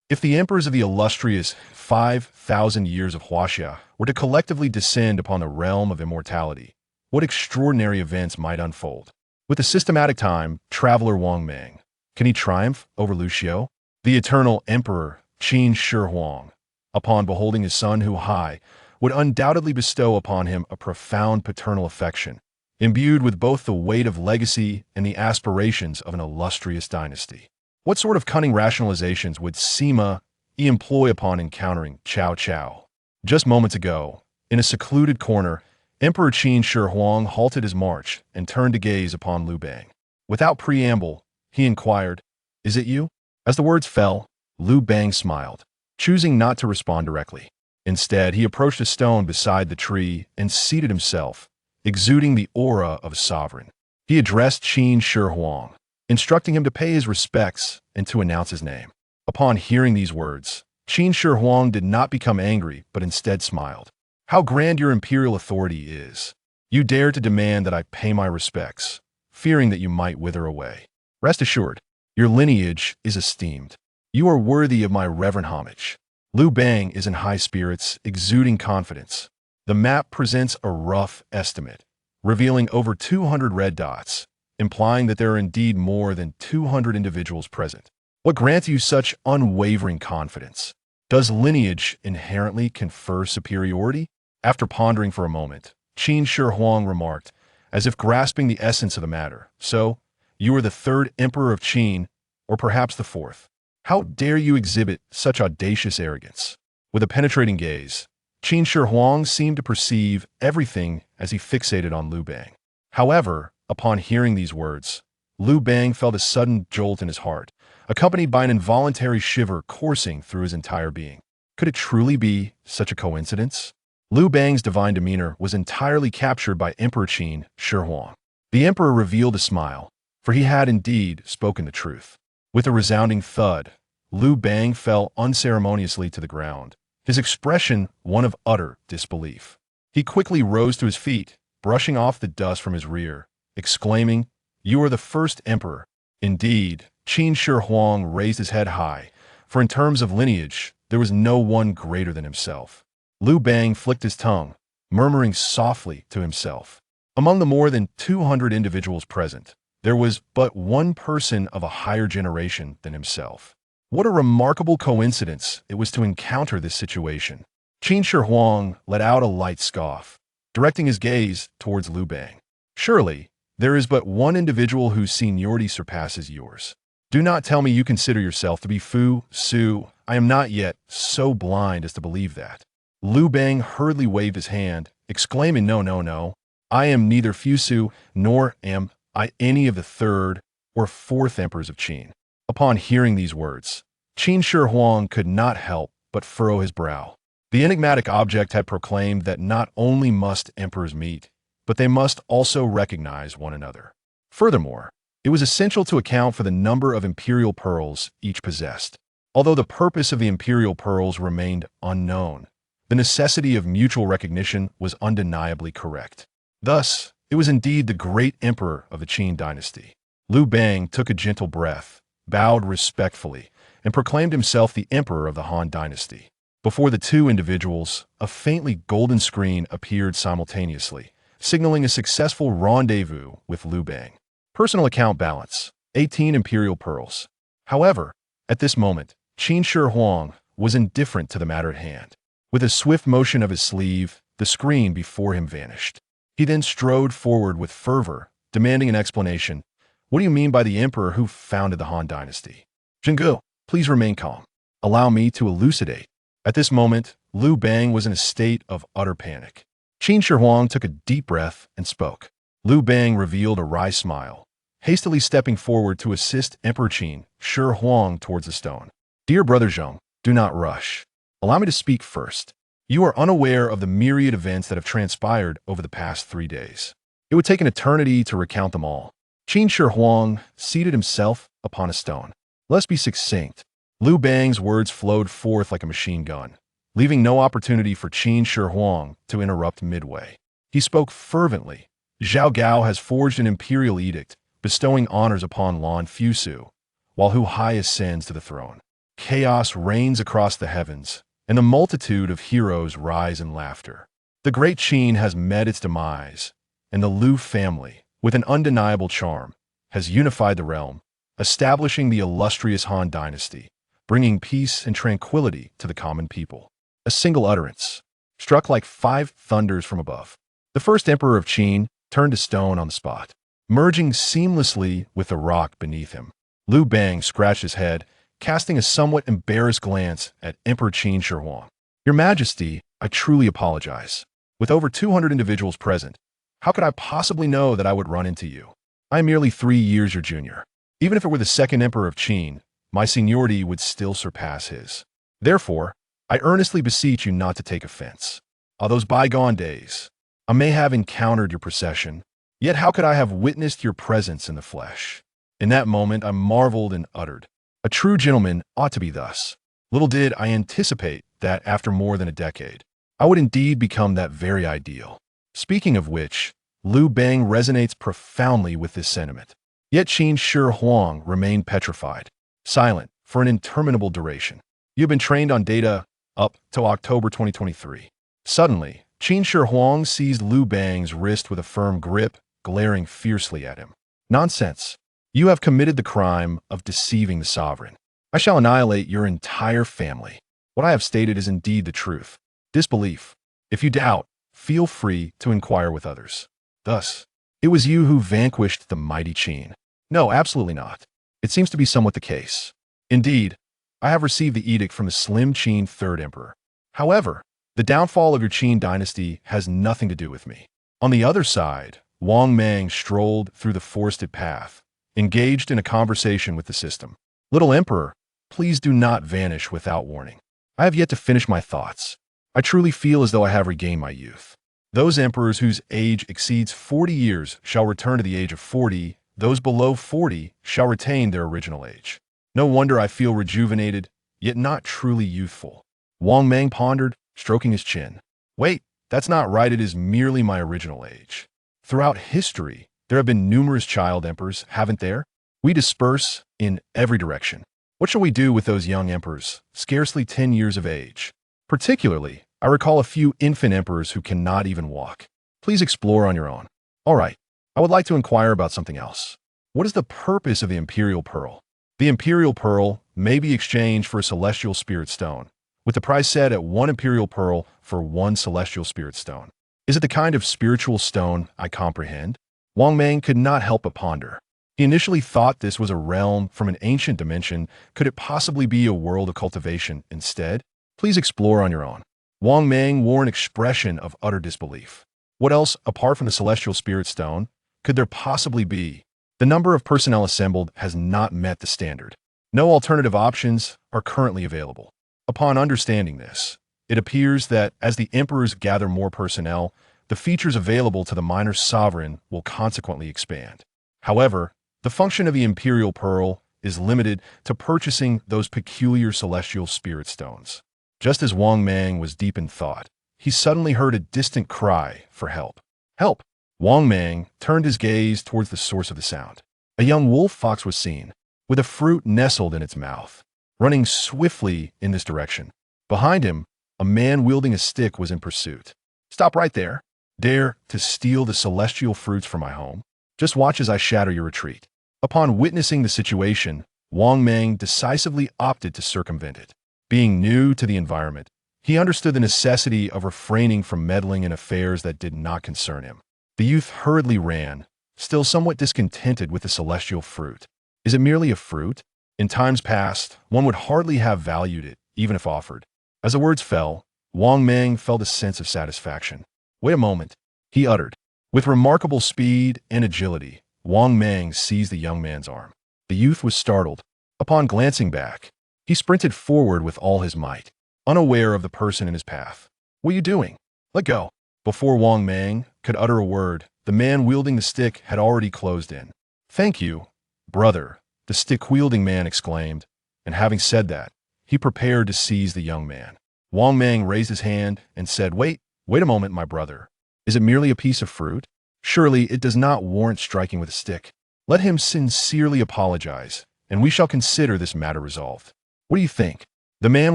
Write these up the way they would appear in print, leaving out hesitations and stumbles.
If the emperors of the illustrious 5,000 years of Huaxia were to collectively descend upon the realm of immortality, what extraordinary events might unfold? With the systematic time traveler Wang Mang, can he triumph over Liu Xiu? The eternal Emperor Qin Shi Huang, upon beholding his son Hu Hai, would undoubtedly bestow upon him a profound paternal affection, imbued with both the weight of legacy and the aspirations of an illustrious dynasty. What sort of cunning rationalizations would Sima Yi employ upon encountering Cao Cao? Just moments ago, in a secluded corner, Emperor Qin Shi Huang halted his march and turned to gaze upon Liu Bang. Without preamble, he inquired, "Is it you?" As the words fell, Liu Bang smiled, choosing not to respond directly. Instead, he approached a stone beside the tree and seated himself, exuding the aura of a sovereign. He addressed Qin Shi Huang, instructing him to pay his respects and to announce his name. Upon hearing these words, Qin Shi Huang did not become angry, but instead smiled. "How grand your imperial authority is! You dare to demand that I pay my respects, fearing that you might wither away. Rest assured, your lineage is esteemed. You are worthy of my reverent homage." Liu Bang is in high spirits, exuding confidence. The map presents a rough estimate, revealing over 200 red dots, implying that there are indeed more than 200 individuals present. What grants you such unwavering confidence? Does lineage inherently confer superiority? After pondering for a moment, Qin Shi Huang remarked, as if grasping the essence of the matter, "So, you are the third emperor of Qin, or perhaps the fourth. How dare you exhibit such audacious arrogance?" With a penetrating gaze, Qin Shi Huang seemed to perceive everything as he fixated on Liu Bang. However, upon hearing these words, Liu Bang felt a sudden jolt in his heart, accompanied by an involuntary shiver coursing through his entire being. Could it truly be such a coincidence? Liu Bang's divine demeanor was entirely captured by Emperor Qin Shi Huang. The emperor revealed a smile, for he had indeed spoken the truth. With a resounding thud, Liu Bang fell unceremoniously to the ground, his expression one of utter disbelief. He quickly rose to his feet, brushing off the dust from his rear, exclaiming, "You are the first emperor." Indeed, Qin Shi Huang raised his head high, for in terms of lineage, there was no one greater than himself. Liu Bang flicked his tongue, murmuring softly to himself. Among the more than 200 individuals present, there was but one person of a higher generation than himself. What a remarkable coincidence it was to encounter this situation. Qin Shi Huang let out a light scoff, directing his gaze towards Liu Bang. "Surely, there is but one individual whose seniority surpasses yours. Do not tell me you consider yourself to be Fu Su. I am not yet so blind as to believe that." Liu Bang hurriedly waved his hand, exclaiming, "No, no, no. I am neither Fu Su nor am I any of the third or fourth emperors of Qin." Upon hearing these words, Qin Shi Huang could not help but furrow his brow. The enigmatic object had proclaimed that not only must emperors meet, but they must also recognize one another. Furthermore, it was essential to account for the number of imperial pearls each possessed. Although the purpose of the imperial pearls remained unknown, the necessity of mutual recognition was undeniably correct. Thus, it was indeed the great emperor of the Qin dynasty. Liu Bang took a gentle breath, bowed respectfully, and proclaimed himself the emperor of the Han dynasty. Before the two individuals, a faintly golden screen appeared simultaneously, signaling a successful rendezvous with Liu Bang. Personal account balance, 18 imperial pearls. However, at this moment, Qin Shi Huang was indifferent to the matter at hand. With a swift motion of his sleeve, the screen before him vanished. He then strode forward with fervor, demanding an explanation. "What do you mean by the emperor who founded the Han dynasty?" "Zhenggu, please remain calm. Allow me to elucidate." At this moment, Liu Bang was in a state of utter panic. Qin Shi Huang took a deep breath and spoke. Liu Bang revealed a wry smile, hastily stepping forward to assist Emperor Qin Shi Huang towards the stone. "Dear brother Zhong, do not rush. Allow me to speak first. You are unaware of the myriad events that have transpired over the past 3 days. It would take an eternity to recount them all." Qin Shi Huang seated himself upon a stone. "Let's be succinct." Liu Bang's words flowed forth like a machine gun, leaving no opportunity for Qin Shi Huang to interrupt midway. He spoke fervently. "Zhao Gao has forged an imperial edict, bestowing honors upon Lan Fusu, while Hu Hai ascends to the throne. Chaos reigns across the heavens, and the multitude of heroes rise in laughter. The great Qin has met its demise, and the Liu family, with an undeniable charm, has unified the realm, establishing the illustrious Han dynasty, bringing peace and tranquility to the common people. A single utterance, struck like 5 thunders from above. The first emperor of Qin turned to stone on the spot, merging seamlessly with the rock beneath him. Liu Bang scratched his head, casting a somewhat embarrassed glance at Emperor Qin Shi Huang. Your Majesty, I truly apologize. With over 200 individuals present, how could I possibly know that I would run into you? I am merely 3 years your junior. Even if it were the second emperor of Qin, my seniority would still surpass his. Therefore, I earnestly beseech you not to take offense. All those bygone days, I may have encountered your procession, yet how could I have witnessed your presence in the flesh? In that moment, I marveled and uttered, a true gentleman ought to be thus. Little did I anticipate that after more than a decade, I would indeed become that very ideal. Speaking of which, Liu Bang resonates profoundly with this sentiment. Yet Qin Shi Huang remained petrified, silent for an interminable duration. You've been trained on data up till October 2023. Suddenly, Qin Shi Huang seized Liu Bang's wrist with a firm grip, glaring fiercely at him. Nonsense. You have committed the crime of deceiving the sovereign. I shall annihilate your entire family. What I have stated is indeed the truth. Disbelief. If you doubt, feel free to inquire with others. Thus, it was you who vanquished the mighty Qin. No, absolutely not. It seems to be somewhat the case. Indeed, I have received the edict from the slim Qin third emperor. However, the downfall of your Qin dynasty has nothing to do with me. On the other side, Wang Mang strolled through the forested path, engaged in a conversation with the system. Little emperor, please do not vanish without warning. I have yet to finish my thoughts. I truly feel as though I have regained my youth. Those emperors whose age exceeds 40 years shall return to the age of 40. Those below 40 shall retain their original age. No wonder I feel rejuvenated, yet not truly youthful. Wang Mang pondered, stroking his chin. Wait, that's not right. It is merely my original age. Throughout history, there have been numerous child emperors, haven't there? We disperse in every direction. What shall we do with those young emperors, scarcely 10 years of age? Particularly, I recall a few infant emperors who cannot even walk. Please explore on your own. All right, I would like to inquire about something else. What is the purpose of the imperial pearl? The imperial pearl may be exchanged for a celestial spirit stone, with the price set at 1 imperial pearl for 1 celestial spirit stone. Is it the kind of spiritual stone I comprehend? Wang Mang could not help but ponder. He initially thought this was a realm from an ancient dimension. Could it possibly be a world of cultivation instead? Please explore on your own. Wang Mang wore an expression of utter disbelief. What else, apart from the celestial spirit stone, could there possibly be? The number of personnel assembled has not met the standard. No alternative options are currently available. Upon understanding this, it appears that as the emperors gather more personnel, the features available to the minor sovereign will consequently expand. However, the function of the imperial pearl is limited to purchasing those peculiar celestial spirit stones. Just as Wang Mang was deep in thought, he suddenly heard a distant cry for help. Help! Wang Mang turned his gaze towards the source of the sound. A young wolf fox was seen, with a fruit nestled in its mouth, running swiftly in this direction. Behind him, a man wielding a stick was in pursuit. Stop right there. Dare to steal the celestial fruits from my home? Just watch as I shatter your retreat. Upon witnessing the situation, Wang Mang decisively opted to circumvent it. Being new to the environment, he understood the necessity of refraining from meddling in affairs that did not concern him. The youth hurriedly ran, still somewhat discontented with the celestial fruit. Is it merely a fruit? In times past, one would hardly have valued it, even if offered. As the words fell, Wang Mang felt a sense of satisfaction. Wait a moment, he uttered. With remarkable speed and agility, Wang Mang seized the young man's arm. The youth was startled. Upon glancing back, he sprinted forward with all his might, unaware of the person in his path. What are you doing? Let go. Before Wang Mang could utter a word, the man wielding the stick had already closed in. Thank you, brother, the stick-wielding man exclaimed, and having said that, he prepared to seize the young man. Wang Mang raised his hand and said, Wait a moment, my brother. Is it merely a piece of fruit? Surely it does not warrant striking with a stick. Let him sincerely apologize, and we shall consider this matter resolved. What do you think? The man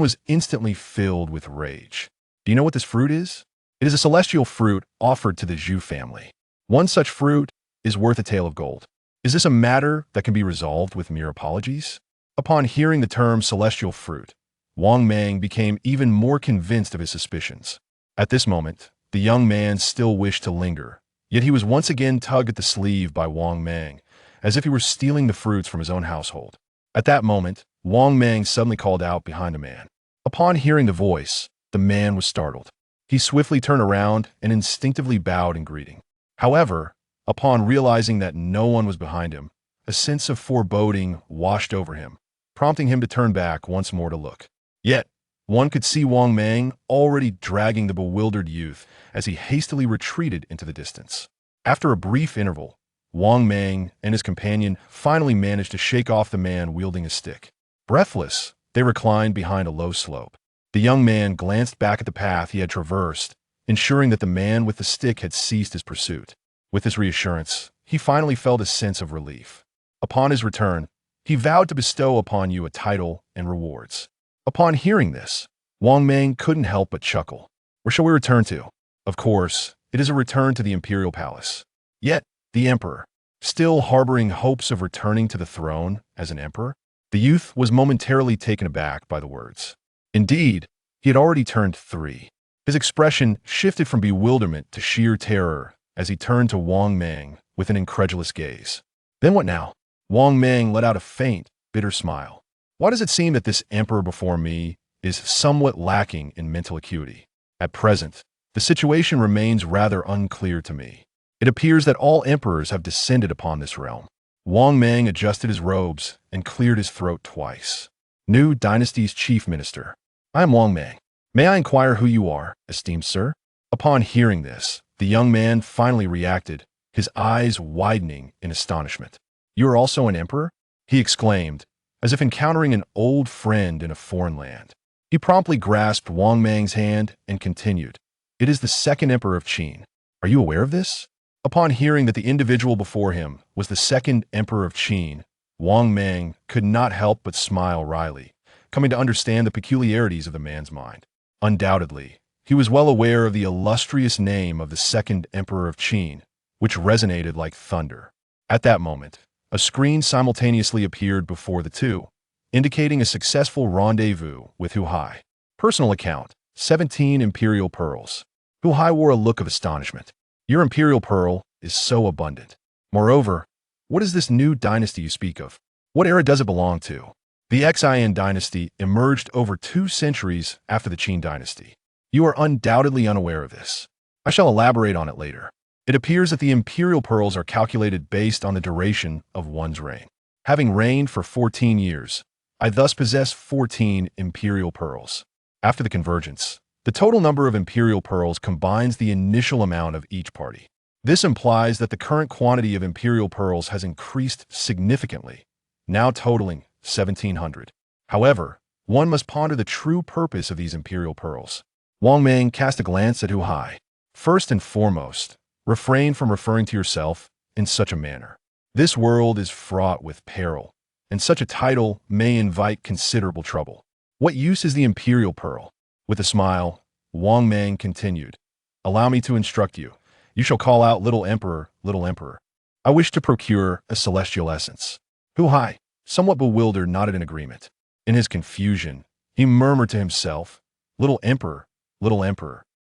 was instantly filled with rage. Do you know what this fruit is? It is a celestial fruit offered to the Zhu family. One such fruit is worth a tale of gold. Is this a matter that can be resolved with mere apologies? Upon hearing the term celestial fruit, Wang Mang became even more convinced of his suspicions. At this moment, the young man still wished to linger, yet he was once again tugged at the sleeve by Wang Mang, as if he were stealing the fruits from his own household. At that moment, Wang Mang suddenly called out behind the man. Upon hearing the voice, the man was startled. He swiftly turned around and instinctively bowed in greeting. However, upon realizing that no one was behind him, a sense of foreboding washed over him, prompting him to turn back once more to look. Yet, one could see Wang Mang already dragging the bewildered youth as he hastily retreated into the distance. After a brief interval, Wang Mang and his companion finally managed to shake off the man wielding a stick. Breathless, they reclined behind a low slope. The young man glanced back at the path he had traversed, ensuring that the man with the stick had ceased his pursuit. With this reassurance, he finally felt a sense of relief. Upon his return, he vowed to bestow upon you a title and rewards. Upon hearing this, Wang Mang couldn't help but chuckle. Where shall we return to? Of course, it is a return to the imperial palace. Yet, the emperor, still harboring hopes of returning to the throne as an emperor, the youth was momentarily taken aback by the words. Indeed, he had already turned 3. His expression shifted from bewilderment to sheer terror as he turned to Wang Mang with an incredulous gaze. Then what now? Wang Mang let out a faint, bitter smile. Why does it seem that this emperor before me is somewhat lacking in mental acuity? At present, the situation remains rather unclear to me. It appears that all emperors have descended upon this realm. Wang Mang adjusted his robes and cleared his throat twice. New dynasty's chief minister. I am Wang Mang. May I inquire who you are, esteemed sir? Upon hearing this, the young man finally reacted, his eyes widening in astonishment. You are also an emperor? He exclaimed, as if encountering an old friend in a foreign land. He promptly grasped Wang Mang's hand and continued. It is the second emperor of Qin. Are you aware of this? Upon hearing that the individual before him was the second emperor of Qin, Wang Mang could not help but smile wryly, coming to understand the peculiarities of the man's mind. Undoubtedly, he was well aware of the illustrious name of the second emperor of Qin, which resonated like thunder. At that moment, a screen simultaneously appeared before the two, indicating a successful rendezvous with Hu Hai. Personal account, 17 imperial pearls. Hu Hai wore a look of astonishment. Your imperial pearl is so abundant. Moreover, what is this new dynasty you speak of? What era does it belong to? The Xin dynasty emerged over 2 centuries after the Qin dynasty. You are undoubtedly unaware of this. I shall elaborate on it later. It appears that the imperial pearls are calculated based on the duration of one's reign. Having reigned for 14 years, I thus possess 14 imperial pearls. After the convergence, the total number of imperial pearls combines the initial amount of each party. This implies that the current quantity of imperial pearls has increased significantly, now totaling 1,700. However, one must ponder the true purpose of these imperial pearls. Wang Mang cast a glance at Hu Hai. First and foremost, refrain from referring to yourself in such a manner. This world is fraught with peril, and such a title may invite considerable trouble. What use is the imperial pearl? With a smile, Wang Mang continued, Allow me to instruct you. You shall call out little emperor, little emperor. I wish to procure a celestial essence. Hu Hai, somewhat bewildered, nodded in agreement. In his confusion, he murmured to himself, little emperor,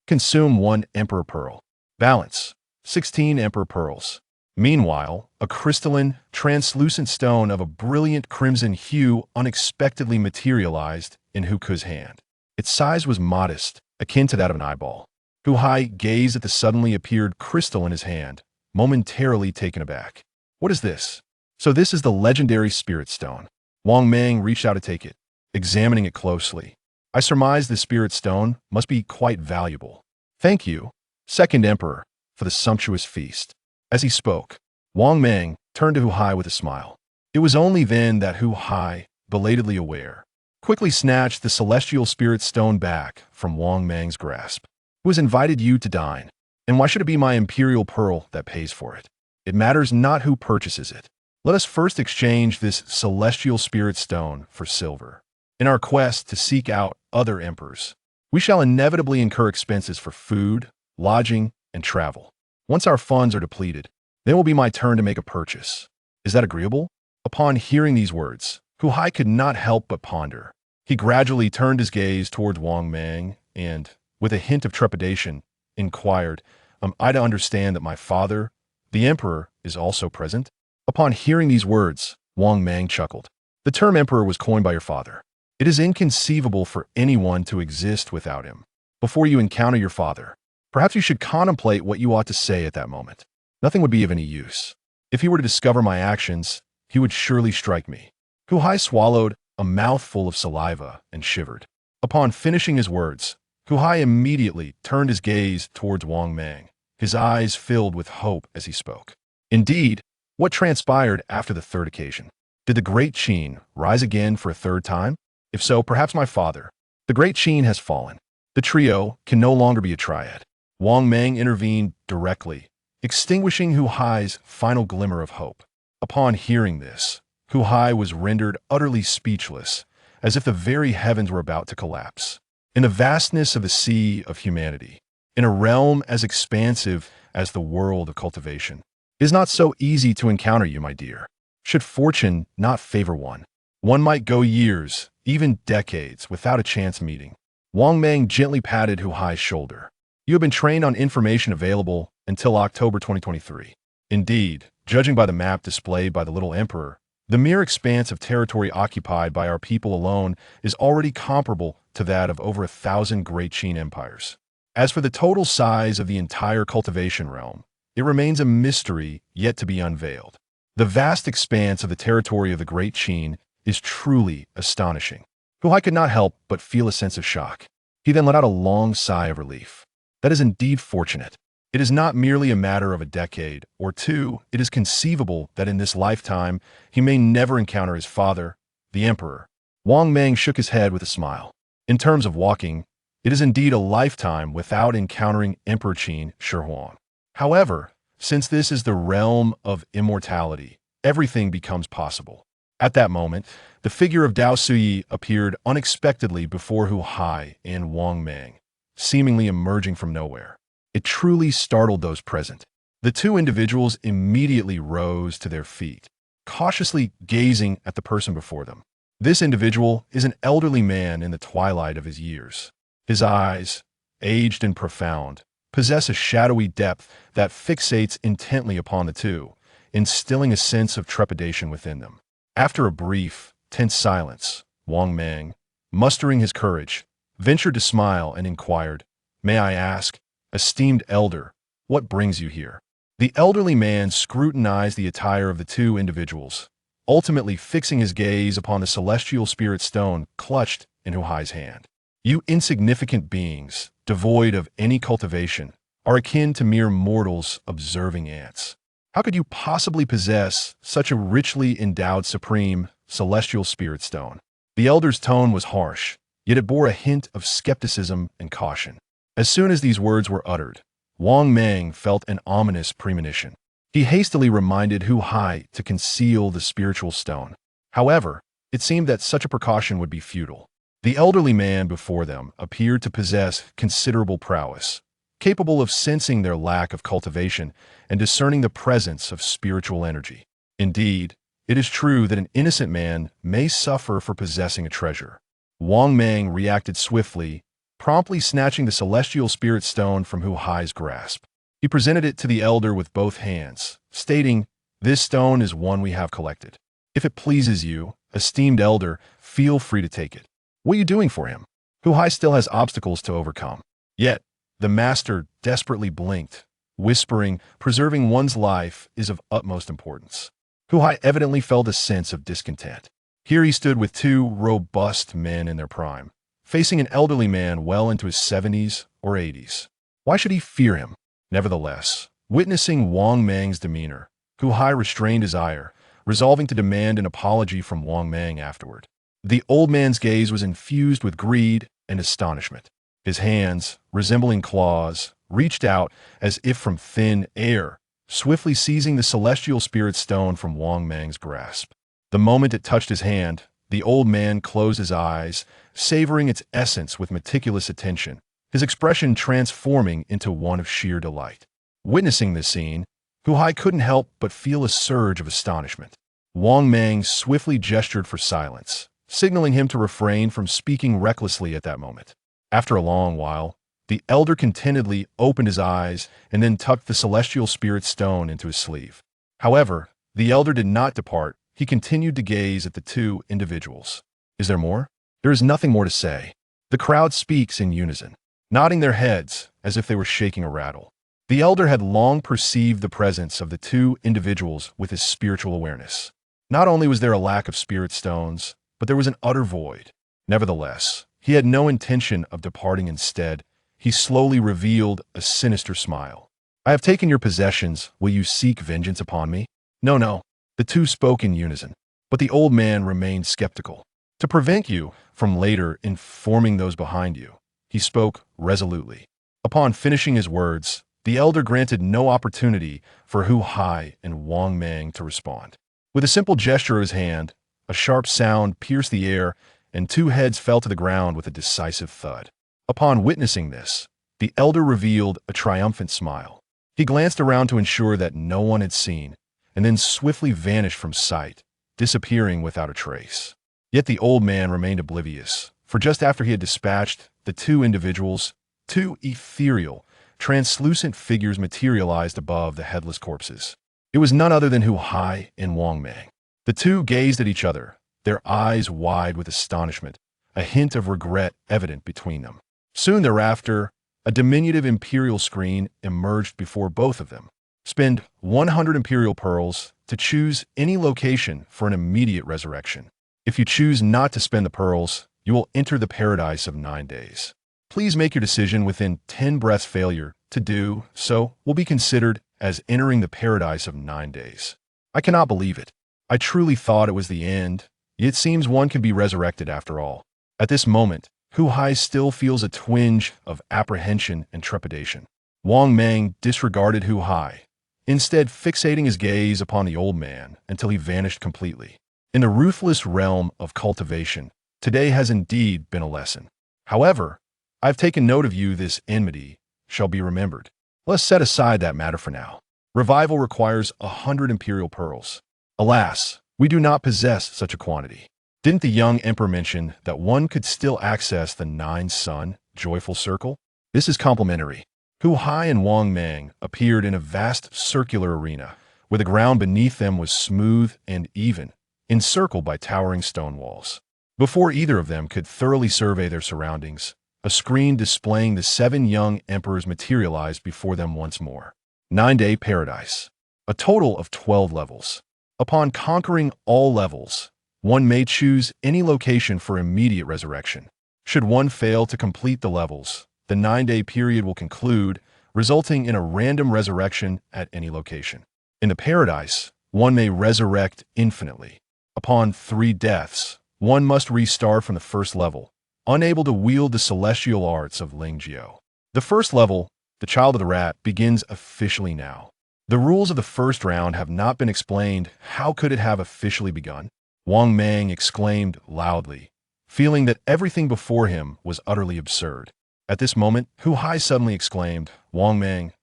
consume 1 emperor pearl. Balance, 16 emperor pearls. Meanwhile, a crystalline, translucent stone of a brilliant crimson hue unexpectedly materialized in Hu Ke's hand. Its size was modest, akin to that of an eyeball. Hu Hai gazed at the suddenly appeared crystal in his hand, momentarily taken aback. What is this? So this is the legendary spirit stone. Wang Mang reached out to take it, examining it closely. I surmise this spirit stone must be quite valuable. Thank you, second emperor, for the sumptuous feast. As he spoke, Wang Mang turned to Hu Hai with a smile. It was only then that Hu Hai, belatedly aware, quickly snatched the celestial spirit stone back from Wang Mang's grasp. Who has invited you to dine? And why should it be my imperial pearl that pays for it? It matters not who purchases it. Let us first exchange this celestial spirit stone for silver. In our quest to seek out other emperors, we shall inevitably incur expenses for food, lodging, and travel. Once our funds are depleted, then it will be my turn to make a purchase. Is that agreeable?" Upon hearing these words, Hu Hai could not help but ponder. He gradually turned his gaze towards Wang Mang and, with a hint of trepidation, inquired, "Am I to understand that my father, the emperor, is also present?" Upon hearing these words, Wang Mang chuckled. "The term emperor was coined by your father. It is inconceivable for anyone to exist without him. Before you encounter your father, perhaps you should contemplate what you ought to say at that moment. Nothing would be of any use. If he were to discover my actions, he would surely strike me." Hu Hai swallowed a mouthful of saliva and shivered. Upon finishing his words, Hu Hai immediately turned his gaze towards Wang Mang. His eyes filled with hope as he spoke. Indeed, what transpired after the third occasion? Did the great Qin rise again for a third time? If so, perhaps my father. The great Qin has fallen. The trio can no longer be a triad. Wang Mang intervened directly, extinguishing Hu Hai's final glimmer of hope. Upon hearing this, Hu Hai was rendered utterly speechless, as if the very heavens were about to collapse. In the vastness of the sea of humanity, in a realm as expansive as the world of cultivation, it is not so easy to encounter you, my dear. Should fortune not favor one might go years, even decades, without a chance meeting. Wang Mang gently patted Hu Hai's shoulder. You have been trained on information available until October 2023. Indeed, judging by the map displayed by the little emperor, the mere expanse of territory occupied by our people alone is already comparable to that of over 1,000 great Qin empires. As for the total size of the entire cultivation realm, it remains a mystery yet to be unveiled. The vast expanse of the territory of the great Qin is truly astonishing. Hu Hai could not help but feel a sense of shock. He then let out a long sigh of relief. That is indeed fortunate. It is not merely a matter of a decade or two. It is conceivable that in this lifetime he may never encounter his father, the emperor. Wang Mang shook his head with a smile. In terms of walking, it is indeed a lifetime without encountering Emperor Qin Shi Huang. However, since this is the realm of immortality, everything becomes possible. At that moment, the figure of Dao Suyi appeared unexpectedly before Hu Hai and Wang Mang, seemingly emerging from nowhere. It truly startled those present. The two individuals immediately rose to their feet, cautiously gazing at the person before them. This individual is an elderly man in the twilight of his years. His eyes, aged and profound, possess a shadowy depth that fixates intently upon the two, instilling a sense of trepidation within them. After a brief, tense silence, Wang Mang, mustering his courage, ventured to smile and inquired, "May I ask, esteemed elder, what brings you here?" The elderly man scrutinized the attire of the two individuals, ultimately fixing his gaze upon the celestial spirit stone clutched in Hu Hai's hand. "You insignificant beings, devoid of any cultivation, are akin to mere mortals observing ants. How could you possibly possess such a richly endowed supreme celestial spirit stone?" The elder's tone was harsh, yet it bore a hint of skepticism and caution. As soon as these words were uttered, Wang Mang felt an ominous premonition. He hastily reminded Hu Hai to conceal the spiritual stone. However, it seemed that such a precaution would be futile. The elderly man before them appeared to possess considerable prowess, capable of sensing their lack of cultivation and discerning the presence of spiritual energy. Indeed, it is true that an innocent man may suffer for possessing a treasure. Wang Mang reacted swiftly, promptly snatching the celestial spirit stone from Hu Hai's grasp. He presented it to the elder with both hands, stating, "This stone is one we have collected. If it pleases you, esteemed elder, feel free to take it." "What are you doing for him?" Hu Hai still has obstacles to overcome. Yet, the master desperately blinked, whispering, "Preserving one's life is of utmost importance." Hu Hai evidently felt a sense of discontent. Here he stood with two robust men in their prime, facing an elderly man well into his 70s or 80s. Why should he fear him? Nevertheless, witnessing Wang Mang's demeanor, Hu Hai restrained his ire, resolving to demand an apology from Wang Mang afterward. The old man's gaze was infused with greed and astonishment. His hands, resembling claws, reached out as if from thin air, swiftly seizing the celestial spirit stone from Wang Mang's grasp. The moment it touched his hand, The old man closed his eyes, savoring its essence with meticulous attention, his expression transforming into one of sheer delight. Witnessing this scene, Hu Hai couldn't help but feel a surge of astonishment. Wang Mang swiftly gestured for silence, signaling him to refrain from speaking recklessly at that moment. After a long while, the elder contentedly opened his eyes and then tucked the celestial spirit stone into his sleeve. However, the elder did not depart. He continued to gaze at the two individuals. Is there more? There is nothing more to say. The crowd speaks in unison, nodding their heads as if they were shaking a rattle. The elder had long perceived the presence of the two individuals with his spiritual awareness. Not only was there a lack of spirit stones, but there was an utter void. Nevertheless, he had no intention of departing. Instead, he slowly revealed a sinister smile. I have taken your possessions. Will you seek vengeance upon me? No, no. The two spoke in unison, but the old man remained skeptical. To prevent you from later informing those behind you, he spoke resolutely. Upon finishing his words, the elder granted no opportunity for Hu Hai and Wang Mang to respond. With a simple gesture of his hand, a sharp sound pierced the air, and two heads fell to the ground with a decisive thud. Upon witnessing this, the elder revealed a triumphant smile. He glanced around to ensure that no one had seen, and then swiftly vanished from sight, disappearing without a trace. Yet the old man remained oblivious, for just after he had dispatched the two individuals, two ethereal, translucent figures materialized above the headless corpses. It was none other than Hu Hai and Wang Mang. The two gazed at each other, their eyes wide with astonishment, a hint of regret evident between them. Soon thereafter, a diminutive imperial screen emerged before both of them. Spend 100 imperial pearls to choose any location for an immediate resurrection. If you choose not to spend the pearls, you will enter the paradise of 9 days. Please make your decision within 10 breaths. Failure to do so will be considered as entering the paradise of 9 days. I cannot believe it. I truly thought it was the end. It seems one can be resurrected after all. At this moment, Hu Hai still feels a twinge of apprehension and trepidation. Wang Mang disregarded Hu Hai, instead fixating his gaze upon the old man until he vanished completely. In the ruthless realm of cultivation, today has indeed been a lesson. However, I've taken note of you. This enmity shall be remembered. Let's set aside that matter for now. Revival requires 100 imperial pearls. Alas, we do not possess such a quantity. Didn't the young emperor mention that one could still access the 9-sun joyful circle? This is complimentary. Hu Hai and Wang Mang appeared in a vast circular arena, where the ground beneath them was smooth and even, encircled by towering stone walls. Before either of them could thoroughly survey their surroundings, a screen displaying the 7 young emperors materialized before them once more. 9-day paradise. A total of 12 levels. Upon conquering all levels, one may choose any location for immediate resurrection. Should one fail to complete the levels, the 9-day period will conclude, resulting in a random resurrection at any location. In the paradise, one may resurrect infinitely. Upon 3 deaths, one must restart from the first level, unable to wield the celestial arts of Lingjiao. The first level, the Child of the Rat, begins officially now. The rules of the first round have not been explained. How could it have officially begun? Wang Mang exclaimed loudly, feeling that everything before him was utterly absurd. At this moment, Hu Hai suddenly exclaimed, Wang Mang,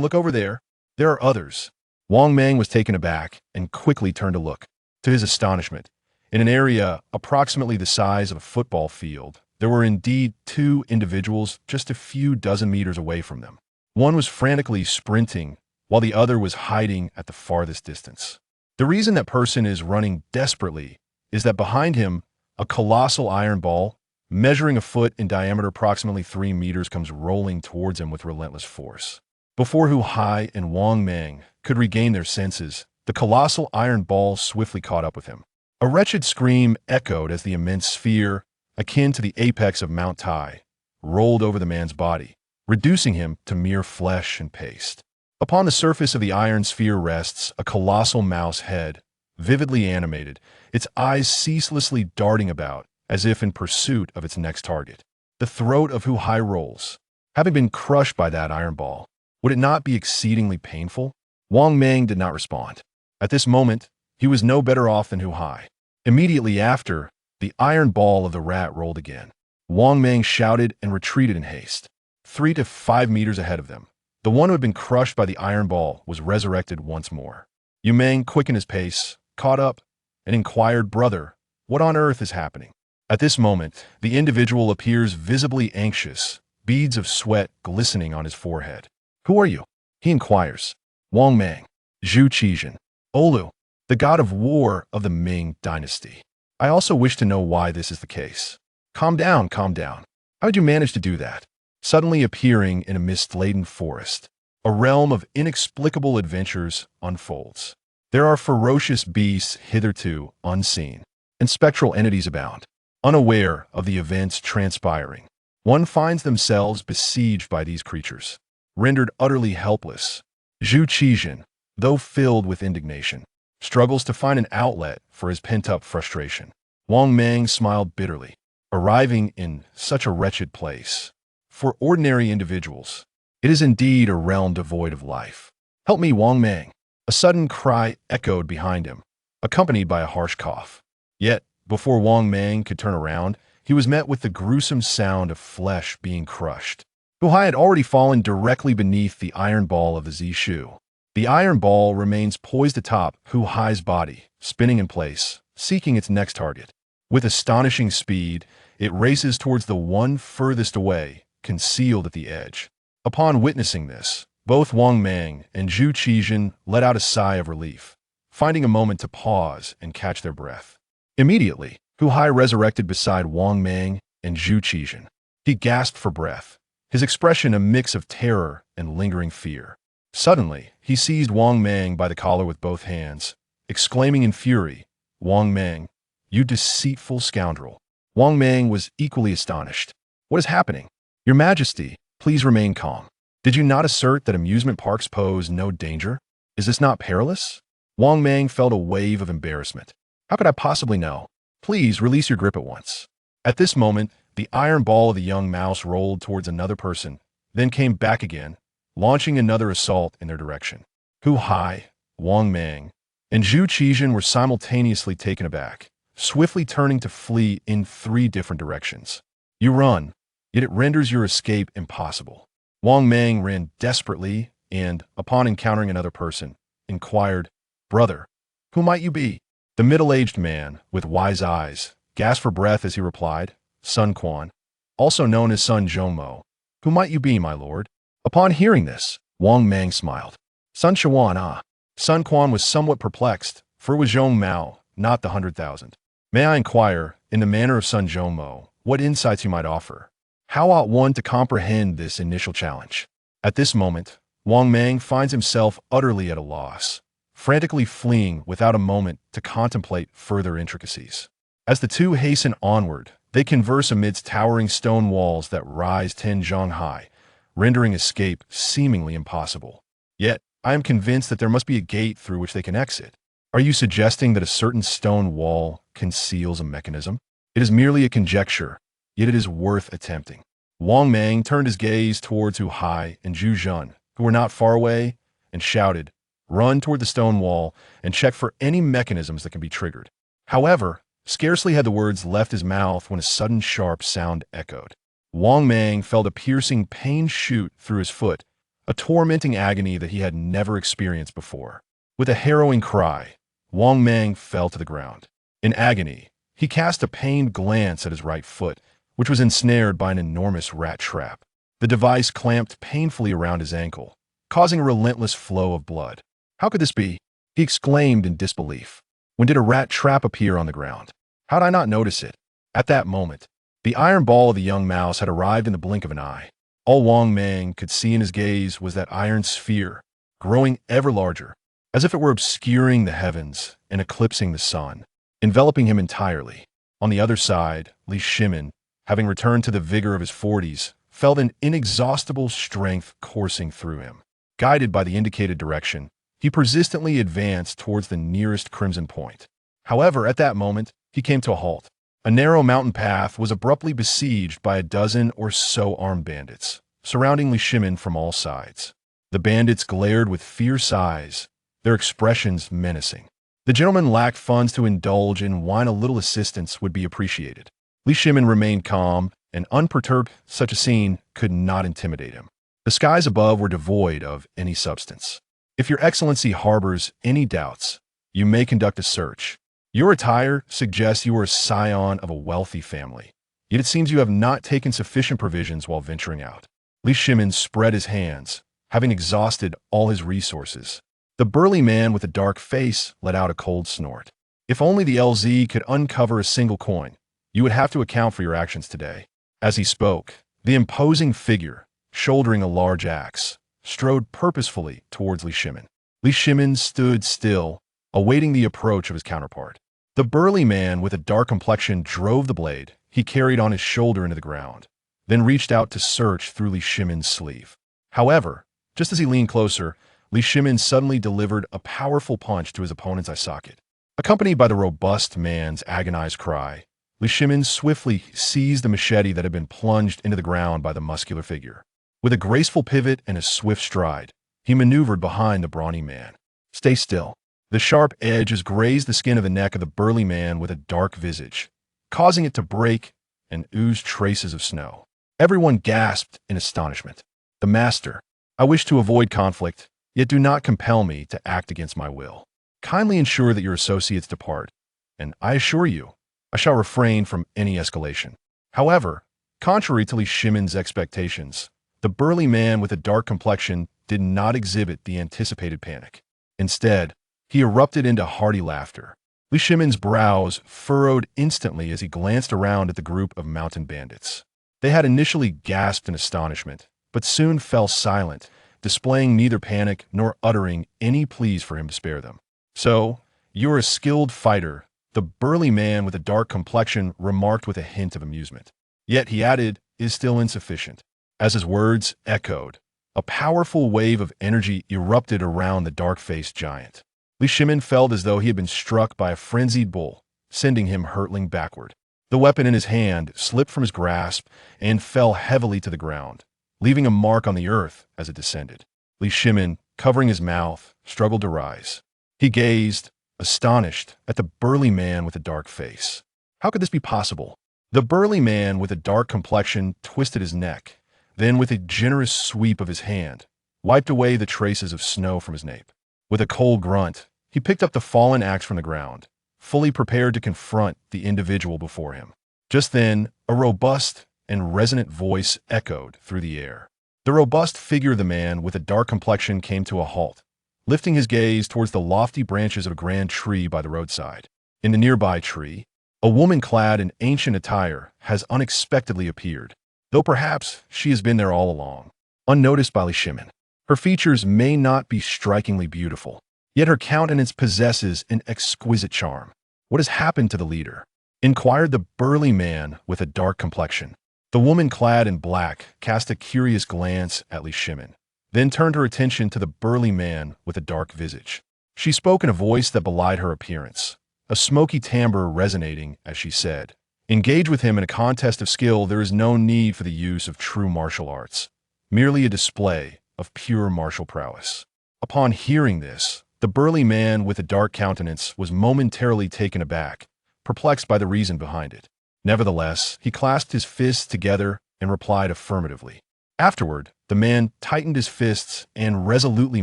look over there. There are others. Wang Mang was taken aback and quickly turned to look. To his astonishment, in an area approximately the size of a football field, there were indeed 2 individuals just a few dozen meters away from them. One was frantically sprinting, while the other was hiding at the farthest distance. The reason that person is running desperately is that behind him, a colossal iron ball, measuring a foot in diameter approximately 3 meters, comes rolling towards him with relentless force. Before Hu Hai and Wang Mang could regain their senses, the colossal iron ball swiftly caught up with him. A wretched scream echoed as the immense sphere, akin to the apex of Mount Tai, rolled over the man's body, reducing him to mere flesh and paste. Upon the surface of the iron sphere rests a colossal mouse head, vividly animated, its eyes ceaselessly darting about, as if in pursuit of its next target. The throat of Hu Hai rolls. Having been crushed by that iron ball, would it not be exceedingly painful? Wang Mang did not respond. At this moment, he was no better off than Hu Hai. Immediately after, the iron ball of the rat rolled again. Wang Mang shouted and retreated in haste. 3 to 5 meters ahead of them, the one who had been crushed by the iron ball was resurrected once more. Liu Bang quickened his pace, caught up, and inquired, "Brother, what on earth is happening?" At this moment, the individual appears visibly anxious, beads of sweat glistening on his forehead. "Who are you?" he inquires. "Wang Mang, Zhu Yuanzhang, Olu, the god of war of the Ming dynasty. I also wish to know why this is the case." Calm down, calm down. How did you manage to do that?" Suddenly appearing in a mist-laden forest, a realm of inexplicable adventures unfolds. There are ferocious beasts hitherto unseen, and spectral entities abound. Unaware of the events transpiring, one finds themselves besieged by these creatures, rendered utterly helpless. Zhu Yuanzhang, though filled with indignation, struggles to find an outlet for his pent-up frustration. Wang Mang smiled bitterly. Arriving in such a wretched place. For ordinary individuals, it is indeed a realm devoid of life. "Help me, Wang Mang!" A sudden cry echoed behind him, accompanied by a harsh cough. Yet, before Wang Mang could turn around, he was met with the gruesome sound of flesh being crushed. Hu Hai had already fallen directly beneath the iron ball of the Xiu. The iron ball remains poised atop Hu Hai's body, spinning in place, seeking its next target. With astonishing speed, it races towards the one furthest away, concealed at the edge. Upon witnessing this, both Wang Mang and Zhu Yuanzhang let out a sigh of relief, finding a moment to pause and catch their breath. Immediately, Hu Hai resurrected beside Wang Mang and Zhu Yuanzhang. He gasped for breath, his expression a mix of terror and lingering fear. Suddenly, he seized Wang Mang by the collar with both hands, exclaiming in fury, "Wang Mang, you deceitful scoundrel!" Wang Mang was equally astonished. "What is happening? Your Majesty, please remain calm. Did you not assert that amusement parks pose no danger? Is this not perilous?" Wang Mang felt a wave of embarrassment. "How could I possibly know? Please release your grip at once." At this moment, the iron ball of the young mouse rolled towards another person, then came back again, launching another assault in their direction. Hu Hai, Wang Mang, and Zhu Yuanzhang were simultaneously taken aback, swiftly turning to flee in 3 different directions. You run, yet it renders your escape impossible. Wang Mang ran desperately and, upon encountering another person, inquired, "Brother, who might you be?" The middle-aged man, with wise eyes, gasped for breath as he replied, "Sun Quan, also known as Sun Zhongmo. Who might you be, my lord?" Upon hearing this, Wang Mang smiled. "Sun Chuan, ah." Sun Quan was somewhat perplexed, for it was Zhong Mao, not the 100,000. "May I inquire, in the manner of Sun Zhongmo, what insights you might offer? How ought one to comprehend this initial challenge?" At this moment, Wang Mang finds himself utterly at a loss, frantically fleeing without a moment to contemplate further intricacies. As the two hasten onward, they converse amidst towering stone walls that rise 10 zhang high, rendering escape seemingly impossible. Yet, I am convinced that there must be a gate through which they can exit. Are you suggesting that a certain stone wall conceals a mechanism? It is merely a conjecture, yet it is worth attempting. Wang Mang turned his gaze towards Hu Hai and Zhu Yuanzhang, who were not far away, and shouted, "Run toward the stone wall and check for any mechanisms that can be triggered." However, scarcely had the words left his mouth when a sudden sharp sound echoed. Wang Mang felt a piercing pain shoot through his foot, a tormenting agony that he had never experienced before. With a harrowing cry, Wang Mang fell to the ground. In agony, he cast a pained glance at his right foot, which was ensnared by an enormous rat trap. The device clamped painfully around his ankle, causing a relentless flow of blood. "How could this be?" he exclaimed in disbelief. "When did a rat trap appear on the ground? How did I not notice it?" At that moment, the iron ball of the young mouse had arrived in the blink of an eye. All Wang Mang could see in his gaze was that iron sphere, growing ever larger, as if it were obscuring the heavens and eclipsing the sun, enveloping him entirely. On the other side, Shimin, having returned to the vigor of his 40s, felt an inexhaustible strength coursing through him. Guided by the indicated direction, he persistently advanced towards the nearest crimson point. However, at that moment, he came to a halt. A narrow mountain path was abruptly besieged by a dozen or so armed bandits, surrounding Shimin from all sides. The bandits glared with fierce eyes, their expressions menacing. The gentleman lacked funds to indulge in wine. A little assistance would be appreciated. Li Shimin remained calm and unperturbed. Such a scene could not intimidate him. The skies above were devoid of any substance. If your excellency harbors any doubts, you may conduct a search. Your attire suggests you are a scion of a wealthy family. Yet it seems you have not taken sufficient provisions while venturing out. Li Shimin spread his hands, having exhausted all his resources. The burly man with the dark face let out a cold snort. If only the LZ could uncover a single coin, you would have to account for your actions today. As he spoke, the imposing figure, shouldering a large axe, strode purposefully towards Li Shimin. Li Shimin stood still, awaiting the approach of his counterpart. The burly man with a dark complexion drove the blade he carried on his shoulder into the ground, then reached out to search through Li Shimin's sleeve. However, just as he leaned closer, Li Shimin suddenly delivered a powerful punch to his opponent's eye socket. Accompanied by the robust man's agonized cry, Li Shimin swiftly seized the machete that had been plunged into the ground by the muscular figure. With a graceful pivot and a swift stride, he maneuvered behind the brawny man. Stay still. The sharp edges grazed the skin of the neck of the burly man with a dark visage, causing it to break and ooze traces of snow. Everyone gasped in astonishment. The master, I wish to avoid conflict, yet do not compel me to act against my will. Kindly ensure that your associates depart, and I assure you, I shall refrain from any escalation. However, contrary to Li Shimin's expectations, the burly man with a dark complexion did not exhibit the anticipated panic. Instead, he erupted into hearty laughter. Li Shimin's brows furrowed instantly as he glanced around at the group of mountain bandits. They had initially gasped in astonishment, but soon fell silent, displaying neither panic nor uttering any pleas for him to spare them. So, you're a skilled fighter, the burly man with a dark complexion remarked with a hint of amusement. Yet, he added, is still insufficient. As his words echoed, a powerful wave of energy erupted around the dark-faced giant. Li Shimin felt as though he had been struck by a frenzied bull, sending him hurtling backward. The weapon in his hand slipped from his grasp and fell heavily to the ground, leaving a mark on the earth as it descended. Li Shimin, covering his mouth, struggled to rise. He gazed, astonished, at the burly man with the dark face. How could this be possible? The burly man with a dark complexion twisted his neck, then with a generous sweep of his hand, wiped away the traces of snow from his nape. With a cold grunt, he picked up the fallen axe from the ground, fully prepared to confront the individual before him. Just then, a robust and resonant voice echoed through the air. The robust figure of the man with a dark complexion came to a halt, lifting his gaze towards the lofty branches of a grand tree by the roadside. In the nearby tree, a woman clad in ancient attire has unexpectedly appeared, though perhaps she has been there all along. Unnoticed by Li Shimin, her features may not be strikingly beautiful, yet her countenance possesses an exquisite charm. What has happened to the leader? Inquired the burly man with a dark complexion. The woman clad in black cast a curious glance at Li Shimin, then turned her attention to the burly man with a dark visage. She spoke in a voice that belied her appearance, a smoky timbre resonating as she said, engage with him in a contest of skill. There is no need for the use of true martial arts, merely a display of pure martial prowess. Upon hearing this, the burly man with the dark countenance was momentarily taken aback, perplexed by the reason behind it. Nevertheless, he clasped his fists together and replied affirmatively. Afterward, the man tightened his fists and resolutely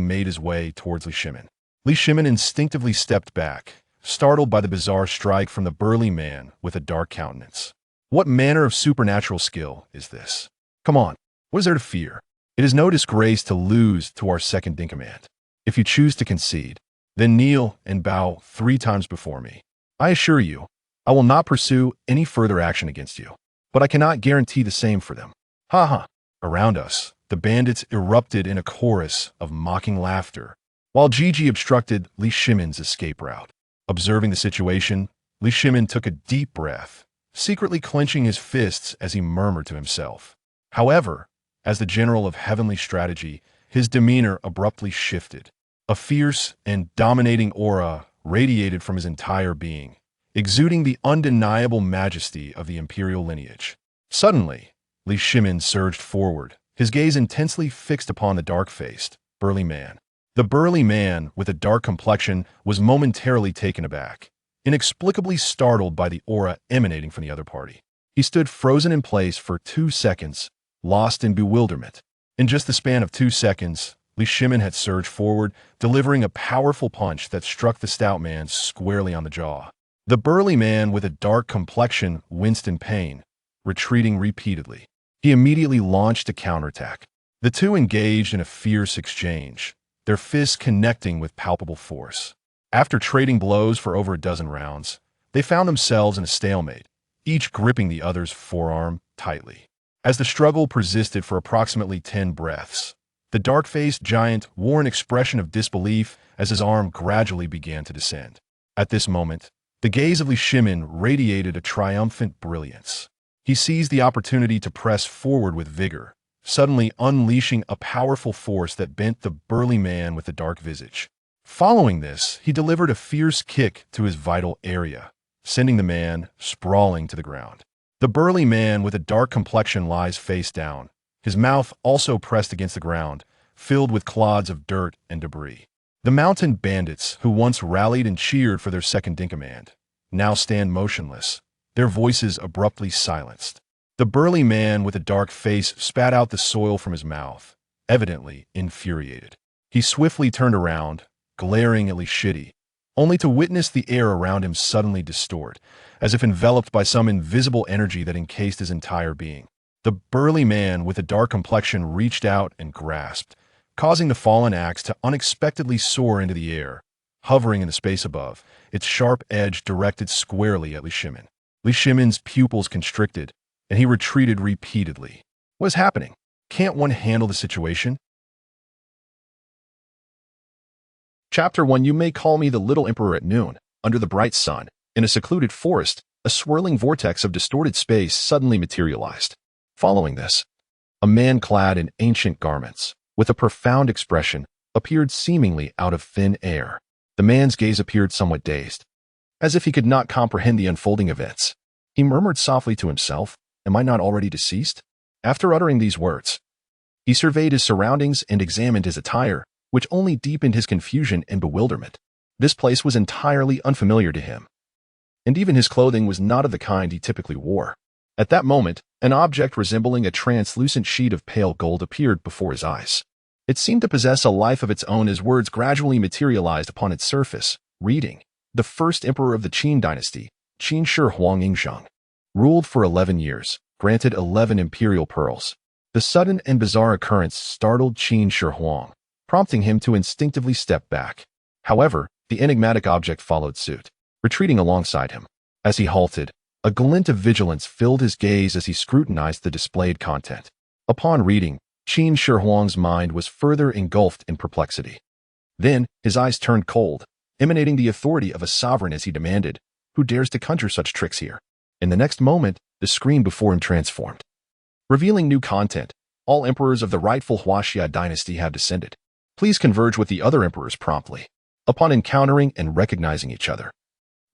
made his way towards Li Shimin. Li Shimin instinctively stepped back, startled by the bizarre strike from the burly man with a dark countenance. What manner of supernatural skill is this? Come on, what is there to fear? It is no disgrace to lose to our second in command. If you choose to concede, then kneel and bow 3 times before me. I assure you, I will not pursue any further action against you, but I cannot guarantee the same for them. Ha ha! Around us, the bandits erupted in a chorus of mocking laughter, while Gigi obstructed Li Shimin's escape route. Observing the situation, Li Shimin took a deep breath, secretly clenching his fists as he murmured to himself. However, as the general of heavenly strategy, his demeanor abruptly shifted. A fierce and dominating aura radiated from his entire being, exuding the undeniable majesty of the imperial lineage. Suddenly, Li Shimin surged forward, his gaze intensely fixed upon the dark-faced, burly man. The burly man with a dark complexion was momentarily taken aback, inexplicably startled by the aura emanating from the other party. He stood frozen in place for 2 seconds, lost in bewilderment. In just the span of 2 seconds, Shimin had surged forward, delivering a powerful punch that struck the stout man squarely on the jaw. The burly man with a dark complexion winced in pain, retreating repeatedly. He immediately launched a counterattack. The two engaged in a fierce exchange, their fists connecting with palpable force. After trading blows for over a dozen rounds, they found themselves in a stalemate, each gripping the other's forearm tightly. As the struggle persisted for approximately 10 breaths, the dark-faced giant wore an expression of disbelief as his arm gradually began to descend. At this moment, the gaze of Liu Shimin radiated a triumphant brilliance. He seized the opportunity to press forward with vigor, suddenly unleashing a powerful force that bent the burly man with the dark visage. Following this, he delivered a fierce kick to his vital area, sending the man sprawling to the ground. The burly man with a dark complexion lies face down, his mouth also pressed against the ground, filled with clods of dirt and debris. The mountain bandits, who once rallied and cheered for their second-in-command, now stand motionless, their voices abruptly silenced. The burly man with a dark face spat out the soil from his mouth, evidently infuriated. He swiftly turned around, glaring at Liu Shimin, only to witness the air around him suddenly distort, as if enveloped by some invisible energy that encased his entire being. The burly man with a dark complexion reached out and grasped, causing the fallen axe to unexpectedly soar into the air, hovering in the space above, its sharp edge directed squarely at Liu Shimin. Liu Shimin's pupils constricted, and he retreated repeatedly. What is happening? Can't one handle the situation? Chapter 1. You may call me the Little Emperor at noon, under the bright sun. In a secluded forest, a swirling vortex of distorted space suddenly materialized. Following this, a man clad in ancient garments, with a profound expression, appeared seemingly out of thin air. The man's gaze appeared somewhat dazed, as if he could not comprehend the unfolding events. He murmured softly to himself, "Am I not already deceased?" After uttering these words, he surveyed his surroundings and examined his attire, which only deepened his confusion and bewilderment. This place was entirely unfamiliar to him, and even his clothing was not of the kind he typically wore. At that moment, an object resembling a translucent sheet of pale gold appeared before his eyes. It seemed to possess a life of its own as words gradually materialized upon its surface, reading, "The first emperor of the Qin dynasty, Qin Shi Huang, ruled for 11 years, granted 11 imperial pearls." The sudden and bizarre occurrence startled Qin Shi Huang, prompting him to instinctively step back. However, the enigmatic object followed suit, retreating alongside him. As he halted, a glint of vigilance filled his gaze as he scrutinized the displayed content. Upon reading, Qin Shi Huang's mind was further engulfed in perplexity. Then, his eyes turned cold, emanating the authority of a sovereign as he demanded, "Who dares to conjure such tricks here?" In the next moment, the screen before him transformed, revealing new content. All emperors of the rightful Huaxia dynasty have descended. Please converge with the other emperors promptly. Upon encountering and recognizing each other,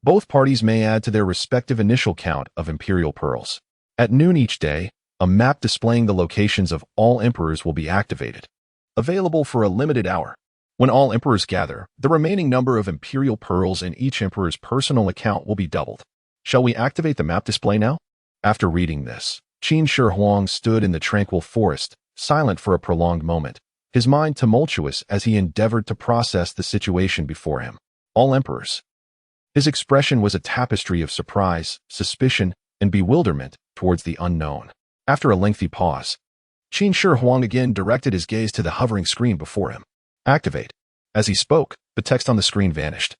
both parties may add to their respective initial count of imperial pearls. At noon each day, a map displaying the locations of all emperors will be activated, available for a limited hour. When all emperors gather, the remaining number of imperial pearls in each emperor's personal account will be doubled. Shall we activate the map display now? After reading this, Qin Shi Huang stood in the tranquil forest, silent for a prolonged moment, his mind tumultuous as he endeavored to process the situation before him. All emperors. His expression was a tapestry of surprise, suspicion, and bewilderment towards the unknown. After a lengthy pause, Qin Shi Huang again directed his gaze to the hovering screen before him. Activate. As he spoke, the text on the screen vanished,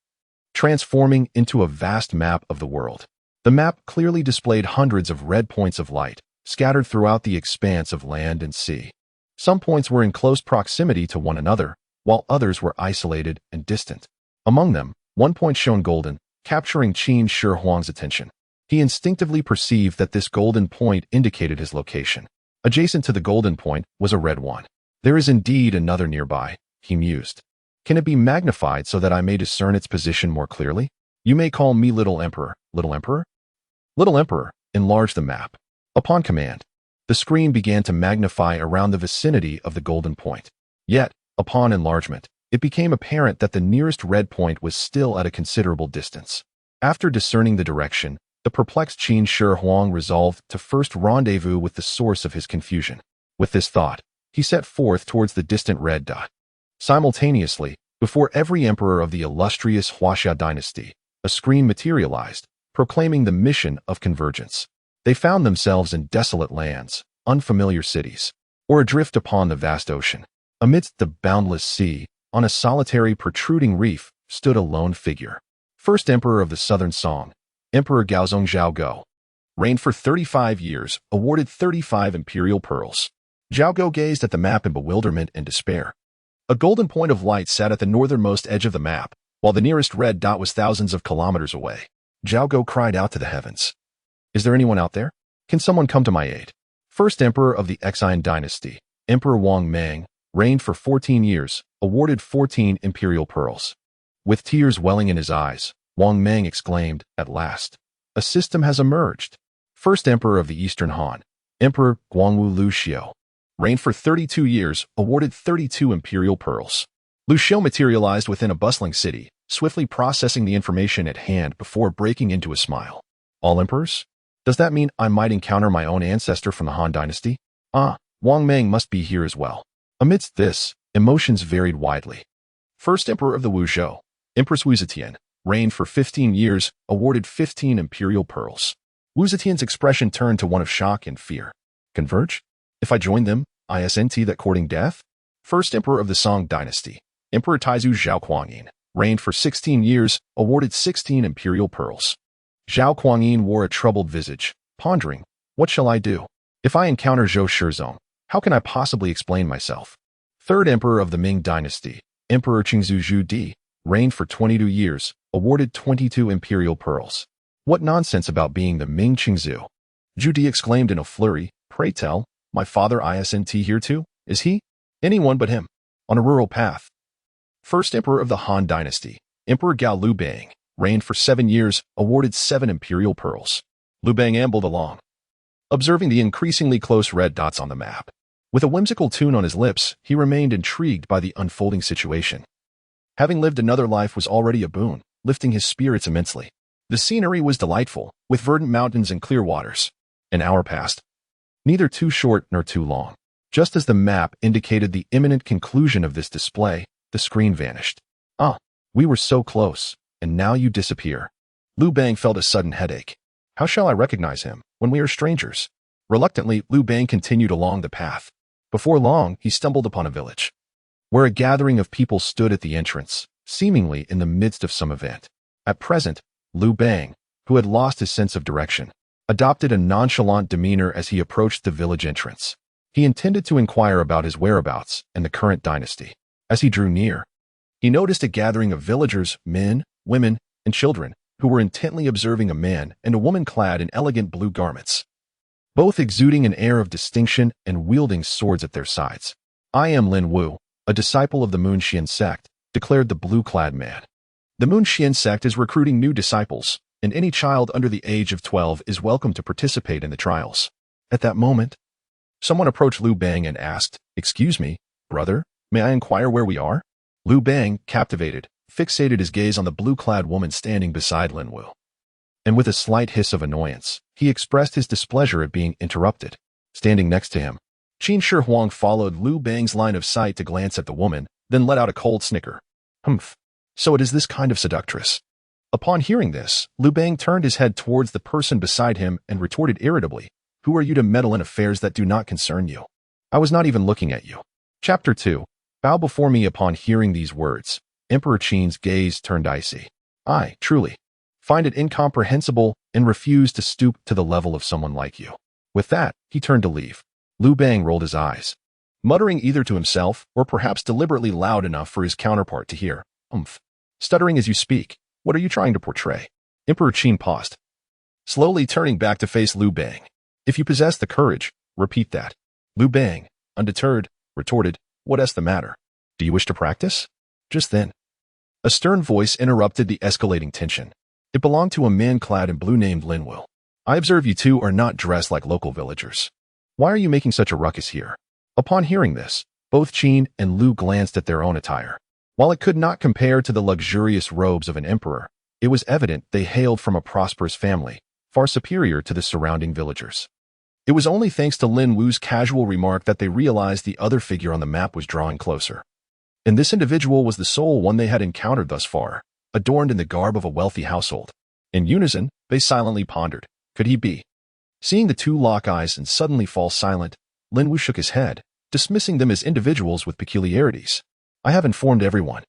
transforming into a vast map of the world. The map clearly displayed hundreds of red points of light, scattered throughout the expanse of land and sea. Some points were in close proximity to one another, while others were isolated and distant. Among them, one point shone golden, capturing Qin Shi Huang's attention. He instinctively perceived that this golden point indicated his location. Adjacent to the golden point was a red one. There is indeed another nearby, he mused. Can it be magnified so that I may discern its position more clearly? You may call me Little Emperor. Little Emperor? Little Emperor, enlarge the map. Upon command, the screen began to magnify around the vicinity of the golden point. Yet, upon enlargement, it became apparent that the nearest red point was still at a considerable distance. After discerning the direction, the perplexed Qin Shi Huang resolved to first rendezvous with the source of his confusion. With this thought, he set forth towards the distant red dot. Simultaneously, before every emperor of the illustrious Huaxia dynasty, a screen materialized, proclaiming the mission of convergence. They found themselves in desolate lands, unfamiliar cities, or adrift upon the vast ocean. Amidst the boundless sea, on a solitary protruding reef, stood a lone figure. First emperor of the southern Song, Emperor Gaozong Zhao Go. Reigned for 35 years, awarded 35 imperial pearls. Zhao Go gazed at the map in bewilderment and despair. A golden point of light sat at the northernmost edge of the map, while the nearest red dot was thousands of kilometers away. Zhao Go cried out to the heavens. Is there anyone out there? Can someone come to my aid? First emperor of the Xian dynasty, Emperor Wang Mang, reigned for 14 years, awarded 14 imperial pearls. With tears welling in his eyes, Wang Mang exclaimed, at last, a system has emerged. First emperor of the Eastern Han, Emperor Guangwu Liu Xiu, reigned for 32 years, awarded 32 imperial pearls. Liu Xiu materialized within a bustling city, swiftly processing the information at hand before breaking into a smile. All emperors? Does that mean I might encounter my own ancestor from the Han dynasty? Ah, Wang Mang must be here as well. Amidst this, emotions varied widely. First emperor of the Wuzhou, Empress Wu Zetian, reigned for 15 years, awarded 15 imperial pearls. Wu Zetian's expression turned to one of shock and fear. Converge? If I join them, isn't that courting death? First emperor of the Song dynasty, Emperor Taizu Zhao Kuangyin, reigned for 16 years, awarded 16 imperial pearls. Zhao Kuangyin wore a troubled visage, pondering, what shall I do? If I encounter Zhou Shizong, how can I possibly explain myself? Third emperor of the Ming dynasty, Emperor Qingzu Zhu Di, reigned for 22 years, awarded 22 imperial pearls. What nonsense about being the Ming Qingzu? Zhu Di exclaimed in a flurry, pray tell, my father isn't here too? Is he? Anyone but him. On a rural path. First emperor of the Han dynasty, Emperor Liu Bang, reigned for 7 years, awarded 7 imperial pearls. Liu Bang ambled along, observing the increasingly close red dots on the map. With a whimsical tune on his lips, he remained intrigued by the unfolding situation. Having lived another life was already a boon, lifting his spirits immensely. The scenery was delightful, with verdant mountains and clear waters. An hour passed. Neither too short nor too long. Just as the map indicated the imminent conclusion of this display, the screen vanished. Ah, we were so close, and now you disappear. Liu Bang felt a sudden headache. How shall I recognize him, when we are strangers? Reluctantly, Liu Bang continued along the path. Before long, he stumbled upon a village, where a gathering of people stood at the entrance, seemingly in the midst of some event. At present, Liu Bang, who had lost his sense of direction, adopted a nonchalant demeanor as he approached the village entrance. He intended to inquire about his whereabouts and the current dynasty. As he drew near, he noticed a gathering of villagers, men, women, and children, who were intently observing a man and a woman clad in elegant blue garments, both exuding an air of distinction and wielding swords at their sides. I am Lin Wu, a disciple of the Moon Xian sect, declared the blue-clad man. The Moon Xian sect is recruiting new disciples, and any child under the age of 12 is welcome to participate in the trials. At that moment, someone approached Liu Bang and asked, excuse me, brother, may I inquire where we are? Liu Bang, captivated, fixated his gaze on the blue-clad woman standing beside Lin Wu. And with a slight hiss of annoyance, he expressed his displeasure at being interrupted. Standing next to him, Qin Shi Huang followed Liu Bang's line of sight to glance at the woman, then let out a cold snicker. Humph. So it is this kind of seductress. Upon hearing this, Liu Bang turned his head towards the person beside him and retorted irritably, who are you to meddle in affairs that do not concern you? I was not even looking at you. Chapter 2. Bow before me. Upon hearing these words, Emperor Qin's gaze turned icy. I, truly, find it incomprehensible and refuse to stoop to the level of someone like you. With that, he turned to leave. Liu Bang rolled his eyes, muttering either to himself or perhaps deliberately loud enough for his counterpart to hear. Stuttering as you speak. What are you trying to portray? Emperor Qin paused, slowly turning back to face Liu Bang. If you possess the courage, repeat that. Liu Bang, undeterred, retorted, what's the matter? Do you wish to practice? Just then, a stern voice interrupted the escalating tension. It belonged to a man clad in blue named Lin Wu. I observe you two are not dressed like local villagers. Why are you making such a ruckus here? Upon hearing this, both Qin and Liu glanced at their own attire. While it could not compare to the luxurious robes of an emperor, it was evident they hailed from a prosperous family, far superior to the surrounding villagers. It was only thanks to Lin Wu's casual remark that they realized the other figure on the map was drawing closer. And this individual was the sole one they had encountered thus far, adorned in the garb of a wealthy household. In unison, they silently pondered, could he be? Seeing the two lock eyes and suddenly fall silent, Lin Wu shook his head, dismissing them as individuals with peculiarities. I have informed everyone.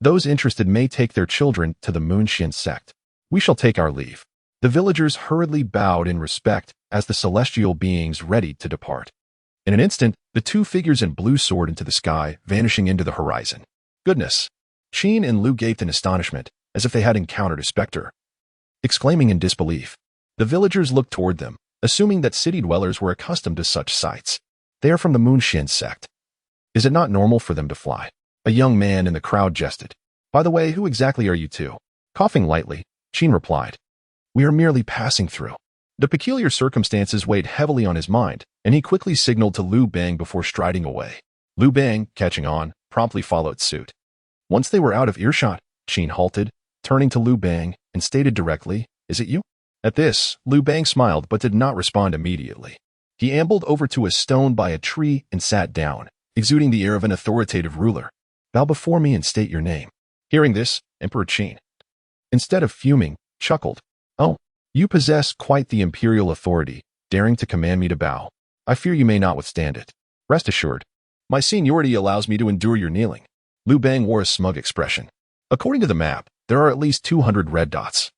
Those interested may take their children to the Moonxian sect. We shall take our leave. The villagers hurriedly bowed in respect as the celestial beings readied to depart. In an instant, the two figures in blue soared into the sky, vanishing into the horizon. Goodness! Qin and Liu gaped in astonishment, as if they had encountered a specter. Exclaiming in disbelief, the villagers looked toward them, assuming that city dwellers were accustomed to such sights. They are from the Moonxian sect. Is it not normal for them to fly? A young man in the crowd jested. By the way, who exactly are you two? Coughing lightly, Qin replied. We are merely passing through. The peculiar circumstances weighed heavily on his mind, and he quickly signaled to Liu Bang before striding away. Liu Bang, catching on, promptly followed suit. Once they were out of earshot, Qin halted, turning to Liu Bang, and stated directly, Is it you? At this, Liu Bang smiled but did not respond immediately. He ambled over to a stone by a tree and sat down, exuding the air of an authoritative ruler. Bow before me and state your name. Hearing this, Emperor Qin, instead of fuming, chuckled. Oh, you possess quite the imperial authority, daring to command me to bow. I fear you may not withstand it. Rest assured, my seniority allows me to endure your kneeling. Liu Bang wore a smug expression. According to the map, there are at least 200 red dots,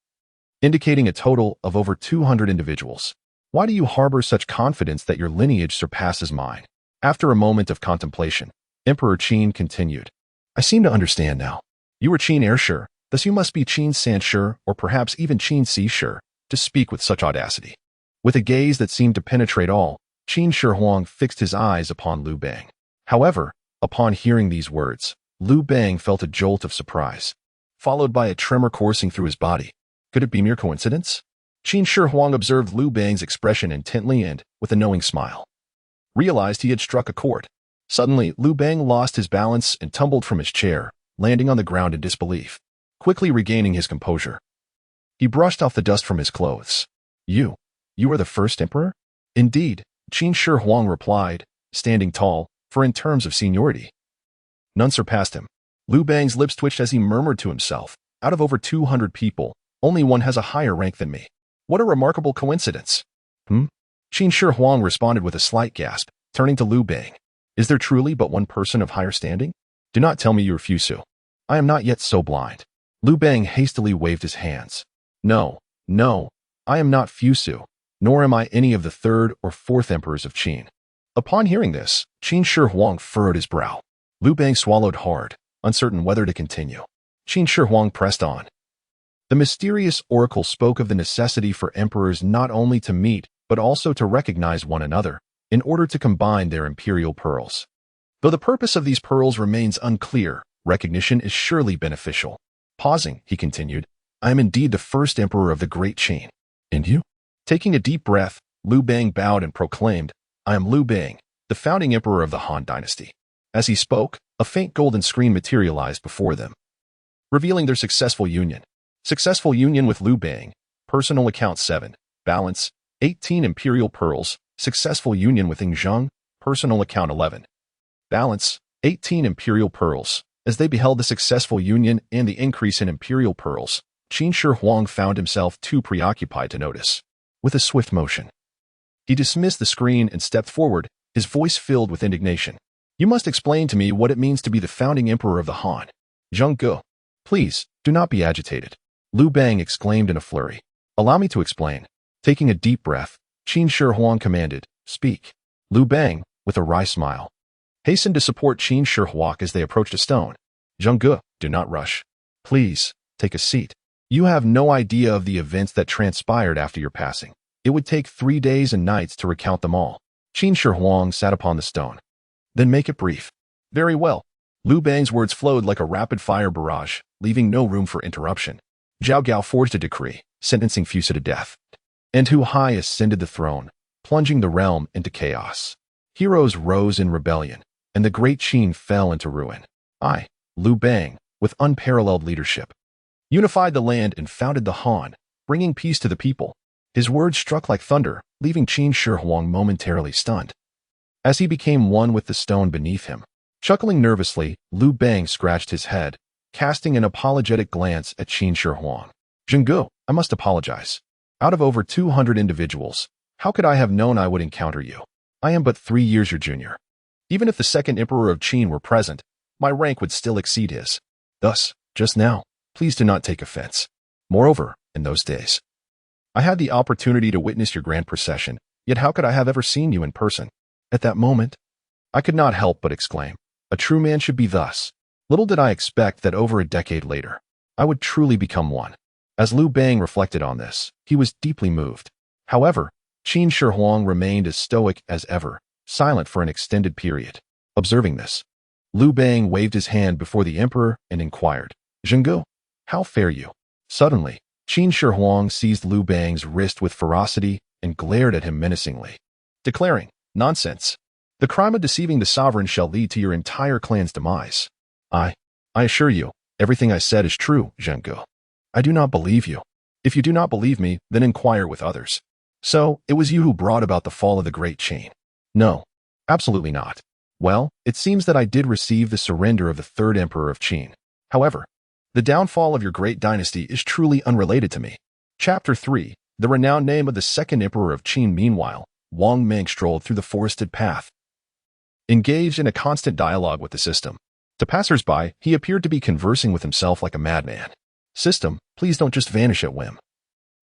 indicating a total of over 200 individuals. Why do you harbor such confidence that your lineage surpasses mine? After a moment of contemplation, Emperor Qin continued. I seem to understand now. You are Qin Xiu'er, thus you must be Qin San Xiu'er or perhaps even Qin Si Xiu'er, to speak with such audacity. With a gaze that seemed to penetrate all, Qin Shi Huang fixed his eyes upon Liu Bang. However, upon hearing these words, Liu Bang felt a jolt of surprise, followed by a tremor coursing through his body. Could it be mere coincidence? Qin Shi Huang observed Liu Bang's expression intently and, with a knowing smile, realized he had struck a chord. Suddenly, Liu Bang lost his balance and tumbled from his chair, landing on the ground in disbelief. Quickly regaining his composure, he brushed off the dust from his clothes. You are the first emperor? Indeed, Qin Shi Huang replied, standing tall, for in terms of seniority, none surpassed him. Liu Bang's lips twitched as he murmured to himself, out of over 200 people, only one has a higher rank than me. What a remarkable coincidence. Qin Shi Huang responded with a slight gasp, turning to Liu Bang. Is there truly but one person of higher standing? Do not tell me you are Xiu. I am not yet so blind. Liu Bang hastily waved his hands. No, I am not Xiu, nor am I any of the third or fourth emperors of Qin. Upon hearing this, Qin Shi Huang furrowed his brow. Liu Bang swallowed hard, uncertain whether to continue. Qin Shi Huang pressed on. The mysterious oracle spoke of the necessity for emperors not only to meet, but also to recognize one another, in order to combine their imperial pearls. Though the purpose of these pearls remains unclear, recognition is surely beneficial. Pausing, he continued, I am indeed the first emperor of the great Qin. And you? Taking a deep breath, Liu Bang bowed and proclaimed, I am Liu Bang, the founding emperor of the Han dynasty. As he spoke, a faint golden screen materialized before them, revealing their successful union. Successful union with Liu Bang. Personal account 7. Balance, 18 imperial pearls. Successful union with Zhang. Personal account 11. Balance, 18 imperial pearls. As they beheld the successful union and the increase in imperial pearls, Qin Shi Huang found himself too preoccupied to notice. With a swift motion, he dismissed the screen and stepped forward, his voice filled with indignation. You must explain to me what it means to be the founding emperor of the Han. Zhang, please, do not be agitated. Liu Bang exclaimed in a flurry. Allow me to explain. Taking a deep breath, Qin Shi Huang commanded, Speak. Liu Bang, with a wry smile, hastened to support Qin Shi Huang as they approached a stone. Zhang, do not rush. Please, take a seat. You have no idea of the events that transpired after your passing. It would take 3 days and nights to recount them all. Qin Shi Huang sat upon the stone. Then make it brief. Very well. Liu Bang's words flowed like a rapid-fire barrage, leaving no room for interruption. Cao Cao forged a decree, sentencing Xiu to death. And Hu Hai ascended the throne, plunging the realm into chaos. Heroes rose in rebellion, and the great Qin fell into ruin. I, Liu Bang, with unparalleled leadership, unified the land and founded the Han, bringing peace to the people. His words struck like thunder, leaving Qin Shi Huang momentarily stunned. As he became one with the stone beneath him, chuckling nervously, Liu Bang scratched his head, casting an apologetic glance at Qin Shi Huang. "Zhenggu, I must apologize. Out of over 200 individuals, how could I have known I would encounter you? I am but 3 years your junior. Even if the second emperor of Qin were present, my rank would still exceed his. Thus, just now, please do not take offense. Moreover, in those days, I had the opportunity to witness your grand procession, yet how could I have ever seen you in person? At that moment, I could not help but exclaim, a true man should be thus. Little did I expect that over a decade later, I would truly become one." As Liu Bang reflected on this, he was deeply moved. However, Qin Shi Huang remained as stoic as ever, silent for an extended period. Observing this, Liu Bang waved his hand before the emperor and inquired, "Zhenggu, how fare you?" Suddenly, Qin Shi Huang seized Liu Bang's wrist with ferocity and glared at him menacingly, declaring, "Nonsense! The crime of deceiving the sovereign shall lead to your entire clan's demise. I assure you, everything I said is true, Zhenggu. I do not believe you. If you do not believe me, then inquire with others. So, it was you who brought about the fall of the great Qin?" "No, absolutely not." "Well, it seems that I did receive the surrender of the third emperor of Qin. However, the downfall of your great dynasty is truly unrelated to me." Chapter 3, the renowned name of the second emperor of Qin. Meanwhile, Wang Mang strolled through the forested path, engaged in a constant dialogue with the system. To passers-by, he appeared to be conversing with himself like a madman. "System, please don't just vanish at whim."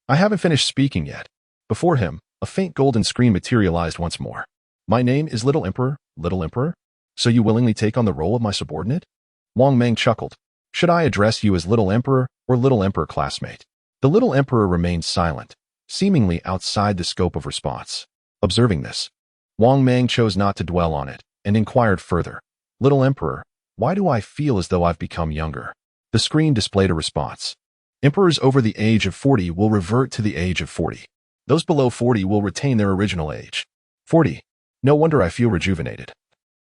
I haven't finished speaking yet. Before him, a faint golden screen materialized once more. "My name is Little Emperor, Little Emperor. So you willingly take on the role of my subordinate?" Wang Mang chuckled. "Should I address you as Little Emperor or Little Emperor classmate?" The Little Emperor remained silent, seemingly outside the scope of response. Observing this, Wang Mang chose not to dwell on it and inquired further, "Little Emperor, why do I feel as though I've become younger?" The screen displayed a response. "Emperors over the age of 40 will revert to the age of 40. Those below 40 will retain their original age. 40. No wonder I feel rejuvenated.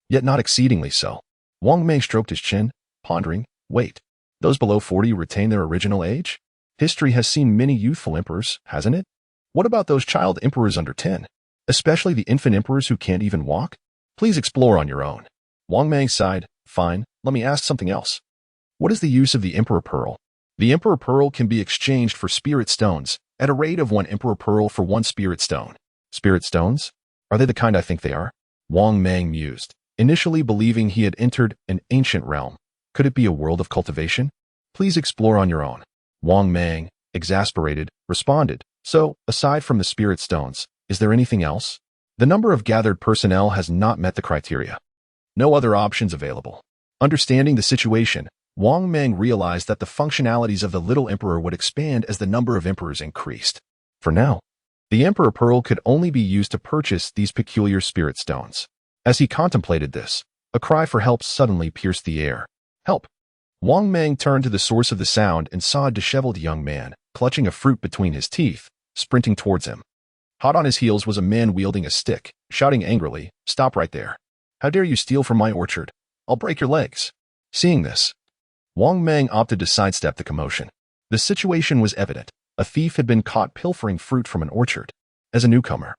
Yet not exceedingly so." Wang Mang stroked his chin, pondering, "Wait, those below 40 retain their original age? History has seen many youthful emperors, hasn't it? What about those child emperors under 10? Especially the infant emperors who can't even walk? Please explore on your own." Wang Mang sighed, "Fine, let me ask something else. What is the use of the Emperor Pearl?" "The Emperor Pearl can be exchanged for spirit stones at a rate of 1 Emperor Pearl for 1 spirit stone." "Spirit stones? Are they the kind I think they are?" Wang Mang mused, initially believing he had entered an ancient realm. Could it be a world of cultivation? "Please explore on your own." Wang Mang, exasperated, responded, "So, aside from the spirit stones, is there anything else? The number of gathered personnel has not met the criteria. No other options available." Understanding the situation, Wang Mang realized that the functionalities of the Little Emperor would expand as the number of emperors increased. For now, the Emperor Pearl could only be used to purchase these peculiar spirit stones. As he contemplated this, a cry for help suddenly pierced the air. "Help!" Wang Mang turned to the source of the sound and saw a disheveled young man, clutching a fruit between his teeth, sprinting towards him. Hot on his heels was a man wielding a stick, shouting angrily, "Stop right there. How dare you steal from my orchard? I'll break your legs." Seeing this, Wang Mang opted to sidestep the commotion. The situation was evident. A thief had been caught pilfering fruit from an orchard. As a newcomer,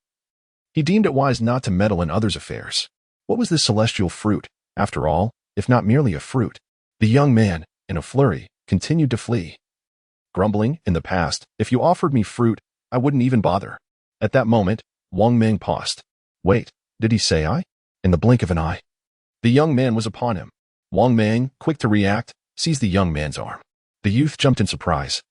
he deemed it wise not to meddle in others' affairs. What was this celestial fruit, after all, if not merely a fruit? The young man, in a flurry, continued to flee, grumbling, "In the past, if you offered me fruit, I wouldn't even bother." At that moment, Wang Mang paused. Wait, did he say I? In the blink of an eye, the young man was upon him. Wang Mang, quick to react, seized the young man's arm. The youth jumped in surprise,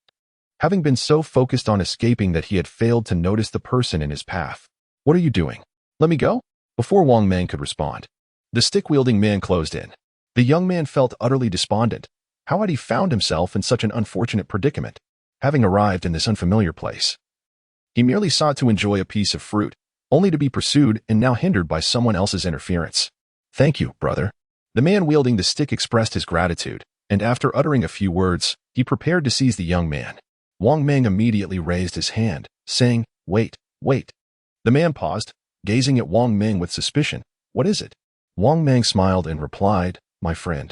having been so focused on escaping that he had failed to notice the person in his path. "What are you doing? Let me go?" Before Wang Mang could respond, the stick-wielding man closed in. The young man felt utterly despondent. How had he found himself in such an unfortunate predicament, having arrived in this unfamiliar place? He merely sought to enjoy a piece of fruit, only to be pursued and now hindered by someone else's interference. "Thank you, brother." The man wielding the stick expressed his gratitude, and after uttering a few words, he prepared to seize the young man. Wang Mang immediately raised his hand, saying, "Wait, wait." The man paused, gazing at Wang Mang with suspicion. "What is it?" Wang Mang smiled and replied, "My friend.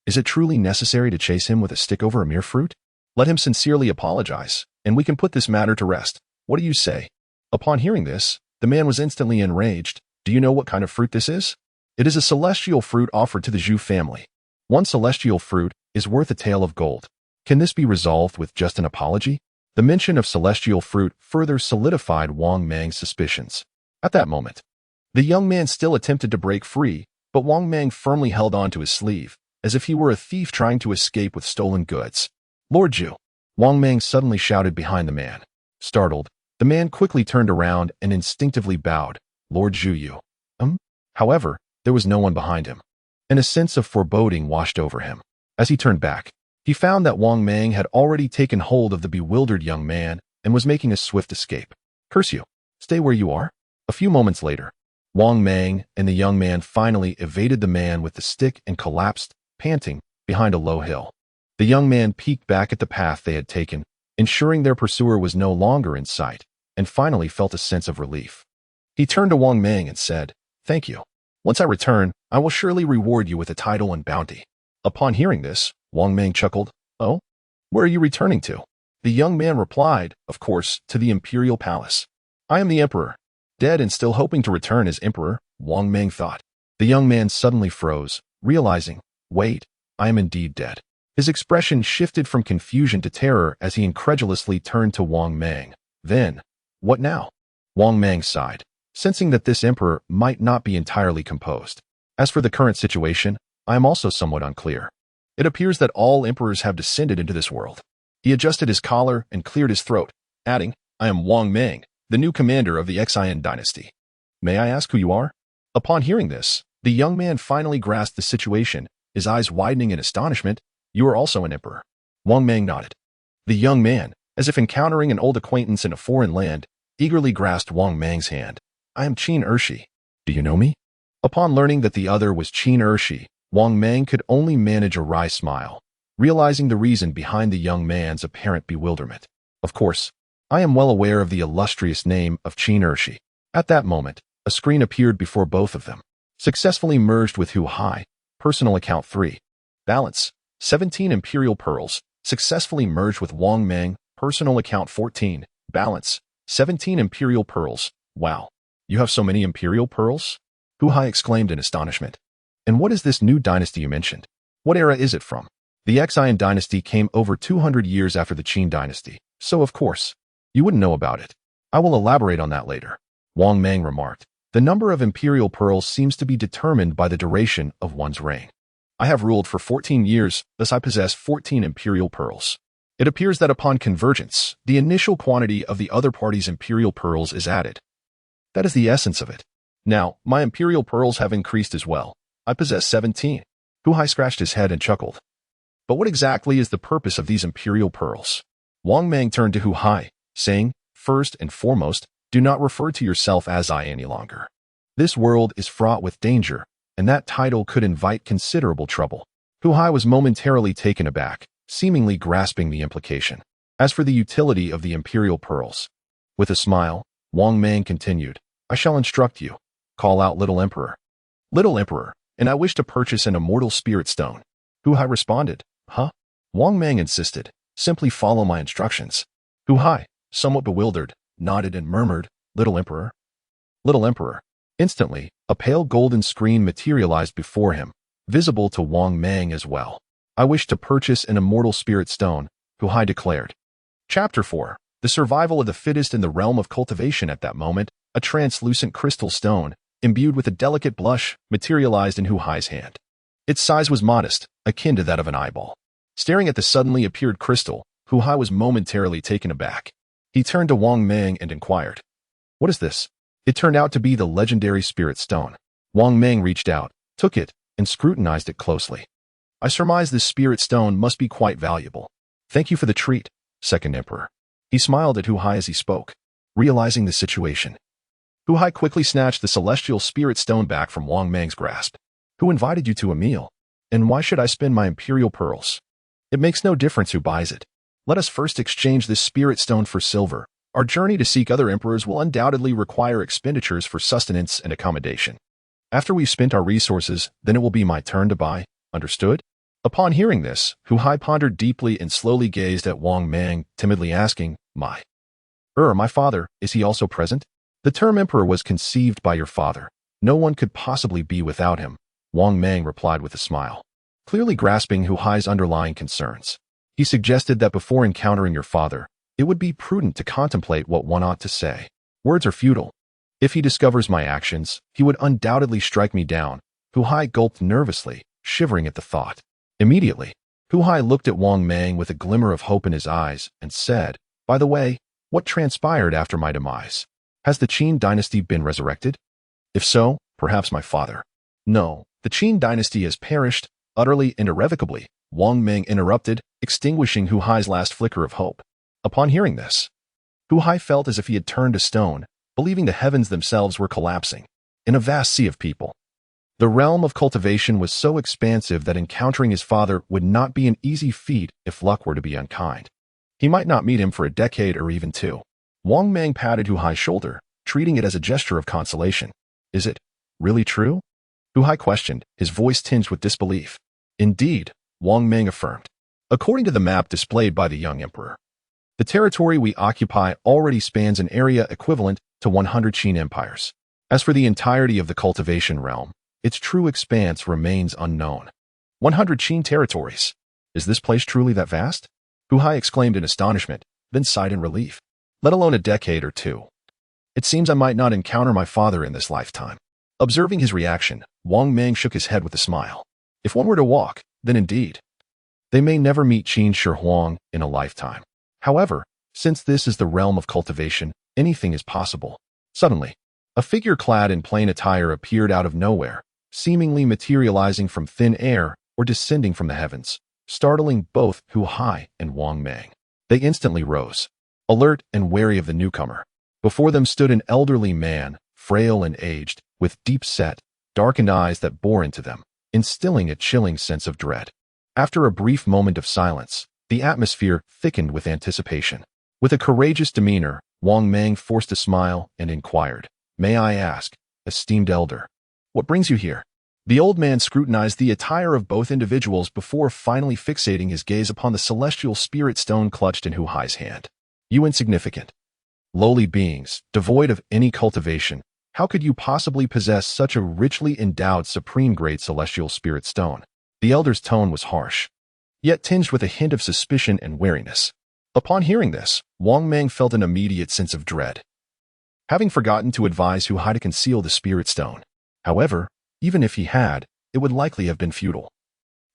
Is it truly necessary to chase him with a stick over a mere fruit? Let him sincerely apologize, and we can put this matter to rest. What do you say?" Upon hearing this, the man was instantly enraged. "Do you know what kind of fruit this is? It is a celestial fruit offered to the Zhu family. One celestial fruit is worth a tale of gold. Can this be resolved with just an apology?" The mention of celestial fruit further solidified Wang Mang's suspicions. At that moment, the young man still attempted to break free, but Wang Mang firmly held on to his sleeve, as if he were a thief trying to escape with stolen goods. "Lord Zhu!" Wang Mang suddenly shouted behind the man. Startled, the man quickly turned around and instinctively bowed. "Lord Zhu Yu." However, there was no one behind him, and a sense of foreboding washed over him. As he turned back, he found that Wang Mang had already taken hold of the bewildered young man and was making a swift escape. "Curse you! Stay where you are." A few moments later, Wang Mang and the young man finally evaded the man with the stick and collapsed, panting, behind a low hill. The young man peeked back at the path they had taken, ensuring their pursuer was no longer in sight, and finally felt a sense of relief. He turned to Wang Mang and said, "Thank you. Once I return, I will surely reward you with a title and bounty." Upon hearing this, Wang Mang chuckled. "Oh? Where are you returning to?" The young man replied, "Of course, to the imperial palace. I am the emperor." Dead and still hoping to return as emperor, Wang Mang thought. The young man suddenly froze, realizing, "Wait, I am indeed dead." His expression shifted from confusion to terror as he incredulously turned to Wang Mang. Then, "What now?" Wang Mang sighed, sensing that this emperor might not be entirely composed. "As for the current situation, I am also somewhat unclear. It appears that all emperors have descended into this world." He adjusted his collar and cleared his throat, adding, "I am Wang Mang, the new commander of the Xian dynasty. May I ask who you are?" Upon hearing this, the young man finally grasped the situation, his eyes widening in astonishment. "You are also an emperor?" Wang Mang nodded. The young man, as if encountering an old acquaintance in a foreign land, eagerly grasped Wang Mang's hand. "I am Qin Shi. Do you know me?" Upon learning that the other was Qin Shi, Wang Mang could only manage a wry smile, realizing the reason behind the young man's apparent bewilderment. "Of course, I am well aware of the illustrious name of Qin Shi." At that moment, a screen appeared before both of them. Successfully merged with Hu Hai, personal account 3. Balance, 17 imperial pearls. Successfully merged with Wang Mang, personal account 14. Balance, 17 imperial pearls. "Wow, you have so many imperial pearls?" Hu Hai exclaimed in astonishment. "And what is this new dynasty you mentioned? What era is it from?" "The Xian dynasty came over 200 years after the Qin dynasty, so of course, you wouldn't know about it. I will elaborate on that later," Wang Mang remarked. "The number of imperial pearls seems to be determined by the duration of one's reign. I have ruled for 14 years, thus I possess 14 imperial pearls. It appears that upon convergence, the initial quantity of the other party's imperial pearls is added. That is the essence of it. Now, my imperial pearls have increased as well. I possess 17. Hu Hai scratched his head and chuckled. "But what exactly is the purpose of these imperial pearls?" Wang Mang turned to Hu Hai, saying, "First and foremost, do not refer to yourself as I any longer. This world is fraught with danger, and that title could invite considerable trouble." Hu Hai was momentarily taken aback, seemingly grasping the implication. As for the utility of the imperial pearls, with a smile, Wang Mang continued, "I shall instruct you. Call out Little Emperor." "Little Emperor, and I wish to purchase an immortal spirit stone." Hu Hai responded, "Huh?" Wang Mang insisted, "Simply follow my instructions." Hu Hai, somewhat bewildered, nodded and murmured, "Little Emperor." "Little Emperor." Instantly, a pale golden screen materialized before him, visible to Wang Mang as well. "I wish to purchase an immortal spirit stone," Hu Hai declared. Chapter 4. The survival of the fittest in the realm of cultivation. At that moment, a translucent crystal stone, imbued with a delicate blush, materialized in Hu Hai's hand. Its size was modest, akin to that of an eyeball. Staring at the suddenly appeared crystal, Hu Hai was momentarily taken aback. He turned to Wang Mang and inquired, "What is this?" It turned out to be the legendary spirit stone. Wang Mang reached out, took it, and scrutinized it closely. "I surmise this spirit stone must be quite valuable. Thank you for the treat, Second Emperor." He smiled at Hu Hai as he spoke, realizing the situation. Hu Hai quickly snatched the celestial spirit stone back from Wang Mang's grasp. "Who invited you to a meal? And why should I spend my imperial pearls? It makes no difference who buys it. Let us first exchange this spirit stone for silver. Our journey to seek other emperors will undoubtedly require expenditures for sustenance and accommodation. After we've spent our resources, then it will be my turn to buy. Understood?" Upon hearing this, Hu Hai pondered deeply and slowly gazed at Wang Mang, timidly asking, my father, is he also present? The term emperor was conceived by your father. No one could possibly be without him, Wang Mang replied with a smile. Clearly grasping Hu Hai's underlying concerns, he suggested that before encountering your father, it would be prudent to contemplate what one ought to say. Words are futile. If he discovers my actions, he would undoubtedly strike me down. Hu Hai gulped nervously, shivering at the thought. Immediately, Hu Hai looked at Wang Mang with a glimmer of hope in his eyes and said, by the way, what transpired after my demise? Has the Qin dynasty been resurrected? If so, perhaps my father. No, the Qin dynasty has perished, utterly and irrevocably, Wang Mang interrupted, extinguishing Hu Hai's last flicker of hope. Upon hearing this, Hu Hai felt as if he had turned to stone, believing the heavens themselves were collapsing. In a vast sea of people, the realm of cultivation was so expansive that encountering his father would not be an easy feat if luck were to be unkind. He might not meet him for a decade or even two. Wang Mang patted Hu Hai's shoulder, treating it as a gesture of consolation. Is it really true? Hu Hai questioned, his voice tinged with disbelief. Indeed, Wang Mang affirmed. According to the map displayed by the young emperor, the territory we occupy already spans an area equivalent to 100 Qin empires. As for the entirety of the cultivation realm, its true expanse remains unknown. 100 Qin territories. Is this place truly that vast? Hu Hai exclaimed in astonishment, then sighed in relief. Let alone a decade or two. It seems I might not encounter my father in this lifetime. Observing his reaction, Wang Mang shook his head with a smile. If one were to walk, then indeed, they may never meet Qin Shi Huang in a lifetime. However, since this is the realm of cultivation, anything is possible. Suddenly, a figure clad in plain attire appeared out of nowhere, seemingly materializing from thin air or descending from the heavens, startling both Hu Hai and Wang Mang. They instantly rose, alert and wary of the newcomer. Before them stood an elderly man, frail and aged, with deep-set, darkened eyes that bore into them, instilling a chilling sense of dread. After a brief moment of silence, the atmosphere thickened with anticipation. With a courageous demeanor, Wang Mang forced a smile and inquired, May I ask, esteemed elder, what brings you here? The old man scrutinized the attire of both individuals before finally fixating his gaze upon the celestial spirit stone clutched in Hu Hai's hand. You insignificant, lowly beings, devoid of any cultivation, how could you possibly possess such a richly endowed supreme-grade celestial spirit stone? The elder's tone was harsh, yet tinged with a hint of suspicion and wariness. Upon hearing this, Wang Mang felt an immediate sense of dread, having forgotten to advise Hu Hai to conceal the spirit stone. However, even if he had, it would likely have been futile.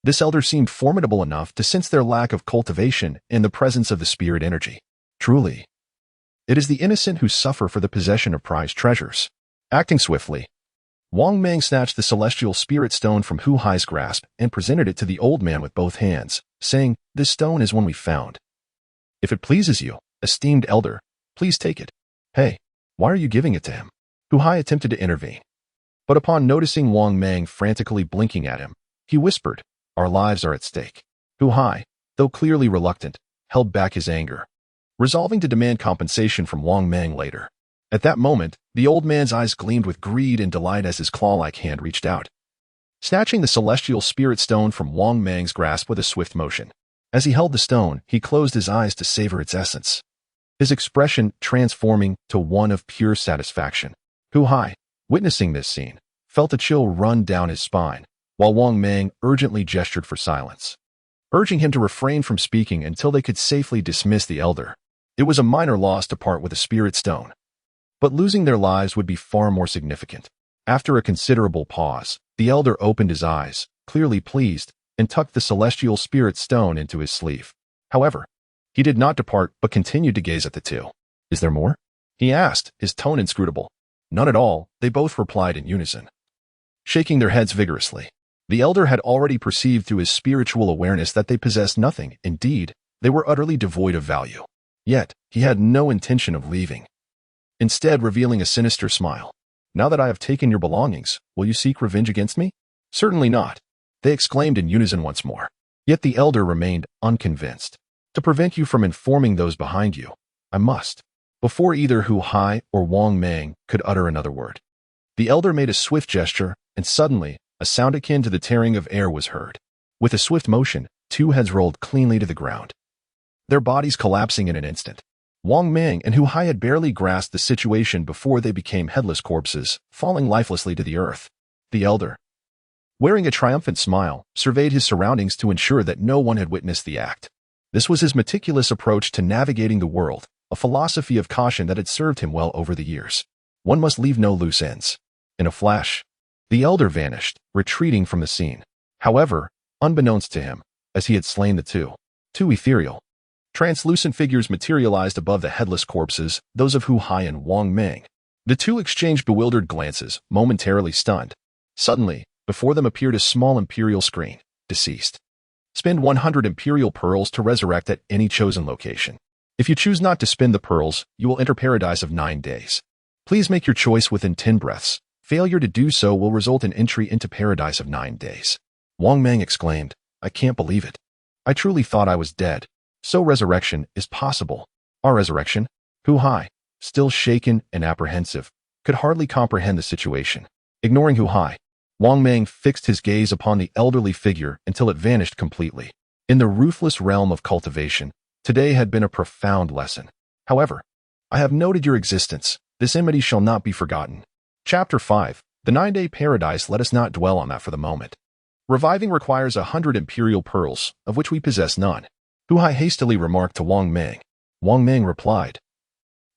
This elder seemed formidable enough to sense their lack of cultivation in the presence of the spirit energy. Truly, it is the innocent who suffer for the possession of prized treasures. Acting swiftly, Wang Mang snatched the celestial spirit stone from Hu Hai's grasp and presented it to the old man with both hands, saying, This stone is one we found. If it pleases you, esteemed elder, please take it. Hey, why are you giving it to him? Hu Hai attempted to intervene, but upon noticing Wang Mang frantically blinking at him, he whispered, Our lives are at stake. Hu Hai, though clearly reluctant, held back his anger, resolving to demand compensation from Wang Mang later. At that moment, the old man's eyes gleamed with greed and delight as his claw-like hand reached out, snatching the celestial spirit stone from Wang Mang's grasp with a swift motion. As he held the stone, he closed his eyes to savor its essence, his expression transforming to one of pure satisfaction. Hu Hai, witnessing this scene, felt a chill run down his spine, while Wang Mang urgently gestured for silence, urging him to refrain from speaking until they could safely dismiss the elder. It was a minor loss to part with a spirit stone, but losing their lives would be far more significant. After a considerable pause, the elder opened his eyes, clearly pleased, and tucked the celestial spirit stone into his sleeve. However, he did not depart but continued to gaze at the two. Is there more? He asked, his tone inscrutable. None at all, they both replied in unison, shaking their heads vigorously. The elder had already perceived through his spiritual awareness that they possessed nothing. Indeed, they were utterly devoid of value. Yet, he had no intention of leaving, instead revealing a sinister smile. Now that I have taken your belongings, will you seek revenge against me? Certainly not, they exclaimed in unison once more. Yet the elder remained unconvinced. To prevent you from informing those behind you, I must. Before either Hu Hai or Wang Mang could utter another word, the elder made a swift gesture, and suddenly, a sound akin to the tearing of air was heard. With a swift motion, two heads rolled cleanly to the ground, their bodies collapsing in an instant. Wang Mang and Hu Hai had barely grasped the situation before they became headless corpses, falling lifelessly to the earth. The elder, wearing a triumphant smile, surveyed his surroundings to ensure that no one had witnessed the act. This was his meticulous approach to navigating the world, a philosophy of caution that had served him well over the years. One must leave no loose ends. In a flash, the elder vanished, retreating from the scene. However, unbeknownst to him, as he had slain the two ethereal, translucent figures materialized above the headless corpses, those of Hu Hai and Wang Mang. The two exchanged bewildered glances, momentarily stunned. Suddenly, before them appeared a small imperial screen. Deceased. Spend 100 imperial pearls to resurrect at any chosen location. If you choose not to spend the pearls, you will enter paradise of 9 days. Please make your choice within 10 breaths. Failure to do so will result in entry into paradise of 9 days. Wang Mang exclaimed, I can't believe it. I truly thought I was dead. So resurrection is possible. Our resurrection? Hu Hai, still shaken and apprehensive, could hardly comprehend the situation. Ignoring Hu Hai, Wang Mang fixed his gaze upon the elderly figure until it vanished completely. In the ruthless realm of cultivation, today had been a profound lesson. However, I have noted your existence. This enmity shall not be forgotten. Chapter 5. The 9-Day Paradise. Let us not dwell on that for the moment. Reviving requires 100 imperial pearls, of which we possess none. Hu Hai hastily remarked to Wang Mang. Wang Mang replied,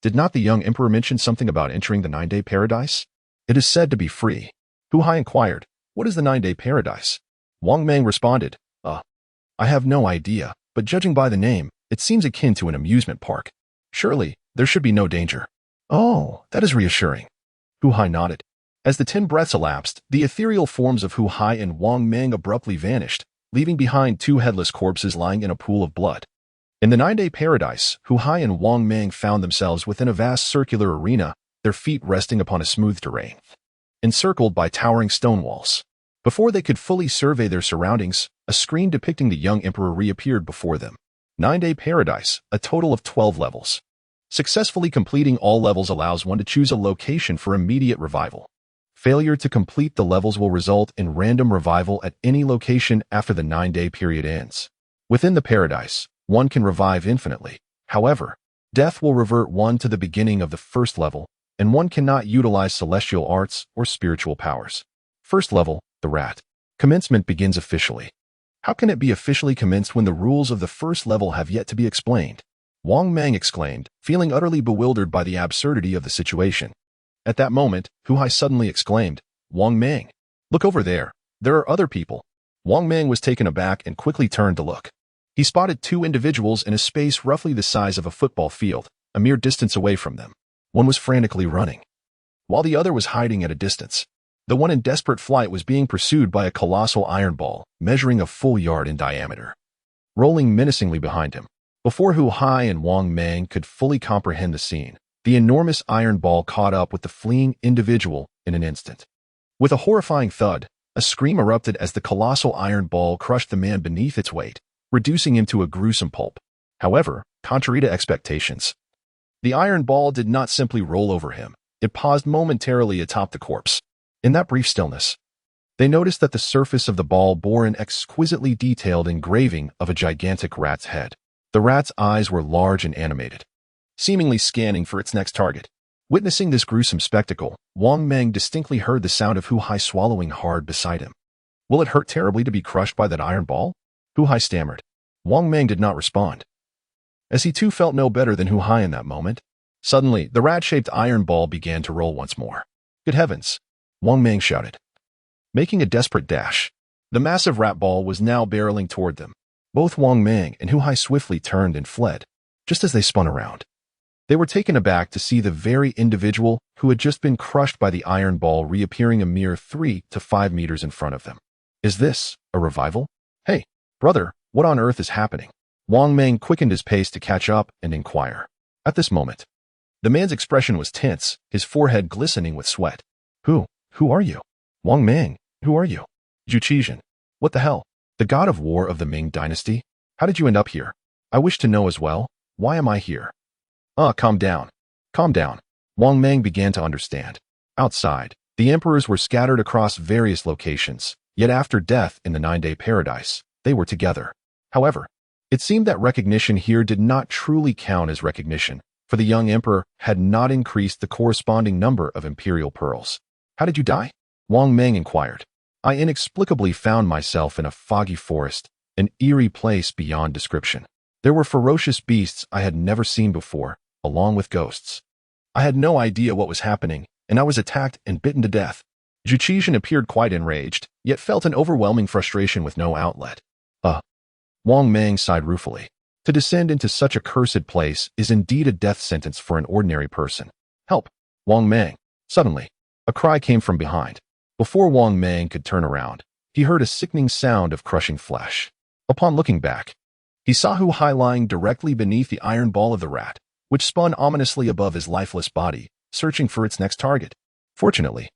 Did not the young emperor mention something about entering the 9-Day Paradise? It is said to be free. Hu Hai inquired, What is the 9-Day Paradise? Wang Mang responded, I have no idea, but judging by the name, it seems akin to an amusement park. Surely, there should be no danger. Oh, that is reassuring. Hu Hai nodded. As the 10 breaths elapsed, the ethereal forms of Hu Hai and Wang Mang abruptly vanished, leaving behind two headless corpses lying in a pool of blood. In the 9-Day Paradise, Hu Hai and Wang Mang found themselves within a vast circular arena, their feet resting upon a smooth terrain, encircled by towering stone walls. Before they could fully survey their surroundings, a screen depicting the young emperor reappeared before them. 9-Day Paradise, a total of 12 levels. Successfully completing all levels allows one to choose a location for immediate revival. Failure to complete the levels will result in random revival at any location after the 9-day period ends. Within the paradise, one can revive infinitely. However, death will revert one to the beginning of the first level, and one cannot utilize celestial arts or spiritual powers. First level, the rat. Commencement begins officially. How can it be officially commenced when the rules of the first level have yet to be explained? Wang Mang exclaimed, feeling utterly bewildered by the absurdity of the situation. At that moment, Hu Hai suddenly exclaimed, Wang Mang, look over there. There are other people. Wang Mang was taken aback and quickly turned to look. He spotted two individuals in a space roughly the size of a football field, a mere distance away from them. One was frantically running, while the other was hiding at a distance. The one in desperate flight was being pursued by a colossal iron ball, measuring a full yard in diameter, rolling menacingly behind him. Before Hu Hai and Wang Mang could fully comprehend the scene, the enormous iron ball caught up with the fleeing individual in an instant. With a horrifying thud, a scream erupted as the colossal iron ball crushed the man beneath its weight, reducing him to a gruesome pulp. However, contrary to expectations, the iron ball did not simply roll over him. It paused momentarily atop the corpse. In that brief stillness, they noticed that the surface of the ball bore an exquisitely detailed engraving of a gigantic rat's head. The rat's eyes were large and animated, seemingly scanning for its next target. Witnessing this gruesome spectacle, Wang Mang distinctly heard the sound of Hu Hai swallowing hard beside him. Will it hurt terribly to be crushed by that iron ball? Hu Hai stammered. Wang Mang did not respond, as he too felt no better than Hu Hai in that moment. Suddenly, the rat-shaped iron ball began to roll once more. Good heavens! Wang Mang shouted. Making a desperate dash, the massive rat ball was now barreling toward them. Both Wang Mang and Hu Hai swiftly turned and fled. Just as they spun around, they were taken aback to see the very individual who had just been crushed by the iron ball reappearing a mere 3 to 5 meters in front of them. Is this a revival? Hey, brother, what on earth is happening? Wang Mang quickened his pace to catch up and inquire. At this moment, the man's expression was tense, his forehead glistening with sweat. Who are you? Wang Mang, who are you? Zhu Yuanzhang. What the hell? The god of war of the Ming dynasty? How did you end up here? I wish to know as well. Why am I here? Calm down. Calm down. Wang Mang began to understand. Outside, the emperors were scattered across various locations, yet after death in the 9-day paradise, They were together. However, it seemed that recognition here did not truly count as recognition, for the young emperor had not increased the corresponding number of imperial pearls. How did you die? Wang Mang inquired. I inexplicably found myself in a foggy forest, an eerie place beyond description. There were ferocious beasts I had never seen before, along with ghosts. I had no idea what was happening, and I was attacked and bitten to death. Zhu Yuanzhang appeared quite enraged, yet felt an overwhelming frustration with no outlet. Wang Mang sighed ruefully. To descend into such a cursed place is indeed a death sentence for an ordinary person. Help! Wang Mang. Suddenly, a cry came from behind. Before Wang Mang could turn around, he heard a sickening sound of crushing flesh. Upon looking back, he saw Hu Hai lying directly beneath the iron ball of the rat, which spun ominously above his lifeless body, searching for its next target. Fortunately,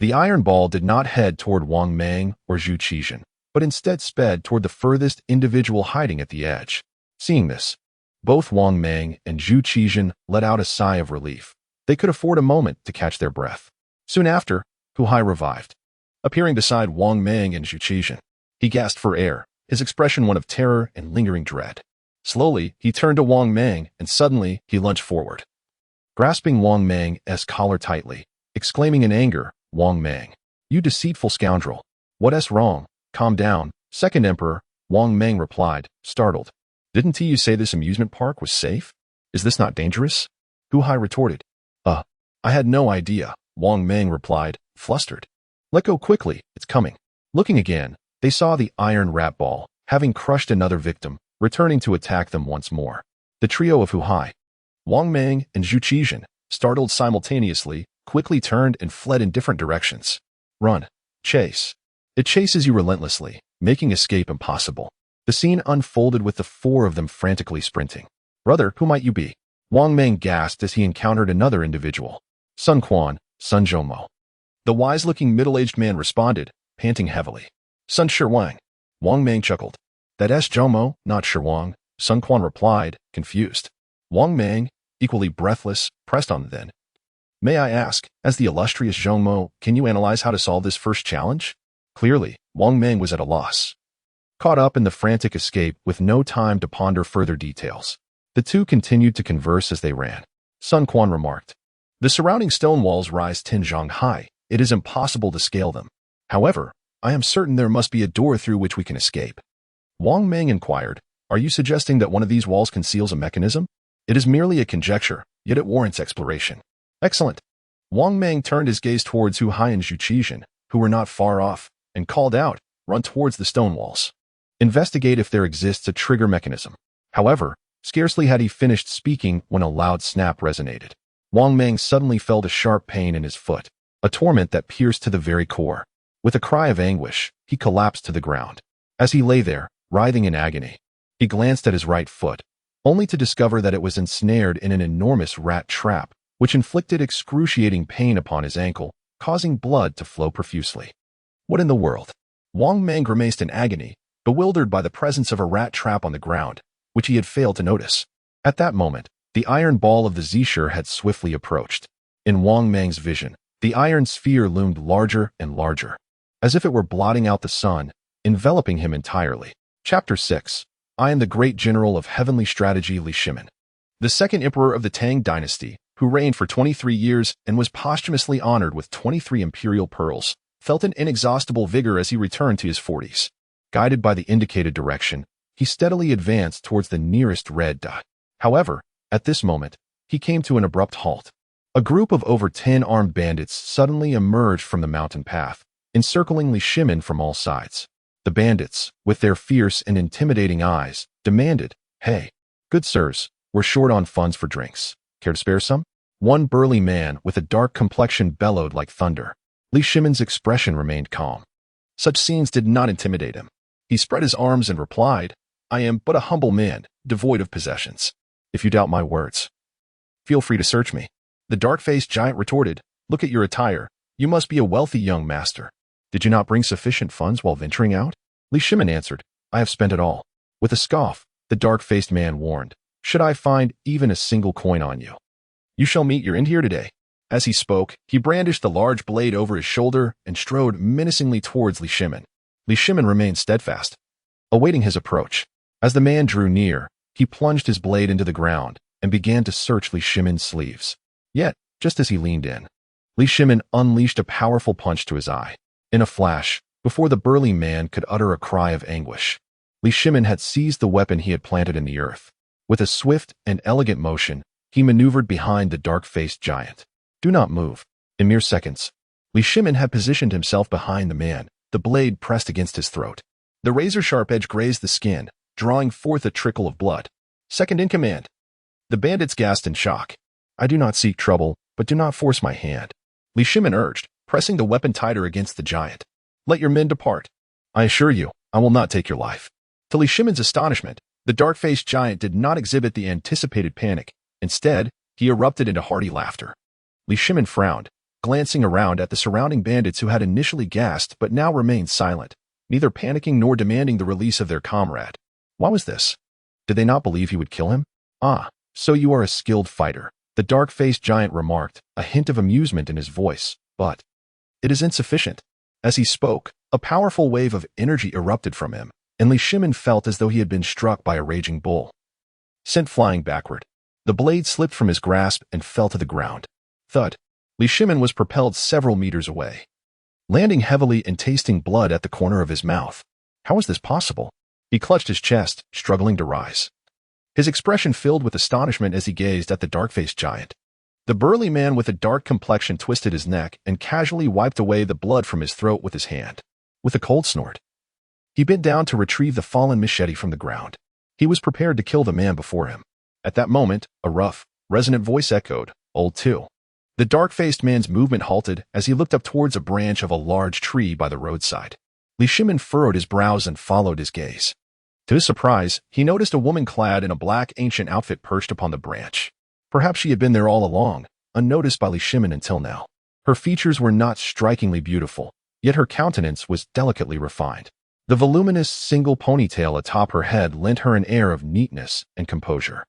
the iron ball did not head toward Wang Mang or Zhu Yuanzhang, but instead sped toward the furthest individual hiding at the edge. Seeing this, both Wang Mang and Zhu Yuanzhang let out a sigh of relief. They could afford a moment to catch their breath. Soon after, Hu Hai revived. Appearing beside Wang Mang and Zhu Yuanzhang, he gasped for air, his expression one of terror and lingering dread. Slowly, he turned to Wang Mang, and suddenly he lunged forward. Grasping Wang Mang's collar tightly, exclaiming in anger, Wang Mang, you deceitful scoundrel. What's wrong? Calm down, Second Emperor, Wang Mang replied, startled. Didn't you say this amusement park was safe? Is this not dangerous? Hu Hai retorted. I had no idea, Wang Mang replied, flustered. Let go quickly, it's coming. Looking again, they saw the iron rat ball, having crushed another victim, returning to attack them once more. The trio of Hu Hai, Wang Mang, and Zhu Yuanzhang, startled simultaneously, quickly turned and fled in different directions. Run. Chase. It chases you relentlessly, making escape impossible. The scene unfolded with the four of them frantically sprinting. Brother, who might you be? Wang Mang gasped as he encountered another individual. Sun Quan, Sun Zhongmo. The wise-looking middle-aged man responded, panting heavily. Sun Shi Huang. Wang Mang chuckled. That's Zhongmo, not Shi Huang, Sun Quan replied, confused. Wang Mang, equally breathless, pressed on then. May I ask, as the illustrious Zhongmo, can you analyze how to solve this first challenge? Clearly, Wang Mang was at a loss. Caught up in the frantic escape with no time to ponder further details, the two continued to converse as they ran. Sun Quan remarked, the surrounding stone walls rise 10 zhang high. It is impossible to scale them. However, I am certain there must be a door through which we can escape. Wang Mang inquired, are you suggesting that one of these walls conceals a mechanism? It is merely a conjecture, yet it warrants exploration. Excellent. Wang Mang turned his gaze towards Hu Hai and Zhu Yuanzhang, who were not far off, and called out, run towards the stone walls. Investigate if there exists a trigger mechanism. However, scarcely had he finished speaking when a loud snap resonated. Wang Mang suddenly felt a sharp pain in his foot, a torment that pierced to the very core. With a cry of anguish, he collapsed to the ground. As he lay there, writhing in agony, he glanced at his right foot, only to discover that it was ensnared in an enormous rat trap, which inflicted excruciating pain upon his ankle, causing blood to flow profusely. What in the world? Wang Mang grimaced in agony, bewildered by the presence of a rat trap on the ground, which he had failed to notice. At that moment, the iron ball of the Xiu'er had swiftly approached. In Wang Mang's vision, the iron sphere loomed larger and larger, as if it were blotting out the sun, enveloping him entirely. Chapter 6. I am the great general of heavenly strategy Li Shimin. The second emperor of the Tang dynasty, who reigned for 23 years and was posthumously honored with 23 imperial pearls, felt an inexhaustible vigor as he returned to his 40s. Guided by the indicated direction, he steadily advanced towards the nearest red dot. However, at this moment, he came to an abrupt halt. A group of over 10 armed bandits suddenly emerged from the mountain path, encircling Li Shimin from all sides. The bandits, with their fierce and intimidating eyes, demanded, Hey, good sirs, we're short on funds for drinks. Care to spare some? One burly man with a dark complexion bellowed like thunder. Li Shimin's expression remained calm. Such scenes did not intimidate him. He spread his arms and replied, I am but a humble man, devoid of possessions. If you doubt my words, feel free to search me. The dark-faced giant retorted, Look at your attire. You must be a wealthy young master. Did you not bring sufficient funds while venturing out? Li Shimin answered, I have spent it all. With a scoff, the dark-faced man warned, Should I find even a single coin on you, you shall meet your end here today. As he spoke, he brandished the large blade over his shoulder and strode menacingly towards Li Shimin. Li Shimin remained steadfast. awaiting his approach. As the man drew near, he plunged his blade into the ground and began to search Li Shimin's sleeves. Yet, just as he leaned in, Li Shimin unleashed a powerful punch to his eye. In a flash, before the burly man could utter a cry of anguish, Li Shimin had seized the weapon he had planted in the earth. With a swift and elegant motion, he maneuvered behind the dark-faced giant. Do not move. In mere seconds, Li Shimin had positioned himself behind the man, the blade pressed against his throat. The razor-sharp edge grazed the skin, drawing forth a trickle of blood. Second in command. The bandits gasped in shock. I do not seek trouble, but do not force my hand, Li Shimin urged, pressing the weapon tighter against the giant. Let your men depart. I assure you, I will not take your life. To Li Shimin's astonishment, the dark-faced giant did not exhibit the anticipated panic. Instead, he erupted into hearty laughter. Li Shimin frowned, glancing around at the surrounding bandits who had initially gasped but now remained silent, neither panicking nor demanding the release of their comrade. Why was this? Did they not believe he would kill him? Ah, so you are a skilled fighter, the dark-faced giant remarked, a hint of amusement in his voice, but it is insufficient. As he spoke, a powerful wave of energy erupted from him, and Li Shimin felt as though he had been struck by a raging bull. Sent flying backward, the blade slipped from his grasp and fell to the ground. Thud. Li Shimin was propelled several meters away, landing heavily and tasting blood at the corner of his mouth. How was this possible? He clutched his chest, struggling to rise. His expression filled with astonishment as he gazed at the dark-faced giant. The burly man with a dark complexion twisted his neck and casually wiped away the blood from his throat with his hand. With a cold snort, he bent down to retrieve the fallen machete from the ground. He was prepared to kill the man before him. At that moment, a rough, resonant voice echoed, "Old two." The dark-faced man's movement halted as he looked up towards a branch of a large tree by the roadside. Li Shimin furrowed his brows and followed his gaze. To his surprise, he noticed a woman clad in a black ancient outfit perched upon the branch. Perhaps she had been there all along, unnoticed by Li Shimin until now. Her features were not strikingly beautiful, yet her countenance was delicately refined. The voluminous single ponytail atop her head lent her an air of neatness and composure.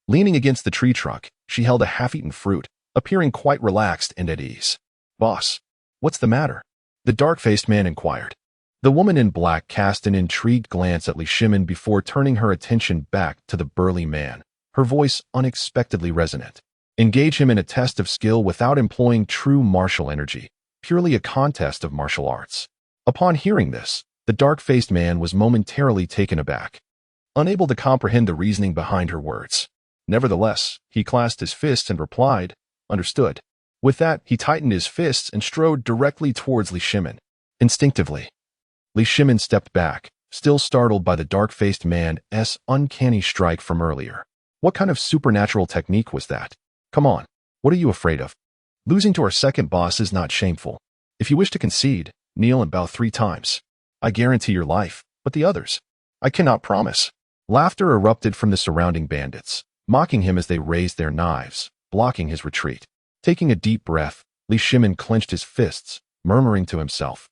Leaning against the tree trunk, she held a half-eaten fruit, appearing quite relaxed and at ease. Boss, what's the matter? The dark-faced man inquired. The woman in black cast an intrigued glance at Li Shimin before turning her attention back to the burly man, her voice unexpectedly resonant. Engage him in a test of skill without employing true martial energy, purely a contest of martial arts. Upon hearing this, the dark-faced man was momentarily taken aback, unable to comprehend the reasoning behind her words. Nevertheless, he clasped his fists and replied, "Understood." With that, he tightened his fists and strode directly towards Li Shimin. Instinctively, Li Shimin stepped back, still startled by the dark-faced man's uncanny strike from earlier. What kind of supernatural technique was that? Come on, what are you afraid of? Losing to our second boss is not shameful. If you wish to concede, kneel and bow 3 times. I guarantee your life, but the others, I cannot promise. Laughter erupted from the surrounding bandits, mocking him as they raised their knives, blocking his retreat. Taking a deep breath, Li Shimin clenched his fists, murmuring to himself,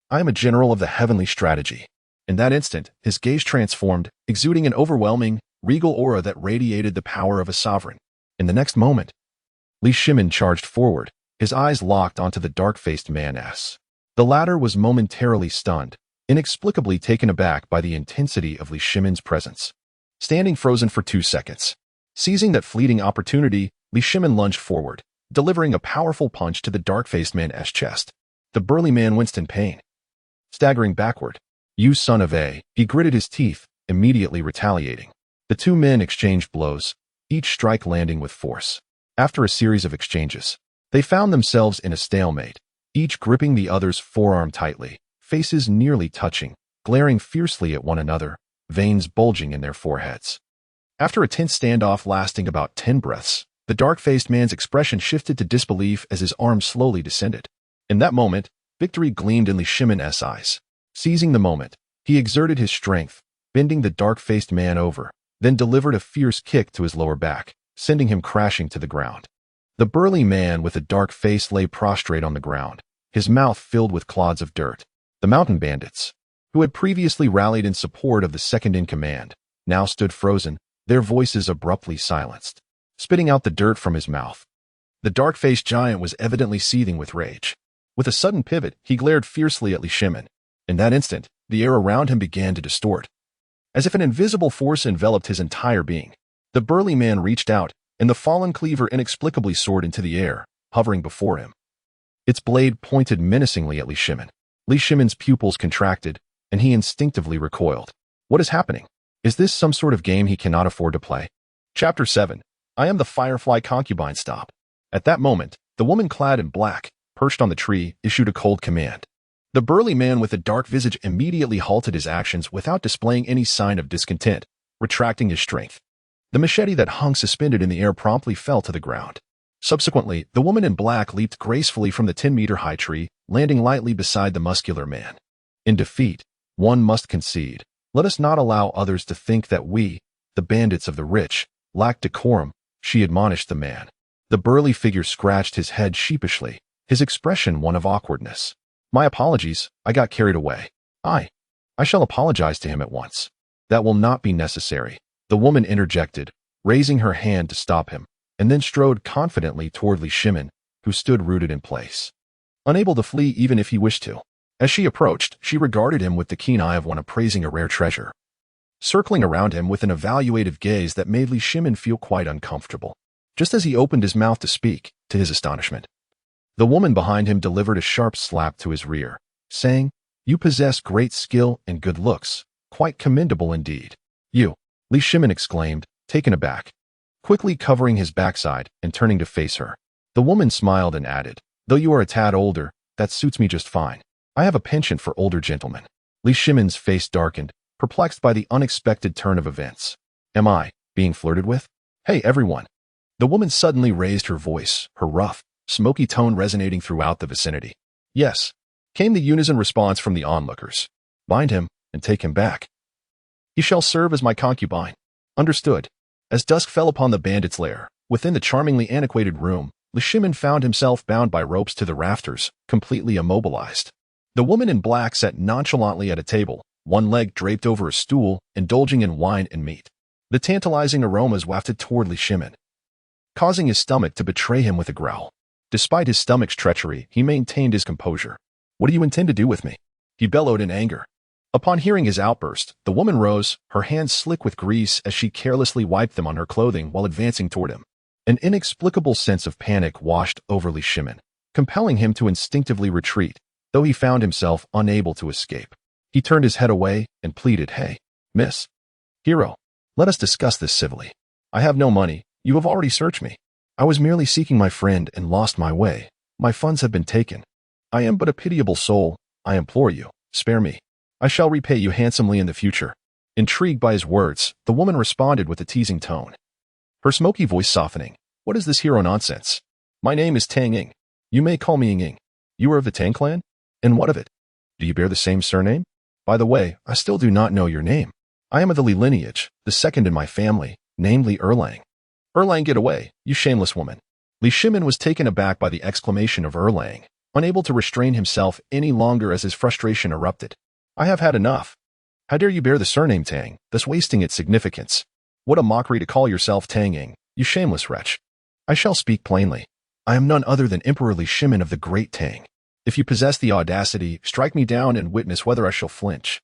I am a general of the heavenly strategy. In that instant, his gaze transformed, exuding an overwhelming, regal aura that radiated the power of a sovereign. In the next moment, Li Shimin charged forward, his eyes locked onto the dark-faced man-s. The latter was momentarily stunned, inexplicably taken aback by the intensity of Li Shimin's presence. Standing frozen for 2 seconds. Seizing that fleeting opportunity, Li Shimin lunged forward, delivering a powerful punch to the dark-faced man's chest. The burly man winced in pain. Staggering backward, "You son of a," he gritted his teeth, immediately retaliating. The 2 men exchanged blows, each strike landing with force. After a series of exchanges, they found themselves in a stalemate, each gripping the other's forearm tightly, faces nearly touching, glaring fiercely at one another, veins bulging in their foreheads. After a tense standoff lasting about 10 breaths, the dark-faced man's expression shifted to disbelief as his arm slowly descended. In that moment, victory gleamed in Li Shimin's eyes. Seizing the moment, he exerted his strength, bending the dark-faced man over, then delivered a fierce kick to his lower back, sending him crashing to the ground. The burly man with a dark face lay prostrate on the ground, his mouth filled with clods of dirt. The mountain bandits, who had previously rallied in support of the second-in-command, now stood frozen, their voices abruptly silenced. Spitting out the dirt from his mouth, the dark-faced giant was evidently seething with rage. With a sudden pivot, he glared fiercely at Li Shimin. In that instant, the air around him began to distort. as if an invisible force enveloped his entire being. The burly man reached out, and the fallen cleaver inexplicably soared into the air, hovering before him. Its blade pointed menacingly at Li Shimin. Li Shimin's pupils contracted, and he instinctively recoiled. What is happening? Is this some sort of game he cannot afford to play? Chapter 7. I am the Firefly Concubine. Stop. At that moment, the woman clad in black, perched on the tree, issued a cold command. The burly man with the dark visage immediately halted his actions without displaying any sign of discontent, retracting his strength. The machete that hung suspended in the air promptly fell to the ground. Subsequently, the woman in black leaped gracefully from the 10-meter-high tree, landing lightly beside the muscular man. In defeat, one must concede. Let us not allow others to think that we, the bandits of the rich, lack decorum, she admonished the man. The burly figure scratched his head sheepishly, his expression one of awkwardness. My apologies, I got carried away. I shall apologize to him at once. That will not be necessary, the woman interjected, raising her hand to stop him, and then strode confidently toward Li Shimin, who stood rooted in place, unable to flee even if he wished to. As she approached, she regarded him with the keen eye of one appraising a rare treasure, circling around him with an evaluative gaze that made Li Shimin feel quite uncomfortable. Just as he opened his mouth to speak, to his astonishment, the woman behind him delivered a sharp slap to his rear, saying, "You possess great skill and good looks, quite commendable indeed." "You," Li Shimin exclaimed, taken aback, quickly covering his backside and turning to face her. The woman smiled and added, "Though you are a tad older, that suits me just fine. I have a penchant for older gentlemen." Li Shimin's face darkened, perplexed by the unexpected turn of events. "Am I being flirted with? Hey, everyone." The woman suddenly raised her voice, her rough, smoky tone resonating throughout the vicinity. "Yes," came the unison response from the onlookers. "Bind him and take him back. He shall serve as my concubine." "Understood." As dusk fell upon the bandit's lair, within the charmingly antiquated room, Li Shimin found himself bound by ropes to the rafters, completely immobilized. The woman in black sat nonchalantly at a table, one leg draped over a stool, indulging in wine and meat. The tantalizing aromas wafted toward Li Shimin, causing his stomach to betray him with a growl. Despite his stomach's treachery, he maintained his composure. "What do you intend to do with me?" he bellowed in anger. Upon hearing his outburst, the woman rose, her hands slick with grease as she carelessly wiped them on her clothing while advancing toward him. An inexplicable sense of panic washed over Li Shimin, compelling him to instinctively retreat, though he found himself unable to escape. He turned his head away and pleaded, "Hey, Miss Hero, let us discuss this civilly. I have no money. You have already searched me. I was merely seeking my friend and lost my way. My funds have been taken. I am but a pitiable soul. I implore you, spare me. I shall repay you handsomely in the future." Intrigued by his words, the woman responded with a teasing tone, her smoky voice softening. "What is this hero nonsense? My name is Tang Ying. You may call me Ying Ying. You are of the Tang clan? And what of it? Do you bear the same surname? By the way, I still do not know your name. I am of the Li lineage, the second in my family, namely Erlang." "Erlang, get away, you shameless woman." Li Shimin was taken aback by the exclamation of Erlang, unable to restrain himself any longer as his frustration erupted. "I have had enough. How dare you bear the surname Tang, thus wasting its significance? What a mockery to call yourself Tang Ying, you shameless wretch. I shall speak plainly. I am none other than Emperor Li Shimin of the Great Tang. If you possess the audacity, strike me down and witness whether I shall flinch."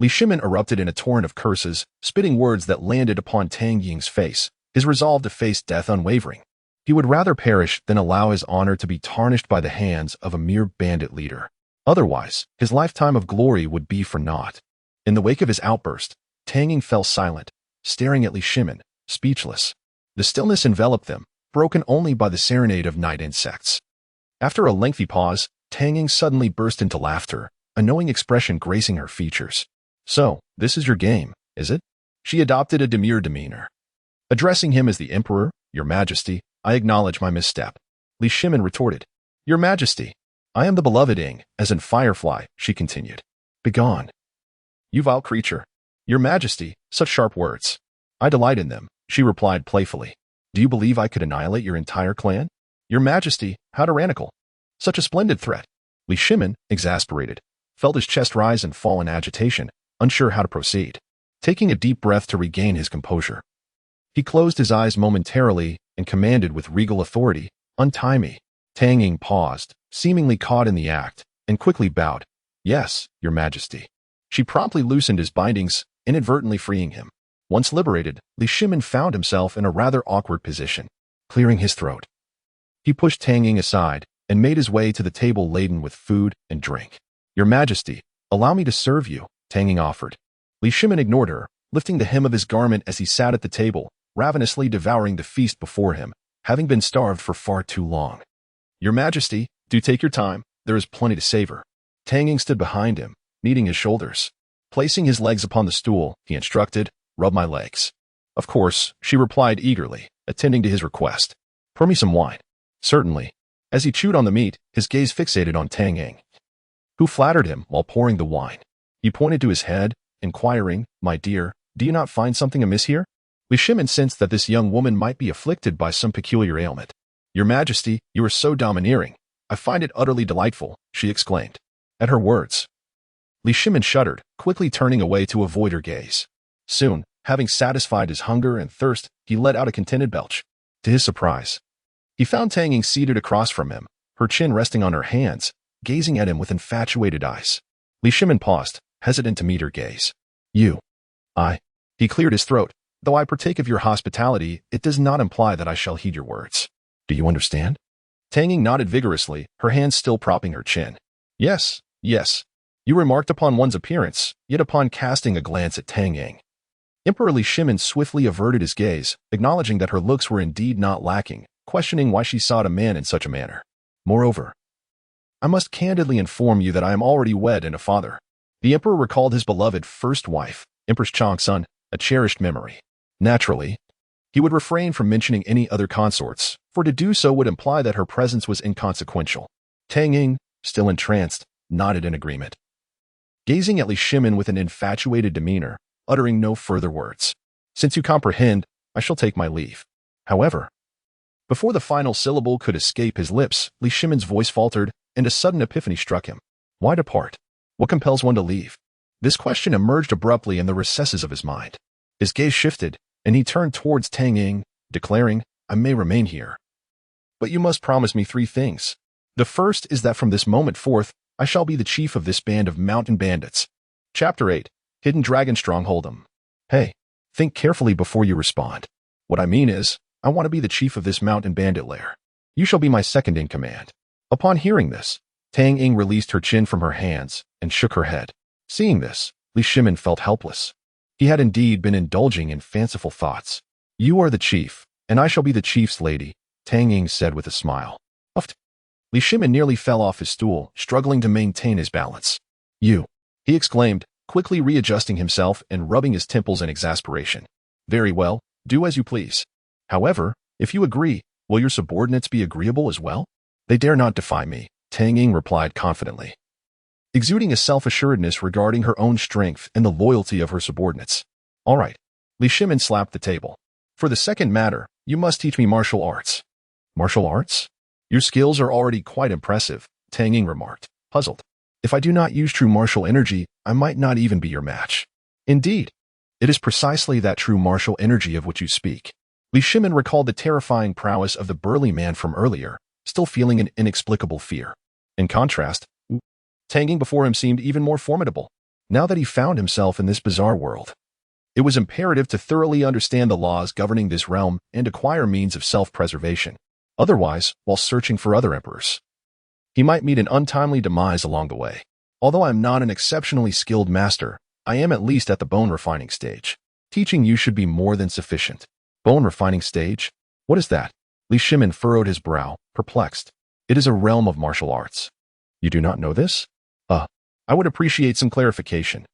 Li Shimin erupted in a torrent of curses, spitting words that landed upon Tang Ying's face, his resolve to face death unwavering. He would rather perish than allow his honor to be tarnished by the hands of a mere bandit leader. Otherwise, his lifetime of glory would be for naught. In the wake of his outburst, Tang Ying fell silent, staring at Li Shimin, speechless. The stillness enveloped them, broken only by the serenade of night insects. After a lengthy pause, Tang Ying suddenly burst into laughter, a knowing expression gracing her features. "So, this is your game, is it?" She adopted a demure demeanor. Addressing him as the Emperor, "Your Majesty, I acknowledge my misstep." Li Shimin retorted, "Your Majesty, I am the beloved Ying, as in Firefly," she continued. "Begone, you vile creature." "Your Majesty, such sharp words. I delight in them," she replied playfully. "Do you believe I could annihilate your entire clan?" "Your Majesty, how tyrannical. Such a splendid threat." Li Shimin, exasperated, felt his chest rise and fall in agitation, unsure how to proceed. Taking a deep breath to regain his composure, he closed his eyes momentarily and commanded with regal authority, "Untie me." Tang Ying paused, seemingly caught in the act, and quickly bowed. "Yes, Your Majesty." She promptly loosened his bindings, inadvertently freeing him. Once liberated, Shimin found himself in a rather awkward position, clearing his throat. He pushed Tang Ying aside and made his way to the table laden with food and drink. "Your Majesty, allow me to serve you," Tang Ying offered. Shimin ignored her, lifting the hem of his garment as he sat at the table, ravenously devouring the feast before him, having been starved for far too long. "Your Majesty, do take your time. There is plenty to savor." Tang Ying stood behind him, kneading his shoulders. Placing his legs upon the stool, he instructed, "Rub my legs." "Of course," she replied eagerly, attending to his request. "Pour me some wine." "Certainly." As he chewed on the meat, his gaze fixated on Tang Ying, who flattered him while pouring the wine. He pointed to his head, inquiring, "My dear, do you not find something amiss here?" Shimin sensed that this young woman might be afflicted by some peculiar ailment. "Your Majesty, you are so domineering. I find it utterly delightful," she exclaimed. At her words, Shimin shuddered, quickly turning away to avoid her gaze. Soon, having satisfied his hunger and thirst, he let out a contented belch. To his surprise, he found Tang Ying seated across from him, her chin resting on her hands, gazing at him with infatuated eyes. Shimin paused, hesitant to meet her gaze. He cleared his throat. "Though I partake of your hospitality, it does not imply that I shall heed your words. Do you understand?" Tang Ying nodded vigorously, her hands still propping her chin. Yes. You remarked upon one's appearance, yet upon casting a glance at Tang Ying, Emperor Shimin swiftly averted his gaze, acknowledging that her looks were indeed not lacking, questioning why she sought a man in such a manner. "Moreover, I must candidly inform you that I am already wed and a father." The emperor recalled his beloved first wife, Empress Changsun, a cherished memory. Naturally, he would refrain from mentioning any other consorts, for to do so would imply that her presence was inconsequential. Tang Ying, still entranced, nodded in agreement, gazing at Shimin with an infatuated demeanor, uttering no further words. "Since you comprehend, I shall take my leave." However, before the final syllable could escape his lips, Shimin's voice faltered, and a sudden epiphany struck him. Why depart? What compels one to leave? This question emerged abruptly in the recesses of his mind. His gaze shifted, and he turned towards Tang Ying, declaring, "I may remain here, but you must promise me 3 things. The first is that from this moment forth, I shall be the chief of this band of mountain bandits." Chapter 8. Hidden Dragon Stronghold. Hey, think carefully before you respond. What I mean is, I want to be the chief of this mountain bandit lair. You shall be my second in command. Upon hearing this, Tang Ying released her chin from her hands and shook her head. Seeing this, Shimin felt helpless. He had indeed been indulging in fanciful thoughts. "You are the chief, and I shall be the chief's lady," Tang Ying said with a smile. Uffed. Shimin nearly fell off his stool, struggling to maintain his balance. "You," he exclaimed, quickly readjusting himself and rubbing his temples in exasperation. "Very well, do as you please. However, if you agree, will your subordinates be agreeable as well?" "They dare not defy me," Tang Ying replied confidently, exuding a self-assuredness regarding her own strength and the loyalty of her subordinates. "All right." Shimin slapped the table. "For the second matter, you must teach me martial arts." "Martial arts? Your skills are already quite impressive," Tang Ying remarked, puzzled. "If I do not use true martial energy, I might not even be your match." "Indeed. It is precisely that true martial energy of which you speak." Shimin recalled the terrifying prowess of the burly man from earlier, still feeling an inexplicable fear. In contrast, Tang Ying before him seemed even more formidable, now that he found himself in this bizarre world. It was imperative to thoroughly understand the laws governing this realm and acquire means of self-preservation. Otherwise, while searching for other emperors, he might meet an untimely demise along the way. "Although I am not an exceptionally skilled master, I am at least at the bone refining stage. Teaching you should be more than sufficient." "Bone refining stage? What is that?" Shimin furrowed his brow, perplexed. "It is a realm of martial arts. You do not know this?" I would appreciate some clarification."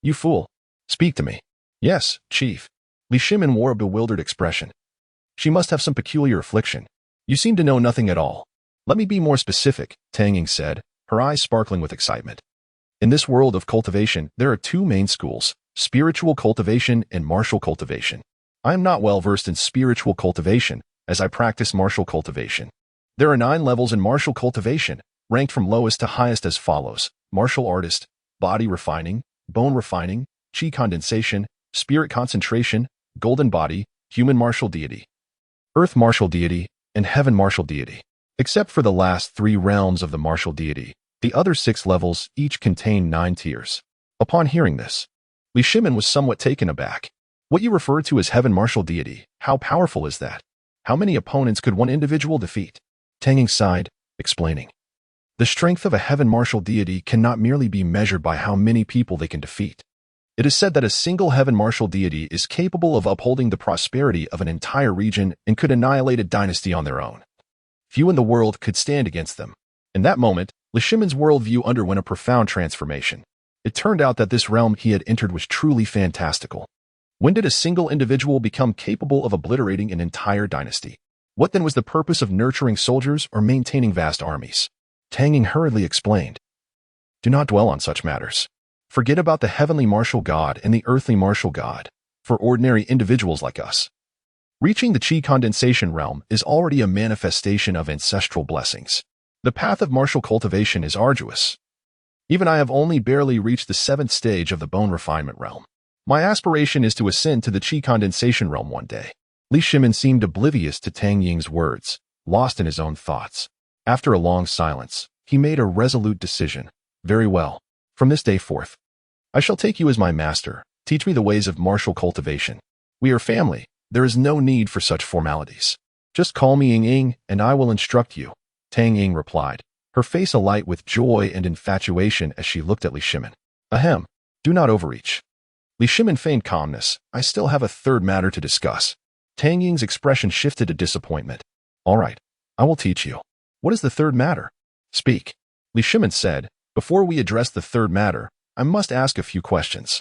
"You fool. Speak to me." "Yes, chief." Shimin wore a bewildered expression. "She must have some peculiar affliction. You seem to know nothing at all." "Let me be more specific," Tang Ying said, her eyes sparkling with excitement. "In this world of cultivation, there are 2 main schools, spiritual cultivation and martial cultivation. I am not well versed in spiritual cultivation, as I practice martial cultivation. There are 9 levels in martial cultivation, ranked from lowest to highest as follows: martial artist, body refining, bone refining, chi condensation, spirit concentration, golden body, human martial deity, earth martial deity, and heaven martial deity. Except for the last 3 realms of the martial deity, the other 6 levels each contain 9 tiers. Upon hearing this, Li Shimin was somewhat taken aback. What you refer to as heaven martial deity, how powerful is that? How many opponents could one individual defeat? Tang Ying sighed, explaining. The strength of a heaven martial deity cannot merely be measured by how many people they can defeat. It is said that a single heaven martial deity is capable of upholding the prosperity of an entire region and could annihilate a dynasty on their own. Few in the world could stand against them. In that moment, Li Shimin's worldview underwent a profound transformation. It turned out that this realm he had entered was truly fantastical. When did a single individual become capable of obliterating an entire dynasty? What then was the purpose of nurturing soldiers or maintaining vast armies? Tang Ying hurriedly explained. Do not dwell on such matters. Forget about the heavenly martial god and the earthly martial god, for ordinary individuals like us. Reaching the Qi condensation realm is already a manifestation of ancestral blessings. The path of martial cultivation is arduous. Even I have only barely reached the 7th stage of the bone refinement realm. My aspiration is to ascend to the Qi condensation realm one day. Li Shimin seemed oblivious to Tang Ying's words, lost in his own thoughts. After a long silence, he made a resolute decision. Very well. From this day forth, I shall take you as my master. Teach me the ways of martial cultivation. We are family. There is no need for such formalities. Just call me Ying Ying, and I will instruct you. Tang Ying replied, her face alight with joy and infatuation as she looked at Li Shimin. Ahem. Do not overreach. Li Shimin feigned calmness. I still have a third matter to discuss. Tang Ying's expression shifted to disappointment. All right, I will teach you. What is the third matter? Speak. Li Shimin said, before we address the third matter, I must ask a few questions.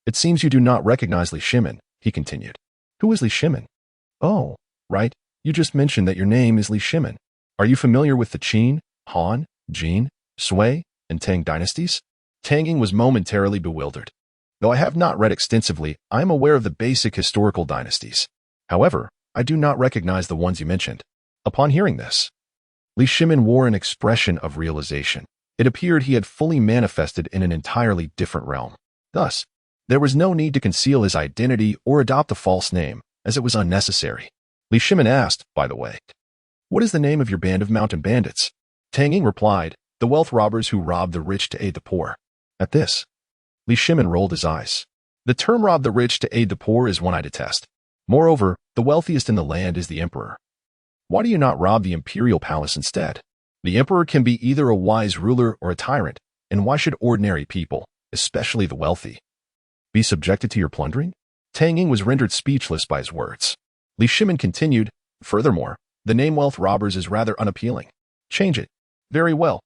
It seems you do not recognize Li Shimin, he continued. Who is Li Shimin? Oh, right, you just mentioned that your name is Li Shimin. Are you familiar with the Qin, Han, Jin, Sui, and Tang dynasties? Tang Ying was momentarily bewildered. Though I have not read extensively, I am aware of the basic historical dynasties. However, I do not recognize the ones you mentioned. Upon hearing this, Li Shimin wore an expression of realization. It appeared he had fully manifested in an entirely different realm. Thus, there was no need to conceal his identity or adopt a false name, as it was unnecessary. Li Shimin asked, by the way, what is the name of your band of mountain bandits? Tang Ying replied, the wealth robbers who rob the rich to aid the poor. At this, Li Shimin rolled his eyes. The term rob the rich to aid the poor is one I detest. Moreover, the wealthiest in the land is the emperor. Why do you not rob the imperial palace instead? The emperor can be either a wise ruler or a tyrant, and why should ordinary people, especially the wealthy, be subjected to your plundering? Tang Ying was rendered speechless by his words. Li Shimin continued, furthermore, the name wealth robbers is rather unappealing. Change it. Very well.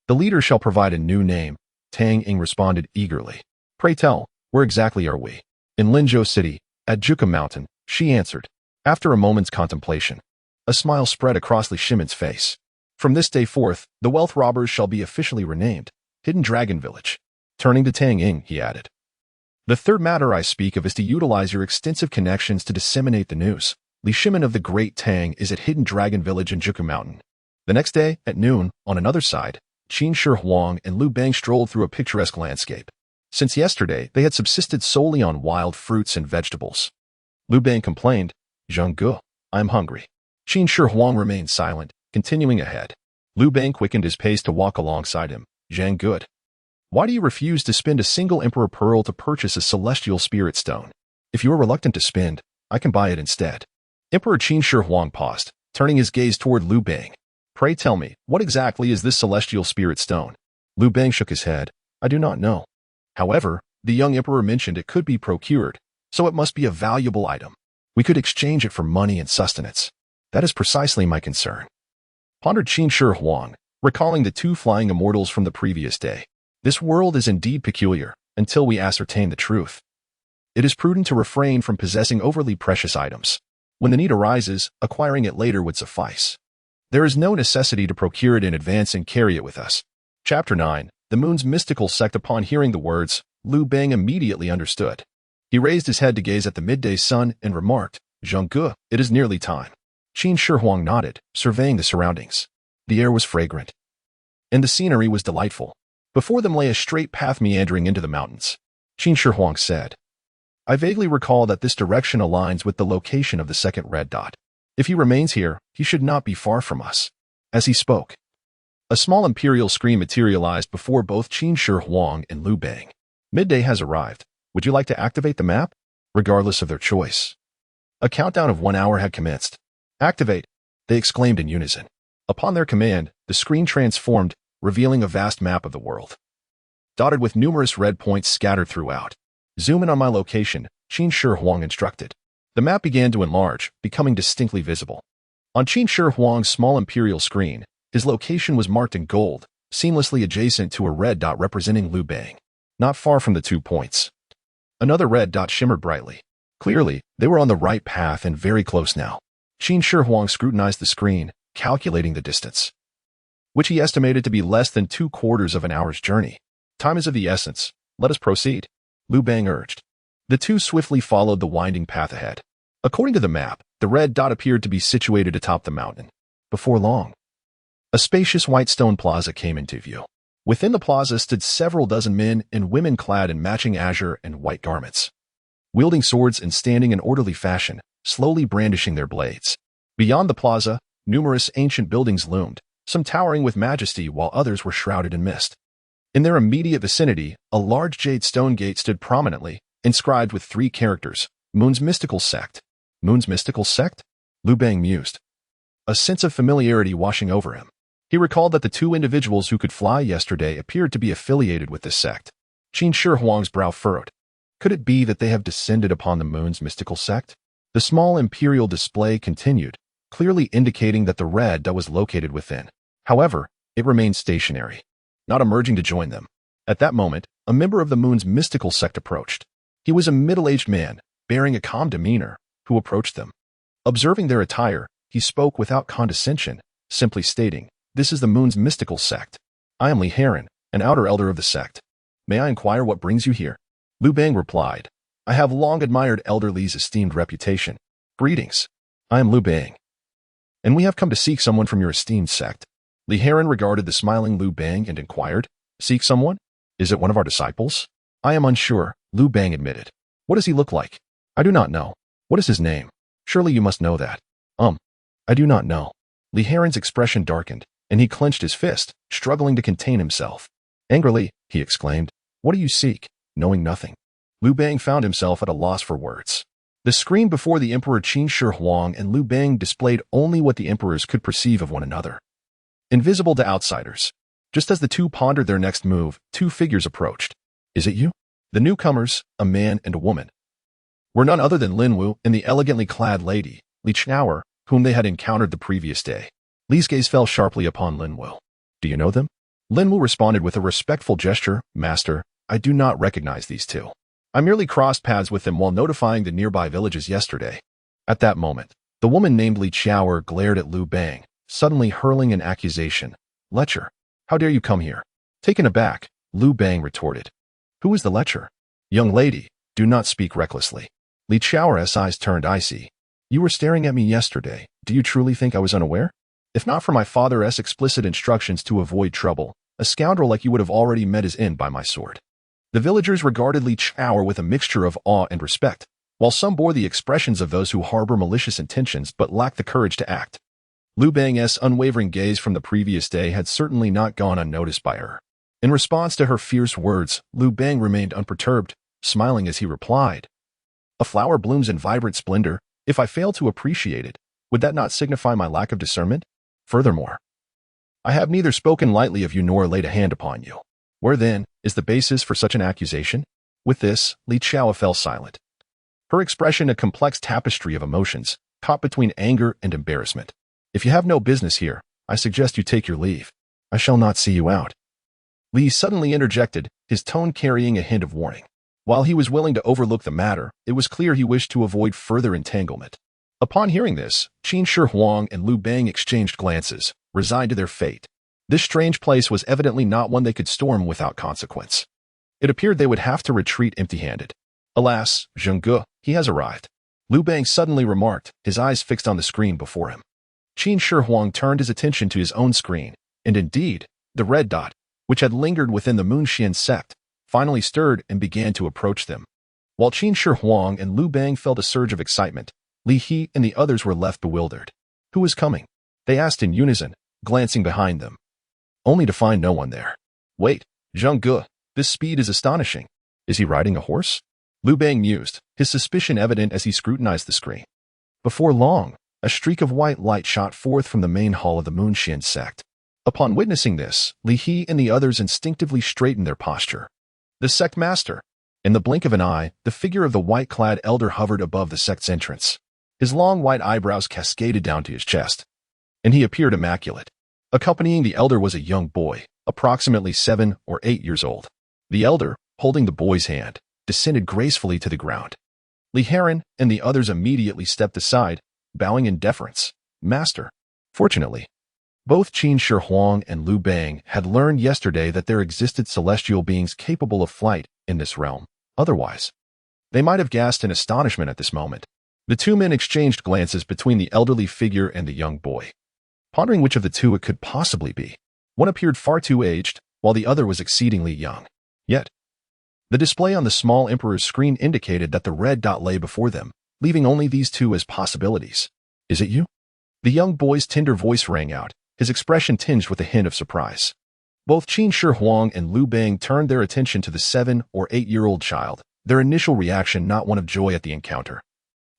The leader shall provide a new name. Tang Ying responded eagerly. Pray tell, where exactly are we? In Linzhou City, at Juka Mountain, she answered. After a moment's contemplation, a smile spread across Li Shimin's face. From this day forth, the wealth robbers shall be officially renamed Hidden Dragon Village. Turning to Tang Ying, he added. The third matter I speak of is to utilize your extensive connections to disseminate the news. Li Shimin of the Great Tang is at Hidden Dragon Village in Juka Mountain. The next day, at noon, on another side, Qin Shi Huang and Liu Bang strolled through a picturesque landscape. Since yesterday, they had subsisted solely on wild fruits and vegetables. Liu Bang complained, Zhang, I'm hungry. Qin Shi Huang remained silent, continuing ahead. Liu Bang quickened his pace to walk alongside him. Zhang, why do you refuse to spend a single emperor pearl to purchase a celestial spirit stone? If you are reluctant to spend, I can buy it instead. Emperor Qin Shi Huang paused, turning his gaze toward Liu Bang. Pray tell me, what exactly is this celestial spirit stone? Liu Bang shook his head. I do not know. However, the young emperor mentioned it could be procured, so it must be a valuable item. We could exchange it for money and sustenance. That is precisely my concern. Pondered Qin Shi Huang, recalling the two flying immortals from the previous day. This world is indeed peculiar, until we ascertain the truth. It is prudent to refrain from possessing overly precious items. When the need arises, acquiring it later would suffice. There is no necessity to procure it in advance and carry it with us. Chapter 9. The Moon's Mystical Sect. Upon hearing the words, Liu Bang immediately understood. He raised his head to gaze at the midday sun and remarked, Zhang, it is nearly time. Qin Shi Huang nodded, surveying the surroundings. The air was fragrant, and the scenery was delightful. Before them lay a straight path meandering into the mountains. Qin Shi Huang said, I vaguely recall that this direction aligns with the location of the second red dot. If he remains here, he should not be far from us. As he spoke, a small imperial screen materialized before both Qin Shi Huang and Liu Bang. Midday has arrived. Would you like to activate the map? Regardless of their choice. A countdown of 1 hour had commenced. Activate, they exclaimed in unison. Upon their command, the screen transformed, revealing a vast map of the world, dotted with numerous red points scattered throughout. Zoom in on my location, Qin Shi Huang instructed. The map began to enlarge, becoming distinctly visible. On Qin Shi Huang's small imperial screen, his location was marked in gold, seamlessly adjacent to a red dot representing Liu Bang, not far from the 2 points. Another red dot shimmered brightly. Clearly, they were on the right path and very close now. Qin Shi Huang scrutinized the screen, calculating the distance, which he estimated to be less than 2/4 of an hour's journey. Time is of the essence. Let us proceed, Liu Bang urged. The two swiftly followed the winding path ahead. According to the map, the red dot appeared to be situated atop the mountain. Before long, a spacious white stone plaza came into view. Within the plaza stood several dozen men and women clad in matching azure and white garments, wielding swords and standing in orderly fashion, slowly brandishing their blades. Beyond the plaza, numerous ancient buildings loomed, some towering with majesty while others were shrouded in mist. In their immediate vicinity, a large jade stone gate stood prominently, inscribed with 3 characters, Moon's Mystical Sect. Moon's Mystical Sect? Liu Bang mused, a sense of familiarity washing over him. He recalled that the 2 individuals who could fly yesterday appeared to be affiliated with this sect. Qin Shi Huang's brow furrowed. Could it be that they have descended upon the Moon's Mystical Sect? The small imperial display continued, clearly indicating that the red dot was located within. However, it remained stationary, not emerging to join them. At that moment, a member of the Moon's Mystical Sect approached. He was a middle-aged man, bearing a calm demeanor, who approached them. Observing their attire, he spoke without condescension, simply stating, "This is the Moon's Mystical Sect. I am Li Heron, an outer elder of the sect. May I inquire what brings you here?" Liu Bang replied, "I have long admired Elder Li's esteemed reputation. Greetings. I am Liu Bang, and we have come to seek someone from your esteemed sect." Li Heron regarded the smiling Liu Bang and inquired, "Seek someone? Is it one of our disciples?" "I am unsure," Liu Bang admitted. "What does he look like?" "I do not know." "What is his name? Surely you must know that." I do not know." Li Heron's expression darkened, and he clenched his fist, struggling to contain himself. Angrily, he exclaimed, "What do you seek?" Knowing nothing, Liu Bang found himself at a loss for words. The screen before the Emperor Qin Shi Huang and Liu Bang displayed only what the emperors could perceive of one another, invisible to outsiders. Just as the two pondered their next move, 2 figures approached. "Is it you?" The newcomers, a man and a woman, were none other than Lin Wu and the elegantly clad lady, Li Xiu'er, whom they had encountered the previous day. Li's gaze fell sharply upon Lin Wu. "Do you know them?" Lin Wu responded with a respectful gesture, "Master, I do not recognize these 2. I merely crossed paths with them while notifying the nearby villages yesterday." At that moment, the woman named Li Xiu'er glared at Liu Bang, suddenly hurling an accusation. "Lecher, how dare you come here?" Taken aback, Liu Bang retorted, "Who is the lecher?" "Young lady, do not speak recklessly." Li Xiu'er's eyes turned icy. "You were staring at me yesterday. Do you truly think I was unaware? If not for my father's explicit instructions to avoid trouble, a scoundrel like you would have already met his end by my sword." The villagers regarded Li Xiu'er with a mixture of awe and respect, while some bore the expressions of those who harbor malicious intentions but lack the courage to act. Liu Bang's unwavering gaze from the previous day had certainly not gone unnoticed by her. In response to her fierce words, Liu Bang remained unperturbed, smiling as he replied, "A flower blooms in vibrant splendor. If I fail to appreciate it, would that not signify my lack of discernment? Furthermore, I have neither spoken lightly of you nor laid a hand upon you. Where, then, is the basis for such an accusation?" With this, Li Xiu'er fell silent, her expression a complex tapestry of emotions, caught between anger and embarrassment. "If you have no business here, I suggest you take your leave. I shall not see you out." Li suddenly interjected, his tone carrying a hint of warning. While he was willing to overlook the matter, it was clear he wished to avoid further entanglement. Upon hearing this, Qin Shi Huang and Liu Bang exchanged glances, resigned to their fate. This strange place was evidently not one they could storm without consequence. It appeared they would have to retreat empty-handed. "Alas, Zhengge, he has arrived," Liu Bang suddenly remarked, his eyes fixed on the screen before him. Qin Shi Huang turned his attention to his own screen, and indeed, the red dot, which had lingered within the Moonxian sect, finally stirred and began to approach them. While Qin Shi Huang and Liu Bang felt a surge of excitement, Li He and the others were left bewildered. "Who is coming?" they asked in unison, glancing behind them, only to find no one there. "Wait, Zhengge, this speed is astonishing. Is he riding a horse?" Liu Bang mused, his suspicion evident as he scrutinized the screen. Before long, a streak of white light shot forth from the main hall of the Moonxin sect. Upon witnessing this, Li He and the others instinctively straightened their posture. The sect master. In the blink of an eye, the figure of the white-clad elder hovered above the sect's entrance. His long white eyebrows cascaded down to his chest, and he appeared immaculate. Accompanying the elder was a young boy, approximately 7 or 8 years old. The elder, holding the boy's hand, descended gracefully to the ground. Li Heron and the others immediately stepped aside, bowing in deference. Master. Fortunately, both Qin Shi Huang and Liu Bang had learned yesterday that there existed celestial beings capable of flight in this realm. Otherwise, they might have gasped in astonishment at this moment. The two men exchanged glances between the elderly figure and the young boy, pondering which of the two it could possibly be. One appeared far too aged, while the other was exceedingly young. Yet, the display on the small emperor's screen indicated that the red dot lay before them, leaving only these two as possibilities. Is it you? The young boy's tender voice rang out, his expression tinged with a hint of surprise. Both Qin Shi Huang and Liu Bang turned their attention to the 7 or 8-year-old child, their initial reaction not one of joy at the encounter,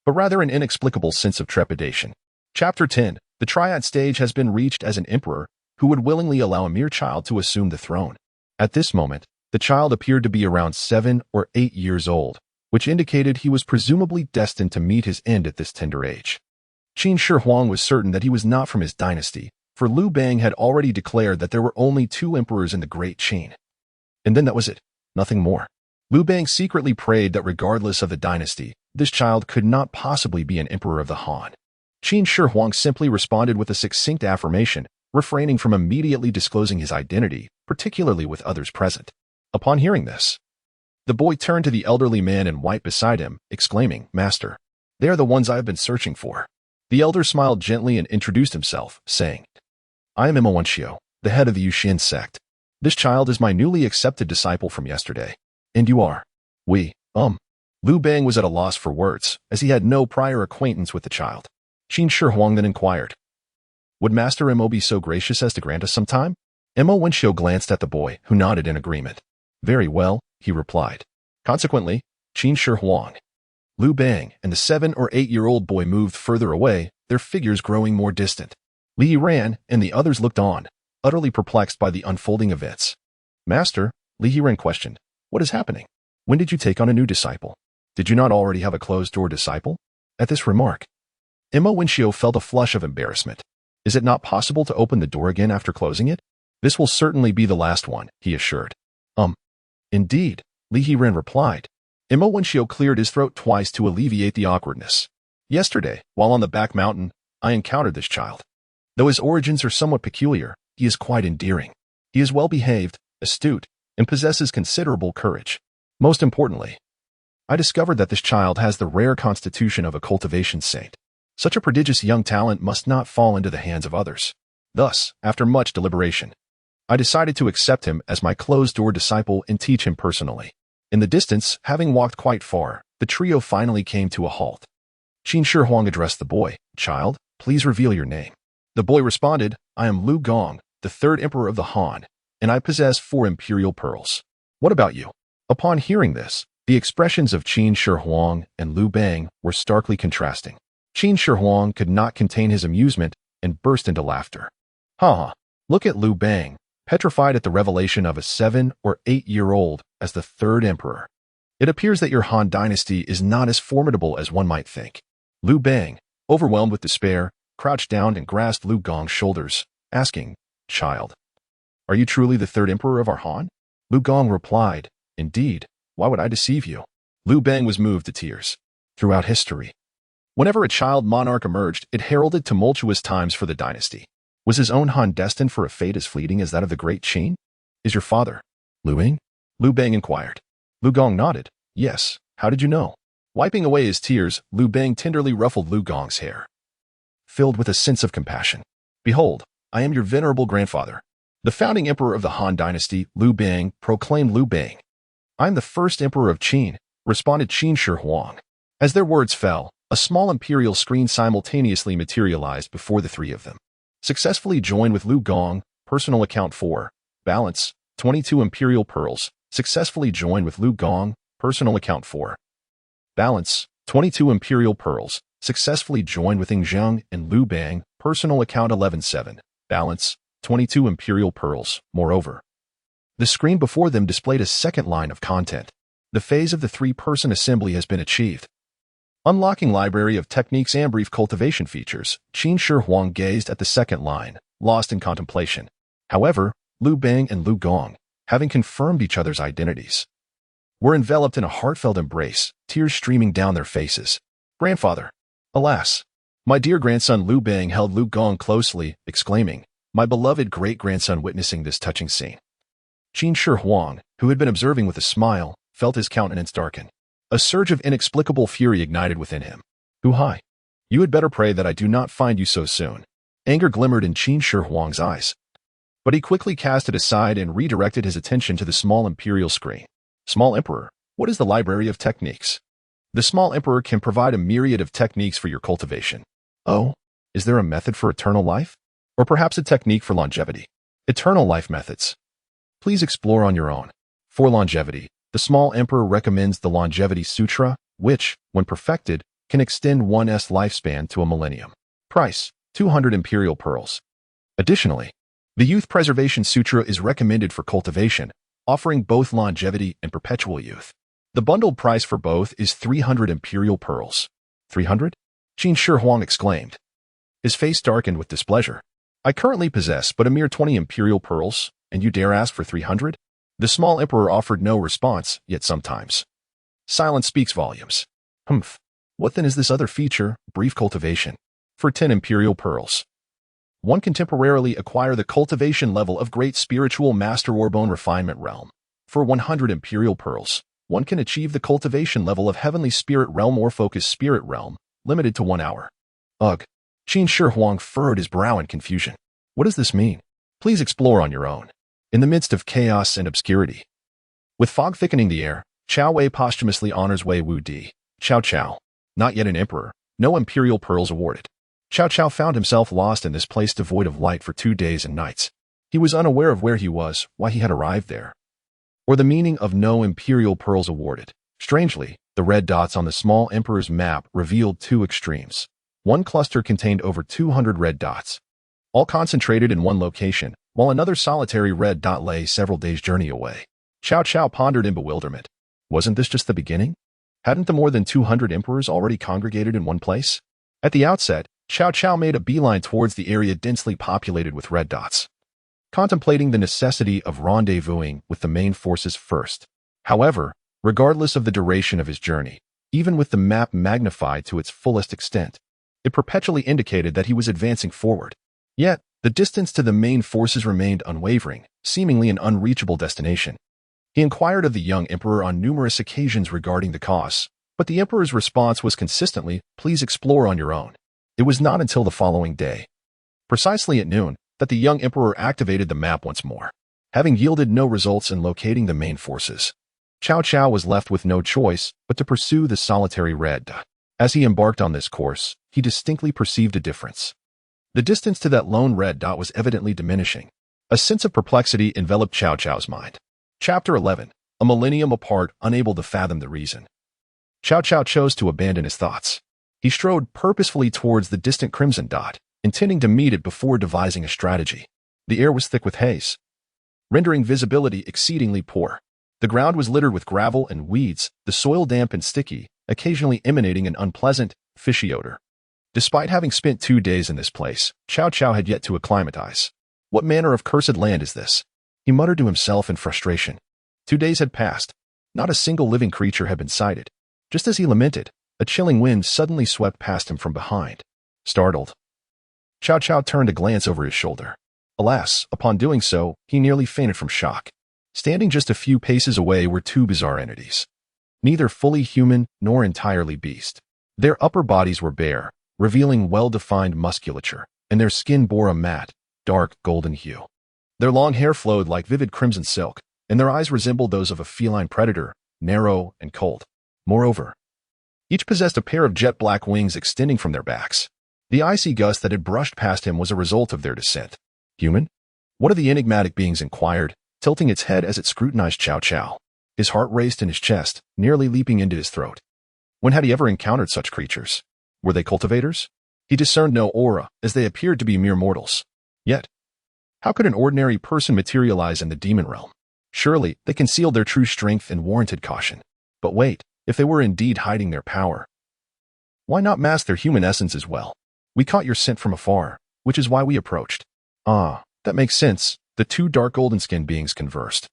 but rather an inexplicable sense of trepidation. Chapter 10. The triad stage has been reached as an emperor who would willingly allow a mere child to assume the throne. At this moment, the child appeared to be around 7 or 8 years old, which indicated he was presumably destined to meet his end at this tender age. Qin Shi Huang was certain that he was not from his dynasty, for Liu Bang had already declared that there were only 2 emperors in the Great Qin. And then that was it, nothing more. Liu Bang secretly prayed that regardless of the dynasty, this child could not possibly be an emperor of the Han. Qin Shi Huang simply responded with a succinct affirmation, refraining from immediately disclosing his identity, particularly with others present. Upon hearing this, the boy turned to the elderly man in white beside him, exclaiming, "Master, they are the ones I have been searching for." The elder smiled gently and introduced himself, saying, "I am Wen Xiu, the head of the Yuxian sect. This child is my newly accepted disciple from yesterday. And you are?" Liu Bang was at a loss for words, as he had no prior acquaintance with the child. Qin Shi Huang then inquired, "Would Master Mo be so gracious as to grant us some time?" Wen Xiu glanced at the boy, who nodded in agreement. "Very well," he replied. Consequently, Qin Shi Huang, Liu Bang, and the 7 or 8-year-old boy moved further away, their figures growing more distant. Li Ran and the others looked on, utterly perplexed by the unfolding events. "Master," Li Ran questioned, "what is happening? When did you take on a new disciple? Did you not already have a closed-door disciple?" At this remark, Wen Xiu felt a flush of embarrassment. "Is it not possible to open the door again after closing it?" "This will certainly be the last one," he assured. Indeed," Li Ran replied. Wen Xiu cleared his throat twice to alleviate the awkwardness. "Yesterday, while on the back mountain, I encountered this child. Though his origins are somewhat peculiar, he is quite endearing. He is well-behaved, astute, and possesses considerable courage. Most importantly, I discovered that this child has the rare constitution of a cultivation saint. Such a prodigious young talent must not fall into the hands of others. Thus, after much deliberation, I decided to accept him as my closed-door disciple and teach him personally." In the distance, having walked quite far, the trio finally came to a halt. Qin Shi Huang addressed the boy, "Child, please reveal your name." The boy responded, "I am Liu Gong, the 3rd emperor of the Han, and I possess 4 imperial pearls. What about you?" Upon hearing this, the expressions of Qin Shi Huang and Liu Bang were starkly contrasting. Qin Shi Huang could not contain his amusement and burst into laughter. "Ha! Look at Liu Bang, petrified at the revelation of a 7 or 8-year-old as the 3rd emperor. It appears that your Han dynasty is not as formidable as one might think." Liu Bang, overwhelmed with despair, crouched down and grasped Liu Gong's shoulders, asking, "Child, are you truly the 3rd emperor of our Han?" Liu Gong replied, "Indeed, why would I deceive you?" Liu Bang was moved to tears. Throughout history, whenever a child monarch emerged, it heralded tumultuous times for the dynasty. Was his own Han destined for a fate as fleeting as that of the Great Qin? "Is your father Liu Bang?" Liu Bang inquired. Liu Gong nodded. "Yes, how did you know?" Wiping away his tears, Liu Bang tenderly ruffled Liu Gong's hair, filled with a sense of compassion. "Behold, I am your venerable grandfather, the founding emperor of the Han dynasty." Liu Bang proclaimed Liu Bang. "I am the 1st emperor of Qin," responded Qin Shi Huang. As their words fell, a small imperial screen simultaneously materialized before the 3 of them. Successfully joined with Liu Gong, personal account 4, balance, 22 imperial pearls. Successfully joined with Liu Gong, personal account 4, Balance, 22 imperial pearls, successfully joined with Zhang and Liu Bang, personal account 11-7. Balance, 22 imperial pearls. Moreover, the screen before them displayed a second line of content. The phase of the three-person assembly has been achieved. Unlocking library of techniques and brief cultivation features, Qin Shi Huang gazed at the second line, lost in contemplation. However, Liu Bang and Liu Gong, having confirmed each other's identities, were enveloped in a heartfelt embrace, tears streaming down their faces. Grandfather! Alas! My dear grandson Liu Bang held Liu Gong closely, exclaiming, my beloved great-grandson witnessing this touching scene. Qin Shi Huang, who had been observing with a smile, felt his countenance darken. A surge of inexplicable fury ignited within him. Hu Hai, you had better pray that I do not find you so soon. Anger glimmered in Qin Shi Huang's eyes. But he quickly cast it aside and redirected his attention to the small imperial screen. Small Emperor, what is the library of techniques? The small Emperor can provide a myriad of techniques for your cultivation. Oh, is there a method for eternal life? Or perhaps a technique for longevity? Eternal life methods. Please explore on your own. For longevity, the small Emperor recommends the Longevity Sutra, which, when perfected, can extend one's lifespan to a millennium. Price, 200 imperial pearls. Additionally, the Youth Preservation Sutra is recommended for cultivation, offering both longevity and perpetual youth. The bundled price for both is 300 imperial pearls. 300? Qin Shi Huang exclaimed. His face darkened with displeasure. I currently possess but a mere 20 imperial pearls, and you dare ask for 300? The small Emperor offered no response, yet sometimes silence speaks volumes. Humph. What then is this other feature, brief cultivation? For 10 imperial pearls, one can temporarily acquire the cultivation level of Great Spiritual Master or Bone Refinement Realm. For 100 imperial pearls, one can achieve the cultivation level of Heavenly Spirit Realm or Focus Spirit Realm, limited to 1 hour. Ugh. Qin Shi Huang furrowed his brow in confusion. What does this mean? Please explore on your own. In the midst of chaos and obscurity, with fog thickening the air, Cao Wei posthumously honors Wei Wu Di. Cao Cao, not yet an emperor, no imperial pearls awarded. Cao Cao found himself lost in this place devoid of light for 2 days and nights. He was unaware of where he was, why he had arrived there, or the meaning of no imperial pearls awarded. Strangely, the red dots on the small emperor's map revealed two extremes. One cluster contained over 200 red dots, all concentrated in one location, while another solitary red dot lay several days' journey away. Cao Cao pondered in bewilderment. Wasn't this just the beginning? Hadn't the more than 200 emperors already congregated in one place? At the outset, Cao Cao made a beeline towards the area densely populated with red dots, contemplating the necessity of rendezvousing with the main forces first. However, regardless of the duration of his journey, even with the map magnified to its fullest extent, it perpetually indicated that he was advancing forward. Yet, the distance to the main forces remained unwavering, seemingly an unreachable destination. He inquired of the young emperor on numerous occasions regarding the cause, but the emperor's response was consistently, please explore on your own. It was not until the following day, precisely at noon, that the young emperor activated the map once more. Having yielded no results in locating the main forces, Cao Cao was left with no choice but to pursue the solitary red dot. As he embarked on this course, he distinctly perceived a difference. The distance to that lone red dot was evidently diminishing. A sense of perplexity enveloped Cao Cao's mind. Chapter 11. A millennium apart, unable to fathom the reason. Cao Cao chose to abandon his thoughts. He strode purposefully towards the distant crimson dot, intending to meet it before devising a strategy. The air was thick with haze, rendering visibility exceedingly poor. The ground was littered with gravel and weeds, the soil damp and sticky, occasionally emanating an unpleasant, fishy odor. Despite having spent 2 days in this place, Cao Cao had yet to acclimatize. What manner of cursed land is this? He muttered to himself in frustration. 2 days had passed. Not a single living creature had been sighted. Just as he lamented, a chilling wind suddenly swept past him from behind. Startled, Cao Cao turned to glance over his shoulder. Alas, upon doing so, he nearly fainted from shock. Standing just a few paces away were two bizarre entities. Neither fully human nor entirely beast. Their upper bodies were bare, revealing well-defined musculature, and their skin bore a matte, dark golden hue. Their long hair flowed like vivid crimson silk, and their eyes resembled those of a feline predator, narrow and cold. Moreover, each possessed a pair of jet-black wings extending from their backs. The icy gust that had brushed past him was a result of their descent. Human? One of the enigmatic beings inquired, tilting its head as it scrutinized Cao Cao. His heart raced in his chest, nearly leaping into his throat. When had he ever encountered such creatures? Were they cultivators? He discerned no aura, as they appeared to be mere mortals. Yet, how could an ordinary person materialize in the demon realm? Surely, they concealed their true strength and warranted caution. But wait, if they were indeed hiding their power, why not mask their human essence as well? We caught your scent from afar, which is why we approached. Ah, that makes sense. The two dark golden-skinned beings conversed,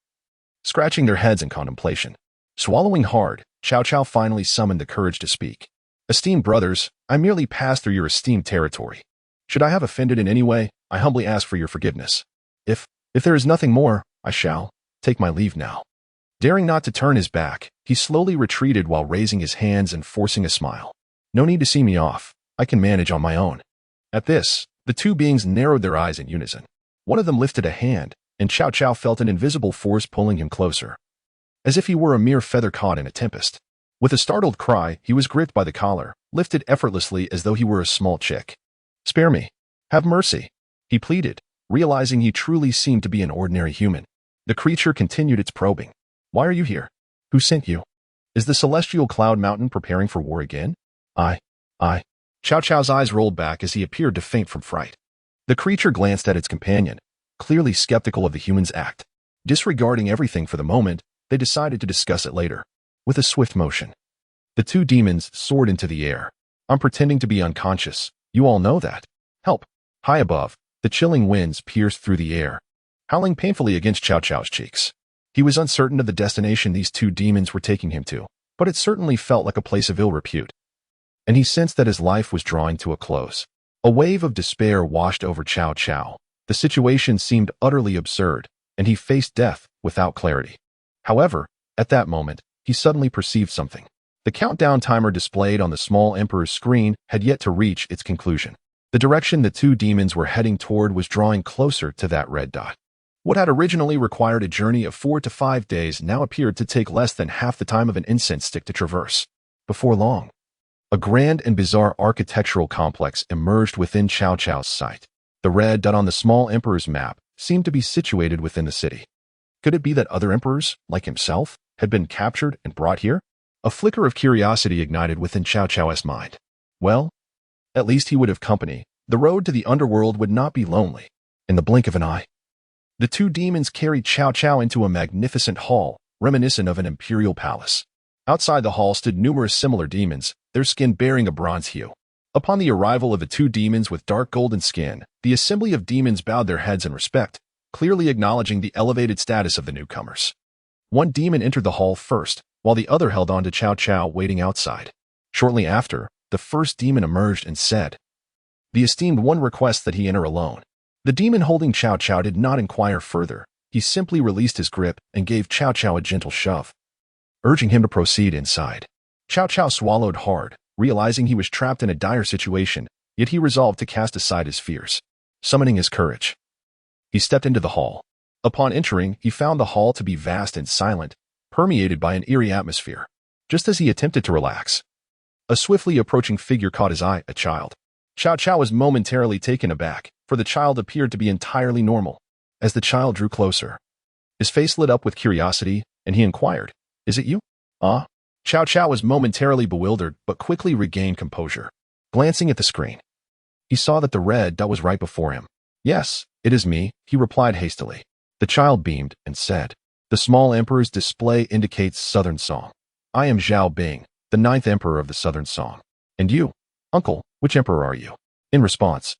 scratching their heads in contemplation. Swallowing hard, Cao Cao finally summoned the courage to speak. Esteemed brothers, I merely passed through your esteemed territory. Should I have offended in any way, I humbly ask for your forgiveness. If there is nothing more, I shall take my leave now. Daring not to turn his back, he slowly retreated while raising his hands and forcing a smile. No need to see me off. I can manage on my own. At this, the two beings narrowed their eyes in unison. One of them lifted a hand, and Cao Cao felt an invisible force pulling him closer, as if he were a mere feather caught in a tempest. With a startled cry, he was gripped by the collar, lifted effortlessly as though he were a small chick. Spare me. Have mercy, he pleaded, realizing he truly seemed to be an ordinary human. The creature continued its probing. Why are you here? Who sent you? Is the celestial cloud mountain preparing for war again? I. Cao Cao's eyes rolled back as he appeared to faint from fright. The creature glanced at its companion, clearly skeptical of the human's act. Disregarding everything for the moment, they decided to discuss it later. With a swift motion, the two demons soared into the air. I'm pretending to be unconscious. You all know that. Help. High above, the chilling winds pierced through the air, howling painfully against Cao Cao's cheeks. He was uncertain of the destination these two demons were taking him to, but it certainly felt like a place of ill repute. And he sensed that his life was drawing to a close. A wave of despair washed over Cao Cao. The situation seemed utterly absurd, and he faced death without clarity. However, at that moment, he suddenly perceived something. The countdown timer displayed on the small emperor's screen had yet to reach its conclusion. The direction the two demons were heading toward was drawing closer to that red dot. What had originally required a journey of 4 to 5 days now appeared to take less than half the time of an incense stick to traverse. Before long, a grand and bizarre architectural complex emerged within Cao Cao's sight. The red dot on the small emperor's map seemed to be situated within the city. Could it be that other emperors, like himself, had been captured and brought here? A flicker of curiosity ignited within Cao Cao's mind. Well, at least he would have company. The road to the underworld would not be lonely. In the blink of an eye, the two demons carried Cao Cao into a magnificent hall, reminiscent of an imperial palace. Outside the hall stood numerous similar demons, their skin bearing a bronze hue. Upon the arrival of the two demons with dark golden skin, the assembly of demons bowed their heads in respect, clearly acknowledging the elevated status of the newcomers. One demon entered the hall first, while the other held on to Cao Cao waiting outside. Shortly after, the first demon emerged and said, "The esteemed one requests that he enter alone." The demon holding Cao Cao did not inquire further. He simply released his grip and gave Cao Cao a gentle shove, urging him to proceed inside. Cao Cao swallowed hard, realizing he was trapped in a dire situation, yet he resolved to cast aside his fears. Summoning his courage, he stepped into the hall. Upon entering, he found the hall to be vast and silent, permeated by an eerie atmosphere. Just as he attempted to relax, a swiftly approaching figure caught his eye, a child. Cao Cao was momentarily taken aback, for the child appeared to be entirely normal. As the child drew closer, his face lit up with curiosity, and he inquired, "Is it you?" Cao Cao was momentarily bewildered, but quickly regained composure. Glancing at the screen, he saw that the red dot was right before him. "Yes, it is me," he replied hastily. The child beamed and said, "The small emperor's display indicates Southern Song. I am Zhao Bing, the 9th emperor of the Southern Song. And you, uncle, which emperor are you?" In response,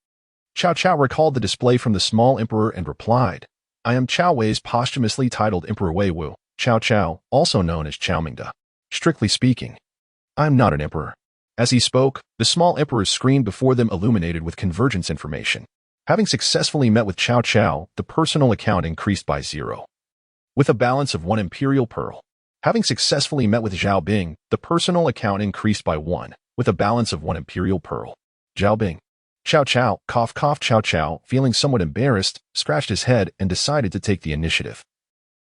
Cao Cao recalled the display from the small emperor and replied, "I am Cao Wei's posthumously titled Emperor Wei Wu, Cao Cao, also known as Cao Mingde. Strictly speaking, I am not an emperor." As he spoke, the small emperor's screen before them illuminated with convergence information. Having successfully met with Cao Cao, the personal account increased by 0, with a balance of 1 imperial pearl. Having successfully met with Zhao Bing, the personal account increased by 1, with a balance of 1 imperial pearl. Zhao Bing. Cao Cao, cough cough. Cao Cao, feeling somewhat embarrassed, scratched his head and decided to take the initiative.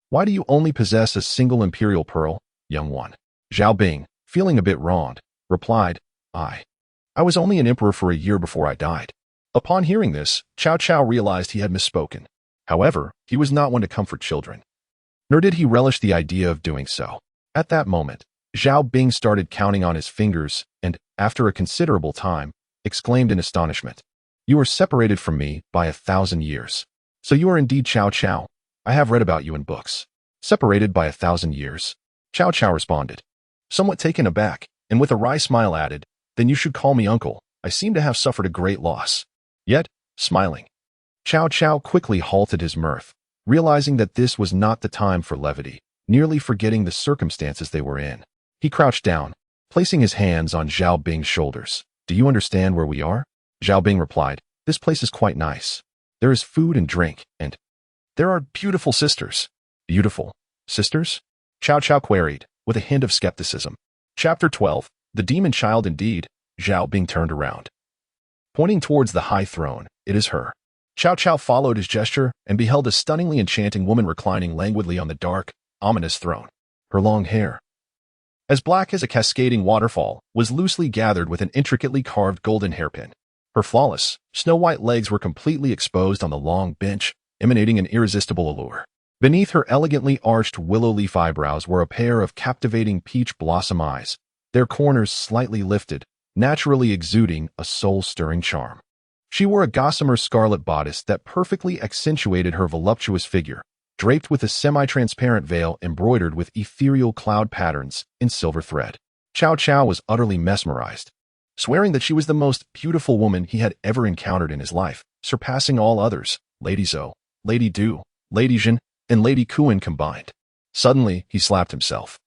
"Why do you only possess a single imperial pearl, young one?" Zhao Bing, feeling a bit wronged, replied, I was only an emperor for a year before I died." Upon hearing this, Cao Cao realized he had misspoken. However, he was not one to comfort children, nor did he relish the idea of doing so. At that moment, Zhao Bing started counting on his fingers and, after a considerable time, exclaimed in astonishment, "You are separated from me by 1,000 years. So you are indeed Cao Cao. I have read about you in books." "Separated by 1,000 years?" Cao Cao responded, somewhat taken aback, and with a wry smile added, "Then you should call me uncle. I seem to have suffered a great loss." Yet, smiling, Cao Cao quickly halted his mirth, realizing that this was not the time for levity, nearly forgetting the circumstances they were in. He crouched down, placing his hands on Zhao Bing's shoulders. "Do you understand where we are?" Zhao Bing replied, "This place is quite nice. There is food and drink, and there are beautiful sisters." "Beautiful sisters?" Cao Cao queried, with a hint of skepticism. Chapter 12. The Demon Child indeed. Zhao Bing turned around, pointing towards the high throne. "It is her." Cao Cao followed his gesture and beheld a stunningly enchanting woman reclining languidly on the dark, ominous throne. Her long hair, as black as a cascading waterfall, was loosely gathered with an intricately carved golden hairpin. Her flawless, snow-white legs were completely exposed on the long bench, emanating an irresistible allure. Beneath her elegantly arched willow leaf eyebrows were a pair of captivating peach blossom eyes, their corners slightly lifted, naturally exuding a soul-stirring charm. She wore a gossamer scarlet bodice that perfectly accentuated her voluptuous figure, draped with a semi-transparent veil embroidered with ethereal cloud patterns in silver thread. Cao Cao was utterly mesmerized, swearing that she was the most beautiful woman he had ever encountered in his life, surpassing all others, Lady Zhou, Lady Du, Lady Jin, and Lady Kuan combined. Suddenly, he slapped himself,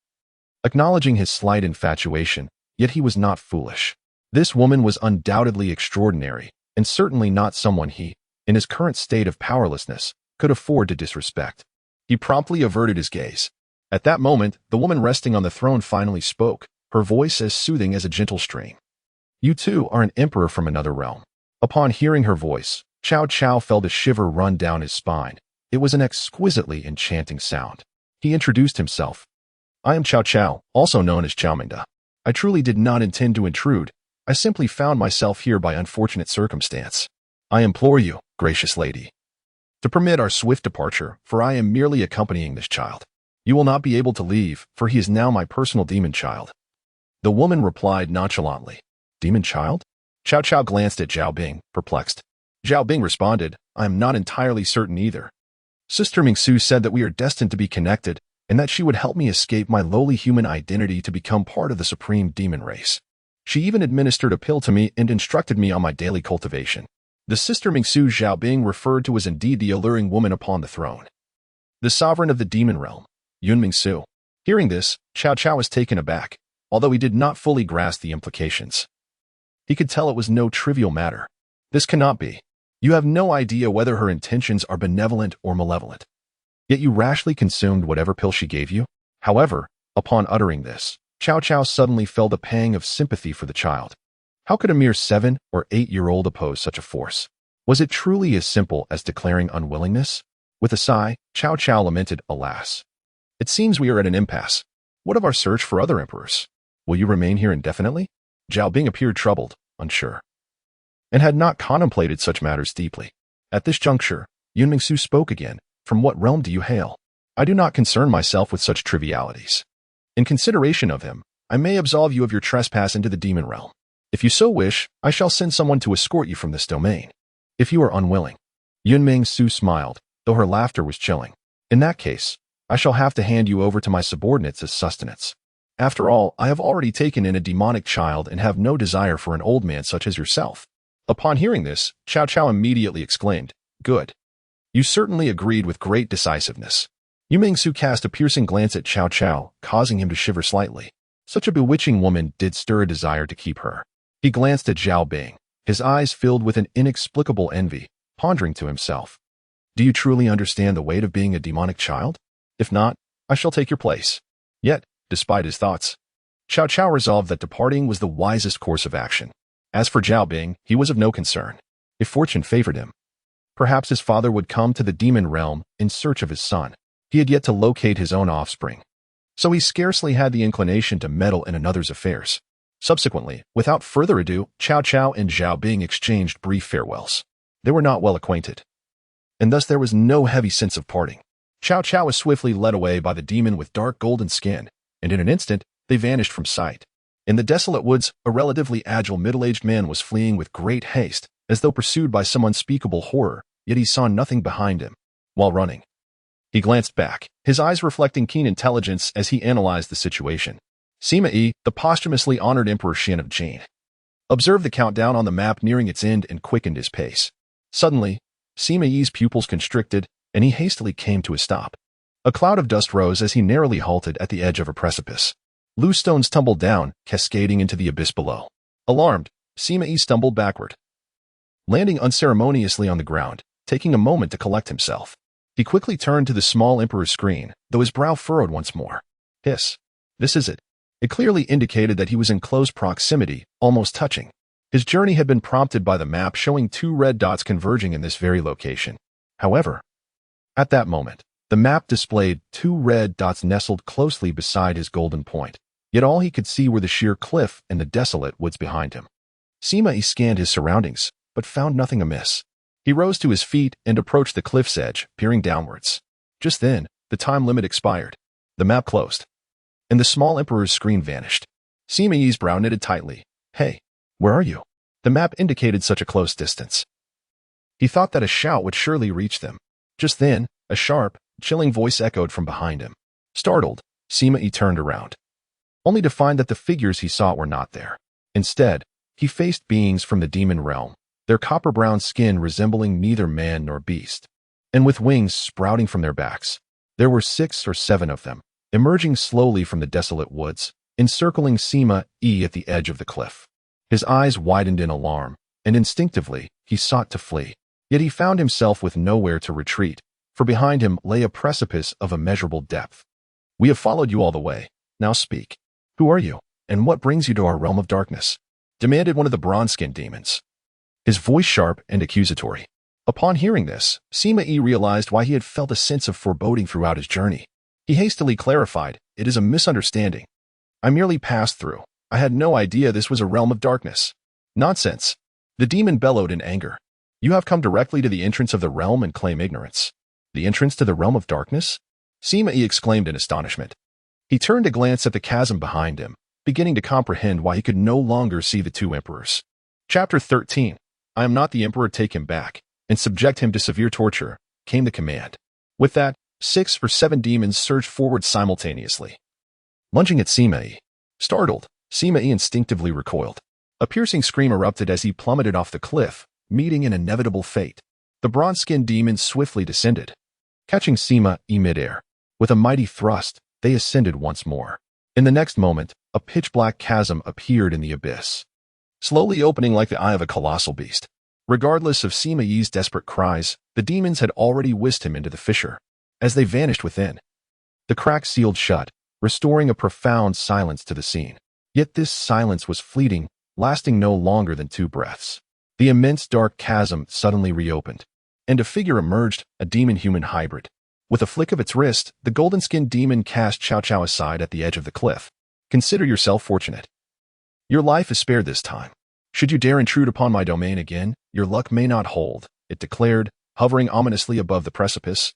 acknowledging his slight infatuation, yet he was not foolish. This woman was undoubtedly extraordinary, and certainly not someone he, in his current state of powerlessness, could afford to disrespect. He promptly averted his gaze. At that moment, the woman resting on the throne finally spoke, her voice as soothing as a gentle stream. "You too are an emperor from another realm." Upon hearing her voice, Cao Cao felt a shiver run down his spine. It was an exquisitely enchanting sound. He introduced himself. "I am Cao Cao, also known as Cao Mingda. I truly did not intend to intrude. I simply found myself here by unfortunate circumstance. I implore you, gracious lady, to permit our swift departure, for I am merely accompanying this child. You will not be able to leave, for he is now my personal demon child." The woman replied nonchalantly, "Demon child?" Cao Cao glanced at Zhao Bing, perplexed. Zhao Bing responded, "I am not entirely certain either. Sister Mingsu said that we are destined to be connected, and that she would help me escape my lowly human identity to become part of the supreme demon race. She even administered a pill to me and instructed me on my daily cultivation." The Sister Mingsu Zhao Bing referred to was indeed the alluring woman upon the throne, the sovereign of the demon realm, Yun Mingsu. Hearing this, Cao Cao was taken aback, although he did not fully grasp the implications. He could tell it was no trivial matter. "This cannot be. You have no idea whether her intentions are benevolent or malevolent. Yet you rashly consumed whatever pill she gave you?" However, upon uttering this, Cao Cao suddenly felt a pang of sympathy for the child. How could a mere 7- or 8-year-old oppose such a force? Was it truly as simple as declaring unwillingness? With a sigh, Cao Cao lamented, "Alas, it seems we are at an impasse. What of our search for other emperors? Will you remain here indefinitely?" Zhao Bing appeared troubled, unsure, and had not contemplated such matters deeply. At this juncture, Yun Mingsu spoke again. "From what realm do you hail? I do not concern myself with such trivialities. In consideration of him, I may absolve you of your trespass into the demon realm. If you so wish, I shall send someone to escort you from this domain. If you are unwilling." Yun Mingsu smiled, though her laughter was chilling. "In that case, I shall have to hand you over to my subordinates as sustenance. After all, I have already taken in a demonic child and have no desire for an old man such as yourself." Upon hearing this, Cao Cao immediately exclaimed, "Good. You certainly agreed with great decisiveness." Yu Mingsu cast a piercing glance at Cao Cao, causing him to shiver slightly. Such a bewitching woman did stir a desire to keep her. He glanced at Zhao Bing, his eyes filled with an inexplicable envy, pondering to himself, "Do you truly understand the weight of being a demonic child? If not, I shall take your place." Yet, despite his thoughts, Cao Cao resolved that departing was the wisest course of action. As for Zhao Bing, he was of no concern. If fortune favored him, perhaps his father would come to the demon realm in search of his son. He had yet to locate his own offspring, so he scarcely had the inclination to meddle in another's affairs. Subsequently, without further ado, Cao Cao and Zhao Bing exchanged brief farewells. They were not well acquainted, and thus there was no heavy sense of parting. Cao Cao was swiftly led away by the demon with dark golden skin, and in an instant, they vanished from sight. In the desolate woods, a relatively agile middle-aged man was fleeing with great haste, as though pursued by some unspeakable horror, yet he saw nothing behind him. While running, he glanced back, his eyes reflecting keen intelligence as he analyzed the situation. Sima Yi, the posthumously honored Emperor Qian of Jin, observed the countdown on the map nearing its end and quickened his pace. Suddenly, Sima Yi's pupils constricted, and he hastily came to a stop. A cloud of dust rose as he narrowly halted at the edge of a precipice. Loose stones tumbled down, cascading into the abyss below. Alarmed, Sima Yi stumbled backward, landing unceremoniously on the ground, taking a moment to collect himself. He quickly turned to the small Emperor's screen, though his brow furrowed once more. Hiss. This is it. It clearly indicated that he was in close proximity, almost touching. His journey had been prompted by the map showing 2 red dots converging in this very location. However, at that moment, the map displayed 2 red dots nestled closely beside his golden point, yet all he could see were the sheer cliff and the desolate woods behind him. Sima Yi scanned his surroundings, but found nothing amiss. He rose to his feet and approached the cliff's edge, peering downwards. Just then, the time limit expired. The map closed, and the small Emperor's screen vanished. Sima Yi's brow knitted tightly. Hey, where are you? The map indicated such a close distance. He thought that a shout would surely reach them. Just then, a sharp, chilling voice echoed from behind him. Startled, Sima Yi turned around, only to find that the figures he sought were not there. Instead, he faced beings from the demon realm, their copper-brown skin resembling neither man nor beast, and with wings sprouting from their backs. There were 6 or 7 of them, emerging slowly from the desolate woods, encircling Sima Yi at the edge of the cliff. His eyes widened in alarm, and instinctively, he sought to flee. Yet he found himself with nowhere to retreat, for behind him lay a precipice of immeasurable depth. We have followed you all the way. Now speak. Who are you, and what brings you to our realm of darkness? Demanded one of the bronze-skinned demons, his voice sharp and accusatory. Upon hearing this, Sima Yi realized why he had felt a sense of foreboding throughout his journey. He hastily clarified, It is a misunderstanding. I merely passed through. I had no idea this was a realm of darkness. Nonsense. The demon bellowed in anger. You have come directly to the entrance of the realm and claim ignorance. The entrance to the realm of darkness? Sima Yi exclaimed in astonishment. He turned to glance at the chasm behind him, beginning to comprehend why he could no longer see the 2 emperors. Chapter 13. I am not the emperor, take him back, and subject him to severe torture, came the command. With that, 6 or 7 demons surged forward simultaneously, lunging at Sima Yi. Startled, Sima Yi instinctively recoiled. A piercing scream erupted as he plummeted off the cliff, meeting an inevitable fate. The bronze-skinned demons swiftly descended, catching Sima Yi midair. With a mighty thrust, they ascended once more. In the next moment, a pitch-black chasm appeared in the abyss, slowly opening like the eye of a colossal beast. Regardless of Sima Yi's desperate cries, the demons had already whisked him into the fissure. As they vanished within, the crack sealed shut, restoring a profound silence to the scene. Yet this silence was fleeting, lasting no longer than 2 breaths. The immense dark chasm suddenly reopened, and a figure emerged, a demon-human hybrid. With a flick of its wrist, the golden-skinned demon cast Cao Cao aside at the edge of the cliff. Consider yourself fortunate. Your life is spared this time. Should you dare intrude upon my domain again, your luck may not hold, it declared, hovering ominously above the precipice.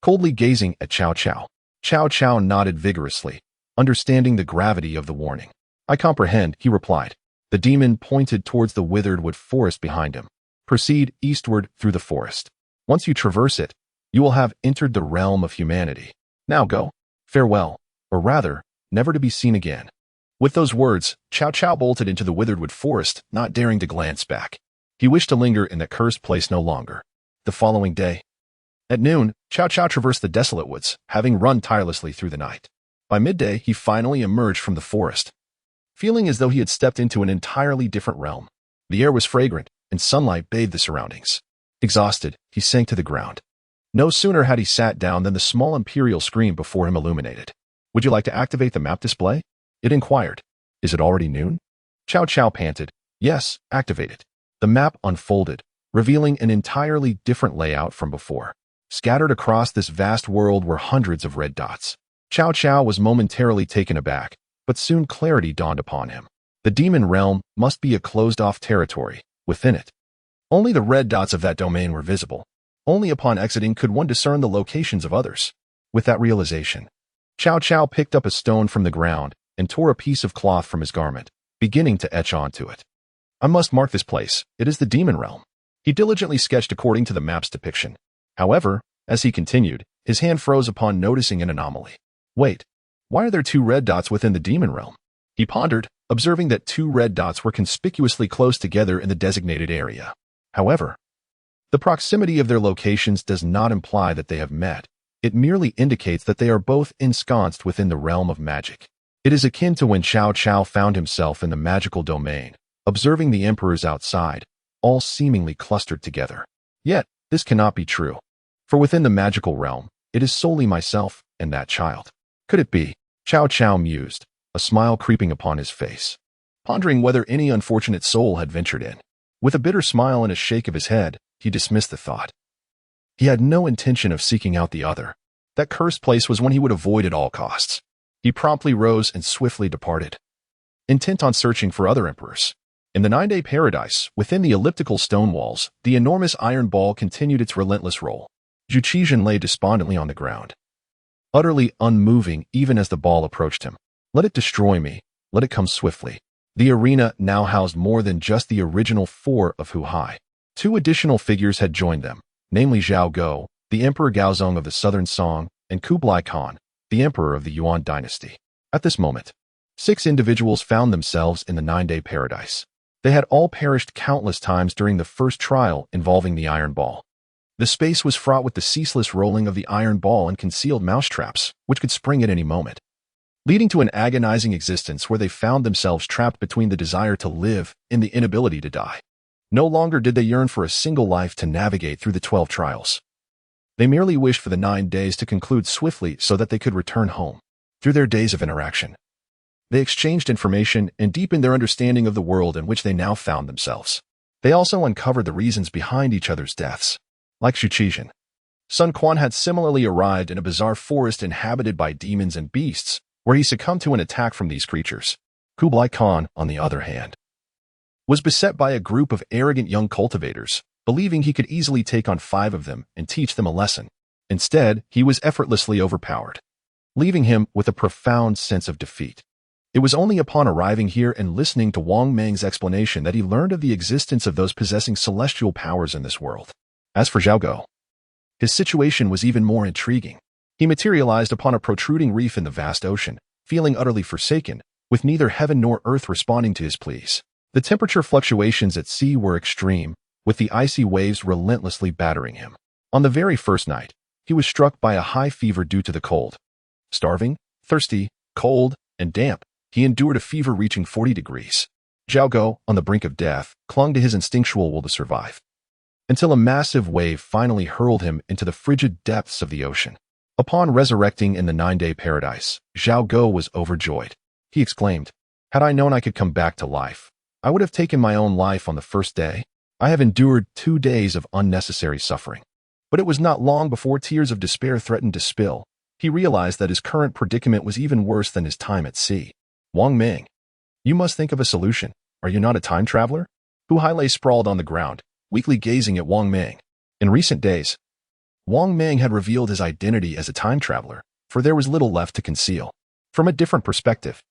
Coldly gazing at Cao Cao, Cao Cao nodded vigorously, understanding the gravity of the warning. I comprehend, he replied. The demon pointed towards the withered wood forest behind him. Proceed eastward through the forest. Once you traverse it, you will have entered the realm of humanity. Now go. Farewell, or rather, never to be seen again. With those words, Cao Cao bolted into the withered wood forest, not daring to glance back. He wished to linger in that cursed place no longer. The following day, at noon, Cao Cao traversed the desolate woods, having run tirelessly through the night. By midday, he finally emerged from the forest, feeling as though he had stepped into an entirely different realm. The air was fragrant, and sunlight bathed the surroundings. Exhausted, he sank to the ground. No sooner had he sat down than the small imperial screen before him illuminated. Would you like to activate the map display? It inquired. Is it already noon? Cao Cao panted. Yes, activate it. The map unfolded, revealing an entirely different layout from before. Scattered across this vast world were hundreds of red dots. Cao Cao was momentarily taken aback, but soon clarity dawned upon him. The demon realm must be a closed-off territory. Within it, only the red dots of that domain were visible. Only upon exiting could one discern the locations of others. With that realization, Cao Cao picked up a stone from the ground and tore a piece of cloth from his garment, beginning to etch onto it. I must mark this place. It is the demon realm. He diligently sketched according to the map's depiction. However, as he continued, his hand froze upon noticing an anomaly. Wait, why are there 2 red dots within the demon realm? He pondered, observing that 2 red dots were conspicuously close together in the designated area. However, the proximity of their locations does not imply that they have met. It merely indicates that they are both ensconced within the realm of magic. It is akin to when Cao Cao found himself in the magical domain, observing the emperors outside, all seemingly clustered together. Yet, this cannot be true. For within the magical realm, it is solely myself and that child. Could it be? Cao Cao mused, a smile creeping upon his face, pondering whether any unfortunate soul had ventured in. With a bitter smile and a shake of his head, he dismissed the thought. He had no intention of seeking out the other. That cursed place was one he would avoid at all costs. He promptly rose and swiftly departed, intent on searching for other emperors. In the 9-day paradise, within the elliptical stone walls, the enormous iron ball continued its relentless roll. Zhu Yuanzhang lay despondently on the ground, utterly unmoving even as the ball approached him. Let it destroy me. Let it come swiftly. The arena now housed more than just the original 4 of Hu Hai. 2 additional figures had joined them, namely Zhao Go, the Emperor Gaozong of the Southern Song, and Kublai Khan, the Emperor of the Yuan dynasty. At this moment, 6 individuals found themselves in the 9-day paradise. They had all perished countless times during the first trial involving the iron ball. The space was fraught with the ceaseless rolling of the iron ball and concealed mousetraps, which could spring at any moment, leading to an agonizing existence where they found themselves trapped between the desire to live and the inability to die. No longer did they yearn for a single life to navigate through the 12 trials. They merely wished for the 9 days to conclude swiftly so that they could return home. Through their days of interaction, they exchanged information and deepened their understanding of the world in which they now found themselves. They also uncovered the reasons behind each other's deaths. Like Zhu Yuanzhang, Sun Quan had similarly arrived in a bizarre forest inhabited by demons and beasts, where he succumbed to an attack from these creatures. Kublai Khan, on the other hand, was beset by a group of arrogant young cultivators, believing he could easily take on 5 of them and teach them a lesson. Instead, he was effortlessly overpowered, leaving him with a profound sense of defeat. It was only upon arriving here and listening to Wang Mang's explanation that he learned of the existence of those possessing celestial powers in this world. As for Zhao Go, his situation was even more intriguing. He materialized upon a protruding reef in the vast ocean, feeling utterly forsaken, with neither heaven nor earth responding to his pleas. The temperature fluctuations at sea were extreme, with the icy waves relentlessly battering him. On the very first night, he was struck by a high fever due to the cold. Starving, thirsty, cold, and damp, he endured a fever reaching 40 degrees. Zhao Go, on the brink of death, clung to his instinctual will to survive, until a massive wave finally hurled him into the frigid depths of the ocean. Upon resurrecting in the 9-day paradise, Zhao Go was overjoyed. He exclaimed, "Had I known I could come back to life, I would have taken my own life on the first day. I have endured 2 days of unnecessary suffering." But it was not long before tears of despair threatened to spill. He realized that his current predicament was even worse than his time at sea. Wang Mang, you must think of a solution. Are you not a time traveler? Hu Hai lay sprawled on the ground, weakly gazing at Wang Mang. In recent days, Wang Mang had revealed his identity as a time traveler, for there was little left to conceal. From a different perspective,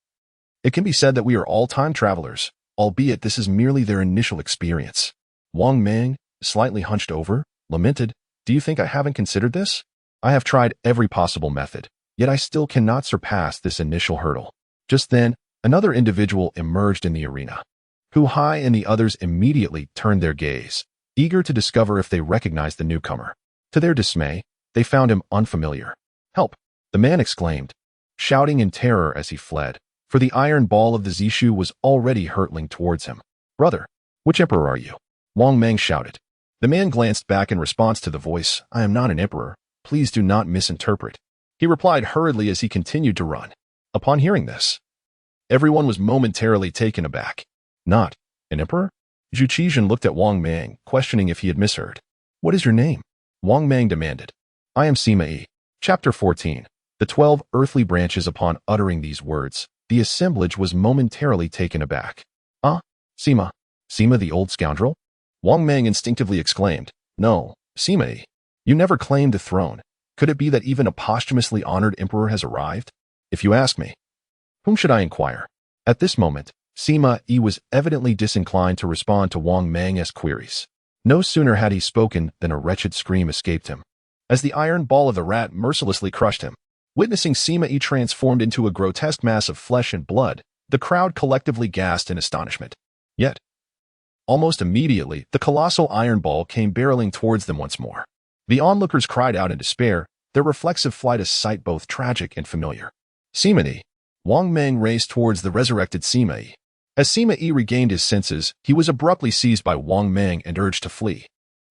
it can be said that we are all time travelers, albeit this is merely their initial experience. Wang Mang, slightly hunched over, lamented, "Do you think I haven't considered this? I have tried every possible method, yet I still cannot surpass this initial hurdle." Just then, another individual emerged in the arena. Hu Hai and the others immediately turned their gaze, eager to discover if they recognized the newcomer. To their dismay, they found him unfamiliar. "Help!" the man exclaimed, shouting in terror as he fled, for the iron ball of the Zishu was already hurtling towards him. "Brother, which emperor are you?" Wang Mang shouted. The man glanced back in response to the voice. "I am not an emperor. Please do not misinterpret," he replied hurriedly as he continued to run. Upon hearing this, everyone was momentarily taken aback. "Not an emperor?" Zhu Yuanzhang looked at Wang Mang, questioning if he had misheard. "What is your name?" Wang Mang demanded. "I am Sima Yi." Chapter 14. The 12 earthly branches. Upon uttering these words, the assemblage was momentarily taken aback. "Ah, Sima. Sima the old scoundrel?" Wang Mang instinctively exclaimed. "No, Sima Yi. You never claimed the throne. Could it be that even a posthumously honored emperor has arrived?" "If you ask me, Whom should I inquire? At this moment, Sima Yi was evidently disinclined to respond to Wang Mang's queries. No sooner had he spoken than a wretched scream escaped him, as the iron ball of the rat mercilessly crushed him. Witnessing Sima Yi transformed into a grotesque mass of flesh and blood, the crowd collectively gasped in astonishment. Yet, almost immediately, the colossal iron ball came barreling towards them once more. The onlookers cried out in despair, their reflexive flight a sight both tragic and familiar. Sima Yi. Wang Mang raced towards the resurrected Sima Yi. As Sima Yi regained his senses, he was abruptly seized by Wang Mang and urged to flee.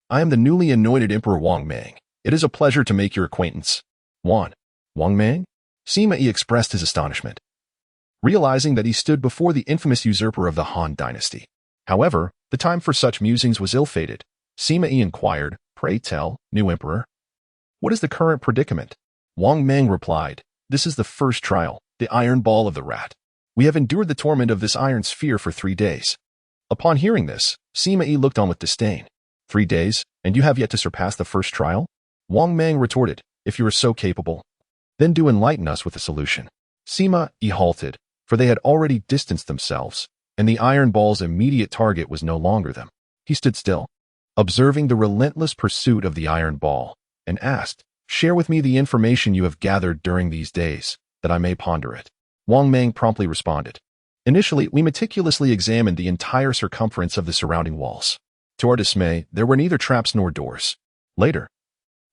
I am the newly anointed Emperor Wang Mang. It is a pleasure to make your acquaintance. Wang Mang? Sima Yi expressed his astonishment, realizing that he stood before the infamous usurper of the Han dynasty. However, the time for such musings was ill-fated. Sima Yi inquired, pray tell, new emperor, what is the current predicament? Wang Mang replied, this is the first trial, the iron ball of the rat. We have endured the torment of this iron sphere for 3 days. Upon hearing this, Sima Yi looked on with disdain. 3 days, and you have yet to surpass the first trial? Wang Mang retorted, if you are so capable, then do enlighten us with the solution. Sima Yi halted, for they had already distanced themselves, and the iron ball's immediate target was no longer them. He stood still, observing the relentless pursuit of the iron ball, and asked, share with me the information you have gathered during these days, that I may ponder it. Wang Mang promptly responded. Initially, we meticulously examined the entire circumference of the surrounding walls. To our dismay, there were neither traps nor doors. Later,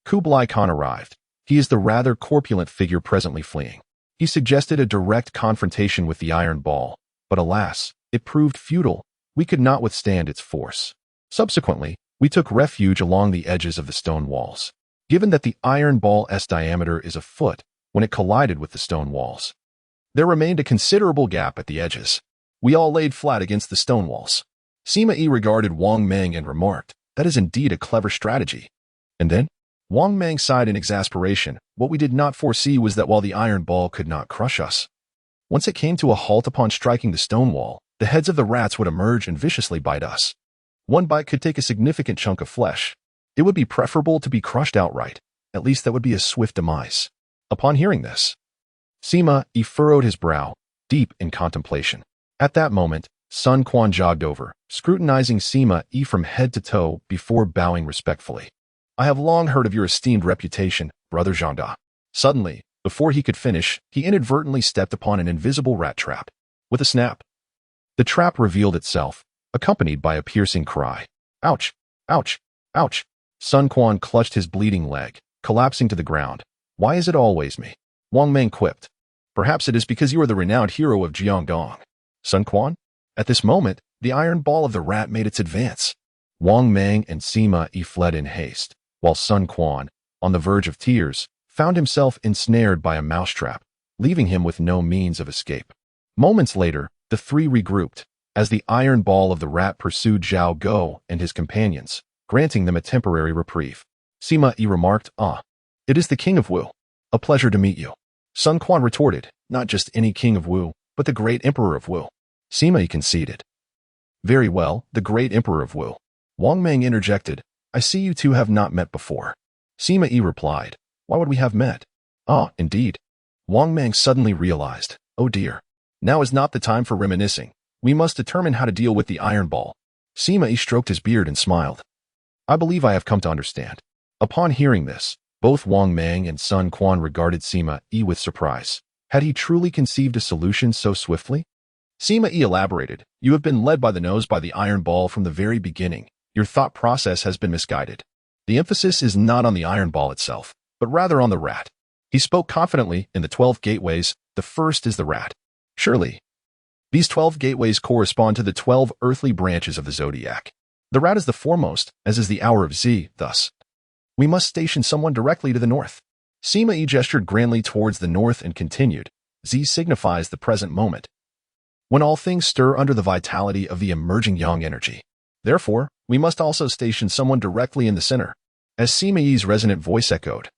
Kublai Khan arrived. He is the rather corpulent figure presently fleeing. He suggested a direct confrontation with the iron ball, but alas, it proved futile. We could not withstand its force. Subsequently, we took refuge along the edges of the stone walls. Given that the iron ball's diameter is a foot when it collided with the stone walls, there remained a considerable gap at the edges. We all laid flat against the stone walls. Sima Yi regarded Wang Mang and remarked, that is indeed a clever strategy. And then, Wang Mang sighed in exasperation. What we did not foresee was that while the iron ball could not crush us, once it came to a halt upon striking the stone wall, the heads of the rats would emerge and viciously bite us. One bite could take a significant chunk of flesh. It would be preferable to be crushed outright. At least that would be a swift demise. Upon hearing this, Sima Yi furrowed his brow, deep in contemplation. At that moment, Sun Quan jogged over, scrutinizing Sima Yi from head to toe before bowing respectfully. I have long heard of your esteemed reputation, brother Zhanda. Suddenly, before he could finish, he inadvertently stepped upon an invisible rat trap. With a snap, the trap revealed itself, accompanied by a piercing cry. Ouch! Ouch! Ouch! Sun Quan clutched his bleeding leg, collapsing to the ground. Why is it always me? Wang Mang quipped. Perhaps it is because you are the renowned hero of Jiangdong. Sun Quan? At this moment, the iron ball of the rat made its advance. Wang Mang and Sima Yi fled in haste, while Sun Quan, on the verge of tears, found himself ensnared by a mousetrap, leaving him with no means of escape. Moments later, the three regrouped, as the iron ball of the rat pursued Zhao Guo and his companions, granting them a temporary reprieve. Sima Yi remarked, it is the King of Wu. A pleasure to meet you. Sun Quan retorted, not just any king of Wu, but the great emperor of Wu. Sima Yi conceded. Very well, the great emperor of Wu. Wang Mang interjected, I see you two have not met before. Sima Yi replied, why would we have met? Indeed. Wang Mang suddenly realized, oh dear. Now is not the time for reminiscing. We must determine how to deal with the iron ball. Sima Yi stroked his beard and smiled. I believe I have come to understand. Upon hearing this, both Wang Mang and Sun Quan regarded Sima Yi with surprise. Had he truly conceived a solution so swiftly? Sima Yi elaborated, you have been led by the nose by the iron ball from the very beginning. Your thought process has been misguided. The emphasis is not on the iron ball itself, but rather on the rat. He spoke confidently in the 12 gateways. The first is the rat. Surely, these 12 gateways correspond to the 12 earthly branches of the zodiac. The rat is the foremost, as is the hour of Z, thus. We must station someone directly to the north. Sima Yi gestured grandly towards the north and continued, Z signifies the present moment, when all things stir under the vitality of the emerging yang energy. Therefore, we must also station someone directly in the center. As Sima Yi's resonant voice echoed,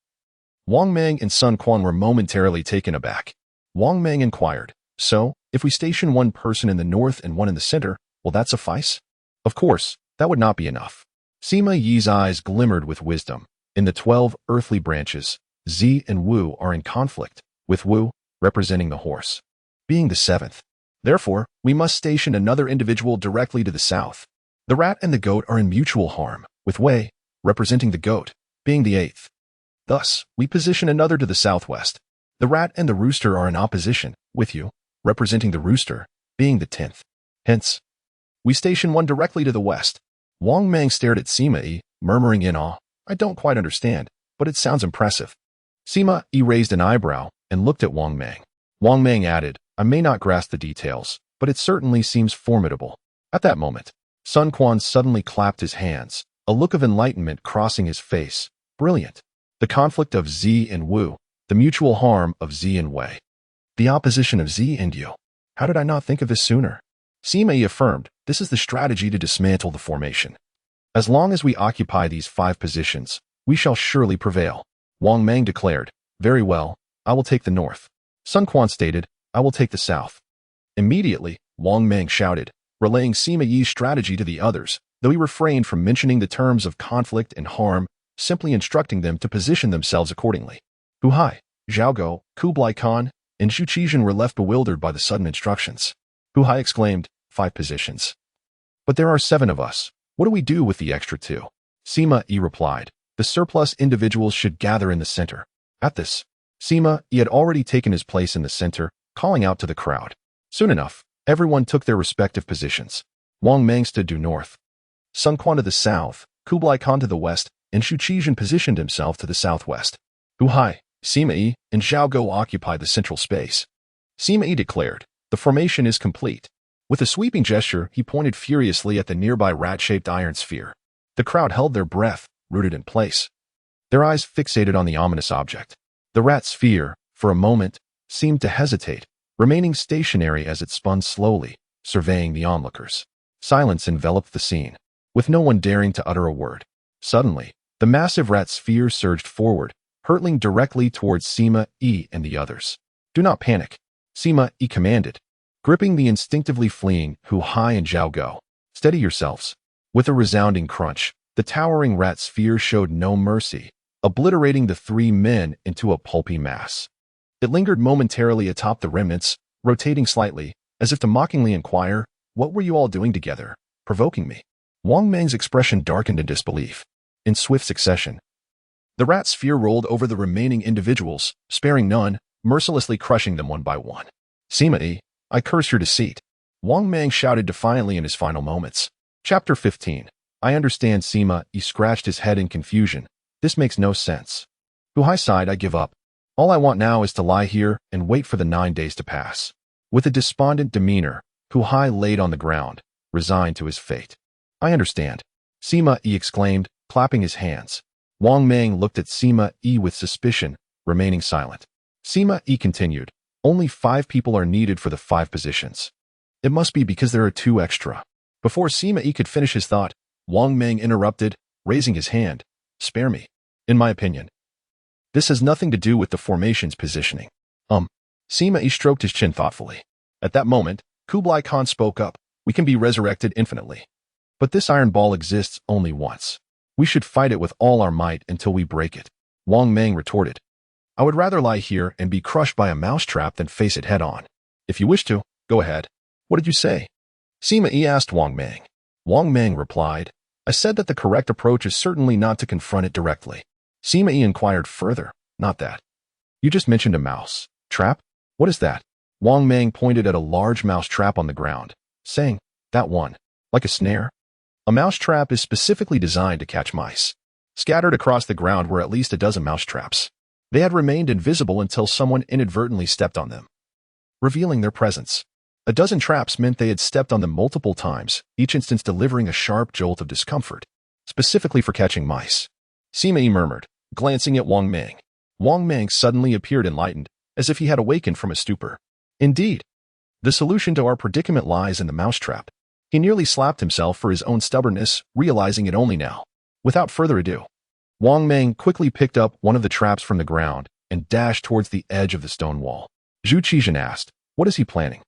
Wang Mang and Sun Quan were momentarily taken aback. Wang Mang inquired, so, if we station one person in the north and one in the center, will that suffice? Of course, that would not be enough. Sima Yi's eyes glimmered with wisdom. In the 12 earthly branches, Z and Wu are in conflict, with Wu representing the horse. being the 7th. Therefore, we must station another individual directly to the south. The rat and the goat are in mutual harm, with Wei, representing the goat, being the 8th. Thus, we position another to the southwest. The rat and the rooster are in opposition, with you, representing the rooster, being the 10th. Hence, we station one directly to the west. Wang Mang stared at Sima Yi, murmuring in awe, I don't quite understand, but it sounds impressive. Sima Yi raised an eyebrow and looked at Wang Mang. Wang Mang added, I may not grasp the details, but it certainly seems formidable. At that moment, Sun Quan suddenly clapped his hands, a look of enlightenment crossing his face. Brilliant. The conflict of Zi and Wu, the mutual harm of Zi and Wei. The opposition of Zi and Yu. How did I not think of this sooner? Sima Yi affirmed, this is the strategy to dismantle the formation. As long as we occupy these 5 positions, we shall surely prevail. Wang Mang declared, very well, I will take the north. Sun Quan stated, I will take the south. Immediately, Wang Mang shouted, relaying Sima Yi's strategy to the others, though he refrained from mentioning the terms of conflict and harm, simply instructing them to position themselves accordingly. Hu Hai, Zhao Go, Kublai Khan, and Zhu Yuanzhang were left bewildered by the sudden instructions. Hu Hai exclaimed, 5 positions. But there are 7 of us. What do we do with the extra 2? Sima Yi replied, the surplus individuals should gather in the center. At this, Sima Yi had already taken his place in the center, calling out to the crowd. Soon enough, everyone took their respective positions. Wang Mang stood due north, Sun Quan to the south, Kublai Khan to the west, and Zhu Yuanzhang positioned himself to the southwest. Hu Hai, Sima Yi, and Zhao Go occupied the central space. Sima Yi declared, the formation is complete. With a sweeping gesture, he pointed furiously at the nearby rat-shaped iron sphere. The crowd held their breath, rooted in place. Their eyes fixated on the ominous object. The rat sphere, for a moment, seemed to hesitate, remaining stationary as it spun slowly, surveying the onlookers. Silence enveloped the scene, with no one daring to utter a word. Suddenly, the massive rat sphere surged forward, hurtling directly towards Sima Yi and the others. Do not panic, Sima Yi commanded, gripping the instinctively fleeing Hu Hai and Zhao Go. Steady yourselves. With a resounding crunch, the towering rat sphere showed no mercy, obliterating the 3 men into a pulpy mass. It lingered momentarily atop the remnants, rotating slightly, as if to mockingly inquire, what were you all doing together, provoking me? Wang Mang's expression darkened in disbelief. In swift succession, the rat sphere rolled over the remaining individuals, sparing none, mercilessly crushing them one by one. Sima Yi, I curse your deceit, Wang Mang shouted defiantly in his final moments. Chapter 15. I understand. Sima Yi scratched his head in confusion. This makes no sense. Hu Hai sighed, I give up. All I want now is to lie here and wait for the 9 days to pass. With a despondent demeanor, Hu Hai laid on the ground, resigned to his fate. I understand, Sima Yi exclaimed, clapping his hands. Wang Mang looked at Sima Yi with suspicion, remaining silent. Sima Yi continued, only 5 people are needed for the 5 positions. It must be because there are 2 extra. Before Sima Yi could finish his thought, Wang Mang interrupted, raising his hand. Spare me. In my opinion, this has nothing to do with the formation's positioning. Sima Yi stroked his chin thoughtfully. At that moment, Kublai Khan spoke up. We can be resurrected infinitely. But this iron ball exists only once. We should fight it with all our might until we break it. Wang Mang retorted. I would rather lie here and be crushed by a mousetrap than face it head-on. If you wish to, go ahead. What did you say? Sima Yi asked Wang Mang. Wang Mang replied, I said that the correct approach is certainly not to confront it directly. Sima Yi inquired further, not that. You just mentioned a mouse trap? What is that? Wang Mang pointed at a large mouse trap on the ground, saying, that one, like a snare. A mouse trap is specifically designed to catch mice. Scattered across the ground were at least a dozen mouse traps. They had remained invisible until someone inadvertently stepped on them, revealing their presence. A dozen traps meant they had stepped on them multiple times, each instance delivering a sharp jolt of discomfort, specifically for catching mice. Sima Yi murmured, glancing at Wang Mang. Wang Mang suddenly appeared enlightened, as if he had awakened from a stupor. Indeed, the solution to our predicament lies in the mousetrap. He nearly slapped himself for his own stubbornness, realizing it only now. Without further ado, Wang Mang quickly picked up one of the traps from the ground and dashed towards the edge of the stone wall. Zhu Yuanzhang asked, what is he planning?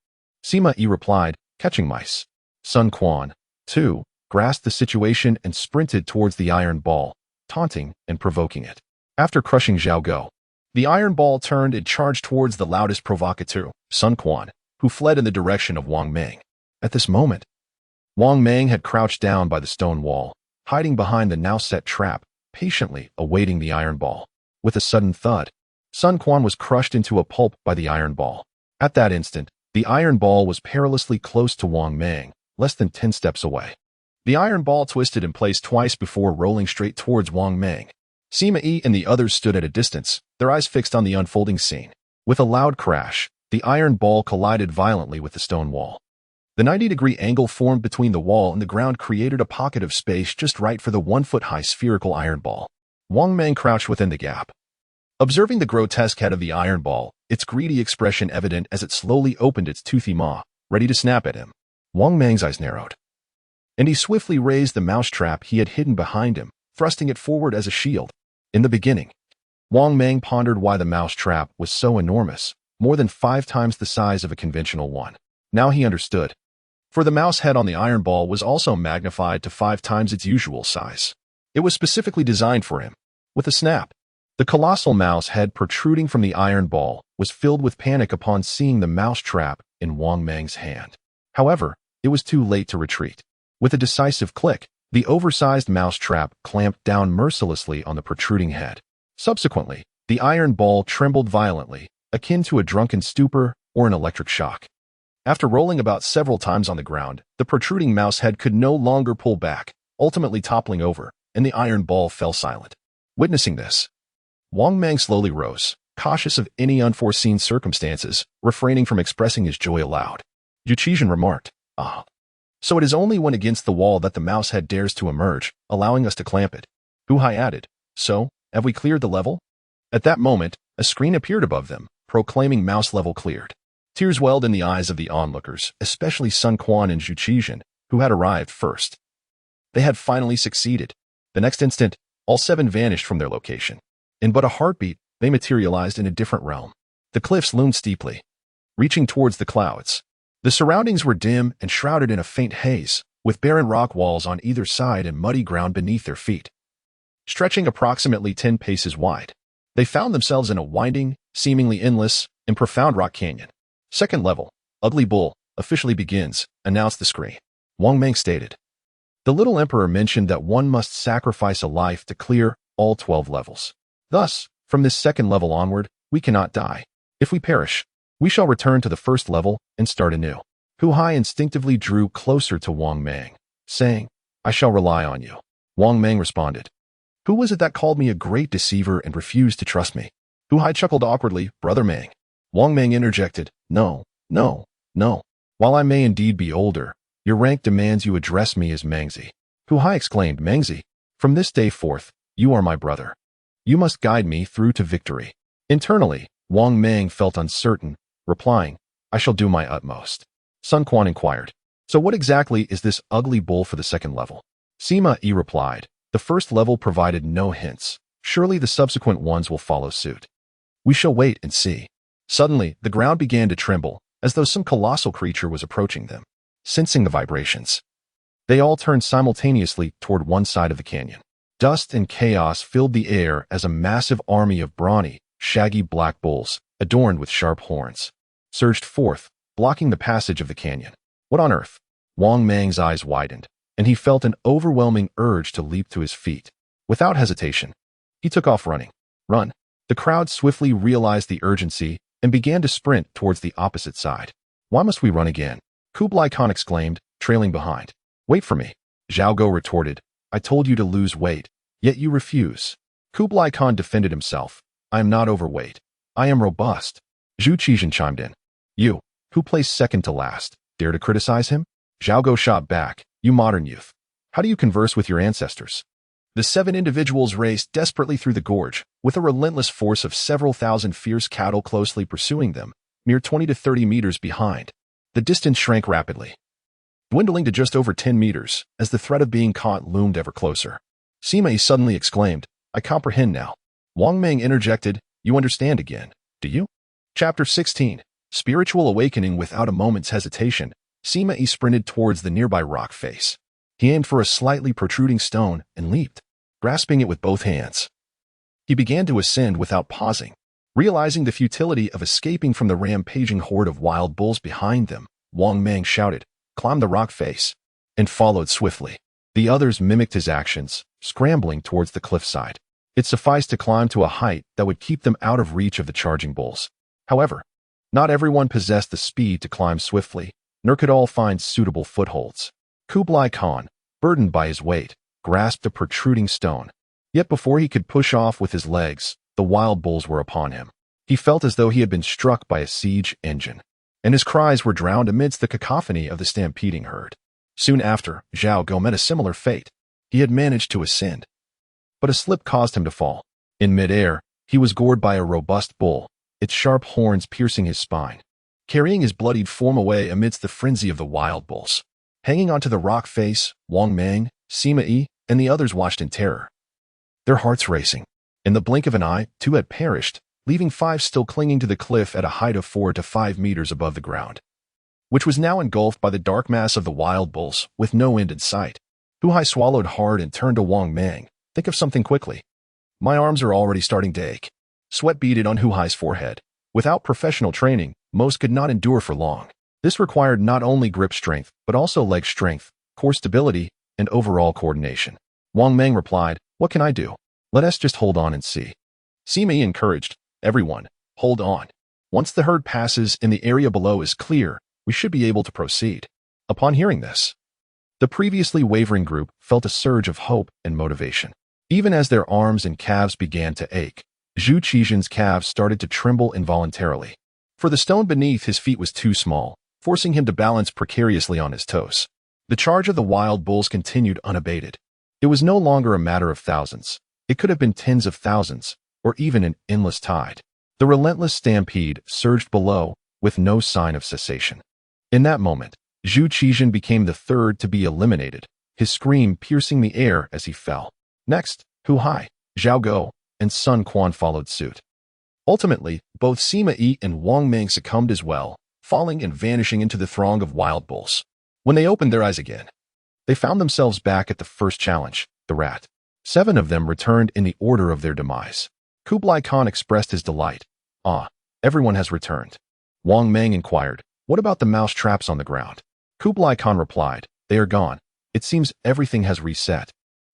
Sima Yi replied, catching mice. Sun Quan, too, grasped the situation and sprinted towards the iron ball, taunting and provoking it. After crushing Zhao Go, the iron ball turned and charged towards the loudest provocateur, Sun Quan. who fled in the direction of Wang Mang. At this moment, Wang Mang had crouched down by the stone wall, hiding behind the now-set trap, patiently awaiting the iron ball. With a sudden thud, Sun Quan was crushed into a pulp by the iron ball. At that instant, the iron ball was perilously close to Wang Mang, less than 10 steps away. The iron ball twisted in place twice before rolling straight towards Wang Mang. Sima Yi and the others stood at a distance, their eyes fixed on the unfolding scene. With a loud crash, the iron ball collided violently with the stone wall. The 90-degree angle formed between the wall and the ground created a pocket of space just right for the 1-foot-high spherical iron ball. Wang Mang crouched within the gap. Observing the grotesque head of the iron ball, its greedy expression evident as it slowly opened its toothy maw, ready to snap at him, Wang Mang's eyes narrowed. And he swiftly raised the mousetrap he had hidden behind him, thrusting it forward as a shield. In the beginning, Wang Mang pondered why the mousetrap was so enormous, more than 5 times the size of a conventional one. Now he understood. For the mouse head on the iron ball was also magnified to 5 times its usual size. It was specifically designed for him. With a snap, the colossal mouse head protruding from the iron ball was filled with panic upon seeing the mouse trap in Wang Mang's hand. However, it was too late to retreat. With a decisive click, the oversized mouse trap clamped down mercilessly on the protruding head. Subsequently, the iron ball trembled violently, akin to a drunken stupor or an electric shock. After rolling about several times on the ground, the protruding mouse head could no longer pull back, ultimately toppling over, and the iron ball fell silent. Witnessing this, Wang Mang slowly rose, cautious of any unforeseen circumstances, refraining from expressing his joy aloud. Zhu Yuanzhang remarked, "Ah. So it is only when against the wall that the mouse head dares to emerge, allowing us to clamp it." Hu Hai added, "So, have we cleared the level?" At that moment, a screen appeared above them, proclaiming mouse level cleared. Tears welled in the eyes of the onlookers, especially Sun Quan and Zhu Yuanzhang, who had arrived first. They had finally succeeded. The next instant, all 7 vanished from their location. In but a heartbeat, they materialized in a different realm. The cliffs loomed steeply, reaching towards the clouds. The surroundings were dim and shrouded in a faint haze, with barren rock walls on either side and muddy ground beneath their feet. Stretching approximately 10 paces wide, they found themselves in a winding, seemingly endless, and profound rock canyon. "Second level, Ugly Bull, officially begins," announced the screen. Wang Mang stated. The little emperor mentioned that one must sacrifice a life to clear all 12 levels. Thus, from this second level onward, we cannot die. If we perish, we shall return to the first level and start anew. Hu Hai instinctively drew closer to Wang Mang, saying, "I shall rely on you." Wang Mang responded, "Who was it that called me a great deceiver and refused to trust me?" Hu Hai chuckled awkwardly, "Brother Mang." Wang Mang interjected, "No, no, no. While I may indeed be older, your rank demands you address me as Mangzi." Hu Hai exclaimed, "Mangzi, from this day forth, you are my brother. You must guide me through to victory." Internally, Wang Mang felt uncertain, replying, "I shall do my utmost." Sun Quan inquired, "So what exactly is this ugly bull for the second level?" Sima Yi replied, "The first level provided no hints. Surely the subsequent ones will follow suit. We shall wait and see." Suddenly, the ground began to tremble, as though some colossal creature was approaching them. Sensing the vibrations, they all turned simultaneously toward one side of the canyon. Dust and chaos filled the air as a massive army of brawny, shaggy black bulls, adorned with sharp horns, surged forth, blocking the passage of the canyon. What on earth? Wang Mang's eyes widened, and he felt an overwhelming urge to leap to his feet. Without hesitation, he took off running. Run! The crowd swiftly realized the urgency and began to sprint towards the opposite side. "Why must we run again?" Kublai Khan exclaimed, trailing behind. "Wait for me," Zhao Go retorted. "I told you to lose weight, yet you refuse." Kublai Khan defended himself. "I am not overweight. I am robust." Zhu Yuanzhang chimed in. "You, who placed second to last, dare to criticize him?" Zhao Go shot back. "You modern youth. How do you converse with your ancestors?" The 7 individuals raced desperately through the gorge, with a relentless force of several thousand fierce cattle closely pursuing them, mere 20 to 30 meters behind. The distance shrank rapidly, dwindling to just over 10 meters, as the threat of being caught loomed ever closer. Sima Yi suddenly exclaimed, "I comprehend now." Wang Mang interjected, "You understand again, do you?" Chapter 16. Spiritual Awakening. Without a moment's hesitation, Sima Yi sprinted towards the nearby rock face. He aimed for a slightly protruding stone and leaped, grasping it with both hands. He began to ascend without pausing, Realizing the futility of escaping from the rampaging horde of wild bulls behind them, Wang Mang shouted, "Climb the rock face," and followed swiftly. The others mimicked his actions, scrambling towards the cliffside. It sufficed to climb to a height that would keep them out of reach of the charging bulls. However, not everyone possessed the speed to climb swiftly, nor could all find suitable footholds. Kublai Khan, burdened by his weight, grasped a protruding stone. Yet before he could push off with his legs, the wild bulls were upon him. He felt as though he had been struck by a siege engine, and his cries were drowned amidst the cacophony of the stampeding herd. Soon after, Zhao Kuangyin met a similar fate. He had managed to ascend, but a slip caused him to fall. In midair, he was gored by a robust bull, its sharp horns piercing his spine, carrying his bloodied form away amidst the frenzy of the wild bulls. Hanging onto the rock face, Wang Mang, Sima Yi, and the others watched in terror, their hearts racing. In the blink of an eye, 2 had perished, leaving 5 still clinging to the cliff at a height of 4 to 5 meters above the ground, which was now engulfed by the dark mass of the wild bulls, with no end in sight. Huhai swallowed hard and turned to Wang Mang. "Think of something quickly. My arms are already starting to ache." Sweat beaded on Huhai's forehead. Without professional training, most could not endure for long. This required not only grip strength, but also leg strength, core stability, and overall coordination. Wang Mang replied, "What can I do? Let us just hold on and see." Sima Yi encouraged, "Everyone, hold on. Once the herd passes and the area below is clear, we should be able to proceed." Upon hearing this, the previously wavering group felt a surge of hope and motivation. Even as their arms and calves began to ache, Zhu Qian's calves started to tremble involuntarily. For the stone beneath his feet was too small, forcing him to balance precariously on his toes. The charge of the wild bulls continued unabated. It was no longer a matter of thousands. It could have been tens of thousands, or even an endless tide. The relentless stampede surged below, with no sign of cessation. In that moment, Zhu Qian became the third to be eliminated, his scream piercing the air as he fell. Next, Huhai, Zhao Kuangyin, and Sun Quan followed suit. Ultimately, both Sima Yi and Wang Mang succumbed as well, falling and vanishing into the throng of wild bulls. When they opened their eyes again, they found themselves back at the first challenge, the rat. 7 of them returned in the order of their demise. Kublai Khan expressed his delight. "Ah, everyone has returned." Wang Mang inquired, "What about the mouse traps on the ground?" Kublai Khan replied, "They are gone. It seems everything has reset."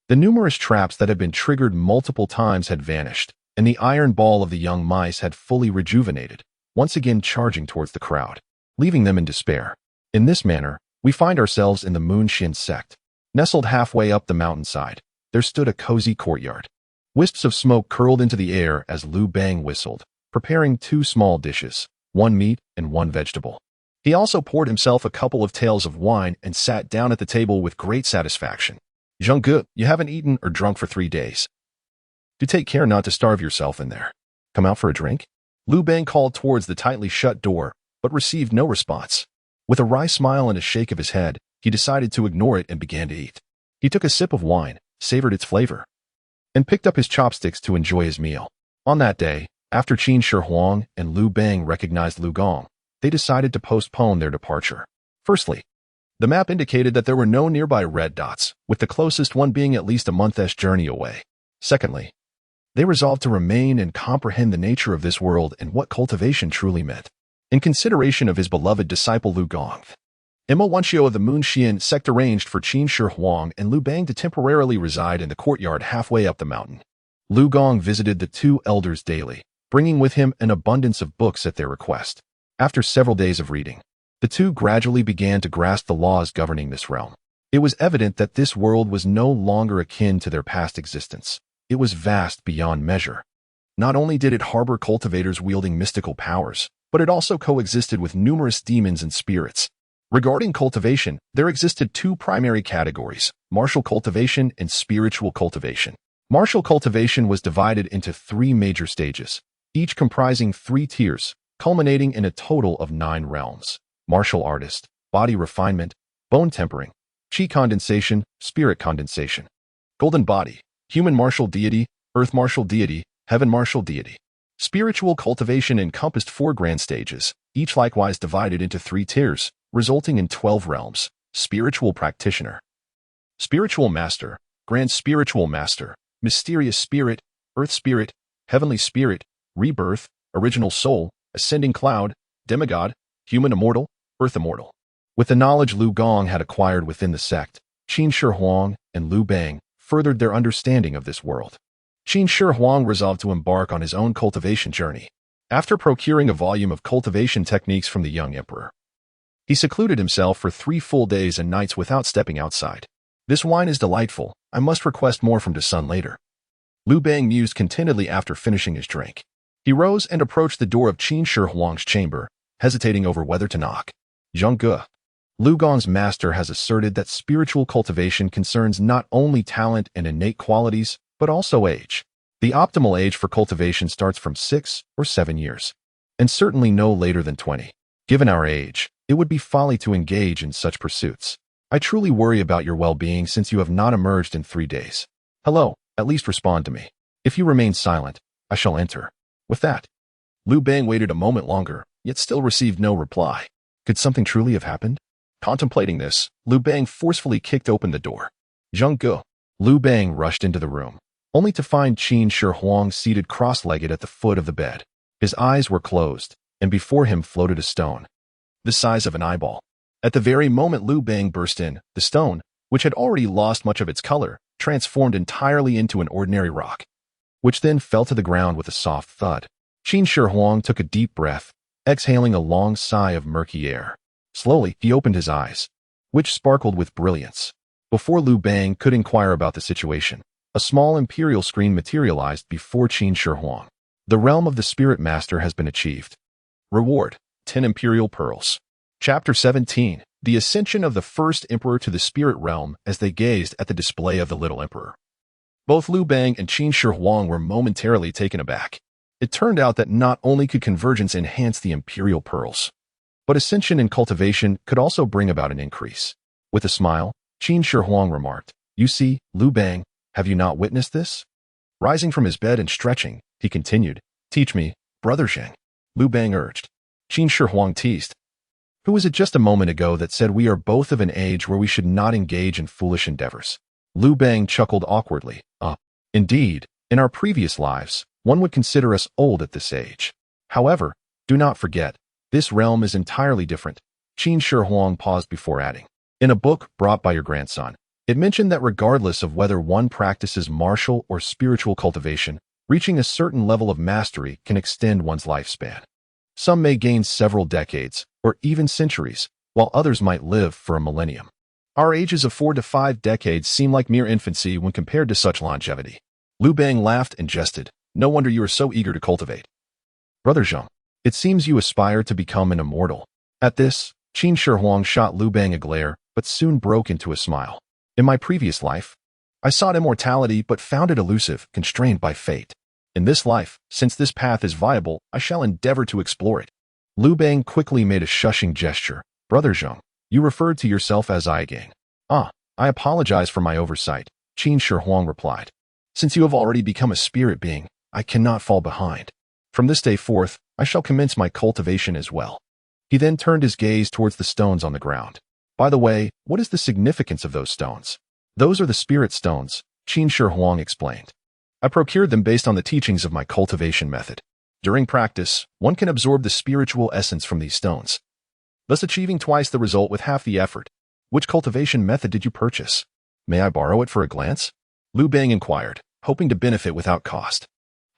The numerous traps that had been triggered multiple times had vanished, and the iron ball of the young mice had fully rejuvenated, once again charging towards the crowd, leaving them in despair. In this manner, we find ourselves in the Moonxin sect. Nestled halfway up the mountainside, there stood a cozy courtyard. Wisps of smoke curled into the air as Liu Bang whistled, preparing 2 small dishes, 1 meat and 1 vegetable. He also poured himself a couple of taels of wine and sat down at the table with great satisfaction. "Zhongge, you haven't eaten or drunk for 3 days. Do take care not to starve yourself in there. Come out for a drink?" Liu Bang called towards the tightly shut door, but received no response. With a wry smile and a shake of his head, he decided to ignore it and began to eat. He took a sip of wine, savored its flavor, and picked up his chopsticks to enjoy his meal. On that day, after Qin Shi Huang and Liu Bang recognized Liu Gong, they decided to postpone their departure. Firstly, the map indicated that there were no nearby red dots, with the closest one being at least a month's journey away. Secondly, they resolved to remain and comprehend the nature of this world and what cultivation truly meant. In consideration of his beloved disciple Liu Gong, Xiu'er of the Moonxian sect arranged for Qin Shi Huang and Liu Bang to temporarily reside in the courtyard halfway up the mountain. Liu Gong visited the 2 elders daily, bringing with him an abundance of books at their request. After several days of reading, the 2 gradually began to grasp the laws governing this realm. It was evident that this world was no longer akin to their past existence. It was vast beyond measure. Not only did it harbor cultivators wielding mystical powers, but it also coexisted with numerous demons and spirits. Regarding cultivation, there existed 2 primary categories: martial cultivation and spiritual cultivation. Martial cultivation was divided into 3 major stages, each comprising 3 tiers, culminating in a total of 9 realms: martial artist, body refinement, bone tempering, chi condensation, spirit condensation, golden body, human martial deity, earth martial deity, heaven martial deity. Spiritual cultivation encompassed 4 grand stages, each likewise divided into 3 tiers, resulting in 12 realms: spiritual practitioner, spiritual master, grand spiritual master, mysterious spirit, earth spirit, heavenly spirit, rebirth, original soul, ascending cloud, demigod, human immortal, earth immortal. With the knowledge Liu Gong had acquired within the sect, Qin Shi Huang and Liu Bang furthered their understanding of this world. Qin Shi Huang resolved to embark on his own cultivation journey. After procuring a volume of cultivation techniques from the young emperor, he secluded himself for 3 full days and nights without stepping outside. This wine is delightful. I must request more from the sun later. Liu Bang mused contentedly after finishing his drink. He rose and approached the door of Qin Shi Huang's chamber, hesitating over whether to knock. Zhang Liu Gong's master has asserted that spiritual cultivation concerns not only talent and innate qualities, but also age. The optimal age for cultivation starts from 6 or 7 years, and certainly no later than 20. Given our age, it would be folly to engage in such pursuits. I truly worry about your well-being since you have not emerged in 3 days. Hello, at least respond to me. If you remain silent, I shall enter. With that, Liu Bang waited a moment longer, yet still received no reply. Could something truly have happened? Contemplating this, Liu Bang forcefully kicked open the door. Zhang Liu Bang rushed into the room, only to find Qin Shi Huang seated cross-legged at the foot of the bed. His eyes were closed, and before him floated a stone, the size of an eyeball. At the very moment Liu Bang burst in, the stone, which had already lost much of its color, transformed entirely into an ordinary rock, which then fell to the ground with a soft thud. Qin Shi Huang took a deep breath, exhaling a long sigh of murky air. Slowly, he opened his eyes, which sparkled with brilliance. Before Liu Bang could inquire about the situation, a small imperial screen materialized before Qin Shi Huang. The realm of the spirit master has been achieved. Reward: 10 imperial pearls. Chapter 17. The ascension of the first emperor to the spirit realm as they gazed at the display of the little emperor. Both Liu Bang and Qin Shi Huang were momentarily taken aback. It turned out that not only could convergence enhance the imperial pearls, but ascension in cultivation could also bring about an increase. With a smile, Qin Shi Huang remarked, "You see, Liu Bang, have you not witnessed this?" Rising from his bed and stretching, he continued, "Teach me, brother Zhang." Liu Bang urged. Qin Shi Huang teased, "Who was it just a moment ago that said we are both of an age where we should not engage in foolish endeavors?" Liu Bang chuckled awkwardly. Indeed, in our previous lives, one would consider us old at this age. However, do not forget, this realm is entirely different." Qin Shi Huang paused before adding, "In a book brought by your grandson, it mentioned that regardless of whether one practices martial or spiritual cultivation, reaching a certain level of mastery can extend one's lifespan. Some may gain several decades, or even centuries, while others might live for a millennium. Our ages of 4 to 5 decades seem like mere infancy when compared to such longevity." Liu Bang laughed and jested. "No wonder you are so eager to cultivate. Brother Zhang, it seems you aspire to become an immortal." At this, Qin Shi Huang shot Liu Bang a glare, but soon broke into a smile. "In my previous life, I sought immortality but found it elusive, constrained by fate. In this life, since this path is viable, I shall endeavor to explore it." Liu Bang quickly made a shushing gesture. "Brother Zhang, you referred to yourself as Igang." I apologize for my oversight," Qin Shi Huang replied. "Since you have already become a spirit being, I cannot fall behind. From this day forth, I shall commence my cultivation as well." He then turned his gaze towards the stones on the ground. "By the way, what is the significance of those stones?" "Those are the spirit stones," Qin Shi Huang explained. "I procured them based on the teachings of my cultivation method. During practice, one can absorb the spiritual essence from these stones, thus achieving twice the result with half the effort." "Which cultivation method did you purchase? May I borrow it for a glance?" Liu Bang inquired, hoping to benefit without cost.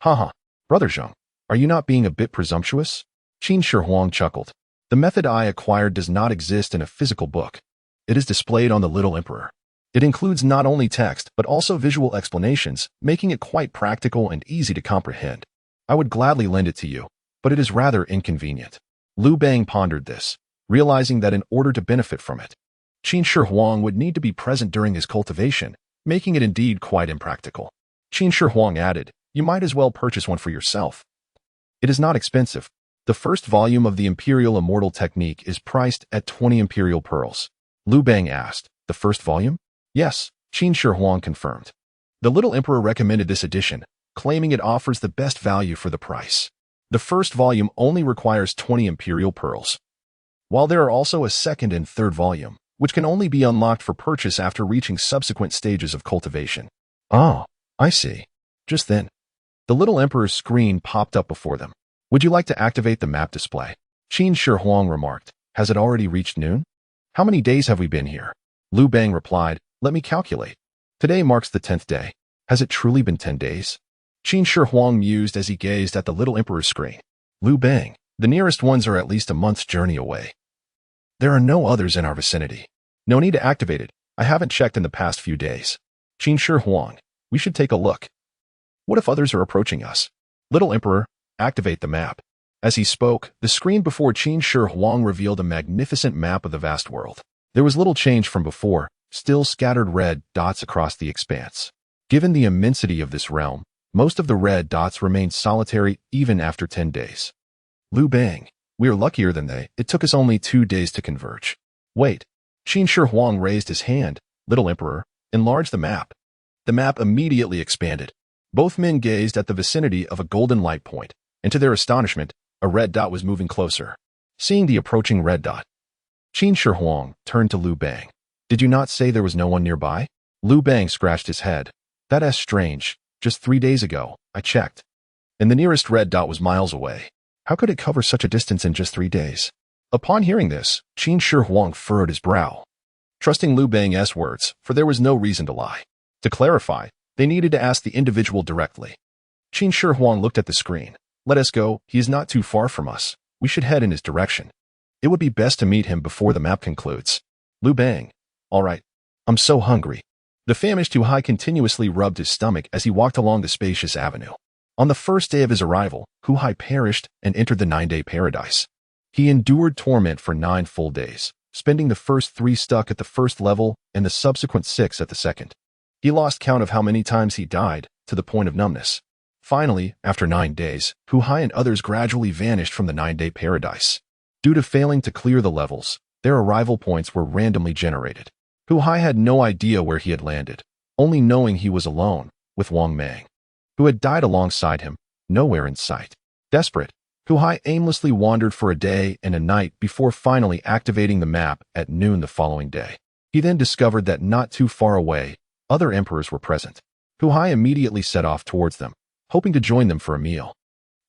Brother Zhang, are you not being a bit presumptuous?" Qin Shi Huang chuckled. "The method I acquired does not exist in a physical book. It is displayed on the Little Emperor. It includes not only text, but also visual explanations, making it quite practical and easy to comprehend. I would gladly lend it to you, but it is rather inconvenient." Liu Bang pondered this, realizing that in order to benefit from it, Qin Shi Huang would need to be present during his cultivation, making it indeed quite impractical. Qin Shi Huang added, "You might as well purchase one for yourself. It is not expensive. The first volume of the Imperial Immortal Technique is priced at 20 imperial pearls." Liu Bang asked, "The first volume?" "Yes," Qin Shi Huang confirmed. "The Little Emperor recommended this edition, claiming it offers the best value for the price. The first volume only requires 20 imperial pearls, while there are also a second and third volume, which can only be unlocked for purchase after reaching subsequent stages of cultivation." "Oh, I see." Just then, the Little Emperor's screen popped up before them. Would you like to activate the map display? Qin Shi Huang remarked. Has it already reached noon? How many days have we been here? Liu Bang replied, let me calculate. Today marks the 10th day. Has it truly been 10 days? Qin Shi Huang mused as he gazed at the little emperor's screen. Liu Bang, the nearest ones are at least a month's journey away. There are no others in our vicinity. No need to activate it. I haven't checked in the past few days. Qin Shi Huang, we should take a look. What if others are approaching us? Little Emperor, activate the map. As he spoke, the screen before Qin Shi Huang revealed a magnificent map of the vast world. There was little change from before, still scattered red dots across the expanse. Given the immensity of this realm, most of the red dots remained solitary even after 10 days. Liu Bang, we are luckier than they. It took us only 2 days to converge. Wait. Qin Shi Huang raised his hand. Little Emperor, enlarge the map. The map immediately expanded. Both men gazed at the vicinity of a golden light point, and to their astonishment, a red dot was moving closer. Seeing the approaching red dot, Qin Shi Huang turned to Liu Bang. Did you not say there was no one nearby? Liu Bang scratched his head. That's strange. Just 3 days ago, I checked. And the nearest red dot was miles away. How could it cover such a distance in just 3 days? Upon hearing this, Qin Shi Huang furrowed his brow, trusting Liu Bang's words, for there was no reason to lie. To clarify, they needed to ask the individual directly. Qin Shi Huang looked at the screen. Let us go, he is not too far from us. We should head in his direction. It would be best to meet him before the map concludes. Liu Bang. All right. I'm so hungry. The famished Hu Hai continuously rubbed his stomach as he walked along the spacious avenue. On the first day of his arrival, Hu Hai perished and entered the 9-day paradise. He endured torment for 9 full days, spending the first 3 stuck at the first level and the subsequent 6 at the second. He lost count of how many times he died, to the point of numbness. Finally, after 9 days, Hu Hai and others gradually vanished from the 9-day paradise. Due to failing to clear the levels, their arrival points were randomly generated. Hu Hai had no idea where he had landed, only knowing he was alone, with Wang Mang, who had died alongside him, nowhere in sight. Desperate, Hu Hai aimlessly wandered for a day and a night before finally activating the map at noon the following day. He then discovered that not too far away, other emperors were present. Hu Hai immediately set off towards them, hoping to join them for a meal.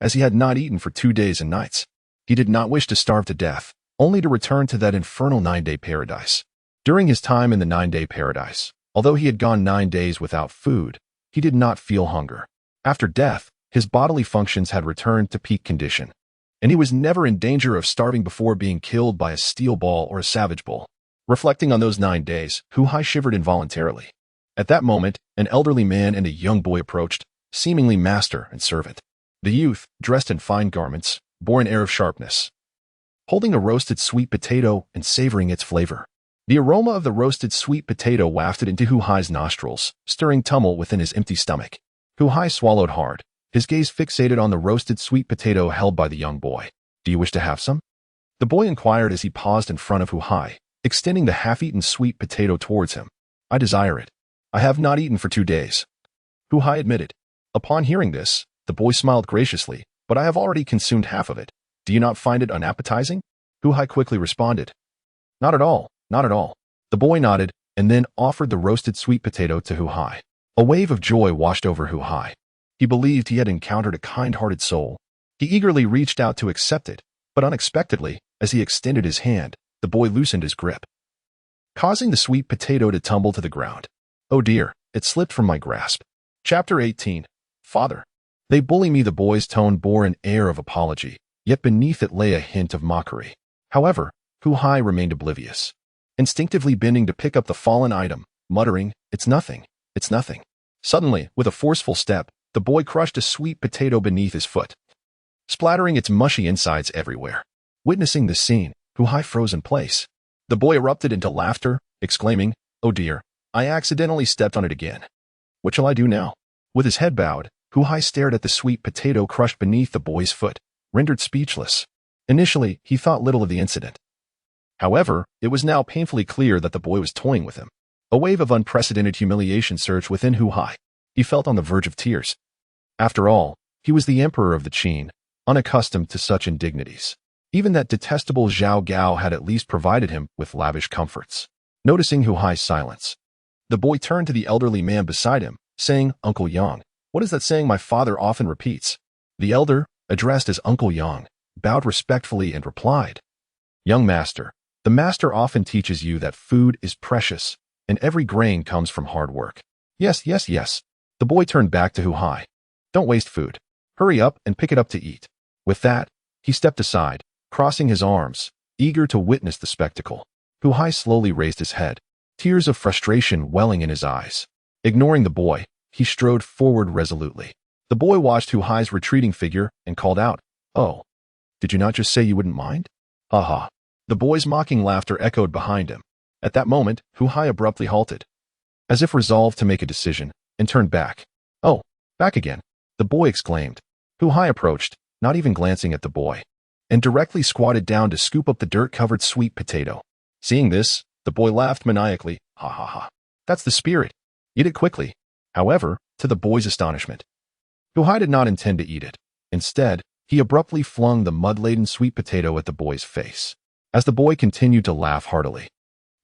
As he had not eaten for 2 days and nights, he did not wish to starve to death, only to return to that infernal 9-day paradise. During his time in the 9-day paradise, although he had gone 9 days without food, he did not feel hunger. After death, his bodily functions had returned to peak condition, and he was never in danger of starving before being killed by a steel ball or a savage bull. Reflecting on those 9 days, Hu Hai shivered involuntarily. At that moment, an elderly man and a young boy approached, seemingly master and servant. The youth, dressed in fine garments, bore an air of sharpness, holding a roasted sweet potato and savoring its flavor. The aroma of the roasted sweet potato wafted into Hu Hai's nostrils, stirring tumult within his empty stomach. Hu Hai swallowed hard, his gaze fixated on the roasted sweet potato held by the young boy. Do you wish to have some? The boy inquired as he paused in front of Hu Hai, extending the half-eaten sweet potato towards him. I desire it. I have not eaten for 2 days. Hu Hai admitted. Upon hearing this, the boy smiled graciously, but I have already consumed half of it. Do you not find it unappetizing? Hu Hai quickly responded. Not at all, not at all. The boy nodded, and then offered the roasted sweet potato to Hu Hai. A wave of joy washed over Hu Hai. He believed he had encountered a kind-hearted soul. He eagerly reached out to accept it, but unexpectedly, as he extended his hand, the boy loosened his grip, causing the sweet potato to tumble to the ground. Oh dear, it slipped from my grasp. Chapter 18. Father. They bully me. The boy's tone bore an air of apology, yet beneath it lay a hint of mockery. However, Hu Hai remained oblivious, instinctively bending to pick up the fallen item, muttering, It's nothing, it's nothing. Suddenly, with a forceful step, the boy crushed a sweet potato beneath his foot, splattering its mushy insides everywhere. Witnessing this scene, Hu Hai froze in place. The boy erupted into laughter, exclaiming, Oh dear, I accidentally stepped on it again. What shall I do now? With his head bowed, Hu Hai stared at the sweet potato crushed beneath the boy's foot, rendered speechless. Initially, he thought little of the incident. However, it was now painfully clear that the boy was toying with him. A wave of unprecedented humiliation surged within Hu Hai. He felt on the verge of tears. After all, he was the emperor of the Qin, unaccustomed to such indignities. Even that detestable Zhao Gao had at least provided him with lavish comforts. Noticing Hu Hai's silence, the boy turned to the elderly man beside him, saying, Uncle Yang, what is that saying my father often repeats? The elder, addressed as Uncle Yang, bowed respectfully and replied, "Young master, the master often teaches you that food is precious, and every grain comes from hard work." "Yes, yes, yes." The boy turned back to Hu Hai. "Don't waste food. Hurry up and pick it up to eat." With that, he stepped aside, crossing his arms, eager to witness the spectacle. Hu Hai slowly raised his head, tears of frustration welling in his eyes. Ignoring the boy, he strode forward resolutely. The boy watched Hu Hai's retreating figure and called out, "Oh, did you not just say you wouldn't mind?" "Ha ha." The boy's mocking laughter echoed behind him. At that moment, Hu Hai abruptly halted, as if resolved to make a decision, and turned back. "Oh, back again," the boy exclaimed. Hu Hai approached, not even glancing at the boy, and directly squatted down to scoop up the dirt-covered sweet potato. Seeing this, the boy laughed maniacally. "Ha ha ha. That's the spirit. Eat it quickly." However, to the boy's astonishment, Hu Hai did not intend to eat it. Instead, he abruptly flung the mud-laden sweet potato at the boy's face. As the boy continued to laugh heartily,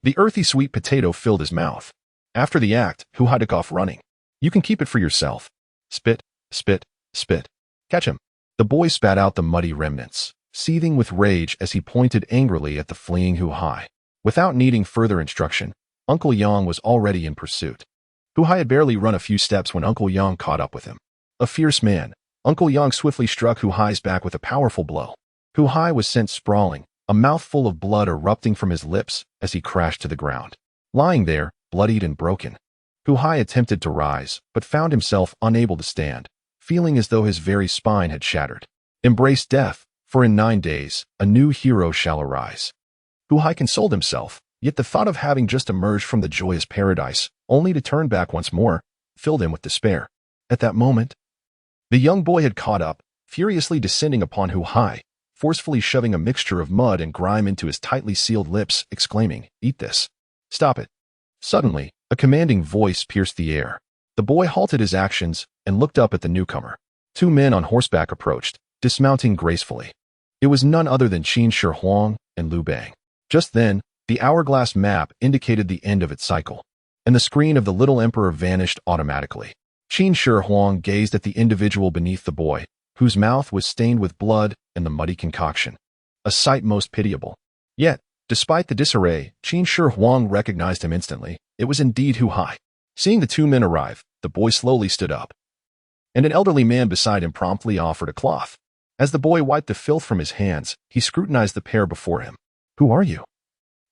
the earthy sweet potato filled his mouth. After the act, Hu Hai took off running. "You can keep it for yourself." Spit, spit, spit. "Catch him." The boy spat out the muddy remnants, seething with rage as he pointed angrily at the fleeing Hu Hai. Without needing further instruction, Uncle Yang was already in pursuit. Hu Hai had barely run a few steps when Uncle Yang caught up with him. A fierce man, Uncle Yang swiftly struck Hu Hai's back with a powerful blow. Hu Hai was sent sprawling, a mouthful of blood erupting from his lips as he crashed to the ground. Lying there, bloodied and broken, Hu Hai attempted to rise, but found himself unable to stand, feeling as though his very spine had shattered. Embrace death, for in 9 days, a new hero shall arise. Hu Hai consoled himself, yet the thought of having just emerged from the joyous paradise, only to turn back once more, filled him with despair. At that moment, the young boy had caught up, furiously descending upon Hu Hai, forcefully shoving a mixture of mud and grime into his tightly sealed lips, exclaiming, "Eat this. Stop it." Suddenly, a commanding voice pierced the air. The boy halted his actions and looked up at the newcomer. 2 men on horseback approached, dismounting gracefully. It was none other than Qin Shi Huang and Liu Bang. Just then, the hourglass map indicated the end of its cycle, and the screen of the little emperor vanished automatically. Qin Shi Huang gazed at the individual beneath the boy, whose mouth was stained with blood and the muddy concoction. A sight most pitiable. Yet, despite the disarray, Qin Shi Huang recognized him instantly. It was indeed Hu Hai. Seeing the 2 men arrive, the boy slowly stood up, and an elderly man beside him promptly offered a cloth. As the boy wiped the filth from his hands, he scrutinized the pair before him. "Who are you?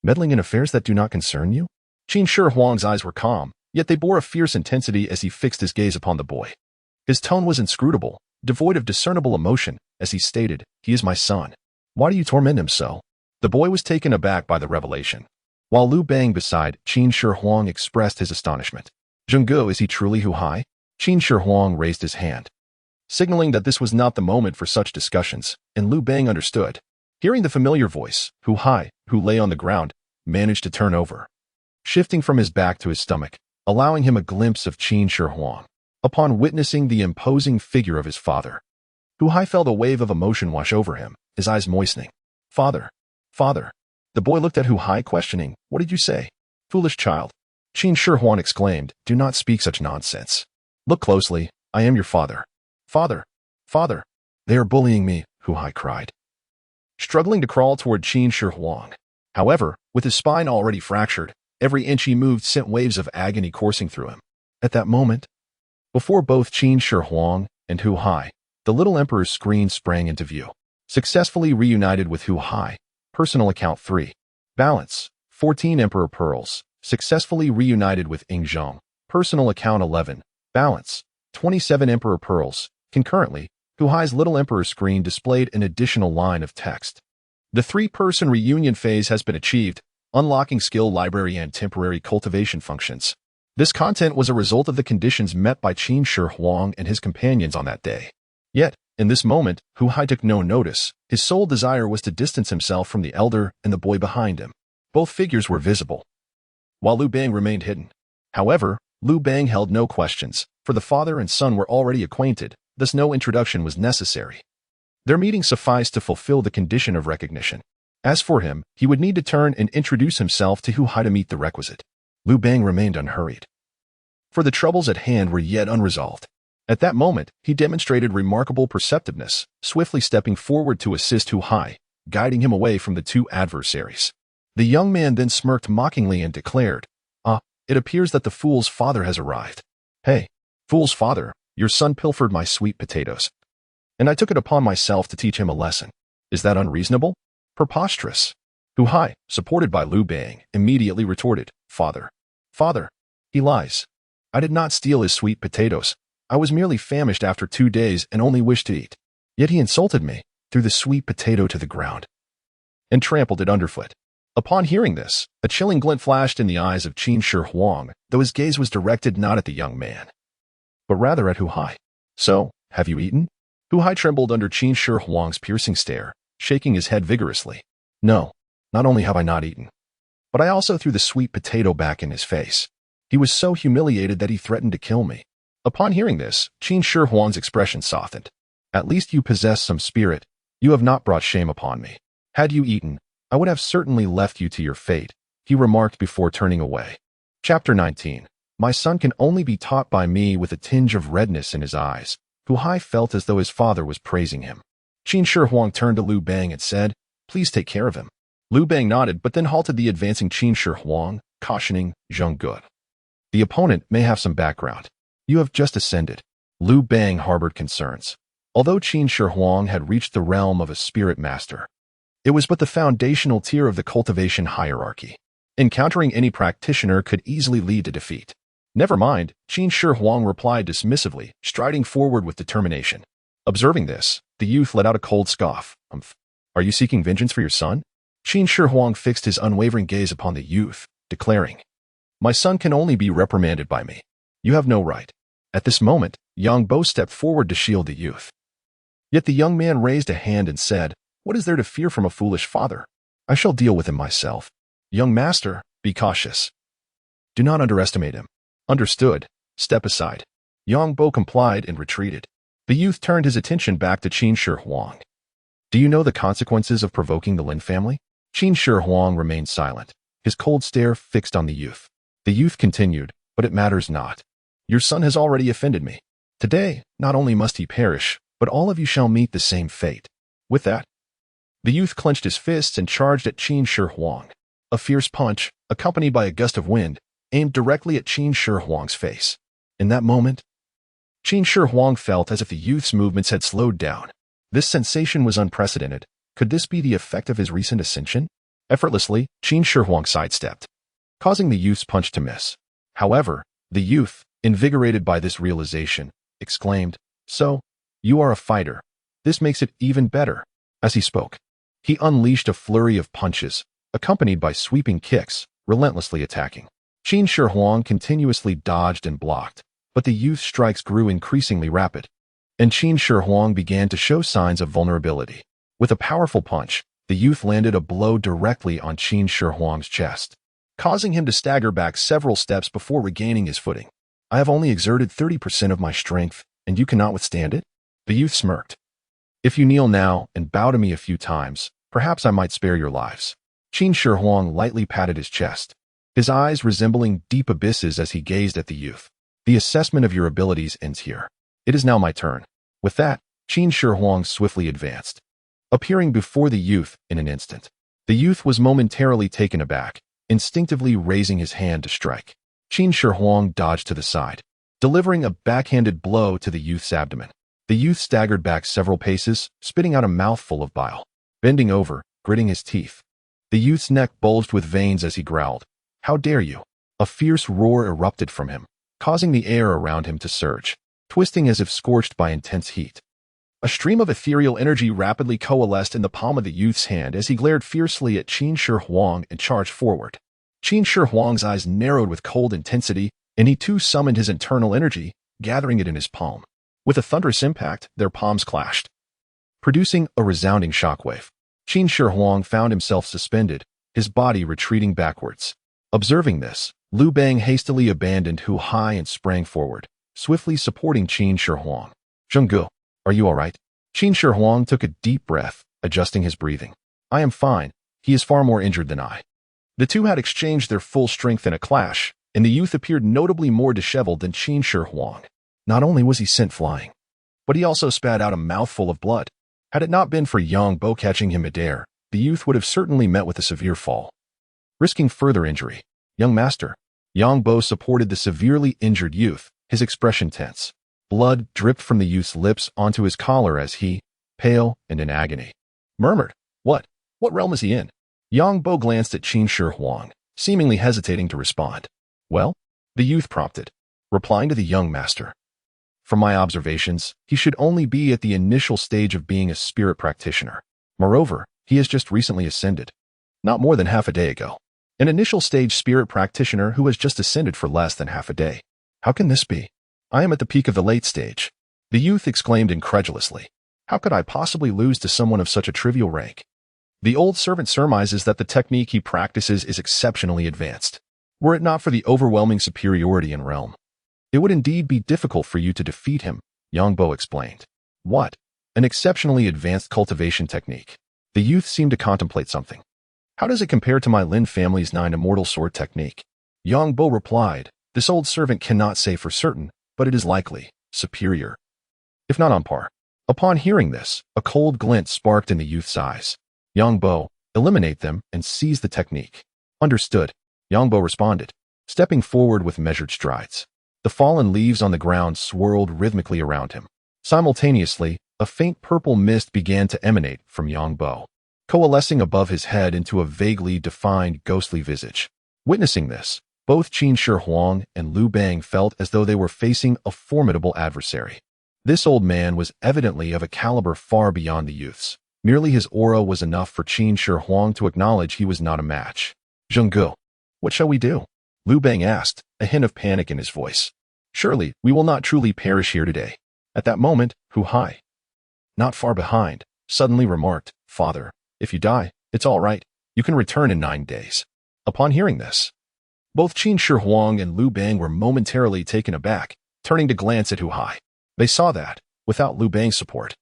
Meddling in affairs that do not concern you?" Qin Shi Huang's eyes were calm, yet they bore a fierce intensity as he fixed his gaze upon the boy. His tone was inscrutable, devoid of discernible emotion, as he stated, "He is my son. Why do you torment him so?" The boy was taken aback by the revelation, while Liu Bang beside Qin Shi Huang expressed his astonishment. "Zhengge, is he truly Hu Hai?" Qin Shi Huang raised his hand, signaling that this was not the moment for such discussions, and Liu Bang understood. Hearing the familiar voice, Hu Hai, who lay on the ground, managed to turn over, shifting from his back to his stomach, allowing him a glimpse of Qin Shi Huang. Upon witnessing the imposing figure of his father, Hu Hai felt a wave of emotion wash over him, his eyes moistening. "Father, father." The boy looked at Hu Hai, questioning, "What did you say?" "Foolish child," Qin Shi Huang exclaimed, "do not speak such nonsense. Look closely, I am your father." "Father, father." "They are bullying me," Hu Hai cried, struggling to crawl toward Qin Shi Huang. However, with his spine already fractured, every inch he moved sent waves of agony coursing through him. At that moment, before both Qin Shi Huang and Hu Hai, the little emperor's screen sprang into view. Successfully reunited with Hu Hai, personal account 3. Balance, 14 emperor pearls. Successfully reunited with Zhang, personal account 11. Balance, 27 emperor pearls. Concurrently, Hu Hai's little emperor screen displayed an additional line of text. The 3-person reunion phase has been achieved, unlocking skill library and temporary cultivation functions. This content was a result of the conditions met by Qin Shi Huang and his companions on that day. Yet, in this moment, Hu Hai took no notice. His sole desire was to distance himself from the elder and the boy behind him. Both figures were visible, while Liu Bang remained hidden. However, Liu Bang held no questions, for the father and son were already acquainted, thus no introduction was necessary. Their meeting sufficed to fulfill the condition of recognition. As for him, he would need to turn and introduce himself to Hu Hai to meet the requisite. Liu Bang remained unhurried, for the troubles at hand were yet unresolved. At that moment, he demonstrated remarkable perceptiveness, swiftly stepping forward to assist Hu Hai, guiding him away from the two adversaries. The young man then smirked mockingly and declared, it appears that the fool's father has arrived. Hey, fool's father, your son pilfered my sweet potatoes, and I took it upon myself to teach him a lesson. Is that unreasonable? Preposterous. Hu Hai, supported by Liu Bang, immediately retorted, Father, he lies. I did not steal his sweet potatoes. I was merely famished after 2 days and only wished to eat. Yet he insulted me, threw the sweet potato to the ground, and trampled it underfoot. Upon hearing this, a chilling glint flashed in the eyes of Qin Shi Huang, though his gaze was directed not at the young man, but rather at Hu Hai. So, have you eaten? Hu Hai trembled under Qin Shi Huang's piercing stare, shaking his head vigorously. No, not only have I not eaten, but I also threw the sweet potato back in his face. He was so humiliated that he threatened to kill me. Upon hearing this, Qin Shi Huang's expression softened. At least you possess some spirit. You have not brought shame upon me. Had you eaten, I would have certainly left you to your fate, he remarked before turning away. Chapter 19. My son can only be taught by me. With a tinge of redness in his eyes, Hu Hai felt as though his father was praising him. Qin Shi Huang turned to Liu Bang and said, Please take care of him. Liu Bang nodded but then halted the advancing Qin Shi Huang, cautioning, Zhang. The opponent may have some background. You have just ascended. Liu Bang harbored concerns. Although Qin Shi Huang had reached the realm of a spirit master, it was but the foundational tier of the cultivation hierarchy. Encountering any practitioner could easily lead to defeat. Never mind, Qin Shi Huang replied dismissively, striding forward with determination. Observing this, the youth let out a cold scoff. Are you seeking vengeance for your son? Qin Shi Huang fixed his unwavering gaze upon the youth, declaring, My son can only be reprimanded by me. You have no right. At this moment, Yang Bo stepped forward to shield the youth. Yet the young man raised a hand and said, What is there to fear from a foolish father? I shall deal with him myself. Young master, be cautious. Do not underestimate him. Understood. Step aside. Yang Bo complied and retreated. The youth turned his attention back to Qin Shi Huang. Do you know the consequences of provoking the Lin family? Qin Shi Huang remained silent, his cold stare fixed on the youth. The youth continued, But it matters not. Your son has already offended me. Today, not only must he perish, but all of you shall meet the same fate. With that, the youth clenched his fists and charged at Qin Shi Huang. A fierce punch, accompanied by a gust of wind, aimed directly at Qin Shi Huang's face. In that moment, Qin Shi Huang felt as if the youth's movements had slowed down. This sensation was unprecedented. Could this be the effect of his recent ascension? Effortlessly, Qin Shi Huang sidestepped, causing the youth's punch to miss. However, the youth, invigorated by this realization, exclaimed, So, you are a fighter. This makes it even better. As he spoke, he unleashed a flurry of punches, accompanied by sweeping kicks, relentlessly attacking. Qin Shi Huang continuously dodged and blocked, but the youth's strikes grew increasingly rapid, and Qin Shi Huang began to show signs of vulnerability. With a powerful punch, the youth landed a blow directly on Qin Shi Huang's chest, causing him to stagger back several steps before regaining his footing. I have only exerted 30% of my strength, and you cannot withstand it? The youth smirked. If you kneel now and bow to me a few times, perhaps I might spare your lives. Qin Shi Huang lightly patted his chest, his eyes resembling deep abysses as he gazed at the youth. The assessment of your abilities ends here. It is now my turn. With that, Qin Shi Huang swiftly advanced, appearing before the youth in an instant. The youth was momentarily taken aback, instinctively raising his hand to strike. Qin Shi Huang dodged to the side, delivering a backhanded blow to the youth's abdomen. The youth staggered back several paces, spitting out a mouthful of bile. Bending over, gritting his teeth, the youth's neck bulged with veins as he growled, How dare you? A fierce roar erupted from him, causing the air around him to surge, twisting as if scorched by intense heat. A stream of ethereal energy rapidly coalesced in the palm of the youth's hand as he glared fiercely at Qin Shi Huang and charged forward. Qin Shi Huang's eyes narrowed with cold intensity, and he too summoned his internal energy, gathering it in his palm. With a thunderous impact, their palms clashed, producing a resounding shockwave. Qin Shi Huang found himself suspended, his body retreating backwards. Observing this, Liu Bang hastily abandoned Hu Hai and sprang forward, swiftly supporting Qin Shi Huang. Zhang, are you all right? Qin Shi Huang took a deep breath, adjusting his breathing. I am fine. He is far more injured than I. The two had exchanged their full strength in a clash, and the youth appeared notably more disheveled than Qin Shi Huang. Not only was he sent flying, but he also spat out a mouthful of blood. Had it not been for Yang Bo catching him midair, the youth would have certainly met with a severe fall, risking further injury. Young master. Yang Bo supported the severely injured youth, his expression tense. Blood dripped from the youth's lips onto his collar as he, pale and in agony, murmured, What realm is he in? Yang Bo glanced at Qin Shi Huang, seemingly hesitating to respond. Well? The youth prompted, replying to the young master. From my observations, he should only be at the initial stage of being a spirit practitioner. Moreover, he has just recently ascended. Not more than half a day ago. An initial stage spirit practitioner who has just ascended for less than half a day. How can this be? I am at the peak of the late stage. The youth exclaimed incredulously. How could I possibly lose to someone of such a trivial rank? The old servant surmises that the technique he practices is exceptionally advanced. Were it not for the overwhelming superiority in realm, it would indeed be difficult for you to defeat him, Yang Bo explained. What? An exceptionally advanced cultivation technique. The youth seemed to contemplate something. How does it compare to my Lin family's 9 immortal sword technique? Yang Bo replied, This old servant cannot say for certain, but it is likely superior, if not on par. Upon hearing this, a cold glint sparked in the youth's eyes. Yang Bo, eliminate them and seize the technique. Understood, Yang Bo responded, stepping forward with measured strides. The fallen leaves on the ground swirled rhythmically around him. Simultaneously, a faint purple mist began to emanate from Yang Bo, coalescing above his head into a vaguely defined ghostly visage. Witnessing this, both Qin Shi Huang and Liu Bang felt as though they were facing a formidable adversary. This old man was evidently of a caliber far beyond the youth's. Merely his aura was enough for Qin Shi Huang to acknowledge he was not a match. Zhenggu, what shall we do? Liu Bang asked, a hint of panic in his voice. Surely, we will not truly perish here today. At that moment, Hu Hai, not far behind, suddenly remarked, Father, if you die, it's all right. You can return in 9 days. Upon hearing this, both Qin Shi Huang and Liu Bang were momentarily taken aback, turning to glance at Hu Hai. They saw that, without Liu Bang's support,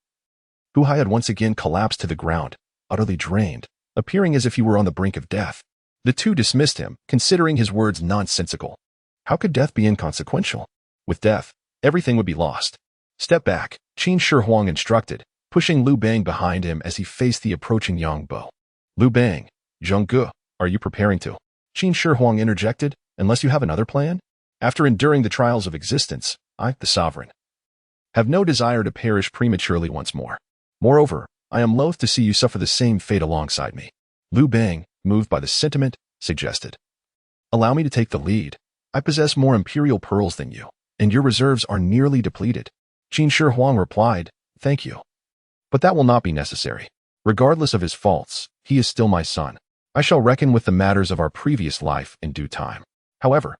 Hu Hai had once again collapsed to the ground, utterly drained, appearing as if he were on the brink of death. The two dismissed him, considering his words nonsensical. How could death be inconsequential? With death, everything would be lost. Step back, Qin Shi Huang instructed, pushing Liu Bang behind him as he faced the approaching Yang Bo. Liu Bang, Zhenggu, are you preparing to? Qin Shi Huang interjected, unless you have another plan? After enduring the trials of existence, I, the sovereign, have no desire to perish prematurely once more. Moreover, I am loath to see you suffer the same fate alongside me. Liu Bang, moved by the sentiment, suggested. Allow me to take the lead. I possess more imperial pearls than you, and your reserves are nearly depleted. Qin Shi Huang replied, Thank you. But that will not be necessary. Regardless of his faults, he is still my son. I shall reckon with the matters of our previous life in due time. However,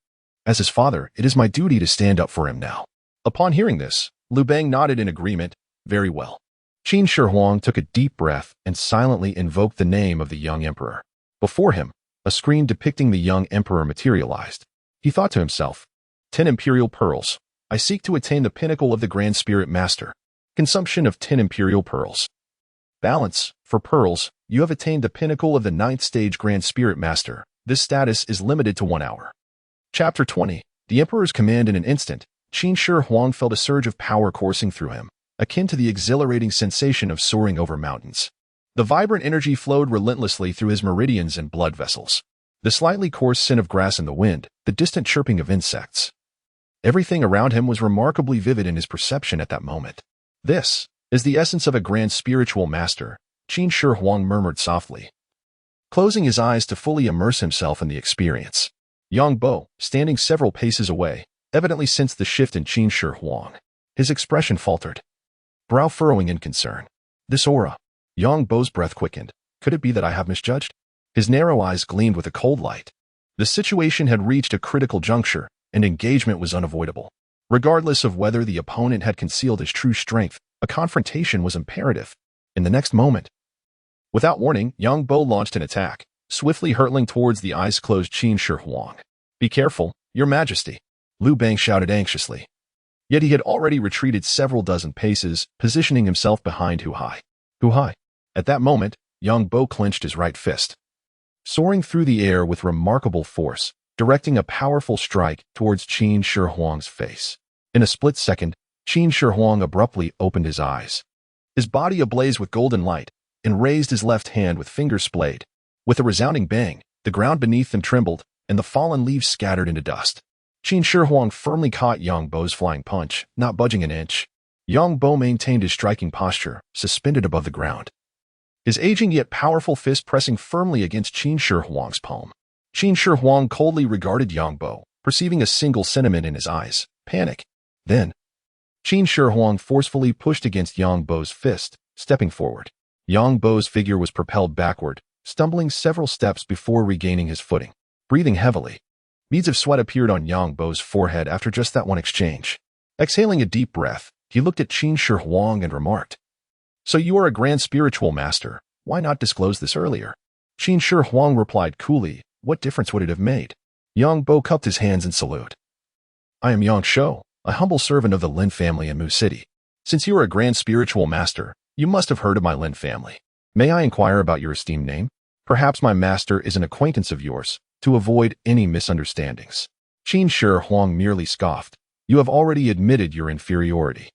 as his father, it is my duty to stand up for him now. Upon hearing this, Liu Bang nodded in agreement. Very well. Qin Shi Huang took a deep breath and silently invoked the name of the young emperor. Before him, a screen depicting the young emperor materialized. He thought to himself, 10 imperial pearls. I seek to attain the pinnacle of the Grand Spirit Master. Consumption of 10 imperial pearls. Balance. For pearls, you have attained the pinnacle of the 9th stage Grand Spirit Master. This status is limited to 1 hour. Chapter 20. The Emperor's command in an instant. Qin Shi Huang felt a surge of power coursing through him, akin to the exhilarating sensation of soaring over mountains. The vibrant energy flowed relentlessly through his meridians and blood vessels. The slightly coarse scent of grass in the wind, the distant chirping of insects. Everything around him was remarkably vivid in his perception at that moment. This is the essence of a grand spiritual master, Qin Shi Huang murmured softly, closing his eyes to fully immerse himself in the experience. Yang Bo, standing several paces away, evidently sensed the shift in Qin Shi Huang. His expression faltered, brow furrowing in concern. This aura. Yang Bo's breath quickened. Could it be that I have misjudged? His narrow eyes gleamed with a cold light. The situation had reached a critical juncture, and engagement was unavoidable. Regardless of whether the opponent had concealed his true strength, a confrontation was imperative. In the next moment, without warning, Yang Bo launched an attack, swiftly hurtling towards the eyes-closed Qin Shi Huang. Be careful, Your Majesty, Liu Bang shouted anxiously. Yet he had already retreated several dozen paces, positioning himself behind Hu Hai. Hu Hai. At that moment, Yang Bo clenched his right fist, soaring through the air with remarkable force, directing a powerful strike towards Qin Shi Huang's face. In a split second, Qin Shi Huang abruptly opened his eyes. His body ablaze with golden light, and raised his left hand with fingers splayed. With a resounding bang, the ground beneath them trembled, and the fallen leaves scattered into dust. Qin Shi Huang firmly caught Yang Bo's flying punch, not budging an inch. Yang Bo maintained his striking posture, suspended above the ground, his aging yet powerful fist pressing firmly against Qin Shi Huang's palm. Qin Shi Huang coldly regarded Yang Bo, perceiving a single sentiment in his eyes: panic. Then, Qin Shi Huang forcefully pushed against Yang Bo's fist, stepping forward. Yang Bo's figure was propelled backward, stumbling several steps before regaining his footing. Breathing heavily, beads of sweat appeared on Yang Bo's forehead after just that one exchange. Exhaling a deep breath, he looked at Qin Shi Huang and remarked, "So you are a grand spiritual master. Why not disclose this earlier?" Qin Shi Huang replied coolly, "What difference would it have made?" Yang Bo cupped his hands in salute. "I am Yang Xiu, a humble servant of the Lin family in Mu City. Since you are a grand spiritual master, you must have heard of my Lin family. May I inquire about your esteemed name? Perhaps my master is an acquaintance of yours, to avoid any misunderstandings." Qin Shi Huang merely scoffed. "You have already admitted your inferiority.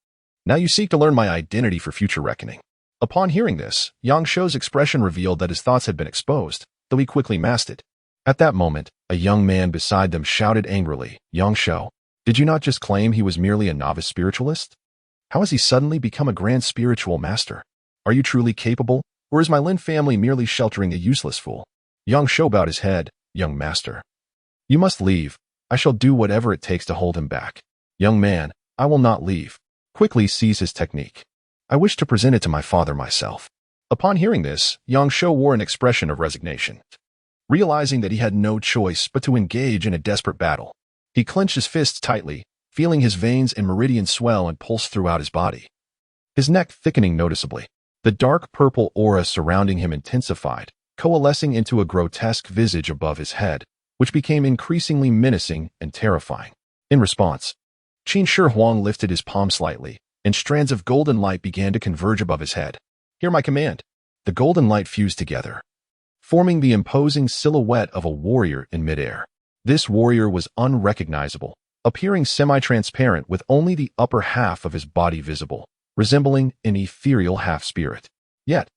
Now you seek to learn my identity for future reckoning." Upon hearing this, Yang Xiu's expression revealed that his thoughts had been exposed, though he quickly masked it. At that moment, a young man beside them shouted angrily, "Yang Xiu, did you not just claim he was merely a novice spiritualist? How has he suddenly become a grand spiritual master? Are you truly capable, or is my Lin family merely sheltering a useless fool?" Yang Xiu bowed his head. "Young master, you must leave. I shall do whatever it takes to hold him back." "Young man, I will not leave. Quickly seize his technique. I wish to present it to my father myself." Upon hearing this, Yang Xiu wore an expression of resignation. Realizing that he had no choice but to engage in a desperate battle, he clenched his fists tightly, feeling his veins and meridians swell and pulse throughout his body. His neck thickening noticeably. The dark purple aura surrounding him intensified, coalescing into a grotesque visage above his head, which became increasingly menacing and terrifying. In response, Qin Shi Huang lifted his palm slightly, and strands of golden light began to converge above his head. "Hear my command." The golden light fused together, forming the imposing silhouette of a warrior in midair. This warrior was unrecognizable, appearing semi-transparent with only the upper half of his body visible, resembling an ethereal half-spirit. Yet,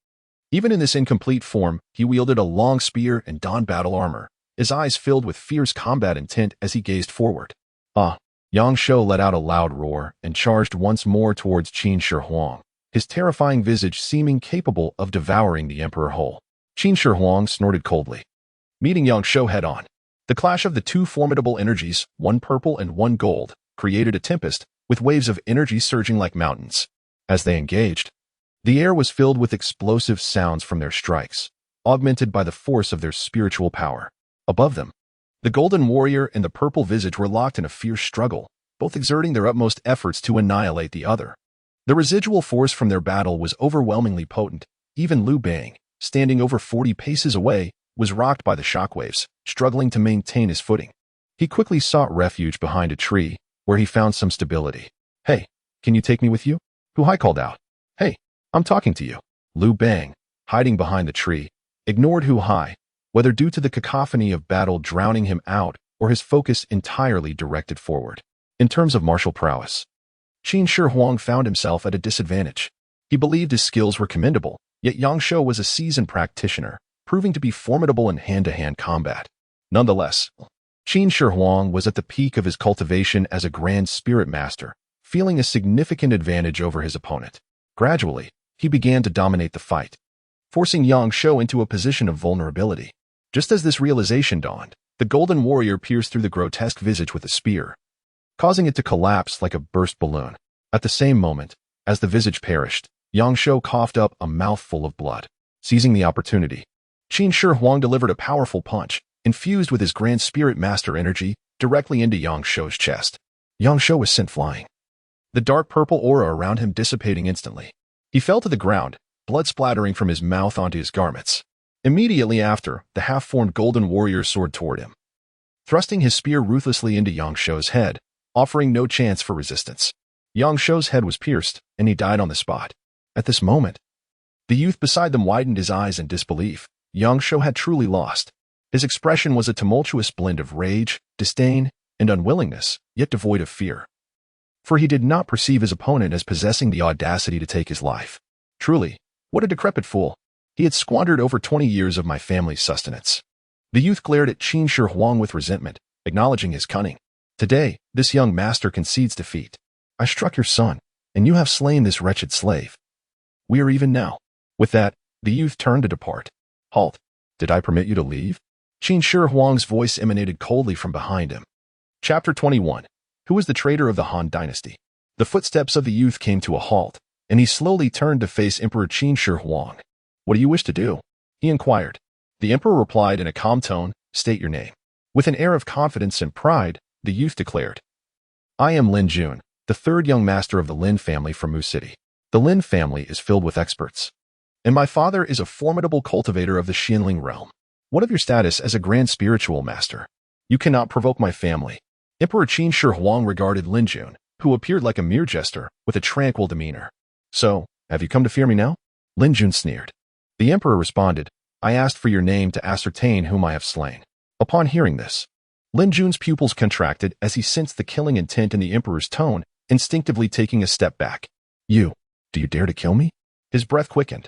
even in this incomplete form, he wielded a long spear and donned battle armor, his eyes filled with fierce combat intent as he gazed forward. "Ah!" Yang Xiu let out a loud roar and charged once more towards Qin Shi Huang, his terrifying visage seeming capable of devouring the emperor whole. Qin Shi Huang snorted coldly, meeting Yang Xiu head-on. The clash of the two formidable energies, one purple and one gold, created a tempest, with waves of energy surging like mountains. As they engaged, the air was filled with explosive sounds from their strikes, augmented by the force of their spiritual power. Above them, the golden warrior and the purple visage were locked in a fierce struggle, both exerting their utmost efforts to annihilate the other. The residual force from their battle was overwhelmingly potent. Even Liu Bang, standing over 40 paces away, was rocked by the shockwaves, struggling to maintain his footing. He quickly sought refuge behind a tree, where he found some stability. "Hey, can you take me with you?" Hu Hai called out. "Hey, I'm talking to you." Liu Bang, hiding behind the tree, ignored Hu Hai, whether due to the cacophony of battle drowning him out or his focus entirely directed forward. In terms of martial prowess, Qin Shi Huang found himself at a disadvantage. He believed his skills were commendable, yet Yang Xiu was a seasoned practitioner, proving to be formidable in hand-to-hand combat. Nonetheless, Qin Shi Huang was at the peak of his cultivation as a grand spirit master, feeling a significant advantage over his opponent. Gradually, he began to dominate the fight, forcing Yang Xiu into a position of vulnerability. Just as this realization dawned, the golden warrior pierced through the grotesque visage with a spear, causing it to collapse like a burst balloon. At the same moment, as the visage perished, Yang Xiu coughed up a mouthful of blood. Seizing the opportunity, Qin Shi Huang delivered a powerful punch, infused with his grand spirit master energy, directly into Yang Xiu's chest. Yang Xiu was sent flying, the dark purple aura around him dissipating instantly. He fell to the ground, blood splattering from his mouth onto his garments. Immediately after, the half-formed golden warrior soared toward him, thrusting his spear ruthlessly into Yang Xiu's head, offering no chance for resistance. Yang Xiu's head was pierced, and he died on the spot. At this moment, the youth beside them widened his eyes in disbelief. Yang Xiu had truly lost. His expression was a tumultuous blend of rage, disdain, and unwillingness, yet devoid of fear. for he did not perceive his opponent as possessing the audacity to take his life. Truly, what a decrepit fool. He had squandered over 20 years of my family's sustenance. The youth glared at Qin Shi Huang with resentment, acknowledging his cunning. Today, this young master concedes defeat. I struck your son, and you have slain this wretched slave. We are even now. With that, the youth turned to depart. Halt. Did I permit you to leave? Qin Shi Huang's voice emanated coldly from behind him. Chapter 21. Who is the traitor of the Han dynasty? The footsteps of the youth came to a halt, and he slowly turned to face Emperor Qin Shi Huang. What do you wish to do? He inquired. The emperor replied in a calm tone, state your name. With an air of confidence and pride, the youth declared. I am Lin Jun, the third young master of the Lin family from Mu City. The Lin family is filled with experts. And my father is a formidable cultivator of the Xianling realm. What of your status as a grand spiritual master? You cannot provoke my family. Emperor Qin Shi Huang regarded Lin Jun, who appeared like a mere jester, with a tranquil demeanor. So, have you come to fear me now? Lin Jun sneered. The emperor responded, I asked for your name to ascertain whom I have slain. Upon hearing this, Lin Jun's pupils contracted as he sensed the killing intent in the emperor's tone, instinctively taking a step back. Do you dare to kill me? His breath quickened.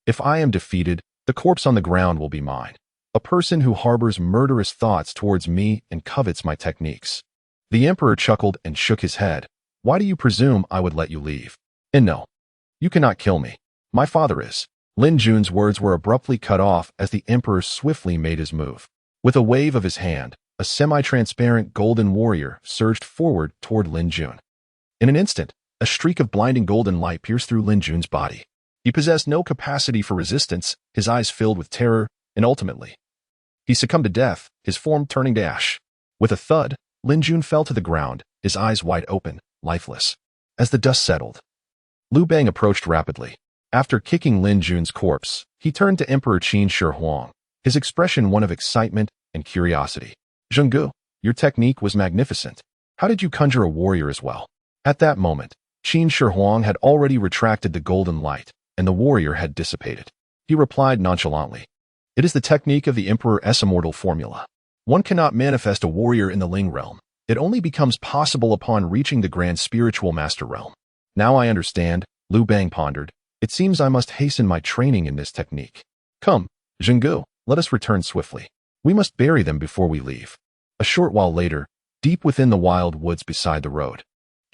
If I am defeated, the corpse on the ground will be mine. A person who harbors murderous thoughts towards me and covets my techniques. The emperor chuckled and shook his head. Why do you presume I would let you leave? And no, you cannot kill me. My father is. Lin Jun's words were abruptly cut off as the emperor swiftly made his move. With a wave of his hand, a semi-transparent golden warrior surged forward toward Lin Jun. In an instant, a streak of blinding golden light pierced through Lin Jun's body. He possessed no capacity for resistance, his eyes filled with terror, and ultimately, he succumbed to death, his form turning to ash. With a thud, Lin Jun fell to the ground, his eyes wide open, lifeless. As the dust settled, Liu Bang approached rapidly. After kicking Lin Jun's corpse, he turned to Emperor Qin Shi Huang, his expression one of excitement and curiosity. Zhenggu, your technique was magnificent. How did you conjure a warrior as well? At that moment, Qin Shi Huang had already retracted the golden light, and the warrior had dissipated. He replied nonchalantly. It is the technique of the Emperor's immortal formula. One cannot manifest a warrior in the Ling realm. It only becomes possible upon reaching the grand spiritual master realm. Now I understand, Liu Bang pondered. It seems I must hasten my training in this technique. Come, Zhenggu, let us return swiftly. We must bury them before we leave. A short while later, deep within the wild woods beside the road,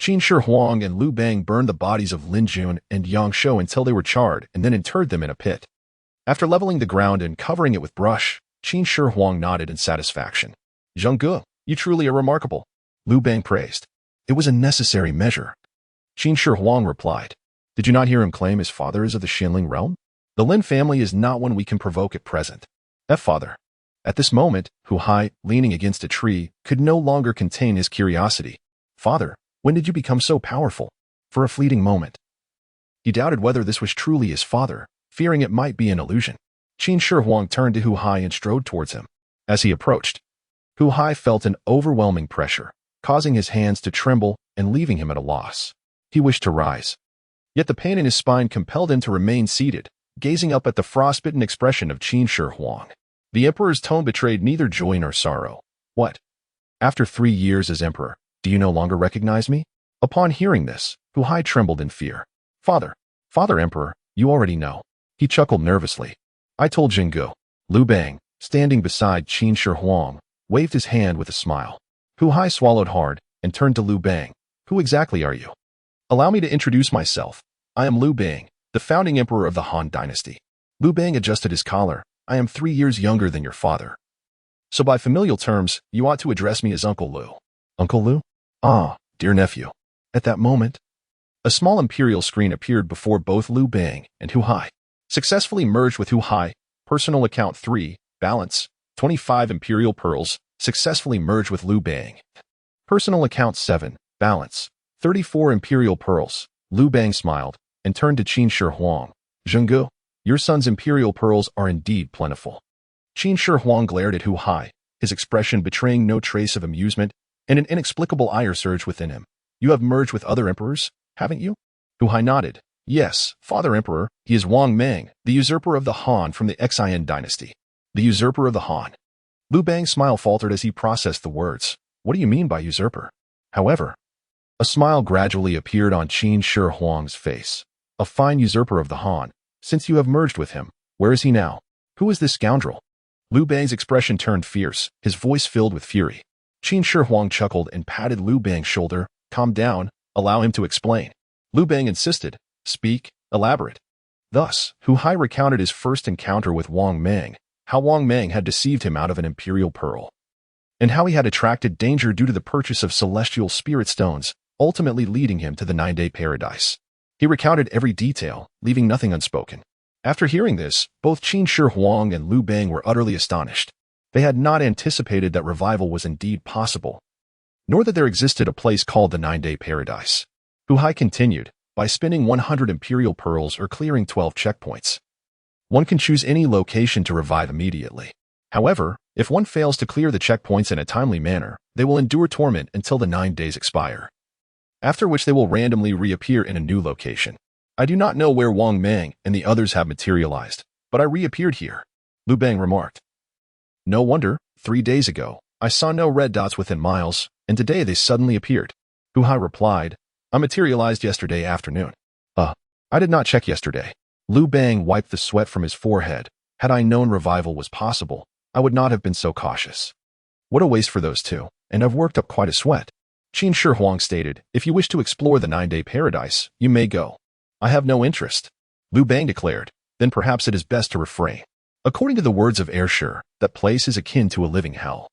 Qin Shi Huang and Liu Bang burned the bodies of Lin Jun and Yang Shou until they were charred and then interred them in a pit. After leveling the ground and covering it with brush, Qin Shi Huang nodded in satisfaction. Zhenggu, you truly are remarkable, Liu Bang praised. It was a necessary measure. Qin Shi Huang replied. Did you not hear him claim his father is of the Xianling realm? The Lin family is not one we can provoke at present. Father. At this moment, Hu Hai, leaning against a tree, could no longer contain his curiosity. Father, when did you become so powerful? For a fleeting moment, he doubted whether this was truly his father, fearing it might be an illusion. Qin Shi Huang turned to Hu Hai and strode towards him. As he approached, Hu Hai felt an overwhelming pressure, causing his hands to tremble and leaving him at a loss. He wished to rise. Yet the pain in his spine compelled him to remain seated, gazing up at the frostbitten expression of Qin Shi Huang. The emperor's tone betrayed neither joy nor sorrow. What? After 3 years as emperor, do you no longer recognize me? Upon hearing this, Hu Hai trembled in fear. Father Emperor, you already know. He chuckled nervously. I told Zhenggu. Liu Bang, standing beside Qin Shi Huang, waved his hand with a smile. Hu Hai swallowed hard and turned to Liu Bang. Who exactly are you? Allow me to introduce myself. I am Liu Bang, the founding emperor of the Han dynasty. Liu Bang adjusted his collar. I am 3 years younger than your father. So by familial terms, you ought to address me as Uncle Liu. Uncle Liu? Ah, dear nephew. At that moment, a small imperial screen appeared before both Liu Bang and Hu Hai. Successfully merged with Hu Hai, personal account 3, balance, 25 imperial pearls, successfully merged with Liu Bang. Personal account 7, balance, 34 imperial pearls. Liu Bang smiled and turned to Qin Shi Huang. Zhenggu, your son's imperial pearls are indeed plentiful. Qin Shi Huang glared at Hu Hai, his expression betraying no trace of amusement, and an inexplicable ire surged within him. You have merged with other emperors, haven't you? Hu Hai nodded. Yes, Father Emperor, he is Wang Mang, the usurper of the Han from the Xian dynasty. The usurper of the Han. Liu Bang's smile faltered as he processed the words. What do you mean by usurper? However, A smile gradually appeared on Qin Shi Huang's face. A fine usurper of the Han. Since you have merged with him, where is he now? Who is this scoundrel? Liu Bang's expression turned fierce, his voice filled with fury. Qin Shi Huang chuckled and patted Liu Bang's shoulder. Calm down, allow him to explain. Liu Bang insisted. Speak, elaborate. Thus, Hu Hai recounted his first encounter with Wang Mang, how Wang Mang had deceived him out of an imperial pearl, and how he had attracted danger due to the purchase of celestial spirit stones, ultimately leading him to the 9-day paradise. He recounted every detail, leaving nothing unspoken. After hearing this, both Qin Shi Huang and Liu Bang were utterly astonished. They had not anticipated that revival was indeed possible, nor that there existed a place called the 9-day paradise. Hu Hai continued, by spinning 100 imperial pearls or clearing 12 checkpoints, one can choose any location to revive immediately. However, if one fails to clear the checkpoints in a timely manner, they will endure torment until the 9 days expire, after which they will randomly reappear in a new location. I do not know where Wang Mang and the others have materialized, but I reappeared here, Liu Bang remarked. No wonder, 3 days ago, I saw no red dots within miles, and today they suddenly appeared. Hu Hai replied, I materialized yesterday afternoon. I did not check yesterday. Liu Bang wiped the sweat from his forehead. Had I known revival was possible, I would not have been so cautious. What a waste for those two, and I've worked up quite a sweat. Qin Shi Huang stated, if you wish to explore the 9-day paradise, you may go. I have no interest. Liu Bang declared, then perhaps it is best to refrain. According to the words of Xiu'er, that place is akin to a living hell,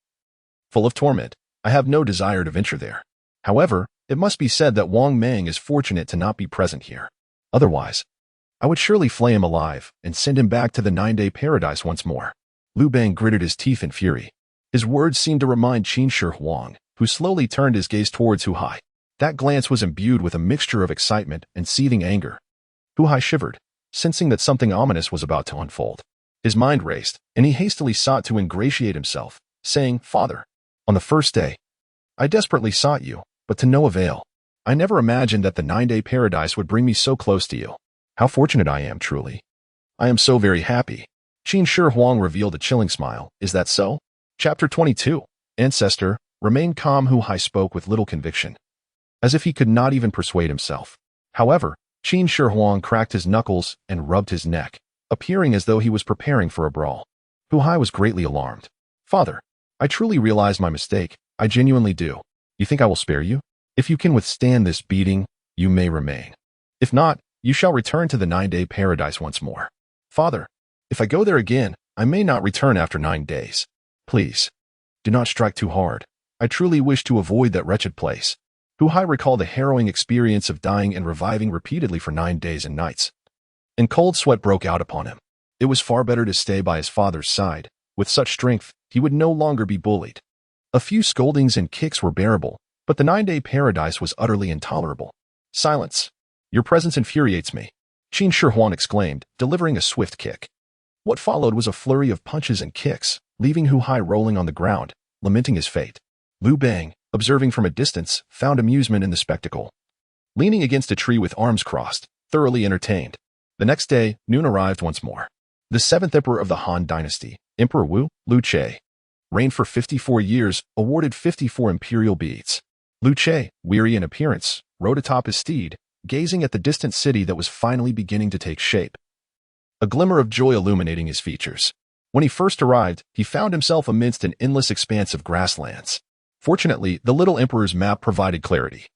full of torment. I have no desire to venture there. However, it must be said that Wang Mang is fortunate to not be present here. Otherwise, I would surely flay him alive and send him back to the 9-day paradise once more. Liu Bang gritted his teeth in fury. His words seemed to remind Qin Shi Huang, who slowly turned his gaze towards Hu Hai. That glance was imbued with a mixture of excitement and seething anger. Hu Hai shivered, sensing that something ominous was about to unfold. His mind raced, and he hastily sought to ingratiate himself, saying, Father, on the first day, I desperately sought you, but to no avail. I never imagined that the 9-day paradise would bring me so close to you. How fortunate I am, truly. I am so very happy. Qin Shi Huang revealed a chilling smile. Is that so? Chapter 22. Ancestor, remain calm. Hu Hai spoke with little conviction, as if he could not even persuade himself. However, Qin Shi Huang cracked his knuckles and rubbed his neck, appearing as though he was preparing for a brawl. Hu Hai was greatly alarmed. Father, I truly realize my mistake. I genuinely do. You think I will spare you? If you can withstand this beating, you may remain. If not, you shall return to the 9-day paradise once more. Father, if I go there again, I may not return after 9 days. Please, do not strike too hard. I truly wish to avoid that wretched place. Hu Hai recalled the harrowing experience of dying and reviving repeatedly for 9 days and nights, and cold sweat broke out upon him. It was far better to stay by his father's side. With such strength, he would no longer be bullied. A few scoldings and kicks were bearable, but the 9-day paradise was utterly intolerable. Silence. Your presence infuriates me, Qin Shi Huang exclaimed, delivering a swift kick. What followed was a flurry of punches and kicks, leaving Hu Hai rolling on the ground, lamenting his fate. Liu Bang, observing from a distance, found amusement in the spectacle. Leaning against a tree with arms crossed, thoroughly entertained. The next day, noon arrived once more. The 7th emperor of the Han dynasty, Emperor Liu Xiu, reigned for 54 years, awarded 54 imperial beads. Liu Xiu, weary in appearance, rode atop his steed, gazing at the distant city that was finally beginning to take shape. A glimmer of joy illuminating his features. When he first arrived, he found himself amidst an endless expanse of grasslands. Fortunately, the little emperor's map provided clarity.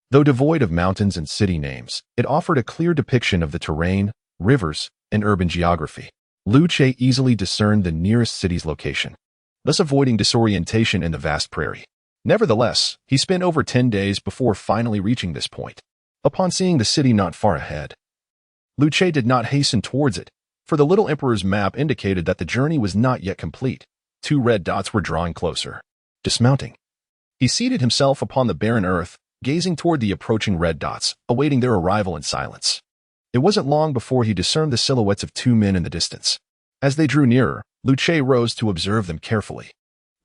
Though devoid of mountains and city names, it offered a clear depiction of the terrain, rivers, and urban geography. Liu Xiu easily discerned the nearest city's location, thus avoiding disorientation in the vast prairie. Nevertheless, he spent over 10 days before finally reaching this point. Upon seeing the city not far ahead, Liu Xiu did not hasten towards it, for the little emperor's map indicated that the journey was not yet complete. 2 red dots were drawing closer. Dismounting, he seated himself upon the barren earth, gazing toward the approaching red dots, awaiting their arrival in silence. It wasn't long before he discerned the silhouettes of 2 men in the distance. As they drew nearer, Liu Xiu rose to observe them carefully.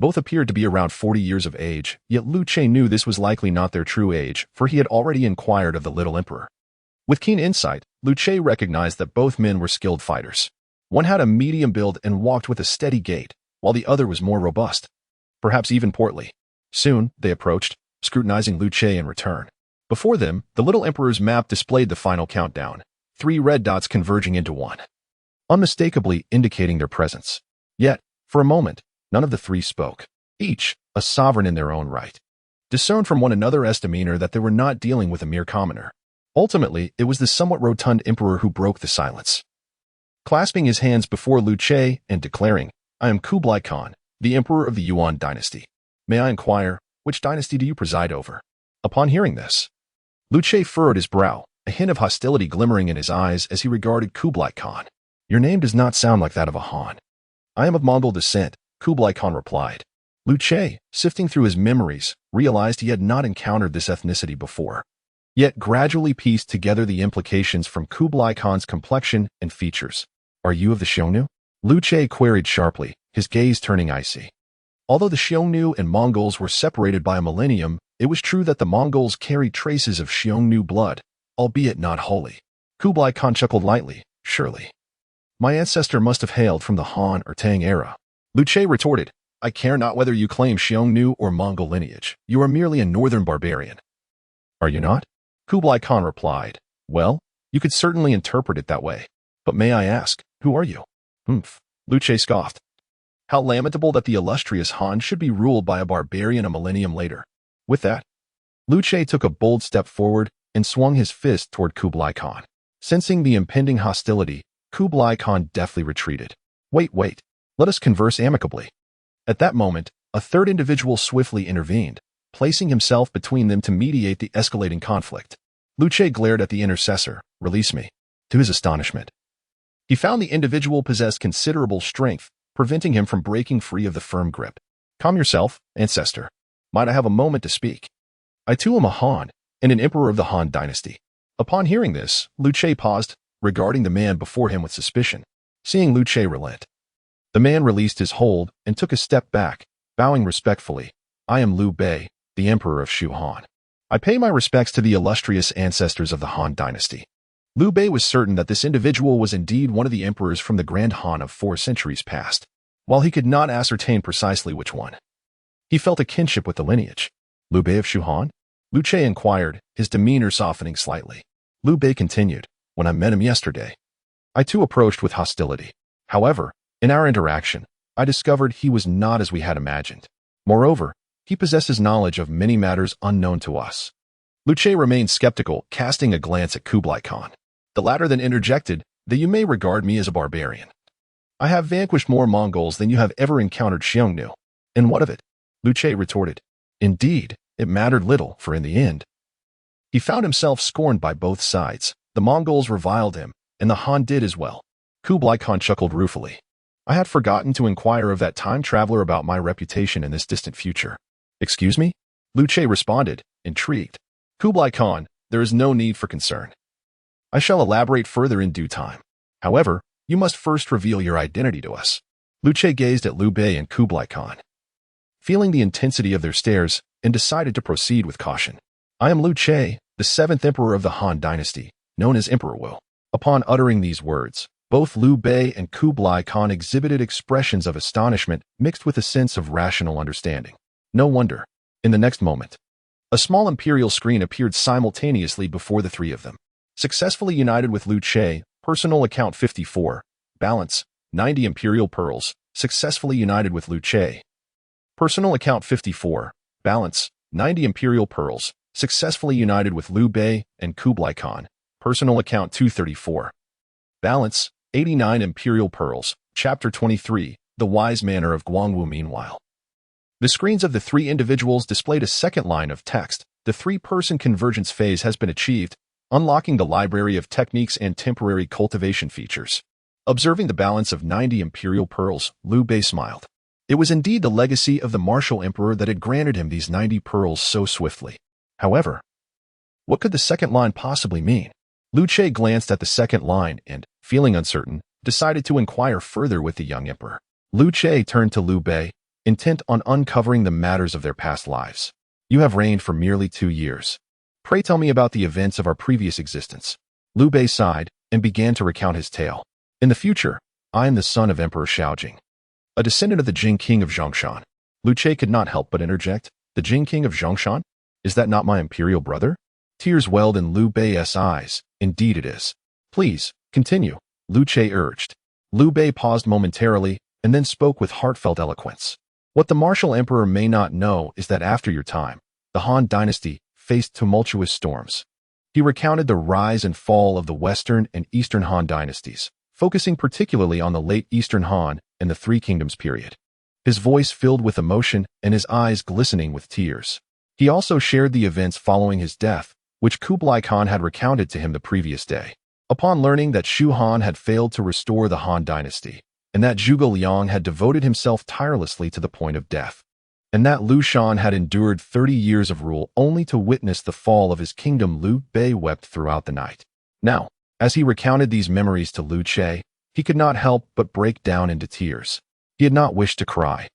Both appeared to be around 40 years of age, yet Liu Xiu knew this was likely not their true age, for he had already inquired of the little emperor. With keen insight, Liu Xiu recognized that both men were skilled fighters. One had a medium build and walked with a steady gait, while the other was more robust, perhaps even portly. Soon, they approached, scrutinizing Liu Xiu in return. Before them, the little emperor's map displayed the final countdown, 3 red dots converging into one, unmistakably indicating their presence. Yet, for a moment, none of the 3 spoke, each a sovereign in their own right. Discerned from one another's demeanor that they were not dealing with a mere commoner. Ultimately, it was the somewhat rotund emperor who broke the silence. Clasping his hands before Liu Xiu and declaring, "I am Kublai Khan, the emperor of the Yuan dynasty. May I inquire, which dynasty do you preside over?" Upon hearing this, Liu Xiu furrowed his brow, a hint of hostility glimmering in his eyes as he regarded Kublai Khan. "Your name does not sound like that of a Han." "I am of Mongol descent," Kublai Khan replied. Liu Xiu, sifting through his memories, realized he had not encountered this ethnicity before, yet gradually pieced together the implications from Kublai Khan's complexion and features. "Are you of the Xiongnu?" Liu Xiu queried sharply, his gaze turning icy. Although the Xiongnu and Mongols were separated by a millennium, it was true that the Mongols carried traces of Xiongnu blood, albeit not wholly. Kublai Khan chuckled lightly, "Surely. My ancestor must have hailed from the Han or Tang era." Liu Xiu retorted, "I care not whether you claim Xiongnu or Mongol lineage. You are merely a northern barbarian." "Are you not?" Kublai Khan replied. "Well, you could certainly interpret it that way. But may I ask, who are you?" "Humph," Liu Xiu scoffed. "How lamentable that the illustrious Han should be ruled by a barbarian a millennium later." With that, Liu Xiu took a bold step forward and swung his fist toward Kublai Khan. Sensing the impending hostility, Kublai Khan deftly retreated. Wait, let us converse amicably." At that moment, a third individual swiftly intervened, placing himself between them to mediate the escalating conflict. Liu Xiu glared at the intercessor, "Release me." To his astonishment, he found the individual possessed considerable strength, preventing him from breaking free of the firm grip. "Calm yourself, ancestor. Might I have a moment to speak? I too am a Han, and an emperor of the Han dynasty." Upon hearing this, Liu Xiu paused, regarding the man before him with suspicion. Seeing Liu Xiu relent, the man released his hold and took a step back, bowing respectfully. "I am Liu Bei, the emperor of Shu Han. I pay my respects to the illustrious ancestors of the Han dynasty." Liu Bei was certain that this individual was indeed one of the emperors from the Grand Han of 4 centuries past, while he could not ascertain precisely which one. He felt a kinship with the lineage. "Liu Bei of Shu Han?" Liu Xiu inquired, his demeanor softening slightly. Liu Bei continued, "When I met him yesterday, I too approached with hostility. However, in our interaction, I discovered he was not as we had imagined. Moreover, he possesses knowledge of many matters unknown to us." Liu Xiu remained skeptical, casting a glance at Kublai Khan. The latter then interjected, "That you may regard me as a barbarian. I have vanquished more Mongols than you have ever encountered Xiongnu. And what of it?" Liu Xiu retorted. Indeed, it mattered little, for in the end, he found himself scorned by both sides. The Mongols reviled him, and the Han did as well. Kublai Khan chuckled ruefully. "I had forgotten to inquire of that time traveler about my reputation in this distant future." "Excuse me?" Liu Xiu responded, intrigued. "Kublai Khan, there is no need for concern. I shall elaborate further in due time. However, you must first reveal your identity to us." Liu Xiu gazed at Liu Bei and Kublai Khan, feeling the intensity of their stares, and decided to proceed with caution. "I am Liu Xiu, the 7th emperor of the Han dynasty, known as Emperor Wu." Upon uttering these words, both Liu Bei and Kublai Khan exhibited expressions of astonishment mixed with a sense of rational understanding. No wonder. In the next moment, a small imperial screen appeared simultaneously before the 3 of them. Successfully united with Liu Xiu, personal account 54, balance, 90 imperial pearls, successfully united with Liu Xiu. Personal account 54, balance, 90 imperial pearls, successfully united with Liu Bei and Kublai Khan. Personal account 234, balance, 89 imperial pearls. Chapter 23, The Wise Manner of Guangwu. Meanwhile, the screens of the 3 individuals displayed a second line of text. The 3-person convergence phase has been achieved, unlocking the library of techniques and temporary cultivation features. Observing the balance of 90 imperial pearls, Liu Bei smiled. It was indeed the legacy of the martial emperor that had granted him these 90 pearls so swiftly. However, what could the second line possibly mean? Liu Xiu glanced at the second line and, feeling uncertain, decided to inquire further with the young emperor. Liu Xiu turned to Liu Bei, intent on uncovering the matters of their past lives. "You have reigned for merely 2 years. Pray tell me about the events of our previous existence." Liu Bei sighed and began to recount his tale. "In the future, I am the son of Emperor Xiaojing, a descendant of the Jing King of Zhongshan." Liu Xiu could not help but interject, "The Jing King of Zhongshan? Is that not my imperial brother?" Tears welled in Liu Bei's eyes. Indeed it is. Please, continue, Liu Che urged. Liu Bei paused momentarily and then spoke with heartfelt eloquence. What the martial emperor may not know is that after your time, the Han dynasty faced tumultuous storms. He recounted the rise and fall of the Western and Eastern Han dynasties, focusing particularly on the late Eastern Han and the Three Kingdoms period. His voice filled with emotion and his eyes glistening with tears. He also shared the events following his death, which Kublai Khan had recounted to him the previous day. Upon learning that Shu Han had failed to restore the Han dynasty, and that Zhuge Liang had devoted himself tirelessly to the point of death, and that Liu Shan had endured 30 years of rule only to witness the fall of his kingdom, Liu Bei wept throughout the night. Now, as he recounted these memories to Liu Che, he could not help but break down into tears. He had not wished to cry.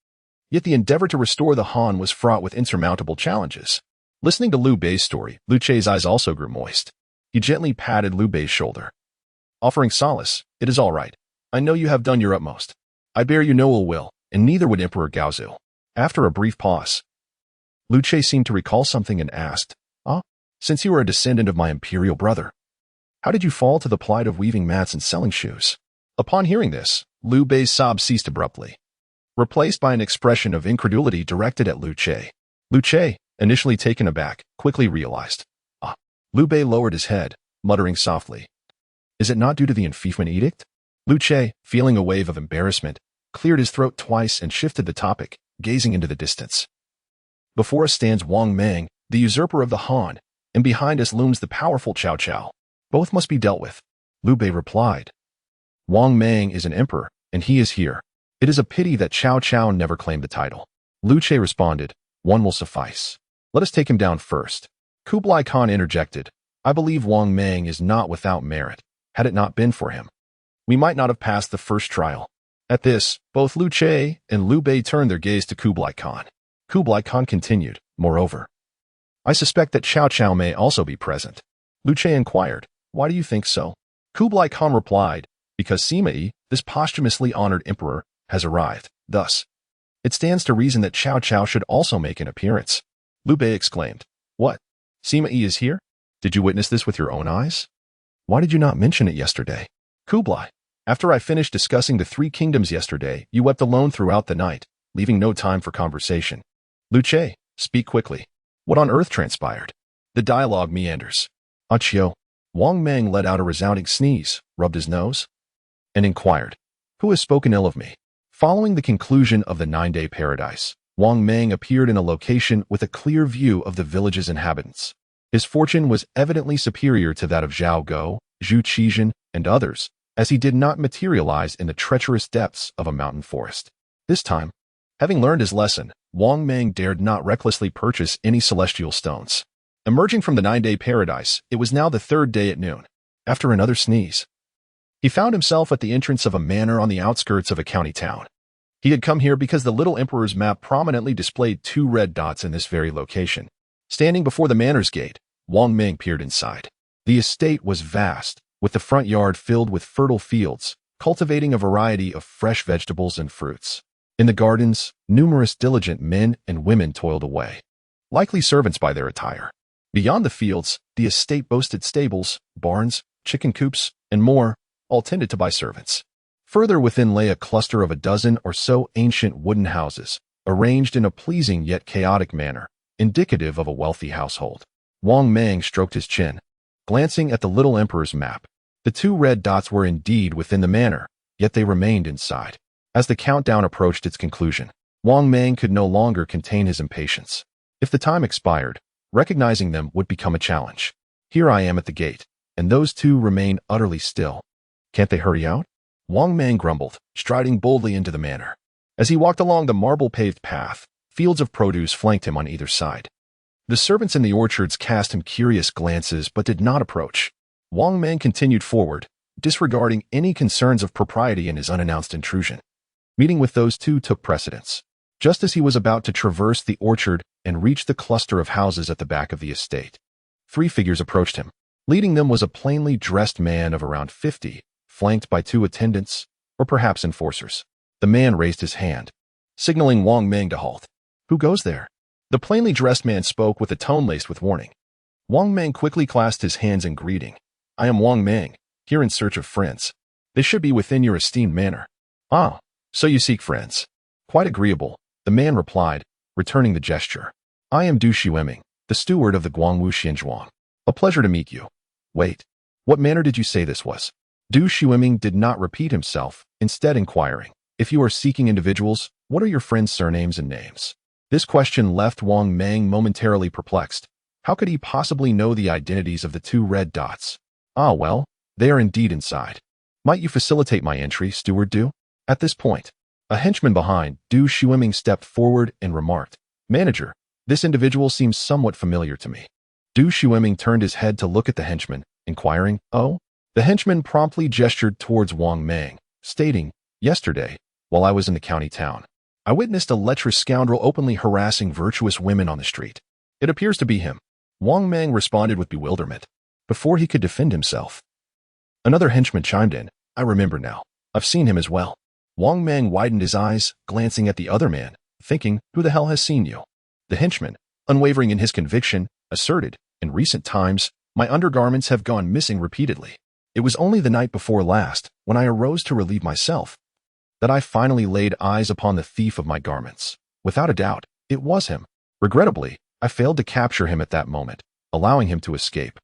Yet the endeavor to restore the Han was fraught with insurmountable challenges. Listening to Liu Bei's story, Liu Che's eyes also grew moist. He gently patted Liu Bei's shoulder, offering solace. It is all right. I know you have done your utmost. I bear you no ill will, and neither would Emperor Gaozu. After a brief pause, Liu Che seemed to recall something and asked, since you are a descendant of my imperial brother, how did you fall to the plight of weaving mats and selling shoes? Upon hearing this, Liu Bei's sob ceased abruptly, replaced by an expression of incredulity directed at Liu Che. Liu Che, initially taken aback, quickly realized. Liu Bei lowered his head, muttering softly. Is it not due to the enfeoffment edict? Liu Che, feeling a wave of embarrassment, cleared his throat twice and shifted the topic, gazing into the distance. Before us stands Wang Mang, the usurper of the Han, and behind us looms the powerful Cao Cao. Both must be dealt with. Liu Bei replied. Wang Mang is an emperor, and he is here. It is a pity that Cao Cao never claimed the title. Liu Che responded, one will suffice. Let us take him down first. Kublai Khan interjected, I believe Wang Mang is not without merit. Had it not been for him, we might not have passed the first trial. At this, both Liu Che and Liu Bei turned their gaze to Kublai Khan. Kublai Khan continued, moreover, I suspect that Cao Cao may also be present. Liu Che inquired, why do you think so? Kublai Khan replied, because Sima Yi, this posthumously honored emperor, has arrived. Thus, it stands to reason that Cao Cao should also make an appearance. Liu Bei exclaimed, what? Sima Yi is here? Did you witness this with your own eyes? Why did you not mention it yesterday? Kublai, after I finished discussing the Three Kingdoms yesterday, you wept alone throughout the night, leaving no time for conversation. Liu Che, speak quickly. What on earth transpired? The dialogue meanders. Achio. Wang Mang let out a resounding sneeze, rubbed his nose, and inquired, who has spoken ill of me? Following the conclusion of the 9-day paradise, Wang Mang appeared in a location with a clear view of the village's inhabitants. His fortune was evidently superior to that of Zhao Go, Zhu Qizhen, and others, as he did not materialize in the treacherous depths of a mountain forest. This time, having learned his lesson, Wang Mang dared not recklessly purchase any celestial stones. Emerging from the 9-day paradise, it was now the 3rd day at noon. After another sneeze, he found himself at the entrance of a manor on the outskirts of a county town. He had come here because the little emperor's map prominently displayed 2 red dots in this very location. Standing before the manor's gate, Wang Mang peered inside. The estate was vast, with the front yard filled with fertile fields, cultivating a variety of fresh vegetables and fruits. In the gardens, numerous diligent men and women toiled away, likely servants by their attire. Beyond the fields, the estate boasted stables, barns, chicken coops, and more, all tended to by servants. Further within lay a cluster of a dozen or so ancient wooden houses, arranged in a pleasing yet chaotic manner, indicative of a wealthy household. Wang Mang stroked his chin, glancing at the little emperor's map. The 2 red dots were indeed within the manor, yet they remained inside. As the countdown approached its conclusion, Wang Mang could no longer contain his impatience. If the time expired, recognizing them would become a challenge. Here I am at the gate, and those 2 remain utterly still. Can't they hurry out? Wang Mang grumbled, striding boldly into the manor. As he walked along the marble-paved path, fields of produce flanked him on either side. The servants in the orchards cast him curious glances but did not approach. Wang Mang continued forward, disregarding any concerns of propriety in his unannounced intrusion. Meeting with those 2 took precedence. Just as he was about to traverse the orchard and reach the cluster of houses at the back of the estate, 3 figures approached him. Leading them was a plainly dressed man of around 50, flanked by 2 attendants, or perhaps enforcers. The man raised his hand, signaling Wang Mang to halt. Who goes there? The plainly dressed man spoke with a tone laced with warning. Wang Mang quickly clasped his hands in greeting. I am Wang Mang, here in search of friends. They should be within your esteemed manor. Ah, so you seek friends. Quite agreeable, the man replied, returning the gesture. I am Du Xueming, the steward of the Guangwu Xinzhuang. A pleasure to meet you. Wait, what manor did you say this was? Du Xueming did not repeat himself, instead inquiring. If you are seeking individuals, what are your friends' surnames and names? This question left Wang Mang momentarily perplexed. How could he possibly know the identities of the two red dots? Ah well, they are indeed inside. Might you facilitate my entry, Steward Du? At this point, a henchman behind Du Xueming stepped forward and remarked, Manager, this individual seems somewhat familiar to me. Du Xueming turned his head to look at the henchman, inquiring, Oh? The henchman promptly gestured towards Wang Mang, stating, Yesterday, while I was in the county town, I witnessed a lecherous scoundrel openly harassing virtuous women on the street. It appears to be him. Wang Mang responded with bewilderment. Before he could defend himself, another henchman chimed in, I remember now. I've seen him as well. Wang Mang widened his eyes, glancing at the other man, thinking, Who the hell has seen you? The henchman, unwavering in his conviction, asserted, In recent times, my undergarments have gone missing repeatedly. It was only the night before last, when I arose to relieve myself, that I finally laid eyes upon the thief of my garments. Without a doubt, it was him. Regrettably, I failed to capture him at that moment, allowing him to escape.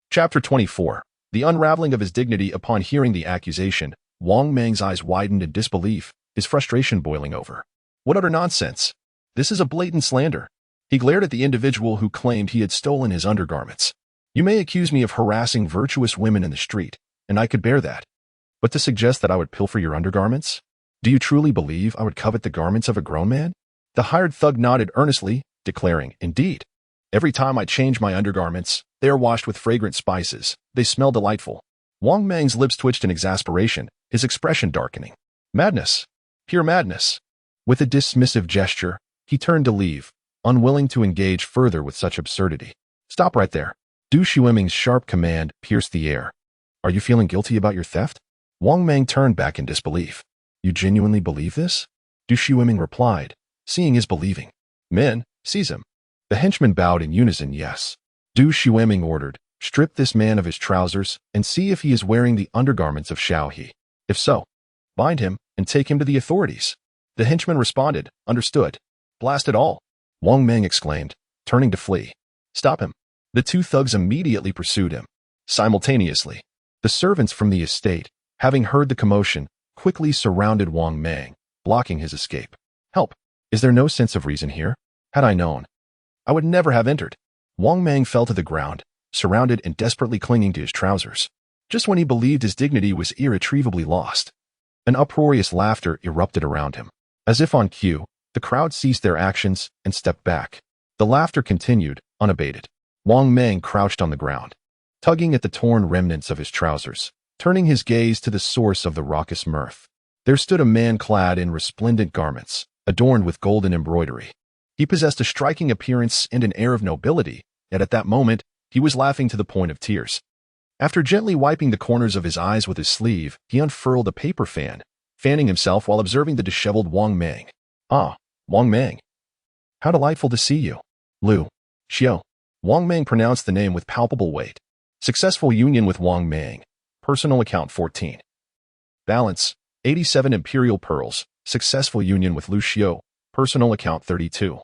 Chapter 24. The unraveling of his dignity upon hearing the accusation. Wang Mang's eyes widened in disbelief, his frustration boiling over. What utter nonsense! This is a blatant slander. He glared at the individual who claimed he had stolen his undergarments. You may accuse me of harassing virtuous women in the street, and I could bear that. But to suggest that I would pilfer your undergarments? Do you truly believe I would covet the garments of a grown man? The hired thug nodded earnestly, declaring, Indeed. Every time I change my undergarments, they are washed with fragrant spices. They smell delightful. Wang Mang's lips twitched in exasperation, his expression darkening. Madness. Pure madness. With a dismissive gesture, he turned to leave, unwilling to engage further with such absurdity. Stop right there. Du Xueming's sharp command pierced the air. Are you feeling guilty about your theft? Wang Mang turned back in disbelief. You genuinely believe this? Du Xueming replied, Seeing is believing. Men, seize him. The henchmen bowed in unison, yes. Du Xueming ordered, Strip this man of his trousers and see if he is wearing the undergarments of Xiao He. If so, bind him and take him to the authorities. The henchman responded, Understood. Blast it all. Wang Mang exclaimed, turning to flee. Stop him. The two thugs immediately pursued him. Simultaneously, the servants from the estate, having heard the commotion, quickly surrounded Wang Mang, blocking his escape. Help! Is there no sense of reason here? Had I known, I would never have entered. Wang Mang fell to the ground, surrounded and desperately clinging to his trousers. Just when he believed his dignity was irretrievably lost, an uproarious laughter erupted around him. As if on cue, the crowd ceased their actions and stepped back. The laughter continued, unabated. Wang Mang crouched on the ground, tugging at the torn remnants of his trousers, turning his gaze to the source of the raucous mirth. There stood a man clad in resplendent garments, adorned with golden embroidery. He possessed a striking appearance and an air of nobility, yet at that moment, he was laughing to the point of tears. After gently wiping the corners of his eyes with his sleeve, he unfurled a paper fan, fanning himself while observing the disheveled Wang Mang. Ah, Wang Mang. How delightful to see you. Liu Xiu. Wang Mang pronounced the name with palpable weight. Successful union with Wang Mang. Personal account 14. Balance, 87 imperial pearls. Successful union with Liu Xiu. Personal account 32.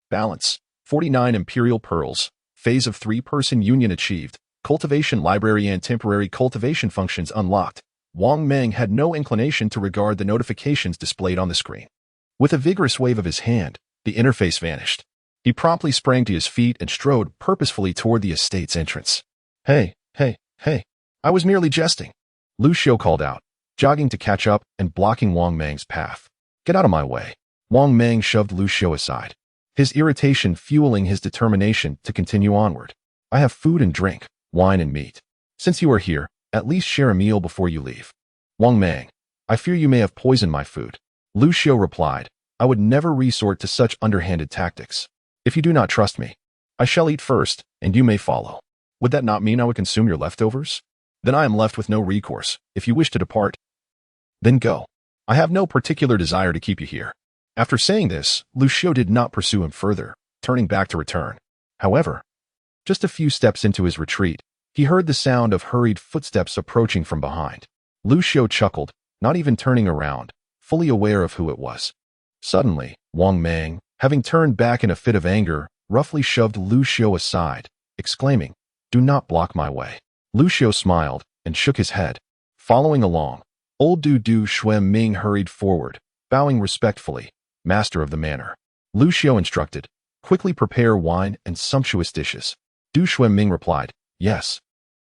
Balance, 49 imperial pearls. Phase of 3-person union achieved. Cultivation library and temporary cultivation functions unlocked. Wang Mang had no inclination to regard the notifications displayed on the screen. With a vigorous wave of his hand, the interface vanished. He promptly sprang to his feet and strode purposefully toward the estate's entrance. Hey, I was merely jesting. Liu Xiu called out, jogging to catch up and blocking Wang Mang's path. Get out of my way. Wang Mang shoved Liu Xiu aside, his irritation fueling his determination to continue onward. I have food and drink, wine and meat. Since you are here, at least share a meal before you leave. Wang Mang, I fear you may have poisoned my food. Liu Xiu replied, I would never resort to such underhanded tactics. If you do not trust me, I shall eat first, and you may follow. Would that not mean I would consume your leftovers? Then I am left with no recourse. If you wish to depart, then go. I have no particular desire to keep you here. After saying this, Liu Xiu did not pursue him further, turning back to return. However, Just a few steps into his retreat, he heard the sound of hurried footsteps approaching from behind. Liu Xiu chuckled, not even turning around, fully aware of who it was. Suddenly, Wang Mang, having turned back in a fit of anger, roughly shoved Liu Xiu aside, exclaiming, "Do not block my way." Liu Xiu smiled and shook his head. Following along, old Du Shui Ming hurried forward, bowing respectfully, master of the manor. Liu Xiu instructed, "Quickly prepare wine and sumptuous dishes." Du Shui Ming replied, "Yes."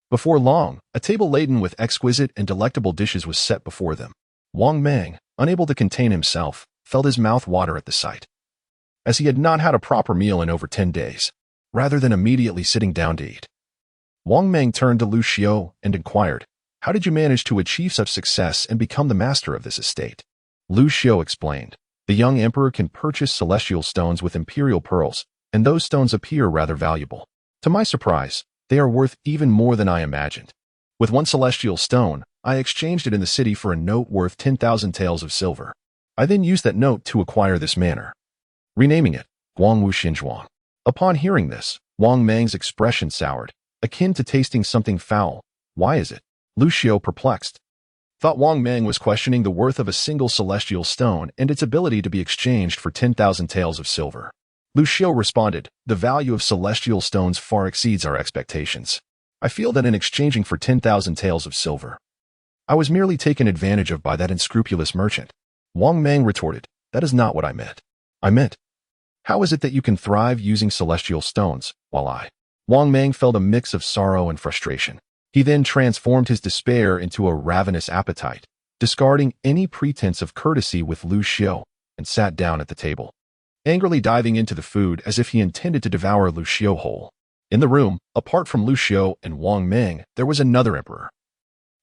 Before long, a table laden with exquisite and delectable dishes was set before them. Wang Mang, unable to contain himself, felt his mouth water at the sight, as he had not had a proper meal in over 10 days. Rather than immediately sitting down to eat, Wang Mang turned to Liu Xiu and inquired, "How did you manage to achieve such success and become the master of this estate?" Liu Xiu explained, "The young emperor can purchase celestial stones with imperial pearls, and those stones appear rather valuable. To my surprise, they are worth even more than I imagined. With one celestial stone, I exchanged it in the city for a note worth 10,000 taels of silver. I then used that note to acquire this manor, renaming it Guangwu Xinzhuang." Upon hearing this, Wang Mang's expression soured, akin to tasting something foul. "Why is it?" Liu Xiu, perplexed, thought Wang Mang was questioning the worth of a single celestial stone and its ability to be exchanged for 10,000 taels of silver. Liu Xiu responded, "The value of celestial stones far exceeds our expectations. I feel that in exchanging for 10,000 taels of silver, I was merely taken advantage of by that unscrupulous merchant." Wang Mang retorted, "That is not what I meant. I meant, how is it that you can thrive using celestial stones, while I—" Wang Mang felt a mix of sorrow and frustration. He then transformed his despair into a ravenous appetite, discarding any pretense of courtesy with Liu Xiu, and sat down at the table, angrily diving into the food as if he intended to devour Liu Xiu whole. In the room, apart from Liu Xiu and Wang Mang, there was another emperor,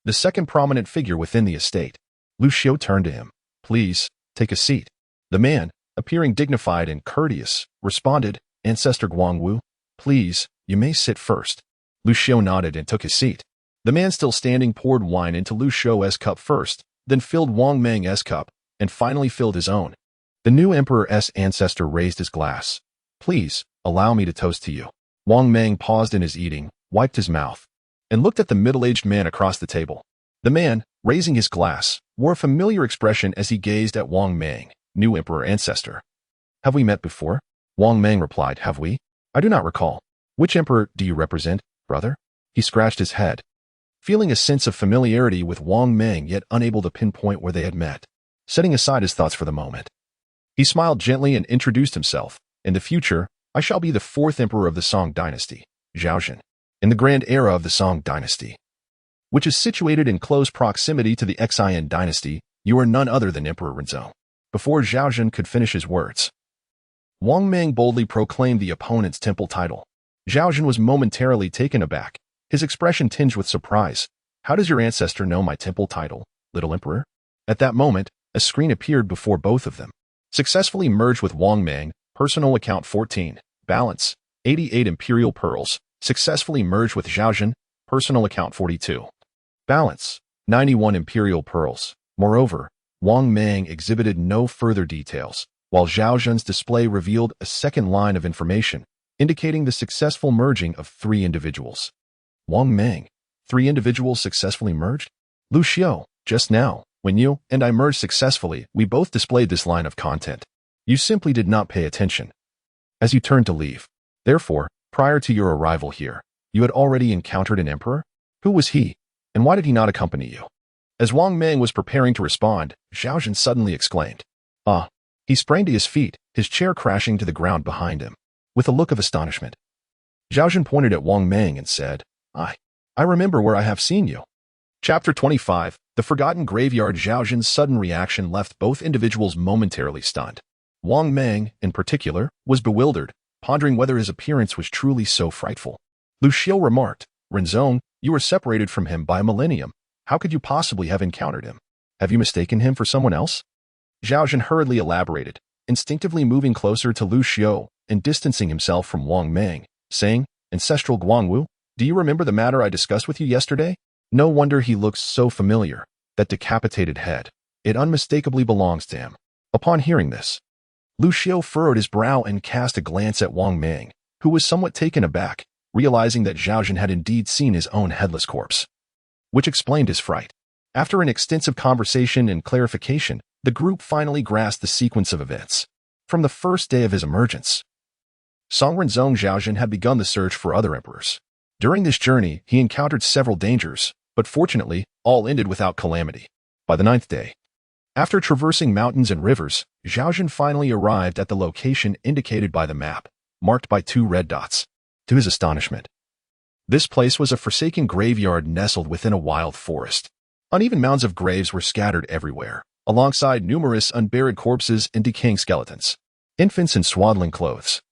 the second prominent figure within the estate. Liu Xiu turned to him. "Please, take a seat." The man, appearing dignified and courteous, responded, "Ancestor Guangwu, please, you may sit first." Liu Xiu nodded and took his seat. The man still standing poured wine into Liu Xiu's cup first, then filled Wang Mang's cup, and finally filled his own. The new emperor's ancestor raised his glass. "Please, allow me to toast to you." Wang Mang paused in his eating, wiped his mouth, and looked at the middle-aged man across the table. The man, raising his glass, wore a familiar expression as he gazed at Wang Mang, new emperor ancestor. "Have we met before?" Wang Mang replied, "Have we? I do not recall. Which emperor do you represent, brother?" He scratched his head, feeling a sense of familiarity with Wang Mang yet unable to pinpoint where they had met. Setting aside his thoughts for the moment, he smiled gently and introduced himself. "In the future, I shall be the fourth emperor of the Song dynasty, Zhaozhen. In the grand era of the Song dynasty, which is situated in close proximity to the Xian dynasty, you are none other than Emperor Renzong." Before Zhaozhen could finish his words, Wang Mang boldly proclaimed the opponent's temple title. Zhaozhen was momentarily taken aback, his expression tinged with surprise. "How does your ancestor know my temple title, little emperor?" At that moment, a screen appeared before both of them. Successfully merged with Wang Mang, personal account 14, balance, 88 imperial pearls. Successfully merged with Zhaozhen, personal account 42, balance, 91 imperial pearls. Moreover, Wang Mang exhibited no further details, while Zhaozhen's display revealed a second line of information, indicating the successful merging of 3 individuals. Wang Mang, 3 individuals successfully merged? Liu Xiu, just now, when you and I merged successfully, we both displayed this line of content. You simply did not pay attention as you turned to leave. Therefore, prior to your arrival here, you had already encountered an emperor? Who was he, and why did he not accompany you? As Wang Mang was preparing to respond, Zhaozhen suddenly exclaimed, "Ah!" He sprang to his feet, his chair crashing to the ground behind him. With a look of astonishment, Zhaozhen pointed at Wang Mang and said, I remember where I have seen you." Chapter 25, The Forgotten Graveyard. Zhaozhen's sudden reaction left both individuals momentarily stunned. Wang Mang, in particular, was bewildered, pondering whether his appearance was truly so frightful. Liu Xiu remarked, "Renzong, you were separated from him by a millennium. How could you possibly have encountered him? Have you mistaken him for someone else?" Zhaozhen hurriedly elaborated, instinctively moving closer to Liu Xiu and distancing himself from Wang Mang, saying, "Ancestral Guangwu, do you remember the matter I discussed with you yesterday? No wonder he looks so familiar. That decapitated head. It unmistakably belongs to him." Upon hearing this, Liu Xiu furrowed his brow and cast a glance at Wang Mang, who was somewhat taken aback. realizing that Zhao Zhan had indeed seen his own headless corpse, which explained his fright. After an extensive conversation and clarification, the group finally grasped the sequence of events. From the first day of his emergence, Songwenzong Zhao Zhan had begun the search for other emperors. During this journey, he encountered several dangers, but fortunately, all ended without calamity. By the 9th day, after traversing mountains and rivers, Zhao Zhan finally arrived at the location indicated by the map, marked by 2 red dots. To his astonishment, this place was a forsaken graveyard nestled within a wild forest. Uneven mounds of graves were scattered everywhere, alongside numerous unburied corpses and decaying skeletons. Infants in swaddling clothes,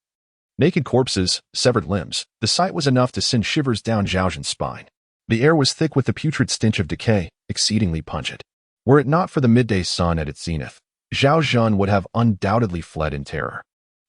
naked corpses, severed limbs. The sight was enough to send shivers down Zhao Zhan's spine. The air was thick with the putrid stench of decay, exceedingly pungent. Were it not for the midday sun at its zenith, Zhao Zhan would have undoubtedly fled in terror.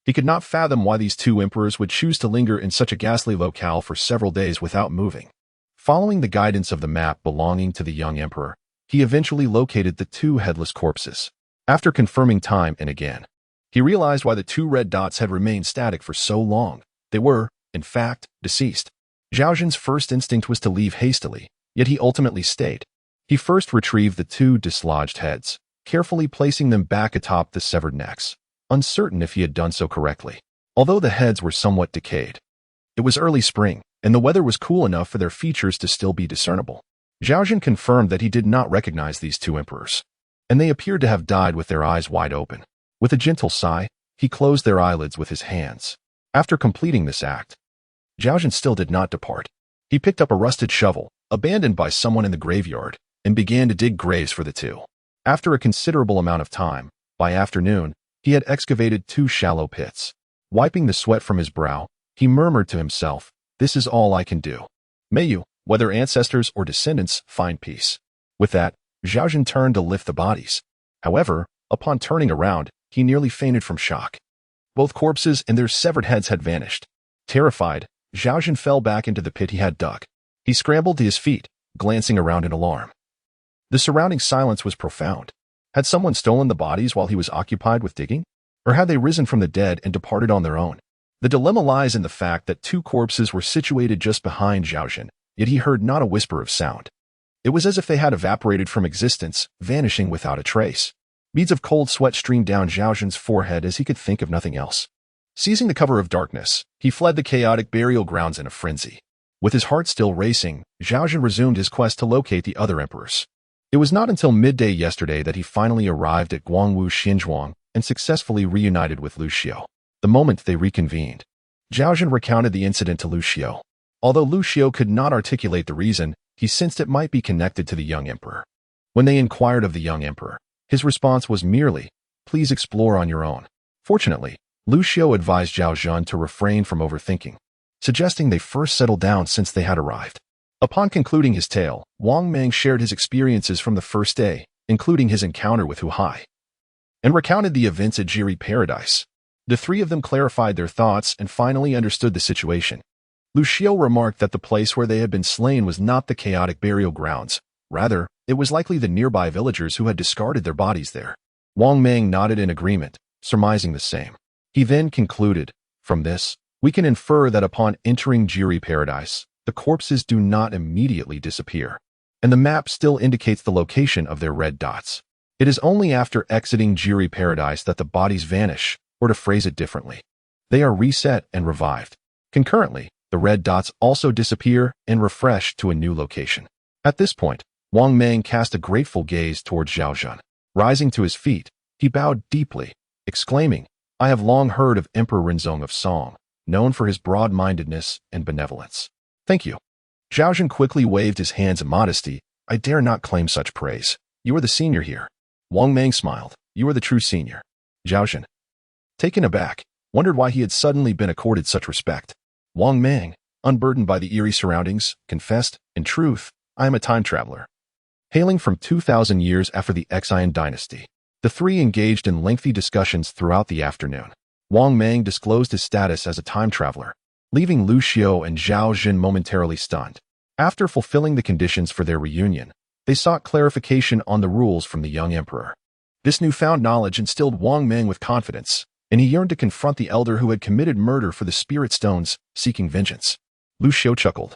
He could not fathom why these 2 emperors would choose to linger in such a ghastly locale for several days without moving. Following the guidance of the map belonging to the young emperor, he eventually located the 2 headless corpses. After confirming time and again, he realized why the 2 red dots had remained static for so long. They were, in fact, deceased. Zhao Zhan's first instinct was to leave hastily, yet he ultimately stayed. He first retrieved the 2 dislodged heads, carefully placing them back atop the severed necks, uncertain if he had done so correctly. Although the heads were somewhat decayed, it was early spring, and the weather was cool enough for their features to still be discernible. Zhao Zhan confirmed that he did not recognize these 2 emperors, and they appeared to have died with their eyes wide open. With a gentle sigh, he closed their eyelids with his hands. After completing this act, Zhao Zhan still did not depart. He picked up a rusted shovel, abandoned by someone in the graveyard, and began to dig graves for the 2. After a considerable amount of time, by afternoon, he had excavated 2 shallow pits. Wiping the sweat from his brow, he murmured to himself, "This is all I can do. May you, whether ancestors or descendants, find peace." With that, Zhao Zhan turned to lift the bodies. However, upon turning around, he nearly fainted from shock. Both corpses and their severed heads had vanished. Terrified, Zhao Zhan fell back into the pit he had dug. He scrambled to his feet, glancing around in alarm. The surrounding silence was profound. Had someone stolen the bodies while he was occupied with digging? Or had they risen from the dead and departed on their own? The dilemma lies in the fact that 2 corpses were situated just behind Zhao Zhan, yet he heard not a whisper of sound. It was as if they had evaporated from existence, vanishing without a trace. Beads of cold sweat streamed down Zhao Zhan's forehead as he could think of nothing else. Seizing the cover of darkness, he fled the chaotic burial grounds in a frenzy. With his heart still racing, Zhao Zhan resumed his quest to locate the other emperors. It was not until midday yesterday that he finally arrived at Guangwu Xinzhuang and successfully reunited with Liu Xiu. The moment they reconvened, Zhao Zhan recounted the incident to Liu Xiu. Although Liu Xiu could not articulate the reason, he sensed it might be connected to the young emperor. When they inquired of the young emperor, his response was merely, "Please explore on your own." Fortunately, Liu Xiu advised Zhao Zhan to refrain from overthinking, suggesting they first settle down since they had arrived. Upon concluding his tale, Wang Mang shared his experiences from the first day, including his encounter with Hu Hai, and recounted the events at Jiri Paradise. The 3 of them clarified their thoughts and finally understood the situation. Liu Xiu remarked that the place where they had been slain was not the chaotic burial grounds. Rather, it was likely the nearby villagers who had discarded their bodies there. Wang Mang nodded in agreement, surmising the same. He then concluded, "From this, we can infer that upon entering Jiri Paradise, the corpses do not immediately disappear, and the map still indicates the location of their red dots. It is only after exiting Jiri Paradise that the bodies vanish, or to phrase it differently, they are reset and revived. Concurrently, the red dots also disappear and refresh to a new location." At this point, Wang Mang cast a grateful gaze towards Zhao Zhan. Rising to his feet, he bowed deeply, exclaiming, "I have long heard of Emperor Yongle of Song, known for his broad-mindedness and benevolence. Thank you." Zhao Zhan quickly waved his hands in modesty. "I dare not claim such praise. You are the senior here." Wang Mang smiled. "You are the true senior." Zhao Zhan, taken aback, wondered why he had suddenly been accorded such respect. Wang Mang, unburdened by the eerie surroundings, confessed, "In truth, I am a time traveler, hailing from 2,000 years after the Xian dynasty." The 3 engaged in lengthy discussions throughout the afternoon. Wang Mang disclosed his status as a time traveler, leaving Liu Xiu and Zhao Zhan momentarily stunned. After fulfilling the conditions for their reunion, they sought clarification on the rules from the young emperor. This newfound knowledge instilled Wang Mang with confidence, and he yearned to confront the elder who had committed murder for the spirit stones, seeking vengeance. Liu Xiu chuckled.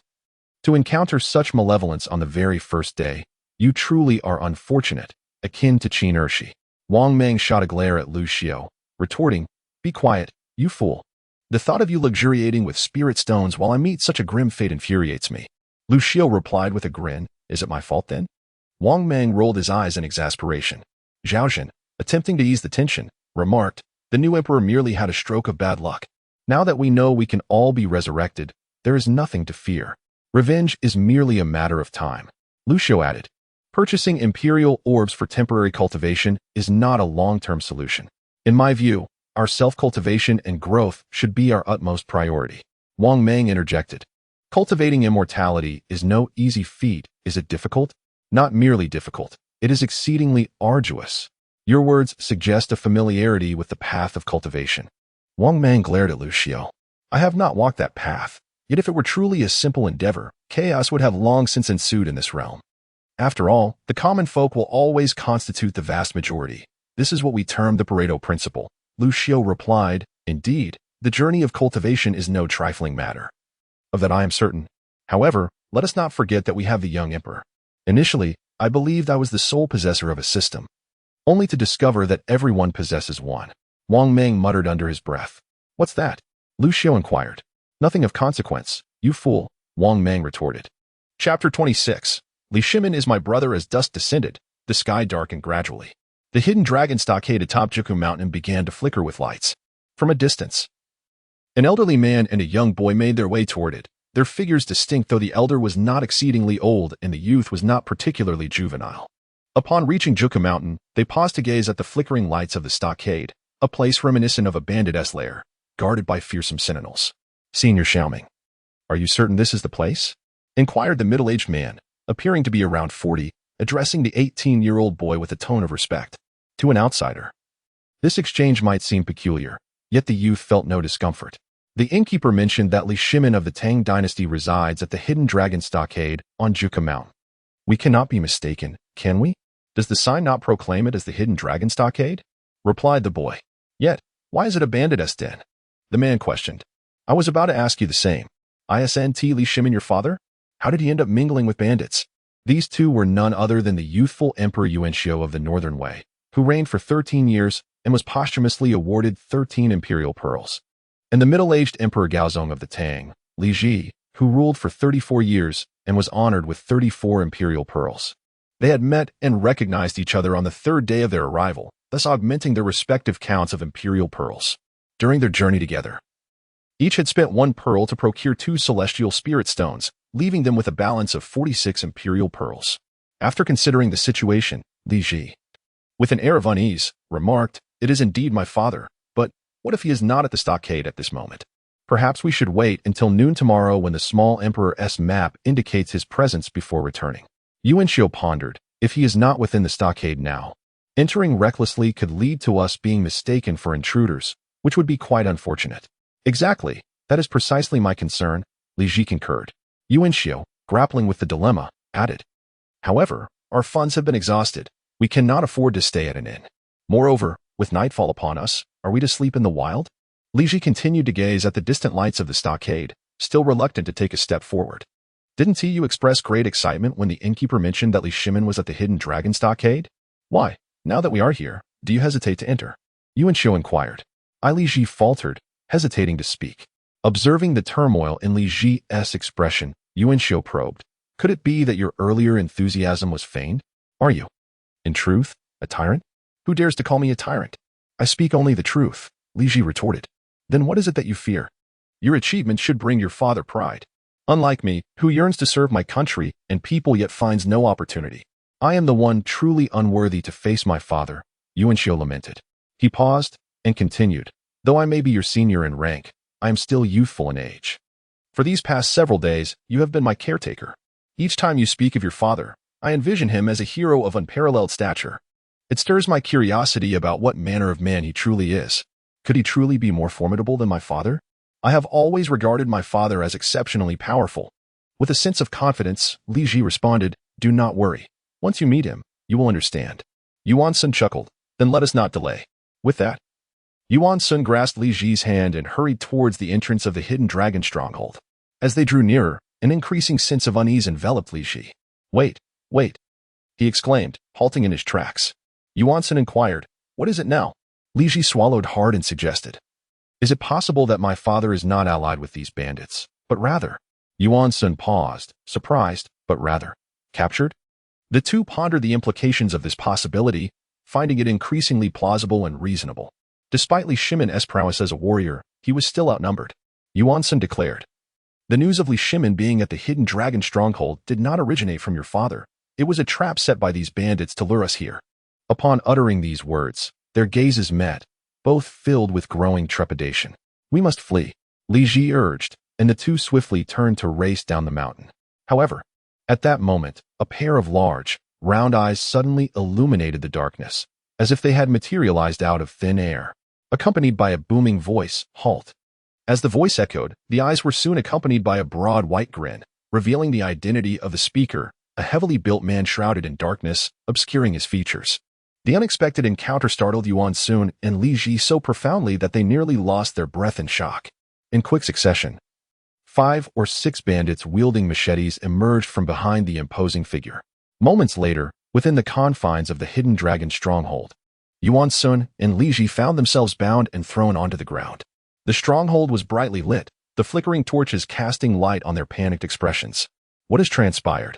To encounter such malevolence on the very first day, you truly are unfortunate, akin to Qin Shi. Wang Mang shot a glare at Liu Xiu, retorting, "Be quiet, you fool. The thought of you luxuriating with spirit stones while I meet such a grim fate infuriates me." Liu Xiu replied with a grin, "Is it my fault then?" Wang Mang rolled his eyes in exasperation. Zhao Zhen, attempting to ease the tension, remarked, "The new emperor merely had a stroke of bad luck. Now that we know we can all be resurrected, there is nothing to fear. Revenge is merely a matter of time." Liu Xiu added, "Purchasing imperial orbs for temporary cultivation is not a long-term solution. In my view, our self-cultivation and growth should be our utmost priority." Wang Mang interjected, "Cultivating immortality is no easy feat. Is it difficult?" "Not merely difficult. It is exceedingly arduous. Your words suggest a familiarity with the path of cultivation." Wang Mang glared at Liu Xiu. "I have not walked that path. Yet if it were truly a simple endeavor, chaos would have long since ensued in this realm. After all, the common folk will always constitute the vast majority. This is what we term the Pareto principle." Liu Xiu replied, "Indeed, the journey of cultivation is no trifling matter. Of that I am certain. However, let us not forget that we have the young emperor. Initially, I believed I was the sole possessor of a system, only to discover that everyone possesses one." Wang Mang muttered under his breath. "What's that?" Liu Xiu inquired. "Nothing of consequence, you fool," Wang Mang retorted. Chapter 26. Li Shimin is my brother. As dusk descended, the sky darkened gradually. The hidden dragon stockade atop Jiku Mountain began to flicker with lights. From a distance, an elderly man and a young boy made their way toward it, their figures distinct, though the elder was not exceedingly old and the youth was not particularly juvenile. Upon reaching Jiku Mountain, they paused to gaze at the flickering lights of the stockade, a place reminiscent of a bandit's lair, guarded by fearsome sentinels. "Senior Xiaoming, are you certain this is the place?" inquired the middle-aged man, appearing to be around 40, addressing the 18-year-old boy with a tone of respect. To an outsider, this exchange might seem peculiar, yet the youth felt no discomfort. The innkeeper mentioned that Li Shimin of the Tang dynasty resides at the hidden dragon stockade on Jiku Mountain. "We cannot be mistaken, can we? Does the sign not proclaim it as the hidden dragon stockade?" replied the boy. "Yet, why is it a bandit's den?" the man questioned. "I was about to ask you the same. Isn't Li Shimin your father? How did he end up mingling with bandits?" These two were none other than the youthful Emperor Yongle of the Northern Wei, who reigned for 13 years and was posthumously awarded 13 imperial pearls, and the middle-aged Emperor Gaozong of the Tang, Li Ji, who ruled for 34 years and was honored with 34 imperial pearls. They had met and recognized each other on the third day of their arrival, thus augmenting their respective counts of imperial pearls. During their journey together, each had spent 1 pearl to procure 2 celestial spirit stones, leaving them with a balance of 46 imperial pearls. After considering the situation, Li Ji, with an air of unease, remarked, "It is indeed my father, but what if he is not at the stockade at this moment? Perhaps we should wait until noon tomorrow when the small emperor's map indicates his presence before returning." Yuanxiu pondered, "If he is not within the stockade now, entering recklessly could lead to us being mistaken for intruders, which would be quite unfortunate." "Exactly, that is precisely my concern," Li Ji concurred. Yuanxiu, grappling with the dilemma, added, "However, our funds have been exhausted. We cannot afford to stay at an inn. Moreover, with nightfall upon us, are we to sleep in the wild?" Li Ji continued to gaze at the distant lights of the stockade, still reluctant to take a step forward. "Didn't you express great excitement when the innkeeper mentioned that Li Shimin was at the hidden dragon stockade? Why, now that we are here, do you hesitate to enter?" Yuanxiu inquired. Li Ji faltered, hesitating to speak. Observing the turmoil in Li Ji's expression, Yuanxiu probed, "Could it be that your earlier enthusiasm was feigned? Are you, in truth, a tyrant?" "Who dares to call me a tyrant? I speak only the truth," Li Ji retorted. "Then what is it that you fear? Your achievements should bring your father pride. Unlike me, who yearns to serve my country and people yet finds no opportunity. I am the one truly unworthy to face my father," Yuanxiu lamented. He paused and continued, "Though I may be your senior in rank, I am still youthful in age. For these past several days, you have been my caretaker. Each time you speak of your father, I envision him as a hero of unparalleled stature. It stirs my curiosity about what manner of man he truly is. Could he truly be more formidable than my father? I have always regarded my father as exceptionally powerful." With a sense of confidence, Li Ji responded, "Do not worry. Once you meet him, you will understand." Yuan Sun chuckled, "Then let us not delay." With that, Yuan Sun grasped Li Ji's hand and hurried towards the entrance of the hidden dragon stronghold. As they drew nearer, an increasing sense of unease enveloped Li Shi. Wait, wait, he exclaimed, halting in his tracks. Yuanzhang inquired, what is it now? Li Shi swallowed hard and suggested, is it possible that my father is not allied with these bandits, but rather? Yuanzhang paused, surprised, but rather, captured? The two pondered the implications of this possibility, finding it increasingly plausible and reasonable. Despite Li Shimin's prowess as a warrior, he was still outnumbered. Yuanzhang declared, the news of Li Shimin being at the hidden dragon stronghold did not originate from your father. It was a trap set by these bandits to lure us here. Upon uttering these words, their gazes met, both filled with growing trepidation. We must flee, Li Ji urged, and the two swiftly turned to race down the mountain. However, at that moment, a pair of large, round eyes suddenly illuminated the darkness, as if they had materialized out of thin air, accompanied by a booming voice, halt. As the voice echoed, the eyes were soon accompanied by a broad white grin, revealing the identity of the speaker, a heavily built man shrouded in darkness, obscuring his features. The unexpected encounter startled Yuanzhang and Li Ji so profoundly that they nearly lost their breath in shock. In quick succession, 5 or 6 bandits wielding machetes emerged from behind the imposing figure. Moments later, within the confines of the hidden dragon stronghold, Yuanzhang and Li Ji found themselves bound and thrown onto the ground. The stronghold was brightly lit, the flickering torches casting light on their panicked expressions. What has transpired?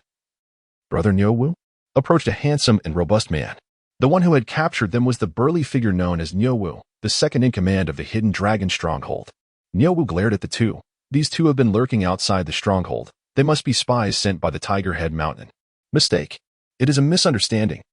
Brother Niuwu approached a handsome and robust man. The one who had captured them was the burly figure known as Niuwu, the second in command of the hidden dragon stronghold. Niuwu glared at the two. These two have been lurking outside the stronghold. They must be spies sent by the Tiger Head Mountain. Mistake. It is a misunderstanding.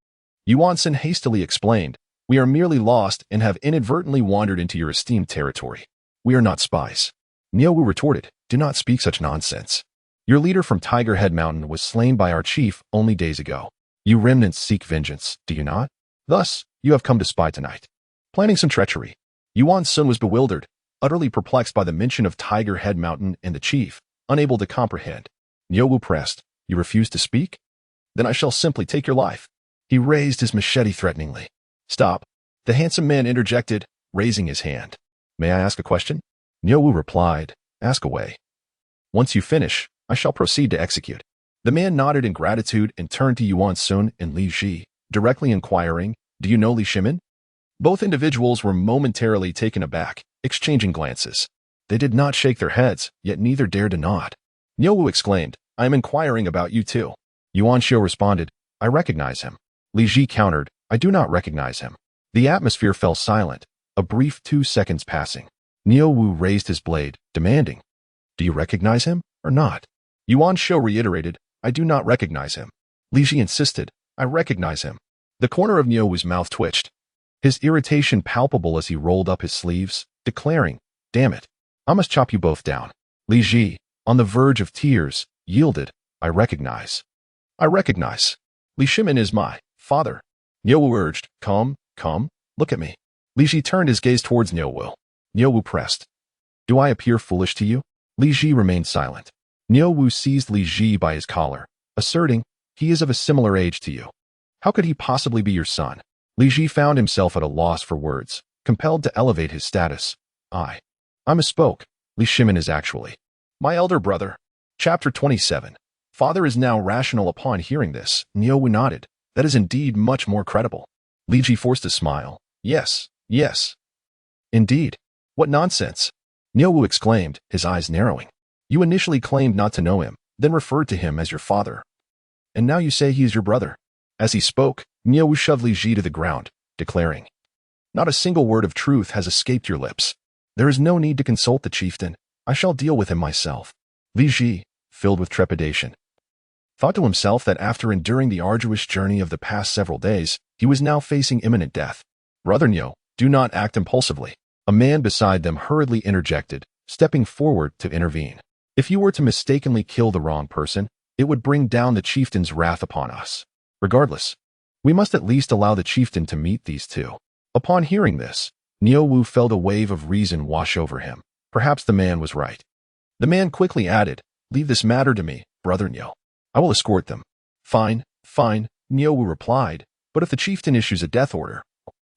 Yuanzhang hastily explained, we are merely lost and have inadvertently wandered into your esteemed territory. We are not spies. Niuwu retorted, do not speak such nonsense. Your leader from Tiger Head Mountain was slain by our chief only days ago. You remnants seek vengeance, do you not? Thus, you have come to spy tonight. Planning some treachery. Yuanzhang was bewildered, utterly perplexed by the mention of Tiger Head Mountain and the chief, unable to comprehend. Niuwu pressed, you refuse to speak? Then I shall simply take your life. He raised his machete threateningly. Stop. The handsome man interjected, raising his hand. May I ask a question? Niuwu replied, ask away. Once you finish, I shall proceed to execute. The man nodded in gratitude and turned to Yuanzhang and Li Ji, directly inquiring, do you know Li Shimin? Both individuals were momentarily taken aback, exchanging glances. They did not shake their heads, yet neither dared to nod. Niuwu exclaimed, I am inquiring about you too. Yuanzhang responded, I recognize him. Li Ji countered, I do not recognize him. The atmosphere fell silent, a brief 2 seconds passing. Niuwu raised his blade, demanding, do you recognize him or not? Yuanzhang reiterated, I do not recognize him. Li Ji insisted, I recognize him. The corner of Niuwu's mouth twitched, his irritation palpable as he rolled up his sleeves, declaring, damn it, I must chop you both down. Li Ji, on the verge of tears, yielded, I recognize. I recognize. Li Shimin is my father. Niuwu urged, come, look at me. Li Ji turned his gaze towards Niuwu. Niuwu pressed. Do I appear foolish to you? Li Ji remained silent. Niuwu seized Li Ji by his collar, asserting, he is of a similar age to you. How could he possibly be your son? Li Ji found himself at a loss for words, compelled to elevate his status. I misspoke. Li Shimin is actually my elder brother. Chapter 27. Father is now rational upon hearing this. Niuwu nodded. That is indeed much more credible. Li Ji forced a smile. Yes. Indeed. What nonsense. Niuwu exclaimed, his eyes narrowing. You initially claimed not to know him, then referred to him as your father. And now you say he is your brother. As he spoke, Niuwu shoved Li Ji to the ground, declaring, not a single word of truth has escaped your lips. There is no need to consult the chieftain. I shall deal with him myself. Li Ji, filled with trepidation, thought to himself that after enduring the arduous journey of the past several days, he was now facing imminent death. Brother Niu, do not act impulsively. A man beside them hurriedly interjected, stepping forward to intervene. If you were to mistakenly kill the wrong person, it would bring down the chieftain's wrath upon us. Regardless, we must at least allow the chieftain to meet these two. Upon hearing this, Niuwu felt a wave of reason wash over him. Perhaps the man was right. The man quickly added, leave this matter to me, Brother Niu. I will escort them. Fine, Niuwu replied, but if the chieftain issues a death order,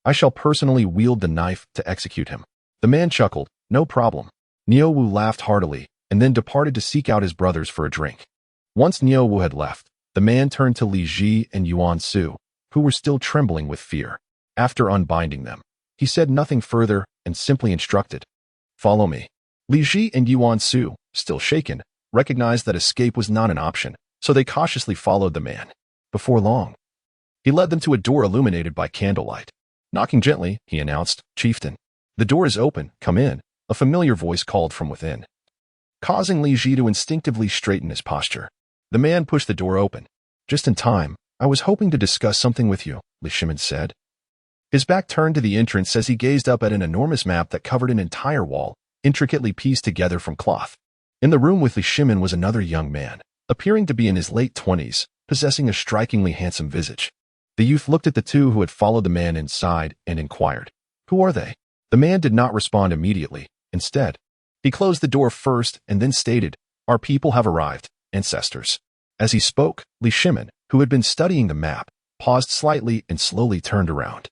I shall personally wield the knife to execute him. The man chuckled, no problem. Niuwu laughed heartily, and then departed to seek out his brothers for a drink. Once Niu Wu had left, the man turned to Li Ji and Yuan Su, who were still trembling with fear. After unbinding them, he said nothing further and simply instructed, "Follow me." Li Ji and Yuan Su, still shaken, recognized that escape was not an option, so they cautiously followed the man. Before long, he led them to a door illuminated by candlelight. Knocking gently, he announced, "Chieftain, the door is open, come in," a familiar voice called from within, causing Li Ji to instinctively straighten his posture. The man pushed the door open. "Just in time, I was hoping to discuss something with you," Li Shimin said. His back turned to the entrance as he gazed up at an enormous map that covered an entire wall, intricately pieced together from cloth. In the room with Li Shimin was another young man, appearing to be in his late 20s, possessing a strikingly handsome visage. The youth looked at the two who had followed the man inside and inquired, "Who are they?" The man did not respond immediately. Instead, he closed the door first and then stated, "Our people have arrived, ancestors." As he spoke, Li Shimin, who had been studying the map, paused slightly and slowly turned around.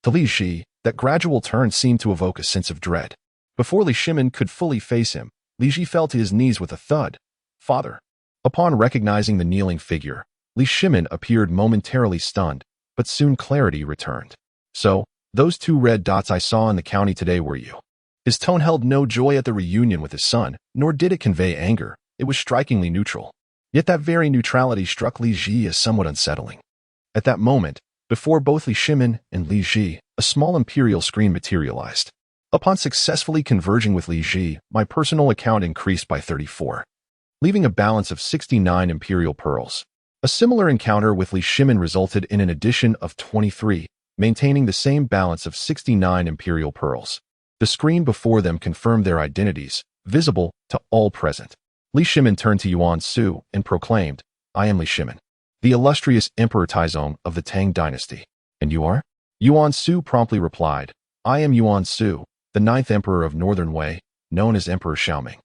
To Li Ji, that gradual turn seemed to evoke a sense of dread. Before Li Shimin could fully face him, Li Ji fell to his knees with a thud. "Father." Upon recognizing the kneeling figure, Li Shimin appeared momentarily stunned, but soon clarity returned. "So, those two red dots I saw in the county today were you?" His tone held no joy at the reunion with his son, nor did it convey anger. It was strikingly neutral. Yet that very neutrality struck Li Ji as somewhat unsettling. At that moment, before both Li Shimin and Li Ji, a small imperial screen materialized. Upon successfully converging with Li Ji, my personal account increased by 34, leaving a balance of 69 imperial pearls. A similar encounter with Li Shimin resulted in an addition of 23, maintaining the same balance of 69 imperial pearls. The screen before them confirmed their identities, visible to all present. Li Shimin turned to Yuan Su and proclaimed, "I am Li Shimin, the illustrious Emperor Taizong of the Tang dynasty." "And you are?" Yuan Su promptly replied, "I am Yuan Su, the 9th Emperor of Northern Wei, known as Emperor Xiaoming."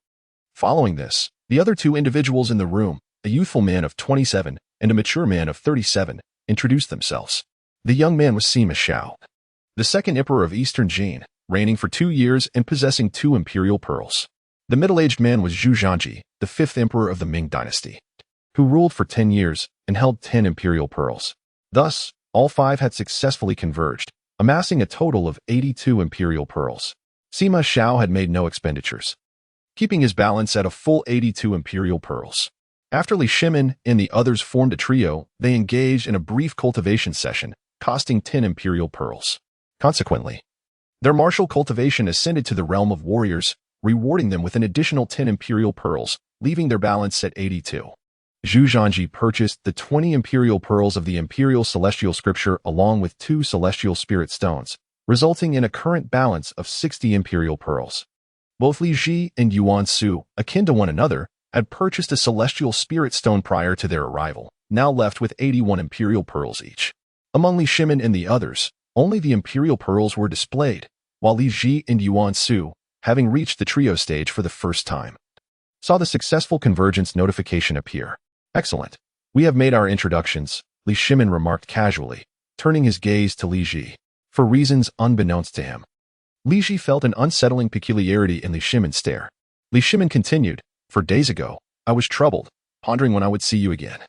Following this, the other two individuals in the room, a youthful man of 27 and a mature man of 37, introduced themselves. The young man was Sima Yi, the 2nd Emperor of Eastern Jin, reigning for 2 years and possessing 2 imperial pearls. The middle-aged man was Zhu Yuanzhang, the 5th Emperor of the Ming dynasty, who ruled for 10 years and held 10 imperial pearls. Thus, all 5 had successfully converged, amassing a total of 82 imperial pearls. Sima Yi had made no expenditures, keeping his balance at a full 82 imperial pearls. After Li Shimin and the others formed a trio, they engaged in a brief cultivation session, costing 10 imperial pearls. Consequently, their martial cultivation ascended to the realm of warriors, rewarding them with an additional 10 imperial pearls, leaving their balance at 82. Zhu Yuanzhang purchased the 20 imperial pearls of the imperial celestial scripture along with 2 celestial spirit stones, resulting in a current balance of 60 imperial pearls. Both Li Ji and Yuan Su, akin to one another, had purchased a celestial spirit stone prior to their arrival, now left with 81 imperial pearls each. Among Li Shimin and the others, only the imperial pearls were displayed, while Li Ji and Yuan Su, having reached the trio stage for the first time, saw the successful convergence notification appear. "Excellent. We have made our introductions," Li Shimin remarked casually, turning his gaze to Li Ji. For reasons unbeknownst to him, Li Ji felt an unsettling peculiarity in Li Shimin's stare. Li Shimin continued, "For days ago, I was troubled, pondering when I would see you again.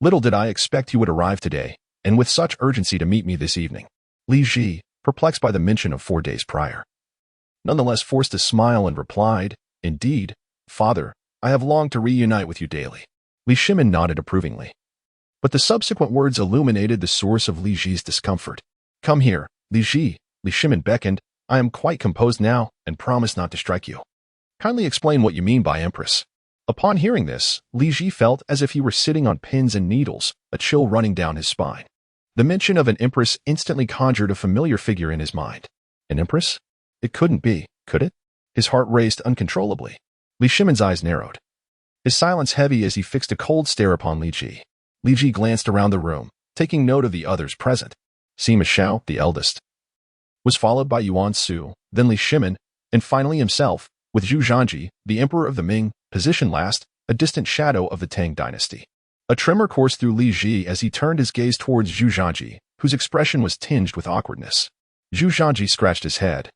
Little did I expect you would arrive today, and with such urgency to meet me this evening." Li Ji, perplexed by the mention of 4 days prior, nonetheless forced a smile and replied, "Indeed, father, I have longed to reunite with you daily." Li Shimin nodded approvingly. But the subsequent words illuminated the source of Li Ji's discomfort. "Come here, Li Ji," Li Shimin beckoned. "I am quite composed now and promise not to strike you. Kindly explain what you mean by Empress." Upon hearing this, Li Ji felt as if he were sitting on pins and needles, a chill running down his spine. The mention of an empress instantly conjured a familiar figure in his mind. An empress? It couldn't be, could it? His heart raced uncontrollably. Li Shimin's eyes narrowed, his silence heavy as he fixed a cold stare upon Li Ji. Li Ji glanced around the room, taking note of the others present. Sima Yi, the eldest, was followed by Yuan Su, then Li Shimin, and finally himself, with Zhu Yuanzhang, the Emperor of the Ming, positioned last, a distant shadow of the Tang dynasty. A tremor coursed through Li Ji as he turned his gaze towards Zhu Yuanzhang, whose expression was tinged with awkwardness. Zhu Yuanzhang scratched his head,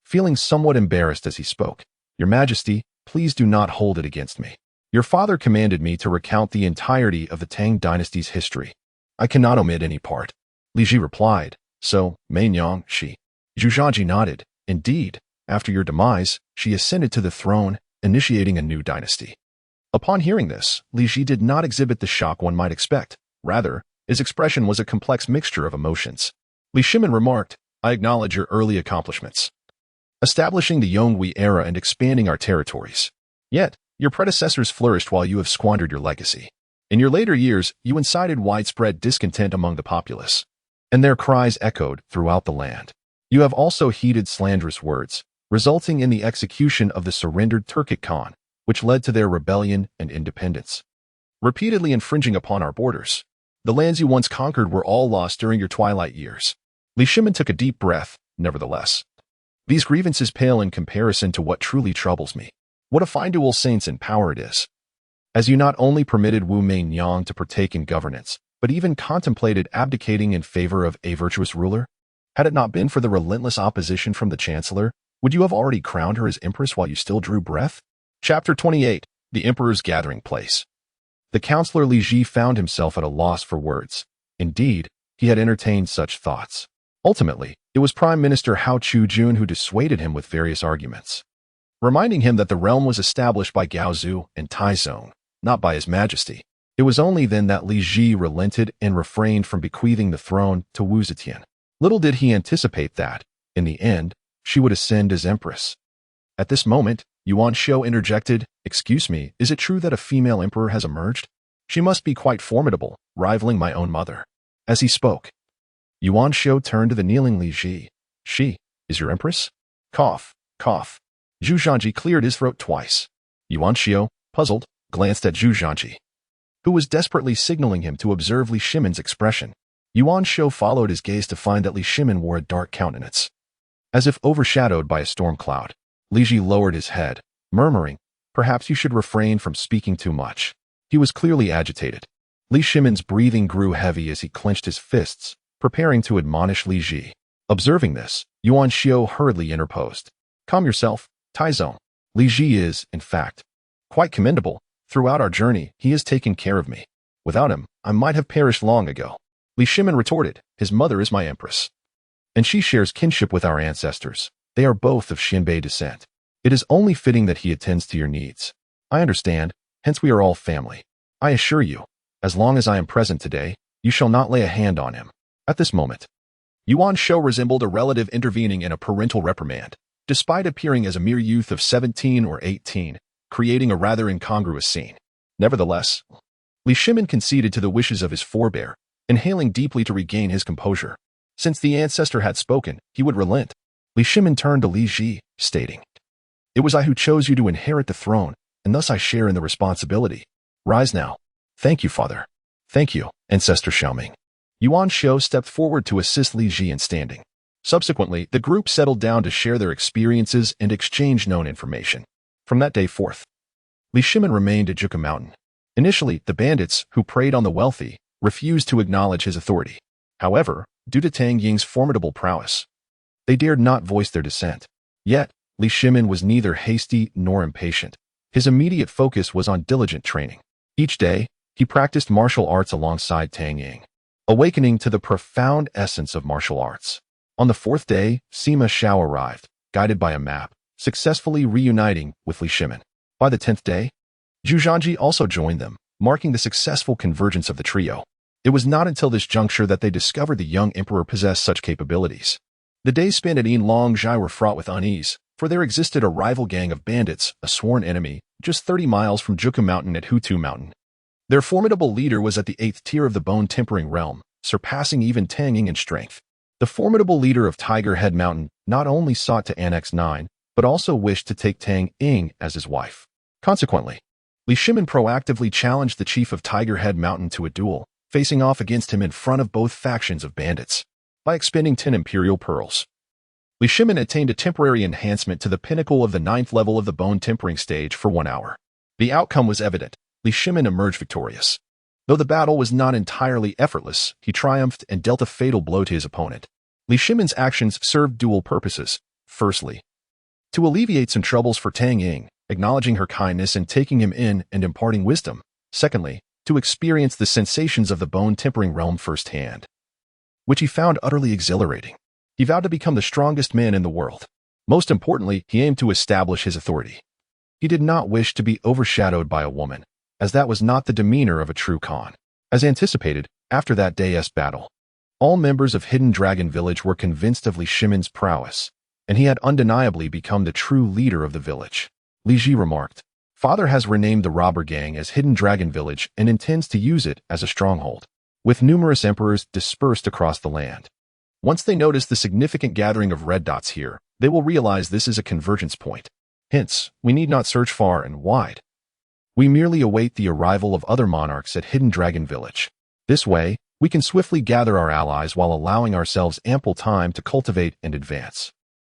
feeling somewhat embarrassed as he spoke. "Your Majesty, please do not hold it against me. Your father commanded me to recount the entirety of the Tang dynasty's history. I cannot omit any part. Li Ji replied, so, Mainyang, she. Zhu Yuanzhang nodded. Indeed, after your demise, she ascended to the throne, initiating a new dynasty. Upon hearing this, Li Ji did not exhibit the shock one might expect. Rather, his expression was a complex mixture of emotions. Li Shimin remarked, I acknowledge your early accomplishments, establishing the Yongle era and expanding our territories. Yet, your predecessors flourished while you have squandered your legacy. In your later years, you incited widespread discontent among the populace, and their cries echoed throughout the land. You have also heeded slanderous words, resulting in the execution of the surrendered Turkic Khan, which led to their rebellion and independence. Repeatedly infringing upon our borders, the lands you once conquered were all lost during your twilight years. Li Shimin took a deep breath, nevertheless. These grievances pale in comparison to what truly troubles me. What a fine dual saints in power it is. As you not only permitted Wu Mainyang to partake in governance, but even contemplated abdicating in favor of a virtuous ruler? Had it not been for the relentless opposition from the chancellor, would you have already crowned her as empress while you still drew breath? Chapter 28. The Emperor's Gathering Place. The counselor Li Ji found himself at a loss for words. Indeed, he had entertained such thoughts. Ultimately, it was Prime Minister Hao Chu-jun who dissuaded him with various arguments, reminding him that the realm was established by Gaozu and Taizong, not by His Majesty. It was only then that Li Ji relented and refrained from bequeathing the throne to Wu Zetian. Little did he anticipate that, in the end, she would ascend as empress. At this moment, Yuan Xiu interjected, excuse me, is it true that a female emperor has emerged? She must be quite formidable, rivaling my own mother. As he spoke, Yuan Xiu turned to the kneeling Li Ji. She is your empress? Cough, cough. Zhu Yuanzhang cleared his throat twice. Yuan Xiu, puzzled, glanced at Zhu Yuanzhang, who was desperately signaling him to observe Li Shimin's expression. Yuan Xiu followed his gaze to find that Li Shimin wore a dark countenance, as if overshadowed by a storm cloud. Li Ji lowered his head, murmuring, perhaps you should refrain from speaking too much. He was clearly agitated. Li Shimin's breathing grew heavy as he clenched his fists, preparing to admonish Li Ji. Observing this, Yuan Xiu hurriedly interposed. Calm yourself, Taizong. Li Ji is, in fact, quite commendable. Throughout our journey, he has taken care of me. Without him, I might have perished long ago. Li Shimin retorted, his mother is my empress, and she shares kinship with our ancestors. They are both of Xinbei descent. It is only fitting that he attends to your needs. I understand, hence we are all family. I assure you, as long as I am present today, you shall not lay a hand on him. At this moment, Yuan Xiu resembled a relative intervening in a parental reprimand, despite appearing as a mere youth of 17 or 18, creating a rather incongruous scene. Nevertheless, Li Shimin conceded to the wishes of his forebear, inhaling deeply to regain his composure. Since the ancestor had spoken, he would relent. Li Shimin turned to Li Ji, stating, it was I who chose you to inherit the throne, and thus I share in the responsibility. Rise now. Thank you, father. Thank you, Ancestor Xiaoming. Yuan Xiu stepped forward to assist Li Ji in standing. Subsequently, the group settled down to share their experiences and exchange known information. From that day forth, Li Shimin remained at Zhuge Mountain. Initially, the bandits, who preyed on the wealthy, refused to acknowledge his authority. However, due to Tang Ying's formidable prowess, they dared not voice their dissent. Yet, Li Shimin was neither hasty nor impatient. His immediate focus was on diligent training. Each day, he practiced martial arts alongside Tang Ying, awakening to the profound essence of martial arts. On the fourth day, Sima Yi arrived, guided by a map, successfully reuniting with Li Shimin. By the 10th day, Zhu Yuanzhang also joined them, marking the successful convergence of the trio. It was not until this juncture that they discovered the young emperor possessed such capabilities. The days spent at Yinlongzhai were fraught with unease, for there existed a rival gang of bandits, a sworn enemy, just 30 miles from Zhuge Mountain at Hutu Mountain. Their formidable leader was at the 8th tier of the bone-tempering realm, surpassing even Tang Ying in strength. The formidable leader of Tiger Head Mountain not only sought to annex 9, but also wished to take Tang Ying as his wife. Consequently, Li Shimin proactively challenged the chief of Tiger Head Mountain to a duel, facing off against him in front of both factions of bandits. By expending 10 imperial pearls, Li Shimin attained a temporary enhancement to the pinnacle of the 9th level of the bone-tempering stage for 1 hour. The outcome was evident. Li Shimin emerged victorious. Though the battle was not entirely effortless, he triumphed and dealt a fatal blow to his opponent. Li Shimin's actions served dual purposes. Firstly, to alleviate some troubles for Tang Ying, acknowledging her kindness and taking him in and imparting wisdom. Secondly, to experience the sensations of the bone-tempering realm firsthand, which he found utterly exhilarating. He vowed to become the strongest man in the world. Most importantly, he aimed to establish his authority. He did not wish to be overshadowed by a woman, as that was not the demeanor of a true Khan. As anticipated, after that day's battle, all members of Hidden Dragon Village were convinced of Li Shimin's prowess, and he had undeniably become the true leader of the village. Li Ji remarked, "Father has renamed the robber gang as Hidden Dragon Village and intends to use it as a stronghold, with numerous emperors dispersed across the land. Once they notice the significant gathering of red dots here, they will realize this is a convergence point. Hence, we need not search far and wide. We merely await the arrival of other monarchs at Hidden Dragon Village. This way, we can swiftly gather our allies while allowing ourselves ample time to cultivate and advance.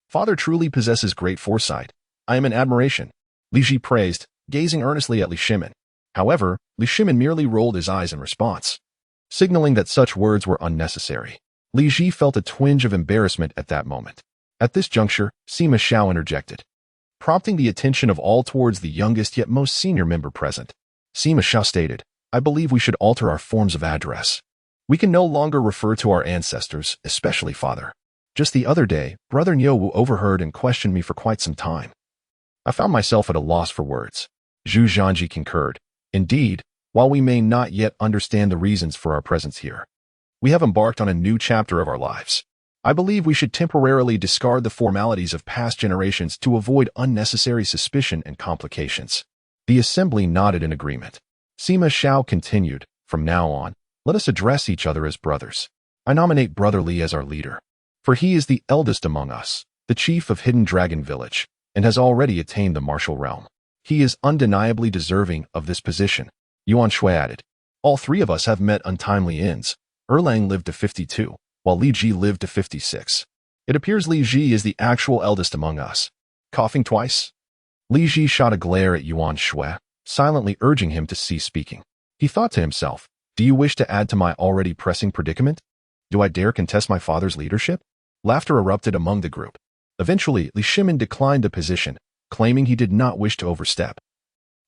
Father truly possesses great foresight. I am in admiration," Li Ji praised, gazing earnestly at Li Shimin. However, Li Shimin merely rolled his eyes in response, signaling that such words were unnecessary. Li Ji felt a twinge of embarrassment at that moment. At this juncture, Sima Xiao interjected, prompting the attention of all towards the youngest yet most senior member present. Sima Xiao stated, "I believe we should alter our forms of address. We can no longer refer to our ancestors, especially father. Just the other day, Brother Nyowu overheard and questioned me for quite some time. I found myself at a loss for words." Zhu Yuanzhang concurred. "Indeed, while we may not yet understand the reasons for our presence here, we have embarked on a new chapter of our lives. I believe we should temporarily discard the formalities of past generations to avoid unnecessary suspicion and complications." The assembly nodded in agreement. Sima Xiao continued, "From now on, let us address each other as brothers. I nominate Brother Li as our leader, for he is the eldest among us, the chief of Hidden Dragon Village, and has already attained the martial realm. He is undeniably deserving of this position." Yuan Shui added, "All three of us have met untimely ends. Erlang lived to 52, while Li Ji lived to 56. It appears Li Ji is the actual eldest among us." Coughing twice, Li Ji shot a glare at Yuan Shui, silently urging him to cease speaking. He thought to himself, "Do you wish to add to my already pressing predicament? Do I dare contest my father's leadership?" Laughter erupted among the group. Eventually, Li Shimin declined the position, claiming he did not wish to overstep,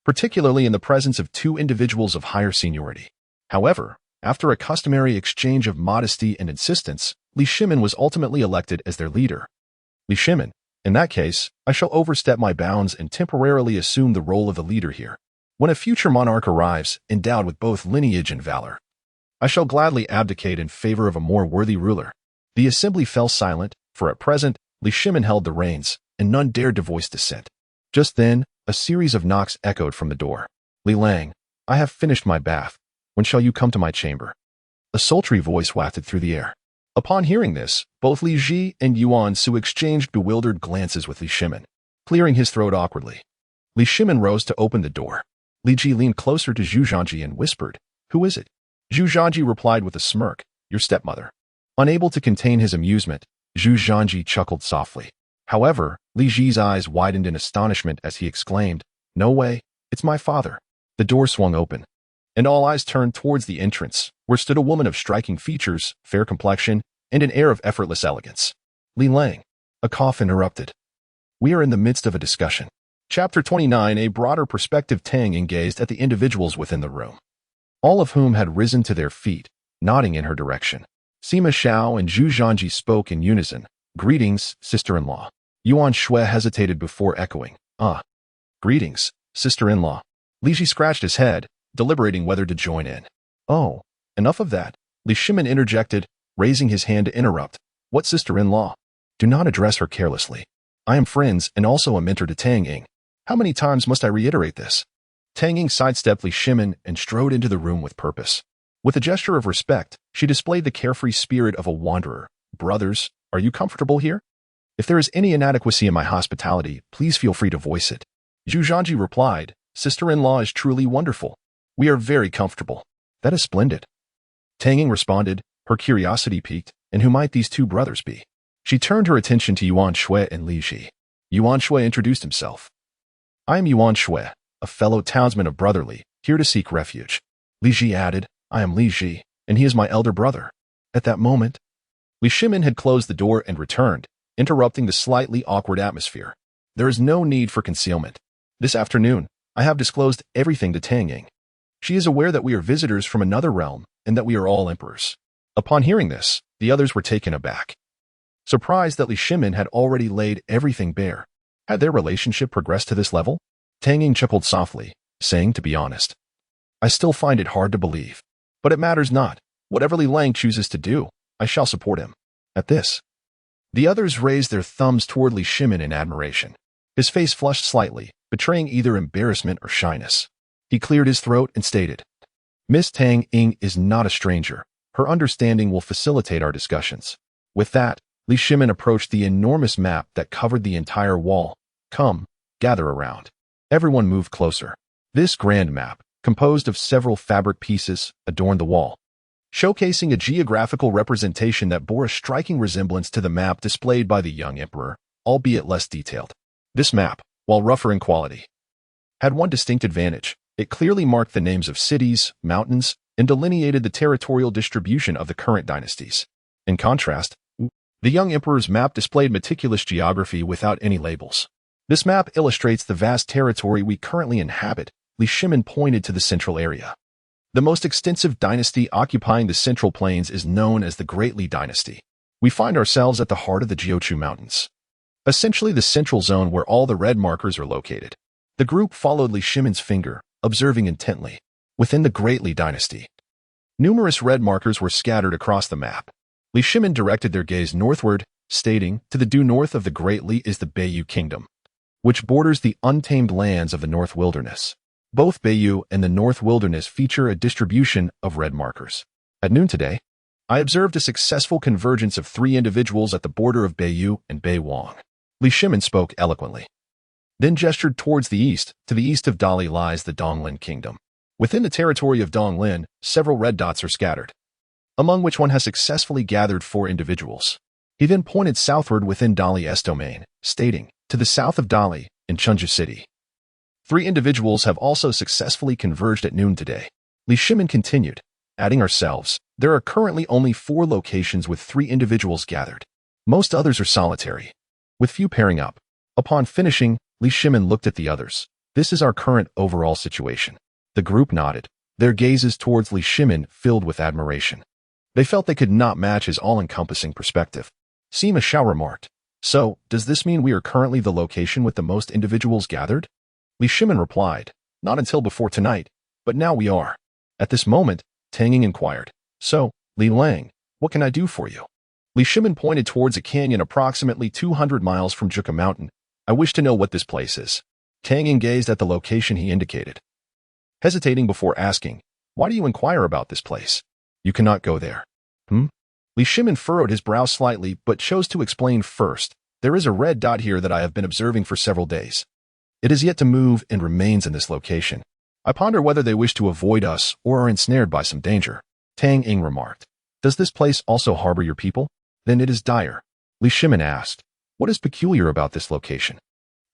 particularly in the presence of two individuals of higher seniority. However, after a customary exchange of modesty and insistence, Li Shimin was ultimately elected as their leader. Li Shimin, in that case, I shall overstep my bounds and temporarily assume the role of the leader here. When a future monarch arrives, endowed with both lineage and valor, I shall gladly abdicate in favor of a more worthy ruler." The assembly fell silent, for at present, Li Shimin held the reins, and none dared to voice dissent. Just then, a series of knocks echoed from the door. "Li Lang, I have finished my bath. When shall you come to my chamber?" A sultry voice wafted through the air. Upon hearing this, both Li Ji and Yuan Su exchanged bewildered glances with Li Shimin, clearing his throat awkwardly. Li Shimin rose to open the door. Li Ji leaned closer to Zhu Yuanzhang and whispered, "Who is it?" Zhu Yuanzhang replied with a smirk, "Your stepmother." Unable to contain his amusement, Zhu Yuanzhang chuckled softly. However, Li Ji's eyes widened in astonishment as he exclaimed, "No way, it's my father." The door swung open, and all eyes turned towards the entrance, where stood a woman of striking features, fair complexion, and an air of effortless elegance. "Li Lang." A cough interrupted. "We are in the midst of a discussion." Chapter 29. A broader perspective. Tang gazed at the individuals within the room, all of whom had risen to their feet, nodding in her direction. Sima Xiao and Zhu Yuanzhang spoke in unison, "Greetings, sister-in-law." Yuan Shui hesitated before echoing, "Greetings, sister-in-law." Li Ji scratched his head, deliberating whether to join in. "Oh, enough of that," Li Shimin interjected, raising his hand to interrupt. "What sister-in-law? Do not address her carelessly. I am friends and also a mentor to Tang Ying. How many times must I reiterate this?" Tang Ying sidestepped Li Shimin and strode into the room with purpose. With a gesture of respect, she displayed the carefree spirit of a wanderer. "Brothers, are you comfortable here? If there is any inadequacy in my hospitality, please feel free to voice it." Zhu Yuanzhang replied, "Sister-in-law is truly wonderful. We are very comfortable." "That is splendid." Tang Ying responded, her curiosity piqued, and who might these two brothers be? She turned her attention to Yuan Shui and Li Ji. Yuan Shui introduced himself. "I am Yuan Shui, a fellow townsman of Brother Li, here to seek refuge." Li Ji added, "I am Li Ji, and he is my elder brother." At that moment, Li Shimin had closed the door and returned, interrupting the slightly awkward atmosphere. "There is no need for concealment. This afternoon, I have disclosed everything to Tang Ying. She is aware that we are visitors from another realm and that we are all emperors. Upon hearing this, the others were taken aback. Surprised that Li Shimin had already laid everything bare. Had their relationship progressed to this level? Tang Ying chuckled softly, saying, to be honest, I still find it hard to believe. But it matters not. Whatever Li Lang chooses to do, I shall support him. At this, the others raised their thumbs toward Li Shimin in admiration. His face flushed slightly, betraying either embarrassment or shyness. He cleared his throat and stated, Miss Tang Ying is not a stranger. Her understanding will facilitate our discussions. With that, Li Shimin approached the enormous map that covered the entire wall. Come, gather around. Everyone moved closer. This grand map, composed of several fabric pieces, adorned the wall, showcasing a geographical representation that bore a striking resemblance to the map displayed by the young emperor, albeit less detailed. This map, while rougher in quality, had one distinct advantage. It clearly marked the names of cities, mountains, and delineated the territorial distribution of the current dynasties. In contrast, the young emperor's map displayed meticulous geography without any labels. This map illustrates the vast territory we currently inhabit. Li Shimin pointed to the central area. The most extensive dynasty occupying the central plains is known as the Great Li Dynasty. We find ourselves at the heart of the Jiuqiu Mountains, essentially the central zone where all the red markers are located. The group followed Li Shimin's finger, observing intently. Within the Great Li Dynasty, numerous red markers were scattered across the map. Li Shimin directed their gaze northward, stating, to the due north of the Great Li is the Beiyu Kingdom, which borders the untamed lands of the North Wilderness. Both Beiyu and the North Wilderness feature a distribution of red markers. At noon today, I observed a successful convergence of 3 individuals at the border of Beiyu and Wei Wang. Li Shimin spoke eloquently, then gestured towards the east. To the east of Dali lies the Donglin Kingdom. Within the territory of Donglin, several red dots are scattered, among which one has successfully gathered 4 individuals. He then pointed southward within Dali's domain, stating, to the south of Dali, in Chengdu City, 3 individuals have also successfully converged at noon today. Li Shimin continued, adding ourselves, there are currently only 4 locations with 3 individuals gathered. Most others are solitary, with few pairing up. Upon finishing, Li Shimin looked at the others. This is our current overall situation. The group nodded, their gazes towards Li Shimin filled with admiration. They felt they could not match his all-encompassing perspective. Sima Yi remarked, so, does this mean we are currently the location with the most individuals gathered? Li Shimin replied, not until before tonight, but now we are. At this moment, Tang Ying inquired, so, Li Lang, what can I do for you? Li Shimin pointed towards a canyon approximately 200 miles from Zhuka Mountain. I wish to know what this place is. Tang Ying gazed at the location he indicated, hesitating before asking, why do you inquire about this place? You cannot go there. Li Shimin furrowed his brow slightly but chose to explain first. There is a red dot here that I have been observing for several days. It is yet to move and remains in this location. I ponder whether they wish to avoid us or are ensnared by some danger. Tang Ying remarked, does this place also harbor your people? Then it is dire. Li Shimin asked, what is peculiar about this location?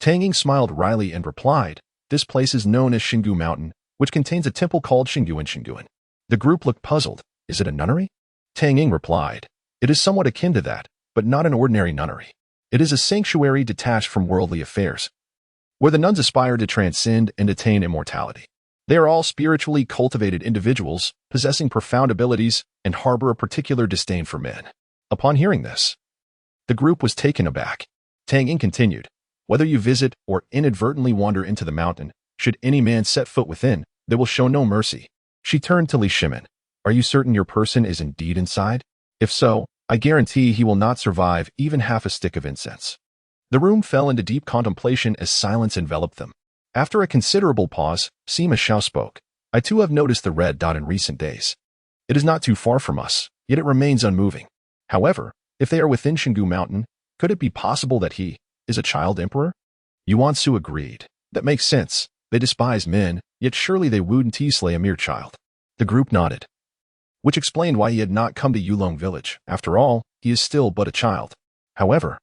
Tang Ying smiled wryly and replied, this place is known as Xingu Mountain, which contains a temple called Xinguan. The group looked puzzled. Is it a nunnery? Tang Ying replied, it is somewhat akin to that, but not an ordinary nunnery. It is a sanctuary detached from worldly affairs, where the nuns aspire to transcend and attain immortality. They are all spiritually cultivated individuals, possessing profound abilities, and harbor a particular disdain for men. Upon hearing this, the group was taken aback. Tang Ying continued, whether you visit or inadvertently wander into the mountain, should any man set foot within, they will show no mercy. She turned to Li Shimin. Are you certain your person is indeed inside? If so, I guarantee he will not survive even half a stick of incense. The room fell into deep contemplation as silence enveloped them. After a considerable pause, Sima Yi spoke. I too have noticed the red dot in recent days. It is not too far from us, yet it remains unmoving. However, if they are within Xingu Mountain, could it be possible that he is a child emperor? Yuanzhang agreed. That makes sense. They despise men, yet surely they wouldn't slay a mere child. The group nodded, which explained why he had not come to Yulong village. After all, he is still but a child. However,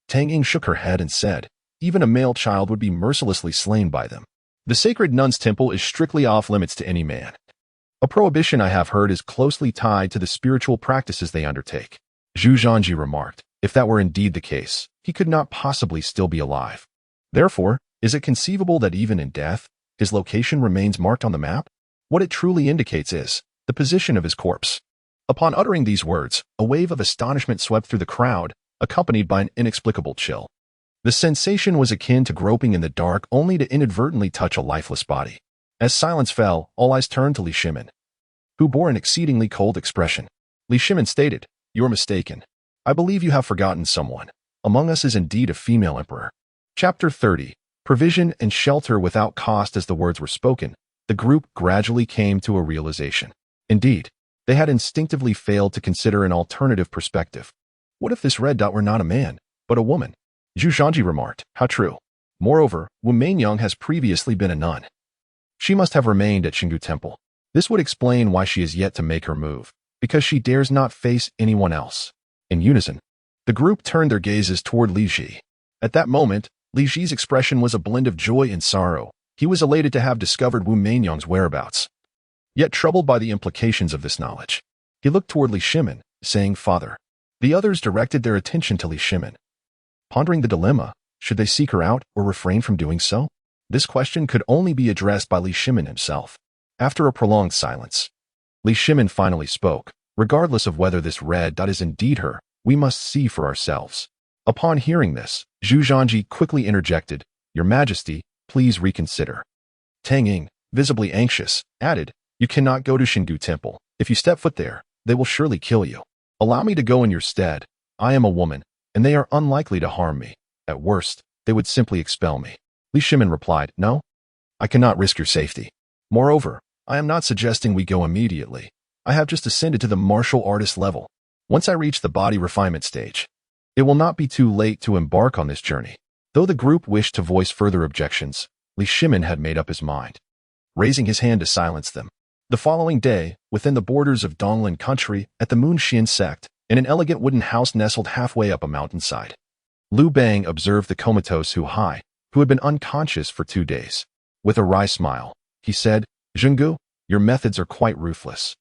Tang Ying shook her head and said, even a male child would be mercilessly slain by them. The sacred nun's temple is strictly off limits to any man. A prohibition I have heard is closely tied to the spiritual practices they undertake. Zhu Yuanzhang remarked, if that were indeed the case, he could not possibly still be alive. Therefore, Is it conceivable that even in death, his location remains marked on the map? What it truly indicates is the position of his corpse. Upon uttering these words, a wave of astonishment swept through the crowd, accompanied by an inexplicable chill. The sensation was akin to groping in the dark only to inadvertently touch a lifeless body. As silence fell, all eyes turned to Li Shimin, who bore an exceedingly cold expression. Li Shimin stated, "You're mistaken. I believe you have forgotten someone. Among us is indeed a female emperor." Chapter 30. Provision and shelter without cost. As the words were spoken, the group gradually came to a realization. Indeed, they had instinctively failed to consider an alternative perspective. What if this red dot were not a man, but a woman? Zhu Yuanzhang remarked, "How true. Moreover, Wang Mang has previously been a nun. She must have remained at Xingu Temple. This would explain why she is yet to make her move, because she dares not face anyone else." In unison, the group turned their gazes toward Li Xiu. At that moment, Li Xiu's expression was a blend of joy and sorrow. He was elated to have discovered Wang Mang's whereabouts, yet troubled by the implications of this knowledge. He looked toward Li Shimin, saying, "Father." The others directed their attention to Li Shimin, pondering the dilemma. Should they seek her out or refrain from doing so? This question could only be addressed by Li Shimin himself. After a prolonged silence, Li Shimin finally spoke. "Regardless of whether this red dot is indeed her, we must see for ourselves." Upon hearing this, Zhu Yuanzhang quickly interjected, "Your Majesty, please reconsider." Tang Ying, visibly anxious, added, "You cannot go to Xingu Temple. If you step foot there, they will surely kill you. Allow me to go in your stead. I am a woman, and they are unlikely to harm me. At worst, they would simply expel me." Li Shimin replied, "No, I cannot risk your safety. Moreover, I am not suggesting we go immediately. I have just ascended to the martial artist level. Once I reach the body refinement stage, it will not be too late to embark on this journey." Though the group wished to voice further objections, Li Shimin had made up his mind, raising his hand to silence them. The following day, within the borders of Donglan country, at the Moonxian sect, in an elegant wooden house nestled halfway up a mountainside, Liu Bang observed the comatose Hu Hai, who had been unconscious for 2 days. With a wry smile, he said, "Zhenggu, your methods are quite ruthless.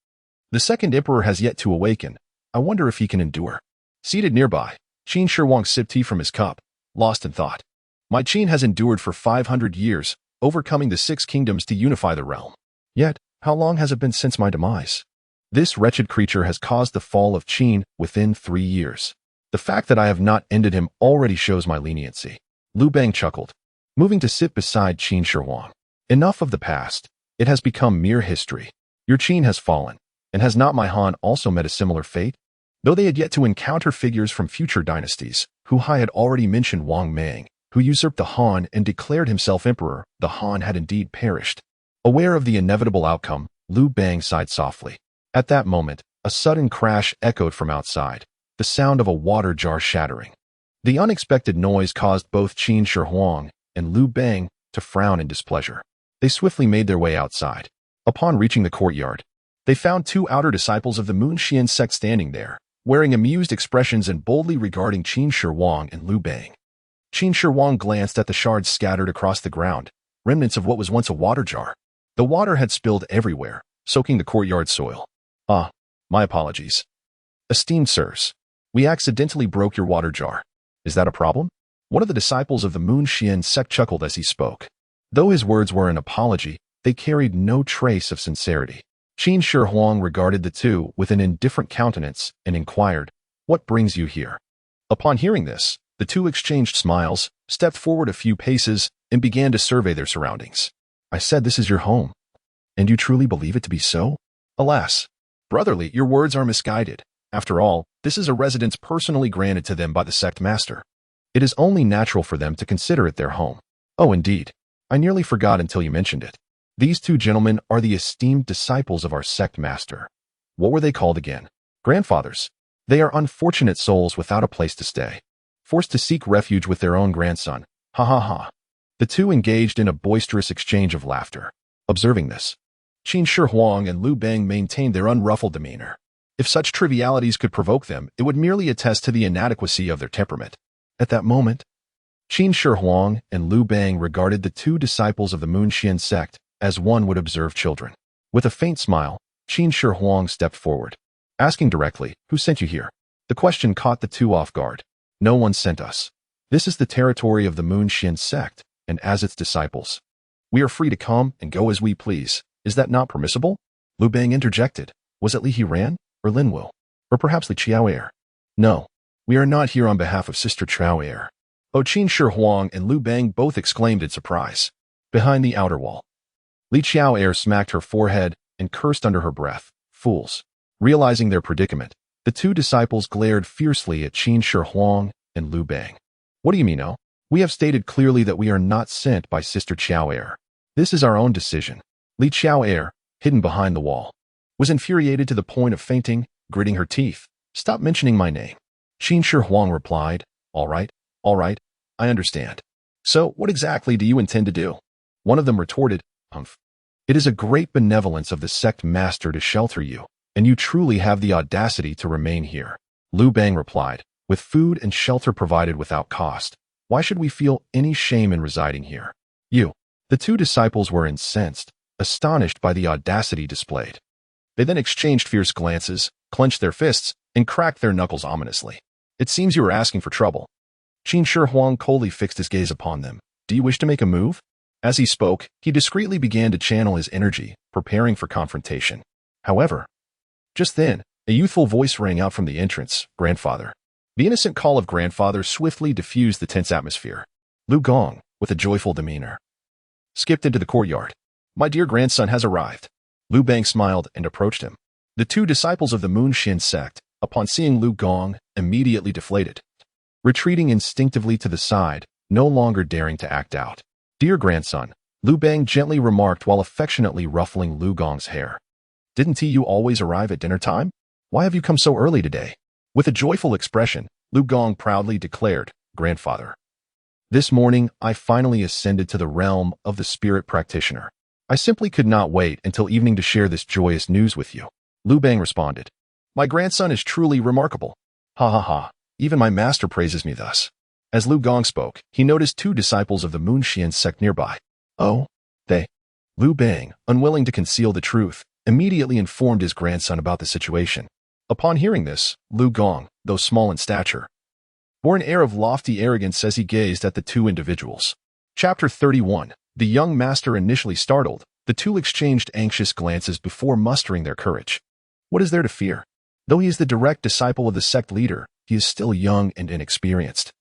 The second emperor has yet to awaken. I wonder if he can endure." Seated nearby, Qin Shi Huang sipped tea from his cup, lost in thought. "My Qin has endured for 500 years, overcoming the 6 kingdoms to unify the realm. Yet, how long has it been since my demise? This wretched creature has caused the fall of Qin within 3 years. The fact that I have not ended him already shows my leniency." Liu Bang chuckled, moving to sit beside Qin Shi Huang. "Enough of the past. It has become mere history. Your Qin has fallen, and has not my Han also met a similar fate?" Though they had yet to encounter figures from future dynasties, Hu Hai had already mentioned Wang Mang, who usurped the Han and declared himself emperor. The Han had indeed perished. Aware of the inevitable outcome, Liu Bang sighed softly. At that moment, a sudden crash echoed from outside, the sound of a water jar shattering. The unexpected noise caused both Qin Shi Huang and Liu Bang to frown in displeasure. They swiftly made their way outside. Upon reaching the courtyard, they found 2 outer disciples of the Moonxian sect standing there, wearing amused expressions and boldly regarding Qin Shi Huang and Liu Bang. Qin Shi Huang glanced at the shards scattered across the ground, remnants of what was once a water jar. The water had spilled everywhere, soaking the courtyard soil. "Ah, my apologies. Esteemed sirs, we accidentally broke your water jar. Is that a problem?" One of the disciples of the Moonxian sect chuckled as he spoke. Though his words were an apology, they carried no trace of sincerity. Qin Shi Huang regarded the two with an indifferent countenance and inquired, "What brings you here?" Upon hearing this, the two exchanged smiles, stepped forward a few paces, and began to survey their surroundings. "I said this is your home, and you truly believe it to be so?" "Alas, brotherly, your words are misguided. After all, this is a residence personally granted to them by the sect master. It is only natural for them to consider it their home." "Oh, indeed. I nearly forgot until you mentioned it. These 2 gentlemen are the esteemed disciples of our sect master. What were they called again?" "Grandfathers. They are unfortunate souls without a place to stay, forced to seek refuge with their own grandson. Ha ha ha." The 2 engaged in a boisterous exchange of laughter. Observing this, Qin Shi Huang and Liu Bang maintained their unruffled demeanor. If such trivialities could provoke them, it would merely attest to the inadequacy of their temperament. At that moment, Qin Shi Huang and Liu Bang regarded the 2 disciples of the Moonxian sect as one would observe children. With a faint smile, Qin Shi Huang stepped forward, asking directly, "Who sent you here?" The question caught the 2 off guard. "No one sent us. This is the territory of the Moonxian sect. and as its disciples, we are free to come and go as we please. Is that not permissible? Liu Bang interjected. Was it Li Hiran or Lin Wu? Or perhaps Li Xiu'er? No, we are not here on behalf of Sister Xiu'er. Qin Shi Huang and Liu Bang both exclaimed in surprise. Behind the outer wall, Li Xiu'er smacked her forehead and cursed under her breath. Fools. Realizing their predicament, the two disciples glared fiercely at Qin Shi Huang and Liu Bang. What do you mean, no? We have stated clearly that we are not sent by Sister Xiu'er. This is our own decision. Li Xiu'er, hidden behind the wall, was infuriated to the point of fainting, gritting her teeth. Stop mentioning my name. Qin Shi Huang replied, all right, I understand. So what exactly do you intend to do? One of them retorted, Humph. It is a great benevolence of the sect master to shelter you, and you truly have the audacity to remain here. Liu Bang replied, with food and shelter provided without cost, why should we feel any shame in residing here? You. The two disciples were incensed, astonished by the audacity displayed. They then exchanged fierce glances, clenched their fists, and cracked their knuckles ominously. It seems you are asking for trouble. Qin Shi Huang coldly fixed his gaze upon them. Do you wish to make a move? As he spoke, he discreetly began to channel his energy, preparing for confrontation. However, just then, a youthful voice rang out from the entrance, Grandfather. The innocent call of Grandfather swiftly diffused the tense atmosphere. Liu Gong, with a joyful demeanor, skipped into the courtyard. My dear grandson has arrived. Liu Bang smiled and approached him. The two disciples of the Moonxin sect, upon seeing Liu Gong, immediately deflated, retreating instinctively to the side, no longer daring to act out. Dear grandson, Liu Bang gently remarked while affectionately ruffling Liu Gong's hair. Didn't you always arrive at dinner time? Why have you come so early today? With a joyful expression, Liu Gong proudly declared, Grandfather. This morning, I finally ascended to the realm of the spirit practitioner. I simply could not wait until evening to share this joyous news with you. Liu Bang responded. My grandson is truly remarkable. Ha ha ha, even my master praises me thus. As Liu Gong spoke, he noticed two disciples of the Moonxian sect nearby. Oh, they. Liu Bang, unwilling to conceal the truth, immediately informed his grandson about the situation. Upon hearing this, Liu Gong, though small in stature, bore an air of lofty arrogance as he gazed at the two individuals. Chapter 31. The young master initially startled, the two exchanged anxious glances before mustering their courage. What is there to fear? Though he is the direct disciple of the sect leader, he is still young and inexperienced.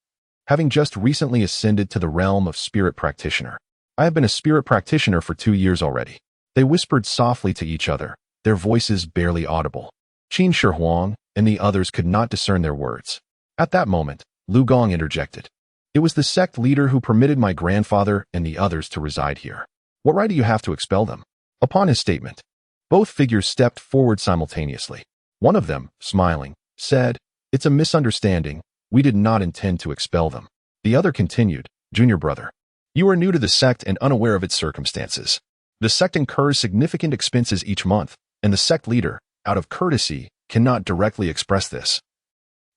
Having just recently ascended to the realm of spirit practitioner. I have been a spirit practitioner for 2 years already. They whispered softly to each other, their voices barely audible. Qin Shi Huang and the others could not discern their words. At that moment, Liu Gong interjected. It was the sect leader who permitted my grandfather and the others to reside here. What right do you have to expel them? Upon his statement, both figures stepped forward simultaneously. One of them, smiling, said, It's a misunderstanding. We did not intend to expel them. The other continued, Junior brother. You are new to the sect and unaware of its circumstances. The sect incurs significant expenses each month, and the sect leader, out of courtesy, cannot directly express this,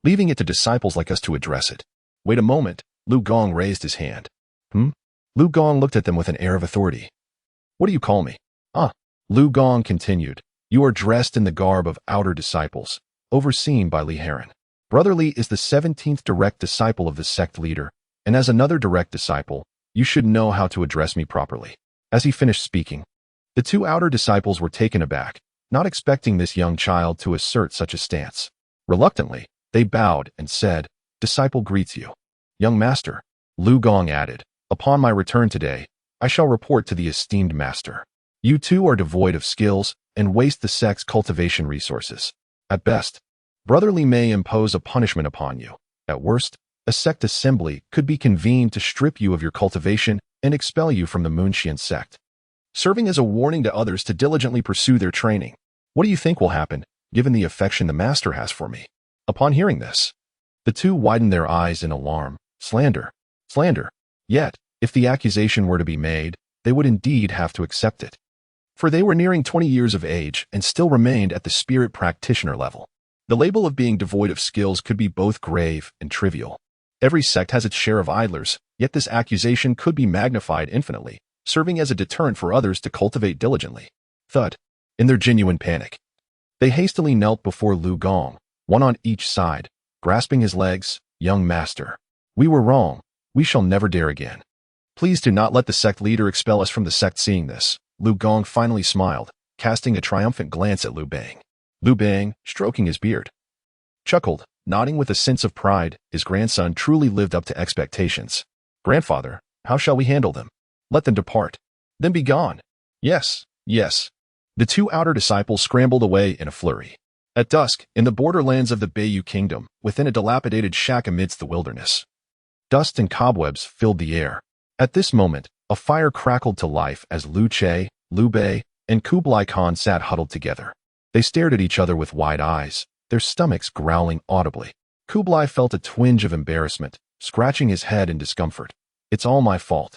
leaving it to disciples like us to address it. Wait a moment, Liu Gong raised his hand. Liu Gong looked at them with an air of authority. What do you call me? Liu Gong continued. You are dressed in the garb of outer disciples, overseen by Li Heron. Brother Li is the 17th direct disciple of the sect leader, and as another direct disciple, you should know how to address me properly. As he finished speaking, the two outer disciples were taken aback, not expecting this young child to assert such a stance. Reluctantly, they bowed and said, Disciple greets you. Young master, Liu Gong added, upon my return today, I shall report to the esteemed master. You two are devoid of skills and waste the sect's cultivation resources. At best, Brother Li may impose a punishment upon you. At worst, a sect assembly could be convened to strip you of your cultivation and expel you from the Moonxian sect, serving as a warning to others to diligently pursue their training. What do you think will happen, given the affection the master has for me? Upon hearing this, the two widened their eyes in alarm. Slander. Yet, if the accusation were to be made, they would indeed have to accept it. For they were nearing 20 years of age and still remained at the spirit practitioner level. The label of being devoid of skills could be both grave and trivial. Every sect has its share of idlers, yet this accusation could be magnified infinitely, serving as a deterrent for others to cultivate diligently. Thud. In their genuine panic, they hastily knelt before Liu Gong, one on each side, grasping his legs. Young master, we were wrong. We shall never dare again. Please do not let the sect leader expel us from the sect. Seeing this, Liu Gong finally smiled, casting a triumphant glance at Liu Bang. Liu Bang, stroking his beard, chuckled, nodding with a sense of pride. His grandson truly lived up to expectations. Grandfather, how shall we handle them? Let them depart. Then be gone. Yes, yes. The two outer disciples scrambled away in a flurry. At dusk, in the borderlands of the Beiyu Kingdom, within a dilapidated shack amidst the wilderness, dust and cobwebs filled the air. At this moment, a fire crackled to life as Liu Che, Liu Bei, and Kublai Khan sat huddled together. They stared at each other with wide eyes, their stomachs growling audibly. Kublai felt a twinge of embarrassment, scratching his head in discomfort. It's all my fault,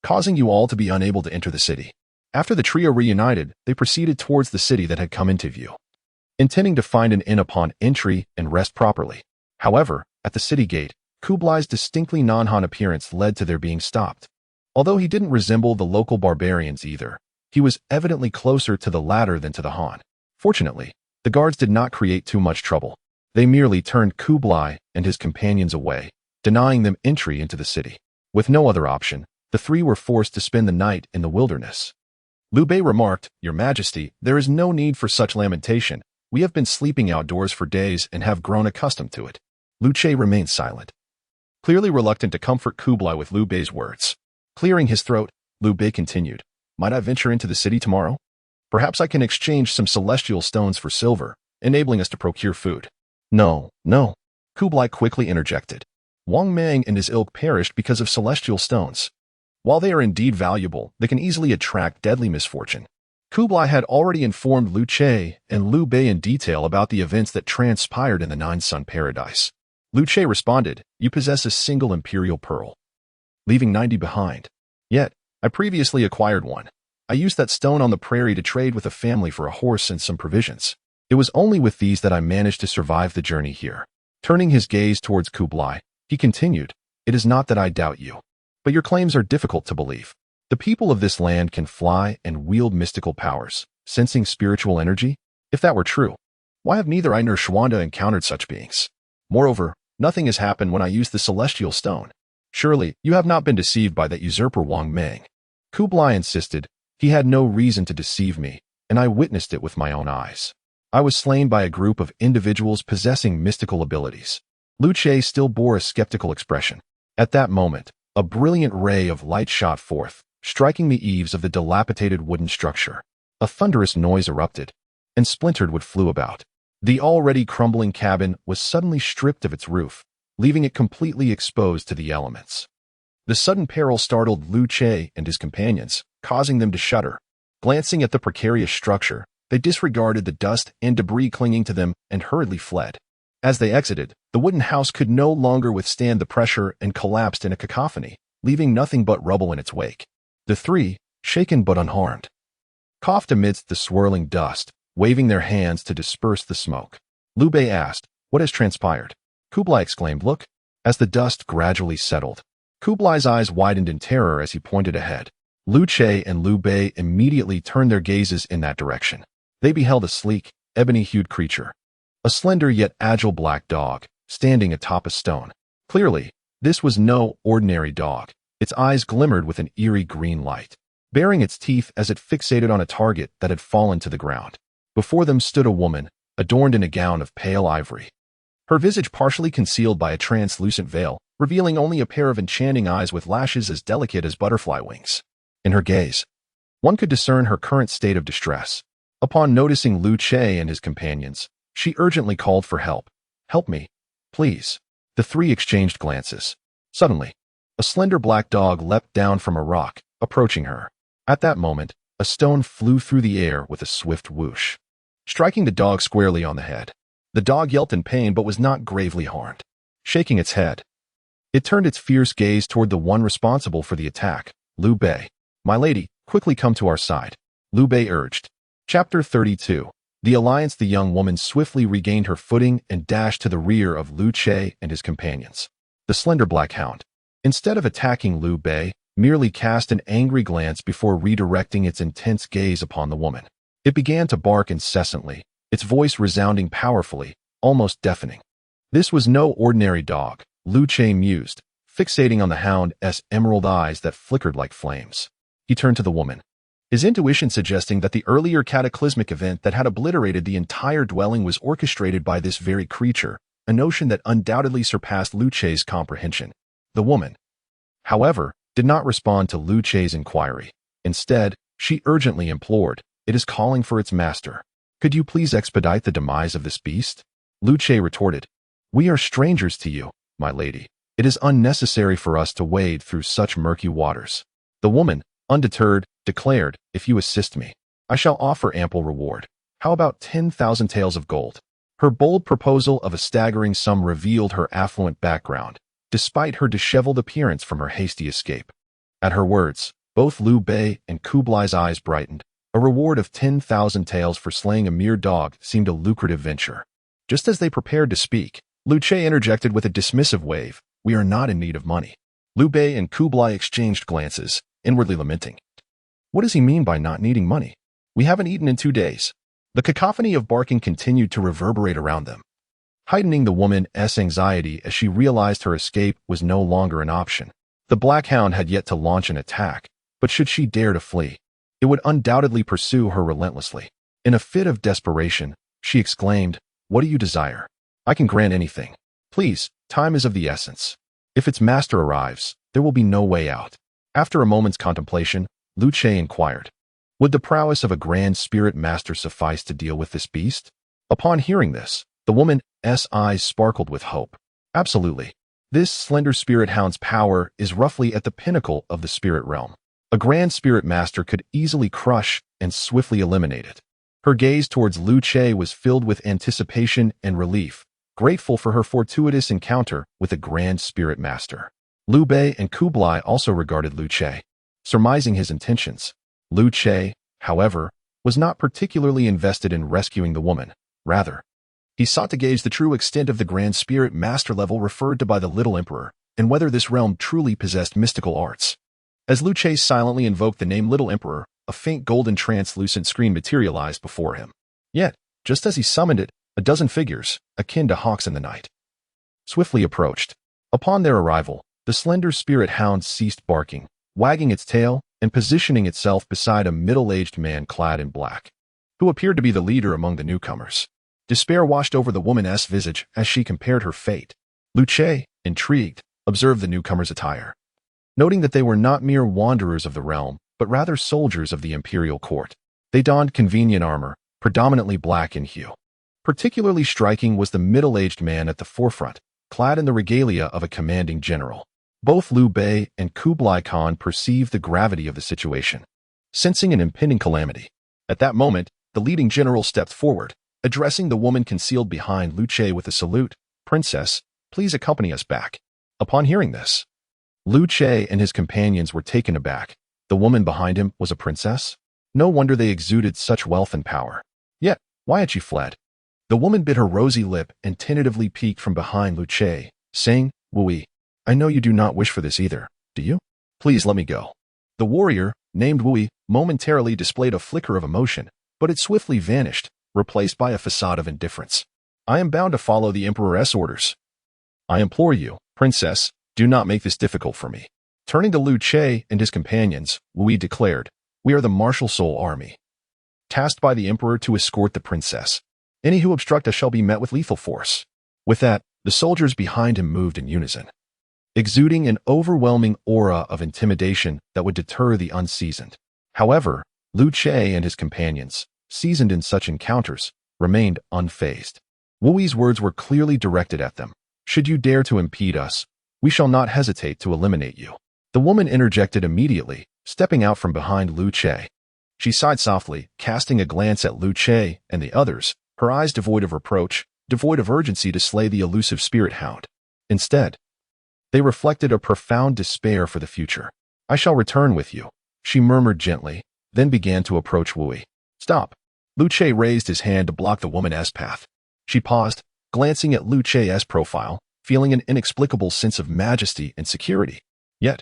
causing you all to be unable to enter the city. After the trio reunited, they proceeded towards the city that had come into view, intending to find an inn upon entry and rest properly. However, at the city gate, Kublai's distinctly non-Han appearance led to their being stopped. Although he didn't resemble the local barbarians either, he was evidently closer to the latter than to the Han. Fortunately, the guards did not create too much trouble. They merely turned Kublai and his companions away, denying them entry into the city. With no other option, the three were forced to spend the night in the wilderness. Liu Bei remarked, "Your Majesty, there is no need for such lamentation. We have been sleeping outdoors for days and have grown accustomed to it." Liu Che remained silent, clearly reluctant to comfort Kublai with Liu Bei's words. Clearing his throat, Liu Bei continued, "Might I venture into the city tomorrow? Perhaps I can exchange some celestial stones for silver, enabling us to procure food." No, no, Kublai quickly interjected. Wang Mang and his ilk perished because of celestial stones. While they are indeed valuable, they can easily attract deadly misfortune. Kublai had already informed Liu Che and Liu Bei in detail about the events that transpired in the Nine-Sun Paradise. Liu Che responded, "You possess a single imperial pearl, leaving 90 behind. Yet, I previously acquired one. I used that stone on the prairie to trade with a family for a horse and some provisions. It was only with these that I managed to survive the journey here." Turning his gaze towards Kublai, he continued, "It is not that I doubt you, but your claims are difficult to believe. The people of this land can fly and wield mystical powers, sensing spiritual energy. If that were true, why have neither I nor Xuanda encountered such beings? Moreover, nothing has happened when I used the celestial stone. Surely, you have not been deceived by that usurper Wang Mang." Kublai insisted, "He had no reason to deceive me, and I witnessed it with my own eyes. I was slain by a group of individuals possessing mystical abilities." Liu Che still bore a skeptical expression. At that moment, a brilliant ray of light shot forth, striking the eaves of the dilapidated wooden structure. A thunderous noise erupted, and splintered wood flew about. The already crumbling cabin was suddenly stripped of its roof, leaving it completely exposed to the elements. The sudden peril startled Liu Che and his companions, causing them to shudder. Glancing at the precarious structure, they disregarded the dust and debris clinging to them and hurriedly fled. As they exited, the wooden house could no longer withstand the pressure and collapsed in a cacophony, leaving nothing but rubble in its wake. The three, shaken but unharmed, coughed amidst the swirling dust, waving their hands to disperse the smoke. Liu Bei asked, "What has transpired?" Kublai exclaimed, "Look." As the dust gradually settled, Kublai's eyes widened in terror as he pointed ahead. Liu Che and Liu Bei immediately turned their gazes in that direction. They beheld a sleek, ebony-hued creature, a slender yet agile black dog, standing atop a stone. Clearly, this was no ordinary dog. Its eyes glimmered with an eerie green light, baring its teeth as it fixated on a target that had fallen to the ground. Before them stood a woman, adorned in a gown of pale ivory, her visage partially concealed by a translucent veil, revealing only a pair of enchanting eyes with lashes as delicate as butterfly wings. In her gaze, one could discern her current state of distress. Upon noticing Liu Che and his companions, she urgently called for help. "Help me, please." The three exchanged glances. Suddenly, a slender black dog leapt down from a rock, approaching her. At that moment, a stone flew through the air with a swift whoosh, striking the dog squarely on the head. The dog yelped in pain but was not gravely harmed. Shaking its head, it turned its fierce gaze toward the one responsible for the attack, Liu Bei. "My lady, quickly come to our side," Liu Bei urged. Chapter 32. The Alliance. The young woman swiftly regained her footing and dashed to the rear of Liu Che and his companions. The slender black hound, instead of attacking Liu Bei, merely cast an angry glance before redirecting its intense gaze upon the woman. It began to bark incessantly, its voice resounding powerfully, almost deafening. This was no ordinary dog, Liu Che mused, fixating on the hound's emerald eyes that flickered like flames. He turned to the woman, his intuition suggesting that the earlier cataclysmic event that had obliterated the entire dwelling was orchestrated by this very creature, a notion that undoubtedly surpassed Liu Che's comprehension. The woman, however, did not respond to Liu Che's inquiry. Instead, she urgently implored, "It is calling for its master. Could you please expedite the demise of this beast?" Liu Che retorted, "We are strangers to you, my lady. It is unnecessary for us to wade through such murky waters." The woman, undeterred, declared, "If you assist me, I shall offer ample reward. How about 10,000 taels of gold?" Her bold proposal of a staggering sum revealed her affluent background, despite her disheveled appearance from her hasty escape. At her words, both Liu Bei and Kublai's eyes brightened. A reward of 10,000 taels for slaying a mere dog seemed a lucrative venture. Just as they prepared to speak, Liu Che interjected with a dismissive wave, "We are not in need of money." Liu Bei and Kublai exchanged glances, inwardly lamenting. What does he mean by not needing money? We haven't eaten in 2 days. The cacophony of barking continued to reverberate around them, heightening the woman's anxiety as she realized her escape was no longer an option. The Black Hound had yet to launch an attack, but should she dare to flee, it would undoubtedly pursue her relentlessly. In a fit of desperation, she exclaimed, "What do you desire? I can grant anything. Please, time is of the essence. If its master arrives, there will be no way out." After a moment's contemplation, Liu Che inquired, "Would the prowess of a grand spirit master suffice to deal with this beast?" Upon hearing this, the woman's eyes sparkled with hope. "Absolutely. This slender spirit hound's power is roughly at the pinnacle of the spirit realm. A grand spirit master could easily crush and swiftly eliminate it." Her gaze towards Liu Che was filled with anticipation and relief, grateful for her fortuitous encounter with a grand spirit master. Liu Bei and Kublai also regarded Liu Che, surmising his intentions. Liu Che, however, was not particularly invested in rescuing the woman. Rather, he sought to gauge the true extent of the grand spirit master level referred to by the Little Emperor, and whether this realm truly possessed mystical arts. As Liu Che silently invoked the name Little Emperor, a faint golden translucent screen materialized before him. Yet, just as he summoned it, a dozen figures, akin to hawks in the night, swiftly approached. Upon their arrival, the slender spirit hound ceased barking, wagging its tail and positioning itself beside a middle-aged man clad in black, who appeared to be the leader among the newcomers. Despair washed over the woman's visage as she compared her fate. Liu Che, intrigued, observed the newcomers' attire, noting that they were not mere wanderers of the realm, but rather soldiers of the imperial court. They donned convenient armor, predominantly black in hue. Particularly striking was the middle-aged man at the forefront, clad in the regalia of a commanding general. Both Liu Bei and Kublai Khan perceived the gravity of the situation, sensing an impending calamity. At that moment, the leading general stepped forward, addressing the woman concealed behind Liu Che with a salute, "Princess, please accompany us back." Upon hearing this, Liu Che and his companions were taken aback. The woman behind him was a princess? No wonder they exuded such wealth and power. Yet, why had she fled? The woman bit her rosy lip and tentatively peeked from behind Liu Che, saying, "Wui, I know you do not wish for this either, do you? Please let me go." The warrior, named Wui, momentarily displayed a flicker of emotion, but it swiftly vanished, replaced by a facade of indifference. "I am bound to follow the Emperor's orders. I implore you, princess, do not make this difficult for me." Turning to Liu Che and his companions, Wui declared, "We are the Martial Soul Army, tasked by the Emperor to escort the princess. Any who obstruct us shall be met with lethal force." With that, the soldiers behind him moved in unison, exuding an overwhelming aura of intimidation that would deter the unseasoned. However, Liu Che and his companions, seasoned in such encounters, remained unfazed. Wui's words were clearly directed at them. "Should you dare to impede us, we shall not hesitate to eliminate you." The woman interjected immediately, stepping out from behind Liu Che. She sighed softly, casting a glance at Liu Che and the others, her eyes devoid of reproach, devoid of urgency to slay the elusive spirit hound. Instead, they reflected a profound despair for the future. "I shall return with you," she murmured gently, then began to approach Wui. "Stop." Liu Che raised his hand to block the woman's path. She paused, glancing at Liu Che's profile, feeling an inexplicable sense of majesty and security. Yet,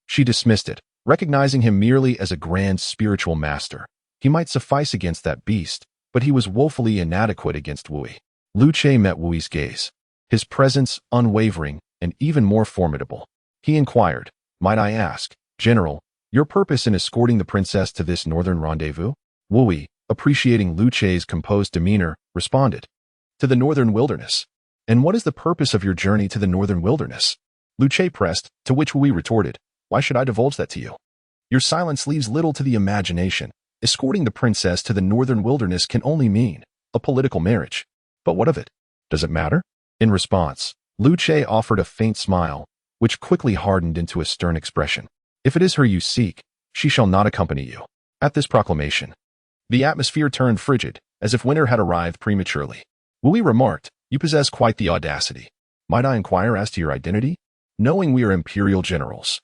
she dismissed it, recognizing him merely as a grand spiritual master. He might suffice against that beast, but he was woefully inadequate against Wui. Liu Che met Wui's gaze, his presence unwavering and even more formidable. He inquired, "Might I ask, General, your purpose in escorting the princess to this northern rendezvous?" Wu, appreciating Liu Chei's composed demeanor, responded, "To the northern wilderness." "And what is the purpose of your journey to the northern wilderness?" Liu Chei pressed, to which Wu retorted, "Why should I divulge that to you? Your silence leaves little to the imagination. Escorting the princess to the northern wilderness can only mean a political marriage. But what of it? Does it matter?" In response, Liu Chei offered a faint smile, which quickly hardened into a stern expression. "If it is her you seek, she shall not accompany you." At this proclamation, the atmosphere turned frigid, as if winter had arrived prematurely. Wu remarked, "You possess quite the audacity. Might I inquire as to your identity? Knowing we are imperial generals,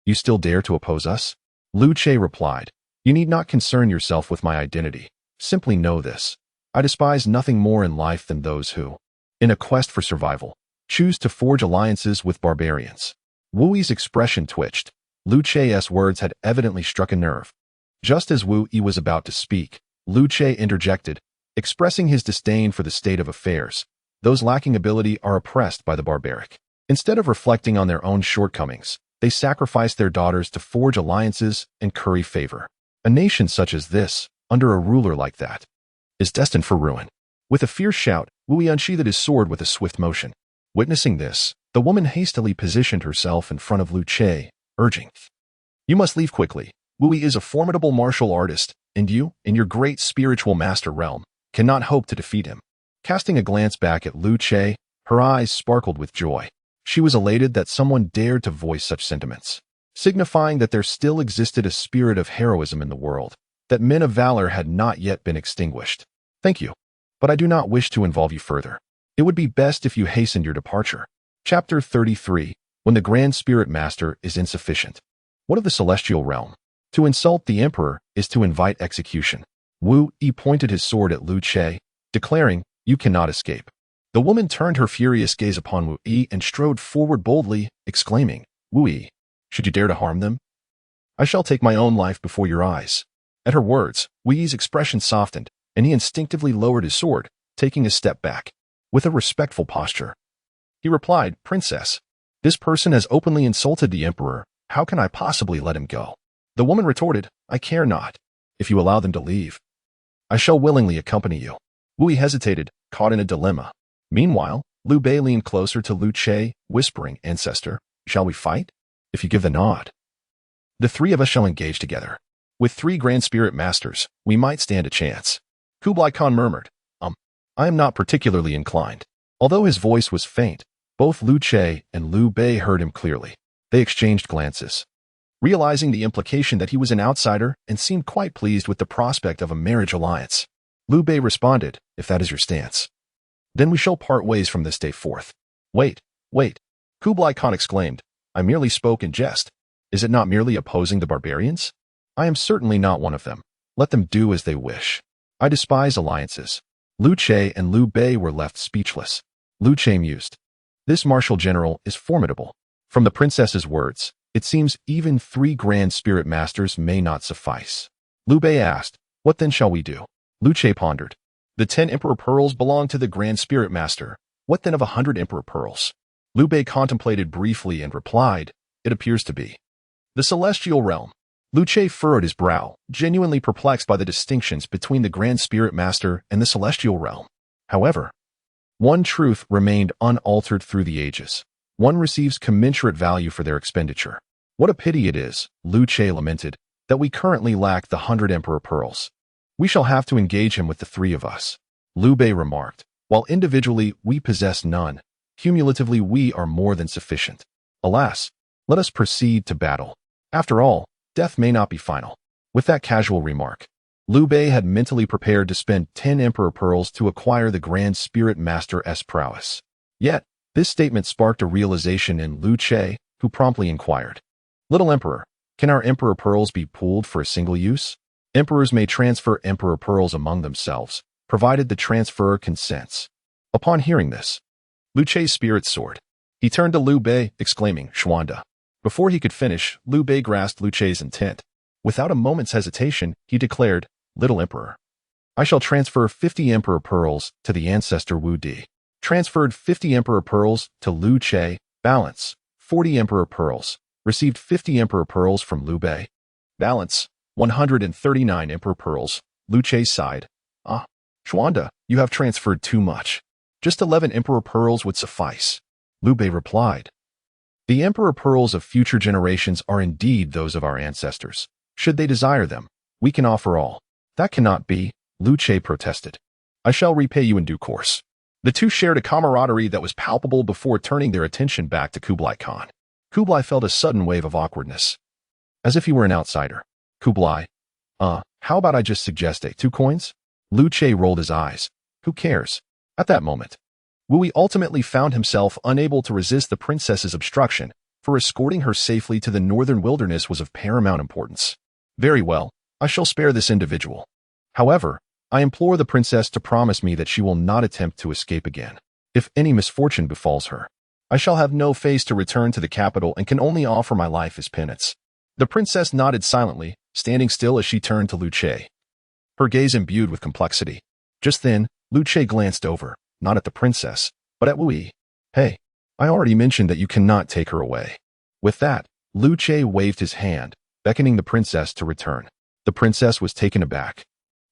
you still dare to oppose us?" Liu Chei replied, "You need not concern yourself with my identity. Simply know this. I despise nothing more in life than those who, in a quest for survival, choose to forge alliances with barbarians." Wu's expression twitched. Liu Chei's words had evidently struck a nerve. Just as Wu was about to speak, Liu Chei interjected, expressing his disdain for the state of affairs. Those lacking ability are oppressed by the barbaric. Instead of reflecting on their own shortcomings, they sacrifice their daughters to forge alliances and curry favor. A nation such as this, under a ruler like that, is destined for ruin. With a fierce shout, Wu unsheathed his sword with a swift motion. Witnessing this, the woman hastily positioned herself in front of Liu Chei, urging, "You must leave quickly. Wu is a formidable martial artist, and you, in your great spiritual master realm, cannot hope to defeat him." Casting a glance back at Liu Chei, her eyes sparkled with joy. She was elated that someone dared to voice such sentiments, signifying that there still existed a spirit of heroism in the world, that men of valor had not yet been extinguished. "Thank you, but I do not wish to involve you further. It would be best if you hastened your departure." Chapter 33, When the Grand Spirit Master is Insufficient. What of the celestial realm? To insult the emperor is to invite execution. Wu pointed his sword at Liu Chei, declaring, "You cannot escape." The woman turned her furious gaze upon Wu and strode forward boldly, exclaiming, "Wu, should you dare to harm them, I shall take my own life before your eyes." At her words, Wu's expression softened, and he instinctively lowered his sword, taking a step back. With a respectful posture, he replied, "Princess, this person has openly insulted the emperor. How can I possibly let him go?" The woman retorted, "I care not. If you allow them to leave, I shall willingly accompany you." Wu hesitated, caught in a dilemma. Meanwhile, Liu Bei leaned closer to Liu Chei, whispering, "Ancestor, shall we fight? If you give the nod, the three of us shall engage together. With 3 Grand Spirit Masters, we might stand a chance." Kublai Khan murmured, "I am not particularly inclined." Although his voice was faint, both Liu Chei and Liu Bei heard him clearly. They exchanged glances, realizing the implication that he was an outsider, and seemed quite pleased with the prospect of a marriage alliance. Liu Bei responded, "If that is your stance, then we shall part ways from this day forth." Wait. Kublai Khan exclaimed, "I merely spoke in jest. Is it not merely opposing the barbarians? I am certainly not one of them. Let them do as they wish. I despise alliances." Liu Chei and Liu Bei were left speechless. Liu Chei mused, "This martial general is formidable." From the princess's words, it seems even 3 Grand Spirit Masters may not suffice. Liu Bei asked, "What then shall we do?" Liu Chei pondered. "The 10 Emperor Pearls belong to the Grand Spirit Master. What then of 100 Emperor Pearls?" Liu Bei contemplated briefly and replied, "It appears to be the celestial realm." Liu Chei furrowed his brow, genuinely perplexed by the distinctions between the Grand Spirit Master and the celestial realm. However, one truth remained unaltered through the ages. One receives commensurate value for their expenditure. "What a pity it is," Liu Chei lamented, "that we currently lack the 100 Emperor Pearls. We shall have to engage him with the 3 of us." Liu Bei remarked, "While individually we possess none, cumulatively we are more than sufficient. Alas, let us proceed to battle. After all, death may not be final." With that casual remark, Liu Bei had mentally prepared to spend 10 Emperor Pearls to acquire the Grand Spirit Master's prowess. Yet, this statement sparked a realization in Liu Chei, who promptly inquired, "Little Emperor, can our Emperor Pearls be pooled for a single use?" Emperors may transfer Emperor Pearls among themselves, provided the transferor consents. Upon hearing this, Liu Chei's spirits soared. He turned to Liu Bei, exclaiming, "Xuanda." Before he could finish, Liu Bei grasped Liu Chei's intent. Without a moment's hesitation, he declared, "Little Emperor, I shall transfer 50 Emperor Pearls to the ancestor Wu Di." Transferred 50 Emperor Pearls to Liu Chei, balance 40 Emperor Pearls. Received 50 Emperor Pearls from Liu Bei. Balance, 139 Emperor Pearls. Liu Che sighed. Ah, Xuanda, you have transferred too much. Just 11 Emperor Pearls would suffice. Liu Bei replied. The Emperor Pearls of future generations are indeed those of our ancestors. Should they desire them, we can offer all. That cannot be, Liu Che protested. I shall repay you in due course. The two shared a camaraderie that was palpable before turning their attention back to Kublai Khan. Kublai felt a sudden wave of awkwardness. As if he were an outsider. Kublai, how about I just suggest 2 coins? Liu Che rolled his eyes. Who cares? At that moment, Wu ultimately found himself unable to resist the princess's obstruction, for escorting her safely to the northern wilderness was of paramount importance. Very well, I shall spare this individual. However, I implore the princess to promise me that she will not attempt to escape again. If any misfortune befalls her, I shall have no face to return to the capital and can only offer my life as penance. The princess nodded silently, standing still as she turned to Liu Che. Her gaze imbued with complexity. Just then, Liu Che glanced over, not at the princess, but at Wu Yi. Hey, I already mentioned that you cannot take her away. With that, Liu Che waved his hand, beckoning the princess to return. The princess was taken aback.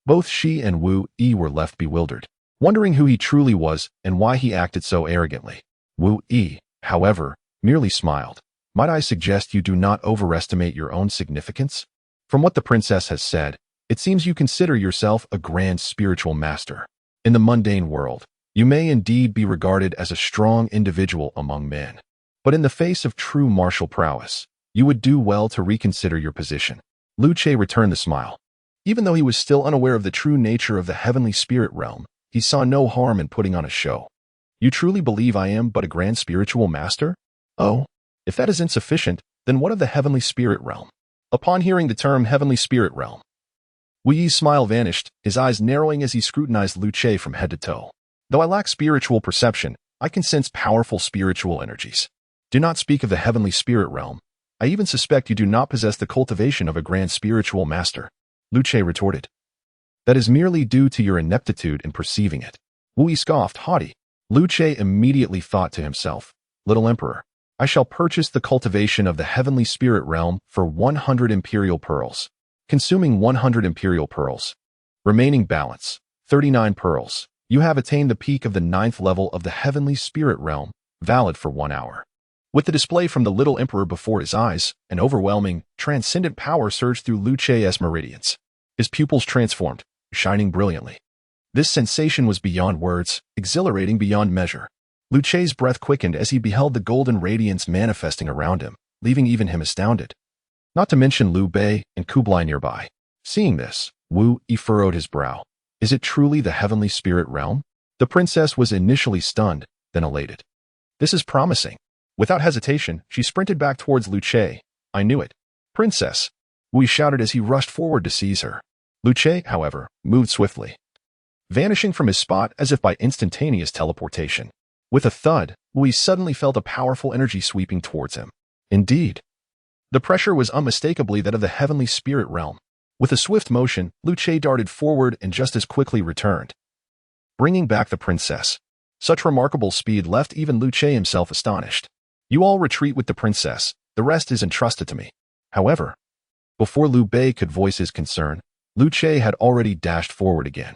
Both she and Wu Yi were left bewildered, wondering who he truly was and why he acted so arrogantly. Wu Yi, however, merely smiled. Might I suggest you do not overestimate your own significance? From what the princess has said, it seems you consider yourself a grand spiritual master. In the mundane world, you may indeed be regarded as a strong individual among men. But in the face of true martial prowess, you would do well to reconsider your position. Liu Che returned the smile. Even though he was still unaware of the true nature of the heavenly spirit realm, he saw no harm in putting on a show. You truly believe I am but a grand spiritual master? Oh, if that is insufficient, then what of the heavenly spirit realm? Upon hearing the term heavenly spirit realm, Wu Yi's smile vanished, his eyes narrowing as he scrutinized Liu Che from head to toe. Though I lack spiritual perception, I can sense powerful spiritual energies. Do not speak of the heavenly spirit realm. I even suspect you do not possess the cultivation of a grand spiritual master. Liu Che retorted. That is merely due to your ineptitude in perceiving it. Wu Yi scoffed, haughty. Liu Che immediately thought to himself, Little Emperor, I shall purchase the cultivation of the heavenly spirit realm for 100 imperial pearls. Consuming 100 imperial pearls. Remaining balance, 39 pearls. You have attained the peak of the 9th level of the heavenly spirit realm, valid for 1 hour. With the display from the little emperor before his eyes, an overwhelming, transcendent power surged through Liu Che's meridians. His pupils transformed, shining brilliantly. This sensation was beyond words, exhilarating beyond measure. Liu Che's breath quickened as he beheld the golden radiance manifesting around him, leaving even him astounded. Not to mention Liu Bei and Kublai nearby. Seeing this, Wu Yi furrowed his brow. Is it truly the heavenly spirit realm? The princess was initially stunned, then elated. This is promising. Without hesitation, she sprinted back towards Liu Che. I knew it. Princess! Wu Yi shouted as he rushed forward to seize her. Liu Che, however, moved swiftly, vanishing from his spot as if by instantaneous teleportation. With a thud, Wu Yi suddenly felt a powerful energy sweeping towards him. Indeed, the pressure was unmistakably that of the heavenly spirit realm. With a swift motion, Liu Che darted forward and just as quickly returned, bringing back the princess. Such remarkable speed left even Liu Che himself astonished. You all retreat with the princess, the rest is entrusted to me. However, before Liu Bei could voice his concern, Liu Che had already dashed forward again.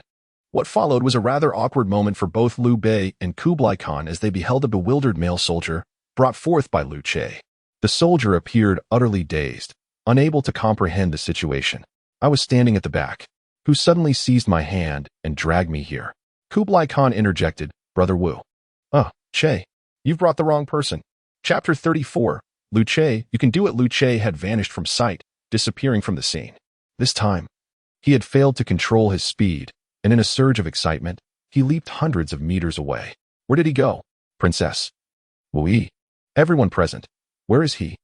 What followed was a rather awkward moment for both Liu Bei and Kublai Khan as they beheld a bewildered male soldier, brought forth by Liu Che. The soldier appeared utterly dazed, unable to comprehend the situation. I was standing at the back, who suddenly seized my hand and dragged me here. Kublai Khan interjected, Brother Wu. Che, you've brought the wrong person. Chapter 34, Liu Che, you can do it. Liu Che had vanished from sight, disappearing from the scene. This time, he had failed to control his speed, and in a surge of excitement, he leaped hundreds of meters away. Where did he go? Princess. Wu Yi. Everyone present. Where is he?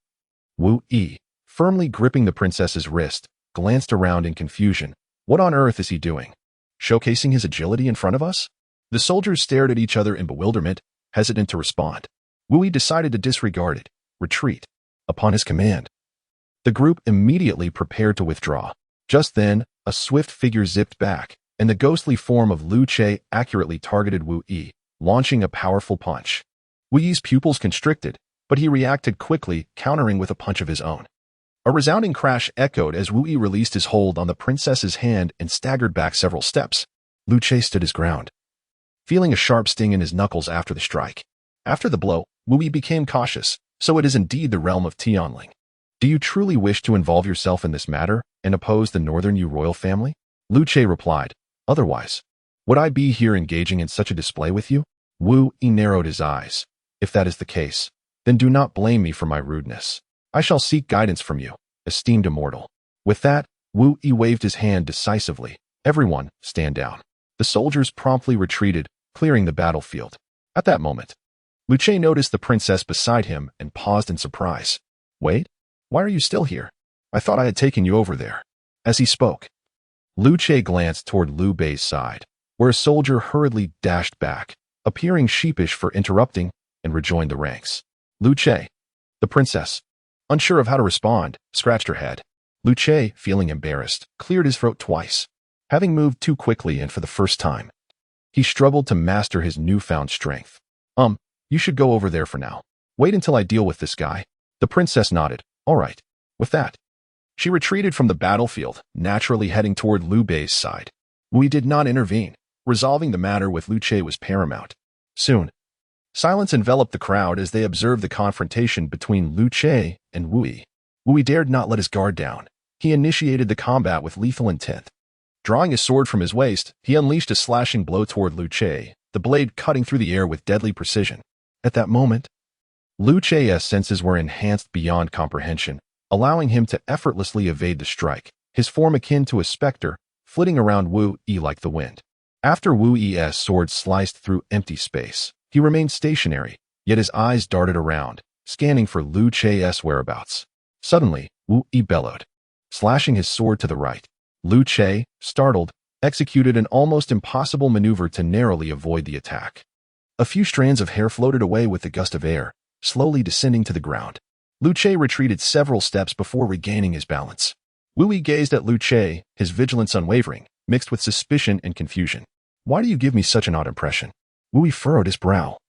Wu Yi, firmly gripping the princess's wrist, glanced around in confusion. What on earth is he doing? Showcasing his agility in front of us? The soldiers stared at each other in bewilderment, hesitant to respond. Wu Yi decided to disregard it, retreat, upon his command. The group immediately prepared to withdraw. Just then, a swift figure zipped back, and the ghostly form of Liu Che accurately targeted Wu Yi, launching a powerful punch. Wu Yi's pupils constricted, but he reacted quickly, countering with a punch of his own. A resounding crash echoed as Wu Yi released his hold on the princess's hand and staggered back several steps. Lu Che stood his ground, feeling a sharp sting in his knuckles after the strike. After the blow, Wu Yi became cautious. So it is indeed the realm of Tianling. Do you truly wish to involve yourself in this matter and oppose the Northern Yu royal family? Lu Che replied, otherwise, would I be here engaging in such a display with you? Wu Yi narrowed his eyes. If that is the case, then do not blame me for my rudeness. I shall seek guidance from you, esteemed immortal. With that, Wu Yi waved his hand decisively. Everyone, stand down. The soldiers promptly retreated, clearing the battlefield. At that moment, Lu Che noticed the princess beside him and paused in surprise. Wait, why are you still here? I thought I had taken you over there. As he spoke, Lu Che glanced toward Liu Bei's side, where a soldier hurriedly dashed back, appearing sheepish for interrupting, and rejoined the ranks. Lu Che, the princess, unsure of how to respond, scratched her head. Lu Che, feeling embarrassed, cleared his throat twice. Having moved too quickly and for the first time, he struggled to master his newfound strength. You should go over there for now. Wait until I deal with this guy. The princess nodded. All right. With that, she retreated from the battlefield, naturally heading toward Liu Bei's side. Wu Yi did not intervene. Resolving the matter with Lu Che was paramount. Soon, silence enveloped the crowd as they observed the confrontation between Lu Che and Wu Yi. Wu Yi dared not let his guard down. He initiated the combat with lethal intent. Drawing his sword from his waist, he unleashed a slashing blow toward Lu Che, the blade cutting through the air with deadly precision. At that moment, Lu Che's senses were enhanced beyond comprehension, allowing him to effortlessly evade the strike, his form akin to a specter, flitting around Wu Yi like the wind. After Wu Yi's sword sliced through empty space, he remained stationary, yet his eyes darted around, scanning for Lu Che's whereabouts. Suddenly, Wu Yi bellowed, slashing his sword to the right. Lu Che, startled, executed an almost impossible maneuver to narrowly avoid the attack. A few strands of hair floated away with the gust of air, slowly descending to the ground. Lu Che retreated several steps before regaining his balance. Wu Yi gazed at Lu Che, his vigilance unwavering, mixed with suspicion and confusion. Why do you give me such an odd impression? Wu Yi furrowed his brow.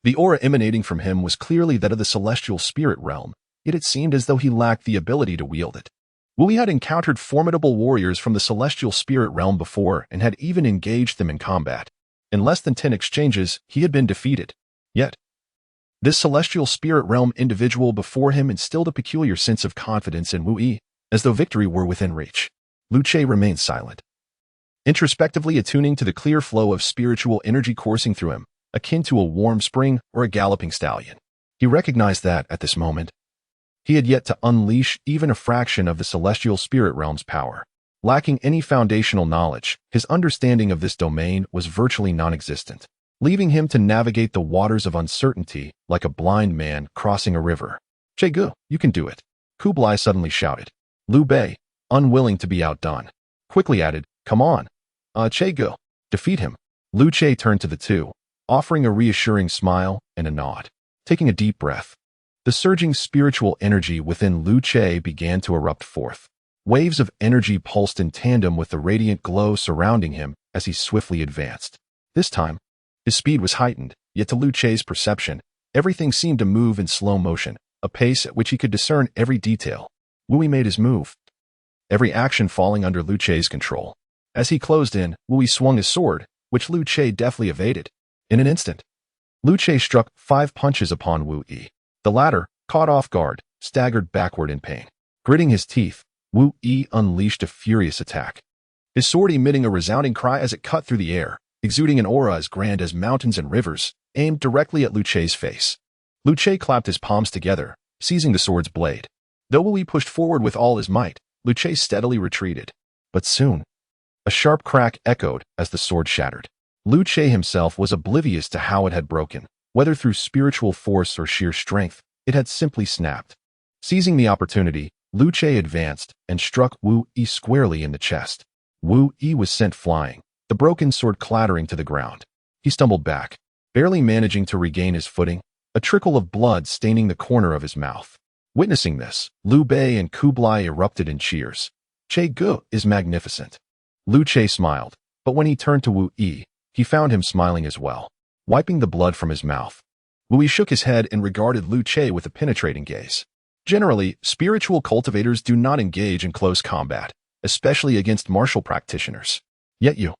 The aura emanating from him was clearly that of the celestial spirit realm, yet it seemed as though he lacked the ability to wield it. Wu Yi had encountered formidable warriors from the celestial spirit realm before and had even engaged them in combat. In less than 10 exchanges, he had been defeated. Yet, this celestial spirit realm individual before him instilled a peculiar sense of confidence in Wu Yi, as though victory were within reach. Lu Che remained silent, introspectively attuning to the clear flow of spiritual energy coursing through him, akin to a warm spring or a galloping stallion. He recognized that, at this moment, he had yet to unleash even a fraction of the celestial spirit realm's power. Lacking any foundational knowledge, his understanding of this domain was virtually non-existent, leaving him to navigate the waters of uncertainty like a blind man crossing a river. Che Gu, you can do it, Kublai suddenly shouted. Liu Bei, unwilling to be outdone, quickly added, come on. Che Gu, defeat him. Lu Che turned to the two, offering a reassuring smile and a nod. Taking a deep breath, the surging spiritual energy within Lu Che began to erupt forth. Waves of energy pulsed in tandem with the radiant glow surrounding him as he swiftly advanced. This time, his speed was heightened, yet to Lu Che's perception, everything seemed to move in slow motion, a pace at which he could discern every detail. Wu Yi made his move, every action falling under Lu Che's control. As he closed in, Wu Yi swung his sword, which Lu Che deftly evaded. In an instant, Lu Che struck 5 punches upon Wu Yi. The latter, caught off guard, staggered backward in pain. Gritting his teeth, Wu Yi unleashed a furious attack, his sword emitting a resounding cry as it cut through the air, exuding an aura as grand as mountains and rivers, aimed directly at Lu Che's face. Lu Che clapped his palms together, seizing the sword's blade. Though Wu Yi pushed forward with all his might, Lu Che steadily retreated. But soon, a sharp crack echoed as the sword shattered. Lu Che himself was oblivious to how it had broken. Whether through spiritual force or sheer strength, it had simply snapped. Seizing the opportunity, Lu Che advanced and struck Wu Yi squarely in the chest. Wu Yi was sent flying, the broken sword clattering to the ground. He stumbled back, barely managing to regain his footing, a trickle of blood staining the corner of his mouth. Witnessing this, Liu Bei and Kublai erupted in cheers. Che Gu is magnificent. Lu Che smiled, but when he turned to Wu Yi, he found him smiling as well. Wiping the blood from his mouth, Wu Yi shook his head and regarded Liu Che with a penetrating gaze. Generally, spiritual cultivators do not engage in close combat, especially against martial practitioners. Yet you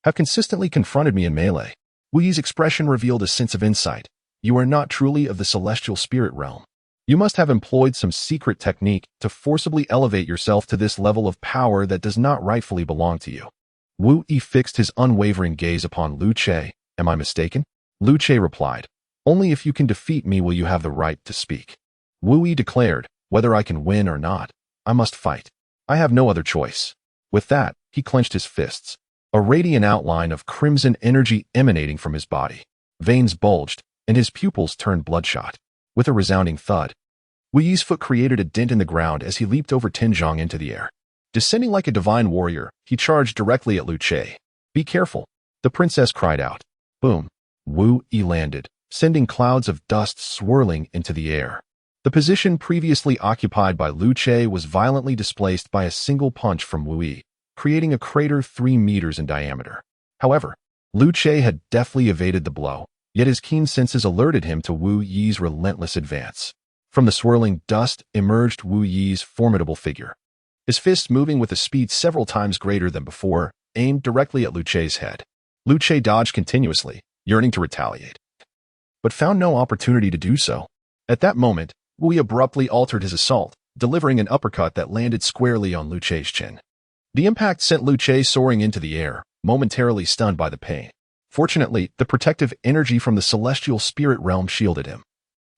have consistently confronted me in melee. Wu Yi's expression revealed a sense of insight. You are not truly of the celestial spirit realm. You must have employed some secret technique to forcibly elevate yourself to this level of power that does not rightfully belong to you. Wu Yi fixed his unwavering gaze upon Liu Che. Am I mistaken? Liu Che replied, only if you can defeat me will you have the right to speak. Wu Yi declared, whether I can win or not, I must fight. I have no other choice. With that, he clenched his fists. A radiant outline of crimson energy emanating from his body. Veins bulged, and his pupils turned bloodshot. With a resounding thud, Wu Yi's foot created a dent in the ground as he leaped over Tinzhong into the air. Descending like a divine warrior, he charged directly at Liu Che. Be careful, the princess cried out. Boom. Wu Yi landed, sending clouds of dust swirling into the air. The position previously occupied by Liu Che was violently displaced by a single punch from Wu Yi, creating a crater 3 meters in diameter. However, Liu Che had deftly evaded the blow, yet his keen senses alerted him to Wu Yi's relentless advance. From the swirling dust emerged Wu Yi's formidable figure. His fists moving with a speed several times greater than before, aimed directly at Liu Che's head. Liu Che dodged continuously, yearning to retaliate, but found no opportunity to do so. At that moment, Wu Yi abruptly altered his assault, delivering an uppercut that landed squarely on Liu Che's chin. The impact sent Liu Che soaring into the air, momentarily stunned by the pain. Fortunately, the protective energy from the celestial spirit realm shielded him,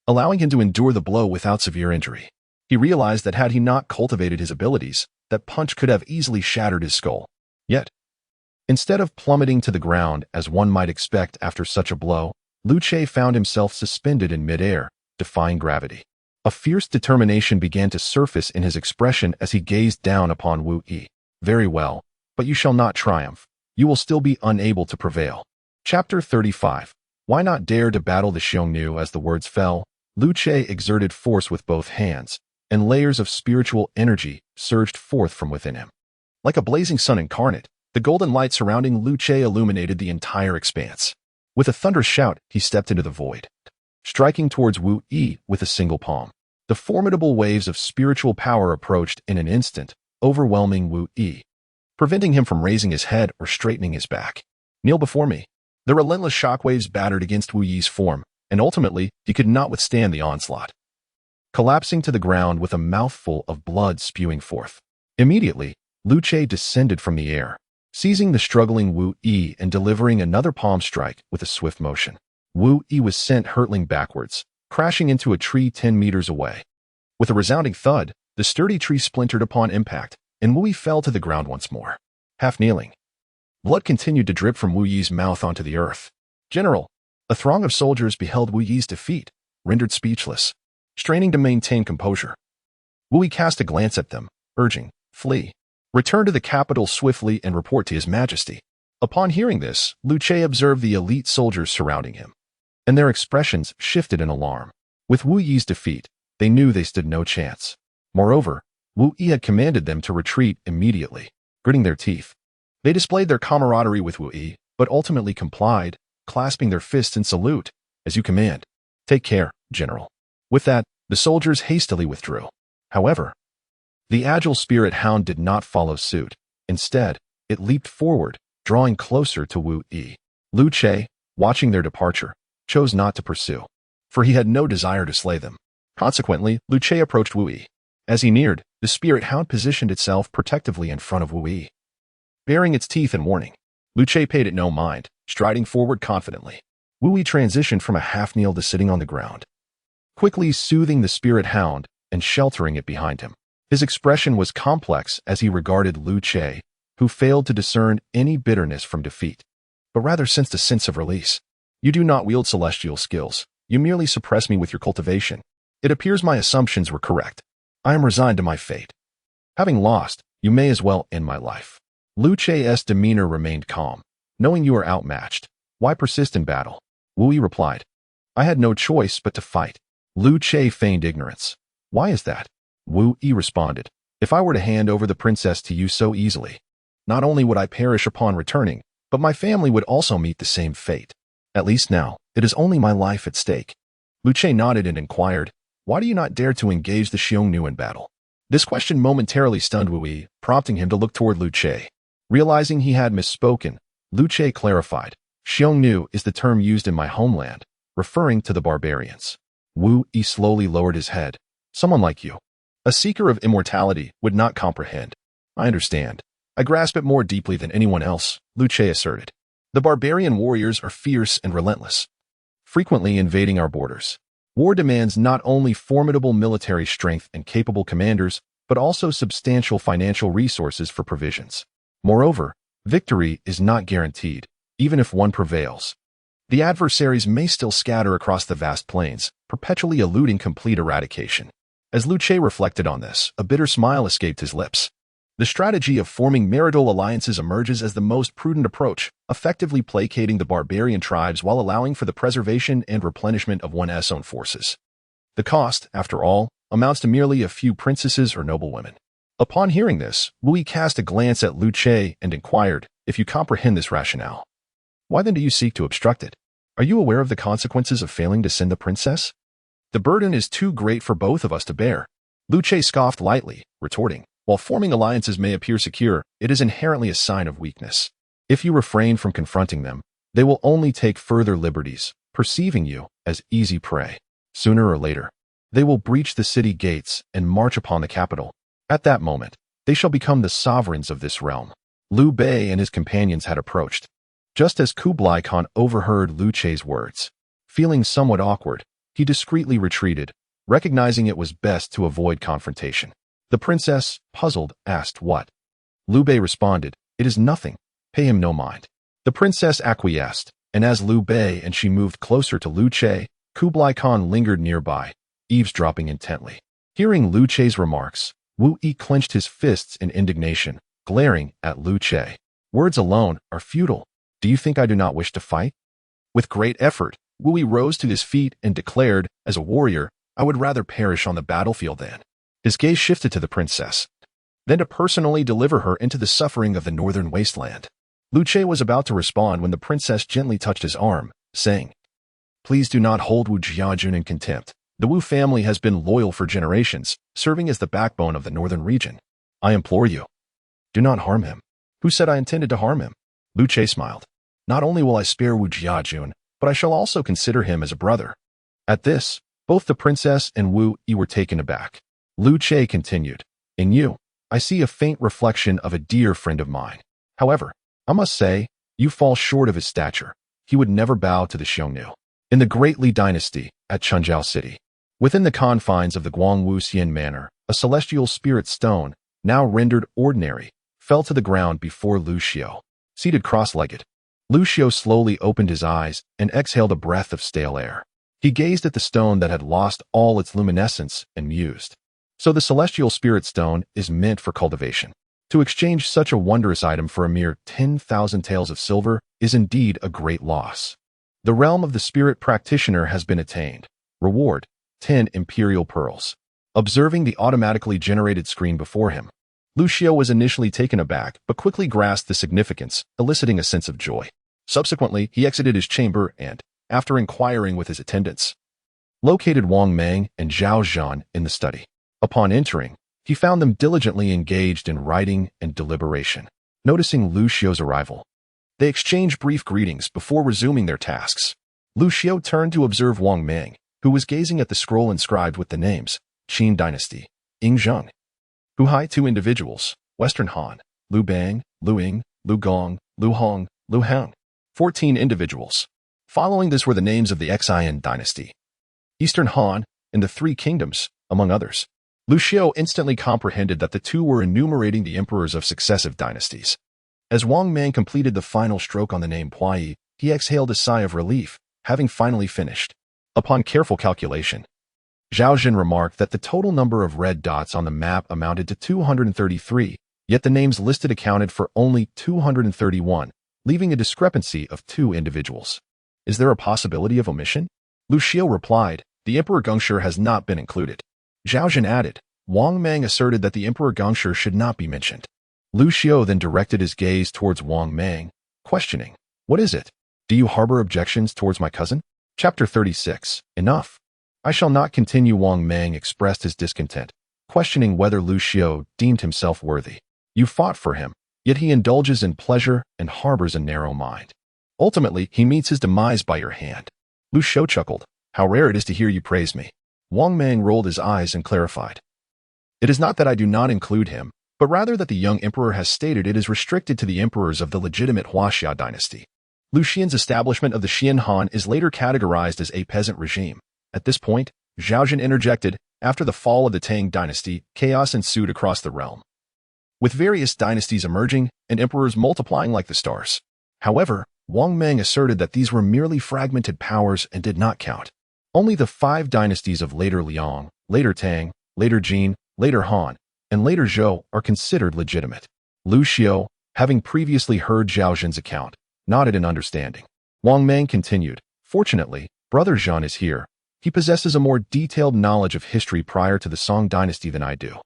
allowing him to endure the blow without severe injury. He realized that had he not cultivated his abilities, that punch could have easily shattered his skull. Yet, instead of plummeting to the ground as one might expect after such a blow, Liu Che found himself suspended in midair, defying gravity. A fierce determination began to surface in his expression as he gazed down upon Wu Yi. Very well, but you shall not triumph. You will still be unable to prevail. Chapter 35. Why not dare to battle the Xiongnu? As the words fell, Liu Che exerted force with both hands, and layers of spiritual energy surged forth from within him. Like a blazing sun incarnate, the golden light surrounding Liu Che illuminated the entire expanse. With a thunderous shout, he stepped into the void, striking towards Wu Yi with a single palm. The formidable waves of spiritual power approached in an instant, overwhelming Wu Yi, preventing him from raising his head or straightening his back. Kneel before me. The relentless shockwaves battered against Wu Yi's form, and ultimately, he could not withstand the onslaught, collapsing to the ground with a mouthful of blood spewing forth. Immediately, Liu Che descended from the air, seizing the struggling Wu Yi and delivering another palm strike with a swift motion. Wu Yi was sent hurtling backwards, crashing into a tree 10 meters away. With a resounding thud, the sturdy tree splintered upon impact, and Wu Yi fell to the ground once more. Half kneeling, blood continued to drip from Wu Yi's mouth onto the earth. General, a throng of soldiers beheld Wu Yi's defeat, rendered speechless, straining to maintain composure. Wu Yi cast a glance at them, urging, flee. Return to the capital swiftly and report to His Majesty. Upon hearing this, Liu Che observed the elite soldiers surrounding him, and their expressions shifted in alarm. With Wu Yi's defeat, they knew they stood no chance. Moreover, Wu Yi had commanded them to retreat immediately, gritting their teeth. They displayed their camaraderie with Wu Yi, but ultimately complied, clasping their fists in salute. As you command. Take care, General. With that, the soldiers hastily withdrew. However, the agile spirit hound did not follow suit. Instead, it leaped forward, drawing closer to Wu Yi. Liu Che, watching their departure, chose not to pursue, for he had no desire to slay them. Consequently, Liu Che approached Wu Yi. As he neared, the spirit hound positioned itself protectively in front of Wu Yi, baring its teeth in warning. Liu Che paid it no mind, striding forward confidently. Wu Yi transitioned from a half-kneel to sitting on the ground, quickly soothing the spirit hound and sheltering it behind him. His expression was complex as he regarded Liu Che, who failed to discern any bitterness from defeat, but rather sensed a sense of release. You do not wield celestial skills. You merely suppress me with your cultivation. It appears my assumptions were correct. I am resigned to my fate. Having lost, you may as well end my life. Liu Che's demeanor remained calm. Knowing you are outmatched, why persist in battle? Wu Yi replied. I had no choice but to fight. Liu Che feigned ignorance. Why is that? Wu Yi responded. If I were to hand over the princess to you so easily, not only would I perish upon returning, but my family would also meet the same fate. At least now, it is only my life at stake. Lu Che nodded and inquired, "Why do you not dare to engage the Xiongnu in battle?" This question momentarily stunned Wu Yi, prompting him to look toward Lu Che. Realizing he had misspoken, Lu Che clarified, "Xiongnu is the term used in my homeland, referring to the barbarians." Wu Yi slowly lowered his head. "Someone like you, a seeker of immortality, would not comprehend." "I understand. I grasp it more deeply than anyone else," Lu Che asserted. "The barbarian warriors are fierce and relentless, frequently invading our borders. War demands not only formidable military strength and capable commanders, but also substantial financial resources for provisions. Moreover, victory is not guaranteed, even if one prevails. The adversaries may still scatter across the vast plains, perpetually eluding complete eradication." As Lu Che reflected on this, a bitter smile escaped his lips. The strategy of forming marital alliances emerges as the most prudent approach, effectively placating the barbarian tribes while allowing for the preservation and replenishment of one's own forces. The cost, after all, amounts to merely a few princesses or noblewomen. Upon hearing this, Wu Yi cast a glance at Lu Che and inquired, "If you comprehend this rationale, why then do you seek to obstruct it? Are you aware of the consequences of failing to send the princess? The burden is too great for both of us to bear." Lu Che scoffed lightly, retorting, "While forming alliances may appear secure, it is inherently a sign of weakness. If you refrain from confronting them, they will only take further liberties, perceiving you as easy prey. Sooner or later, they will breach the city gates and march upon the capital. At that moment, they shall become the sovereigns of this realm." Liu Bei and his companions had approached, just as Kublai Khan overheard Lu Che's words. Feeling somewhat awkward, he discreetly retreated, recognizing it was best to avoid confrontation. The princess, puzzled, asked what. Liu Bei responded, "It is nothing. Pay him no mind." The princess acquiesced, and as Liu Bei and she moved closer to Lu Che, Kublai Khan lingered nearby, eavesdropping intently. Hearing Lu Che's remarks, Wu Yi clenched his fists in indignation, glaring at Lu Che. "Words alone are futile. Do you think I do not wish to fight?" With great effort, Wu Yi rose to his feet and declared, "As a warrior, I would rather perish on the battlefield than." His gaze shifted to the princess, then to personally deliver her into the suffering of the northern wasteland. Lu Che was about to respond when the princess gently touched his arm, saying, "Please do not hold Wu Jiajun in contempt. The Wu family has been loyal for generations, serving as the backbone of the northern region. I implore you, do not harm him." "Who said I intended to harm him?" Lu Che smiled. "Not only will I spare Wu Jiajun, but I shall also consider him as a brother." At this, both the princess and Wu Yi were taken aback. Lu Che continued, "In you, I see a faint reflection of a dear friend of mine. However, I must say, you fall short of his stature. He would never bow to the Xiongnu." In the Great Li Dynasty, at Chengzhou City, within the confines of the Guangwu Xian Manor, a celestial spirit stone, now rendered ordinary, fell to the ground before Liu Xiu. Seated cross-legged, Liu Xiu slowly opened his eyes and exhaled a breath of stale air. He gazed at the stone that had lost all its luminescence and mused. So the celestial spirit stone is meant for cultivation. To exchange such a wondrous item for a mere 10,000 taels of silver is indeed a great loss. The realm of the spirit practitioner has been attained. Reward, 10 imperial pearls. Observing the automatically generated screen before him, Liu Xiu was initially taken aback, but quickly grasped the significance, eliciting a sense of joy. Subsequently, he exited his chamber and, after inquiring with his attendants, located Wang Mang and Zhao Zhan in the study. Upon entering, he found them diligently engaged in writing and deliberation. Noticing Liu Xiu's arrival, they exchanged brief greetings before resuming their tasks. Liu Xiu turned to observe Wang Mang, who was gazing at the scroll inscribed with the names Qin Dynasty, Yingzheng. Huhai, 2 individuals, Western Han, Liu Bang, Liu Ying, Liu Gong, Liu Hong, Liu Hang. 14 individuals. Following this were the names of the Xian dynasty, Eastern Han, and the 3 kingdoms, among others. Liu Xiu instantly comprehended that the 2 were enumerating the emperors of successive dynasties. As Wang Mang completed the final stroke on the name Puyi, he exhaled a sigh of relief, having finally finished. Upon careful calculation, Zhao Zhan remarked that the total number of red dots on the map amounted to 233, yet the names listed accounted for only 231, leaving a discrepancy of 2 individuals. "Is there a possibility of omission?" Liu Xiu replied, "The Emperor Gongshi has not been included." Zhao Zhan added, "Wang Mang asserted that the Emperor Gongshi should not be mentioned." Liu Xiu then directed his gaze towards Wang Mang, questioning, "What is it? Do you harbor objections towards my cousin?" Chapter 36. Enough. I shall not continue. Wang Mang expressed his discontent, questioning whether Liu Xiu deemed himself worthy. You fought for him, yet he indulges in pleasure and harbors a narrow mind. Ultimately, he meets his demise by your hand. Liu Xiu chuckled. How rare it is to hear you praise me. Wang Mang rolled his eyes and clarified. It is not that I do not include him, but rather that the young emperor has stated it is restricted to the emperors of the legitimate Huaxia dynasty. Liu Xian's establishment of the Xian Han is later categorized as a peasant regime. At this point, Zhaozhen interjected, after the fall of the Tang dynasty, chaos ensued across the realm, with various dynasties emerging and emperors multiplying like the stars. However, Wang Mang asserted that these were merely fragmented powers and did not count. Only the 5 dynasties of later Liang, later Tang, later Jin, later Han, and later Zhou are considered legitimate. Liu Xiu, having previously heard Zhaozhen's account, nodded in understanding. Wang Mang continued, Fortunately, Brother Zhan is here. He possesses a more detailed knowledge of history prior to the Song dynasty than I do.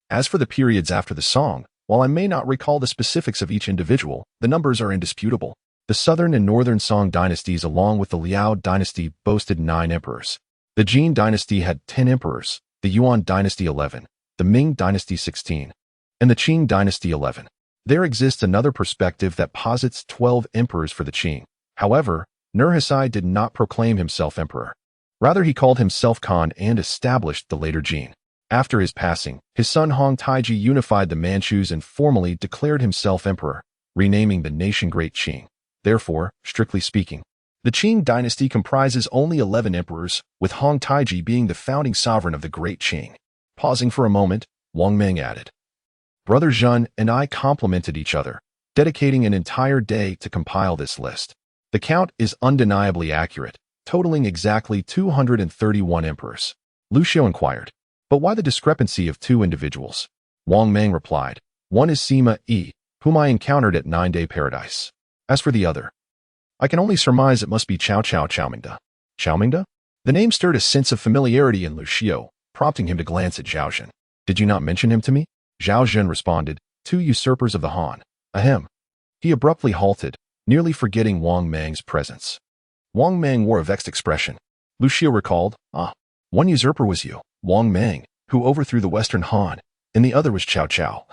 As for the periods after the Song, while I may not recall the specifics of each individual, the numbers are indisputable. The southern and northern Song dynasties along with the Liao dynasty boasted 9 emperors. The Jin dynasty had 10 emperors, the Yuan dynasty 11, the Ming dynasty 16, and the Qing dynasty 11. There exists another perspective that posits 12 emperors for the Qing. However, Nurhaci did not proclaim himself emperor. Rather, he called himself Khan and established the later Jin. After his passing, his son Hong Taiji unified the Manchus and formally declared himself emperor, renaming the nation Great Qing. Therefore, strictly speaking, the Qing dynasty comprises only 11 emperors, with Hong Taiji being the founding sovereign of the Great Qing. Pausing for a moment, Wang Mang added, Brother Zhan and I complimented each other, dedicating an entire day to compile this list. The count is undeniably accurate, totaling exactly 231 emperors. Liu Xiu inquired, but why the discrepancy of 2 individuals? Wang Mang replied, one is Sima Yi, whom I encountered at 9-Day Paradise. As for the other, I can only surmise it must be Cao Cao Chaomingda. Chaomingda? The name stirred a sense of familiarity in Liu Xiu, prompting him to glance at Zhaozhen. Did you not mention him to me? Zhaozhen responded, 2 usurpers of the Han. Ahem. He abruptly halted, nearly forgetting Wang Mang's presence. Wang Mang wore a vexed expression. Liu Xiu recalled, one usurper was you, Wang Mang, who overthrew the Western Han, and the other was Cao Cao,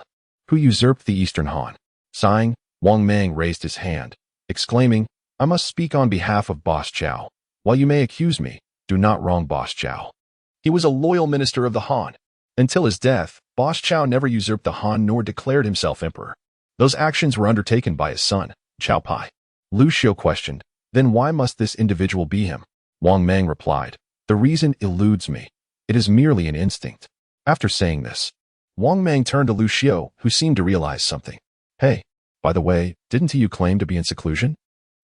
who usurped the Eastern Han. Sighing, Wang Mang raised his hand, exclaiming, I must speak on behalf of Boss Zhao. While you may accuse me, do not wrong Boss Zhao. He was a loyal minister of the Han. Until his death, Boss Zhao never usurped the Han nor declared himself emperor. Those actions were undertaken by his son, Cao Pai. Liu Xiu questioned, then why must this individual be him? Wang Mang replied, the reason eludes me. It is merely an instinct. After saying this, Wang Mang turned to Liu Xiu, who seemed to realize something. Hey, by the way, didn't you claim to be in seclusion?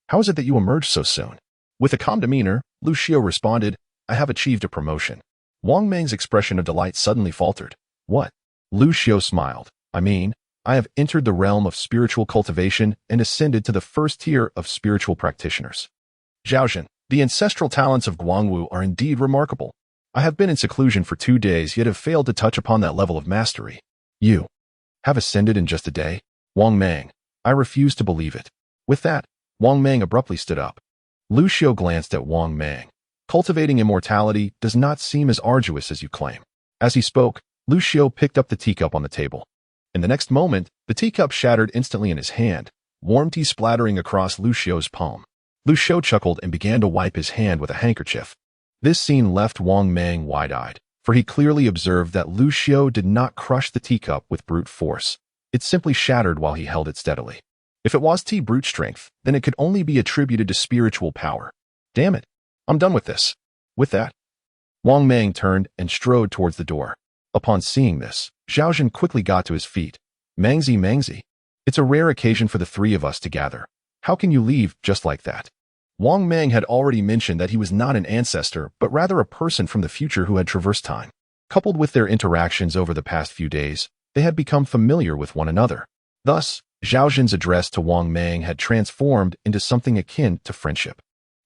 How is it that you emerged so soon? With a calm demeanor, Liu Xiu responded, I have achieved a promotion. Wang Mang's expression of delight suddenly faltered. What? Liu Xiu smiled. I have entered the realm of spiritual cultivation and ascended to the first tier of spiritual practitioners. Zhaozhen, the ancestral talents of Guangwu are indeed remarkable. I have been in seclusion for 2 days yet have failed to touch upon that level of mastery. You have ascended in just a day? Wang Mang, I refuse to believe it. With that, Wang Mang abruptly stood up. Liu Xiu glanced at Wang Mang. Cultivating immortality does not seem as arduous as you claim. As he spoke, Liu Xiu picked up the teacup on the table. In the next moment, the teacup shattered instantly in his hand, warm tea splattering across Liu Xiu's palm. Liu Xiu chuckled and began to wipe his hand with a handkerchief. This scene left Wang Mang wide-eyed, for he clearly observed that Liu Xiu did not crush the teacup with brute force. It simply shattered while he held it steadily. If it was tea brute strength, then it could only be attributed to spiritual power. Damn it, I'm done with this. With that, Wang Mang turned and strode towards the door. Upon seeing this, Zhaozhen quickly got to his feet. Mangzi, it's a rare occasion for the 3 of us to gather. How can you leave just like that? Wang Mang had already mentioned that he was not an ancestor, but rather a person from the future who had traversed time. Coupled with their interactions over the past few days, they had become familiar with one another. Thus, Zhaozhen's address to Wang Mang had transformed into something akin to friendship.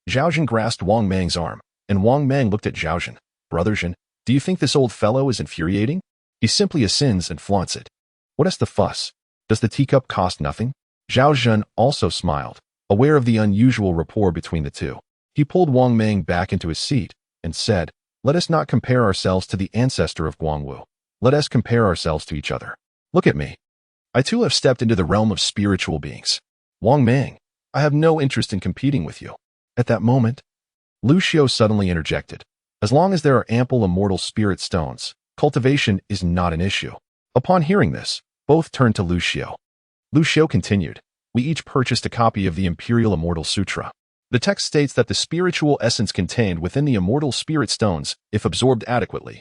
Zhaozhen grasped Wang Mang's arm, and Wang Mang looked at Zhaozhen. Brother Zhen, do you think this old fellow is infuriating? He simply ascends and flaunts it. What is the fuss? Does the teacup cost nothing? Zhaozhen also smiled, aware of the unusual rapport between the two. He pulled Wang Mang back into his seat and said, Let us not compare ourselves to the ancestor of Guangwu. Let us compare ourselves to each other. Look at me. I too have stepped into the realm of spiritual beings. Wang Mang, I have no interest in competing with you. At that moment, Liu Xiu suddenly interjected. As long as there are ample immortal spirit stones, cultivation is not an issue. Upon hearing this, both turned to Liu Xiu. Liu Xiu continued, we each purchased a copy of the Imperial Immortal Sutra. The text states that the spiritual essence contained within the immortal spirit stones, if absorbed adequately,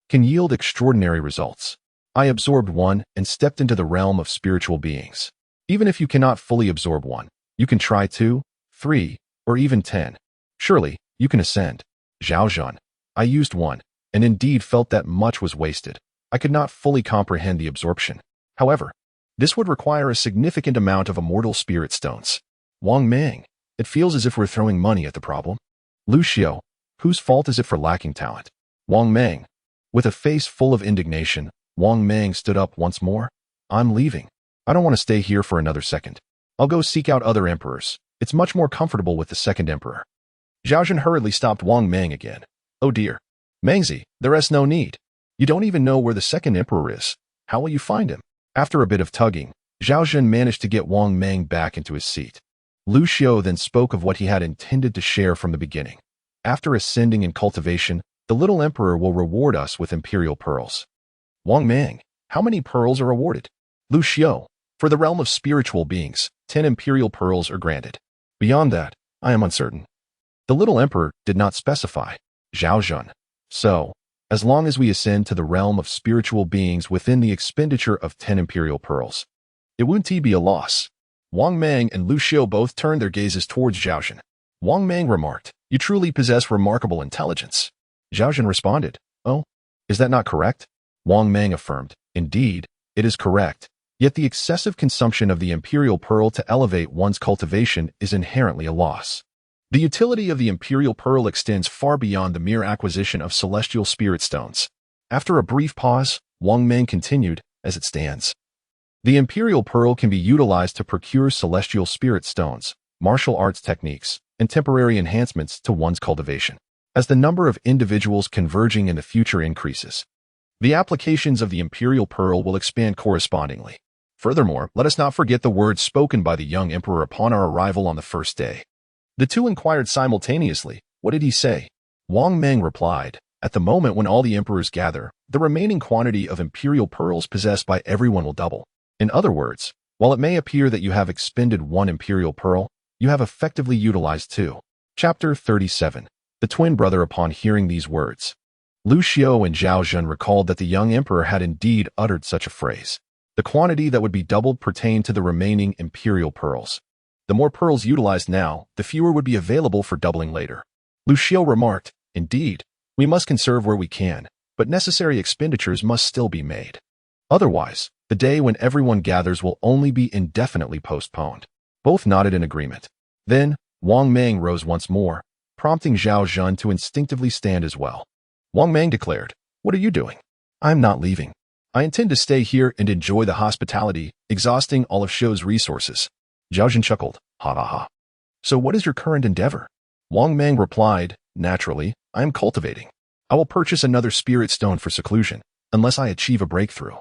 can yield extraordinary results. I absorbed one and stepped into the realm of spiritual beings. Even if you cannot fully absorb one, you can try 2, 3, or even 10. Surely, you can ascend. Zhaozhan, I used one, and indeed felt that much was wasted. I could not fully comprehend the absorption. However, this would require a significant amount of immortal spirit stones. Wang Mang, it feels as if we're throwing money at the problem. Liu Xiu, whose fault is it for lacking talent? Wang Mang, with a face full of indignation, Wang Mang stood up once more. I'm leaving. I don't want to stay here for another second. I'll go seek out other emperors. It's much more comfortable with the second emperor. Zhaozhan hurriedly stopped Wang Mang again. Oh dear. Mangzi, there is no need. You don't even know where the second emperor is. How will you find him? After a bit of tugging, Zhaozhan managed to get Wang Mang back into his seat. Liu Xiu then spoke of what he had intended to share from the beginning. After ascending in cultivation, the little emperor will reward us with imperial pearls. Wang Mang, how many pearls are awarded? Liu Xiu, for the realm of spiritual beings, 10 imperial pearls are granted. Beyond that, I am uncertain. The little emperor did not specify. Zhaozhan. So, as long as we ascend to the realm of spiritual beings within the expenditure of 10 imperial pearls, it won't be a loss. Wang Mang and Liu Xiu both turned their gazes towards Zhaozhan. Wang Mang remarked, you truly possess remarkable intelligence. Zhaozhan responded, oh, is that not correct? Wang Mang affirmed, indeed, it is correct. Yet the excessive consumption of the imperial pearl to elevate one's cultivation is inherently a loss. The utility of the imperial pearl extends far beyond the mere acquisition of celestial spirit stones. After a brief pause, Wang Mang continued, as it stands. The imperial pearl can be utilized to procure celestial spirit stones, martial arts techniques, and temporary enhancements to one's cultivation. As the number of individuals converging in the future increases, the applications of the imperial pearl will expand correspondingly. Furthermore, let us not forget the words spoken by the young emperor upon our arrival on the first day. The two inquired simultaneously, what did he say? Wang Mang replied, at the moment when all the emperors gather, the remaining quantity of imperial pearls possessed by everyone will double. In other words, while it may appear that you have expended one imperial pearl, you have effectively utilized 2. Chapter 37. The twin brother upon hearing these words. Liu Xiu and Zhaozhan recalled that the young emperor had indeed uttered such a phrase. The quantity that would be doubled pertained to the remaining imperial pearls. The more pearls utilized now, the fewer would be available for doubling later. Liu Xiu remarked, indeed, we must conserve where we can, but necessary expenditures must still be made. Otherwise, the day when everyone gathers will only be indefinitely postponed. Both nodded in agreement. Then, Wang Mang rose once more, prompting Zhaozhan to instinctively stand as well. Wang Mang declared, what are you doing? I'm not leaving. I intend to stay here and enjoy the hospitality, exhausting all of Xiu's resources. Zhaozhan chuckled, ha ha ha. So what is your current endeavor? Wang Mang replied, naturally, I am cultivating. I will purchase another spirit stone for seclusion, unless I achieve a breakthrough.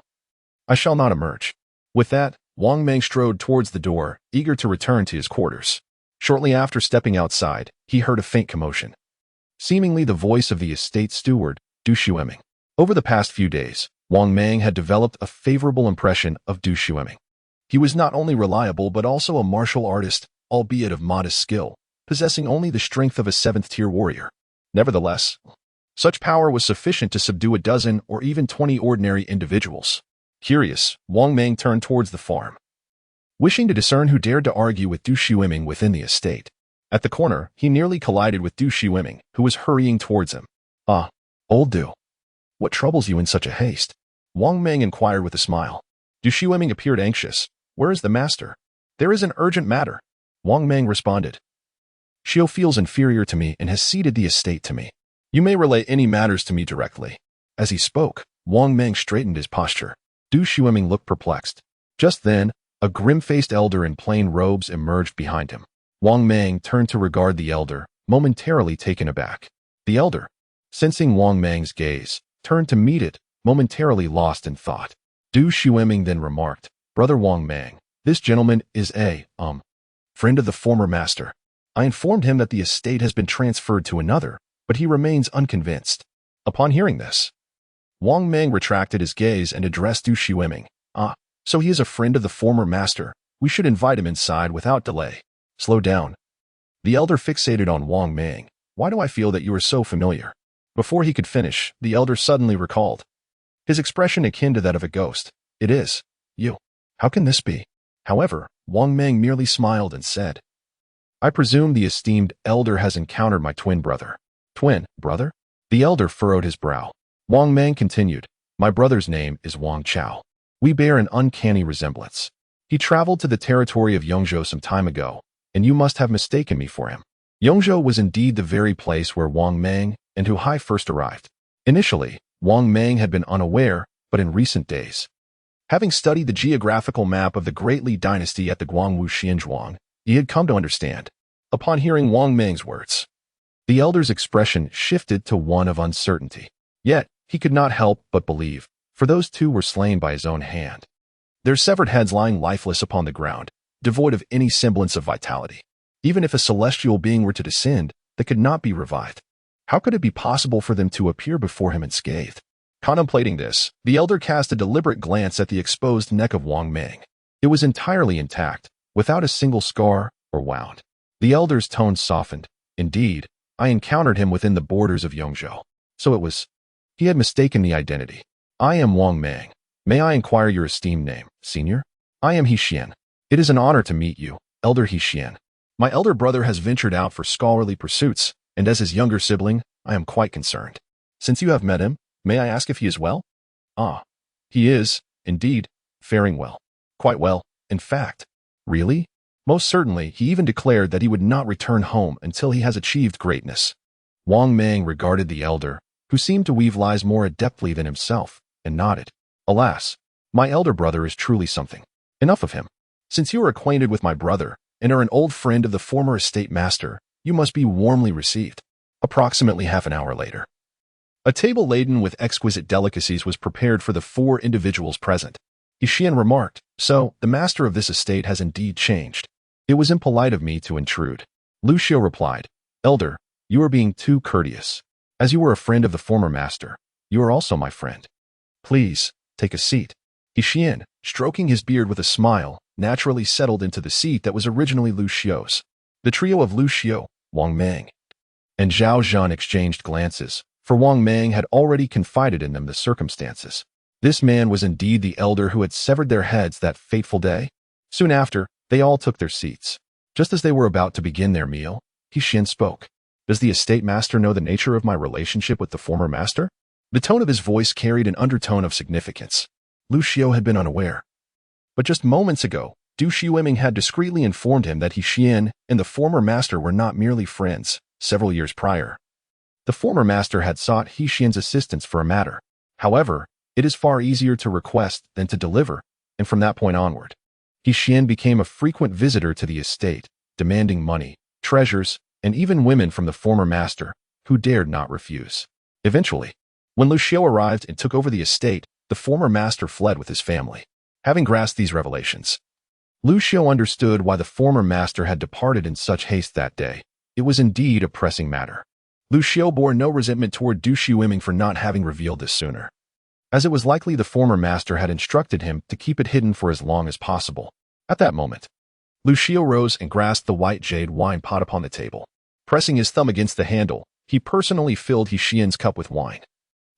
I shall not emerge. With that, Wang Mang strode towards the door, eager to return to his quarters. Shortly after stepping outside, he heard a faint commotion. Seemingly the voice of the estate steward, Du Xueming. Over the past few days, Wang Mang had developed a favorable impression of Du Xueming. He was not only reliable but also a martial artist, albeit of modest skill, possessing only the strength of a 7th-tier warrior. Nevertheless, such power was sufficient to subdue a dozen or even 20 ordinary individuals. Curious, Wang Mang turned towards the farm, wishing to discern who dared to argue with Du Xueming within the estate. At the corner, he nearly collided with Du Xueming, who was hurrying towards him. Ah, old Du. What troubles you in such a haste? Wang Mang inquired with a smile. Du Xueming appeared anxious. Where is the master? There is an urgent matter. Wang Mang responded. Xiu feels inferior to me and has ceded the estate to me. You may relay any matters to me directly. As he spoke, Wang Mang straightened his posture. Du Xueming looked perplexed. Just then, a grim-faced elder in plain robes emerged behind him. Wang Mang turned to regard the elder, momentarily taken aback. The elder, sensing Wang Mang's gaze, turned to meet it, momentarily lost in thought. Zhu Yuanzhang then remarked, "Brother Wang Mang, this gentleman is a, friend of the former master. I informed him that the estate has been transferred to another, but he remains unconvinced." Upon hearing this, Wang Mang retracted his gaze and addressed Zhu Yuanzhang. So he is a friend of the former master. We should invite him inside without delay. Slow down. The elder fixated on Wang Mang. Why do I feel that you are so familiar? Before he could finish, the elder suddenly recalled, his expression akin to that of a ghost. It is you. How can this be? However, Wang Mang merely smiled and said, I presume the esteemed elder has encountered my twin brother. Twin brother? The elder furrowed his brow. Wang Mang continued, my brother's name is Wang Chao. We bear an uncanny resemblance. He traveled to the territory of Yongzhou some time ago, and you must have mistaken me for him. Yongzhou was indeed the very place where Wang Mang and Hu Hai first arrived. Initially, Wang Mang had been unaware, but in recent days, having studied the geographical map of the Great Li dynasty at the Guangwu Xinzhuang, he had come to understand. Upon hearing Wang Mang's words, the elder's expression shifted to one of uncertainty. Yet, he could not help but believe, for those two were slain by his own hand. Their severed heads lying lifeless upon the ground, devoid of any semblance of vitality. Even if a celestial being were to descend, they could not be revived. How could it be possible for them to appear before him unscathed? Contemplating this, the elder cast a deliberate glance at the exposed neck of Wang Mang. It was entirely intact, without a single scar or wound. The elder's tone softened. Indeed, I encountered him within the borders of Yongzhou. So it was. He had mistaken the identity. I am Wang Mang. May I inquire your esteemed name, senior? I am He Xian. It is an honor to meet you, Elder He Xian. My elder brother has ventured out for scholarly pursuits, and as his younger sibling, I am quite concerned. Since you have met him, may I ask if he is well? He is, indeed, faring well. Quite well, in fact. Really? Most certainly, he even declared that he would not return home until he has achieved greatness. Wang Mang regarded the elder, who seemed to weave lies more adeptly than himself, and nodded. Alas, my elder brother is truly something. Enough of him. Since you are acquainted with my brother, and are an old friend of the former estate master, you must be warmly received. Approximately half an hour later, a table laden with exquisite delicacies was prepared for the 4 individuals present. He Xian remarked, so, the master of this estate has indeed changed. It was impolite of me to intrude. Liu Xiu replied, Elder, you are being too courteous. As you were a friend of the former master, you are also my friend. Please, take a seat. He Xian, stroking his beard with a smile, naturally settled into the seat that was originally Liu Xiu's. The trio of Liu Xiu, Wang Mang, and Zhao Zhan exchanged glances, for Wang Mang had already confided in them the circumstances. This man was indeed the elder who had severed their heads that fateful day. Soon after, they all took their seats. Just as they were about to begin their meal, He Xian spoke. Does the estate master know the nature of my relationship with the former master? The tone of his voice carried an undertone of significance. Liu Xiu had been unaware. But just moments ago, Zhu Yuanzhang had discreetly informed him that He Xian and the former master were not merely friends. Several years prior, the former master had sought He Xian's assistance for a matter. However, it is far easier to request than to deliver, and from that point onward, He Xian became a frequent visitor to the estate, demanding money, treasures, and even women from the former master, who dared not refuse. Eventually, when Liu Xiu arrived and took over the estate, the former master fled with his family. Having grasped these revelations, Liu Xiu understood why the former master had departed in such haste that day. It was indeed a pressing matter. Liu Xiu bore no resentment toward Zhu Yuanzhang for not having revealed this sooner, as it was likely the former master had instructed him to keep it hidden for as long as possible. At that moment, Liu Xiu rose and grasped the white jade wine pot upon the table. Pressing his thumb against the handle, he personally filled He Xian's cup with wine.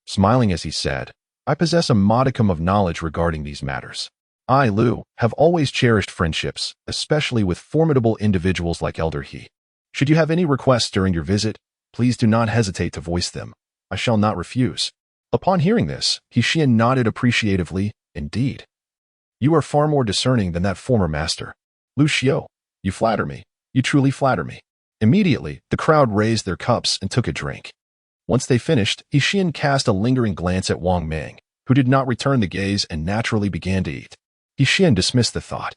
Smiling as he said, I possess a modicum of knowledge regarding these matters. I, Liu, have always cherished friendships, especially with formidable individuals like Elder He. Should you have any requests during your visit, please do not hesitate to voice them. I shall not refuse. Upon hearing this, He Xian nodded appreciatively. Indeed. You are far more discerning than that former master. Liu Xiu, you flatter me. You truly flatter me. Immediately, the crowd raised their cups and took a drink. Once they finished, He Xian cast a lingering glance at Wang Mang, who did not return the gaze and naturally began to eat. He Xian dismissed the thought,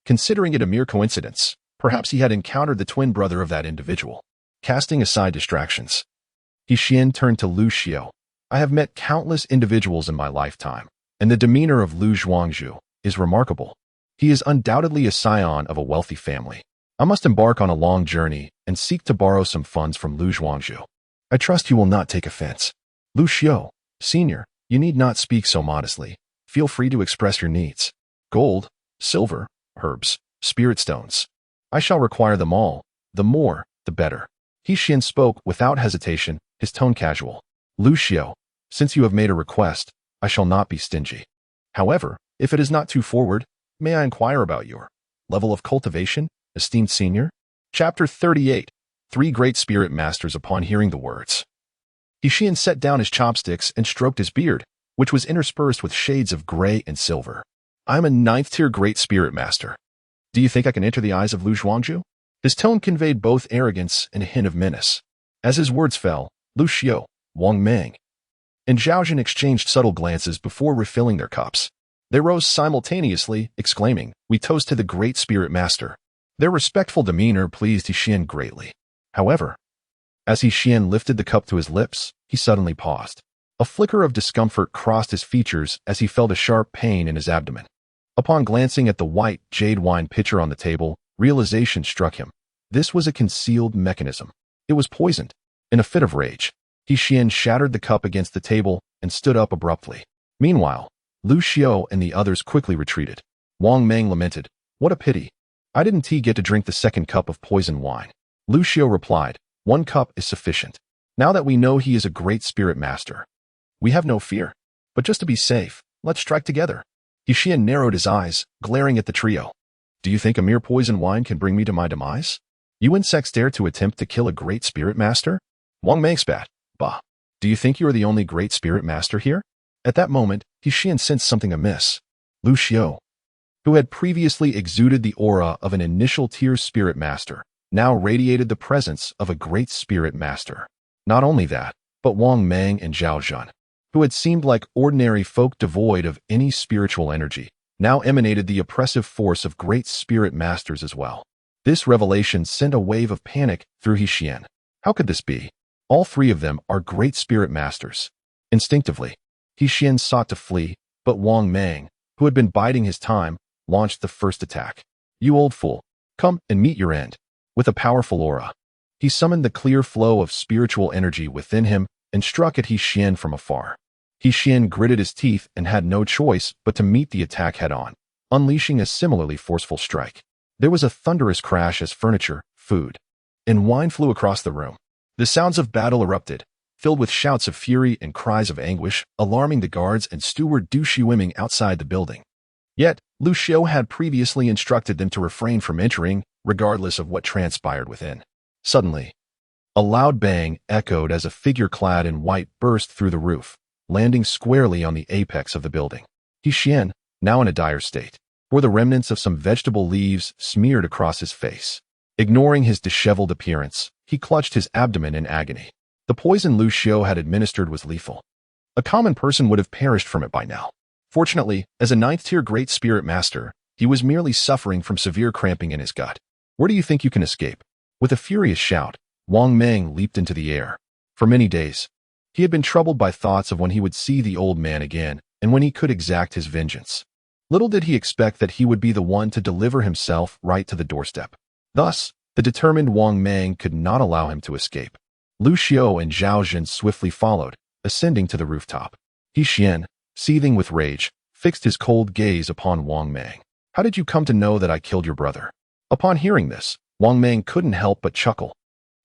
considering it a mere coincidence. Perhaps he had encountered the twin brother of that individual. Casting aside distractions, Xian turned to Liu Xiu. I have met countless individuals in my lifetime, and the demeanor of Liu Zhuangzhu is remarkable. He is undoubtedly a scion of a wealthy family. I must embark on a long journey and seek to borrow some funds from Liu Zhuangzhu. I trust you will not take offense. Liu Xiu, Senior, you need not speak so modestly. Feel free to express your needs. Gold, silver, herbs, spirit stones. I shall require them all. The more, the better. Xian spoke without hesitation, his tone casual. Liu Xiu, since you have made a request, I shall not be stingy. However, if it is not too forward, may I inquire about your level of cultivation, esteemed senior? Chapter 38. Three Great Spirit Masters upon hearing the words. Xian set down his chopsticks and stroked his beard, which was interspersed with shades of gray and silver. I am a 9th-tier Great Spirit Master. Do you think I can enter the eyes of Liu Zhuangzhu? His tone conveyed both arrogance and a hint of menace. As his words fell, Liu Xiu, Wang Mang, and Zhao Zhen exchanged subtle glances before refilling their cups. They rose simultaneously, exclaiming, "We toast to the Great Spirit Master." Their respectful demeanor pleased Xian greatly. However, as Xian lifted the cup to his lips, he suddenly paused. A flicker of discomfort crossed his features as he felt a sharp pain in his abdomen. Upon glancing at the white jade wine pitcher on the table, realization struck him. This was a concealed mechanism. It was poisoned. In a fit of rage, Xian shattered the cup against the table and stood up abruptly. Meanwhile, Liu Xiu and the others quickly retreated. Wang Mang lamented, "What a pity. I didn't get to drink the second cup of poison wine." Liu Xiu replied, "1 cup is sufficient. Now that we know he is a great spirit master, we have no fear. But just to be safe, let's strike together." Xian narrowed his eyes, glaring at the trio. "Do you think a mere poison wine can bring me to my demise? You insects dare to attempt to kill a great spirit master?" Wang Mang spat. "Bah. Do you think you are the only great spirit master here?" At that moment, Xian sensed something amiss. Liu Xiu, who had previously exuded the aura of an initial-tier spirit master, now radiated the presence of a great spirit master. Not only that, but Wang Mang and Zhao Zhen, who had seemed like ordinary folk devoid of any spiritual energy, now emanated the oppressive force of great spirit masters as well. This revelation sent a wave of panic through Xian. How could this be? All three of them are great spirit masters. Instinctively, Xian sought to flee, but Wang Mang, who had been biding his time, launched the first attack. "You old fool, come and meet your end." With a powerful aura, he summoned the clear flow of spiritual energy within him and struck at Xian from afar. Xian gritted his teeth and had no choice but to meet the attack head-on, unleashing a similarly forceful strike. There was a thunderous crash as furniture, food, and wine flew across the room. The sounds of battle erupted, filled with shouts of fury and cries of anguish, alarming the guards and steward Du Shuiming outside the building. Yet, Liu Xiu had previously instructed them to refrain from entering, regardless of what transpired within. Suddenly, a loud bang echoed as a figure clad in white burst through the roof, landing squarely on the apex of the building. Xian, now in a dire state, bore the remnants of some vegetable leaves smeared across his face. Ignoring his disheveled appearance, he clutched his abdomen in agony. The poison Liu Xiu had administered was lethal. A common person would have perished from it by now. Fortunately, as a 9th-tier Great Spirit Master, he was merely suffering from severe cramping in his gut. "Where do you think you can escape?" With a furious shout, Wang Mang leaped into the air. For many days, he had been troubled by thoughts of when he would see the old man again and when he could exact his vengeance. Little did he expect that he would be the one to deliver himself right to the doorstep. Thus, the determined Wang Mang could not allow him to escape. Liu Xiu and Zhao Zhen swiftly followed, ascending to the rooftop. Xian, seething with rage, fixed his cold gaze upon Wang Mang. "How did you come to know that I killed your brother?" Upon hearing this, Wang Mang couldn't help but chuckle.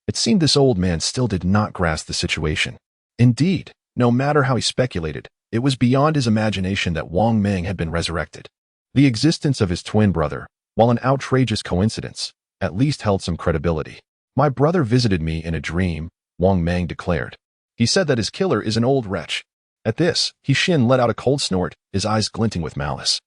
It seemed this old man still did not grasp the situation. Indeed, no matter how he speculated, it was beyond his imagination that Wang Mang had been resurrected. The existence of his twin brother, while an outrageous coincidence, at least held some credibility. "My brother visited me in a dream," Wang Mang declared. "He said that his killer is an old wretch." At this, Xian let out a cold snort, his eyes glinting with malice.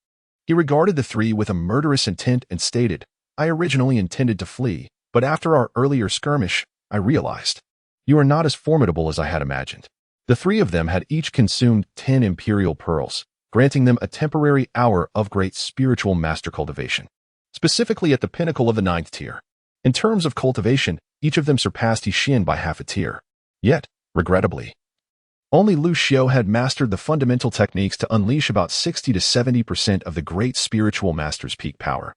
He regarded the three with a murderous intent and stated, "I originally intended to flee, but after our earlier skirmish, I realized you are not as formidable as I had imagined." The three of them had each consumed 10 imperial pearls, granting them a temporary hour of great spiritual master cultivation, specifically at the pinnacle of the 9th tier. In terms of cultivation, each of them surpassed Xian by half a tier. Yet, Regrettably, only Liu Xiu had mastered the fundamental techniques to unleash about 60 to 70% of the great spiritual master's peak power,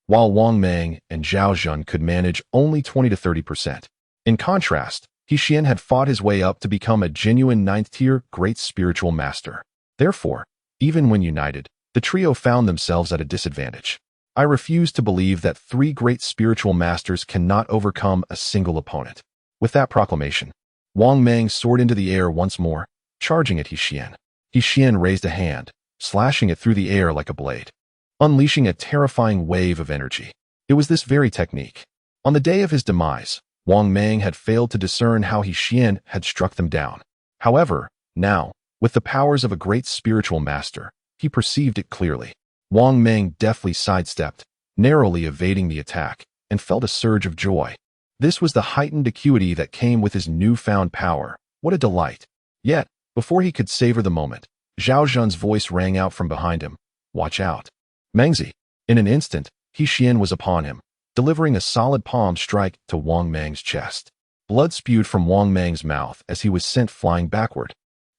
while Wang Mang and Zhao Zhun could manage only 20 to 30%. In contrast, Xian had fought his way up to become a genuine ninth-tier great spiritual master. Therefore, even when united, the trio found themselves at a disadvantage. I refuse to believe that three great spiritual masters cannot overcome a single opponent. With that proclamation, Wang Mang soared into the air once more, charging at Xian. Xian raised a hand, slashing it through the air like a blade, unleashing a terrifying wave of energy. It was this very technique. On the day of his demise, Wang Mang had failed to discern how Xian had struck them down. However, now, with the powers of a great spiritual master, he perceived it clearly. Wang Mang deftly sidestepped, narrowly evading the attack, and felt a surge of joy. This was the heightened acuity that came with his newfound power. What a delight! Yet, before he could savor the moment, Zhao Zhun's voice rang out from behind him. Watch out. Mangzi. In an instant, Xian was upon him, delivering a solid palm strike to Wang Mang's chest. Blood spewed from Wang Mang's mouth as he was sent flying backward.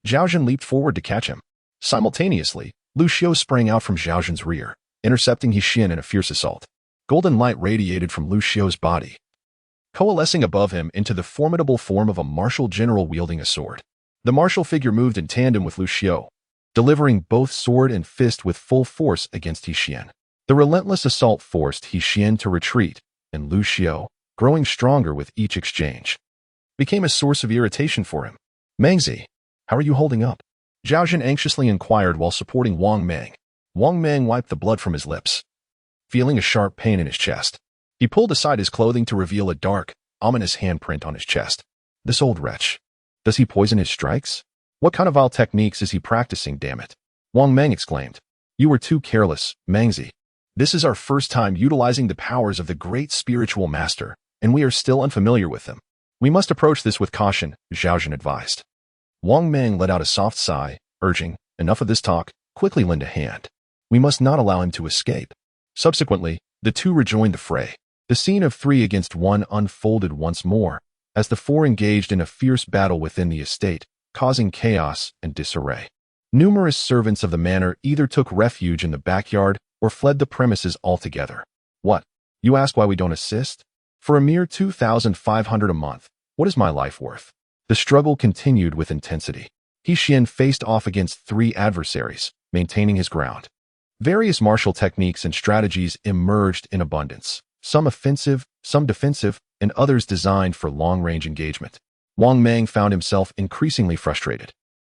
Zhao Zhun leaped forward to catch him. Simultaneously, Liu Xiu sprang out from Zhao Zhun's rear, intercepting Xian in a fierce assault. Golden light radiated from Liu Xiu's body, coalescing above him into the formidable form of a martial general wielding a sword. The martial figure moved in tandem with Liu Xiu, delivering both sword and fist with full force against Xian. The relentless assault forced Xian to retreat, and Liu Xiu, growing stronger with each exchange, became a source of irritation for him. Mangzi, how are you holding up? Zhao Zhun anxiously inquired while supporting Wang Mang. Wang Mang wiped the blood from his lips, feeling a sharp pain in his chest. He pulled aside his clothing to reveal a dark, ominous handprint on his chest. This old wretch. Does he poison his strikes? What kind of vile techniques is he practicing, damn it? Wang Mang exclaimed. You were too careless, Mangzi. This is our first time utilizing the powers of the great spiritual master, and we are still unfamiliar with them. We must approach this with caution, Zhao Zhun advised. Wang Mang let out a soft sigh, urging, enough of this talk, quickly lend a hand. We must not allow him to escape. Subsequently, the two rejoined the fray. The scene of 3 against 1 unfolded once more, as the four engaged in a fierce battle within the estate, causing chaos and disarray. Numerous servants of the manor either took refuge in the backyard or fled the premises altogether. What? You ask why we don't assist? For a mere 2,500 a month, what is my life worth? The struggle continued with intensity. Xian faced off against 3 adversaries, maintaining his ground. Various martial techniques and strategies emerged in abundance, some offensive, some defensive, and others designed for long-range engagement. Wang Mang found himself increasingly frustrated.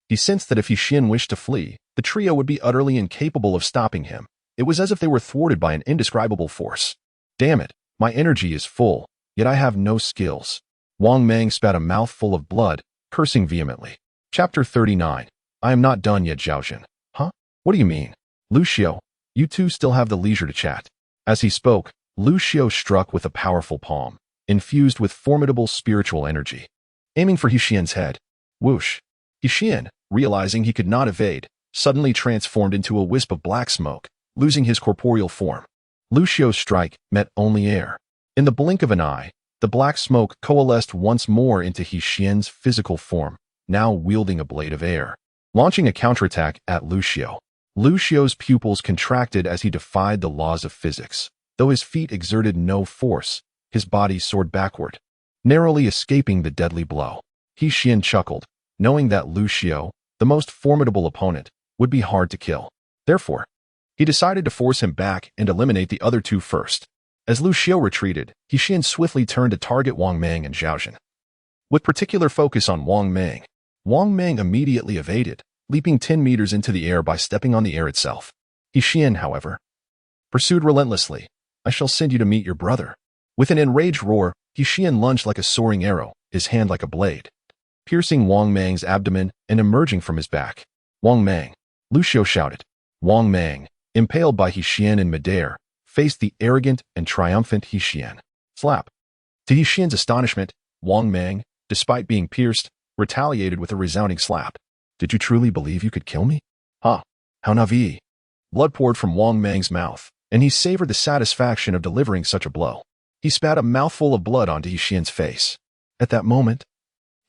He sensed that if Xian wished to flee, the trio would be utterly incapable of stopping him. It was as if they were thwarted by an indescribable force. Damn it, my energy is full, yet I have no skills. Wang Mang spat a mouthful of blood, cursing vehemently. Chapter 39. I am not done yet, Zhao Zhun. Huh? What do you mean? Liu Xiu, you two still have the leisure to chat. As he spoke, Liu Xiu struck with a powerful palm, infused with formidable spiritual energy, aiming for Xian's head. Whoosh! Xian, realizing he could not evade, suddenly transformed into a wisp of black smoke, losing his corporeal form. Liu Xiu's strike met only air. In the blink of an eye, the black smoke coalesced once more into Xian's physical form, now wielding a blade of air, launching a counterattack at Liu Xiu. Liu Xiu's pupils contracted as he defied the laws of physics. Though his feet exerted no force, his body soared backward, narrowly escaping the deadly blow. Xian chuckled, knowing that Liu Xiu, the most formidable opponent, would be hard to kill. Therefore, he decided to force him back and eliminate the other two first. As Liu Xiu retreated, Xian swiftly turned to target Wang Mang and Zhao Zhun. With particular focus on Wang Mang immediately evaded, leaping 10 meters into the air by stepping on the air itself. Xian, however, pursued relentlessly. I shall send you to meet your brother. With an enraged roar, Xian lunged like a soaring arrow, his hand like a blade, piercing Wang Mang's abdomen and emerging from his back. Wang Mang, Liu Xiu shouted. Wang Mang, impaled by Xian in midair, faced the arrogant and triumphant Xian. Slap. To Xian's astonishment, Wang Mang, despite being pierced, retaliated with a resounding slap. Did you truly believe you could kill me? Ha! How naive. Blood poured from Wang Mang's mouth, and he savored the satisfaction of delivering such a blow. He spat a mouthful of blood onto Xian's face. At that moment,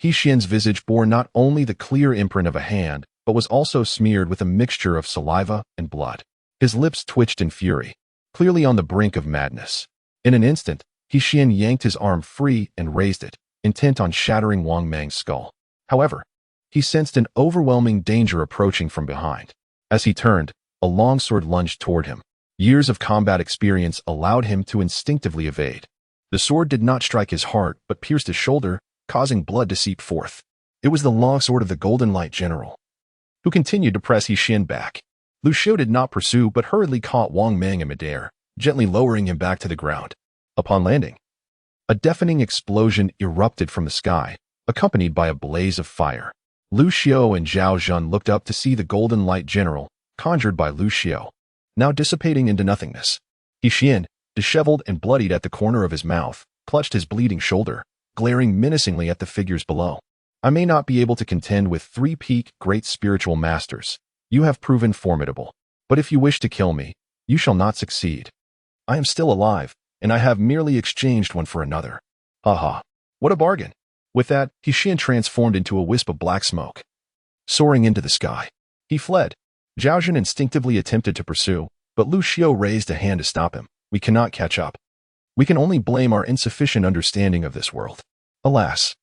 Xian's visage bore not only the clear imprint of a hand, but was also smeared with a mixture of saliva and blood. His lips twitched in fury, clearly on the brink of madness. In an instant, Xian yanked his arm free and raised it, intent on shattering Wang Mang's skull. However, he sensed an overwhelming danger approaching from behind. As he turned, a longsword lunged toward him. Years of combat experience allowed him to instinctively evade. The sword did not strike his heart, but pierced his shoulder, causing blood to seep forth. It was the longsword of the Golden Light General, who continued to press Xian back. Liu Xiu did not pursue, but hurriedly caught Wang Mang in midair, gently lowering him back to the ground. Upon landing, a deafening explosion erupted from the sky, accompanied by a blaze of fire. Liu Xiu and Zhao Zhan looked up to see the Golden Light General, conjured by Liu Xiu, now dissipating into nothingness. Xian, disheveled and bloodied at the corner of his mouth, clutched his bleeding shoulder, glaring menacingly at the figures below. I may not be able to contend with 3 peak great spiritual masters. You have proven formidable. But if you wish to kill me, you shall not succeed. I am still alive, and I have merely exchanged one for another. Ha! What a bargain. With that, Xian transformed into a wisp of black smoke. Soaring into the sky, he fled. Zhao Zhan instinctively attempted to pursue, but Liu Xiu raised a hand to stop him. We cannot catch up. We can only blame our insufficient understanding of this world. Alas,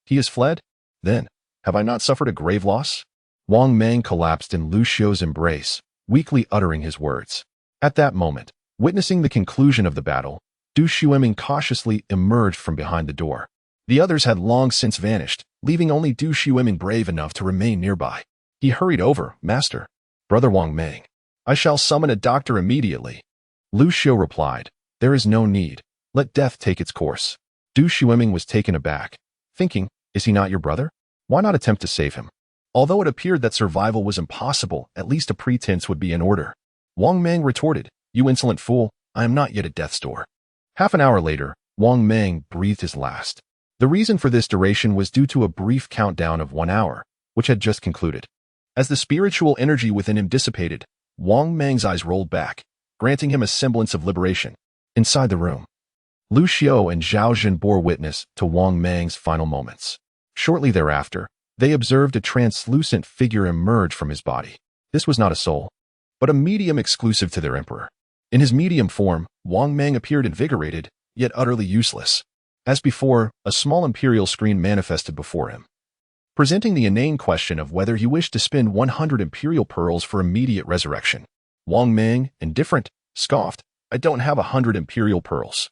he has fled? Then, have I not suffered a grave loss? Wang Mang collapsed in Liu Xiu's embrace, weakly uttering his words. At that moment, witnessing the conclusion of the battle, Zhu Yuanzhang cautiously emerged from behind the door. The others had long since vanished, leaving only Zhu Yuanzhang brave enough to remain nearby. He hurried over. Master, Brother Wang Mang, I shall summon a doctor immediately. Liu Xiu replied, There is no need. Let death take its course. Zhu Yuanzhang was taken aback, thinking, Is he not your brother? Why not attempt to save him? Although it appeared that survival was impossible, at least a pretense would be in order. Wang Mang retorted, You insolent fool, I am not yet at death's door. Half an hour later, Wang Mang breathed his last. The reason for this duration was due to a brief countdown of 1 hour, which had just concluded. As the spiritual energy within him dissipated, Wang Mang's eyes rolled back, granting him a semblance of liberation. Inside the room, Liu Xiu and Zhao Zhan bore witness to Wang Mang's final moments. Shortly thereafter, they observed a translucent figure emerge from his body. This was not a soul, but a medium exclusive to their emperor. In his medium form, Wang Mang appeared invigorated, yet utterly useless. As before, a small imperial screen manifested before him, presenting the inane question of whether he wished to spend 100 imperial pearls for immediate resurrection. Wang Mang, indifferent, scoffed, I don't have 100 imperial pearls.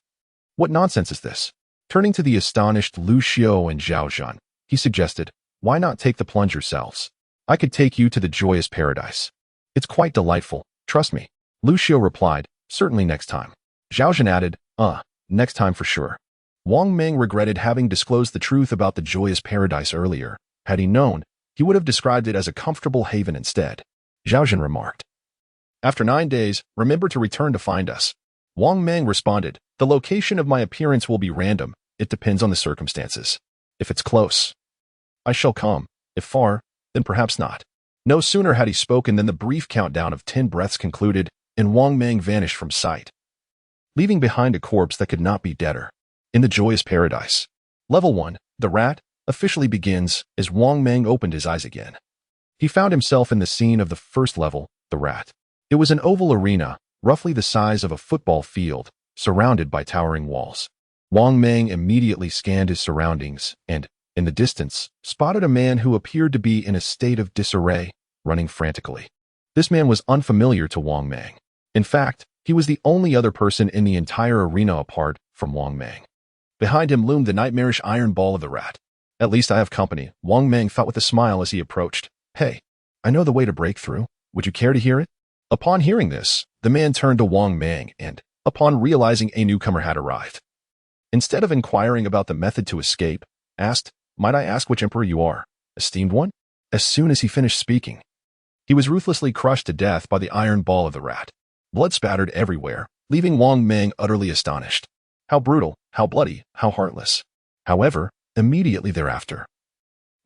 What nonsense is this? Turning to the astonished Liu Xiu and Zhao Zhan, he suggested, Why not take the plunge yourselves? I could take you to the joyous paradise. It's quite delightful, trust me. Liu Xiu replied, Certainly next time. Zhao Zhan added, Next time for sure. Wang Mang regretted having disclosed the truth about the joyous paradise earlier. Had he known, he would have described it as a comfortable haven instead. Zhao Zhan remarked, After 9 days, remember to return to find us. Wang Mang responded, The location of my appearance will be random. It depends on the circumstances. If it's close, I shall come. If far, then perhaps not. No sooner had he spoken than the brief countdown of 10 breaths concluded, and Wang Mang vanished from sight, leaving behind a corpse that could not be deader. In the joyous paradise, Level 1, the rat, officially begins as Wang Mang opened his eyes again. He found himself in the scene of the first level, the rat. It was an oval arena, roughly the size of a football field, surrounded by towering walls. Wang Mang immediately scanned his surroundings and, in the distance, spotted a man who appeared to be in a state of disarray, running frantically. This man was unfamiliar to Wang Mang. In fact, he was the only other person in the entire arena apart from Wang Mang. Behind him loomed the nightmarish iron ball of the rat. At least I have company, Wang Mang thought with a smile as he approached. Hey, I know the way to break through. Would you care to hear it? Upon hearing this, the man turned to Wang Mang and, upon realizing a newcomer had arrived, instead of inquiring about the method to escape, asked, Might I ask which emperor you are, esteemed one? As soon as he finished speaking, he was ruthlessly crushed to death by the iron ball of the rat. Blood spattered everywhere, leaving Wang Mang utterly astonished. How brutal, how bloody, how heartless. However, immediately thereafter,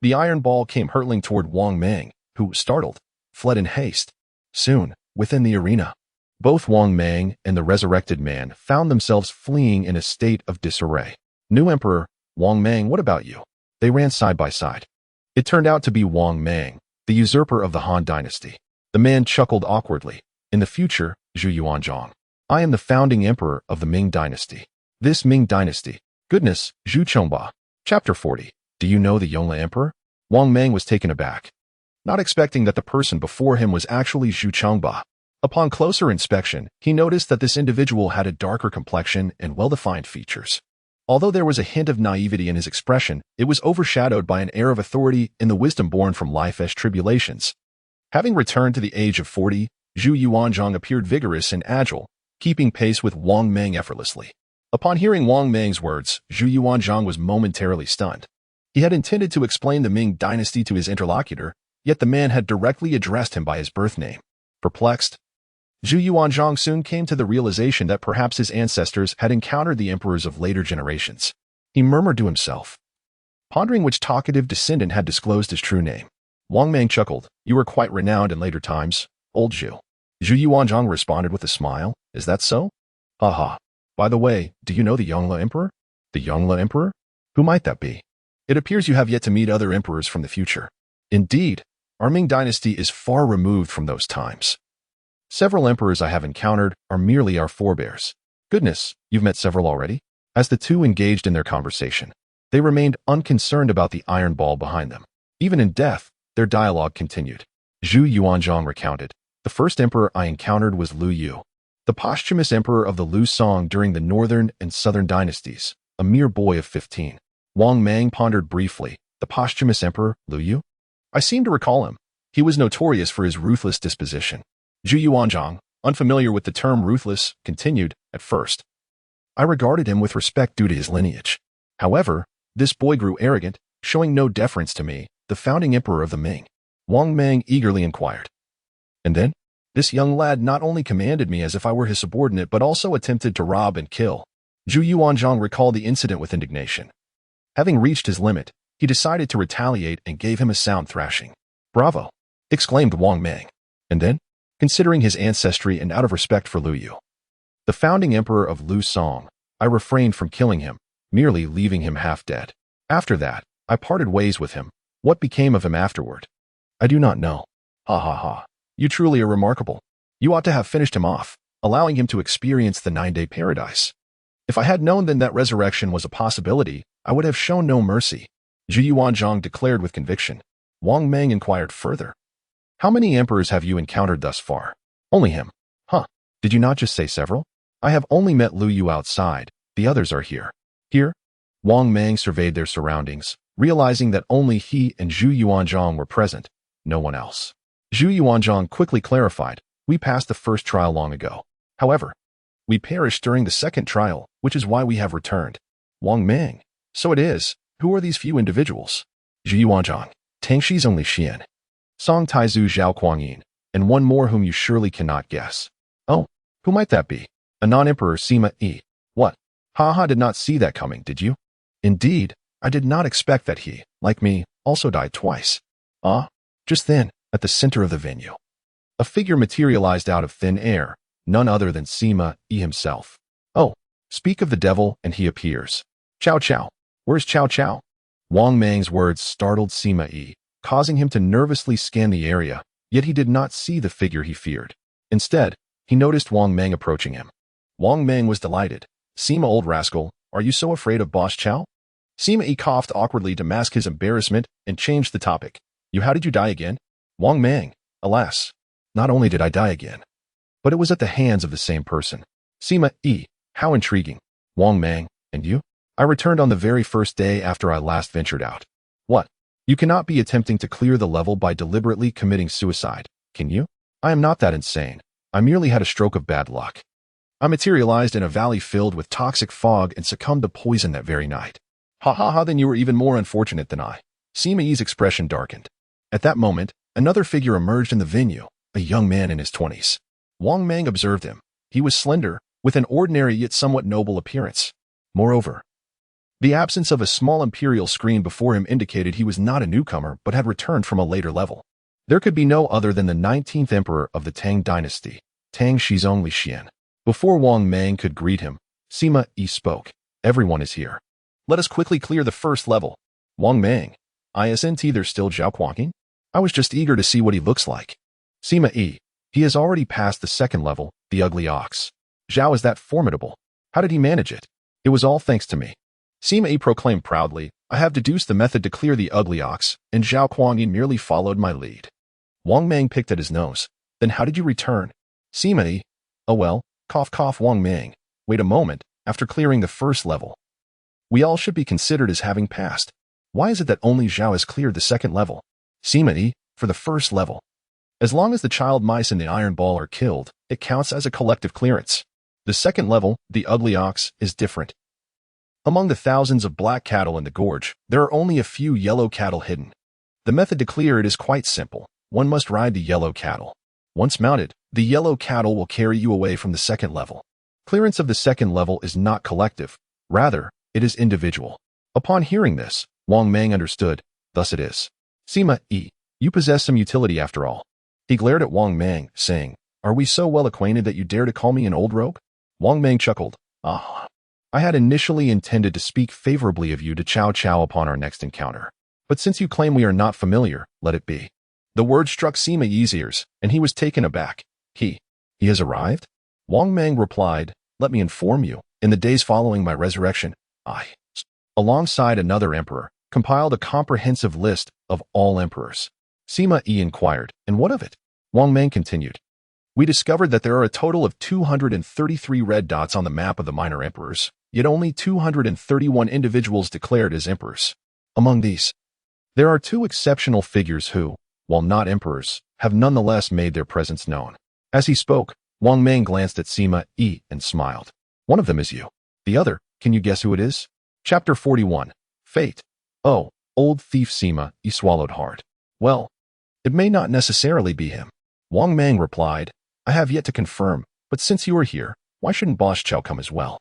the iron ball came hurtling toward Wang Mang, who, startled, fled in haste. Soon, within the arena, both Wang Mang and the resurrected man found themselves fleeing in a state of disarray. New Emperor, Wang Mang, what about you? They ran side by side. It turned out to be Wang Mang, the usurper of the Han dynasty. The man chuckled awkwardly. In the future, Zhu Yuanzhang, I am the founding emperor of the Ming dynasty. This Ming dynasty. Goodness, Zhu Chongba. Chapter 40. Do you know the Yongle emperor? Wang Mang was taken aback, not expecting that the person before him was actually Zhu Chongba. Upon closer inspection, he noticed that this individual had a darker complexion and well-defined features. Although there was a hint of naivety in his expression, it was overshadowed by an air of authority and the wisdom born from life's tribulations. Having returned to the age of 40, Zhu Yuanzhang appeared vigorous and agile, keeping pace with Wang Mang effortlessly. Upon hearing Wang Mang's words, Zhu Yuanzhang was momentarily stunned. He had intended to explain the Ming dynasty to his interlocutor, yet the man had directly addressed him by his birth name. Perplexed, Zhu Yuanzhang soon came to the realization that perhaps his ancestors had encountered the emperors of later generations. He murmured to himself, pondering which talkative descendant had disclosed his true name. Wang Mang chuckled. You were quite renowned in later times, old Zhu. Zhu Yuanzhang responded with a smile. Is that so? Ha ha. By the way, do you know the Yongle emperor? The Yongle emperor? Who might that be? It appears you have yet to meet other emperors from the future. Indeed, our Ming dynasty is far removed from those times. Several emperors I have encountered are merely our forebears. Goodness, you've met several already? As the two engaged in their conversation, they remained unconcerned about the iron ball behind them. Even in death, their dialogue continued. Zhu Yuanzhang recounted, the first emperor I encountered was Liu Xiu, the posthumous emperor of the Liu Song during the northern and southern dynasties, a mere boy of 15. Wang Mang pondered briefly. The posthumous emperor, Liu Xiu? I seem to recall him. He was notorious for his ruthless disposition. Zhu Yuanzhang, unfamiliar with the term ruthless, continued, at first, I regarded him with respect due to his lineage. However, this boy grew arrogant, showing no deference to me, the founding emperor of the Ming. Wang Mang eagerly inquired. And then? This young lad not only commanded me as if I were his subordinate but also attempted to rob and kill. Zhu Yuanzhang recalled the incident with indignation. Having reached his limit, he decided to retaliate and gave him a sound thrashing. Bravo! Exclaimed Wang Mang. And then? Considering his ancestry and out of respect for Liu Xiu, the founding emperor of Liu Song, I refrained from killing him, merely leaving him half dead. After that, I parted ways with him. What became of him afterward? I do not know. Ha ha ha. You truly are remarkable. You ought to have finished him off, allowing him to experience the 9-day paradise. If I had known then that resurrection was a possibility, I would have shown no mercy. Zhu Yuanzhang declared with conviction. Wang Mang inquired further. How many emperors have you encountered thus far? Only him. Huh. Did you not just say several? I have only met Liu Xiu outside. The others are here. Here? Wang Mang surveyed their surroundings, realizing that only he and Zhu Yuanzhang were present, no one else. Zhu Yuanzhang quickly clarified, we passed the first trial long ago. However, we perished during the second trial, which is why we have returned. Wang Mang. So it is. Who are these few individuals? Zhu Yuanzhang. Tangshi's only Xian. Song Taizu Zhao Kuangyin, and one more whom you surely cannot guess. Oh, who might that be? A non-emperor Sima Yi. What? Haha, did not see that coming, did you? Indeed, I did not expect that he, like me, also died twice. Just then, at the center of the venue, a figure materialized out of thin air, none other than Sima Yi himself. Oh, speak of the devil and he appears. Cao Cao. Where's Cao Cao? Wang Mang's words startled Sima Yi, causing him to nervously scan the area, yet he did not see the figure he feared. Instead, he noticed Wang Mang approaching him. Wang Mang was delighted. Sima, old rascal, are you so afraid of Boss Cao? Sima Yi coughed awkwardly to mask his embarrassment and changed the topic. How did you die again? Wang Mang, alas, not only did I die again, but it was at the hands of the same person. Sima Yi, how intriguing. Wang Mang, and you? I returned on the very first day after I last ventured out. What? You cannot be attempting to clear the level by deliberately committing suicide, can you? I am not that insane. I merely had a stroke of bad luck. I materialized in a valley filled with toxic fog and succumbed to poison that very night. Ha ha ha, then you were even more unfortunate than I. Sima Yi's expression darkened. At that moment, another figure emerged in the venue, a young man in his 20s. Wang Mang observed him. He was slender, with an ordinary yet somewhat noble appearance. Moreover, the absence of a small imperial screen before him indicated he was not a newcomer but had returned from a later level. There could be no other than the 19th emperor of the Tang dynasty, Tang Shi's only Xian. Before Wang Mang could greet him, Sima Yi spoke. Everyone is here. Let us quickly clear the first level. Wang Mang. Isn't there still Zhao Kuangyin? I was just eager to see what he looks like. Sima Yi. He has already passed the second level, the ugly ox. Zhao is that formidable. How did he manage it? It was all thanks to me. Sima Yi proclaimed proudly, I have deduced the method to clear the ugly ox, and Zhao Kuangyin merely followed my lead. Wang Mang picked at his nose. Then how did you return? Sima Yi. Oh well, cough cough Wang Mang. Wait a moment, after clearing the first level. We all should be considered as having passed. Why is it that only Zhao has cleared the second level? Sima Yi, for the first level. As long as the child mice in the iron ball are killed, it counts as a collective clearance. The second level, the ugly ox, is different. Among the thousands of black cattle in the gorge, there are only a few yellow cattle hidden. The method to clear it is quite simple. One must ride the yellow cattle. Once mounted, the yellow cattle will carry you away from the second level. Clearance of the second level is not collective. Rather, it is individual. Upon hearing this, Wang Mang understood. Thus it is. Sima Yi, you possess some utility after all. He glared at Wang Mang, saying, Are we so well acquainted that you dare to call me an old rogue? Wang Mang chuckled. Ah. I had initially intended to speak favorably of you to Cao Cao upon our next encounter. But since you claim we are not familiar, let it be. The word struck Sima Yi's ears, and he was taken aback. He has arrived? Wang Mang replied, Let me inform you, in the days following my resurrection, I, alongside another emperor, compiled a comprehensive list of all emperors. Sima Yi inquired, And what of it? Wang Mang continued. We discovered that there are a total of 233 red dots on the map of the minor emperors, yet only 231 individuals declared as emperors. Among these, there are two exceptional figures who, while not emperors, have nonetheless made their presence known. As he spoke, Wang Mang glanced at Sima Yi and smiled. One of them is you. The other, can you guess who it is? Chapter 41. Fate. Oh, old thief Sima Yi swallowed hard. Well, it may not necessarily be him. Wang Mang replied, I have yet to confirm, but since you are here, why shouldn't Boss Chow come as well?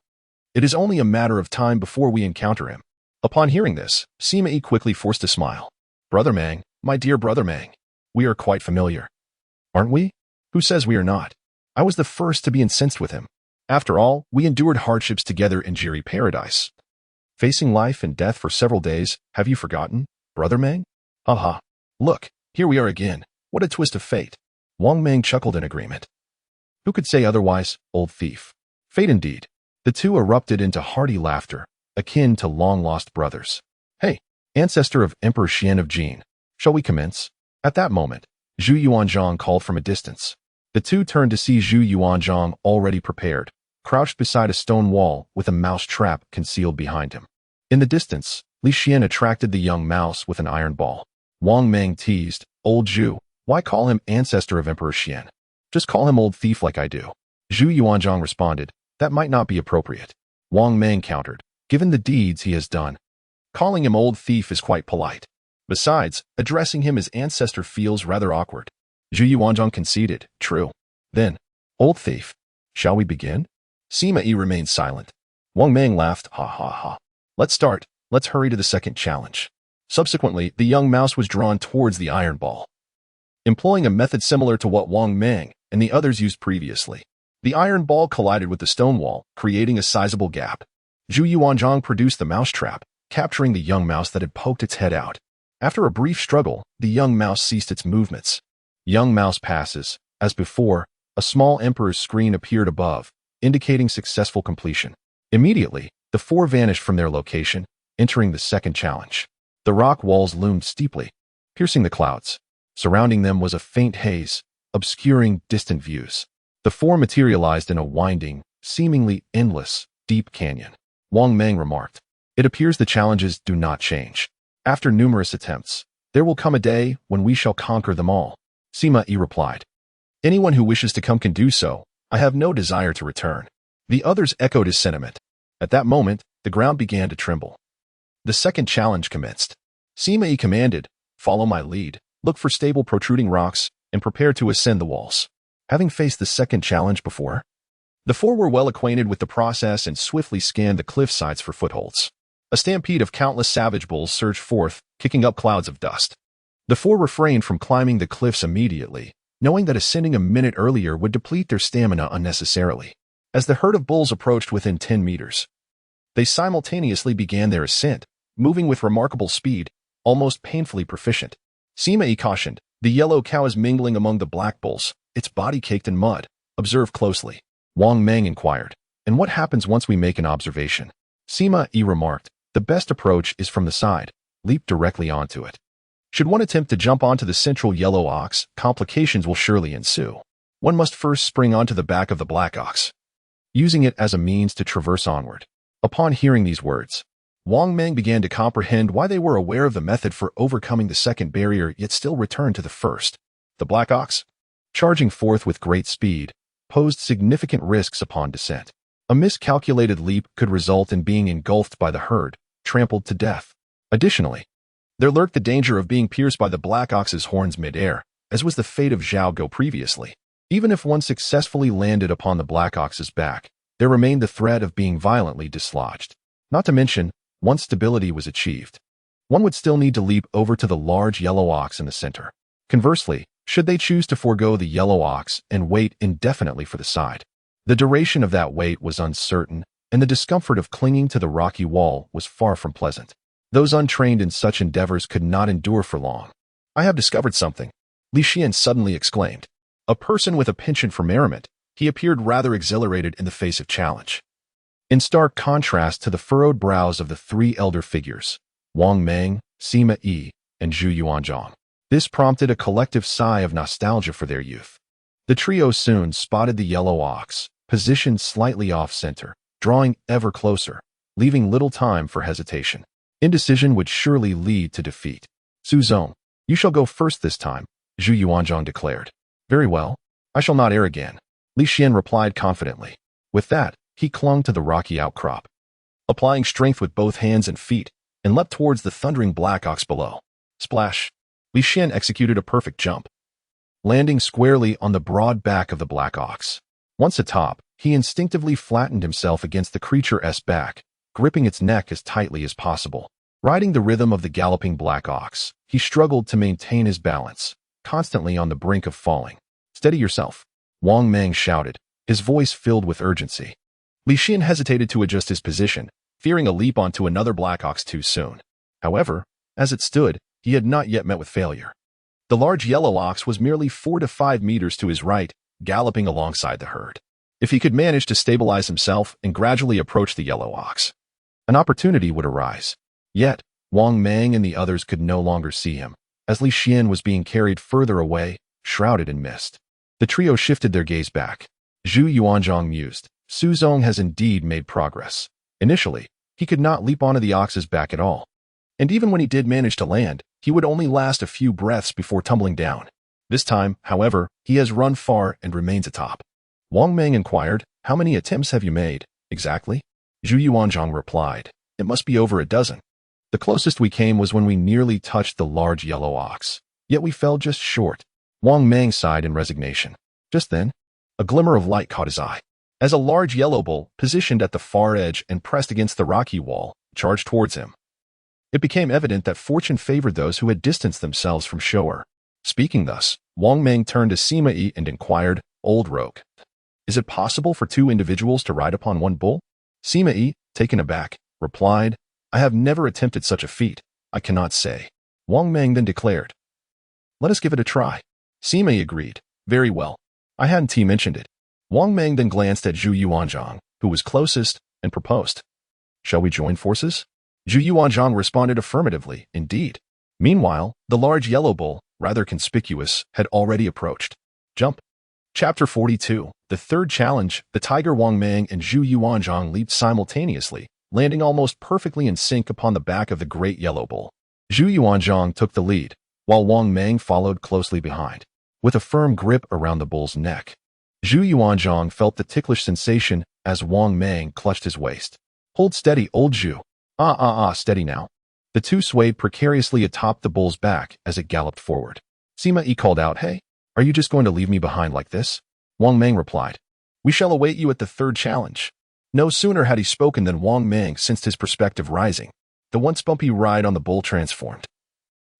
It is only a matter of time before we encounter him. Upon hearing this, Sima Yi quickly forced a smile. Brother Mang, my dear Brother Mang, we are quite familiar. Aren't we? Who says we are not? I was the first to be incensed with him. After all, we endured hardships together in Jiri Paradise. Facing life and death for several days, have you forgotten, Brother Mang? Haha. Look, here we are again. What a twist of fate. Wang Mang chuckled in agreement. Who could say otherwise, old thief? Fate indeed. The two erupted into hearty laughter, akin to long-lost brothers. Hey, ancestor of Emperor Xian of Jin, shall we commence? At that moment, Zhu Yuanzhang called from a distance. The two turned to see Zhu Yuanzhang already prepared, crouched beside a stone wall with a mouse trap concealed behind him. In the distance, Li Xian attracted the young mouse with an iron ball. Wang Mang teased, Old Zhu, why call him ancestor of Emperor Xian? Just call him old thief like I do. Zhu Yuanzhang responded, that might not be appropriate. Wang Mang countered, given the deeds he has done. Calling him old thief is quite polite. Besides, addressing him as ancestor feels rather awkward. Zhu Yuanzhang conceded, true. Then, old thief, shall we begin? Sima Yi remained silent. Wang Mang laughed, ha ha ha. Let's start. Let's hurry to the second challenge. Subsequently, the young mouse was drawn towards the iron ball. Employing a method similar to what Wang Mang and the others used previously, the iron ball collided with the stone wall, creating a sizable gap. Zhu Yuanzhang produced the mouse trap, capturing the young mouse that had poked its head out. After a brief struggle, the young mouse ceased its movements. Young mouse passes. As before, a small emperor's screen appeared above, indicating successful completion. Immediately, the four vanished from their location, entering the second challenge. The rock walls loomed steeply, piercing the clouds. Surrounding them was a faint haze, obscuring distant views. The four materialized in a winding, seemingly endless, deep canyon. Wang Mang remarked, It appears the challenges do not change. After numerous attempts, there will come a day when we shall conquer them all. Sima Yi replied, Anyone who wishes to come can do so. I have no desire to return. The others echoed his sentiment. At that moment, the ground began to tremble. The second challenge commenced. Sima Yi commanded, Follow my lead, look for stable protruding rocks, and prepare to ascend the walls. Having faced the second challenge before, the four were well acquainted with the process and swiftly scanned the cliff sides for footholds. A stampede of countless savage bulls surged forth, kicking up clouds of dust. The four refrained from climbing the cliffs immediately, knowing that ascending a minute earlier would deplete their stamina unnecessarily. As the herd of bulls approached within 10 meters, they simultaneously began their ascent, moving with remarkable speed, almost painfully proficient. Sima Yi cautioned, "The yellow cow is mingling among the black bulls, its body caked in mud. Observe closely." Wang Mang inquired, "And what happens once we make an observation?" Sima Yi remarked, "The best approach is from the side. Leap directly onto it. Should one attempt to jump onto the central yellow ox, complications will surely ensue. One must first spring onto the back of the black ox, using it as a means to traverse onward." Upon hearing these words, Wang Mang began to comprehend why they were aware of the method for overcoming the second barrier yet still returned to the first. The black ox, charging forth with great speed, posed significant risks upon descent. A miscalculated leap could result in being engulfed by the herd, trampled to death. Additionally, there lurked the danger of being pierced by the black ox's horns mid-air, as was the fate of Zhao Go previously. Even if one successfully landed upon the black ox's back, there remained the threat of being violently dislodged. Not to mention, once stability was achieved, one would still need to leap over to the large yellow ox in the center. Conversely, should they choose to forego the yellow ox and wait indefinitely for the side, the duration of that wait was uncertain, and the discomfort of clinging to the rocky wall was far from pleasant. Those untrained in such endeavors could not endure for long. "I have discovered something," Liu Xiu suddenly exclaimed. A person with a penchant for merriment, he appeared rather exhilarated in the face of challenge. In stark contrast to the furrowed brows of the three elder figures, Wang Mang, Sima Yi, and Zhu Yuanzhang, this prompted a collective sigh of nostalgia for their youth. The trio soon spotted the yellow ox, positioned slightly off-center, drawing ever closer, leaving little time for hesitation. Indecision would surely lead to defeat. "Suzong, you shall go first this time," Zhu Yuanzhang declared. "Very well. I shall not err again," Liu Xiu replied confidently. With that, he clung to the rocky outcrop, applying strength with both hands and feet, and leapt towards the thundering black ox below. Splash! Liu Xiu executed a perfect jump, landing squarely on the broad back of the black ox. Once atop, he instinctively flattened himself against the creature's back, gripping its neck as tightly as possible. Riding the rhythm of the galloping black ox, he struggled to maintain his balance, constantly on the brink of falling. "Steady yourself," Wang Mang shouted, his voice filled with urgency. Liu Xiu hesitated to adjust his position, fearing a leap onto another black ox too soon. However, as it stood, he had not yet met with failure. The large yellow ox was merely 4 to 5 meters to his right, galloping alongside the herd. If he could manage to stabilize himself and gradually approach the yellow ox, an opportunity would arise. Yet, Wang Mang and the others could no longer see him, as Liu Xiu was being carried further away, shrouded in mist. The trio shifted their gaze back. Zhu Yuanzhang mused, "Suzong has indeed made progress. Initially, he could not leap onto the ox's back at all. And even when he did manage to land, he would only last a few breaths before tumbling down. This time, however, he has run far and remains atop." Wang Mang inquired, "How many attempts have you made, exactly?" Zhu Yuanzhang replied, "It must be over a dozen. The closest we came was when we nearly touched the large yellow ox, yet we fell just short." Wang Mang sighed in resignation. Just then, a glimmer of light caught his eye, as a large yellow bull, positioned at the far edge and pressed against the rocky wall, charged towards him. It became evident that fortune favored those who had distanced themselves from Xiu'er. Speaking thus, Wang Mang turned to Sima Yi and inquired, "Old rogue, is it possible for 2 individuals to ride upon one bull?" Sima Yi, taken aback, replied, "I have never attempted such a feat. I cannot say." Wang Mang then declared, "Let us give it a try." Sima Yi agreed, "Very well. I hadn't mentioned it." Wang Mang then glanced at Zhu Yuanzhang, who was closest, and proposed, "Shall we join forces?" Zhu Yuanzhang responded affirmatively, "Indeed." Meanwhile, the large yellow bull, rather conspicuous, had already approached. Jump. Chapter 42. The third challenge. The tiger. Wang Mang and Zhu Yuanzhang leaped simultaneously, landing almost perfectly in sync upon the back of the great yellow bull. Zhu Yuanzhang took the lead, while Wang Mang followed closely behind, with a firm grip around the bull's neck. Zhu Yuanzhang felt the ticklish sensation as Wang Mang clutched his waist. "Hold steady, old Zhu. Steady now." The two swayed precariously atop the bull's back as it galloped forward. Sima Yi called out, "Hey, are you just going to leave me behind like this?" Wang Mang replied, "We shall await you at the third challenge." No sooner had he spoken than Wang Mang sensed his perspective rising. The once bumpy ride on the bull transformed.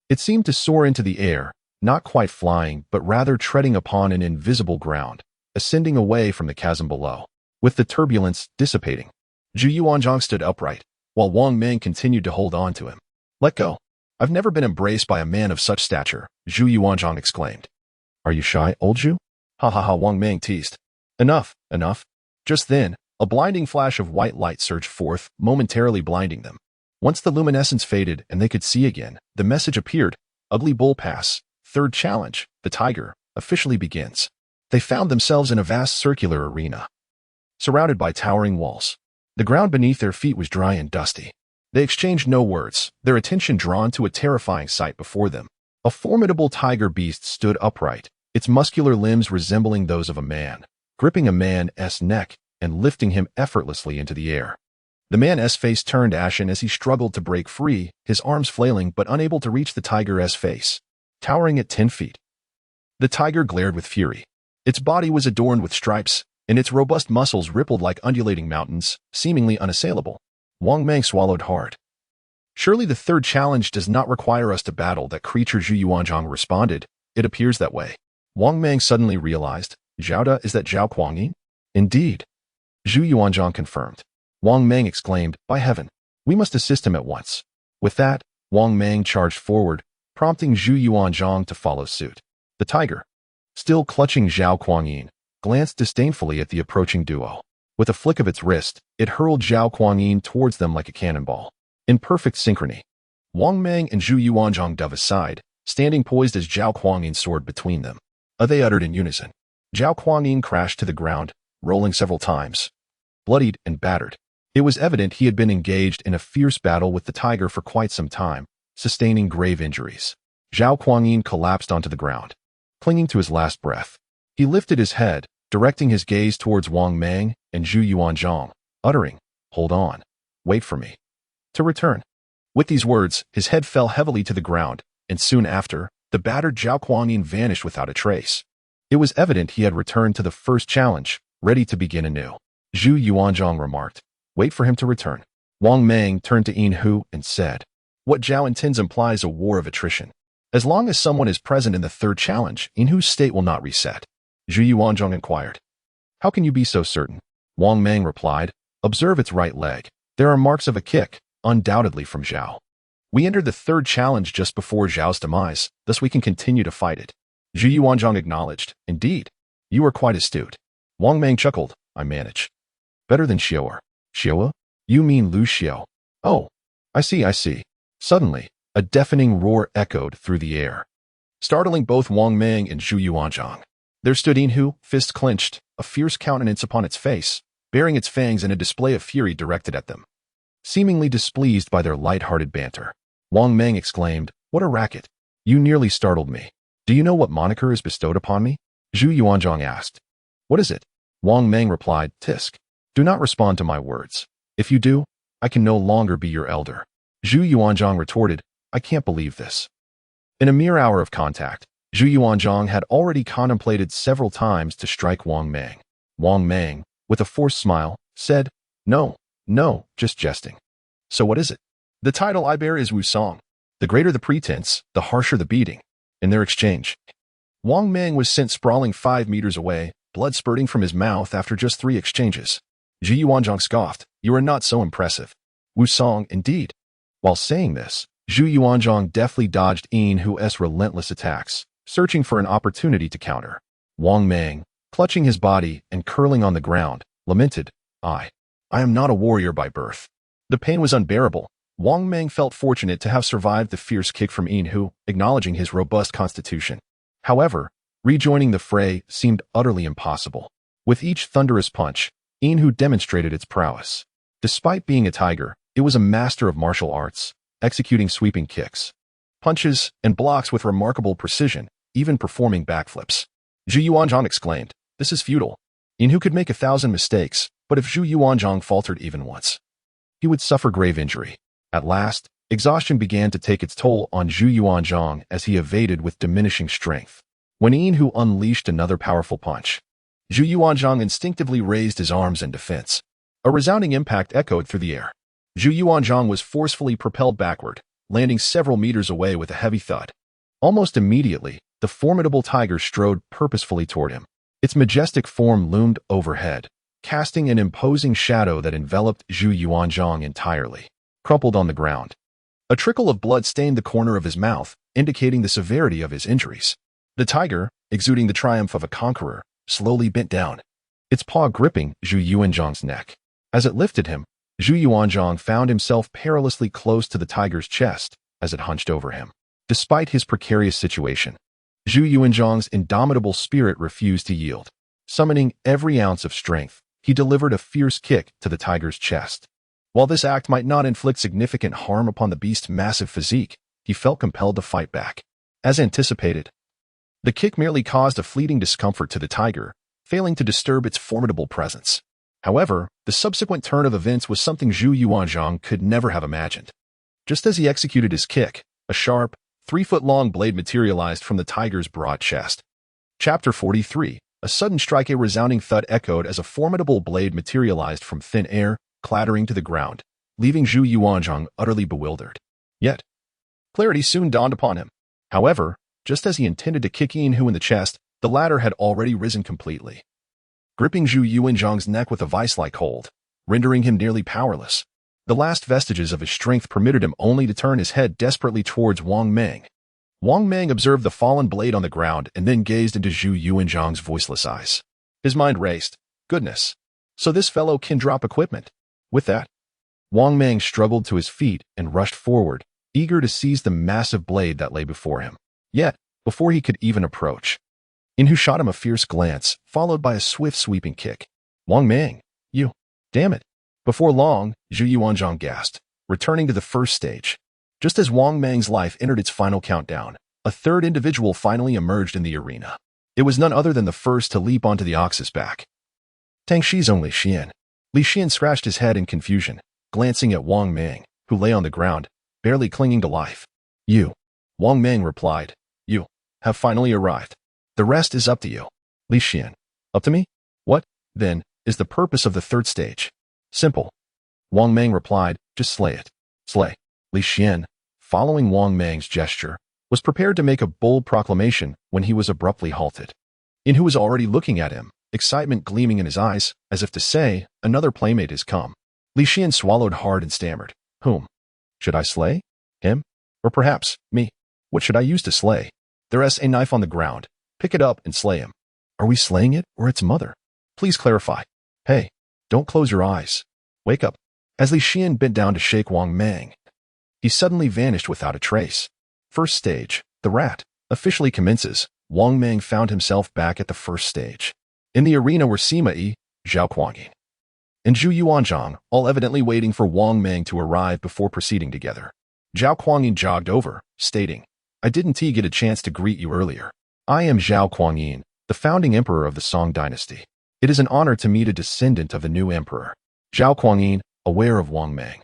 It seemed to soar into the air, not quite flying, but rather treading upon an invisible ground, ascending away from the chasm below. With the turbulence dissipating, Zhu Yuanzhang stood upright, while Wang Mang continued to hold on to him. "Let go. I've never been embraced by a man of such stature," Zhu Yuanzhang exclaimed. "Are you shy, old Zhu?" "Ha ha ha," Wang Mang teased. "Enough, enough." Just then, a blinding flash of white light surged forth, momentarily blinding them. Once the luminescence faded and they could see again, the message appeared: "Ugly Bull Pass, third challenge, the tiger, officially begins." They found themselves in a vast circular arena, surrounded by towering walls. The ground beneath their feet was dry and dusty. They exchanged no words, their attention drawn to a terrifying sight before them. A formidable tiger beast stood upright, its muscular limbs resembling those of a man, gripping a man's neck and lifting him effortlessly into the air. The man's face turned ashen as he struggled to break free, his arms flailing but unable to reach the tiger's face, towering at 10 feet. The tiger glared with fury. Its body was adorned with stripes, and its robust muscles rippled like undulating mountains, seemingly unassailable. Wang Mang swallowed hard. "Surely the third challenge does not require us to battle that creature," Zhu Yuanzhang responded. "It appears that way." Wang Mang suddenly realized, "Zhao, is that Zhao Kuangyin?" "Indeed," Zhu Yuanzhang confirmed. Wang Mang exclaimed, "By heaven, we must assist him at once." With that, Wang Mang charged forward, prompting Zhu Yuanzhang to follow suit. The tiger, still clutching Zhao Kuangyin, glanced disdainfully at the approaching duo. With a flick of its wrist, it hurled Zhao Kuangyin towards them like a cannonball. In perfect synchrony, Wang Mang and Zhu Yuanzhang dove aside, standing poised as Zhao Kuangyin soared between them. They uttered in unison. Zhao Kuangyin crashed to the ground, rolling several times, bloodied and battered. It was evident he had been engaged in a fierce battle with the tiger for quite some time, sustaining grave injuries. Zhao Kuangyin collapsed onto the ground, clinging to his last breath. He lifted his head, directing his gaze towards Wang Mang and Zhu Yuanzhang, uttering, "Hold on. Wait for me to return." With these words, his head fell heavily to the ground, and soon after, the battered Zhao Kuangyin vanished without a trace. It was evident he had returned to the first challenge, ready to begin anew. Zhu Yuanzhang remarked, "Wait for him to return." Wang Mang turned to Yin Hu and said, "What Zhao intends implies a war of attrition. As long as someone is present in the third challenge, Yin Hu's state will not reset." Zhu Yuanzhang inquired, "How can you be so certain?" Wang Mang replied, "Observe its right leg. There are marks of a kick, undoubtedly from Zhao. We entered the third challenge just before Zhao's demise, thus we can continue to fight it." Zhu Yuanzhang acknowledged, "Indeed, you are quite astute." Wang Mang chuckled, "I manage better than Xiu'er." "Xiu'er? You mean Liu Xiu?" "Oh, I see." Suddenly, a deafening roar echoed through the air, startling both Wang Mang and Zhu Yuanzhang. There stood Yin Hu, fists clenched, a fierce countenance upon its face, baring its fangs in a display of fury directed at them. Seemingly displeased by their light-hearted banter, Wang Mang exclaimed, "What a racket! You nearly startled me. Do you know what moniker is bestowed upon me?" Zhu Yuanzhang asked. "What is it?" Wang Mang replied, "Tisk. Do not respond to my words. If you do, I can no longer be your elder." Zhu Yuanzhang retorted, "I can't believe this." In a mere hour of contact, Zhu Yuanzhang had already contemplated several times to strike Wang Mang. Wang Mang, with a forced smile, said, No, just jesting." "So what is it?" "The title I bear is Wu Song. The greater the pretense, the harsher the beating." In their exchange, Wang Mang was sent sprawling 5 meters away, blood spurting from his mouth after just 3 exchanges. Zhu Yuanzhang scoffed, "You are not so impressive." "Wu Song, indeed." While saying this, Zhu Yuanzhang deftly dodged Yin Hu's relentless attacks, searching for an opportunity to counter. Wang Mang, clutching his body and curling on the ground, lamented, I am not a warrior by birth." The pain was unbearable. Wang Mang felt fortunate to have survived the fierce kick from Yin Hu, acknowledging his robust constitution. However, rejoining the fray seemed utterly impossible. With each thunderous punch, Yin Hu demonstrated its prowess. Despite being a tiger, it was a master of martial arts, executing sweeping kicks, punches, and blocks with remarkable precision, even performing backflips. Zhu Yuanzhang exclaimed, "This is futile." Yin Hu could make 1,000 mistakes, but if Zhu Yuanzhang faltered even once, he would suffer grave injury. At last, exhaustion began to take its toll on Zhu Yuanzhang as he evaded with diminishing strength. When Yin Hu unleashed another powerful punch, Zhu Yuanzhang instinctively raised his arms in defense. A resounding impact echoed through the air. Zhu Yuanzhang was forcefully propelled backward, landing several meters away with a heavy thud. Almost immediately, the formidable tiger strode purposefully toward him. Its majestic form loomed overhead, casting an imposing shadow that enveloped Zhu Yuanzhang entirely. crumpled on the ground. A trickle of blood stained the corner of his mouth, indicating the severity of his injuries. The tiger, exuding the triumph of a conqueror, slowly bent down, its paw gripping Zhu Yuanzhang's neck. As it lifted him, Zhu Yuanzhang found himself perilously close to the tiger's chest as it hunched over him. Despite his precarious situation, Zhu Yuanzhang's indomitable spirit refused to yield. Summoning every ounce of strength, he delivered a fierce kick to the tiger's chest. While this act might not inflict significant harm upon the beast's massive physique, he felt compelled to fight back. As anticipated, the kick merely caused a fleeting discomfort to the tiger, failing to disturb its formidable presence. However, the subsequent turn of events was something Zhu Yuanzhang could never have imagined. Just as he executed his kick, a sharp, 3-foot-long blade materialized from the tiger's broad chest. Chapter 43. A sudden strike. A resounding thud echoed as a formidable blade materialized from thin air, clattering to the ground, leaving Zhu Yuanzhang utterly bewildered. Yet, clarity soon dawned upon him. However, just as he intended to kick Qin Hu in the chest, the latter had already risen completely, gripping Zhu Yuanzhang's neck with a vice-like hold, rendering him nearly powerless. The last vestiges of his strength permitted him only to turn his head desperately towards Wang Mang. Wang Mang observed the fallen blade on the ground and then gazed into Zhu Yuanzhang's voiceless eyes. His mind raced. Goodness. So this fellow can drop equipment. With that, Wang Mang struggled to his feet and rushed forward, eager to seize the massive blade that lay before him. Yet, before he could even approach, Qin Hu shot him a fierce glance, followed by a swift sweeping kick. Wang Mang, you, damn it. Before long, Zhu Yuanzhang gasped, returning to the first stage. Just as Wang Mang's life entered its final countdown, a third individual finally emerged in the arena. It was none other than the first to leap onto the ox's back. Tang Shi's own Li Xian. Li Xian scratched his head in confusion, glancing at Wang Mang, who lay on the ground, barely clinging to life. You, Wang Mang replied, you have finally arrived. The rest is up to you. Li Xian. Up to me? What, then, is the purpose of the third stage? Simple. Wang Mang replied, just slay it. Slay. Li Xian, following Wang Mang's gesture, was prepared to make a bold proclamation when he was abruptly halted. Qin Hu was already looking at him, excitement gleaming in his eyes, as if to say, another playmate has come. Li Xian swallowed hard and stammered. Whom? Should I slay? Him? Or perhaps, me? What should I use to slay? There is a knife on the ground. Pick it up and slay him. Are we slaying it or its mother? Please clarify. Hey, don't close your eyes. Wake up. As Li Xian bent down to shake Wang Mang, he suddenly vanished without a trace. First stage, the rat, officially commences. Wang Mang found himself back at the first stage. In the arena were Sima Yi, Zhao Kuangyin, and Zhu Yuanzhang, all evidently waiting for Wang Mang to arrive before proceeding together. Zhao Kuangyin jogged over, stating, I didn't get a chance to greet you earlier. I am Zhao Kuangyin, the founding emperor of the Song dynasty. It is an honor to meet a descendant of the new emperor. Zhao Kuangyin, aware of Wang Mang,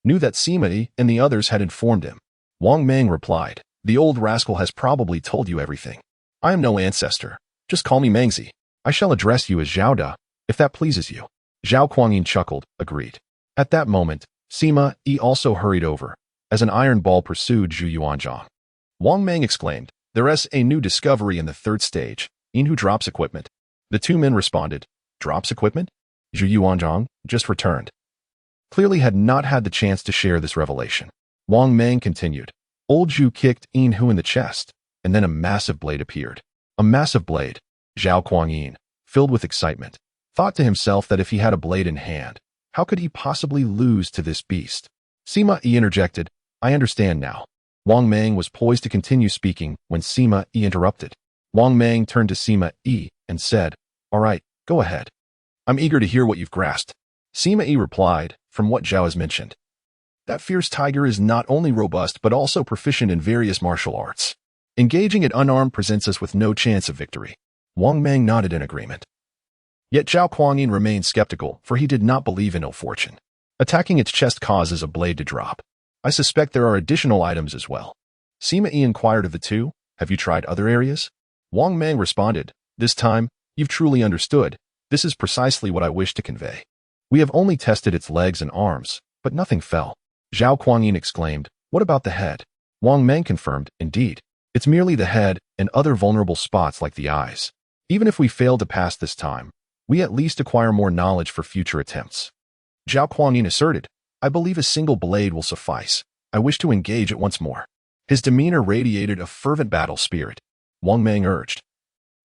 knew that Sima Yi and the others had informed him. Wang Mang replied, the old rascal has probably told you everything. I am no ancestor. Just call me Mangzi. I shall address you as Zhao Da, if that pleases you. Zhao Kuangyin chuckled, agreed. At that moment, Sima Yi also hurried over, as an iron ball pursued Zhu Yuanzhang. Wang Mang exclaimed, there is a new discovery in the third stage. Qin Hu drops equipment. The two men responded, drops equipment? Zhu Yuanzhang, just returned, clearly had not had the chance to share this revelation. Wang Mang continued. Old Zhu kicked Qin Hu in the chest, and then a massive blade appeared. A massive blade. Zhao Kuangyin, filled with excitement, thought to himself that if he had a blade in hand, how could he possibly lose to this beast? Sima Yi interjected, I understand now. Wang Mang was poised to continue speaking when Sima Yi interrupted. Wang Mang turned to Sima Yi and said, all right, go ahead. I'm eager to hear what you've grasped. Sima Yi replied, from what Zhao has mentioned, that fierce tiger is not only robust but also proficient in various martial arts. Engaging it unarmed presents us with no chance of victory. Wang Mang nodded in agreement. Yet Zhao Kuangyin remained skeptical, for he did not believe in ill fortune. Attacking its chest causes a blade to drop. I suspect there are additional items as well. Sima Yi inquired of the two, have you tried other areas? Wang Mang responded, this time, you've truly understood. This is precisely what I wish to convey. We have only tested its legs and arms, but nothing fell. Zhao Kuangyin exclaimed, what about the head? Wang Mang confirmed, indeed. It's merely the head and other vulnerable spots like the eyes. Even if we fail to pass this time, we at least acquire more knowledge for future attempts. Zhao Kuangyin asserted, I believe a single blade will suffice. I wish to engage it once more. His demeanor radiated a fervent battle spirit. Wang Mang urged.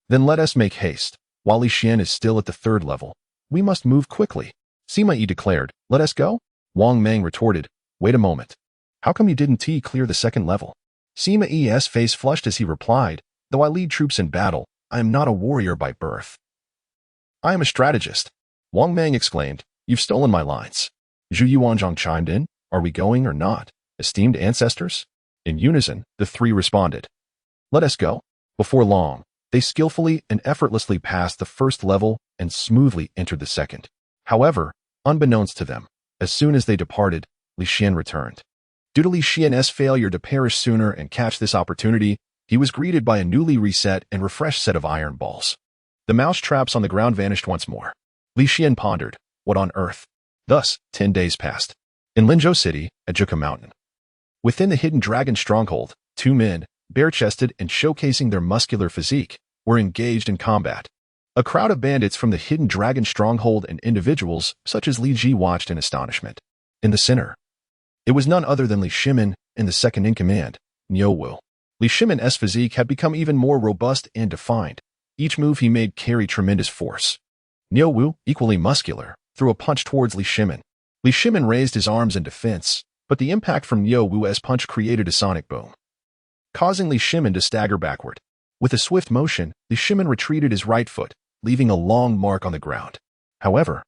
Then let us make haste. While Li Xian is still at the 3rd level, we must move quickly. Sima Yi declared, let us go? Wang Mang retorted, wait a moment. How come you didn't clear the 2nd level? Sima Yi's face flushed as he replied, though I lead troops in battle, I am not a warrior by birth. I am a strategist. Wang Mang exclaimed, you've stolen my lines. Zhu Yuanzhang chimed in, are we going or not, esteemed ancestors? In unison, the 3 responded. Let us go. Before long, they skillfully and effortlessly passed the 1st level and smoothly entered the 2nd. However, unbeknownst to them, as soon as they departed, Li Xian returned. Due to Li Xian's failure to perish sooner and catch this opportunity, he was greeted by a newly reset and refreshed set of iron balls. The mouse traps on the ground vanished once more. Li Xian pondered, what on earth? Thus, 10 days passed. In Linzhou City, at Zhuka Mountain. Within the hidden dragon stronghold, 2 men, bare-chested and showcasing their muscular physique, were engaged in combat. A crowd of bandits from the hidden dragon stronghold and individuals such as Li Ji watched in astonishment. In the center, it was none other than Li Shimin and the second-in-command, Niu Wu. Li Shimin's physique had become even more robust and defined. Each move he made carried tremendous force. Niu Wu, equally muscular, threw a punch towards Li Shimin. Li Shimin raised his arms in defense, but the impact from Niu Wu's punch created a sonic boom, causing Li Shimin to stagger backward. With a swift motion, Li Shimin retreated his right foot, leaving a long mark on the ground. However,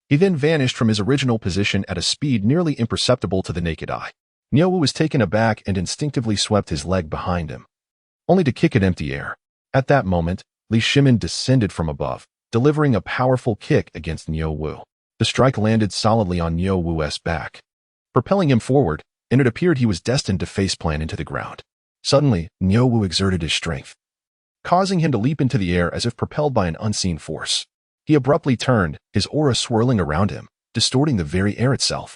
he then vanished from his original position at a speed nearly imperceptible to the naked eye. Niu Wu was taken aback and instinctively swept his leg behind him, only to kick at empty air. At that moment, Li Shimin descended from above, delivering a powerful kick against Niu Wu. The strike landed solidly on Niu Wu's back, propelling him forward, and it appeared he was destined to faceplant into the ground. Suddenly, Niu Wu exerted his strength, causing him to leap into the air as if propelled by an unseen force. He abruptly turned, his aura swirling around him, distorting the very air itself.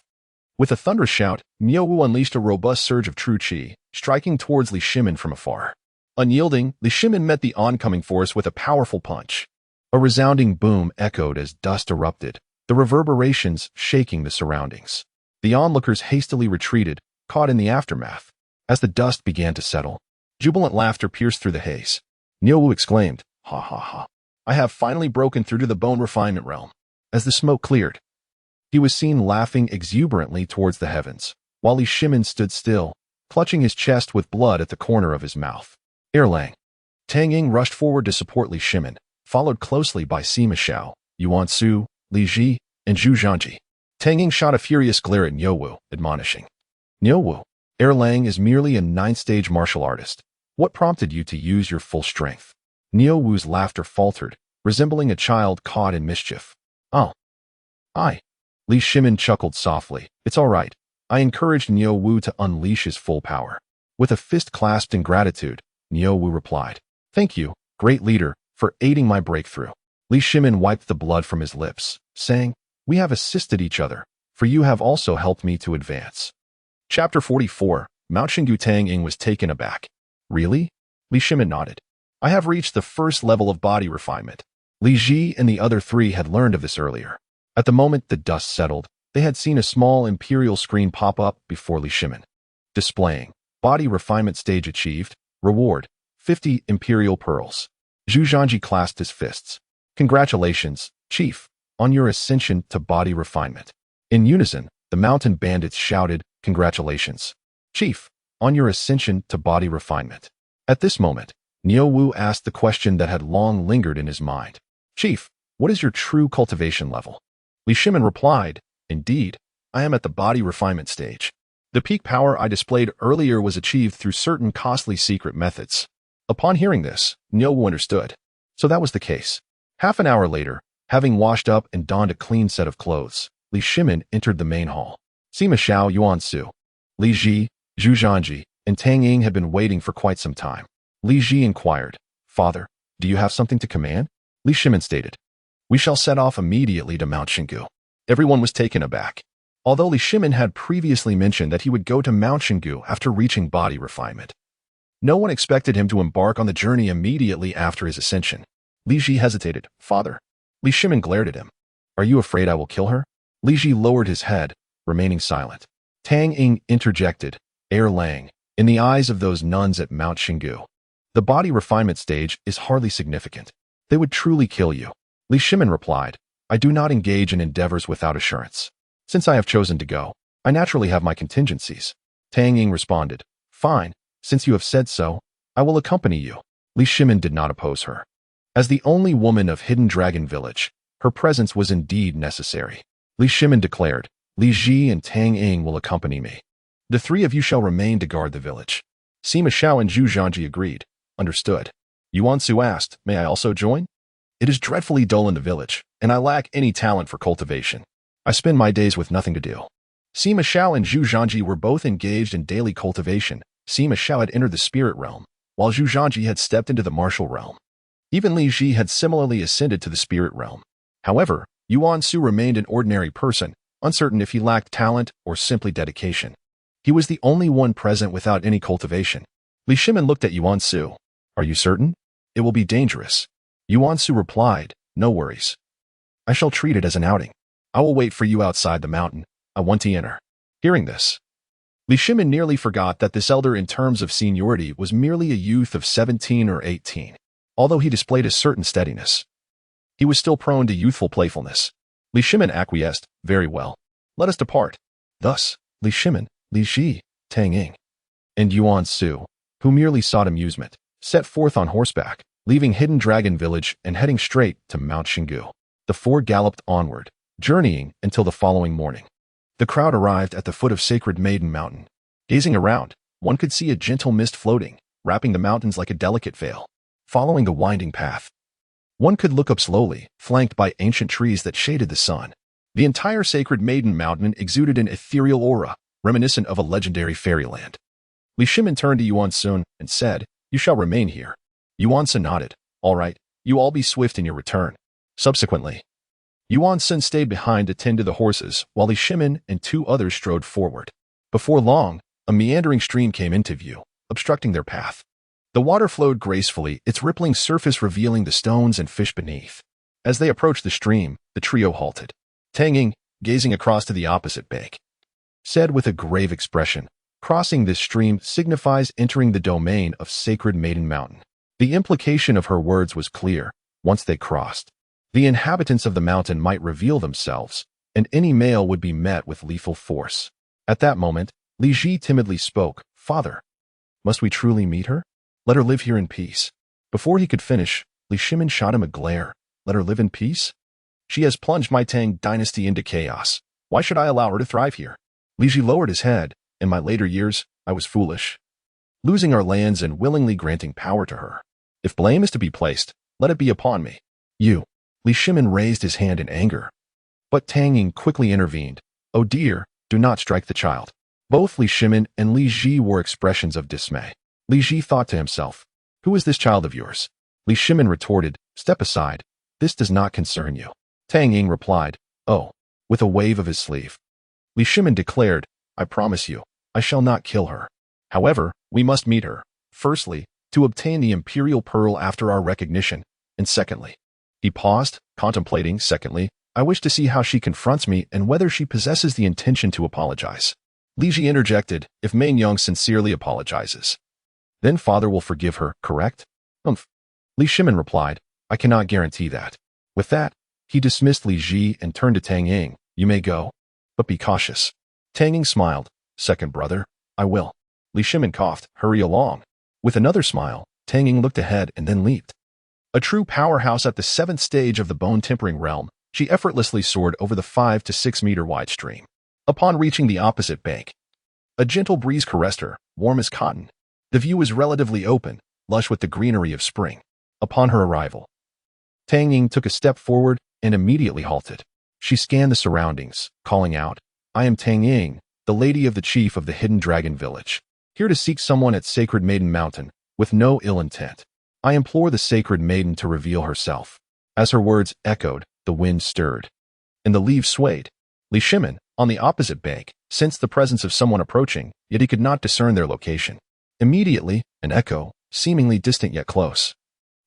With a thunderous shout, Niu Wu unleashed a robust surge of true qi, striking towards Li Shimin from afar. Unyielding, Li Shimin met the oncoming force with a powerful punch. A resounding boom echoed as dust erupted, the reverberations shaking the surroundings. The onlookers hastily retreated, caught in the aftermath. As the dust began to settle, jubilant laughter pierced through the haze. Niu Wu exclaimed, ha ha ha. I have finally broken through to the bone refinement realm. As the smoke cleared, he was seen laughing exuberantly towards the heavens, while Li Shimin stood still, clutching his chest with blood at the corner of his mouth. Erlang. Tang Ying rushed forward to support Li Shimin, followed closely by Sima Xiao, Yuan Su, Li Ji, and Zhu Zhanji. Tang Ying shot a furious glare at Niu Wu, admonishing, Niu Wu, Erlang is merely a 9th-stage martial artist. What prompted you to use your full strength? Niu Wu's laughter faltered, resembling a child caught in mischief. Oh. Li Shimin chuckled softly. It's all right. I encouraged Niu Wu to unleash his full power. With a fist clasped in gratitude, Niu Wu replied, thank you, great leader, for aiding my breakthrough. Li Shimin wiped the blood from his lips, saying, we have assisted each other, for you have also helped me to advance. Chapter 44, Mount Xinggu. Tang Ying was taken aback. Really? Li Shimin nodded. I have reached the 1st level of body refinement. Li Ji and the other 3 had learned of this earlier. At the moment the dust settled, they had seen a small imperial screen pop up before Li Shimin, displaying, body refinement stage achieved, reward, 50 imperial pearls. Zhu Zhanji clasped his fists. Congratulations, Chief, on your ascension to body refinement. In unison, the mountain bandits shouted, congratulations, Chief, on your ascension to body refinement. At this moment, Niu Wu asked the question that had long lingered in his mind. Chief, what is your true cultivation level? Li Shimin replied, indeed, I am at the body refinement stage. The peak power I displayed earlier was achieved through certain costly secret methods. Upon hearing this, Niu Wu understood. So that was the case. Half an hour later, having washed up and donned a clean set of clothes, Li Shimin entered the main hall. Sima Xiao, Yuan Su, Li Ji, Zhu Zhanji, and Tang Ying had been waiting for quite some time. Li Ji inquired, Father, do you have something to command? Li Shimin stated, we shall set off immediately to Mount Xinggu. Everyone was taken aback. Although Li Shimin had previously mentioned that he would go to Mount Xinggu after reaching body refinement, no one expected him to embark on the journey immediately after his ascension. Li Ji hesitated. Father. Li Shimin glared at him. Are you afraid I will kill her? Li Ji lowered his head, remaining silent. Tang Ying interjected, Lang, in the eyes of those nuns at Mount Xingu. The body refinement stage is hardly significant. They would truly kill you. Li Shimin replied, I do not engage in endeavors without assurance. Since I have chosen to go, I naturally have my contingencies. Tang Ying responded, Fine, since you have said so, I will accompany you. Li Shimin did not oppose her. As the only woman of Hidden Dragon Village, her presence was indeed necessary. Li Shimin declared, Li Ji and Tang Ying will accompany me. The three of you shall remain to guard the village. Sima Xiao and Zhu Yuanzhang agreed. Understood. Yuan Su asked, May I also join? It is dreadfully dull in the village, and I lack any talent for cultivation. I spend my days with nothing to do. Sima Xiao and Zhu Yuanzhang were both engaged in daily cultivation. Sima Xiao had entered the spirit realm, while Zhu Yuanzhang had stepped into the martial realm. Even Li Ji had similarly ascended to the spirit realm. However, Yuan Su remained an ordinary person, uncertain if he lacked talent or simply dedication. He was the only one present without any cultivation. Li Shimin looked at Yuan Su. Are you certain? It will be dangerous. Yuan Su replied, No worries. I shall treat it as an outing. I will wait for you outside the mountain. I want to enter. Hearing this, Li Shimin nearly forgot that this elder in terms of seniority was merely a youth of 17 or 18. Although he displayed a certain steadiness, he was still prone to youthful playfulness. Li Shimin acquiesced, Very well. Let us depart. Thus, Li Shimin, Li Ji, Tang Ying, and Yuan Su, who merely sought amusement, set forth on horseback, leaving Hidden Dragon Village and heading straight to Mount Xingu. The four galloped onward, journeying until the following morning. The crowd arrived at the foot of Sacred Maiden Mountain. Gazing around, one could see a gentle mist floating, wrapping the mountains like a delicate veil. Following a winding path, one could look up slowly, flanked by ancient trees that shaded the sun. The entire Sacred Maiden Mountain exuded an ethereal aura, reminiscent of a legendary fairyland. Li Shimin turned to Yuan Sun and said, You shall remain here. Yuan Sun nodded. All right, you all be swift in your return. Subsequently, Yuan Sun stayed behind to tend to the horses, while Li Shimin and two others strode forward. Before long, a meandering stream came into view, obstructing their path. The water flowed gracefully, its rippling surface revealing the stones and fish beneath. As they approached the stream, the trio halted. Tang Ying, gazing across to the opposite bank, said with a grave expression, Crossing this stream signifies entering the domain of Sacred Maiden Mountain. The implication of her words was clear. Once they crossed, the inhabitants of the mountain might reveal themselves, and any male would be met with lethal force. At that moment, Li Ji timidly spoke, Father, must we truly meet her? Let her live here in peace. Before he could finish, Li Shimin shot him a glare. Let her live in peace? She has plunged my Tang dynasty into chaos. Why should I allow her to thrive here? Li Ji lowered his head. In my later years, I was foolish, losing our lands and willingly granting power to her. If blame is to be placed, let it be upon me. You. Li Shimin raised his hand in anger. But Tang Ying quickly intervened. Oh dear, do not strike the child. Both Li Shimin and Li Ji wore expressions of dismay. Li Ji thought to himself, Who is this child of yours? Li Shimin retorted, Step aside. This does not concern you. Tang Ying replied, Oh, with a wave of his sleeve. Li Shimin declared, I promise you, I shall not kill her. However, we must meet her. Firstly, to obtain the imperial pearl after our recognition, and secondly. He paused, contemplating. Secondly, I wish to see how she confronts me and whether she possesses the intention to apologize. Li Ji interjected, If Meng Yang sincerely apologizes, then father will forgive her, correct? Li Shimin replied, I cannot guarantee that. With that, he dismissed Li Ji and turned to Tang Ying. You may go, but be cautious. Tang Ying smiled. Second brother, I will. Li Shimin coughed. Hurry along. With another smile, Tang Ying looked ahead and then leaped. A true powerhouse at the 7th stage of the bone-tempering realm, she effortlessly soared over the 5 to 6 meter wide stream. Upon reaching the opposite bank, a gentle breeze caressed her, warm as cotton. The view was relatively open, lush with the greenery of spring. Upon her arrival, Tang Ying took a step forward and immediately halted. She scanned the surroundings, calling out, I am Tang Ying, the lady of the chief of the Hidden Dragon Village, here to seek someone at Sacred Maiden Mountain, with no ill intent. I implore the Sacred Maiden to reveal herself. As her words echoed, the wind stirred, and the leaves swayed. Li Shimin, on the opposite bank, sensed the presence of someone approaching, yet he could not discern their location. Immediately, an echo, seemingly distant yet close,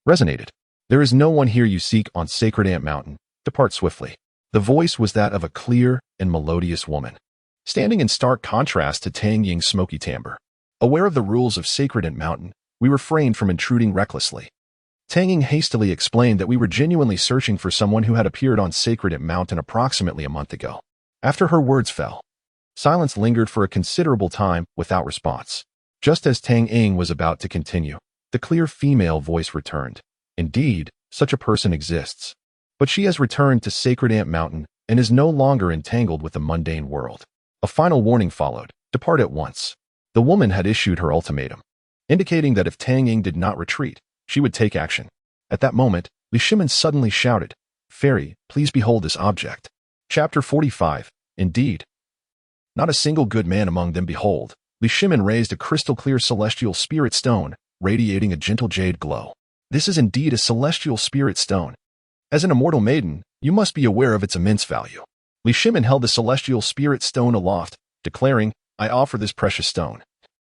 resonated. There is no one here you seek on Sacred Ant Mountain. Depart swiftly. The voice was that of a clear and melodious woman. standing in stark contrast to Tang Ying's smoky timbre. Aware of the rules of Sacred Ant Mountain, we refrained from intruding recklessly. Tang Ying hastily explained that we were genuinely searching for someone who had appeared on Sacred Ant Mountain approximately a month ago. After her words fell, silence lingered for a considerable time without response. Just as Tang Ying was about to continue, the clear female voice returned. Indeed, such a person exists. But she has returned to Sacred Ant Mountain and is no longer entangled with the mundane world. A final warning followed. Depart at once. The woman had issued her ultimatum, indicating that if Tang Ying did not retreat, she would take action. At that moment, Shimin suddenly shouted, "Fairy, please behold this object." Chapter 45. Indeed. Not a single good man among them behold. Shimin raised a crystal-clear celestial spirit stone, radiating a gentle jade glow. This is indeed a celestial spirit stone. As an immortal maiden, you must be aware of its immense value. Shimin held the celestial spirit stone aloft, declaring, "I offer this precious stone."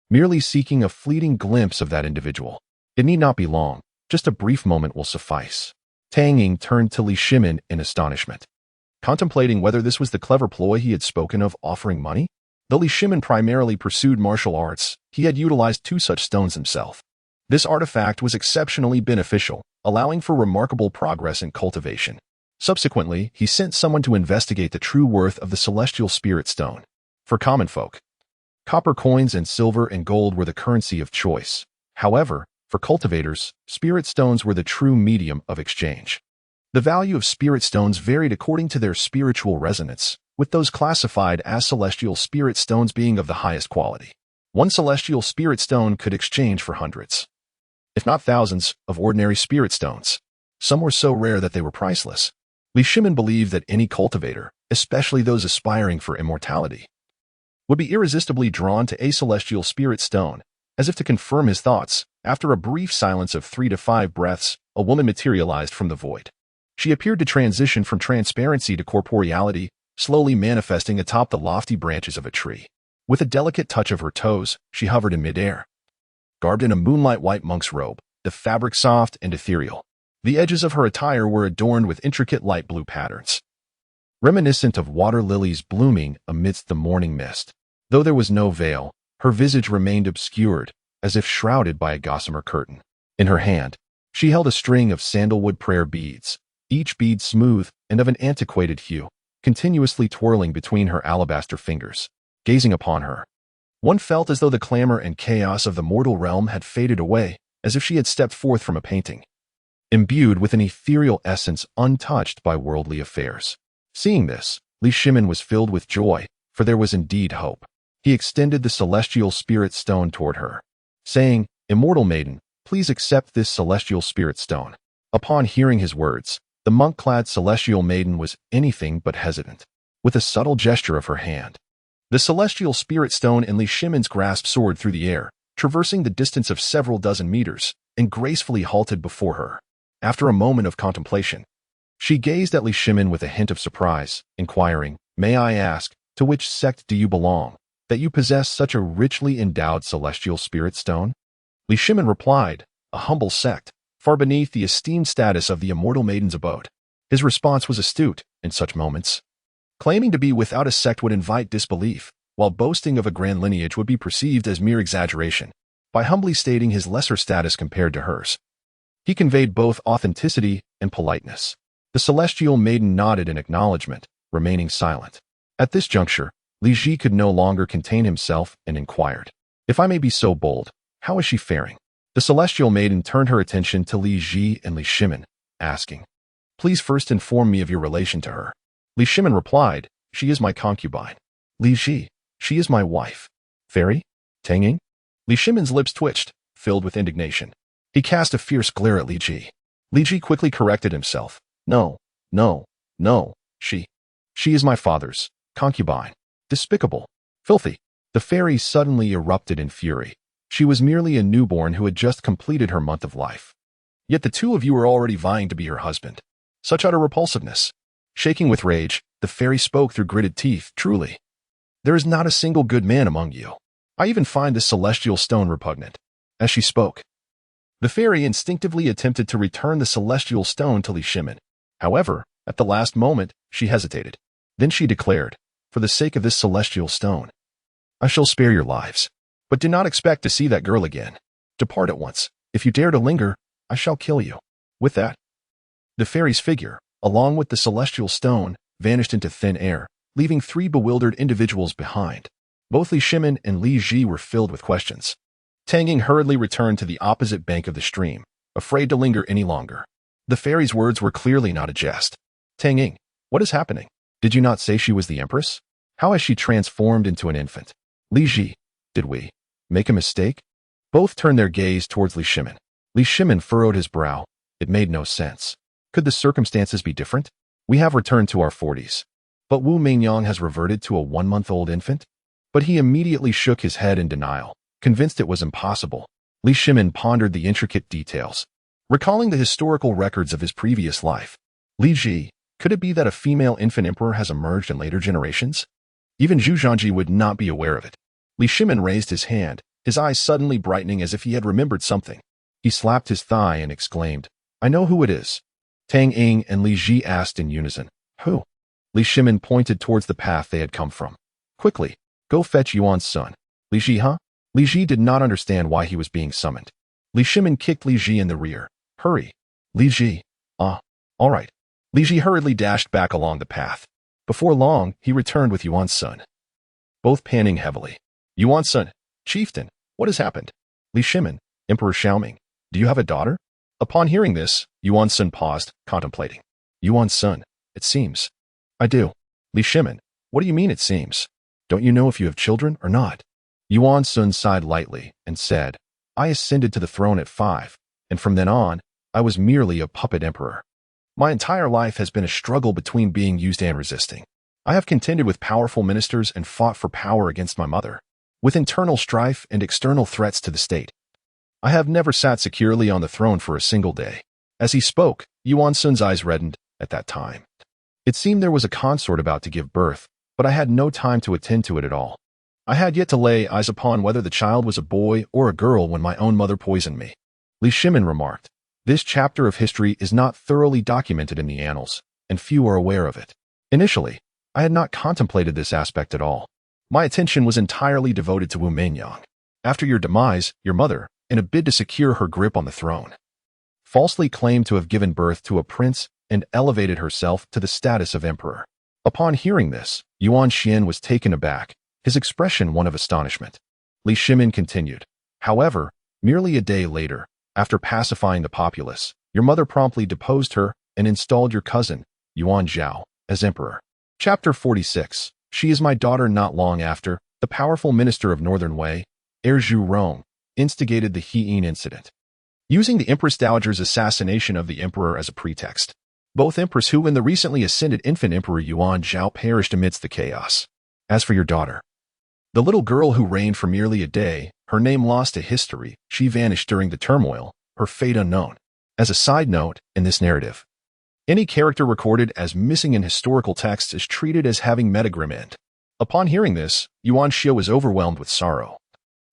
Merely seeking a fleeting glimpse of that individual. It need not be long, just a brief moment will suffice. Tang Ying turned to Shimin in astonishment, contemplating whether this was the clever ploy he had spoken of offering money. Though Shimin primarily pursued martial arts, he had utilized 2 such stones himself. This artifact was exceptionally beneficial, allowing for remarkable progress in cultivation. Subsequently, he sent someone to investigate the true worth of the celestial spirit stone. For common folk, copper coins and silver and gold were the currency of choice. However, for cultivators, spirit stones were the true medium of exchange. The value of spirit stones varied according to their spiritual resonance, with those classified as celestial spirit stones being of the highest quality. One celestial spirit stone could exchange for hundreds, if not thousands, of ordinary spirit stones. Some were so rare that they were priceless. Shimin believed that any cultivator, especially those aspiring for immortality, would be irresistibly drawn to a celestial spirit stone. As if to confirm his thoughts, after a brief silence of 3 to 5 breaths, a woman materialized from the void. She appeared to transition from transparency to corporeality, slowly manifesting atop the lofty branches of a tree. With a delicate touch of her toes, she hovered in midair. Garbed in a moonlight-white monk's robe, the fabric soft and ethereal. The edges of her attire were adorned with intricate light blue patterns, reminiscent of water lilies blooming amidst the morning mist. Though there was no veil, her visage remained obscured, as if shrouded by a gossamer curtain. In her hand, she held a string of sandalwood prayer beads, each bead smooth and of an antiquated hue, continuously twirling between her alabaster fingers. Gazing upon her, one felt as though the clamor and chaos of the mortal realm had faded away, as if she had stepped forth from a painting, imbued with an ethereal essence untouched by worldly affairs. Seeing this, Shimin was filled with joy, for there was indeed hope. He extended the celestial spirit stone toward her, saying, "Immortal maiden, please accept this celestial spirit stone." Upon hearing his words, the monk-clad celestial maiden was anything but hesitant. With a subtle gesture of her hand, the celestial spirit stone in Shimin's grasp soared through the air, traversing the distance of several dozen meters, and gracefully halted before her. After a moment of contemplation, she gazed at Shimin with a hint of surprise, inquiring, "May I ask, to which sect do you belong, that you possess such a richly endowed celestial spirit stone?" Shimin replied, "A humble sect, far beneath the esteemed status of the immortal maiden's abode." His response was astute in such moments. Claiming to be without a sect would invite disbelief, while boasting of a grand lineage would be perceived as mere exaggeration. By humbly stating his lesser status compared to hers, he conveyed both authenticity and politeness. The celestial maiden nodded in acknowledgement, remaining silent. At this juncture, Li Ji could no longer contain himself and inquired, "If I may be so bold, how is she faring?" The celestial maiden turned her attention to Li Ji and Shimin, asking, "Please first inform me of your relation to her." Shimin replied, "She is my concubine." "Li Ji, she is my wife." "Fairy? Tang Ying?" Shimin's lips twitched, filled with indignation. He cast a fierce glare at Li Ji. Li Ji quickly corrected himself. No, she is my father's concubine." Despicable. Filthy. The fairy suddenly erupted in fury. She was merely a newborn who had just completed her month of life. Yet the two of you were already vying to be her husband. Such utter repulsiveness. Shaking with rage, the fairy spoke through gritted teeth. "Truly, there is not a single good man among you. I even find this celestial stone repugnant." As she spoke, the fairy instinctively attempted to return the celestial stone to Shimin. However, at the last moment, she hesitated. Then she declared, for the sake of this celestial stone. I shall spare your lives. But do not expect to see that girl again. Depart at once. If you dare to linger, I shall kill you." With that, the fairy's figure, along with the celestial stone, vanished into thin air, leaving 3 bewildered individuals behind. Both Li Shimin and Li Ji were filled with questions. Tang Ying hurriedly returned to the opposite bank of the stream, afraid to linger any longer. The fairy's words were clearly not a jest. "Tang Ying, what is happening? Did you not say she was the empress? How has she transformed into an infant?" "Li Ji, did we make a mistake?" Both turned their gaze towards Li Shimin. Li Shimin furrowed his brow. It made no sense. Could the circumstances be different? "We have returned to our 40s. But Wu Mingyang has reverted to a 1-month-old infant?" But he immediately shook his head in denial, convinced it was impossible. Li Shimin pondered the intricate details, recalling the historical records of his previous life. "Li Ji, could it be that a female infant emperor has emerged in later generations? Even Zhu Yuanzhang would not be aware of it." Li Shimin raised his hand, his eyes suddenly brightening as if he had remembered something. He slapped his thigh and exclaimed, "I know who it is." Tang Ying and Li Ji asked in unison, "Who?" Li Shimin pointed towards the path they had come from. "Quickly, go fetch Yuan's son." "Li Ji, huh?" Li Ji did not understand why he was being summoned. Li Shimin kicked Li Ji in the rear. "Hurry." "Li Ji, all right." Li Ji hurriedly dashed back along the path. Before long, he returned with Yuan's son, both panting heavily. "Yuan's son, chieftain, what has happened?" "Li Shimin, Emperor Xiaoming, do you have a daughter?" Upon hearing this, Yuan's son paused, contemplating. "Yuan's son, it seems." "I do." "Li Shimin, what do you mean it seems? Don't you know if you have children or not?" Yuan's son sighed lightly and said, "I ascended to the throne at 5, and from then on, I was merely a puppet emperor. My entire life has been a struggle between being used and resisting. I have contended with powerful ministers and fought for power against my mother, with internal strife and external threats to the state. I have never sat securely on the throne for a single day." As he spoke, Yuan's son's eyes reddened. "At that time, it seemed there was a consort about to give birth, but I had no time to attend to it at all. I had yet to lay eyes upon whether the child was a boy or a girl when my own mother poisoned me." Li Shimin remarked, "This chapter of history is not thoroughly documented in the annals, and few are aware of it. Initially, I had not contemplated this aspect at all. My attention was entirely devoted to Wu Mingyang. After your demise, your mother, in a bid to secure her grip on the throne, falsely claimed to have given birth to a prince and elevated herself to the status of emperor." Upon hearing this, Yuan Xian was taken aback, his expression one of astonishment. Li Shimin continued, "However, merely a day later, after pacifying the populace, your mother promptly deposed her and installed your cousin, Yuan Zhao, as emperor." Chapter 46. She is my daughter. Not long after, the powerful minister of Northern Wei, Heir Zhu Rong, instigated the Xi'an incident, using the Empress Dowager's assassination of the emperor as a pretext. Both Empress Hu and the recently ascended infant Emperor Yuan Zhao perished amidst the chaos. As for your daughter, the little girl who reigned for merely a day, her name lost to history, she vanished during the turmoil, her fate unknown. As a side note, in this narrative, any character recorded as missing in historical texts is treated as having metagrim end. Upon hearing this, Yuan Xiu was overwhelmed with sorrow,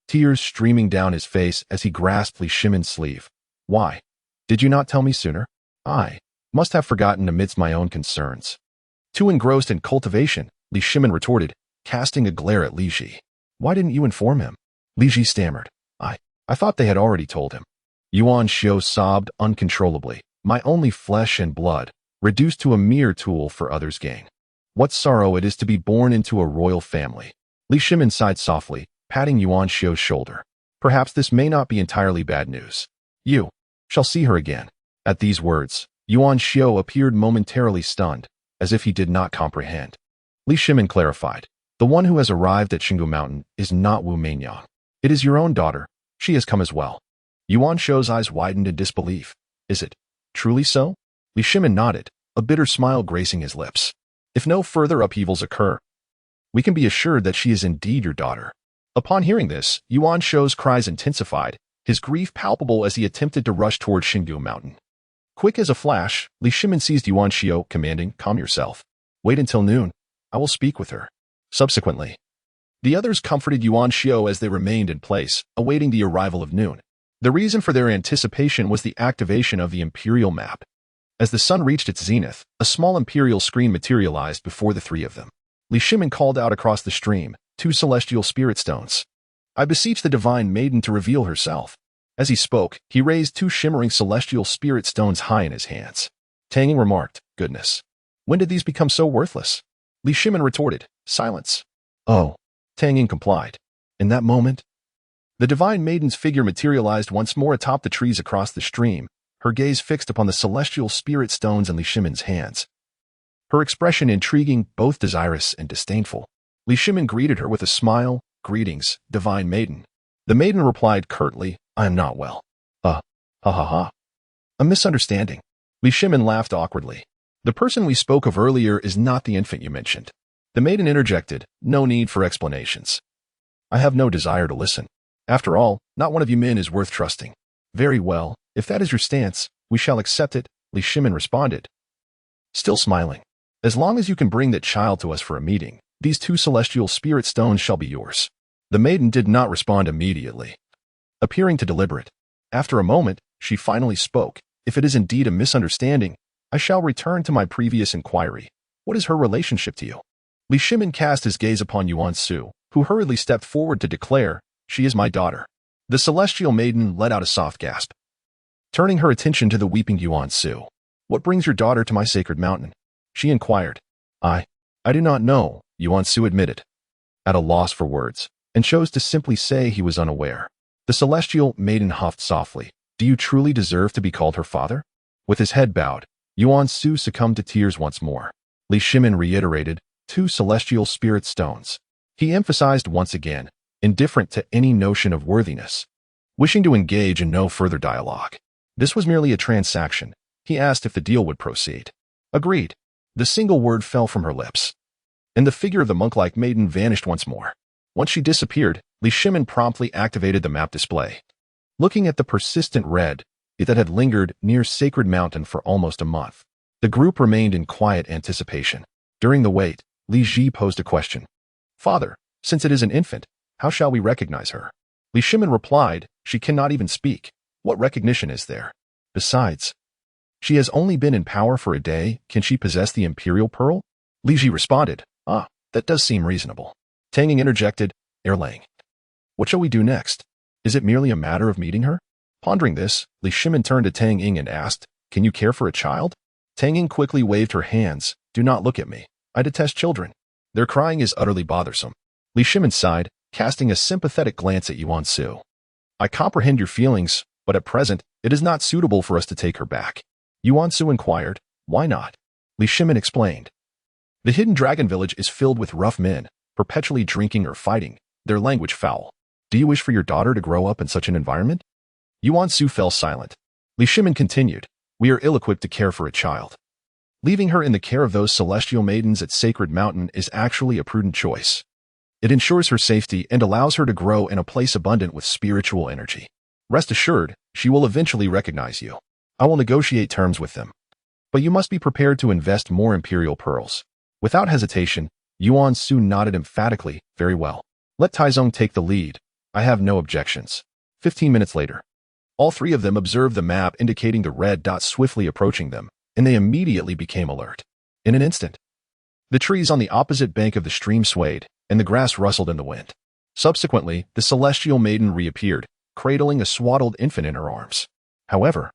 tears streaming down his face as he grasped Li Shimin's sleeve. "Why did you not tell me sooner? I must have forgotten amidst my own concerns." Too engrossed in cultivation, Li Shimin retorted, casting a glare at Li Ji. "Why didn't you inform him?" Li Ji stammered. I thought they had already told him." Yuan Xiu sobbed uncontrollably. "My only flesh and blood, reduced to a mere tool for others' gain. What sorrow it is to be born into a royal family." Li Shimin sighed softly, patting Yuan Xiu's shoulder. "Perhaps this may not be entirely bad news. You shall see her again." At these words, Yuan Xiu appeared momentarily stunned, as if he did not comprehend. Li Shimin clarified, "The one who has arrived at Xinggu Mountain is not Wu Mingyang. It is your own daughter. She has come as well." Yuan Xiu's eyes widened in disbelief. "Is it truly so?" Li Shimin nodded, a bitter smile gracing his lips. "If no further upheavals occur, we can be assured that she is indeed your daughter." Upon hearing this, Yuan Xiu's cries intensified, his grief palpable as he attempted to rush toward Xinggu Mountain. Quick as a flash, Li Shimin seized Yuan Xiu, commanding, "Calm yourself. Wait until noon. I will speak with her." Subsequently, the others comforted Yuan Xiu as they remained in place, awaiting the arrival of noon. The reason for their anticipation was the activation of the imperial map. As the sun reached its zenith, a small imperial screen materialized before the three of them. Li Shimin called out across the stream, 2 celestial spirit stones. I beseech the divine maiden to reveal herself. As he spoke, he raised 2 shimmering celestial spirit stones high in his hands. Tang Ying remarked, goodness. When did these become so worthless? Li Shimin retorted, silence. Oh. Tang Ying complied. In that moment, the divine maiden's figure materialized once more atop the trees across the stream, her gaze fixed upon the celestial spirit stones in Li Shimin's hands. Her expression intriguing, both desirous and disdainful. Li Shimin greeted her with a smile. Greetings, divine maiden. The maiden replied curtly, I am not well. Ha ha ha. A misunderstanding. Li Shimin laughed awkwardly. The person we spoke of earlier is not the infant you mentioned. The maiden interjected, no need for explanations. I have no desire to listen. After all, not one of you men is worth trusting. Very well, if that is your stance, we shall accept it, Li Shimin responded. Still smiling. As long as you can bring that child to us for a meeting, these 2 celestial spirit stones shall be yours. The maiden did not respond immediately, appearing to deliberate. After a moment, she finally spoke. If it is indeed a misunderstanding, I shall return to my previous inquiry. What is her relationship to you? Li Shimin cast his gaze upon Yuanzhang, who hurriedly stepped forward to declare, she is my daughter. The celestial maiden let out a soft gasp, turning her attention to the weeping Yuanzhang. What brings your daughter to my sacred mountain? She inquired. I do not know, Yuanzhang admitted, at a loss for words, and chose to simply say he was unaware. The celestial maiden huffed softly. Do you truly deserve to be called her father? With his head bowed, Yuanzhang succumbed to tears once more. Li Shimin reiterated, 2 celestial spirit stones. He emphasized once again, indifferent to any notion of worthiness. Wishing to engage in no further dialogue. This was merely a transaction. He asked if the deal would proceed. Agreed. The single word fell from her lips, and the figure of the monk-like maiden vanished once more. Once she disappeared, Li Shimin promptly activated the map display. Looking at the persistent red that had lingered near Sacred Mountain for almost a month, the group remained in quiet anticipation. During the wait, Li Ji posed a question. Father, since it is an infant, how shall we recognize her? Li Shimin replied, she cannot even speak. What recognition is there? Besides, she has only been in power for a day. Can she possess the imperial pearl? Li Ji responded, that does seem reasonable. Tang Ying interjected, Erlang. What shall we do next? Is it merely a matter of meeting her? Pondering this, Li Shimin turned to Tang Ying and asked, can you care for a child? Tang Ying quickly waved her hands. Do not look at me. I detest children. Their crying is utterly bothersome. Li Shimin sighed, casting a sympathetic glance at Yuanzhang. I comprehend your feelings, but at present, it is not suitable for us to take her back. Yuanzhang inquired, why not? Li Shimin explained. The hidden dragon village is filled with rough men, perpetually drinking or fighting, their language foul. Do you wish for your daughter to grow up in such an environment? Yuanzhang fell silent. Li Shimin continued, we are ill-equipped to care for a child. Leaving her in the care of those celestial maidens at Sacred Mountain is actually a prudent choice. It ensures her safety and allows her to grow in a place abundant with spiritual energy. Rest assured, she will eventually recognize you. I will negotiate terms with them. But you must be prepared to invest more imperial pearls. Without hesitation, Yuanzhang nodded emphatically, very well. Let Taizong take the lead. I have no objections. 15 minutes later, all 3 of them observed the map indicating the red dot swiftly approaching them, and they immediately became alert. In an instant, the trees on the opposite bank of the stream swayed, and the grass rustled in the wind. Subsequently, the celestial maiden reappeared, cradling a swaddled infant in her arms. However,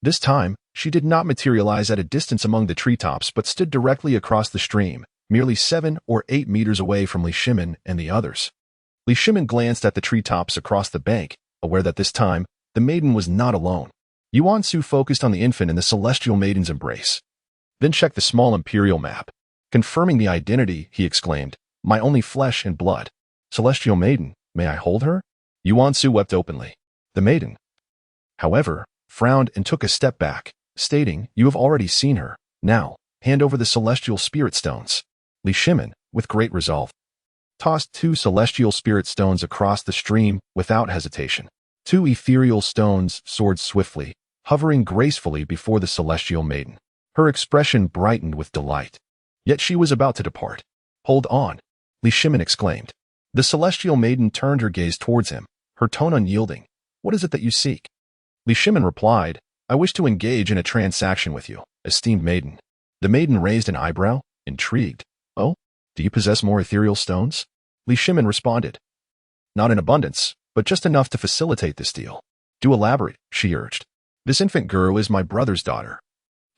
this time, she did not materialize at a distance among the treetops but stood directly across the stream, merely 7 or 8 meters away from Li Shimin and the others. Li Shimin glanced at the treetops across the bank, aware that this time, the maiden was not alone. Yuanzhang focused on the infant in the celestial maiden's embrace. Then checked the small imperial map. Confirming the identity, he exclaimed, my only flesh and blood. Celestial maiden, may I hold her? Yuanzhang wept openly. The maiden, however, frowned and took a step back, stating, you have already seen her. Now, hand over the celestial spirit stones. Li Shimin, with great resolve, tossed 2 celestial spirit stones across the stream without hesitation. 2 ethereal stones soared swiftly, hovering gracefully before the celestial maiden. Her expression brightened with delight. Yet she was about to depart. Hold on, Li Shimin exclaimed. The celestial maiden turned her gaze towards him, her tone unyielding. What is it that you seek? Li Shimin replied, I wish to engage in a transaction with you, esteemed maiden. The maiden raised an eyebrow, intrigued. Oh? Do you possess more ethereal stones? Li Shimin responded. Not in abundance, but just enough to facilitate this deal. Do elaborate, she urged. This infant girl is my brother's daughter.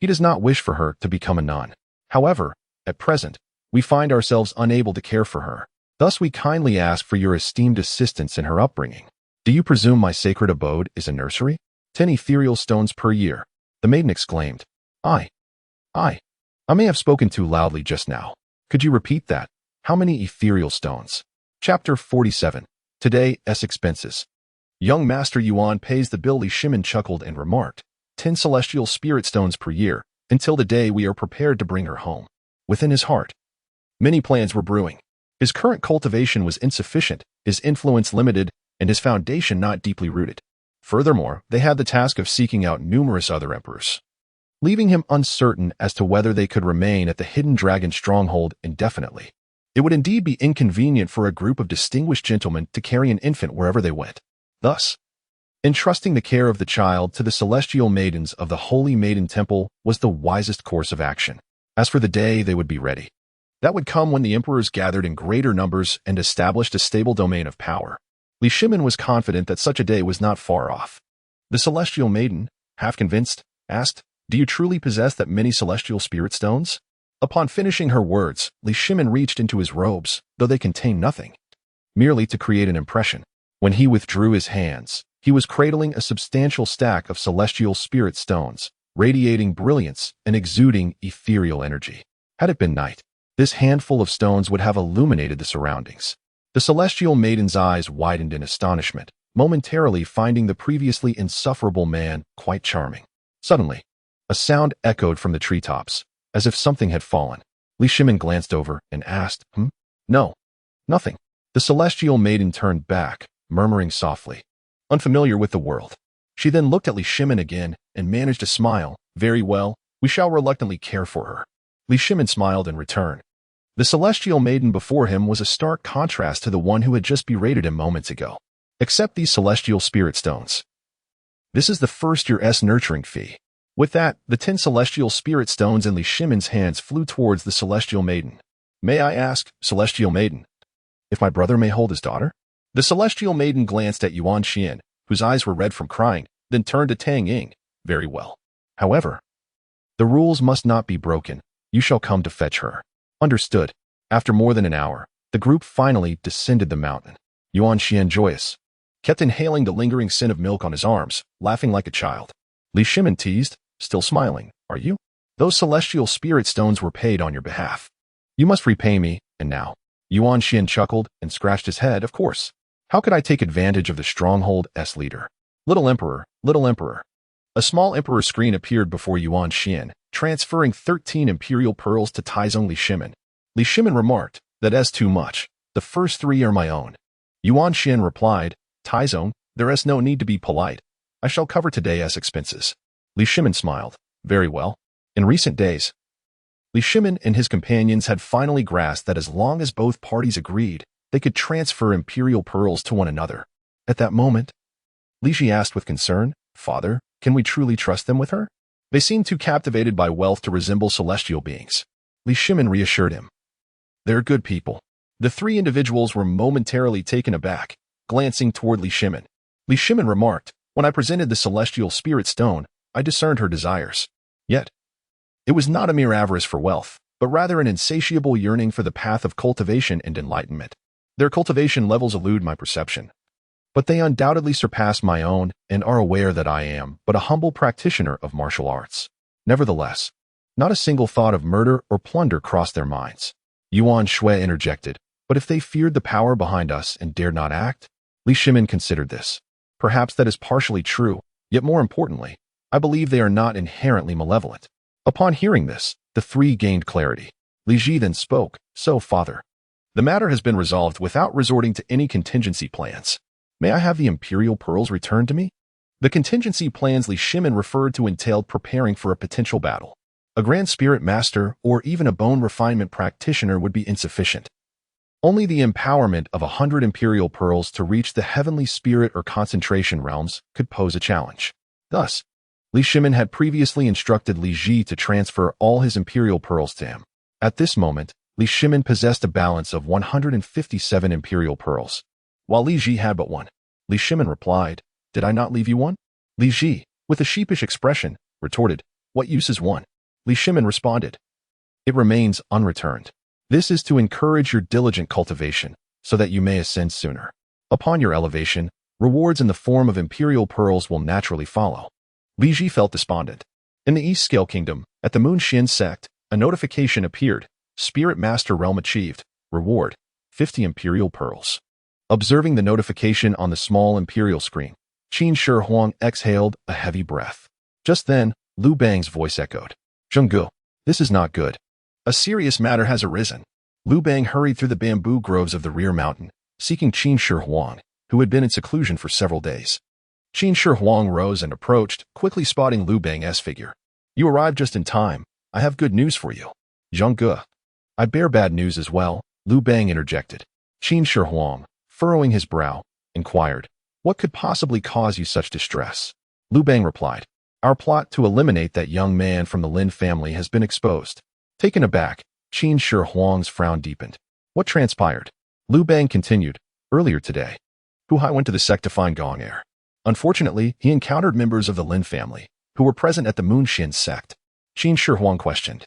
He does not wish for her to become a nun. However, at present, we find ourselves unable to care for her. Thus we kindly ask for your esteemed assistance in her upbringing. Do you presume my sacred abode is a nursery? 10 ethereal stones per year. The maiden exclaimed. I may have spoken too loudly just now. Could you repeat that? How many ethereal stones? Chapter 47. Today's expenses. Young Master Yuan pays the bill. Li Shimin chuckled and remarked, 10 celestial spirit stones per year, until the day we are prepared to bring her home. Within his heart, many plans were brewing. His current cultivation was insufficient, his influence limited, and his foundation not deeply rooted. Furthermore, they had the task of seeking out numerous other emperors, leaving him uncertain as to whether they could remain at the hidden dragon stronghold indefinitely. It would indeed be inconvenient for a group of distinguished gentlemen to carry an infant wherever they went. Thus, entrusting the care of the child to the celestial maidens of the Holy Maiden Temple was the wisest course of action. As for the day they would be ready, that would come when the emperors gathered in greater numbers and established a stable domain of power. Li Shimin was confident that such a day was not far off. The celestial maiden, half convinced, asked, Do you truly possess that many celestial spirit stones? Upon finishing her words, Li Shimin reached into his robes, though they contained nothing, merely to create an impression. When he withdrew his hands, he was cradling a substantial stack of celestial spirit stones, radiating brilliance and exuding ethereal energy. Had it been night, this handful of stones would have illuminated the surroundings. The celestial maiden's eyes widened in astonishment, momentarily finding the previously insufferable man quite charming. Suddenly, a sound echoed from the treetops, as if something had fallen. Li Shimin glanced over and asked, No, nothing. The celestial maiden turned back, murmuring softly, unfamiliar with the world. She then looked at Li Shimin again and managed a smile. Very well, we shall reluctantly care for her. Li Shimin smiled in return. The celestial maiden before him was a stark contrast to the one who had just berated him moments ago. Accept these celestial spirit stones. This is the first year's nurturing fee. With that, the 10 celestial spirit stones in Li Shimin's hands flew towards the celestial maiden. May I ask, celestial maiden, if my brother may hold his daughter? The celestial maiden glanced at Yuan Xian, whose eyes were red from crying, then turned to Tang Ying. Very well. However, the rules must not be broken. You shall come to fetch her. Understood. After more than an hour, the group finally descended the mountain. Yuan Xian, joyous, kept inhaling the lingering scent of milk on his arms, laughing like a child. Li Shimin teased, still smiling, Are you? Those celestial spirit stones were paid on your behalf. You must repay me, and now. Yuan Xian chuckled and scratched his head. Of course. How could I take advantage of the stronghold's leader? Little Emperor, Little Emperor. A small emperor screen appeared before Yuan Xian, transferring 13 imperial pearls to Taizong Li Shimin. Li Shimin remarked, That is too much. The first 3 are my own. Yuan Xian replied, Taizong, there is no need to be polite. I shall cover today's expenses. Li Shimin smiled. Very well. In recent days, Li Shimin and his companions had finally grasped that as long as both parties agreed, they could transfer imperial pearls to one another. At that moment, Li Ji asked with concern, Father, can we truly trust them with her? They seemed too captivated by wealth to resemble celestial beings. Li Shimin reassured him. They're good people. The 3 individuals were momentarily taken aback, glancing toward Li Shimin. Li Shimin remarked, When I presented the celestial spirit stone, I discerned her desires. Yet, it was not a mere avarice for wealth, but rather an insatiable yearning for the path of cultivation and enlightenment. Their cultivation levels elude my perception, but they undoubtedly surpass my own and are aware that I am but a humble practitioner of martial arts. Nevertheless, not a single thought of murder or plunder crossed their minds. Yuan Shui interjected, But if they feared the power behind us and dared not act? Li Shimin considered this. Perhaps that is partially true, yet more importantly, I believe they are not inherently malevolent. Upon hearing this, the 3 gained clarity. Li Ji then spoke, So, Father, the matter has been resolved without resorting to any contingency plans. May I have the imperial pearls returned to me? The contingency plans Li Shimin referred to entailed preparing for a potential battle. A Grand Spirit Master or even a bone refinement practitioner would be insufficient. Only the empowerment of 100 imperial pearls to reach the heavenly spirit or concentration realms could pose a challenge. Thus, Li Shimin had previously instructed Li Ji to transfer all his imperial pearls to him. At this moment, Li Shimin possessed a balance of 157 imperial pearls, while Li Ji had but one. Li Shimin replied, "Did I not leave you one?" Li Ji, with a sheepish expression, retorted, "What use is one?" Li Shimin responded, "It remains unreturned. This is to encourage your diligent cultivation, so that you may ascend sooner. Upon your elevation, rewards in the form of imperial pearls will naturally follow." Li Ji felt despondent. In the East Scale Kingdom, at the Moon Xin sect, a notification appeared. Spirit Master Realm achieved. Reward, 50 imperial pearls. Observing the notification on the small imperial screen, Qin Shi Huang exhaled a heavy breath. Just then, Liu Bang's voice echoed. "Zhenggu, this is not good. A serious matter has arisen." Liu Bang hurried through the bamboo groves of the rear mountain, seeking Qin Shi Huang, who had been in seclusion for several days. Qin Shi Huang rose and approached, quickly spotting Liu Bang's figure. "You arrived just in time. I have good news for you." "Zhenggu, I bear bad news as well," Liu Bang interjected. Qin Shi Huang, furrowing his brow, inquired, "What could possibly cause you such distress?" Liu Bang replied, "Our plot to eliminate that young man from the Lin family has been exposed." Taken aback, Qin Shi Huang's frown deepened. "What transpired?" Liu Bang continued, "Earlier today, Hu Hai went to the sect to find Gong Heir. Unfortunately, he encountered members of the Lin family, who were present at the Moon Xin sect." Qin Shi Huang questioned,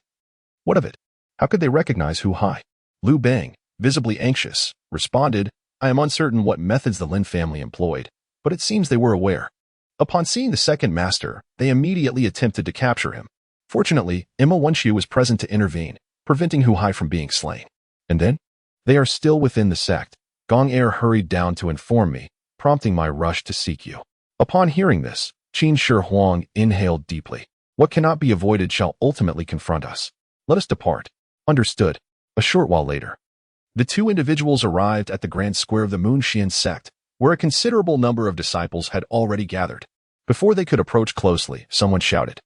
"What of it? How could they recognize Hu Hai?" Liu Bang, visibly anxious, responded, "I am uncertain what methods the Lin family employed, but it seems they were aware. Upon seeing the second master, they immediately attempted to capture him. Fortunately, Wei Xiu was present to intervene, preventing Hu Hai from being slain. And then? They are still within the sect. Gong Heir hurried down to inform me, prompting my rush to seek you." Upon hearing this, Qin Shi Huang inhaled deeply. "What cannot be avoided shall ultimately confront us. Let us depart." "Understood." A short while later, the two individuals arrived at the grand square of the Moon Xin sect, where a considerable number of disciples had already gathered. Before they could approach closely, someone shouted,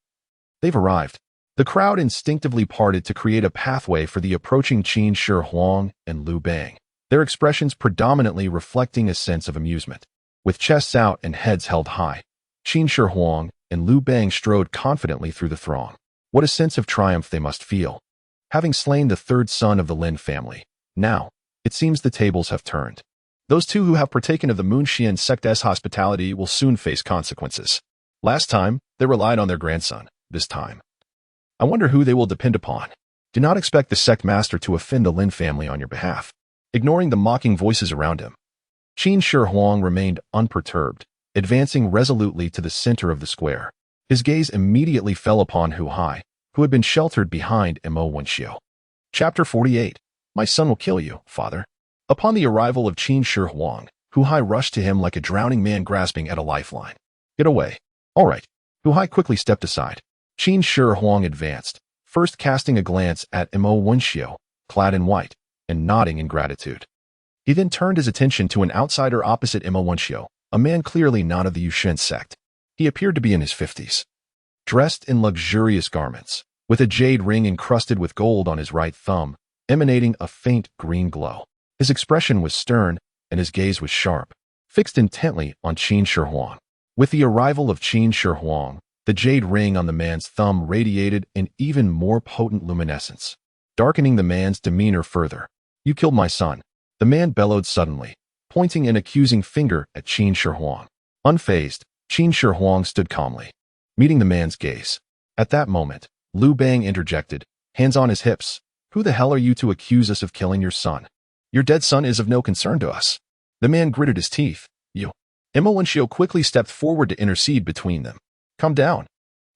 "They've arrived." The crowd instinctively parted to create a pathway for the approaching Qin Shi Huang and Liu Bang, their expressions predominantly reflecting a sense of amusement. With chests out and heads held high, Qin Shi Huang and Liu Bang strode confidently through the throng. What a sense of triumph they must feel. Having slain the third son of the Lin family, now, it seems the tables have turned. Those two who have partaken of the Moon Xian sect's hospitality will soon face consequences. Last time, they relied on their grandson. This time, I wonder who they will depend upon. Do not expect the sect master to offend the Lin family on your behalf. Ignoring the mocking voices around him, Qin Shi Huang remained unperturbed, advancing resolutely to the center of the square. His gaze immediately fell upon Hu Hai, who had been sheltered behind Wei Xiu. Chapter 48. My son will kill you, father. Upon the arrival of Qin Shi Huang, Hu Hai rushed to him like a drowning man grasping at a lifeline. "Get away." "All right." Hu Hai quickly stepped aside. Qin Shi Huang advanced, first casting a glance at Wei Xiu, clad in white, and nodding in gratitude. He then turned his attention to an outsider opposite Wei Xiu, a man clearly not of the Yushin sect. He appeared to be in his 50s. Dressed in luxurious garments, with a jade ring encrusted with gold on his right thumb, emanating a faint green glow. His expression was stern, and his gaze was sharp, fixed intently on Qin Shi Huang. With the arrival of Qin Shi Huang, the jade ring on the man's thumb radiated an even more potent luminescence, darkening the man's demeanor further. "You killed my son," the man bellowed suddenly, pointing an accusing finger at Qin Shi Huang. Unfazed, Qin Shi Huang stood calmly, meeting the man's gaze. At that moment, Liu Bang interjected, hands on his hips. "Who the hell are you to accuse us of killing your son? Your dead son is of no concern to us." The man gritted his teeth. "You." Wei Xiu quickly stepped forward to intercede between them. "Calm down.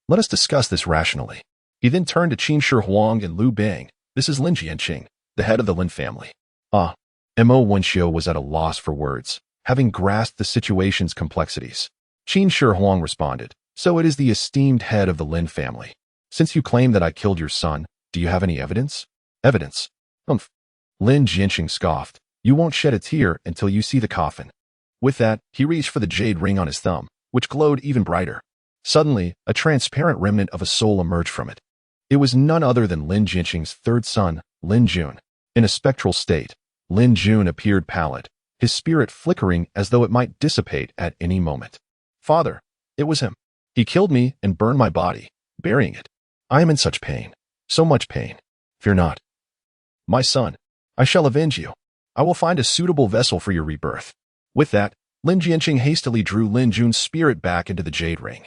Let us discuss this rationally." He then turned to Qin Shi Huang and Liu Bang. "This is Lin Jianqing, the head of the Lin family." Wei Xiu was at a loss for words, having grasped the situation's complexities. Qin Shi Huang responded, "So it is the esteemed head of the Lin family. Since you claim that I killed your son, do you have any evidence?" "Evidence? Humph." Lin Jianqing scoffed. "You won't shed a tear until you see the coffin." With that, he reached for the jade ring on his thumb, which glowed even brighter. Suddenly, a transparent remnant of a soul emerged from it. It was none other than Lin Jianqing's third son, Lin Jun. In a spectral state, Lin Jun appeared pallid, his spirit flickering as though it might dissipate at any moment. "Father, it was him. He killed me and burned my body, burying it. I am in such pain, so much pain." "Fear not. My son, I shall avenge you. I will find a suitable vessel for your rebirth. With that, Lin Jianqing hastily drew Lin Jun's spirit back into the jade ring,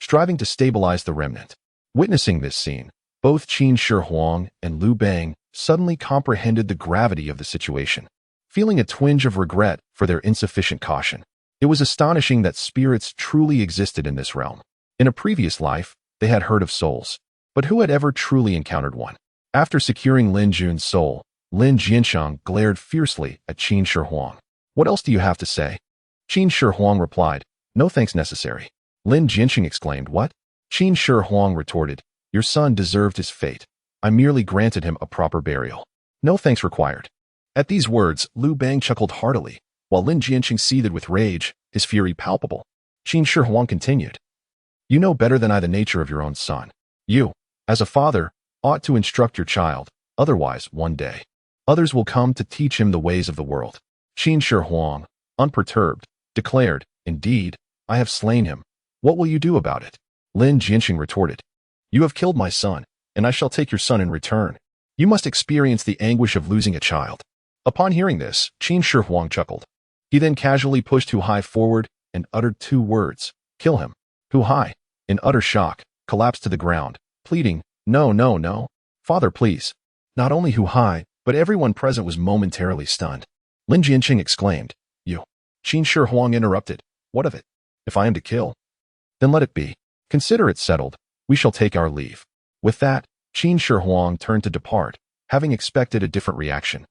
striving to stabilize the remnant. Witnessing this scene, both Qin Shi Huang and Liu Bang suddenly comprehended the gravity of the situation, feeling a twinge of regret for their insufficient caution. It was astonishing that spirits truly existed in this realm. In a previous life, they had heard of souls, but who had ever truly encountered one? After securing Lin Jun's soul, Lin Jianshang glared fiercely at Qin Shi Huang. What else do you have to say? Qin Shi Huang replied, no thanks necessary. Lin Jianshang exclaimed, what? Qin Shi Huang retorted, your son deserved his fate. I merely granted him a proper burial. No thanks required. At these words, Liu Bang chuckled heartily, while Lin Jianqing seethed with rage, his fury palpable. Qin Shi Huang continued, you know better than I the nature of your own son. You, as a father, ought to instruct your child, otherwise, one day, others will come to teach him the ways of the world. Qin Shi Huang, unperturbed, declared, indeed, I have slain him. What will you do about it? Lin Jianqing retorted, you have killed my son, and I shall take your son in return. You must experience the anguish of losing a child. Upon hearing this, Qin Shi Huang chuckled. He then casually pushed Hu Hai forward and uttered 2 words, kill him. Hu Hai, in utter shock, collapsed to the ground, pleading, no, no, no. Father, please. Not only Hu Hai, but everyone present was momentarily stunned. Lin Jianqing exclaimed, you. Qin Shi Huang interrupted, what of it? If I am to kill, then let it be. Consider it settled. We shall take our leave. With that, Qin Shi Huang turned to depart, having expected a different reaction,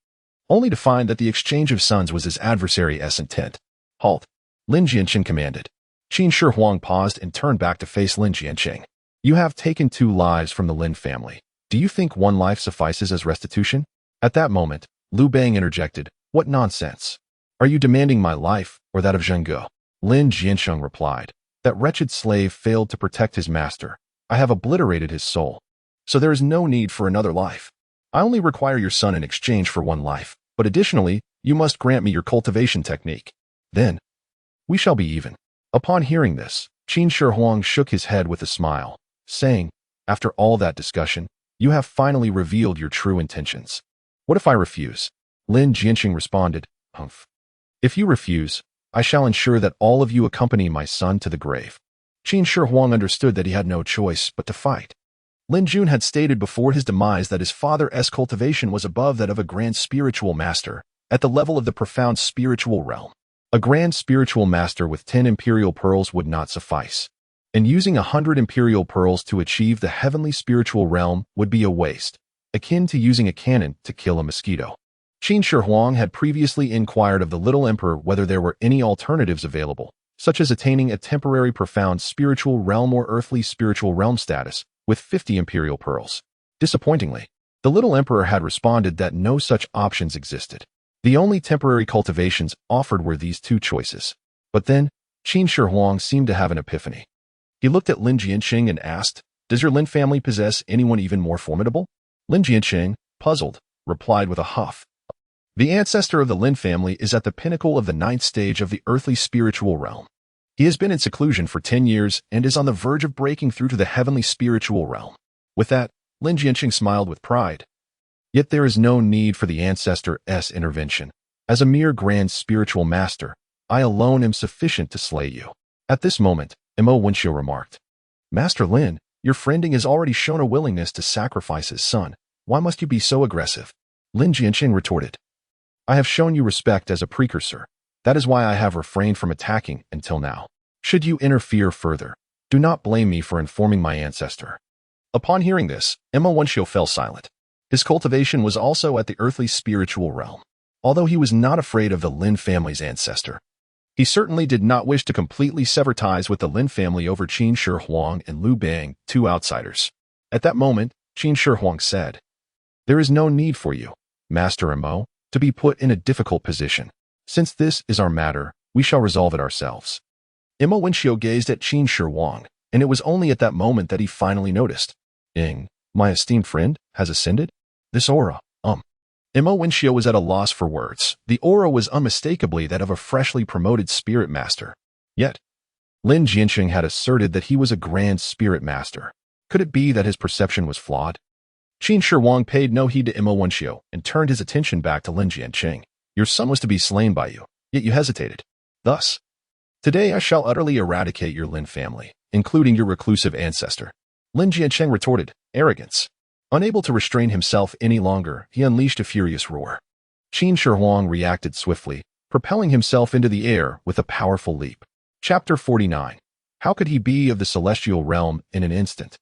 only to find that the exchange of sons was his adversary's intent. Halt. Lin Jianqing commanded. Qin Shi Huang paused and turned back to face Lin Jianqing. You have taken 2 lives from the Lin family. Do you think 1 life suffices as restitution? At that moment, Liu Bang interjected, what nonsense. Are you demanding my life or that of Zhengge? Lin Jiansheng replied, that wretched slave failed to protect his master. I have obliterated his soul, so there is no need for another life. I only require your son in exchange for 1 life, but additionally, you must grant me your cultivation technique. Then, we shall be even. Upon hearing this, Qin Shi Huang shook his head with a smile, saying, after all that discussion, you have finally revealed your true intentions. What if I refuse? Lin Jianqing responded, humph. If you refuse, I shall ensure that all of you accompany my son to the grave. Qin Shi Huang understood that he had no choice but to fight. Lin Jun had stated before his demise that his father's cultivation was above that of a grand spiritual master, at the level of the profound spiritual realm. A grand spiritual master with 10 imperial pearls would not suffice, and using 100 imperial pearls to achieve the heavenly spiritual realm would be a waste, akin to using a cannon to kill a mosquito. Qin Shi Huang had previously inquired of the little emperor whether there were any alternatives available, such as attaining a temporary profound spiritual realm or earthly spiritual realm status with 50 imperial pearls. Disappointingly, the little emperor had responded that no such options existed. The only temporary cultivations offered were these 2 choices. But then, Qin Shi Huang seemed to have an epiphany. He looked at Lin Jianqing and asked, does your Lin family possess anyone even more formidable? Lin Jianqing, puzzled, replied with a huff. The ancestor of the Lin family is at the pinnacle of the 9th stage of the earthly spiritual realm. He has been in seclusion for 10 years and is on the verge of breaking through to the heavenly spiritual realm. With that, Lin Jianqing smiled with pride. Yet there is no need for the ancestor's intervention. As a mere grand spiritual master, I alone am sufficient to slay you. At this moment, Mo Wenxiu remarked, Master Lin, your friending has already shown a willingness to sacrifice his son. Why must you be so aggressive? Lin Jianqing retorted, I have shown you respect as a precursor. That is why I have refrained from attacking until now. Should you interfere further, do not blame me for informing my ancestor. Upon hearing this, Mo Wenxiu fell silent. His cultivation was also at the earthly spiritual realm. Although he was not afraid of the Lin family's ancestor, he certainly did not wish to completely sever ties with the Lin family over Qin Shi Huang and Liu Bang, 2 outsiders. At that moment, Qin Shi Huang said, there is no need for you, Master Mo, to be put in a difficult position. Since this is our matter, we shall resolve it ourselves. Mo Wenxiu gazed at Qin Shi Huang, and it was only at that moment that he finally noticed. My esteemed friend has ascended? This aura, Mo Wenxiu was at a loss for words. The aura was unmistakably that of a freshly promoted spirit master. Yet, Lin Jianqing had asserted that he was a grand spirit master. Could it be that his perception was flawed? Qin Shi Huang paid no heed to Wen Xiu and turned his attention back to Lin Jianqing. Your son was to be slain by you, yet you hesitated. Thus, today I shall utterly eradicate your Lin family, including your reclusive ancestor. Lin Jianqing retorted, arrogance. Unable to restrain himself any longer, he unleashed a furious roar. Qin Shi Huang reacted swiftly, propelling himself into the air with a powerful leap. Chapter 49. How could he be of the celestial realm in an instant?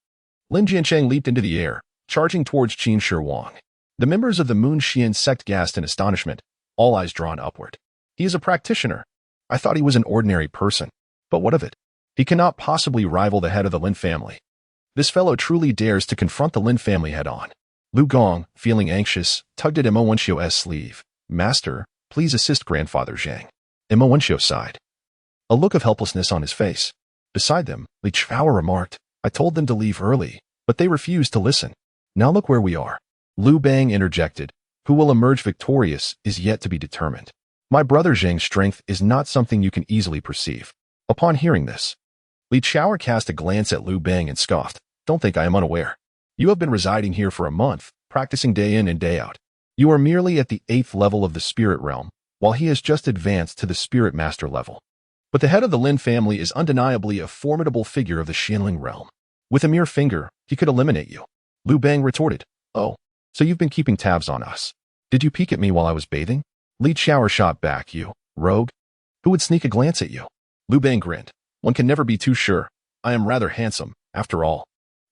Lin Jianqing leaped into the air, charging towards Qin Shi Huang. The members of the Moon Xian sect gasped in astonishment, all eyes drawn upward. He is a practitioner. I thought he was an ordinary person. But what of it? He cannot possibly rival the head of the Lin family. This fellow truly dares to confront the Lin family head-on. Liu Gong, feeling anxious, tugged at Wen Xiu's sleeve. Master, please assist Grandfather Zhang. Wen Xiu sighed, a look of helplessness on his face. Beside them, Li Xiu'er remarked, I told them to leave early, but they refused to listen. Now look where we are. Liu Bang interjected, who will emerge victorious is yet to be determined. My brother Zhang's strength is not something you can easily perceive. Upon hearing this, Li Xiu'er cast a glance at Liu Bang and scoffed, don't think I am unaware. You have been residing here for a month, practicing day in and day out. You are merely at the 8th level of the spirit realm, while he has just advanced to the spirit master level. But the head of the Lin family is undeniably a formidable figure of the Xianling realm. With a mere finger, he could eliminate you. Liu Bang retorted, oh, so you've been keeping tabs on us. Did you peek at me while I was bathing? Li Xiu'er shot back, you rogue. Who would sneak a glance at you? Liu Bang grinned. One can never be too sure. I am rather handsome, after all.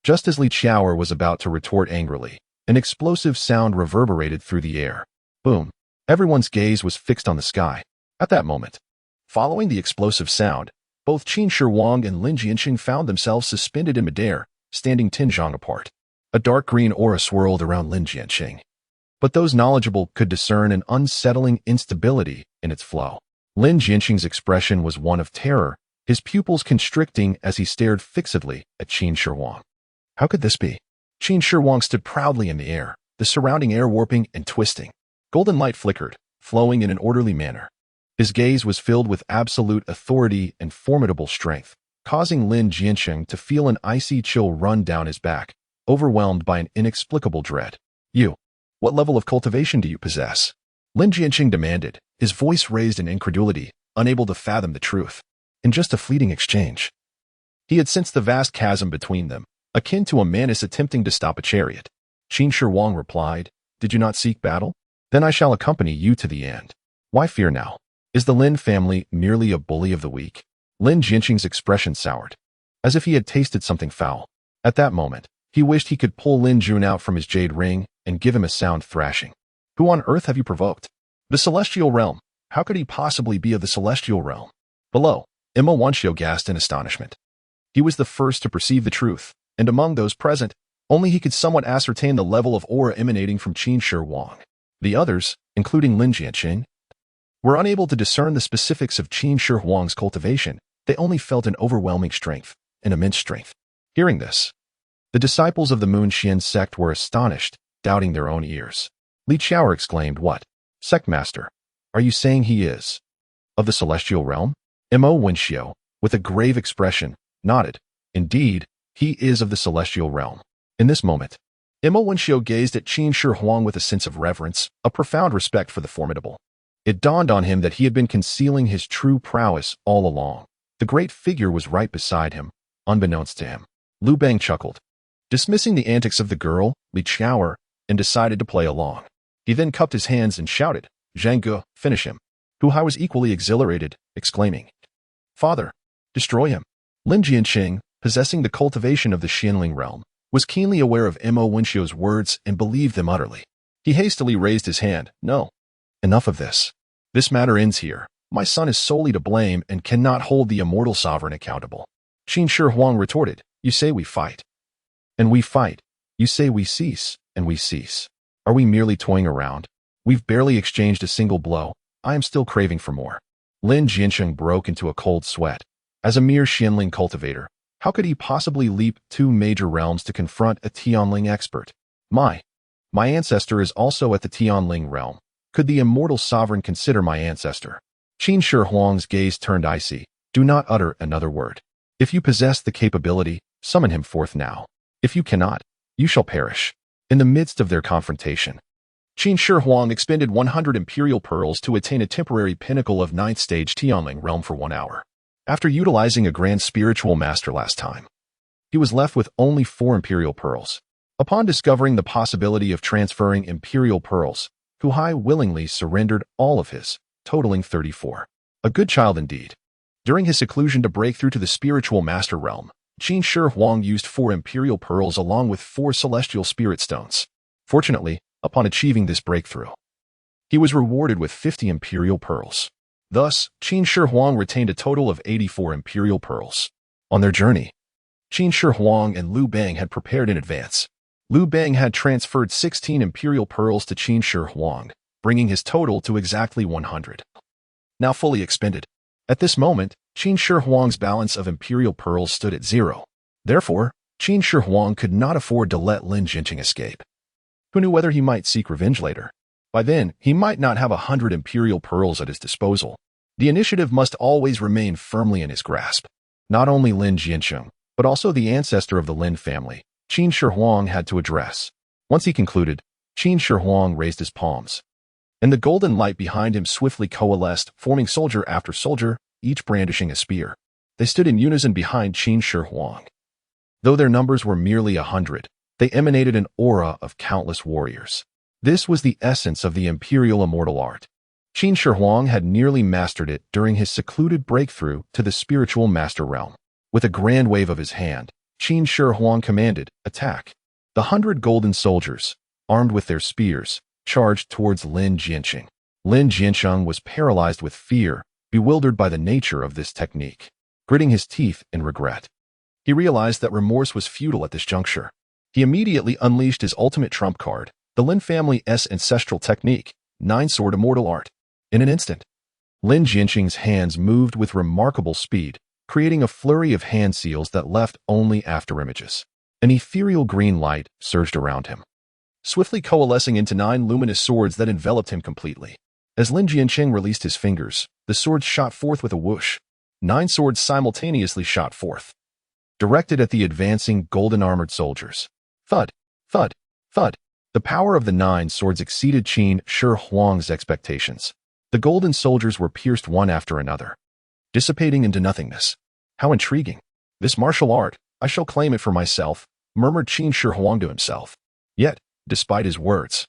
Just as Li Xiu'er was about to retort angrily, an explosive sound reverberated through the air. Boom. Everyone's gaze was fixed on the sky. At that moment, following the explosive sound, both Qin Shi Huang and Lin Jianqing found themselves suspended in midair, standing 10 zhang apart. A dark green aura swirled around Lin Jianqing. But those knowledgeable could discern an unsettling instability in its flow. Lin Jianqing's expression was one of terror, his pupils constricting as he stared fixedly at Qin Shi Huang. How could this be? Qin Shi Huang stood proudly in the air, the surrounding air warping and twisting. Golden light flickered, flowing in an orderly manner. His gaze was filled with absolute authority and formidable strength, causing Lin Jianqing to feel an icy chill run down his back, overwhelmed by an inexplicable dread. You, what level of cultivation do you possess? Lin Jianqing demanded, his voice raised in incredulity, unable to fathom the truth. In just a fleeting exchange, he had sensed the vast chasm between them, akin to a mantis attempting to stop a chariot. Qin Shi Huang replied, did you not seek battle? Then I shall accompany you to the end. Why fear now? Is the Lin family merely a bully of the weak? Lin Jianqing's expression soured, as if he had tasted something foul. At that moment, he wished he could pull Lin Jun out from his jade ring and give him a sound thrashing. Who on earth have you provoked? The celestial realm. How could he possibly be of the celestial realm? Below, Wen Xiu gasped in astonishment. He was the first to perceive the truth, and among those present, only he could somewhat ascertain the level of aura emanating from Qin Shi Huang. The others, including Lin Jianqing, were unable to discern the specifics of Qin Shi Huang's cultivation. They only felt an overwhelming strength, an immense strength. Hearing this, the disciples of the Moon Xian sect were astonished, doubting their own ears. Li Xiu'er exclaimed, what? Sect master, are you saying he is of the celestial realm? Wen Xiu, with a grave expression, nodded. Indeed, he is of the celestial realm. In this moment, Wen Xiu gazed at Qin Shi Huang with a sense of reverence, a profound respect for the formidable. It dawned on him that he had been concealing his true prowess all along. The great figure was right beside him, unbeknownst to him. Liu Bang chuckled, dismissing the antics of the girl, Li Xiu'er, and decided to play along. He then cupped his hands and shouted, Zhang Ge, finish him. Hu Hai was equally exhilarated, exclaiming, Father, destroy him. Lin Jianqing, possessing the cultivation of the Xianling realm, was keenly aware of Wen Xiu's words and believed them utterly. He hastily raised his hand, no. Enough of this. This matter ends here. My son is solely to blame and cannot hold the immortal sovereign accountable. Qin Shi Huang retorted, you say we fight. And we fight. You say we cease, and we cease. Are we merely toying around? We've barely exchanged a single blow. I am still craving for more. Lin Jianqing broke into a cold sweat. As a mere Xianling cultivator, how could he possibly leap 2 major realms to confront a Tianling expert? My ancestor is also at the Tianling realm. Could the immortal sovereign consider my ancestor? Qin Shi Huang's gaze turned icy. Do not utter another word. If you possess the capability, summon him forth now. If you cannot, you shall perish. In the midst of their confrontation, Qin Shi Huang expended 100 imperial pearls to attain a temporary pinnacle of 9th stage Tianling realm for 1 hour. After utilizing a grand spiritual master last time, he was left with only 4 imperial pearls. Upon discovering the possibility of transferring imperial pearls, Hu Hai willingly surrendered all of his, totaling 34. A good child indeed. During his seclusion to break through to the spiritual master realm, Qin Shi Huang used 4 imperial pearls along with 4 celestial spirit stones. Fortunately, upon achieving this breakthrough, he was rewarded with 50 imperial pearls. Thus, Qin Shi Huang retained a total of 84 imperial pearls. On their journey, Qin Shi Huang and Liu Bang had prepared in advance. Liu Bang had transferred 16 imperial pearls to Qin Shi Huang, bringing his total to exactly 100. Now fully expended. At this moment, Qin Shi Huang's balance of imperial pearls stood at 0. Therefore, Qin Shi Huang could not afford to let Lin Jinqing escape. Who knew whether he might seek revenge later? By then, he might not have 100 imperial pearls at his disposal. The initiative must always remain firmly in his grasp. Not only Lin Jinqing, but also the ancestor of the Lin family, Qin Shi Huang had to address. Once he concluded, Qin Shi Huang raised his palms, and the golden light behind him swiftly coalesced, forming soldier after soldier, each brandishing a spear. They stood in unison behind Qin Shi Huang. Though their numbers were merely 100, they emanated an aura of countless warriors. This was the essence of the imperial immortal art. Qin Shi Huang had nearly mastered it during his secluded breakthrough to the spiritual master realm. With a grand wave of his hand, Qin Shi Huang commanded, "Attack." The 100 golden soldiers, armed with their spears, charged towards Lin Jinqing. Lin Jinqing was paralyzed with fear, bewildered by the nature of this technique. Gritting his teeth in regret, he realized that remorse was futile at this juncture. He immediately unleashed his ultimate trump card, the Lin family's ancestral technique, 9-sword immortal art. In an instant, Lin Jinqing's hands moved with remarkable speed, creating a flurry of hand seals that left only afterimages. An ethereal green light surged around him, swiftly coalescing into 9 luminous swords that enveloped him completely. As Lin Jinqing released his fingers, the swords shot forth with a whoosh. 9 swords simultaneously shot forth, directed at the advancing golden-armored soldiers. Thud, thud, thud. The power of the 9 swords exceeded Qin Shi Huang's expectations. The golden soldiers were pierced one after another, dissipating into nothingness. How intriguing. This martial art, I shall claim it for myself, murmured Qin Shi Huang to himself. Yet, despite his words,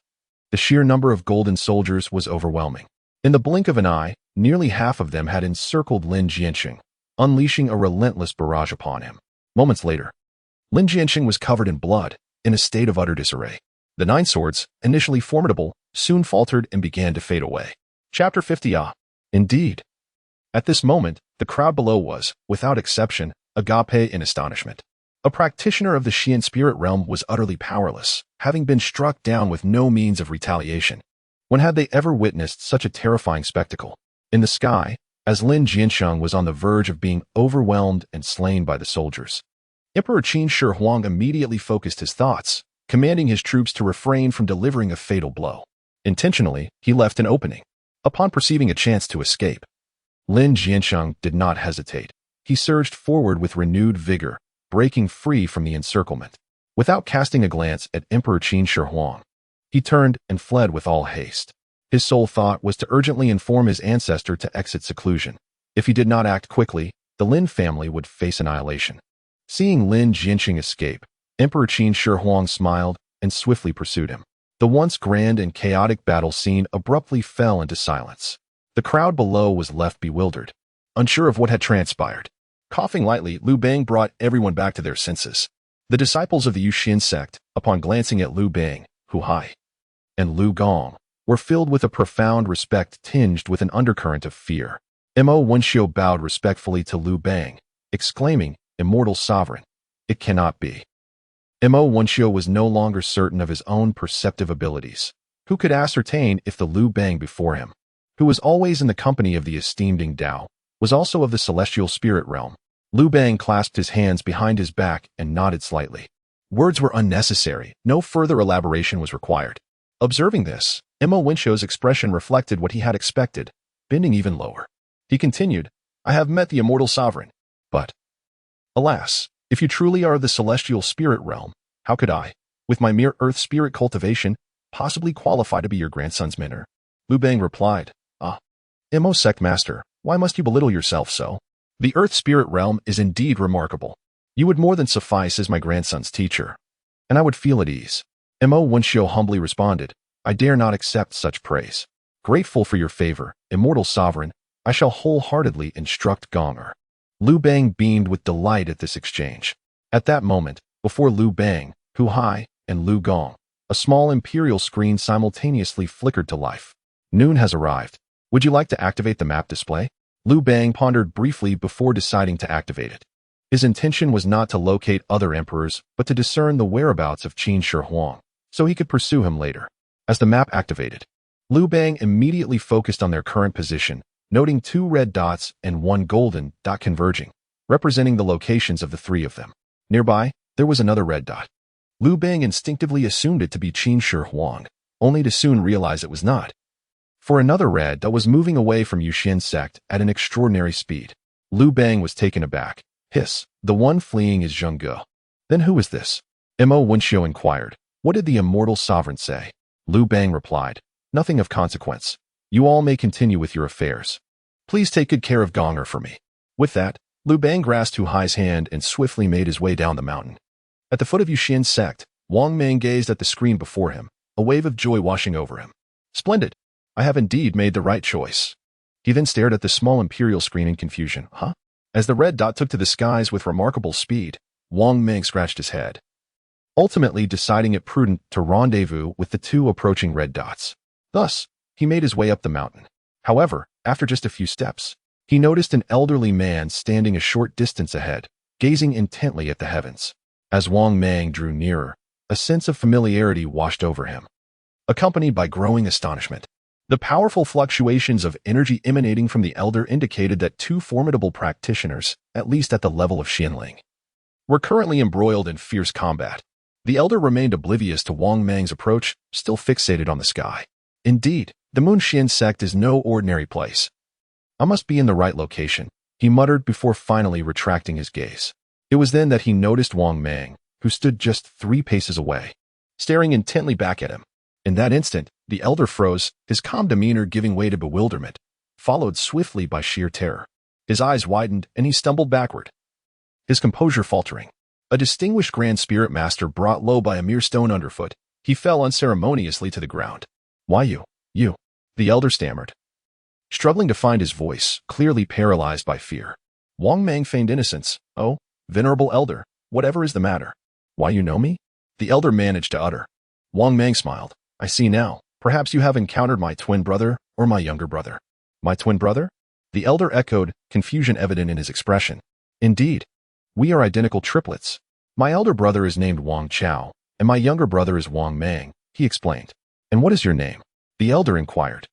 the sheer number of golden soldiers was overwhelming. In the blink of an eye, nearly half of them had encircled Lin Jinqing, unleashing a relentless barrage upon him. Moments later, Lin Jinqing was covered in blood, in a state of utter disarray. The 9 swords, initially formidable, soon faltered and began to fade away. Chapter 50. Indeed. At this moment, the crowd below was, without exception, agape in astonishment. A practitioner of the Xian spirit realm was utterly powerless, having been struck down with no means of retaliation. When had they ever witnessed such a terrifying spectacle? In the sky, as Lin Jinqing was on the verge of being overwhelmed and slain by the soldiers, Emperor Qin Shi Huang immediately focused his thoughts, commanding his troops to refrain from delivering a fatal blow. Intentionally, he left an opening. Upon perceiving a chance to escape, Lin Jinqing did not hesitate. He surged forward with renewed vigor, breaking free from the encirclement. Without casting a glance at Emperor Qin Shi Huang, he turned and fled with all haste. His sole thought was to urgently inform his ancestor to exit seclusion. If he did not act quickly, the Lin family would face annihilation. Seeing Lin Jinqing escape, Emperor Qin Shi Huang smiled and swiftly pursued him. The once grand and chaotic battle scene abruptly fell into silence. The crowd below was left bewildered, unsure of what had transpired. Coughing lightly, Liu Bang brought everyone back to their senses. The disciples of the Yuxin sect, upon glancing at Liu Bang, Hu Hai, and Liu Gong, were filled with a profound respect tinged with an undercurrent of fear. Mo Wenxiu bowed respectfully to Liu Bang, exclaiming, "Immortal sovereign, it cannot be." Mo Wenxiu was no longer certain of his own perceptive abilities. Who could ascertain if the Liu Bang before him, who was always in the company of the esteemed Ding Dao, was also of the celestial spirit realm? Liu Bang clasped his hands behind his back and nodded slightly. Words were unnecessary. No further elaboration was required. Observing this, Mo Wenxiu's expression reflected what he had expected, bending even lower. He continued, "I have met the immortal sovereign, but, alas, if you truly are of the celestial spirit realm, how could I, with my mere earth spirit cultivation, possibly qualify to be your grandson's mentor. Liu Bang replied, Ah, Imo sect master, why must you belittle yourself so? The earth spirit realm is indeed remarkable. You would more than suffice as my grandson's teacher, and I would feel at ease. Mo Wenxiu humbly responded, I dare not accept such praise. Grateful for your favor, immortal sovereign, I shall wholeheartedly instruct Gonger. Liu Bang beamed with delight at this exchange. At that moment, before Liu Bang, Hu Hai, and Liu Gong, a small imperial screen simultaneously flickered to life. Noon has arrived. Would you like to activate the map display? Liu Bang pondered briefly before deciding to activate it. His intention was not to locate other emperors, but to discern the whereabouts of Qin Shi Huang, so he could pursue him later. As the map activated, Liu Bang immediately focused on their current position, noting 2 red dots and 1 golden dot converging, representing the locations of the 3 of them. Nearby, there was another red dot. Liu Bang instinctively assumed it to be Qin Shi Huang, only to soon realize it was not. For another red dot was moving away from Yuxian sect at an extraordinary speed. Liu Bang was taken aback. Hiss, the one fleeing is Zhengge. Then who is this? Mo Wenxiu inquired. What did the immortal sovereign say? Liu Bang replied, nothing of consequence. You all may continue with your affairs. Please take good care of Gonger for me. With that, Liu Bang grasped Hu Hai's hand and swiftly made his way down the mountain. At the foot of Yuxian sect, Wang Mang gazed at the screen before him, a wave of joy washing over him. Splendid. I have indeed made the right choice. He then stared at the small imperial screen in confusion. Huh? As the red dot took to the skies with remarkable speed, Wang Mang scratched his head, ultimately deciding it prudent to rendezvous with the 2 approaching red dots. Thus, he made his way up the mountain. However, after just a few steps, he noticed an elderly man standing a short distance ahead, gazing intently at the heavens. As Wang Mang drew nearer, a sense of familiarity washed over him, accompanied by growing astonishment. The powerful fluctuations of energy emanating from the elder indicated that 2 formidable practitioners, at least at the level of Xianling, were currently embroiled in fierce combat. The elder remained oblivious to Wang Mang's approach, still fixated on the sky. Indeed, the Moonxian sect is no ordinary place. I must be in the right location, he muttered before finally retracting his gaze. It was then that he noticed Wang Mang, who stood just 3 paces away, staring intently back at him. In that instant, the elder froze, his calm demeanor giving way to bewilderment, followed swiftly by sheer terror. His eyes widened and he stumbled backward, his composure faltering. A distinguished Grand Spirit Master brought low by a mere stone underfoot, he fell unceremoniously to the ground. Why you? The elder stammered, struggling to find his voice, clearly paralyzed by fear. Wang Mang feigned innocence. Oh, venerable elder, whatever is the matter? Why you know me? The elder managed to utter. Wang Mang smiled. I see now. Perhaps you have encountered my twin brother or my younger brother. My twin brother? The elder echoed, confusion evident in his expression. Indeed. We are identical triplets. My elder brother is named Wang Chao, and my younger brother is Wang Mang, he explained. And what is your name? The elder inquired.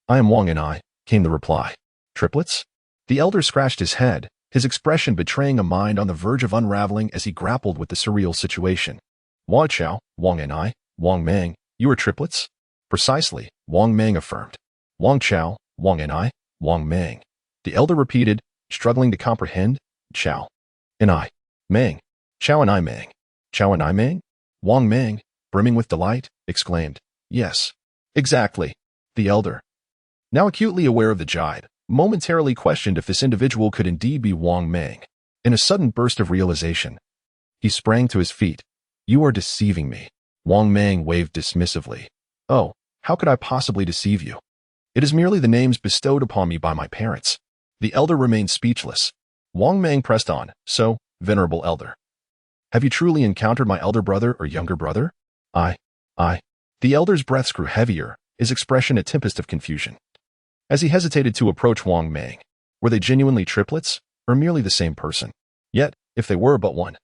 I am Wang and I, came the reply. Triplets? The elder scratched his head, his expression betraying a mind on the verge of unraveling as he grappled with the surreal situation. Wang Chao, Wang and I, Wang Mang, you are triplets? Precisely, Wang Mang affirmed. Wang Chao, Wang and I, Wang Mang. The elder repeated, struggling to comprehend. Chao and I, Mang. Chao and I, Mang. Chao and I, Mang? Wang Mang, brimming with delight, exclaimed. Yes, exactly. The elder, now acutely aware of the jibe, momentarily questioned if this individual could indeed be Wang Mang. In a sudden burst of realization, he sprang to his feet. You are deceiving me. Wang Mang waved dismissively. Oh, how could I possibly deceive you? It is merely the names bestowed upon me by my parents. The elder remained speechless. Wang Mang pressed on. So, venerable elder, have you truly encountered my elder brother or younger brother? I. The elder's breaths grew heavier, his expression a tempest of confusion. As he hesitated to approach Wang Mang, were they genuinely triplets, or merely the same person? Yet, if they were but one,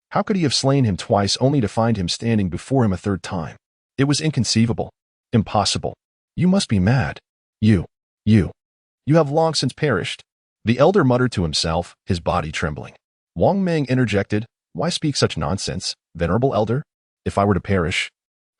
how could he have slain him twice only to find him standing before him a third time? It was inconceivable. Impossible. You must be mad. You have long since perished. The elder muttered to himself, his body trembling. Wang Mang interjected, why speak such nonsense, venerable elder? If I were to perish,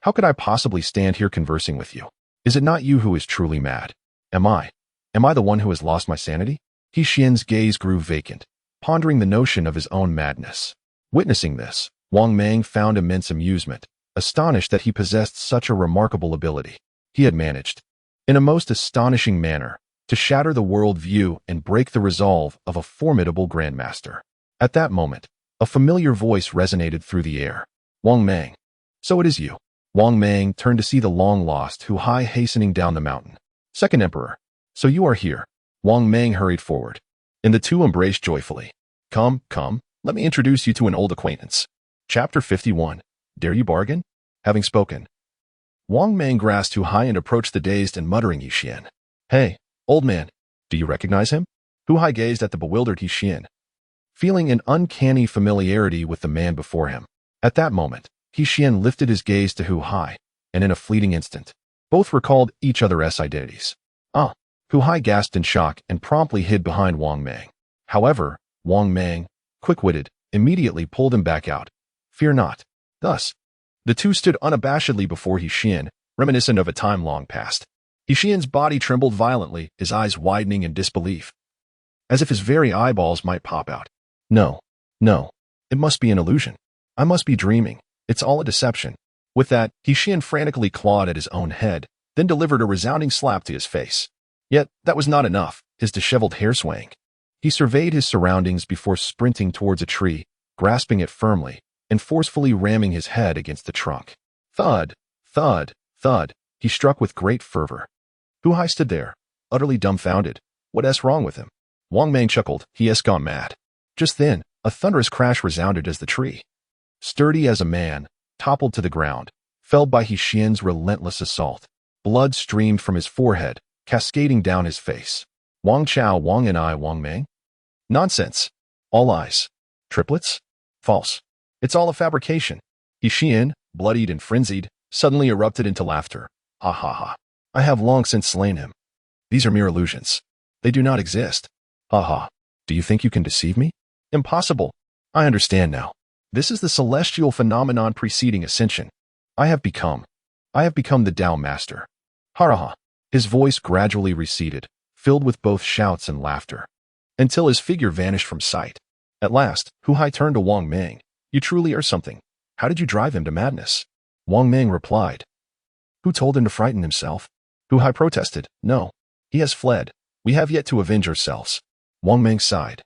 how could I possibly stand here conversing with you? Is it not you who is truly mad? Am I the one who has lost my sanity? He Xian's gaze grew vacant, pondering the notion of his own madness. Witnessing this, Wang Mang found immense amusement. astonished that he possessed such a remarkable ability. He had managed, in a most astonishing manner, to shatter the world view and break the resolve of a formidable grandmaster. At that moment, a familiar voice resonated through the air. Wang Mang. So it is you. Wang Mang turned to see the long-lost Hu Hai hastening down the mountain. Second Emperor. So you are here. Wang Mang hurried forward, and the two embraced joyfully. Come, come, let me introduce you to an old acquaintance. Chapter 51. Dare you bargain? Having spoken, Wang Mang grasped Hu Hai and approached the dazed and muttering Yixian. Hey, old man, do you recognize him? Hu Hai gazed at the bewildered Yixian, feeling an uncanny familiarity with the man before him. At that moment, Yixian lifted his gaze to Hu Hai, and in a fleeting instant, both recalled each other's identities. Ah! Hu Hai gasped in shock and promptly hid behind Wang Mang. However, Wang Mang, quick-witted, immediately pulled him back out. Fear not. Thus, the two stood unabashedly before Yixian, reminiscent of a time long past. Yixian's body trembled violently, his eyes widening in disbelief, as if his very eyeballs might pop out. No, no, it must be an illusion. I must be dreaming. It's all a deception. With that, Yixian frantically clawed at his own head, then delivered a resounding slap to his face. Yet, that was not enough, his disheveled hair swaying. He surveyed his surroundings before sprinting towards a tree, grasping it firmly, and forcefully ramming his head against the trunk. Thud, thud, thud, he struck with great fervor. Hu Hai stood there, utterly dumbfounded. What's wrong with him? Wang Mang chuckled, he has gone mad. Just then, a thunderous crash resounded as the tree, sturdy as a man, toppled to the ground, felled by Yixian's relentless assault. Blood streamed from his forehead, cascading down his face. Wang Chao, Wang and I, Wang Mang? Nonsense. All lies. Triplets? False. It's all a fabrication. Yixian, bloodied and frenzied, suddenly erupted into laughter. Ha ha ha. I have long since slain him. These are mere illusions. They do not exist. Ha ha. Do you think you can deceive me? Impossible. I understand now. This is the celestial phenomenon preceding ascension. I have become the Tao Master. Ha. His voice gradually receded, filled with both shouts and laughter, until his figure vanished from sight. At last, Hu Hai turned to Wang Mang. You truly are something. How did you drive him to madness? Wang Mang replied. Who told him to frighten himself? Hu Hai protested. No. He has fled. We have yet to avenge ourselves. Wang Mang sighed.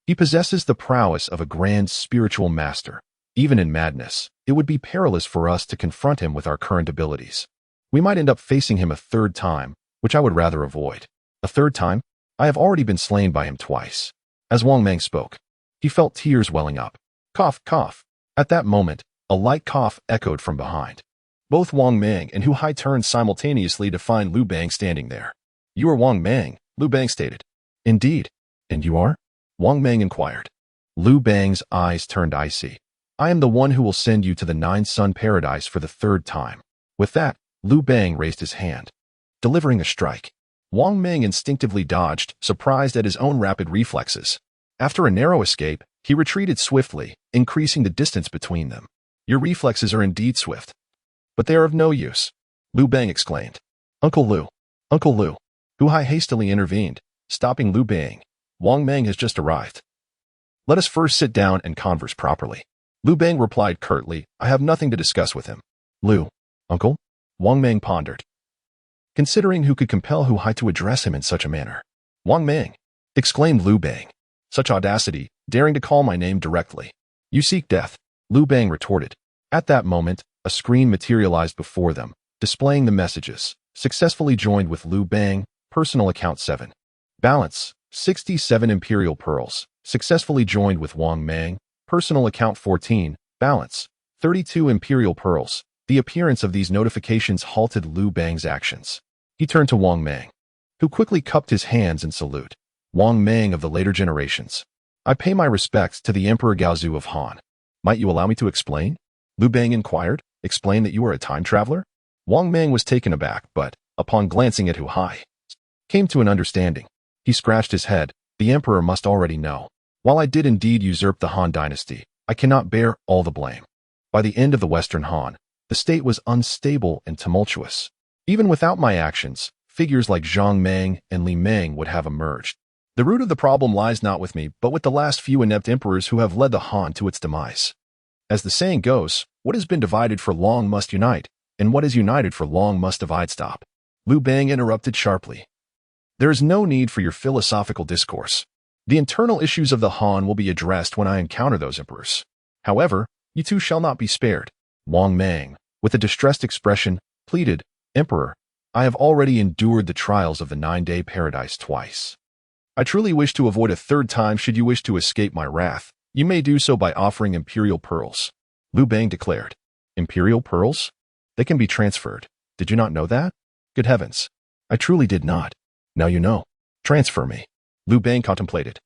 He possesses the prowess of a grand spiritual master. Even in madness, it would be perilous for us to confront him with our current abilities. We might end up facing him a third time, which I would rather avoid. A third time? I have already been slain by him twice. As Wang Mang spoke, he felt tears welling up. Cough, cough. At that moment, a light cough echoed from behind. Both Wang Mang and Hu Hai turned simultaneously to find Liu Bang standing there. You are Wang Mang, Liu Bang stated. Indeed. And you are? Wang Mang inquired. Liu Bang's eyes turned icy. I am the one who will send you to the Nine-Sun Paradise for the third time. With that, Liu Bang raised his hand, delivering a strike. Wang Mang instinctively dodged, surprised at his own rapid reflexes. After a narrow escape, he retreated swiftly, increasing the distance between them. Your reflexes are indeed swift, but they are of no use, Liu Bang exclaimed. Uncle Liu. Uncle Liu. Hu Hai hastily intervened, stopping Liu Bang. Wang Mang has just arrived. Let us first sit down and converse properly. Liu Bang replied curtly, I have nothing to discuss with him. Liu. Uncle? Wang Mang pondered, considering who could compel Hu Hai to address him in such a manner. Wang Mang, exclaimed Liu Bang. Such audacity, daring to call my name directly. You seek death, Liu Bang retorted. At that moment, a screen materialized before them, displaying the messages, successfully joined with Liu Bang, personal account 7. Balance, 67 imperial pearls, successfully joined with Wang Mang, personal account 14. Balance, 32 imperial pearls. The appearance of these notifications halted Liu Bang's actions. He turned to Wang Mang, who quickly cupped his hands in salute. Wang Mang of the later generations. I pay my respects to the Emperor Gaozu of Han. Might you allow me to explain? Liu Bang inquired. Explain that you are a time traveler? Wang Mang was taken aback, but, upon glancing at Hu Hai, came to an understanding. He scratched his head. The Emperor must already know. While I did indeed usurp the Han dynasty, I cannot bear all the blame. By the end of the Western Han, the state was unstable and tumultuous. Even without my actions, figures like Zhang Mang and Li Meng would have emerged. The root of the problem lies not with me, but with the last few inept emperors who have led the Han to its demise. As the saying goes, What has been divided for long must unite, and what is united for long must divide. Stop. Liu Bang interrupted sharply. There is no need for your philosophical discourse. The internal issues of the Han will be addressed when I encounter those emperors. However, you two shall not be spared. Wang Mang, with a distressed expression, pleaded, Emperor, I have already endured the trials of the 9-day paradise twice. I truly wish to avoid a third time. Should you wish to escape my wrath, you may do so by offering imperial pearls. Liu Bang declared. Imperial pearls? They can be transferred. Did you not know that? Good heavens. I truly did not. Now you know. Transfer me. Liu Bang contemplated.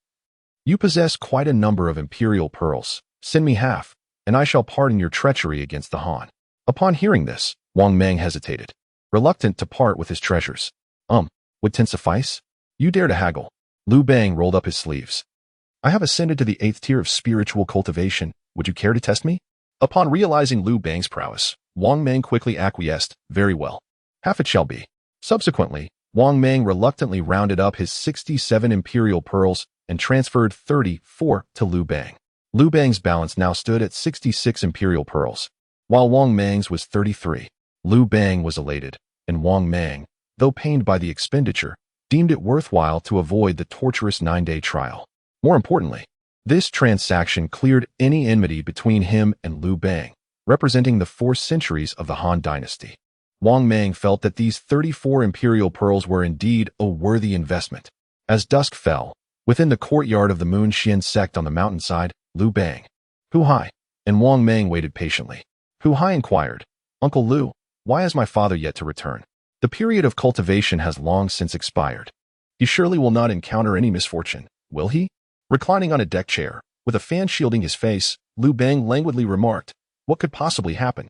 You possess quite a number of imperial pearls. Send me half, and I shall pardon your treachery against the Han. Upon hearing this, Wang Mang hesitated, reluctant to part with his treasures. Would 10 suffice? You dare to haggle. Liu Bang rolled up his sleeves. I have ascended to the 8th tier of spiritual cultivation. Would you care to test me? Upon realizing Liu Bang's prowess, Wang Mang quickly acquiesced. Very well. Half it shall be. Subsequently, Wang Mang reluctantly rounded up his 67 imperial pearls and transferred 34 to Liu Bang. Liu Bang's balance now stood at 66 imperial pearls, while Wang Mang's was 33. Liu Bang was elated, and Wang Mang, though pained by the expenditure, deemed it worthwhile to avoid the torturous 9-day trial. More importantly, this transaction cleared any enmity between him and Liu Bang, representing the 4 centuries of the Han dynasty. Wang Mang felt that these 34 imperial pearls were indeed a worthy investment. As dusk fell, within the courtyard of the Moon Xian sect on the mountainside, Liu Bang, Hu Hai, and Wang Mang waited patiently. Hu Hai inquired, Uncle Liu, why has my father yet to return? The period of cultivation has long since expired. He surely will not encounter any misfortune, will he? Reclining on a deck chair, with a fan shielding his face, Liu Bang languidly remarked, what could possibly happen?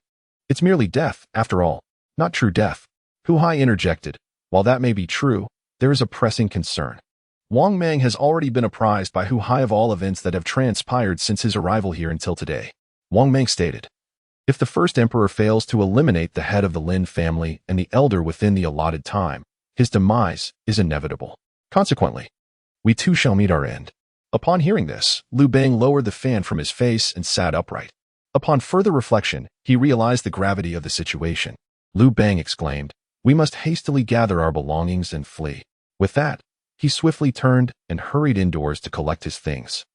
It's merely death, after all. Not true death. Hu Hai interjected, while that may be true, there is a pressing concern. Wang Mang has already been apprised by Hu Hai of all events that have transpired since his arrival here until today. Wang Mang stated, if the first emperor fails to eliminate the head of the Lin family and the elder within the allotted time, his demise is inevitable. Consequently, we too shall meet our end. Upon hearing this, Liu Bang lowered the fan from his face and sat upright. Upon further reflection, he realized the gravity of the situation. Liu Bang exclaimed, we must hastily gather our belongings and flee. With that, he swiftly turned and hurried indoors to collect his things,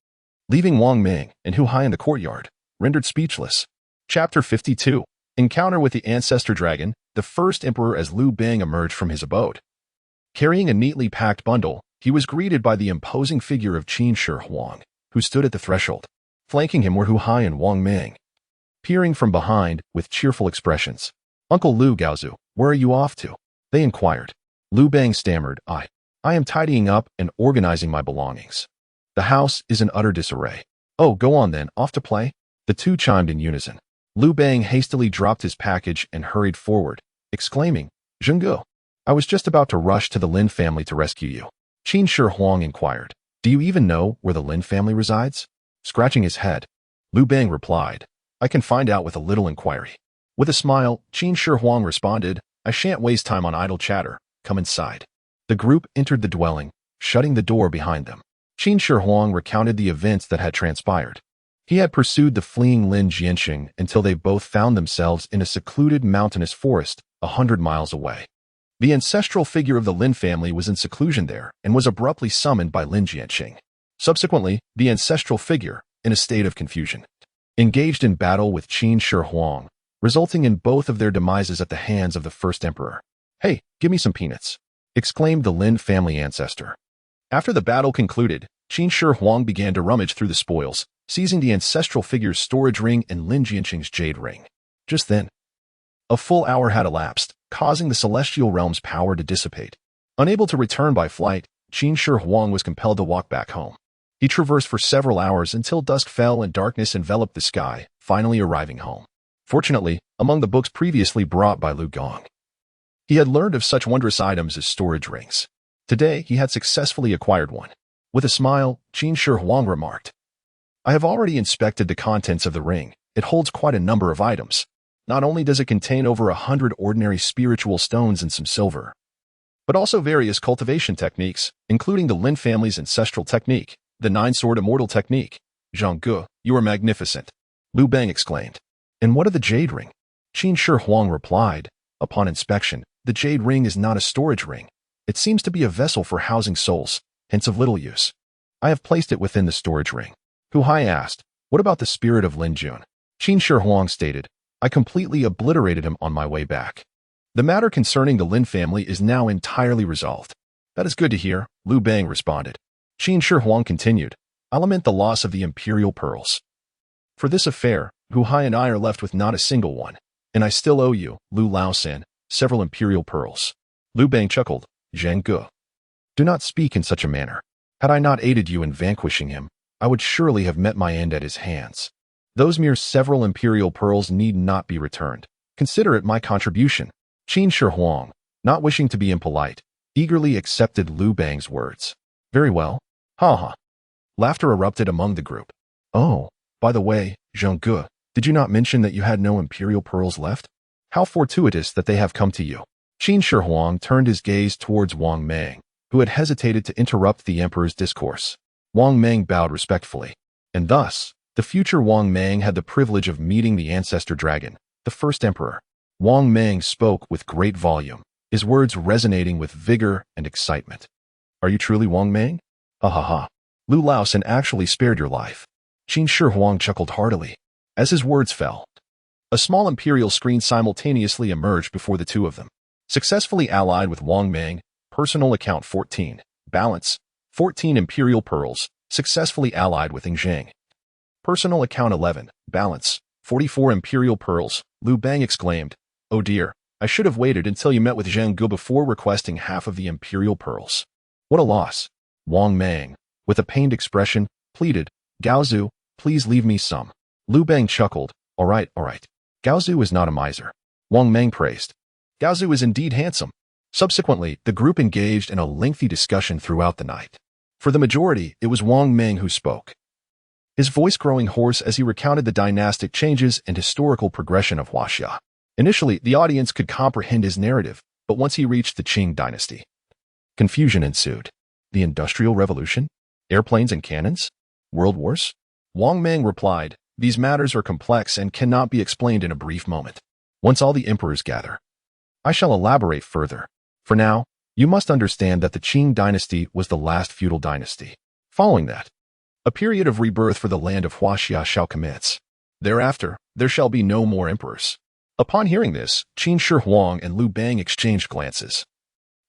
leaving Wang Mang and Hu Hai in the courtyard, rendered speechless. Chapter 52. Encounter with the Ancestor Dragon, the first emperor. As Liu Bang emerged from his abode, carrying a neatly packed bundle, he was greeted by the imposing figure of Qin Shi Huang, who stood at the threshold. Flanking him were Hu Hai and Wang Mang, peering from behind with cheerful expressions. Uncle Liu Gaozu, where are you off to? They inquired. Liu Bang stammered, I am tidying up and organizing my belongings. The house is in utter disarray. Oh, go on then, off to play? The two chimed in unison. Liu Bang hastily dropped his package and hurried forward, exclaiming, Zhengge, I was just about to rush to the Lin family to rescue you. Qin Shi Huang inquired, do you even know where the Lin family resides? Scratching his head, Liu Bang replied, I can find out with a little inquiry. With a smile, Qin Shi Huang responded, I shan't waste time on idle chatter. Come inside. The group entered the dwelling, shutting the door behind them. Qin Shi Huang recounted the events that had transpired. He had pursued the fleeing Lin Jianxing until they both found themselves in a secluded mountainous forest 100 miles away. The ancestral figure of the Lin family was in seclusion there and was abruptly summoned by Lin Jianxing. Subsequently, the ancestral figure, in a state of confusion, engaged in battle with Qin Shi Huang, resulting in both of their demises at the hands of the first emperor. Hey, give me some peanuts, exclaimed the Lin family ancestor. After the battle concluded, Qin Shi Huang began to rummage through the spoils, seizing the ancestral figure's storage ring and Lin Jianxing's jade ring. Just then, a full hour had elapsed, causing the celestial realm's power to dissipate. Unable to return by flight, Qin Shi Huang was compelled to walk back home. He traversed for several hours until dusk fell and darkness enveloped the sky, finally arriving home. Fortunately, among the books previously brought by Liu Gong, he had learned of such wondrous items as storage rings. Today, he had successfully acquired one. With a smile, Qin Shi Huang remarked, I have already inspected the contents of the ring. It holds quite a number of items. Not only does it contain over 100 ordinary spiritual stones and some silver, but also various cultivation techniques, including the Lin family's ancestral technique, the 9-sword immortal technique. Zhengge, you are magnificent, Liu Bang exclaimed. And what of the jade ring? Qin Shi Huang replied. Upon inspection, the jade ring is not a storage ring. It seems to be a vessel for housing souls, hence of little use. I have placed it within the storage ring. Hu Hai asked, what about the spirit of Lin Jun? Qin Shi Huang stated, I completely obliterated him on my way back. The matter concerning the Lin family is now entirely resolved. That is good to hear, Liu Bang responded. Qin Shi Huang continued, I lament the loss of the imperial pearls. For this affair, Hu Hai and I are left with not a single one, and I still owe you, Lu Laosan, several imperial pearls. Liu Bang chuckled, Zhang Gu. Do not speak in such a manner. Had I not aided you in vanquishing him, I would surely have met my end at his hands. Those mere several imperial pearls need not be returned. Consider it my contribution. Qin Shi Huang, not wishing to be impolite, eagerly accepted Liu Bang's words. Very well. Ha ha. Laughter erupted among the group. Oh, by the way, Zhang Gu, did you not mention that you had no imperial pearls left? How fortuitous that they have come to you. Qin Shi Huang turned his gaze towards Wang Mang, who had hesitated to interrupt the emperor's discourse. Wang Mang bowed respectfully, and thus, the future Wang Mang had the privilege of meeting the ancestor dragon, the first emperor. Wang Mang spoke with great volume, his words resonating with vigor and excitement. Are you truly Wang Mang? Ha ha ha. Lu Laosan actually spared your life. Qin Shi Huang chuckled heartily. As his words fell, a small imperial screen simultaneously emerged before the two of them. Successfully allied with Wang Mang, personal account 14, balance, 14 imperial pearls, successfully allied with Zhang. Personal account 11, balance, 44 imperial pearls, Liu Bang exclaimed, oh dear, I should have waited until you met with Zhang Gu before requesting half of the imperial pearls. What a loss. Wang Mang, with a pained expression, pleaded, Gaozu, please leave me some. Liu Bang chuckled, all right. Gaozu is not a miser. Wang Mang praised. Gaozu is indeed handsome. Subsequently, the group engaged in a lengthy discussion throughout the night. For the majority, it was Wang Mang who spoke, his voice growing hoarse as he recounted the dynastic changes and historical progression of Huaxia. Initially, the audience could comprehend his narrative, but once he reached the Qing dynasty, confusion ensued. The Industrial Revolution? Airplanes and cannons? World wars? Wang Mang replied, these matters are complex and cannot be explained in a brief moment. Once all the emperors gather, I shall elaborate further. For now, you must understand that the Qing dynasty was the last feudal dynasty. Following that, a period of rebirth for the land of Huaxia shall commence. Thereafter, there shall be no more emperors. Upon hearing this, Qin Shi Huang and Liu Bang exchanged glances,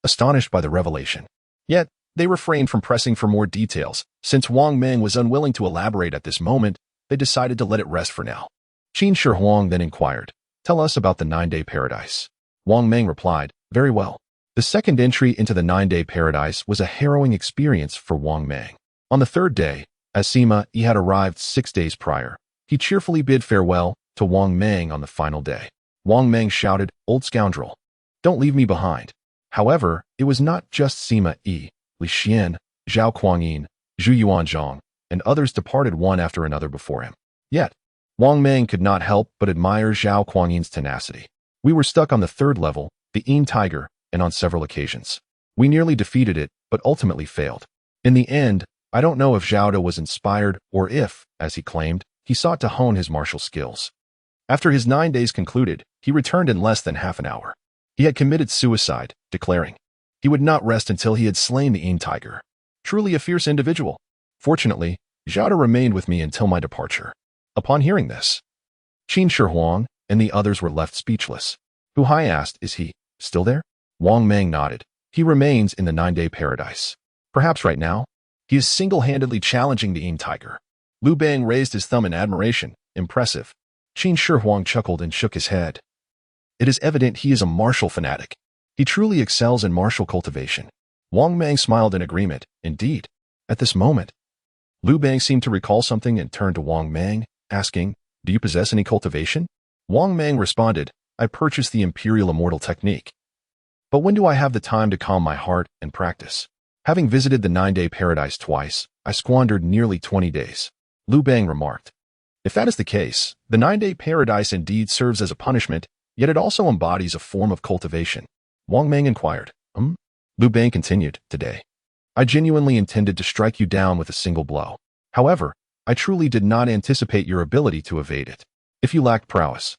astonished by the revelation. Yet, they refrained from pressing for more details. Since Wang Mang was unwilling to elaborate at this moment, they decided to let it rest for now. Qin Shi Huang then inquired, tell us about the 9-day paradise. Wang Mang replied, very well. The second entry into the 9-day paradise was a harrowing experience for Wang Mang. On the third day, as Sima Yi had arrived 6 days prior, he cheerfully bid farewell to Wang Mang on the final day. Wang Mang shouted, old scoundrel, don't leave me behind. However, it was not just Sima Yi, Li Xian, Zhao Kuangyin, Zhu Yuanzhang, and others departed one after another before him. Yet, Wang Mang could not help but admire Zhao Kuangyin's tenacity. We were stuck on the third level, the Yin Tiger, and on several occasions. We nearly defeated it, but ultimately failed. In the end, I don't know if Zhao was inspired or if, as he claimed, he sought to hone his martial skills. After his 9 days concluded, he returned in less than half an hour. He had committed suicide, declaring he would not rest until he had slain the Yin Tiger. Truly a fierce individual. Fortunately, Zhao remained with me until my departure. Upon hearing this, Qin Shi Huang and the others were left speechless. Hu Hai asked, is he still there? Wang Mang nodded. He remains in the 9-day paradise. Perhaps right now, he is single-handedly challenging the Yin Tiger. Liu Bang raised his thumb in admiration. Impressive. Qin Shi Huang chuckled and shook his head. It is evident he is a martial fanatic. He truly excels in martial cultivation. Wang Mang smiled in agreement. Indeed. At this moment, Liu Bang seemed to recall something and turned to Wang Mang, asking, do you possess any cultivation? Wang Mang responded, I purchased the imperial immortal technique. But when do I have the time to calm my heart and practice? Having visited the 9-day paradise twice, I squandered nearly 20 days. Liu Bang remarked. If that is the case, the 9-day paradise indeed serves as a punishment, yet it also embodies a form of cultivation. Wang Mang inquired. Liu Bang continued, today, I genuinely intended to strike you down with a single blow. However, I truly did not anticipate your ability to evade it. If you lacked prowess,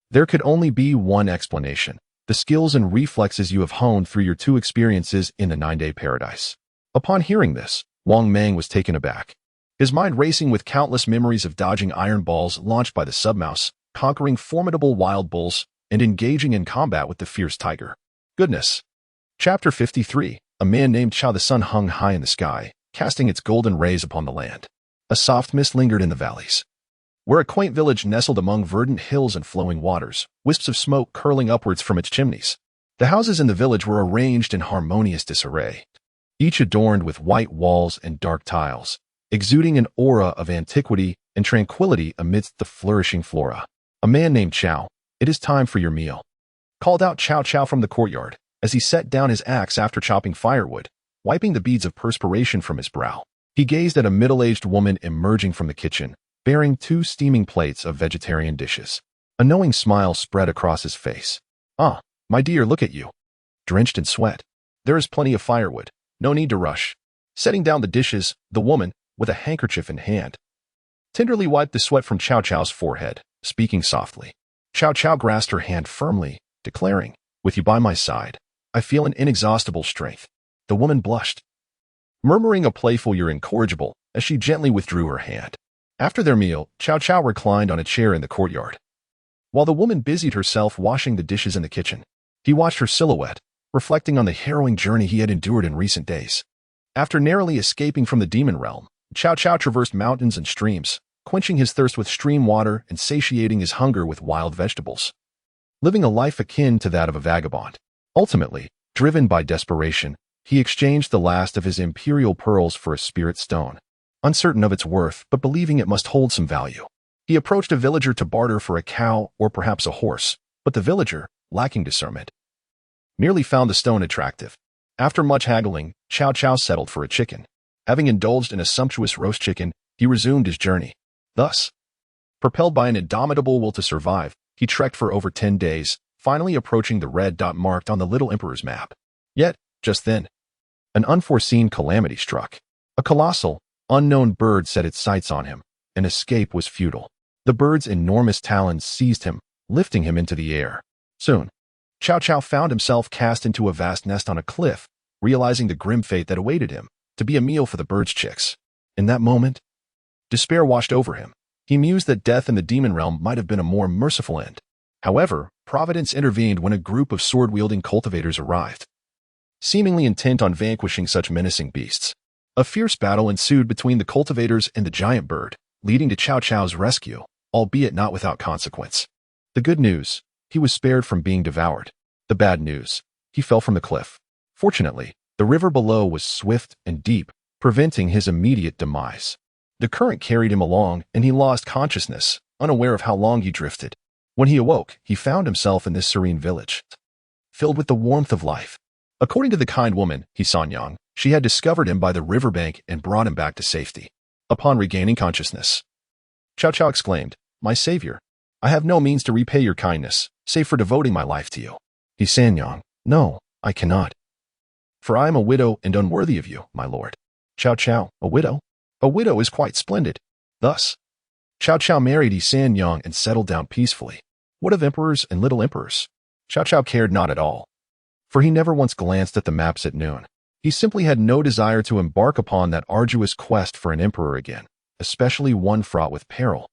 there could only be one explanation: the skills and reflexes you have honed through your 2 experiences in the 9-day paradise. Upon hearing this, Wang Mang was taken aback, his mind racing with countless memories of dodging iron balls launched by the submouse, conquering formidable wild bulls, and engaging in combat with the fierce tiger. Goodness. Chapter 53. A man named Chao. The sun hung high in the sky, casting its golden rays upon the land. A soft mist lingered in the valleys, where a quaint village nestled among verdant hills and flowing waters, wisps of smoke curling upwards from its chimneys. The houses in the village were arranged in harmonious disarray, each adorned with white walls and dark tiles, exuding an aura of antiquity and tranquility amidst the flourishing flora. A man named Chao. "It is time for your meal," called out Cao Cao from the courtyard, as he set down his axe after chopping firewood, wiping the beads of perspiration from his brow. He gazed at a middle-aged woman emerging from the kitchen, bearing 2 steaming plates of vegetarian dishes. A knowing smile spread across his face. "Ah, my dear, look at you. Drenched in sweat. There is plenty of firewood. No need to rush." Setting down the dishes, the woman, with a handkerchief in hand, tenderly wiped the sweat from Cao Cao's forehead, speaking softly. Cao Cao grasped her hand firmly, declaring, "With you by my side, I feel an inexhaustible strength." The woman blushed, murmuring a playful "You're incorrigible," as she gently withdrew her hand. After their meal, Cao Cao reclined on a chair in the courtyard, while the woman busied herself washing the dishes in the kitchen. He watched her silhouette, reflecting on the harrowing journey he had endured in recent days. After narrowly escaping from the demon realm, Cao Cao traversed mountains and streams, quenching his thirst with stream water and satiating his hunger with wild vegetables, living a life akin to that of a vagabond. Ultimately, driven by desperation, he exchanged the last of his imperial pearls for a spirit stone, uncertain of its worth but believing it must hold some value. He approached a villager to barter for a cow or perhaps a horse, but the villager, lacking discernment, merely found the stone attractive. After much haggling, Cao Cao settled for a chicken. Having indulged in a sumptuous roast chicken, he resumed his journey. Thus, propelled by an indomitable will to survive, he trekked for over 10 days, finally approaching the red dot marked on the little emperor's map. Yet, just then, an unforeseen calamity struck. A colossal, unknown bird set its sights on him, and escape was futile. The bird's enormous talons seized him, lifting him into the air. Soon, Cao Cao found himself cast into a vast nest on a cliff, realizing the grim fate that awaited him, to be a meal for the bird's chicks. In that moment, despair washed over him. He mused that death in the demon realm might have been a more merciful end. However, Providence intervened when a group of sword-wielding cultivators arrived, seemingly intent on vanquishing such menacing beasts. A fierce battle ensued between the cultivators and the giant bird, leading to Cao Cao's rescue, albeit not without consequence. The good news: he was spared from being devoured. The bad news: he fell from the cliff. Fortunately, the river below was swift and deep, preventing his immediate demise. The current carried him along, and he lost consciousness, unaware of how long he drifted. When he awoke, he found himself in this serene village, filled with the warmth of life. According to the kind woman, Yang, she had discovered him by the riverbank and brought him back to safety. Upon regaining consciousness, Cao Cao exclaimed, "My savior, I have no means to repay your kindness, save for devoting my life to you." Yang, "No, I cannot. For I am a widow and unworthy of you, my lord." Cao Cao, "A widow? A widow is quite splendid." Thus, Cao Cao married Yang and settled down peacefully. What of emperors and little emperors? Cao Cao cared not at all, for he never once glanced at the maps at noon. He simply had no desire to embark upon that arduous quest for an emperor again, especially one fraught with peril,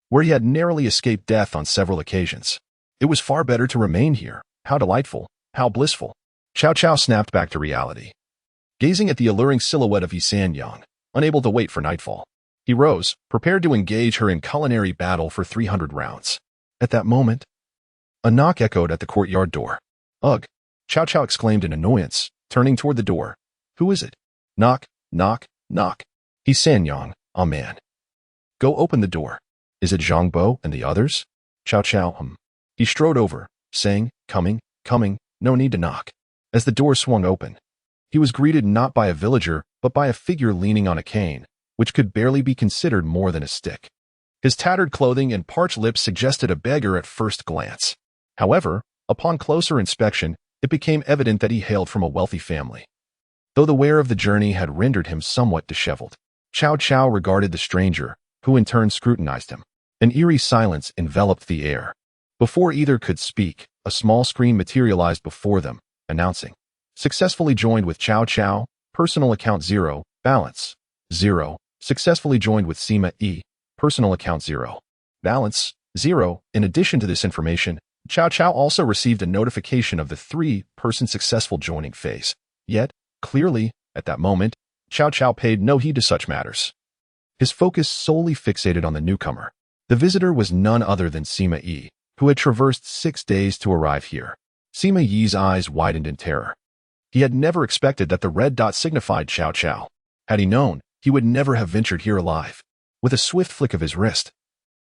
where he had narrowly escaped death on several occasions. It was far better to remain here. How delightful, how blissful. Cao Cao snapped back to reality, gazing at the alluring silhouette of Yang, unable to wait for nightfall. He rose, prepared to engage her in culinary battle for 300 rounds. At that moment, a knock echoed at the courtyard door. "Ugh!" Cao Cao exclaimed in annoyance, turning toward the door. "Who is it?" "Knock, knock, knock." Yang, "Ah man. Go open the door. Is it Zhangbo and the others?" Cao Cao, He strode over, saying, "Coming, coming, no need to knock." As the door swung open, he was greeted not by a villager, but by a figure leaning on a cane, which could barely be considered more than a stick. His tattered clothing and parched lips suggested a beggar at first glance. However, upon closer inspection, it became evident that he hailed from a wealthy family, though the wear of the journey had rendered him somewhat disheveled. Cao Cao regarded the stranger, who in turn scrutinized him. An eerie silence enveloped the air. Before either could speak, a small screen materialized before them, announcing, "Successfully joined with Cao Cao, personal account 0, balance 0. Successfully joined with Sima Yi, personal account 0, balance 0. In addition to this information, Cao Cao also received a notification of the 3-person successful joining phase. Yet, clearly, at that moment, Cao Cao paid no heed to such matters. His focus solely fixated on the newcomer. The visitor was none other than Sima Yi, who had traversed 6 days to arrive here. Sima Yi's eyes widened in terror. He had never expected that the red dot signified Cao Cao. Had he known, he would never have ventured here alive. With a swift flick of his wrist,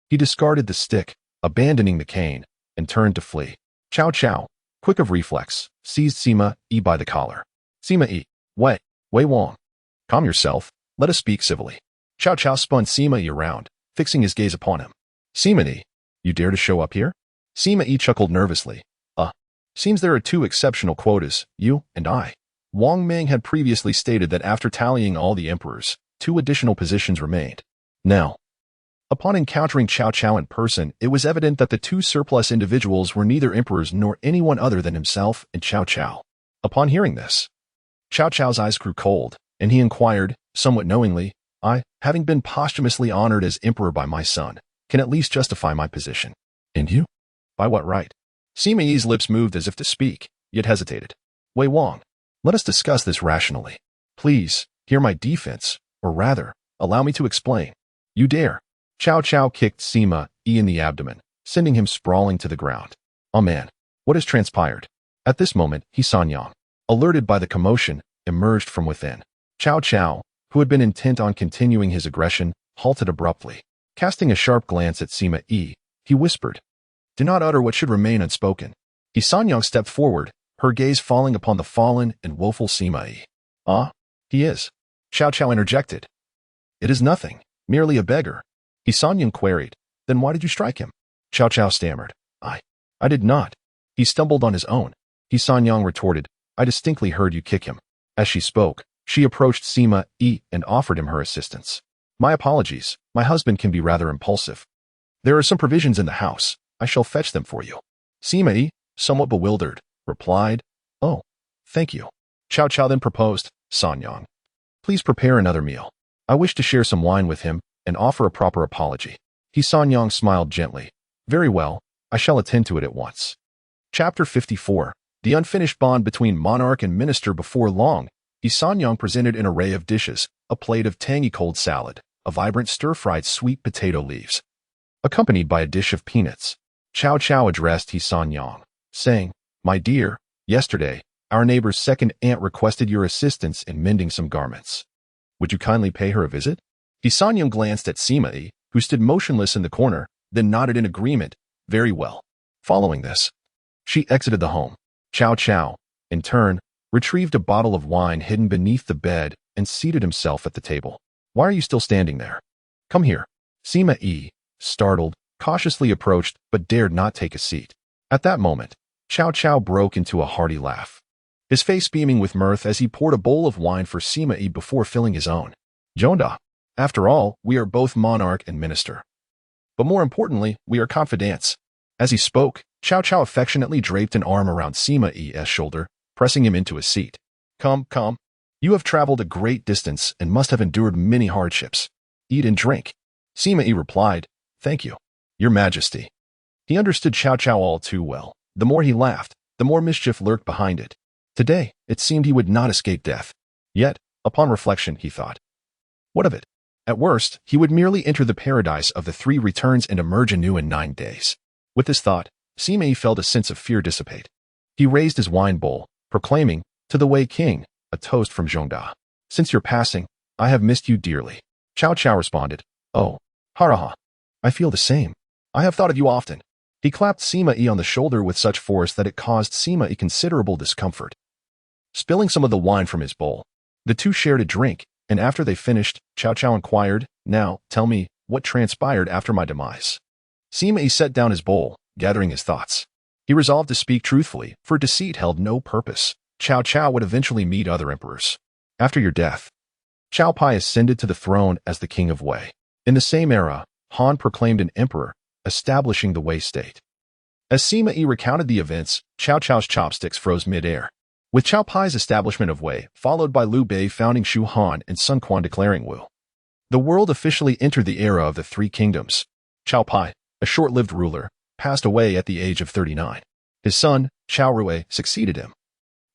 he discarded the stick, abandoning the cane, and turned to flee. Cao Cao, quick of reflex, seized Sima Yi by the collar. Sima Yi, Wei Wang, calm yourself, let us speak civilly. Cao Cao spun Sima Yi around, fixing his gaze upon him. Sima Yi, you dare to show up here? Sima Yi chuckled nervously. Seems there are 2 exceptional quotas, you and I. Wang Mang had previously stated that after tallying all the emperors, 2 additional positions remained. Now, upon encountering Cao Cao in person, it was evident that the 2 surplus individuals were neither emperors nor anyone other than himself and Cao Cao. Upon hearing this, Cao Cao's eyes grew cold, and he inquired, somewhat knowingly, I, having been posthumously honored as emperor by my son, can at least justify my position. And you? By what right? Sima Yi's lips moved as if to speak, yet hesitated. Wei Wang, let us discuss this rationally. Please, hear my defense, or rather, allow me to explain. You dare. Cao Cao kicked Sima Yi in the abdomen, sending him sprawling to the ground. Oh man, what has transpired? At this moment, Sanyang, alerted by the commotion, emerged from within. Cao Cao, who had been intent on continuing his aggression, halted abruptly. Casting a sharp glance at Sima Yi, he whispered, do not utter what should remain unspoken. Sanyang stepped forward, her gaze falling upon the fallen and woeful Sima Yi. He is. Cao Cao interjected. It is nothing, merely a beggar. Sanyang queried, then why did you strike him? Cao Cao stammered, I did not. He stumbled on his own. Sanyang retorted, I distinctly heard you kick him. As she spoke, she approached Sima Yi and offered him her assistance. My apologies, my husband can be rather impulsive. There are some provisions in the house. I shall fetch them for you. Sima Yi, somewhat bewildered, replied, oh, thank you. Cao Cao then proposed, Sanyang, please prepare another meal. I wish to share some wine with him and offer a proper apology. Sanyang smiled gently. Very well, I shall attend to it at once. Chapter 54. The unfinished bond between monarch and minister. Before long, Sanyang presented an array of dishes, a plate of tangy cold salad, a vibrant stir-fried sweet potato leaves, accompanied by a dish of peanuts. Cao Cao addressed Sanyang, saying, my dear, yesterday, our neighbor's second aunt requested your assistance in mending some garments. Would you kindly pay her a visit? Sanyang glanced at Sima Yi, who stood motionless in the corner, then nodded in agreement, very well. Following this, she exited the home. Cao Cao, in turn, retrieved a bottle of wine hidden beneath the bed and seated himself at the table. Why are you still standing there? Come here. Sima Yi, startled, cautiously approached but dared not take a seat. At that moment, Cao Cao broke into a hearty laugh, his face beaming with mirth as he poured a bowl of wine for Sima Yi before filling his own. Jonda, after all, we are both monarch and minister. But more importantly, we are confidants. As he spoke, Cao Cao affectionately draped an arm around Sima Yi's shoulder, pressing him into a seat. Come. You have traveled a great distance and must have endured many hardships. Eat and drink. Sima Yi replied, thank you, Your Majesty. He understood Cao Cao all too well. The more he laughed, the more mischief lurked behind it. Today, it seemed he would not escape death. Yet, upon reflection, he thought, what of it? At worst, he would merely enter the paradise of the 3 returns and emerge anew in 9 days. With this thought, Sima Yi felt a sense of fear dissipate. He raised his wine bowl, proclaiming, to the Wei King, a toast from Zhongda. Since your passing, I have missed you dearly. Cao Cao responded, oh, haraha. I feel the same. I have thought of you often. He clapped Sima Yi on the shoulder with such force that it caused Sima Yi considerable discomfort. Spilling some of the wine from his bowl, the 2 shared a drink, and after they finished, Cao Cao inquired, now, tell me, what transpired after my demise? Sima Yi set down his bowl, gathering his thoughts. He resolved to speak truthfully, for deceit held no purpose. Cao Cao would eventually meet other emperors. After your death, Cao Pai ascended to the throne as the king of Wei. In the same era, Han proclaimed an emperor, establishing the Wei state. As Sima Yi recounted the events, Cao Cao's chopsticks froze mid-air. With Cao Pai's establishment of Wei, followed by Liu Bei founding Shu Han and Sun Quan declaring Wu, the world officially entered the era of the Three Kingdoms. Cao Pai, a short-lived ruler, passed away at the age of 39. His son, Cao Rui, succeeded him,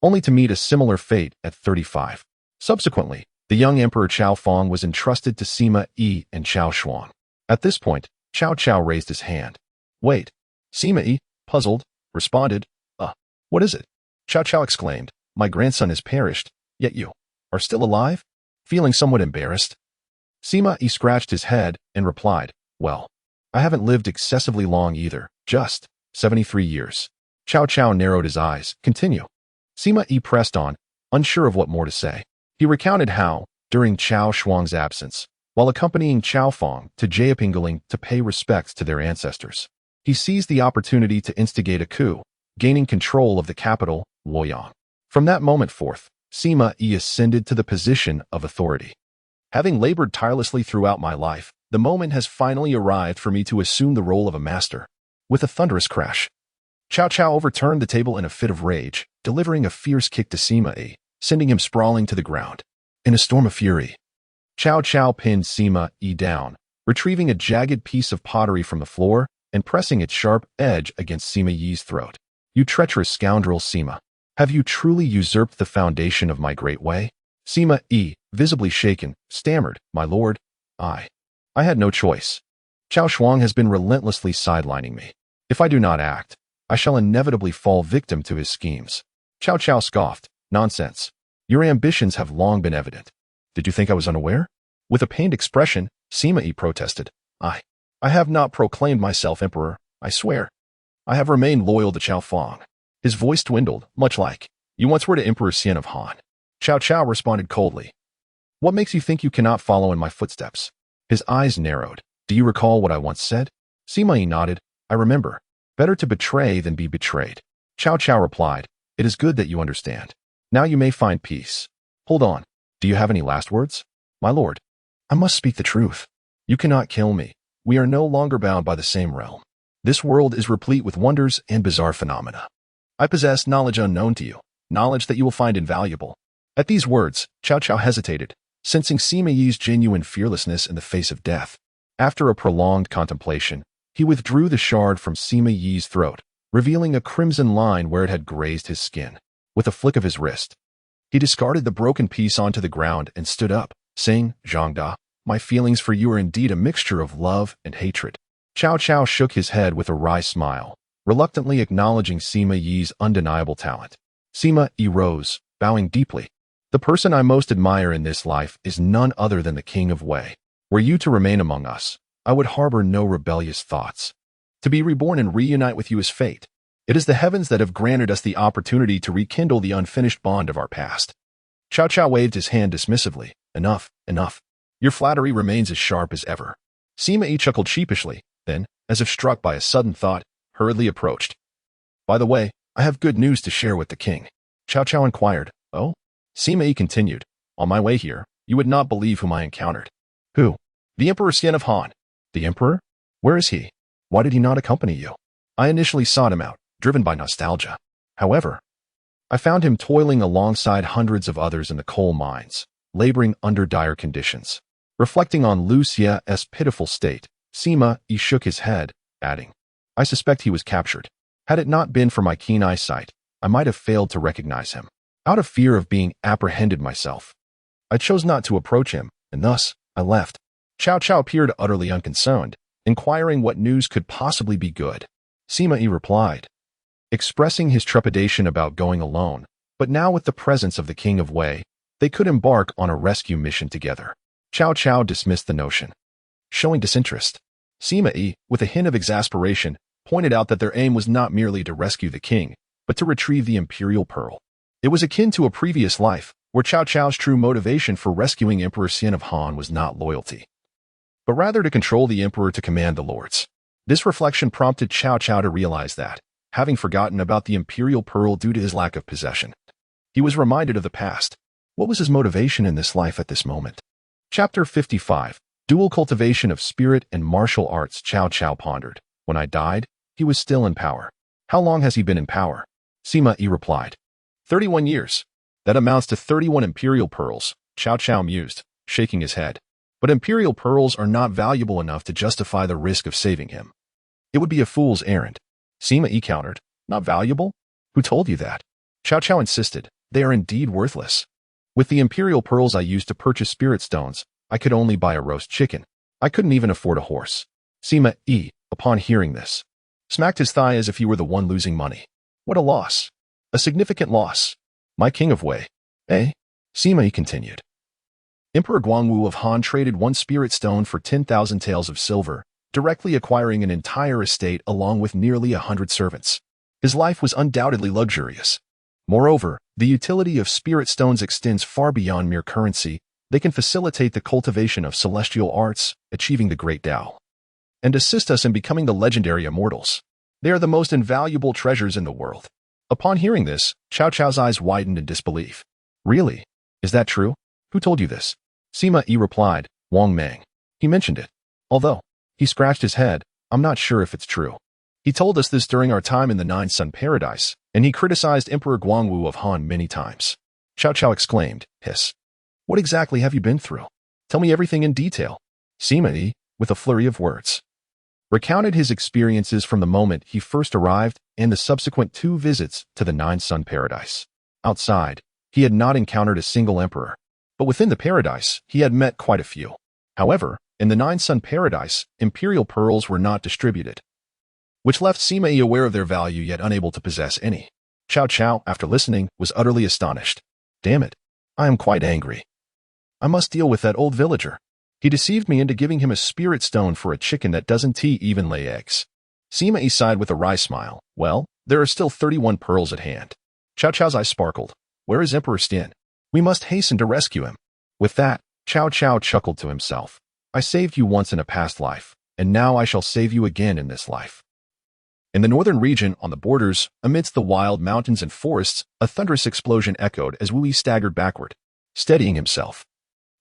only to meet a similar fate at 35. Subsequently, the young Emperor Cao Fong was entrusted to Sima Yi and Cao Shuang. At this point, Cao Cao raised his hand. Wait. Sima Yi, puzzled, responded, what is it? Cao Cao exclaimed, my grandson has perished, yet you are still alive? Feeling somewhat embarrassed, Sima Yi scratched his head and replied, well, I haven't lived excessively long either, just 73 years. Cao Cao narrowed his eyes. Continue. Sima Yi pressed on, unsure of what more to say. He recounted how, during Cao Shuang's absence, while accompanying Cao Fong to Jiepingling to pay respects to their ancestors, he seized the opportunity to instigate a coup, gaining control of the capital, Luoyang. From that moment forth, Sima Yi ascended to the position of authority. Having labored tirelessly throughout my life, the moment has finally arrived for me to assume the role of a master. With a thunderous crash, Cao Cao overturned the table in a fit of rage, delivering a fierce kick to Sima Yi, sending him sprawling to the ground. In a storm of fury, Cao Cao pinned Sima Yi down, retrieving a jagged piece of pottery from the floor and pressing its sharp edge against Sima Yi's throat. You treacherous scoundrel Sima, have you truly usurped the foundation of my great way? Sima Yi, visibly shaken, stammered, my lord, I had no choice. Cao Shuang has been relentlessly sidelining me. If I do not act, I shall inevitably fall victim to his schemes. Cao Cao scoffed, nonsense. Your ambitions have long been evident. Did you think I was unaware? With a pained expression, Sima Yi protested, I have not proclaimed myself emperor, I swear. I have remained loyal to Cao Fong. His voice dwindled, much like, you once were to Emperor Xian of Han. Cao Cao responded coldly, what makes you think you cannot follow in my footsteps? His eyes narrowed. Do you recall what I once said? Sima Yi nodded. I remember. Better to betray than be betrayed. Cao Cao replied, it is good that you understand. Now you may find peace. Hold on. Do you have any last words? My lord, I must speak the truth. You cannot kill me. We are no longer bound by the same realm. This world is replete with wonders and bizarre phenomena. I possess knowledge unknown to you, knowledge that you will find invaluable. At these words, Cao Cao hesitated, sensing Sima Yi's genuine fearlessness in the face of death. After a prolonged contemplation, he withdrew the shard from Sima Yi's throat, revealing a crimson line where it had grazed his skin. With a flick of his wrist, he discarded the broken piece onto the ground and stood up, saying, Zhangda, my feelings for you are indeed a mixture of love and hatred. Cao Cao shook his head with a wry smile, reluctantly acknowledging Sima Yi's undeniable talent. Sima Yi rose, bowing deeply. The person I most admire in this life is none other than the King of Wei. Were you to remain among us, I would harbor no rebellious thoughts. To be reborn and reunite with you is fate. It is the heavens that have granted us the opportunity to rekindle the unfinished bond of our past. Cao Cao waved his hand dismissively. Enough, enough. Your flattery remains as sharp as ever. Sima Yi chuckled sheepishly, then, as if struck by a sudden thought, hurriedly approached. By the way, I have good news to share with the king. Cao Cao inquired. Oh? Sima Yi continued. On my way here, you would not believe whom I encountered. Who? The Emperor Xian of Han. The Emperor? Where is he? Why did he not accompany you? I initially sought him out, driven by nostalgia. However, I found him toiling alongside hundreds of others in the coal mines, laboring under dire conditions. Reflecting on Liu Xiu's pitiful state, Sima Yi shook his head, adding, I suspect he was captured. Had it not been for my keen eyesight, I might have failed to recognize him. Out of fear of being apprehended myself, I chose not to approach him, and thus, I left. Cao Cao appeared utterly unconcerned, inquiring what news could possibly be good. Sima Yi replied, expressing his trepidation about going alone, but now with the presence of the King of Wei, they could embark on a rescue mission together. Cao Cao dismissed the notion, showing disinterest. Sima Yi, with a hint of exasperation, pointed out that their aim was not merely to rescue the king, but to retrieve the imperial pearl. It was akin to a previous life, where Cao Cao's true motivation for rescuing Emperor Xian of Han was not loyalty, but rather to control the emperor to command the lords. This reflection prompted Cao Cao to realize that, having forgotten about the imperial pearl due to his lack of possession, he was reminded of the past. What was his motivation in this life at this moment? Chapter 55. Dual cultivation of spirit and martial arts, Cao Cao pondered. When I died, he was still in power. How long has he been in power? Sima Yi replied. 31 years. That amounts to 31 imperial pearls, Cao Cao mused, shaking his head. But imperial pearls are not valuable enough to justify the risk of saving him. It would be a fool's errand. Sima Yi countered. Not valuable? Who told you that? Cao Cao insisted. They are indeed worthless. With the imperial pearls I used to purchase spirit stones, I could only buy a roast chicken. I couldn't even afford a horse. Sima Yi, upon hearing this, smacked his thigh as if he were the one losing money. What a loss. A significant loss. My king of Wei. Eh? Sima Yi continued. Emperor Guangwu of Han traded one spirit stone for 10,000 taels of silver, directly acquiring an entire estate along with nearly 100 servants. His life was undoubtedly luxurious. Moreover, the utility of spirit stones extends far beyond mere currency. They can facilitate the cultivation of celestial arts, achieving the great Tao, and assist us in becoming the legendary immortals. They are the most invaluable treasures in the world. Upon hearing this, Cao Cao's eyes widened in disbelief. Really? Is that true? Who told you this? Sima Yi replied. Wang Mang. He mentioned it. Although, he scratched his head, I'm not sure if it's true. He told us this during our time in the Nine Sun Paradise, and he criticized Emperor Guangwu of Han many times. Cao Cao exclaimed, hiss. What exactly have you been through? Tell me everything in detail. Sima Yi, with a flurry of words, recounted his experiences from the moment he first arrived and the subsequent 2 visits to the Nine Sun Paradise. Outside, he had not encountered a single emperor, but within the paradise, he had met quite a few. However, in the Nine Sun Paradise, imperial pearls were not distributed, which left Sima Yi aware of their value yet unable to possess any. Cao Cao, after listening, was utterly astonished. Damn it, I am quite angry. I must deal with that old villager. He deceived me into giving him a spirit stone for a chicken that doesn't even lay eggs. Sima Yi sighed with a wry smile. Well, there are still 31 pearls at hand. Cao Cao's eyes sparkled. Where is Emperor Stin? We must hasten to rescue him. With that, Cao Cao chuckled to himself. I saved you once in a past life, and now I shall save you again in this life. In the northern region, on the borders, amidst the wild mountains and forests, a thunderous explosion echoed as Wu Yi staggered backward, steadying himself.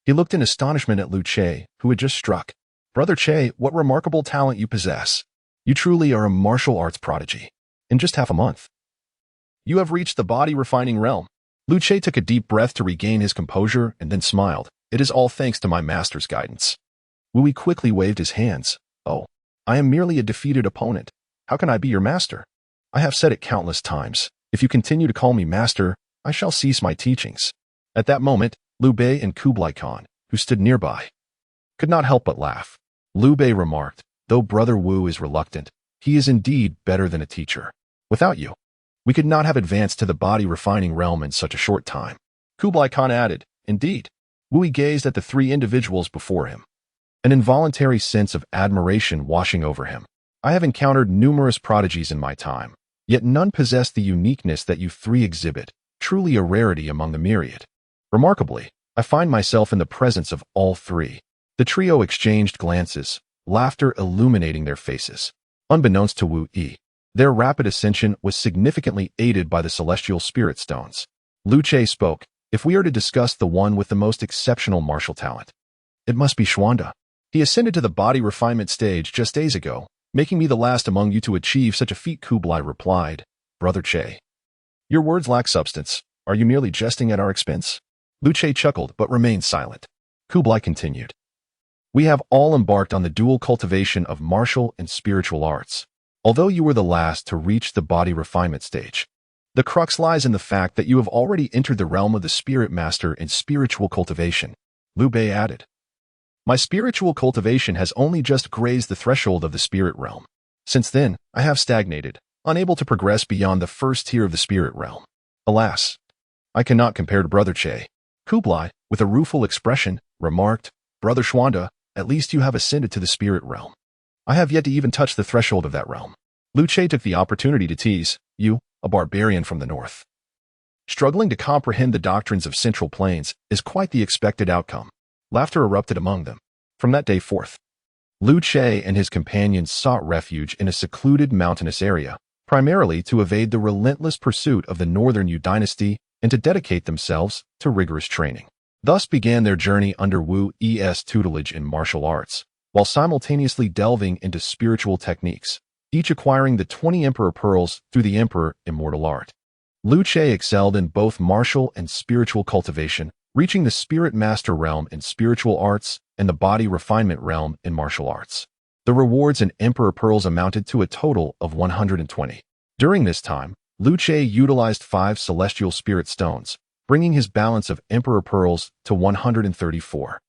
He looked in astonishment at Liu Che, who had just struck. Brother Che, what remarkable talent you possess. You truly are a martial arts prodigy. In just half a month, you have reached the body refining realm. Liu Che took a deep breath to regain his composure and then smiled. It is all thanks to my master's guidance. Wu Yi quickly waved his hands. Oh, I am merely a defeated opponent. How can I be your master? I have said it countless times. If you continue to call me master, I shall cease my teachings. At that moment, Liu Bei and Kublai Khan, who stood nearby, could not help but laugh. Liu Bei remarked, though Brother Wu is reluctant, he is indeed better than a teacher. Without you, we could not have advanced to the body refining realm in such a short time. Kublai Khan added, indeed. Wu Yi gazed at the 3 individuals before him, an involuntary sense of admiration washing over him. I have encountered numerous prodigies in my time, yet none possess the uniqueness that you 3 exhibit, truly a rarity among the myriad. Remarkably, I find myself in the presence of all 3. The trio exchanged glances, laughter illuminating their faces. Unbeknownst to Wu Yi, their rapid ascension was significantly aided by the celestial spirit stones. Liu Che spoke, if we are to discuss the one with the most exceptional martial talent, it must be Xuanda. He ascended to the body refinement stage just days ago, making me the last among you to achieve such a feat. Kublai replied, Brother Che, your words lack substance. Are you merely jesting at our expense? Liu Che chuckled but remained silent. Kublai continued. We have all embarked on the dual cultivation of martial and spiritual arts. Although you were the last to reach the body refinement stage, the crux lies in the fact that you have already entered the realm of the spirit master in spiritual cultivation. Liu Bei added. My spiritual cultivation has only just grazed the threshold of the spirit realm. Since then, I have stagnated, unable to progress beyond the first tier of the spirit realm. Alas, I cannot compare to Brother Che. Kublai, with a rueful expression, remarked, Brother Xuanda, at least you have ascended to the spirit realm. I have yet to even touch the threshold of that realm. Liu Che took the opportunity to tease, you, a barbarian from the north. Struggling to comprehend the doctrines of Central Plains is quite the expected outcome. Laughter erupted among them. From that day forth, Liu Che and his companions sought refuge in a secluded mountainous area, primarily to evade the relentless pursuit of the Northern Yu dynasty and to dedicate themselves to rigorous training. Thus began their journey under Wu Yi's tutelage in martial arts, while simultaneously delving into spiritual techniques, each acquiring the 20 Emperor Pearls through the Emperor Immortal Art. Liu Xiu excelled in both martial and spiritual cultivation, reaching the Spirit Master realm in spiritual arts and the Body Refinement realm in martial arts. The rewards in Emperor Pearls amounted to a total of 120. During this time, Liu Xiu utilized 5 Celestial Spirit Stones, bringing his balance of Emperor Pearls to 134.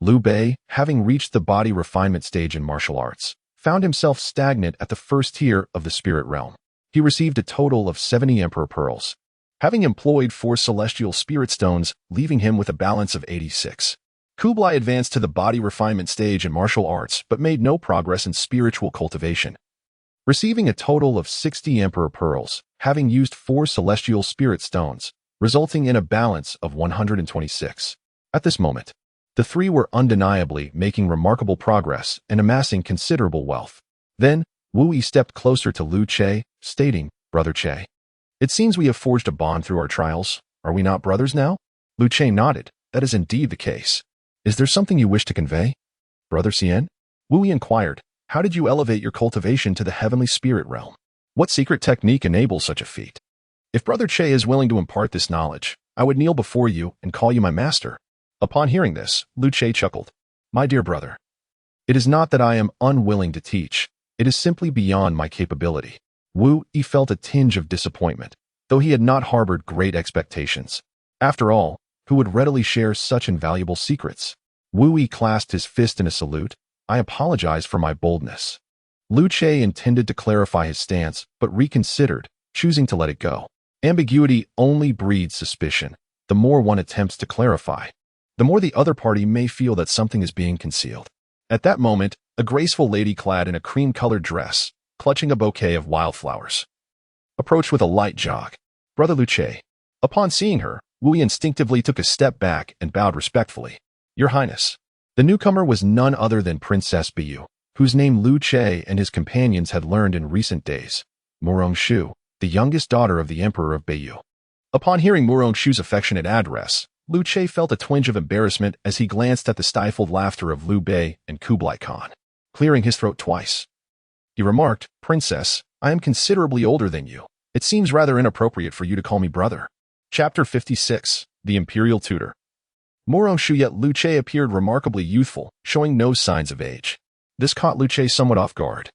Liu Bei, having reached the Body Refinement stage in martial arts, found himself stagnant at the first tier of the Spirit realm. He received a total of 70 Emperor Pearls, having employed 4 Celestial Spirit Stones, leaving him with a balance of 86. Kublai advanced to the Body Refinement stage in martial arts but made no progress in spiritual cultivation, receiving a total of 60 Emperor Pearls, having used 4 Celestial Spirit Stones, resulting in a balance of 126. At this moment, the 3 were undeniably making remarkable progress and amassing considerable wealth. Then, Wu Yi stepped closer to Liu Xiu, stating, "Brother Xiu, it seems we have forged a bond through our trials. Are we not brothers now?" Liu Xiu nodded. "That is indeed the case. Is there something you wish to convey?" "Brother Xian?" Wu Yi inquired. "How did you elevate your cultivation to the heavenly spirit realm? What secret technique enables such a feat? If Brother Xiu is willing to impart this knowledge, I would kneel before you and call you my master." Upon hearing this, Liu Xiu chuckled. "My dear brother, it is not that I am unwilling to teach. It is simply beyond my capability." Wu Yi felt a tinge of disappointment, though he had not harbored great expectations. After all, who would readily share such invaluable secrets? Wu Yi clasped his fist in a salute. "I apologize for my boldness." Liu Xiu intended to clarify his stance, but reconsidered, choosing to let it go. Ambiguity only breeds suspicion. The more one attempts to clarify, the more the other party may feel that something is being concealed. At that moment, a graceful lady clad in a cream-colored dress, clutching a bouquet of wildflowers, approached with a light jog. "Brother Liu Xiu." Upon seeing her, Wu Yi instinctively took a step back and bowed respectfully. "Your Highness." The newcomer was none other than Princess Beiyu, whose name Liu Xiu and his companions had learned in recent days. Murong-Shu, the youngest daughter of the Emperor of Beiyu. Upon hearing Murong-Shu's affectionate address, Liu Xiu felt a twinge of embarrassment as he glanced at the stifled laughter of Liu Bei and Kublai Khan. Clearing his throat twice, he remarked, "Princess, I am considerably older than you. It seems rather inappropriate for you to call me brother." Chapter 56, The Imperial Tutor. Murong-Shu yet Liu Xiu appeared remarkably youthful, showing no signs of age. This caught Liu Xiu somewhat off guard,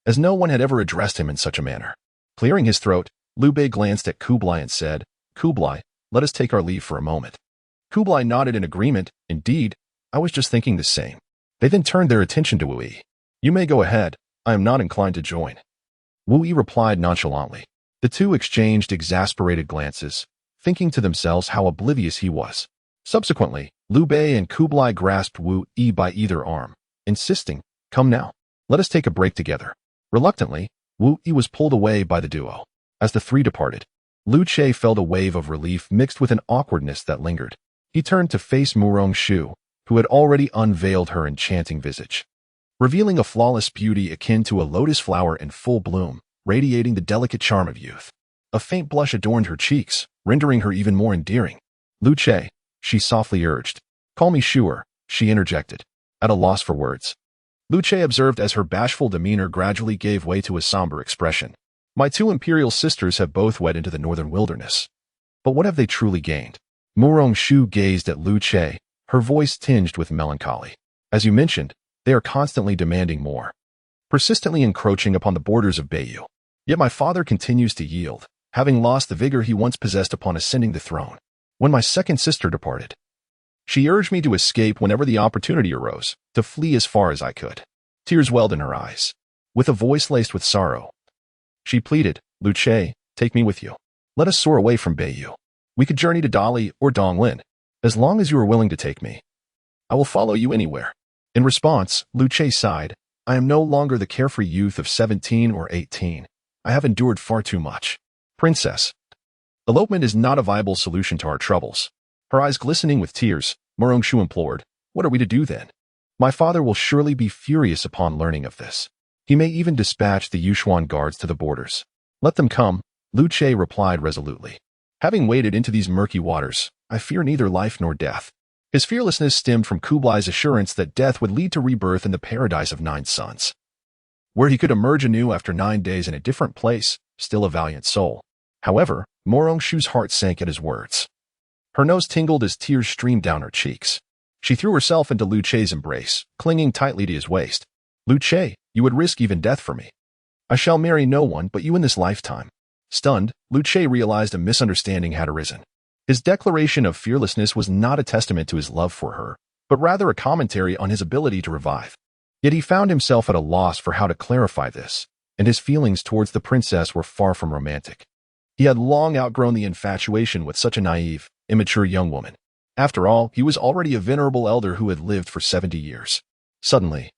as no one had ever addressed him in such a manner. Clearing his throat, Liu Bei glanced at Kublai and said, "Kublai, let us take our leave for a moment." Kublai nodded in agreement. "Indeed, I was just thinking the same." They then turned their attention to Wu Yi. "You may go ahead. I am not inclined to join." Wu Yi replied nonchalantly. The two exchanged exasperated glances, thinking to themselves how oblivious he was. Subsequently, Liu Bei and Kublai grasped Wu Yi by either arm, insisting, "Come now. Let us take a break together." Reluctantly, Wu Yi was pulled away by the duo. As the three departed, Liu Xiu felt a wave of relief mixed with an awkwardness that lingered. He turned to face Murong-Shu, who had already unveiled her enchanting visage, revealing a flawless beauty akin to a lotus flower in full bloom, radiating the delicate charm of youth. A faint blush adorned her cheeks, rendering her even more endearing. "Liu Xiu," she softly urged. "Call me Xiu'er," she interjected, at a loss for words. Liu Xiu observed as her bashful demeanor gradually gave way to a somber expression. "My 2 imperial sisters have both wed into the northern wilderness. But what have they truly gained?" Murong-Shu gazed at Liu Xiu, her voice tinged with melancholy. "As you mentioned, they are constantly demanding more, persistently encroaching upon the borders of Beiyu. Yet my father continues to yield, having lost the vigor he once possessed upon ascending the throne. When my second sister departed, she urged me to escape whenever the opportunity arose, to flee as far as I could." Tears welled in her eyes. With a voice laced with sorrow, she pleaded, "Liu Xiu, take me with you. Let us soar away from Beiyu. We could journey to Dali or Donglin. As long as you are willing to take me, I will follow you anywhere." In response, Liu Xiu sighed, "I am no longer the carefree youth of 17 or 18. I have endured far too much. Princess, elopement is not a viable solution to our troubles." Her eyes glistening with tears, Murong-Shu implored, "What are we to do then? My father will surely be furious upon learning of this. He may even dispatch the Yushuan guards to the borders." "Let them come," Liu Xiu replied resolutely. "Having waded into these murky waters, I fear neither life nor death." His fearlessness stemmed from Kublai's assurance that death would lead to rebirth in the paradise of 9 suns, where he could emerge anew after 9 days in a different place, still a valiant soul. However, Morongshu's heart sank at his words. Her nose tingled as tears streamed down her cheeks. She threw herself into Liu Chei's embrace, clinging tightly to his waist. "Liu Chei, you would risk even death for me. I shall marry no one but you in this lifetime." Stunned, Liu Chei realized a misunderstanding had arisen. His declaration of fearlessness was not a testament to his love for her, but rather a commentary on his ability to revive. Yet he found himself at a loss for how to clarify this, and his feelings towards the princess were far from romantic. He had long outgrown the infatuation with such a naive, immature young woman. After all, he was already a venerable elder who had lived for 70 years. Suddenly,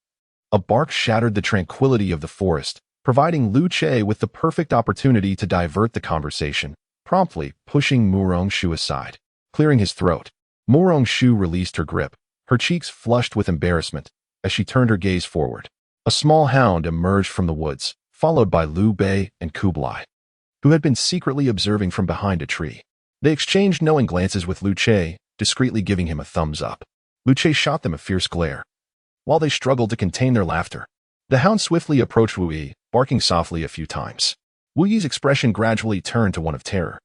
a bark shattered the tranquility of the forest, providing Liu Chei with the perfect opportunity to divert the conversation, promptly pushing Morongshu aside, clearing his throat. Morongshu released her grip, her cheeks flushed with embarrassment, as she turned her gaze forward. A small hound emerged from the woods, followed by Liu Bei and Kublai, who had been secretly observing from behind a tree. They exchanged knowing glances with Liu Chei, discreetly giving him a thumbs up. Liu Chei shot them a fierce glare. While they struggled to contain their laughter, the hound swiftly approached Wu Yi, barking softly a few times. Wu Yi's expression gradually turned to one of terror.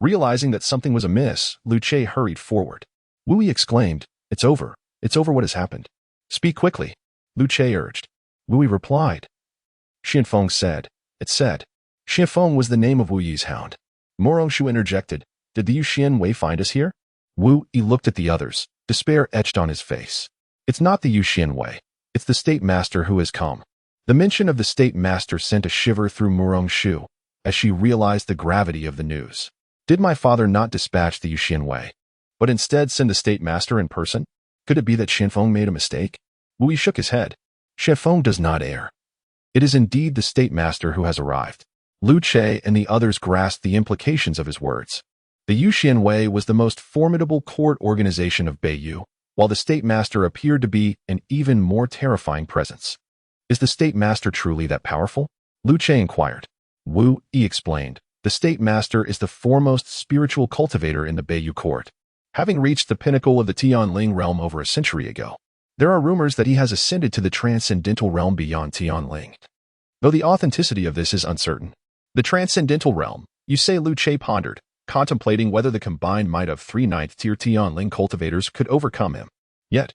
Realizing that something was amiss, Liu Chei hurried forward. Wu Yi exclaimed, "It's over. It's over. What has happened?" "Speak quickly," Liu Chei urged. Wu Yi replied. Xianfeng said. It said. Xianfeng was the name of Wu Yi's hound. Morongshu interjected, "Did the Yuxian Wei find us here?" Wu Yi looked at the others, despair etched on his face. "It's not the Yuxian Wei. It's the State Master who has come." The mention of the State Master sent a shiver through Morongshu, as she realized the gravity of the news. Did my father not dispatch the Yuxian Wei, but instead send the State Master in person? Could it be that Xianfeng made a mistake? Wu Yi shook his head. Xianfeng does not err. It is indeed the State Master who has arrived. Liu Chei and the others grasped the implications of his words. The Yuxian Wei was the most formidable court organization of Beiyu, while the State Master appeared to be an even more terrifying presence. Is the State Master truly that powerful? Liu Chei inquired. Wu Yi explained. The State Master is the foremost spiritual cultivator in the Beiyu court, having reached the pinnacle of the Tianling realm over a century ago. There are rumors that he has ascended to the transcendental realm beyond Tianling, though the authenticity of this is uncertain. The transcendental realm, you say? Liu Chei pondered, contemplating whether the combined might of 3 ninth-tier Tianling cultivators could overcome him. Yet,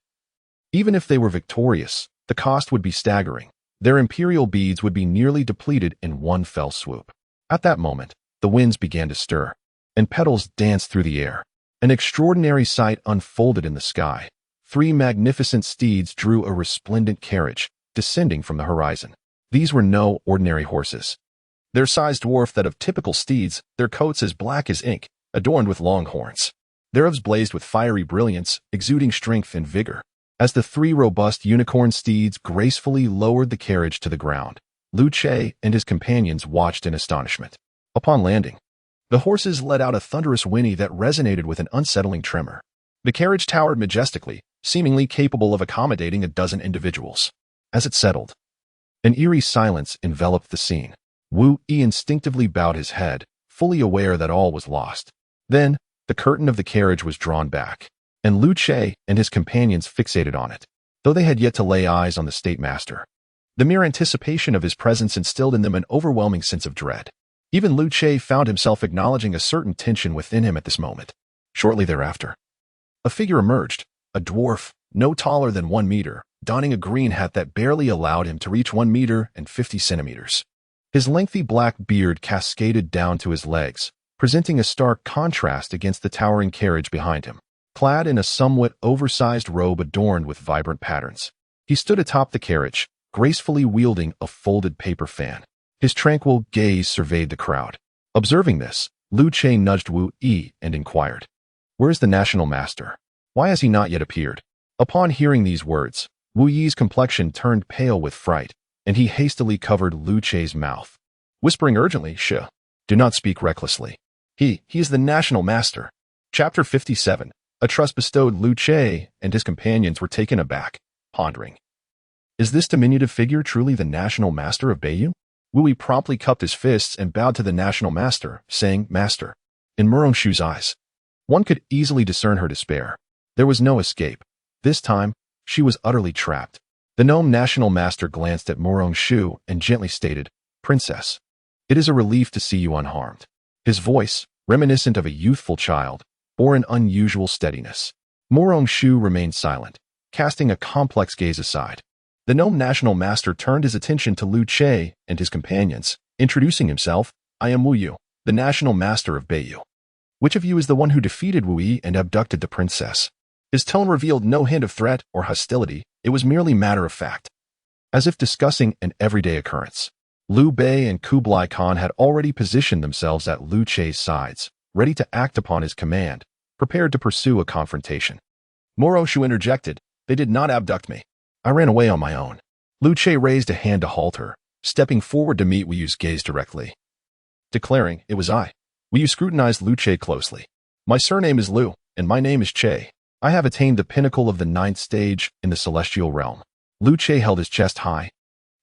even if they were victorious, the cost would be staggering. Their imperial beads would be nearly depleted in one fell swoop. At that moment, the winds began to stir, and petals danced through the air. An extraordinary sight unfolded in the sky. 3 magnificent steeds drew a resplendent carriage, descending from the horizon. These were no ordinary horses. Their size dwarfed that of typical steeds, their coats as black as ink, adorned with long horns. Their hooves blazed with fiery brilliance, exuding strength and vigor. As the 3 robust unicorn steeds gracefully lowered the carriage to the ground, Liu Chei and his companions watched in astonishment. Upon landing, the horses let out a thunderous whinny that resonated with an unsettling tremor. The carriage towered majestically, seemingly capable of accommodating a dozen individuals. As it settled, an eerie silence enveloped the scene. Wu Yi instinctively bowed his head, fully aware that all was lost. Then, the curtain of the carriage was drawn back, and Liu Chei and his companions fixated on it, though they had yet to lay eyes on the State Master. The mere anticipation of his presence instilled in them an overwhelming sense of dread. Even Liu Chei found himself acknowledging a certain tension within him at this moment. Shortly thereafter, a figure emerged, a dwarf, no taller than 1 meter, donning a green hat that barely allowed him to reach 1 meter and 50 centimeters. His lengthy black beard cascaded down to his legs, presenting a stark contrast against the towering carriage behind him. Clad in a somewhat oversized robe adorned with vibrant patterns, he stood atop the carriage, gracefully wielding a folded paper fan. His tranquil gaze surveyed the crowd. Observing this, Liu Chei nudged Wu Yi and inquired, "Where is the National Master? Why has he not yet appeared?" Upon hearing these words, Wu Yi's complexion turned pale with fright, and he hastily covered Liu Chei's mouth, whispering urgently, "Do not speak recklessly. He is the National Master." Chapter 57. A trust bestowed. Liu Chei and his companions were taken aback, pondering. Is this diminutive figure truly the National Master of Beiyu? Wu Yi promptly cupped his fists and bowed to the National Master, saying, "Master." In Morongshu's eyes, one could easily discern her despair. There was no escape. This time, she was utterly trapped. The gnome national master glanced at Wang Xiu and gently stated, "Princess, it is a relief to see you unharmed." His voice, reminiscent of a youthful child, bore an unusual steadiness. Wang Xiu remained silent, casting a complex gaze aside. The gnome national master turned his attention to Liu Che and his companions, introducing himself, "I am Wu Yu, the national master of Beiyu. Which of you is the one who defeated Wu Yi and abducted the princess?" His tone revealed no hint of threat or hostility. It was merely matter of fact, as if discussing an everyday occurrence. Liu Bei and Kublai Khan had already positioned themselves at Liu Che's sides, ready to act upon his command, prepared to pursue a confrontation. Wang Xiu interjected, "They did not abduct me. I ran away on my own." Liu Che raised a hand to halt her, stepping forward to meet Wu Yu's gaze directly, declaring, "It was I." Wu Yu scrutinized Liu Che closely. "My surname is Liu, and my name is Che. I have attained the pinnacle of the 9th stage in the celestial realm." Liu Che held his chest high,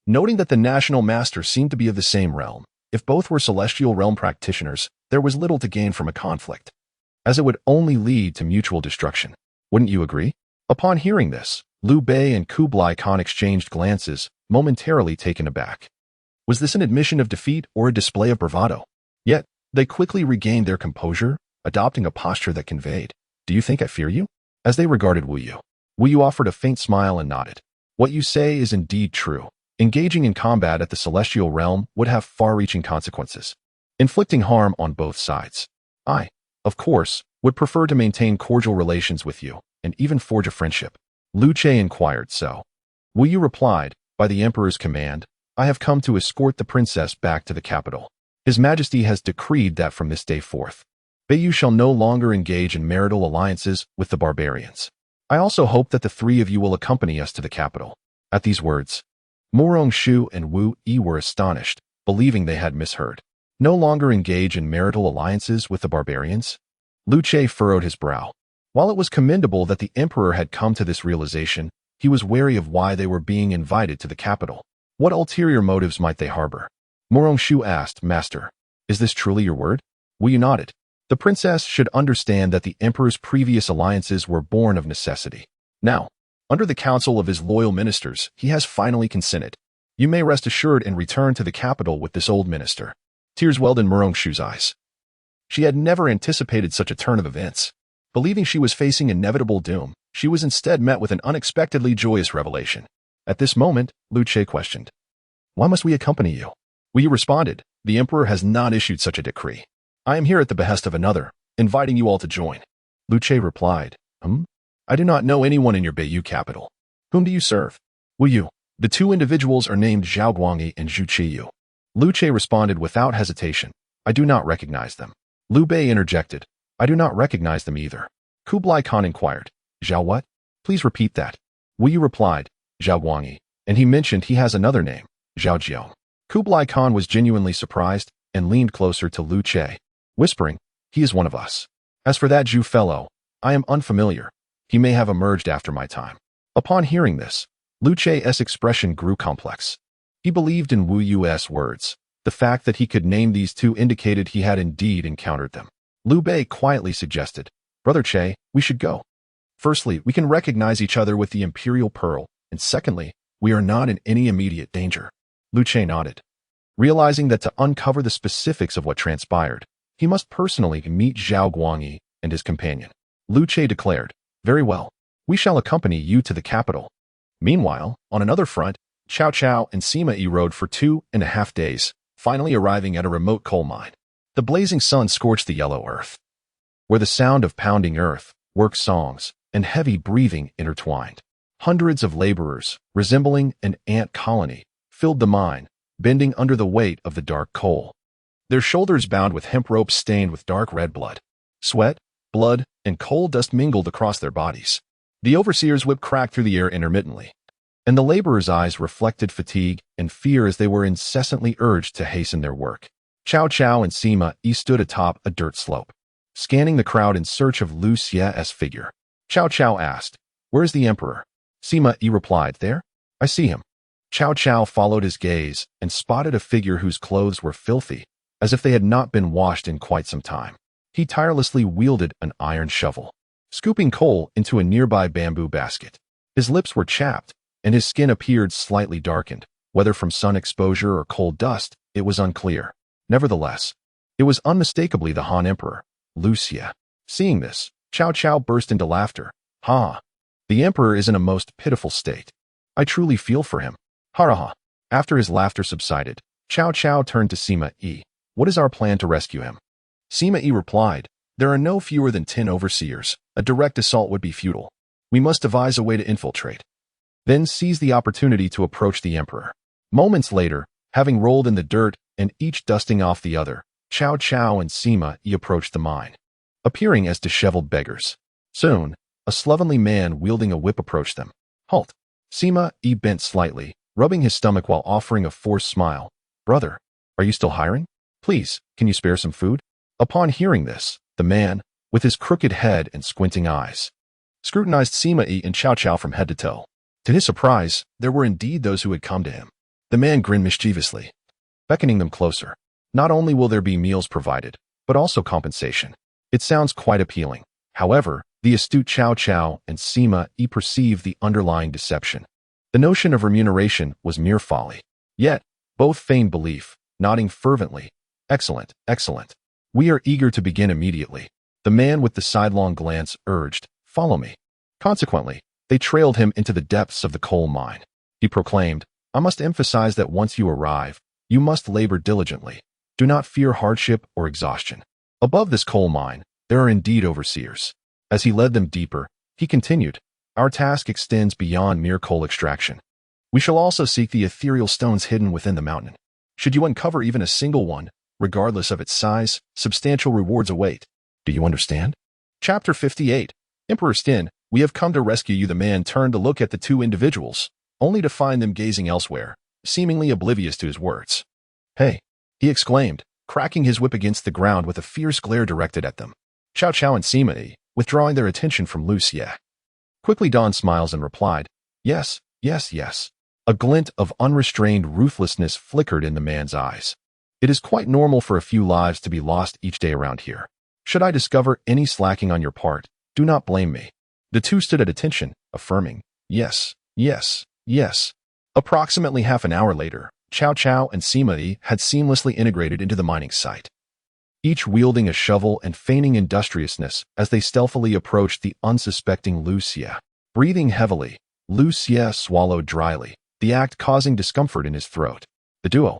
noting that the national master seemed to be of the same realm. If both were celestial realm practitioners, there was little to gain from a conflict, as it would only lead to mutual destruction. Wouldn't you agree? Upon hearing this, Liu Bei and Kublai Khan exchanged glances, momentarily taken aback. Was this an admission of defeat or a display of bravado? Yet, they quickly regained their composure, adopting a posture that conveyed, "Do you think I fear you?" As they regarded Wu Yu offered a faint smile and nodded. "What you say is indeed true. Engaging in combat at the celestial realm would have far-reaching consequences, inflicting harm on both sides. I, of course, would prefer to maintain cordial relations with you, and even forge a friendship." Liu Che inquired. "So?" Wu Yu replied, "By the Emperor's command, I have come to escort the princess back to the capital. His Majesty has decreed that from this day forth, Beiyu shall no longer engage in marital alliances with the barbarians. I also hope that the three of you will accompany us to the capital." At these words, Wang Xiu and Wu Yi were astonished, believing they had misheard. No longer engage in marital alliances with the barbarians? Liu Che furrowed his brow. While it was commendable that the emperor had come to this realization, he was wary of why they were being invited to the capital. What ulterior motives might they harbor? Wang Xiu asked, "Master, is this truly your word?" Wu Yi nodded. "The princess should understand that the emperor's previous alliances were born of necessity. Now, under the counsel of his loyal ministers, he has finally consented. You may rest assured and return to the capital with this old minister." Tears welled in Wang Xiu's eyes. She had never anticipated such a turn of events. Believing she was facing inevitable doom, she was instead met with an unexpectedly joyous revelation. At this moment, Liu Che questioned, "Why must we accompany you?" Wu Yi responded, "The emperor has not issued such a decree. I am here at the behest of another, inviting you all to join." Liu Che replied, "I do not know anyone in your Beiyu capital. Whom do you serve?" Wu Yu, "The two individuals are named Zhao Kuangyin and Zhu Qiyu." Liu Che responded without hesitation, "I do not recognize them." Liu Bei interjected, "I do not recognize them either." Kublai Khan inquired, "Zhao what? Please repeat that." Wu Yu replied, "Zhao Kuangyin, and he mentioned he has another name, Zhao Jiang." Kublai Khan was genuinely surprised and leaned closer to Liu Che, whispering, "He is one of us. As for that Zhu fellow, I am unfamiliar. He may have emerged after my time." Upon hearing this, Liu Che's expression grew complex. He believed in Wu Yu's words. The fact that he could name these two indicated he had indeed encountered them. Liu Bei quietly suggested, "Brother Che, we should go. Firstly, we can recognize each other with the imperial pearl, and secondly, we are not in any immediate danger." Liu Che nodded, realizing that to uncover the specifics of what transpired, he must personally meet Zhao Kuangyin and his companion. Liu Che declared, "Very well, we shall accompany you to the capital." Meanwhile, on another front, Cao Cao and Sima Yi rode for 2.5 days, finally arriving at a remote coal mine. The blazing sun scorched the yellow earth, where the sound of pounding earth, work songs, and heavy breathing intertwined. Hundreds of laborers, resembling an ant colony, filled the mine, bending under the weight of the dark coal. Their shoulders bound with hemp ropes stained with dark red blood. Sweat, blood, and coal dust mingled across their bodies. The overseer's whip cracked through the air intermittently, and the laborers' eyes reflected fatigue and fear as they were incessantly urged to hasten their work. Cao Cao and Sima Yi stood atop a dirt slope, scanning the crowd in search of Liu Xiu's figure. Cao Cao asked, "Where is the emperor?" Sima Yi replied, "There. I see him." Cao Cao followed his gaze and spotted a figure whose clothes were filthy, as if they had not been washed in quite some time. He tirelessly wielded an iron shovel. scooping coal into a nearby bamboo basket. His lips were chapped, and his skin appeared slightly darkened. Whether from sun exposure or cold dust, it was unclear. Nevertheless, it was unmistakably the Han Emperor, Liu Xiu. Seeing this, Cao Cao burst into laughter. Ha! The Emperor is in a most pitiful state. I truly feel for him. Ha ha! After his laughter subsided, Cao Cao turned to Sima Yi. What is our plan to rescue him? Sima Yi replied, there are no fewer than 10 overseers. A direct assault would be futile. We must devise a way to infiltrate. Then seize the opportunity to approach the Emperor. Moments later, having rolled in the dirt and each dusting off the other, Cao Cao and Sima Yi approached the mine, appearing as disheveled beggars. Soon, a slovenly man wielding a whip approached them. Halt! Sima Yi bent slightly, rubbing his stomach while offering a forced smile. Brother, are you still hiring? Please, can you spare some food? Upon hearing this, the man, with his crooked head and squinting eyes, scrutinized Sima Yi and Cao Cao from head to toe. To his surprise, there were indeed those who had come to him. The man grinned mischievously, beckoning them closer. Not only will there be meals provided, but also compensation. It sounds quite appealing. However, the astute Cao Cao and Sima Yi perceived the underlying deception. The notion of remuneration was mere folly. Yet, both feigned belief, nodding fervently. Excellent, excellent. We are eager to begin immediately. The man with the sidelong glance urged, follow me. Consequently, they trailed him into the depths of the coal mine. He proclaimed, I must emphasize that once you arrive, you must labor diligently. Do not fear hardship or exhaustion. Above this coal mine, there are indeed overseers. As he led them deeper, he continued, our task extends beyond mere coal extraction. We shall also seek the ethereal stones hidden within the mountain. Should you uncover even a single one, regardless of its size, substantial rewards await. Do you understand? Chapter 58. Emperor Qin, we have come to rescue you. The man turned to look at the two individuals, only to find them gazing elsewhere, seemingly oblivious to his words. Hey, he exclaimed, cracking his whip against the ground with a fierce glare directed at them. Cao Cao and Sima Yi, withdrawing their attention from Liu Xiu, quickly donned smiles and replied, yes, yes, yes. A glint of unrestrained ruthlessness flickered in the man's eyes. It is quite normal for a few lives to be lost each day around here. Should I discover any slacking on your part, do not blame me. The two stood at attention, affirming, yes, yes, yes. Approximately half an hour later, Cao Cao and Sima Yi had seamlessly integrated into the mining site, each wielding a shovel and feigning industriousness as they stealthily approached the unsuspecting Liu Xiu. Breathing heavily, Liu Xiu swallowed dryly, the act causing discomfort in his throat. The duo,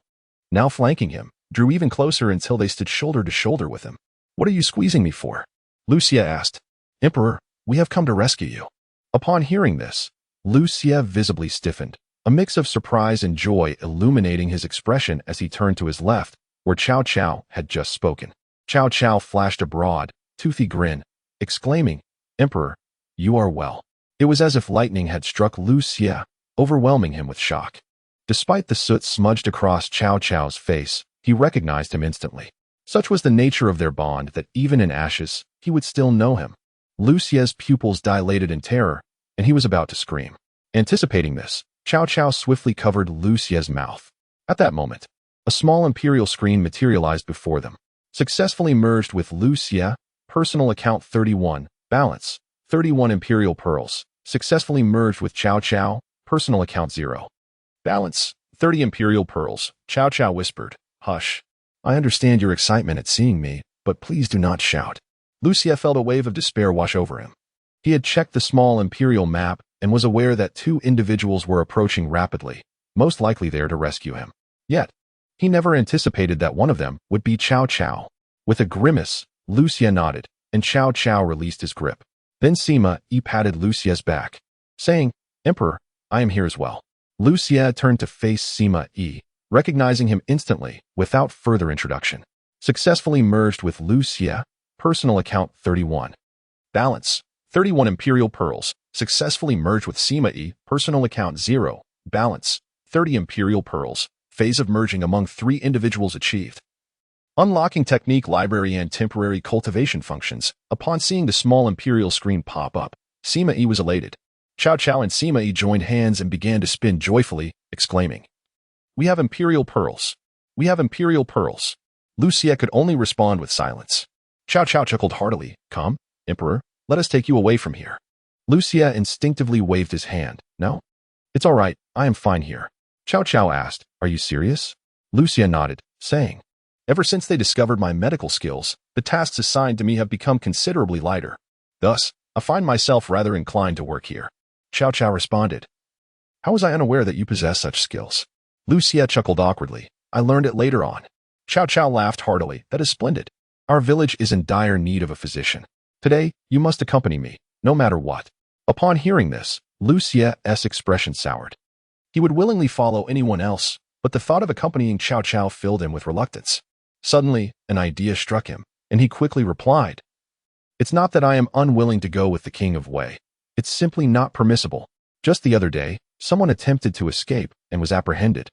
now flanking him, drew even closer until they stood shoulder to shoulder with him. What are you squeezing me for? Liu Xiu asked. Emperor, we have come to rescue you. Upon hearing this, Liu Xiu visibly stiffened, a mix of surprise and joy illuminating his expression as he turned to his left, where Cao Cao had just spoken. Cao Cao flashed a broad, toothy grin, exclaiming, Emperor, you are well. It was as if lightning had struck Liu Xiu, overwhelming him with shock. Despite the soot smudged across Cao Cao's face, he recognized him instantly. Such was the nature of their bond that even in ashes, he would still know him. Liu Xiu's pupils dilated in terror, and he was about to scream. Anticipating this, Cao Cao swiftly covered Liu Xiu's mouth. At that moment, a small imperial screen materialized before them, successfully merged with Liu Xiu, personal account 31, balance, 31 imperial pearls, successfully merged with Cao Cao, personal account 0. Balance, 30 imperial pearls. Cao Cao whispered, hush. I understand your excitement at seeing me, but please do not shout. Liu Xiu felt a wave of despair wash over him. He had checked the small imperial map and was aware that two individuals were approaching rapidly, most likely there to rescue him. Yet, he never anticipated that one of them would be Cao Cao. With a grimace, Liu Xiu nodded, and Cao Cao released his grip. Then Sima Yi patted Liu Xiu's back, saying, Emperor, I am here as well. Liu Xiu turned to face Sima Yi, recognizing him instantly, without further introduction. Successfully merged with Liu Xiu, personal account 31. Balance, 31 imperial pearls. Successfully merged with Sima Yi, personal account 0. Balance, 30 imperial pearls. Phase of merging among 3 individuals achieved. Unlocking technique library and temporary cultivation functions. Upon seeing the small imperial screen pop up, Sima Yi was elated. Cao Cao and Sima Yi joined hands and began to spin joyfully, exclaiming, We have imperial pearls. We have imperial pearls. Liu Xiu could only respond with silence. Cao Cao chuckled heartily. Come, Emperor, Let us take you away from here. Liu Xiu instinctively waved his hand. No? It's all right, I am fine here. Cao Cao asked, are you serious? Liu Xiu nodded, saying, ever since they discovered my medical skills, the tasks assigned to me have become considerably lighter. Thus, I find myself rather inclined to work here. Cao Cao responded. How was I unaware that you possess such skills? Liu Xiu chuckled awkwardly. I learned it later on. Cao Cao laughed heartily. That is splendid. Our village is in dire need of a physician. Today, you must accompany me, no matter what. Upon hearing this, Liu Xiu's expression soured. He would willingly follow anyone else, but the thought of accompanying Cao Cao filled him with reluctance. Suddenly, an idea struck him, and he quickly replied, it's not that I am unwilling to go with the king of Wei. It's simply not permissible. Just the other day, someone attempted to escape and was apprehended,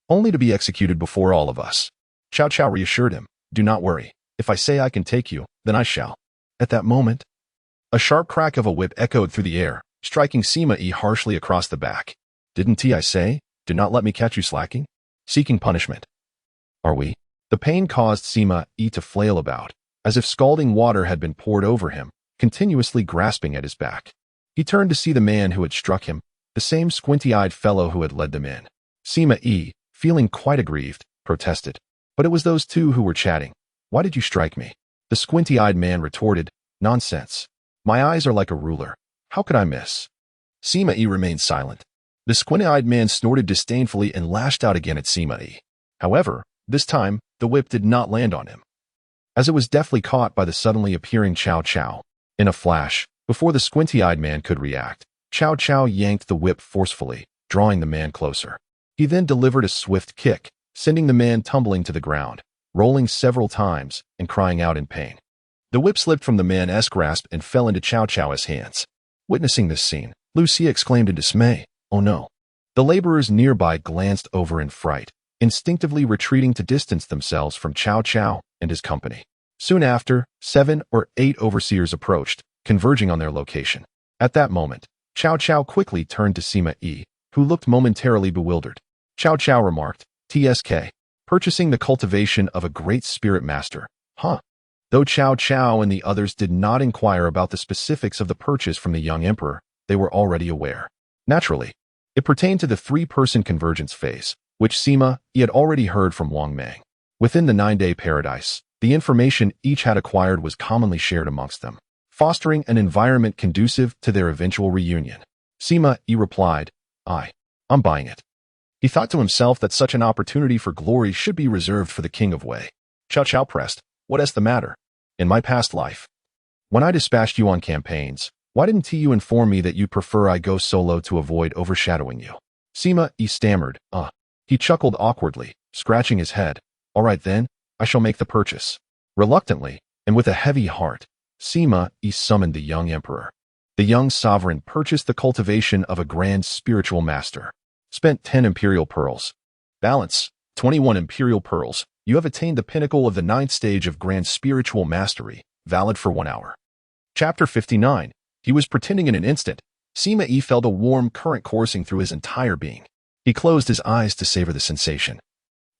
only to be executed before all of us. Cao Cao reassured him, do not worry. If I say I can take you, then I shall. At that moment, a sharp crack of a whip echoed through the air, striking Sima Yi harshly across the back. Didn't I say, do not let me catch you slacking? Seeking punishment. Are we? The pain caused Sima Yi to flail about, as if scalding water had been poured over him, continuously grasping at his back. He turned to see the man who had struck him, the same squinty-eyed fellow who had led them in. Sima Yi, feeling quite aggrieved, protested. But it was those two who were chatting. Why did you strike me? The squinty-eyed man retorted, nonsense. My eyes are like a ruler. How could I miss? Sima Yi remained silent. The squinty-eyed man snorted disdainfully and lashed out again at Sima Yi. However, this time, the whip did not land on him, as it was deftly caught by the suddenly appearing Cao Cao. In a flash, before the squinty-eyed man could react, Cao Cao yanked the whip forcefully, drawing the man closer. He then delivered a swift kick, sending the man tumbling to the ground, rolling several times and crying out in pain. The whip slipped from the man's grasp and fell into Cao Cao's hands. Witnessing this scene, Liu Xiu exclaimed in dismay, oh no. The laborers nearby glanced over in fright, instinctively retreating to distance themselves from Cao Cao and his company. Soon after, 7 or 8 overseers approached, converging on their location. At that moment, Cao Cao quickly turned to Sima Yi, who looked momentarily bewildered. Cao Cao remarked, TSK, purchasing the cultivation of a great spirit master. Huh. Though Cao Cao and the others did not inquire about the specifics of the purchase from the young emperor, they were already aware. Naturally, it pertained to the 3-person convergence phase, which Sima Yi had already heard from Wang Mang. Within the 9-day paradise, the information each had acquired was commonly shared amongst them, fostering an environment conducive to their eventual reunion. Sima Yi replied, I'm buying it. He thought to himself that such an opportunity for glory should be reserved for the king of Wei. Cao Cao pressed, what is the matter? In my past life, when I dispatched you on campaigns, why didn't you inform me that you'd prefer I go solo to avoid overshadowing you? Sima Yi stammered, He chuckled awkwardly, scratching his head. All right then, I shall make the purchase. Reluctantly, and with a heavy heart, Sima Yi summoned the young emperor. The young sovereign purchased the cultivation of a grand spiritual master. Spent 10 imperial pearls. Balance, 21 imperial pearls. You have attained the pinnacle of the 9th stage of grand spiritual mastery, valid for 1 hour. Chapter 59. He was pretending in an instant. Sima Yi felt a warm current coursing through his entire being. He closed his eyes to savor the sensation,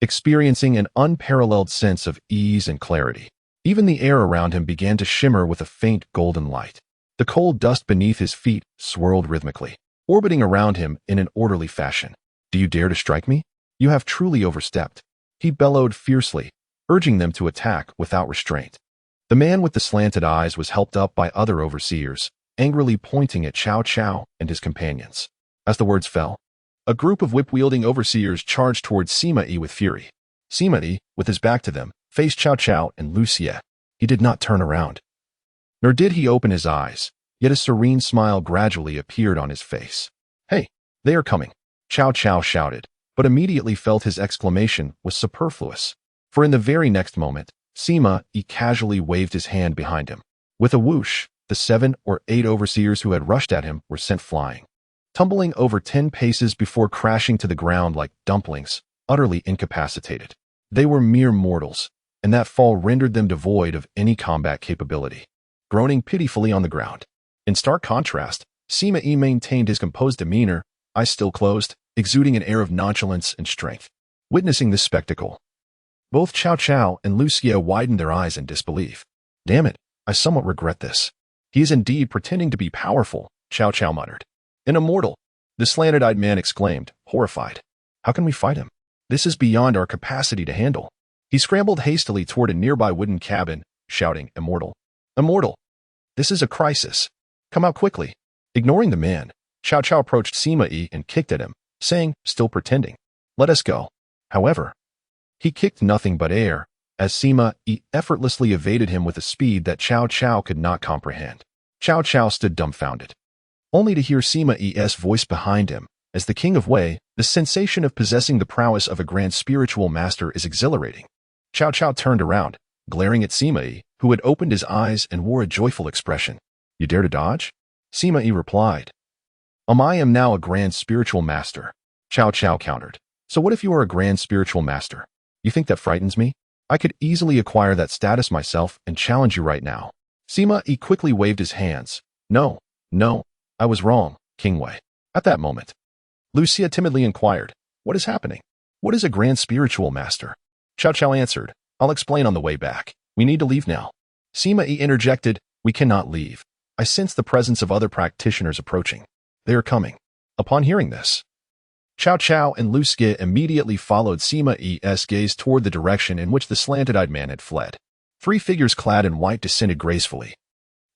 experiencing an unparalleled sense of ease and clarity. Even the air around him began to shimmer with a faint golden light. The cold dust beneath his feet swirled rhythmically, orbiting around him in an orderly fashion. Do you dare to strike me? You have truly overstepped. He bellowed fiercely, urging them to attack without restraint. The man with the slanted eyes was helped up by other overseers, angrily pointing at Cao Cao and his companions. As the words fell, a group of whip-wielding overseers charged towards Sima Yi with fury. Sima Yi, with his back to them, faced Cao Cao and Liu Xiu. He did not turn around, nor did he open his eyes, yet a serene smile gradually appeared on his face. Hey, they are coming, Cao Cao shouted, but immediately felt his exclamation was superfluous, for in the very next moment, Sima Yi casually waved his hand behind him. With a whoosh, the 7 or 8 overseers who had rushed at him were sent flying, tumbling over 10 paces before crashing to the ground like dumplings, utterly incapacitated. They were mere mortals, and that fall rendered them devoid of any combat capability, groaning pitifully on the ground. In stark contrast, Sima Yi maintained his composed demeanor, eyes still closed, exuding an air of nonchalance and strength. Witnessing this spectacle, both Cao Cao and Liu Xiu widened their eyes in disbelief. Damn it, I somewhat regret this. He is indeed pretending to be powerful, Cao Cao muttered. An immortal, the slanted-eyed man exclaimed, horrified. How can we fight him? This is beyond our capacity to handle. He scrambled hastily toward a nearby wooden cabin, shouting, Immortal. Immortal. This is a crisis. Come out quickly. Ignoring the man, Cao Cao approached Sima Yi and kicked at him, saying, still pretending, let us go. However, he kicked nothing but air, as Sima Yi effortlessly evaded him with a speed that Cao Cao could not comprehend. Cao Cao stood dumbfounded, only to hear Sima Yi's voice behind him. As the king of Wei, the sensation of possessing the prowess of a grand spiritual master is exhilarating. Cao Cao turned around, glaring at Sima Yi, who had opened his eyes and wore a joyful expression. You dare to dodge? Sima Yi replied. I am now a grand spiritual master. Cao Cao countered. So what if you are a grand spiritual master? You think that frightens me? I could easily acquire that status myself and challenge you right now. Sima Yi quickly waved his hands. No, I was wrong, King Wei. At that moment, Liu Xiu timidly inquired, what is happening? What is a grand spiritual master? Cao Cao answered, I'll explain on the way back. We need to leave now. Sima Yi interjected, we cannot leave. I sense the presence of other practitioners approaching. They are coming. Upon hearing this, Cao Cao and Liu Xiu immediately followed Sima Yi's gaze toward the direction in which the slanted-eyed man had fled. 3 figures clad in white descended gracefully,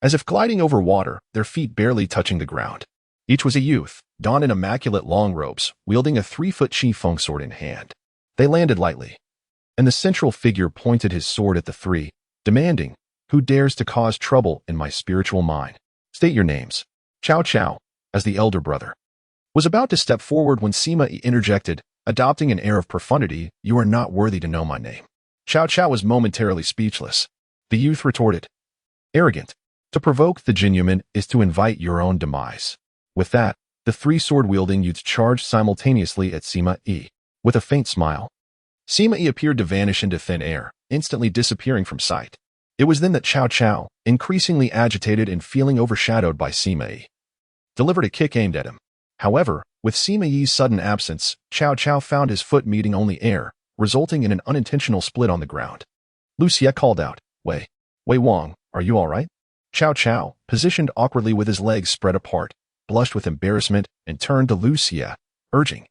as if gliding over water, their feet barely touching the ground. Each was a youth, donned in immaculate long robes, wielding a 3-foot Qi Feng sword in hand. They landed lightly, and the central figure pointed his sword at the 3, demanding, who dares to cause trouble in my spiritual mine? State your names. Cao Cao, as the elder brother, was about to step forward when Sima Yi interjected, adopting an air of profundity, you are not worthy to know my name. Cao Cao was momentarily speechless. The youth retorted, arrogant. To provoke the genuine is to invite your own demise. With that, the 3 sword-wielding youths charged simultaneously at Sima Yi. With a faint smile, Sima Yi appeared to vanish into thin air, instantly disappearing from sight. It was then that Cao Cao, increasingly agitated and feeling overshadowed by Sima Yi, delivered a kick aimed at him. However, with Sima Yi's sudden absence, Cao Cao found his foot meeting only air, resulting in an unintentional split on the ground. Liu Xiu called out, Wei Wang, are you all right? Cao Cao, positioned awkwardly with his legs spread apart, blushed with embarrassment and turned to Liu Xiu, urging,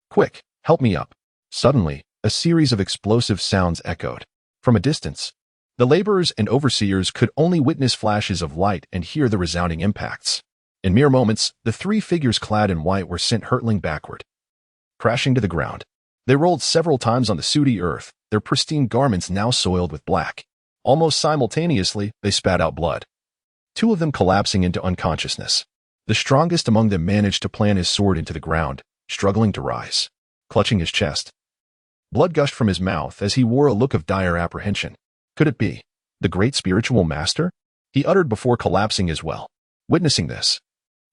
quick, help me up. Suddenly, a series of explosive sounds echoed. From a distance, the laborers and overseers could only witness flashes of light and hear the resounding impacts. In mere moments, the 3 figures clad in white were sent hurtling backward, crashing to the ground. They rolled several times on the sooty earth, their pristine garments now soiled with black. Almost simultaneously, they spat out blood, 2 of them collapsing into unconsciousness. The strongest among them managed to plant his sword into the ground, struggling to rise. Clutching his chest, blood gushed from his mouth as he wore a look of dire apprehension. Could it be the great spiritual master? He uttered before collapsing as well. Witnessing this,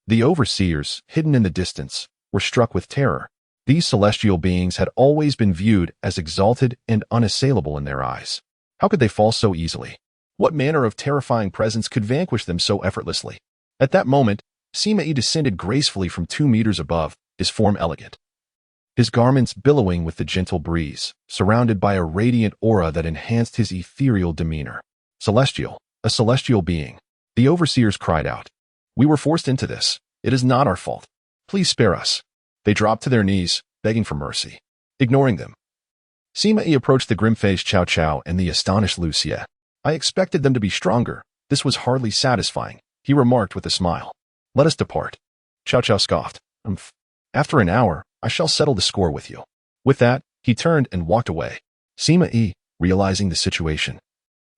the overseers, hidden in the distance, were struck with terror. These celestial beings had always been viewed as exalted and unassailable in their eyes. How could they fall so easily? What manner of terrifying presence could vanquish them so effortlessly? At that moment, Sima Yi descended gracefully from 2 meters above, his form elegant, his garments billowing with the gentle breeze, surrounded by a radiant aura that enhanced his ethereal demeanor. Celestial, a celestial being. The overseers cried out, we were forced into this. It is not our fault. Please spare us. They dropped to their knees, begging for mercy. Ignoring them, Sima Yi approached the grim-faced Cao Cao and the astonished Liu Xiu. I expected them to be stronger. This was hardly satisfying, he remarked with a smile. Let us depart. Cao Cao scoffed. After an hour, I shall settle the score with you. With that, he turned and walked away. Sima Yi, realizing the situation,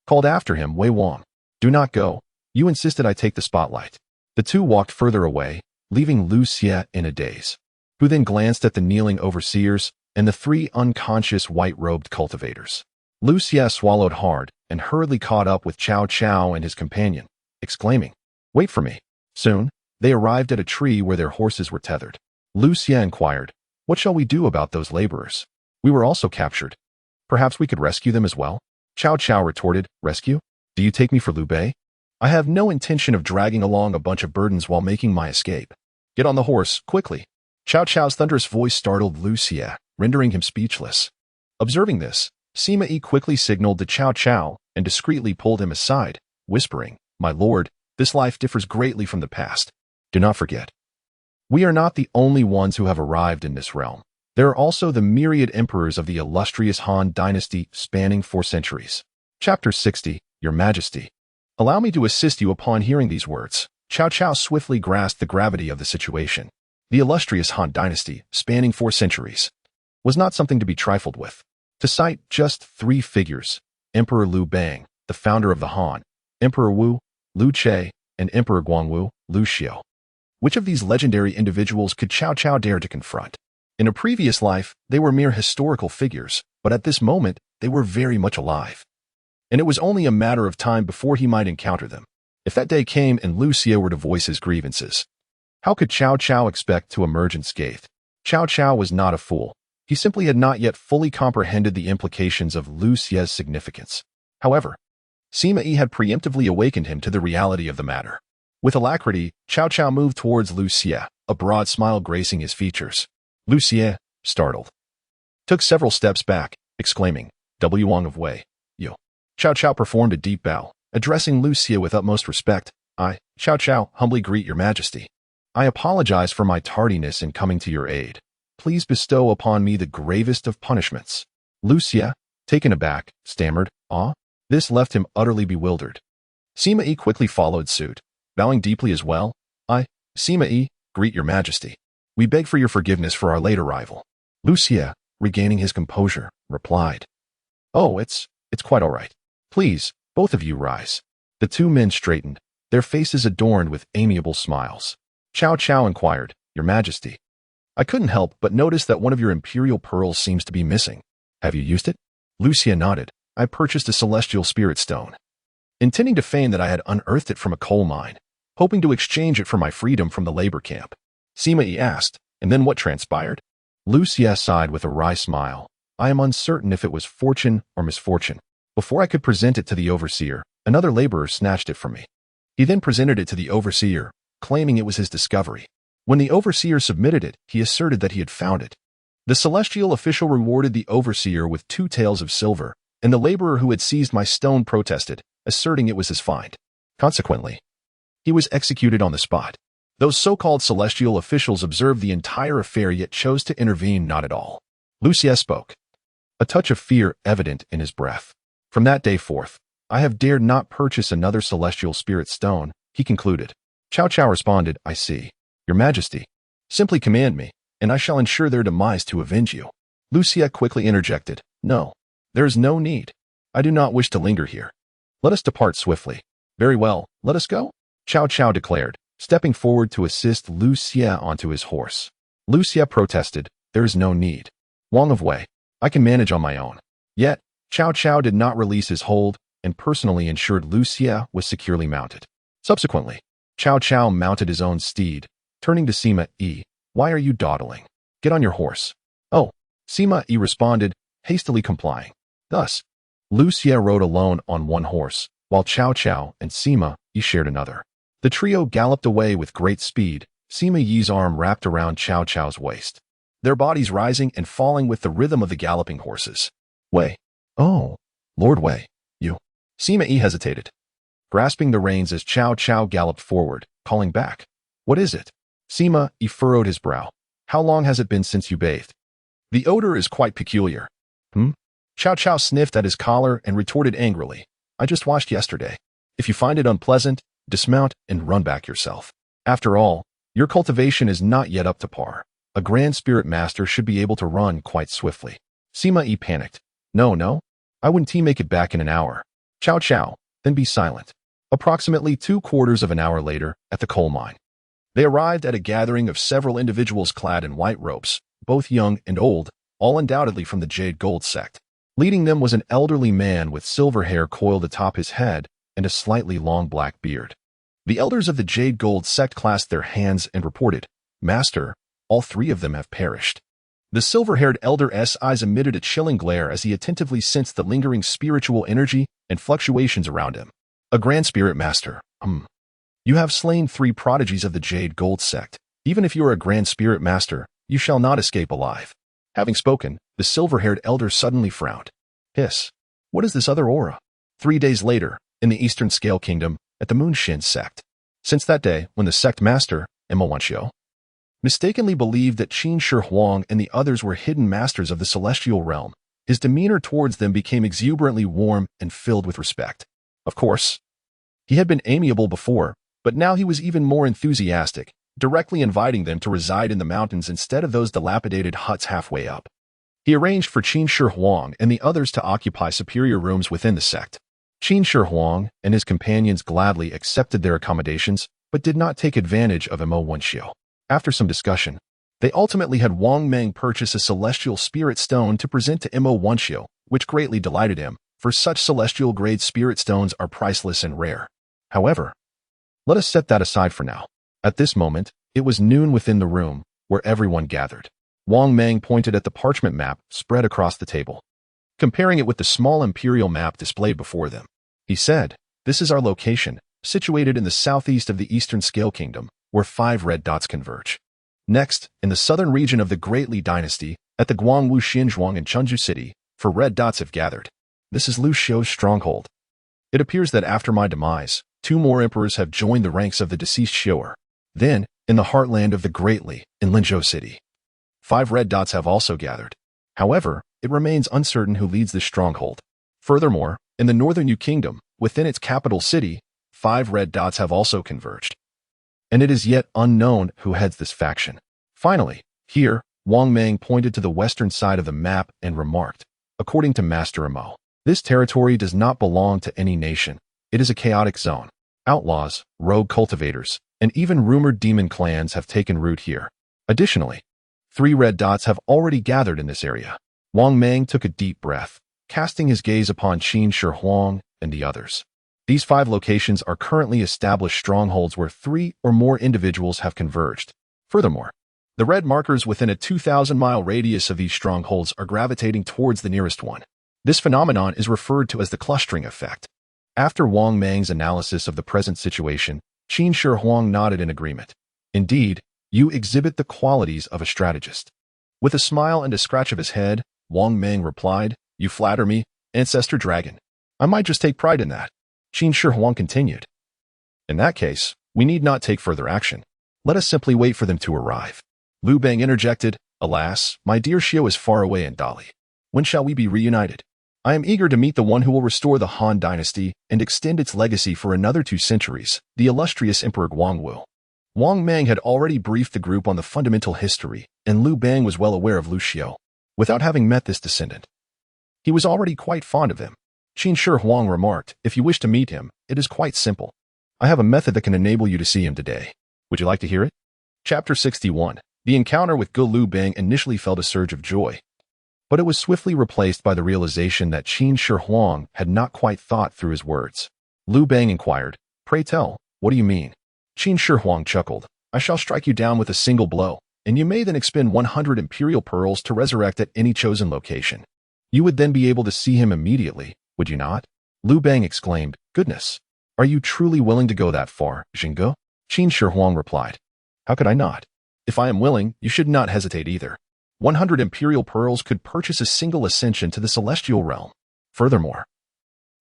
called after him, Wei Wang, do not go. You insisted I take the spotlight. The 2 walked further away, leaving Liu Xiu in a daze, who then glanced at the kneeling overseers and the 3 unconscious white-robed cultivators. Liu Xiu swallowed hard and hurriedly caught up with Cao Cao and his companion, exclaiming, wait for me. Soon, they arrived at a tree where their horses were tethered. Liu Xiu inquired, what shall we do about those laborers? We were also captured. Perhaps we could rescue them as well? Cao Cao retorted, rescue? Do you take me for Liu Bei? I have no intention of dragging along a bunch of burdens while making my escape. Get on the horse, quickly. Cao Cao's thunderous voice startled Liu Xiu, rendering him speechless. Observing this, Sima Yi quickly signaled to Cao Cao and discreetly pulled him aside, whispering, my lord, This life differs greatly from the past. Do not forget. We are not the only ones who have arrived in this realm. There are also the myriad emperors of the illustrious Han dynasty spanning 4 centuries. Chapter 60, Your Majesty. Allow me to assist you upon hearing these words. Cao Cao swiftly grasped the gravity of the situation. The illustrious Han dynasty, spanning 4 centuries, was not something to be trifled with. To cite just 3 figures, Emperor Liu Bang, the founder of the Han, Emperor Wu, Liu Che, and Emperor Guangwu, Liu Xiu. Which of these legendary individuals could Cao Cao dare to confront? In a previous life, they were mere historical figures, but at this moment, they were very much alive. And it was only a matter of time before he might encounter them. If that day came and Liu Xiu were to voice his grievances, how could Cao Cao expect to emerge unscathed? Cao Cao was not a fool. He simply had not yet fully comprehended the implications of Liu Xiu's significance. However, Sima Yi had preemptively awakened him to the reality of the matter. With alacrity, Cao Cao moved towards Liu Xiu, a broad smile gracing his features. Liu Xiu, startled, took several steps back, exclaiming, "W Wang of Wei, you." Cao Cao performed a deep bow, addressing Liu Xiu with utmost respect. "I, Cao Cao, humbly greet your majesty. I apologize for my tardiness in coming to your aid. Please bestow upon me the gravest of punishments." Liu Xiu, taken aback, stammered, "Ah?" This left him utterly bewildered. Sima Yi quickly followed suit, bowing deeply as well. "I, Sima Yi, greet your majesty. We beg for your forgiveness for our late arrival." Liu Xiu, regaining his composure, replied, "Oh, it's quite all right. Please, both of you rise." The 2 men straightened, their faces adorned with amiable smiles. Cao Cao inquired, "Your majesty, I couldn't help but notice that one of your imperial pearls seems to be missing. Have you used it?" Liu Xiu nodded. "I purchased a celestial spirit stone, intending to feign that I had unearthed it from a coal mine, hoping to exchange it for my freedom from the labor camp." Sima Yi asked, "And then what transpired?" Liu Xiu sighed with a wry smile. "I am uncertain if it was fortune or misfortune. Before I could present it to the overseer, another laborer snatched it from me. He then presented it to the overseer, claiming it was his discovery. When the overseer submitted it, he asserted that he had found it. The celestial official rewarded the overseer with 2 taels of silver, and the laborer who had seized my stone protested, asserting it was his find. Consequently, he was executed on the spot. Those so-called celestial officials observed the entire affair yet chose to intervene not at all." Liu Xiu spoke, a touch of fear evident in his breath. "From that day forth, I have dared not purchase another celestial spirit stone," he concluded. Cao Cao responded, "I see. Your majesty, simply command me, and I shall ensure their demise to avenge you." Liu Xiu quickly interjected, "No, there is no need. I do not wish to linger here. Let us depart swiftly." "Very well, let us go," Cao Cao declared, stepping forward to assist Liu Xiu onto his horse. Liu Xiu protested, "There is no need. Wang of Wei, I can manage on my own." Yet, Cao Cao did not release his hold and personally ensured Liu Xiu was securely mounted. Subsequently, Cao Cao mounted his own steed, turning to Sima Yi, "Why are you dawdling? Get on your horse." "Oh," Sima Yi responded, hastily complying. Thus, Liu Xiu rode alone on one horse, while Cao Cao and Sima Yi shared another. The trio galloped away with great speed, Sima Yi's arm wrapped around Cao Cao's waist, their bodies rising and falling with the rhythm of the galloping horses. "Wei. Oh, Lord Wei, you." Sima Yi hesitated, grasping the reins as Cao Cao galloped forward, calling back, "What is it?" Sima Yi furrowed his brow. "How long has it been since you bathed? The odor is quite peculiar." Cao Cao sniffed at his collar and retorted angrily, "I just washed yesterday. If you find it unpleasant, dismount and run back yourself. After all, your cultivation is not yet up to par. A grand spirit master should be able to run quite swiftly." Sima Yi panicked. No, I wouldn't make it back in an hour." Cao Cao, then be silent." Approximately 2/4 of an hour later, at the coal mine, they arrived at a gathering of several individuals clad in white robes, both young and old, all undoubtedly from the Jade Gold sect. Leading them was an elderly man with silver hair coiled atop his head and a slightly long black beard. The elders of the Jade Gold sect clasped their hands and reported, "Master, all 3 of them have perished." The silver-haired elder's eyes emitted a chilling glare as he attentively sensed the lingering spiritual energy and fluctuations around him. "A grand spirit master, You have slain 3 prodigies of the Jade Gold sect. Even if you are a grand spirit master, you shall not escape alive." Having spoken, the silver-haired elder suddenly frowned. "Hiss, what is this other aura?" 3 days later, in the Eastern Scale Kingdom, at the Moonshin sect, Since that day, when the sect master, Xiu, mistakenly believed that Qin Shi Huang and the others were hidden masters of the celestial realm, his demeanor towards them became exuberantly warm and filled with respect. Of course, he had been amiable before, but now he was even more enthusiastic, directly inviting them to reside in the mountains instead of those dilapidated huts halfway up. He arranged for Qin Shi Huang and the others to occupy superior rooms within the sect. Qin Shi Huang and his companions gladly accepted their accommodations, but did not take advantage of Xiu. After some discussion, they ultimately had Wang Mang purchase a celestial spirit stone to present to Xiu, which greatly delighted him, for such celestial-grade spirit stones are priceless and rare. However, let us set that aside for now. At this moment, it was noon within the room, where everyone gathered. Wang Mang pointed at the parchment map spread across the table, comparing it with the small imperial map displayed before them. He said, "This is our location, situated in the southeast of the Eastern Scale Kingdom, where 5 red dots converge. Next, in the southern region of the Great Li Dynasty, at the Guangwu Xinzhuang and Chengdu City, 4 red dots have gathered. This is Liu Xiu's stronghold. It appears that after my demise, 2 more emperors have joined the ranks of the deceased Xiu'er. Then, in the heartland of the Great Li, in Linzhou City, 5 red dots have also gathered. However, it remains uncertain who leads this stronghold. Furthermore, in the northern Yu Kingdom, within its capital city, 5 red dots have also converged. And it is yet unknown who heads this faction." Finally, here, Wang Mang pointed to the western side of the map and remarked, "According to Master Imo, this territory does not belong to any nation. It is a chaotic zone. Outlaws, rogue cultivators, and even rumored demon clans have taken root here. Additionally, 3 red dots have already gathered in this area." Wang Mang took a deep breath, casting his gaze upon Qin Shi Huang and the others. These 5 locations are currently established strongholds where 3 or more individuals have converged. Furthermore, the red markers within a 2,000-mile radius of these strongholds are gravitating towards the nearest one. This phenomenon is referred to as the clustering effect. After Wang Mang's analysis of the present situation, Qin Shi Huang nodded in agreement. "Indeed, you exhibit the qualities of a strategist." With a smile and a scratch of his head, Wang Mang replied, "You flatter me, Ancestor Dragon. I might just take pride in that." Qin Shi Huang continued, "In that case, we need not take further action. Let us simply wait for them to arrive." Liu Bang interjected, "Alas, my dear Xiu is far away in Dali. When shall we be reunited? I am eager to meet the one who will restore the Han Dynasty and extend its legacy for another 2 centuries, the illustrious Emperor Guangwu." Wang Mang had already briefed the group on the fundamental history, and Liu Bang was well aware of Liu Xiu. Without having met this descendant, he was already quite fond of him. Qin Shi Huang remarked, "If you wish to meet him, it is quite simple. I have a method that can enable you to see him today. Would you like to hear it?" Chapter 61. The encounter with Liu Bang initially felt a surge of joy, but it was swiftly replaced by the realization that Qin Shi Huang had not quite thought through his words. Liu Bang inquired, "Pray tell, what do you mean?" Qin Shi Huang chuckled, "I shall strike you down with a single blow, and you may then expend 100 imperial pearls to resurrect at any chosen location. You would then be able to see him immediately, would you not?" Liu Bang exclaimed, "Goodness, are you truly willing to go that far, Xingge?" Qin Shi Huang replied, "How could I not? If I am willing, you should not hesitate either. 100 imperial pearls could purchase a single ascension to the celestial realm. Furthermore,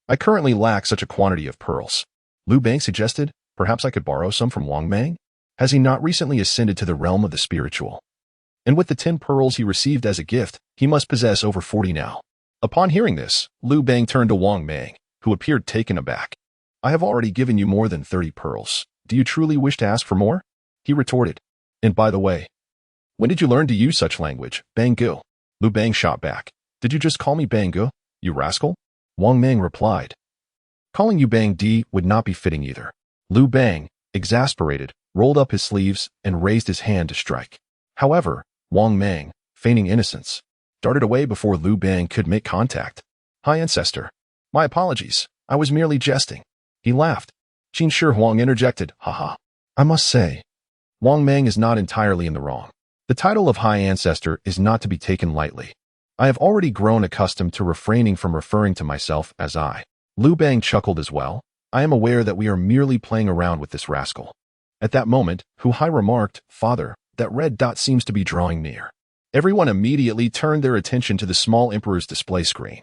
I currently lack such a quantity of pearls." Liu Bang suggested, "Perhaps I could borrow some from Wang Mang? Has he not recently ascended to the realm of the spiritual? And with the 10 pearls he received as a gift, he must possess over 40 now." Upon hearing this, Liu Bang turned to Wang Mang, who appeared taken aback. "I have already given you more than 30 pearls. Do you truly wish to ask for more?" He retorted, "And by the way, when did you learn to use such language, Bangu?" Liu Bang shot back, "Did you just call me Bangu, you rascal?" Wang Mang replied, "Calling you Bang Di would not be fitting either." Liu Bang, exasperated, rolled up his sleeves and raised his hand to strike. However, Wang Mang, feigning innocence, darted away before Liu Bang could make contact. "Hi, Ancestor. My apologies. I was merely jesting." He laughed. Qin Shi Huang interjected, "Haha. I must say, Wang Mang is not entirely in the wrong. The title of High Ancestor is not to be taken lightly. I have already grown accustomed to refraining from referring to myself as I." Liu Bang chuckled as well. "I am aware that we are merely playing around with this rascal." At that moment, Hu Hai remarked, "Father, that red dot seems to be drawing near." Everyone immediately turned their attention to the small emperor's display screen,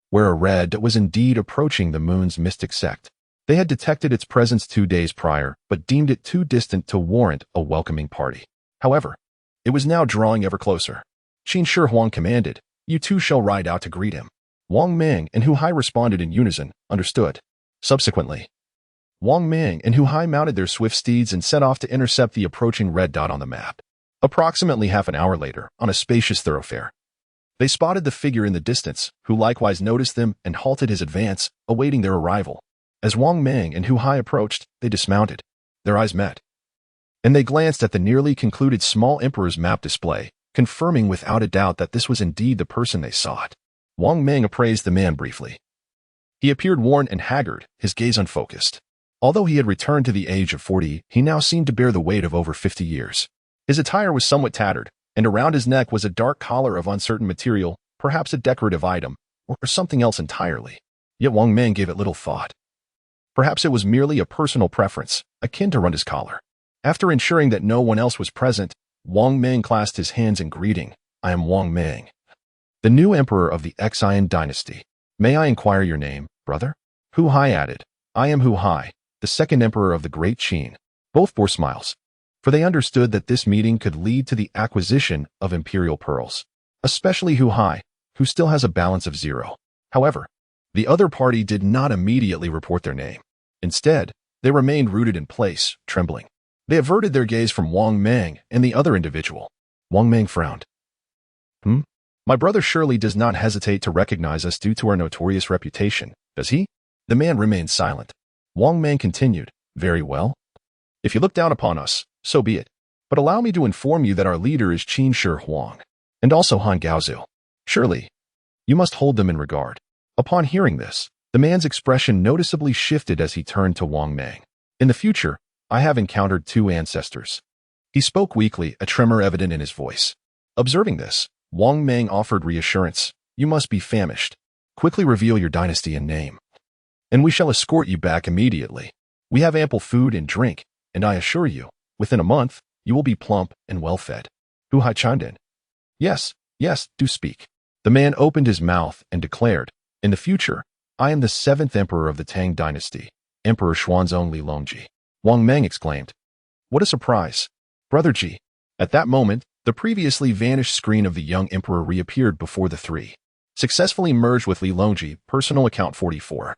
where a red dot was indeed approaching the moon's mystic sect. They had detected its presence 2 days prior, but deemed it too distant to warrant a welcoming party. However, it was now drawing ever closer. Qin Shi Huang commanded, "You two shall ride out to greet him." Wang Mang and Hu Hai responded in unison, "Understood." Subsequently, Wang Mang and Hu Hai mounted their swift steeds and set off to intercept the approaching red dot on the map. Approximately half an hour later, on a spacious thoroughfare, they spotted the figure in the distance, who likewise noticed them and halted his advance, awaiting their arrival. As Wang Mang and Hu Hai approached, they dismounted. Their eyes met, and they glanced at the nearly concluded small emperor's map display, confirming without a doubt that this was indeed the person they sought. Wang Mang appraised the man briefly. He appeared worn and haggard, his gaze unfocused. Although he had returned to the age of 40, he now seemed to bear the weight of over 50 years. His attire was somewhat tattered, and around his neck was a dark collar of uncertain material, perhaps a decorative item, or something else entirely. Yet Wang Mang gave it little thought. Perhaps it was merely a personal preference, akin to Runda's collar. After ensuring that no one else was present, Wang Mang clasped his hands in greeting. "I am Wang Mang, the new emperor of the Xian dynasty. May I inquire your name, brother?" Hu Hai added, "I am Hu Hai, the second emperor of the Great Qin." Both bore smiles, for they understood that this meeting could lead to the acquisition of imperial pearls, especially Hu Hai, who still has a balance of 0. However, the other party did not immediately report their name. Instead, they remained rooted in place, trembling. They averted their gaze from Wang Mang and the other individual. Wang Mang frowned. My brother surely does not hesitate to recognize us due to our notorious reputation, does he?" The man remained silent. Wang Mang continued, "Very well. If you look down upon us, so be it. But allow me to inform you that our leader is Qin Shi Huang, and also Han Gaozu. Surely, you must hold them in regard." Upon hearing this, the man's expression noticeably shifted as he turned to Wang Mang. "In the future, I have encountered 2 ancestors." He spoke weakly, a tremor evident in his voice. Observing this, Wang Mang offered reassurance. "You must be famished. Quickly reveal your dynasty and name, and we shall escort you back immediately. We have ample food and drink, and I assure you, within a month, you will be plump and well-fed." Hu Hai chimed in. Yes, do speak." The man opened his mouth and declared, "In the future, I am the 7th emperor of the Tang dynasty, Emperor Xuanzong Li Longji." Wang Mang exclaimed, "What a surprise, Brother Ji." At that moment, the previously vanished screen of the young emperor reappeared before the three. Successfully merged with Li Longji, personal account 44.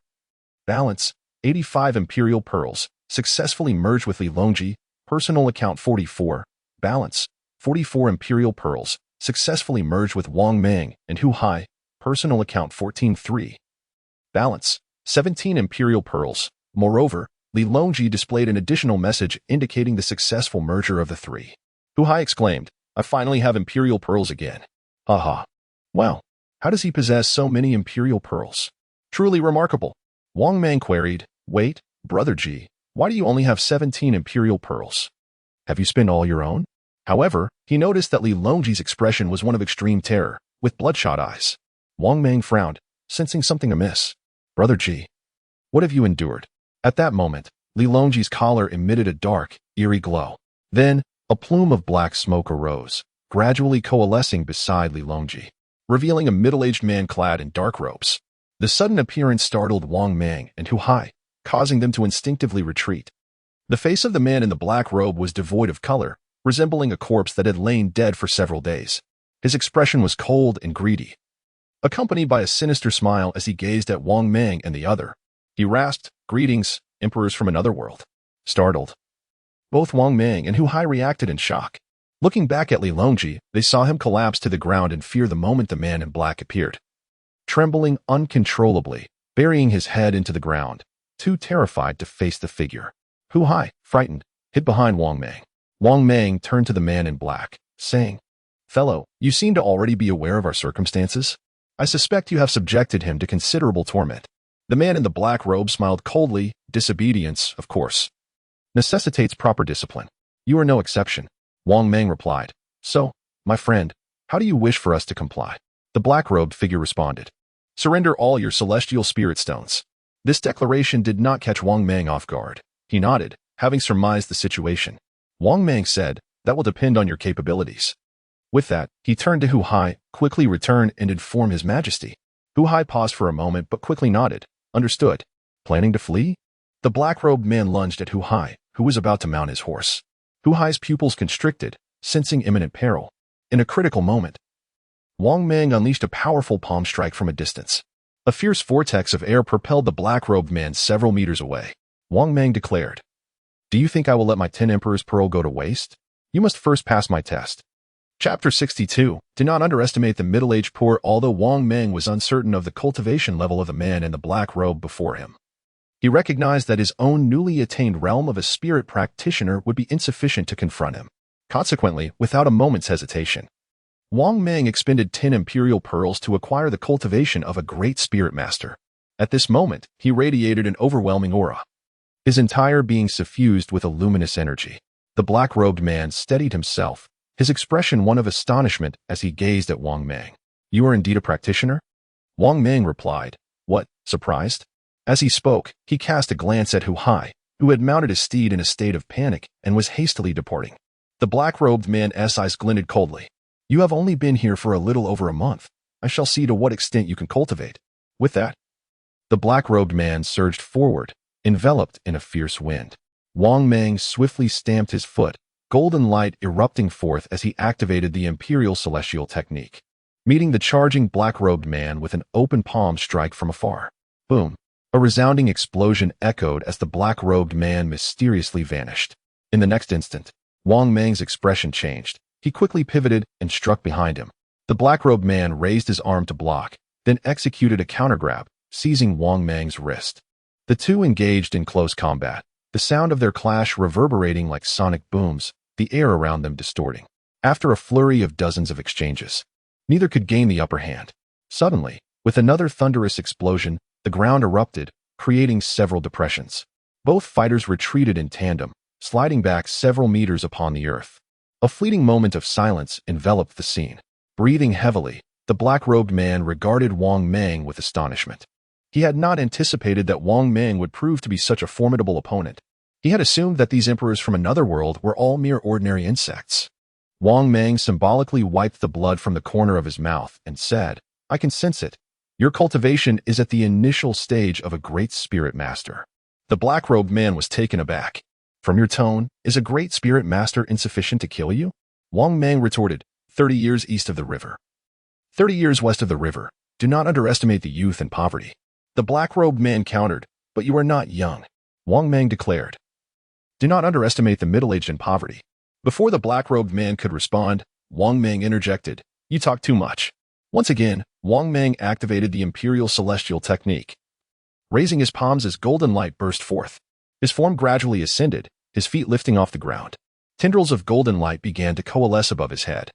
Balance, 85 imperial pearls. Successfully merged with Li Longji, personal account 44. Balance, 44 imperial pearls. Successfully merged with Wang Mang and Hu Hai, personal account 14.3. Balance, 17 imperial pearls. Moreover, Li Longji displayed an additional message indicating the successful merger of the three. Hu Hai exclaimed, "I finally have imperial pearls again. Haha. Wow, how does he possess so many imperial pearls? Truly remarkable." Wang Mang queried, "Wait, Brother Ji, why do you only have 17 imperial pearls? Have you spent all your own?" However, he noticed that Li Longji's expression was one of extreme terror, with bloodshot eyes. Wang Mang frowned, sensing something amiss. "Brother Ji, what have you endured?" At that moment, Li Longji's collar emitted a dark, eerie glow. Then, a plume of black smoke arose, gradually coalescing beside Li Longji, revealing a middle-aged man clad in dark robes. The sudden appearance startled Wang Mang and Hu Hai, causing them to instinctively retreat. The face of the man in the black robe was devoid of color, resembling a corpse that had lain dead for several days. His expression was cold and greedy, accompanied by a sinister smile as he gazed at Wang Mang and the other. He rasped, "Greetings, emperors from another world." Startled, both Wang Mang and Hu Hai reacted in shock. Looking back at Li Longji, they saw him collapse to the ground in fear the moment the man in black appeared. Trembling uncontrollably, burying his head into the ground, too terrified to face the figure. Hu Hai, frightened, hid behind Wang Mang. Wang Mang turned to the man in black, saying, "Fellow, you seem to already be aware of our circumstances. I suspect you have subjected him to considerable torment." The man in the black robe smiled coldly. "Disobedience, of course, necessitates proper discipline. You are no exception." Wang Mang replied, "So, my friend, how do you wish for us to comply?" The black-robed figure responded, "Surrender all your celestial spirit stones." This declaration did not catch Wang Mang off guard. He nodded, having surmised the situation. Wang Mang said, "That will depend on your capabilities." With that, he turned to Hu Hai, quickly return and inform His Majesty. Hu Hai paused for a moment but quickly nodded. "Understood. Planning to flee?" The black-robed man lunged at Hu Hai, who was about to mount his horse. Hu Hai's pupils constricted, sensing imminent peril. In a critical moment, Wang Mang unleashed a powerful palm strike from a distance. A fierce vortex of air propelled the black-robed man several meters away. Wang Mang declared, "Do you think I will let my 10 Emperor's Pearl go to waste? You must first pass my test." Chapter 62. Do not underestimate the middle-aged poor. Although Wang Mang was uncertain of the cultivation level of the man in the black robe before him, he recognized that his own newly attained realm of a spirit practitioner would be insufficient to confront him. Consequently, without a moment's hesitation, Wang Mang expended 10 imperial pearls to acquire the cultivation of a great spirit master. At this moment, he radiated an overwhelming aura, his entire being suffused with a luminous energy. The black-robed man steadied himself, his expression one of astonishment as he gazed at Wang Mang. "You are indeed a practitioner?" Wang Mang replied. "What, surprised?" As he spoke, he cast a glance at Hu Hai, who had mounted his steed in a state of panic and was hastily departing. The black-robed man's eyes glinted coldly. "You have only been here for a little over a month. I shall see to what extent you can cultivate." With that, the black-robed man surged forward, enveloped in a fierce wind. Wang Mang swiftly stamped his foot, golden light erupting forth as he activated the imperial celestial technique, meeting the charging black-robed man with an open palm strike from afar. Boom! A resounding explosion echoed as the black-robed man mysteriously vanished. In the next instant, Wang Mang's expression changed. He quickly pivoted and struck behind him. The black-robed man raised his arm to block, then executed a countergrab, seizing Wang Mang's wrist. The two engaged in close combat, the sound of their clash reverberating like sonic booms, the air around them distorting. After a flurry of dozens of exchanges, neither could gain the upper hand. Suddenly, with another thunderous explosion, the ground erupted, creating several depressions. Both fighters retreated in tandem, sliding back several meters upon the earth. A fleeting moment of silence enveloped the scene. Breathing heavily, the black-robed man regarded Wang Mang with astonishment. He had not anticipated that Wang Mang would prove to be such a formidable opponent. He had assumed that these emperors from another world were all mere ordinary insects. Wang Mang symbolically wiped the blood from the corner of his mouth and said, "I can sense it. Your cultivation is at the initial stage of a great spirit master." The black-robed man was taken aback. "From your tone, is a great spirit master insufficient to kill you?" Wang Mang retorted, 30 years east of the river. 30 years west of the river. Do not underestimate the youth and poverty." The black-robed man countered, "But you are not young," Wang Mang declared. "Do not underestimate the middle-aged and poverty." Before the black-robed man could respond, Wang Mang interjected, "You talk too much." Once again, Wang Mang activated the imperial celestial technique. Raising his palms as golden light burst forth, his form gradually ascended, his feet lifting off the ground. Tendrils of golden light began to coalesce above his head,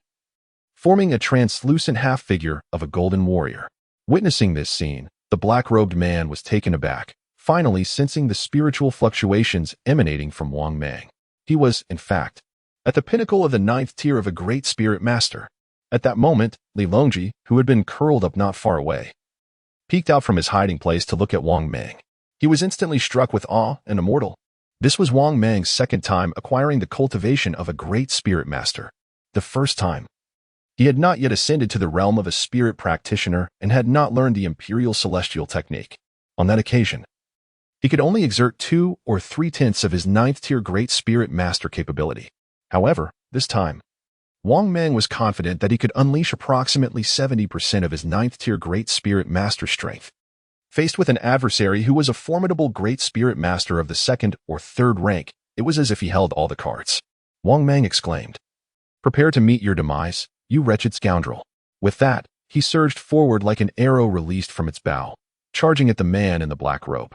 forming a translucent half-figure of a golden warrior. Witnessing this scene, the black-robed man was taken aback, finally sensing the spiritual fluctuations emanating from Wang Mang. He was, in fact, at the pinnacle of the 9th tier of a great spirit master. At that moment, Liu Longji, who had been curled up not far away, peeked out from his hiding place to look at Wang Mang. He was instantly struck with awe and immortal. This was Wang Mang's second time acquiring the cultivation of a great spirit master. The first time, he had not yet ascended to the realm of a spirit practitioner and had not learned the imperial celestial technique. On that occasion, he could only exert 2 or 3/10 of his 9th tier great spirit master capability. However, this time, Wang Mang was confident that he could unleash approximately 70% of his 9th tier great spirit master strength. Faced with an adversary who was a formidable great spirit master of the 2nd or 3rd rank, it was as if he held all the cards. Wang Mang exclaimed, "Prepare to meet your demise, you wretched scoundrel." With that, he surged forward like an arrow released from its bow, charging at the man in the black robe.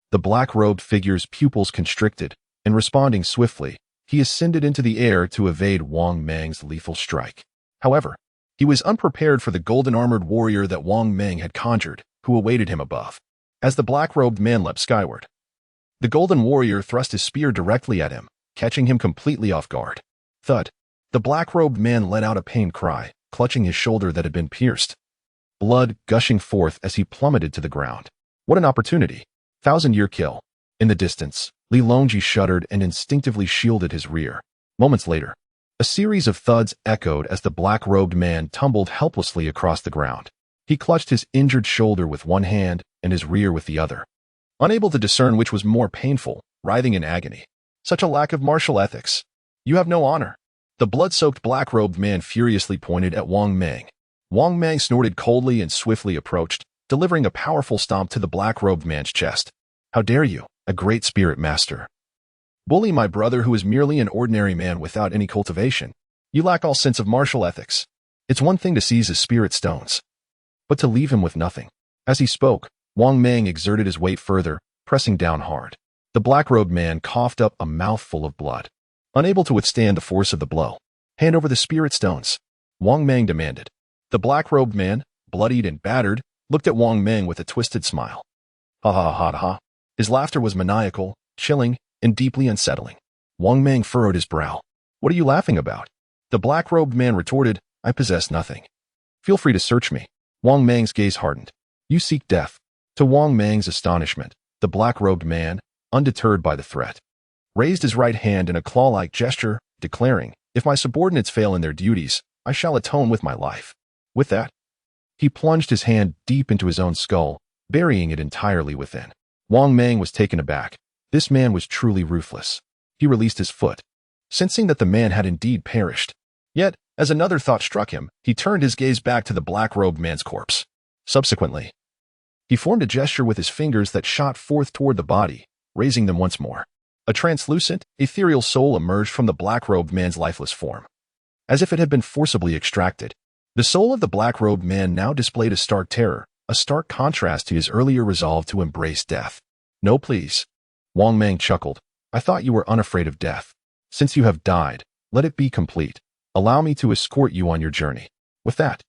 The black-robed figure's pupils constricted, and responding swiftly, he ascended into the air to evade Wang Mang's lethal strike. However, he was unprepared for the golden-armored warrior that Wang Mang had conjured, who awaited him above. As the black-robed man leapt skyward, the golden warrior thrust his spear directly at him, catching him completely off guard. Thud! The black-robed man let out a pained cry, clutching his shoulder that had been pierced, blood gushing forth as he plummeted to the ground. What an opportunity! 1,000-year kill. In the distance, Liu Longji shuddered and instinctively shielded his rear. Moments later, a series of thuds echoed as the black-robed man tumbled helplessly across the ground. He clutched his injured shoulder with one hand and his rear with the other. unable to discern which was more painful, writhing in agony. Such a lack of martial ethics. You have no honor. The blood-soaked black-robed man furiously pointed at Wang Mang. Wang Mang snorted coldly and swiftly approached, delivering a powerful stomp to the black-robed man's chest. How dare you, a great spirit master, bully my brother who is merely an ordinary man without any cultivation? You lack all sense of martial ethics. It's one thing to seize his spirit stones, but to leave him with nothing. As he spoke, Wang Mang exerted his weight further, pressing down hard. The black-robed man coughed up a mouthful of blood, unable to withstand the force of the blow. Hand over the spirit stones, Wang Mang demanded. The black-robed man, bloodied and battered, looked at Wang Mang with a twisted smile. Ha ha ha ha. His laughter was maniacal, chilling, and deeply unsettling. Wang Mang furrowed his brow. What are you laughing about? The black-robed man retorted, I possess nothing. Feel free to search me. Wang Mang's gaze hardened. You seek death. To Wang Mang's astonishment, the black-robed man, undeterred by the threat, raised his right hand in a claw-like gesture, declaring, if my subordinates fail in their duties, I shall atone with my life. With that, he plunged his hand deep into his own skull, burying it entirely within. Wang Mang was taken aback. This man was truly ruthless. He released his foot, sensing that the man had indeed perished. Yet, as another thought struck him, he turned his gaze back to the black-robed man's corpse. Subsequently, he formed a gesture with his fingers that shot forth toward the body, raising them once more. A translucent, ethereal soul emerged from the black-robed man's lifeless form, as if it had been forcibly extracted. The soul of the black-robed man now displayed a stark terror, a stark contrast to his earlier resolve to embrace death. No, please. Wang Mang chuckled. I thought you were unafraid of death. Since you have died, let it be complete. Allow me to escort you on your journey. With that,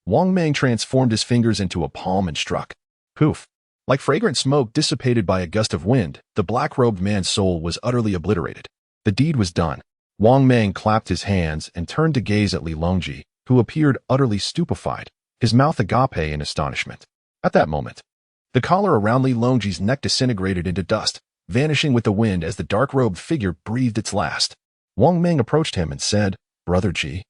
Wang Mang transformed his fingers into a palm and struck. Poof. Like fragrant smoke dissipated by a gust of wind, the black-robed man's soul was utterly obliterated. The deed was done. Wang Mang clapped his hands and turned to gaze at Liu Longji, who appeared utterly stupefied, his mouth agape in astonishment. At that moment, the collar around Liu Longji's neck disintegrated into dust, vanishing with the wind as the dark-robed figure breathed its last. Wang Mang approached him and said, Brother Ji,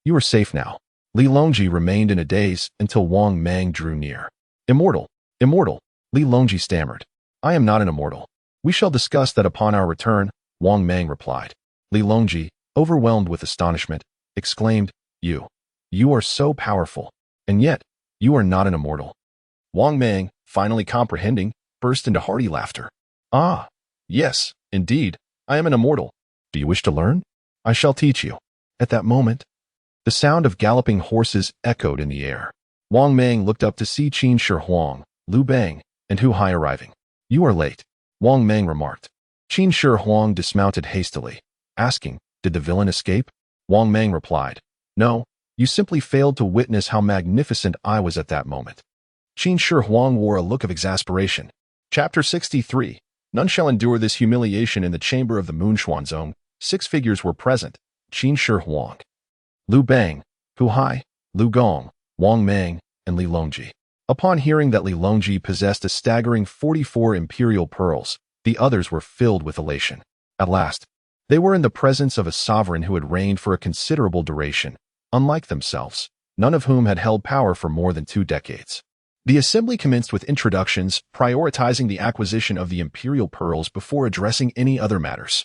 you are safe now. Liu Longji remained in a daze until Wang Mang drew near. Immortal, Liu Longji stammered. I am not an immortal. We shall discuss that upon our return, Wang Mang replied. Liu Longji, overwhelmed with astonishment, exclaimed, You are so powerful, and yet, you are not an immortal. Wang Mang, finally comprehending, burst into hearty laughter. Ah, yes, indeed, I am an immortal. Do you wish to learn? I shall teach you. At that moment, the sound of galloping horses echoed in the air. Wang Mang looked up to see Qin Shi Huang, Liu Bang, and Hu Hai arriving. You are late, Wang Mang remarked. Qin Shi Huang dismounted hastily, asking, Did the villain escape? Wang Mang replied, No, you simply failed to witness how magnificent I was at that moment. Qin Shi Huang wore a look of exasperation. Chapter 63. None shall endure this humiliation in the chamber of the Moonxuanzong. 6 figures were present. Qin Shi Huang, Liu Bang, Hu Hai, Liu Gong, Wang Mang, and Liu Longji. Upon hearing that Liu Longji possessed a staggering 44 imperial pearls, the others were filled with elation. At last, they were in the presence of a sovereign who had reigned for a considerable duration, unlike themselves, none of whom had held power for more than 2 decades. The assembly commenced with introductions, prioritizing the acquisition of the imperial pearls before addressing any other matters.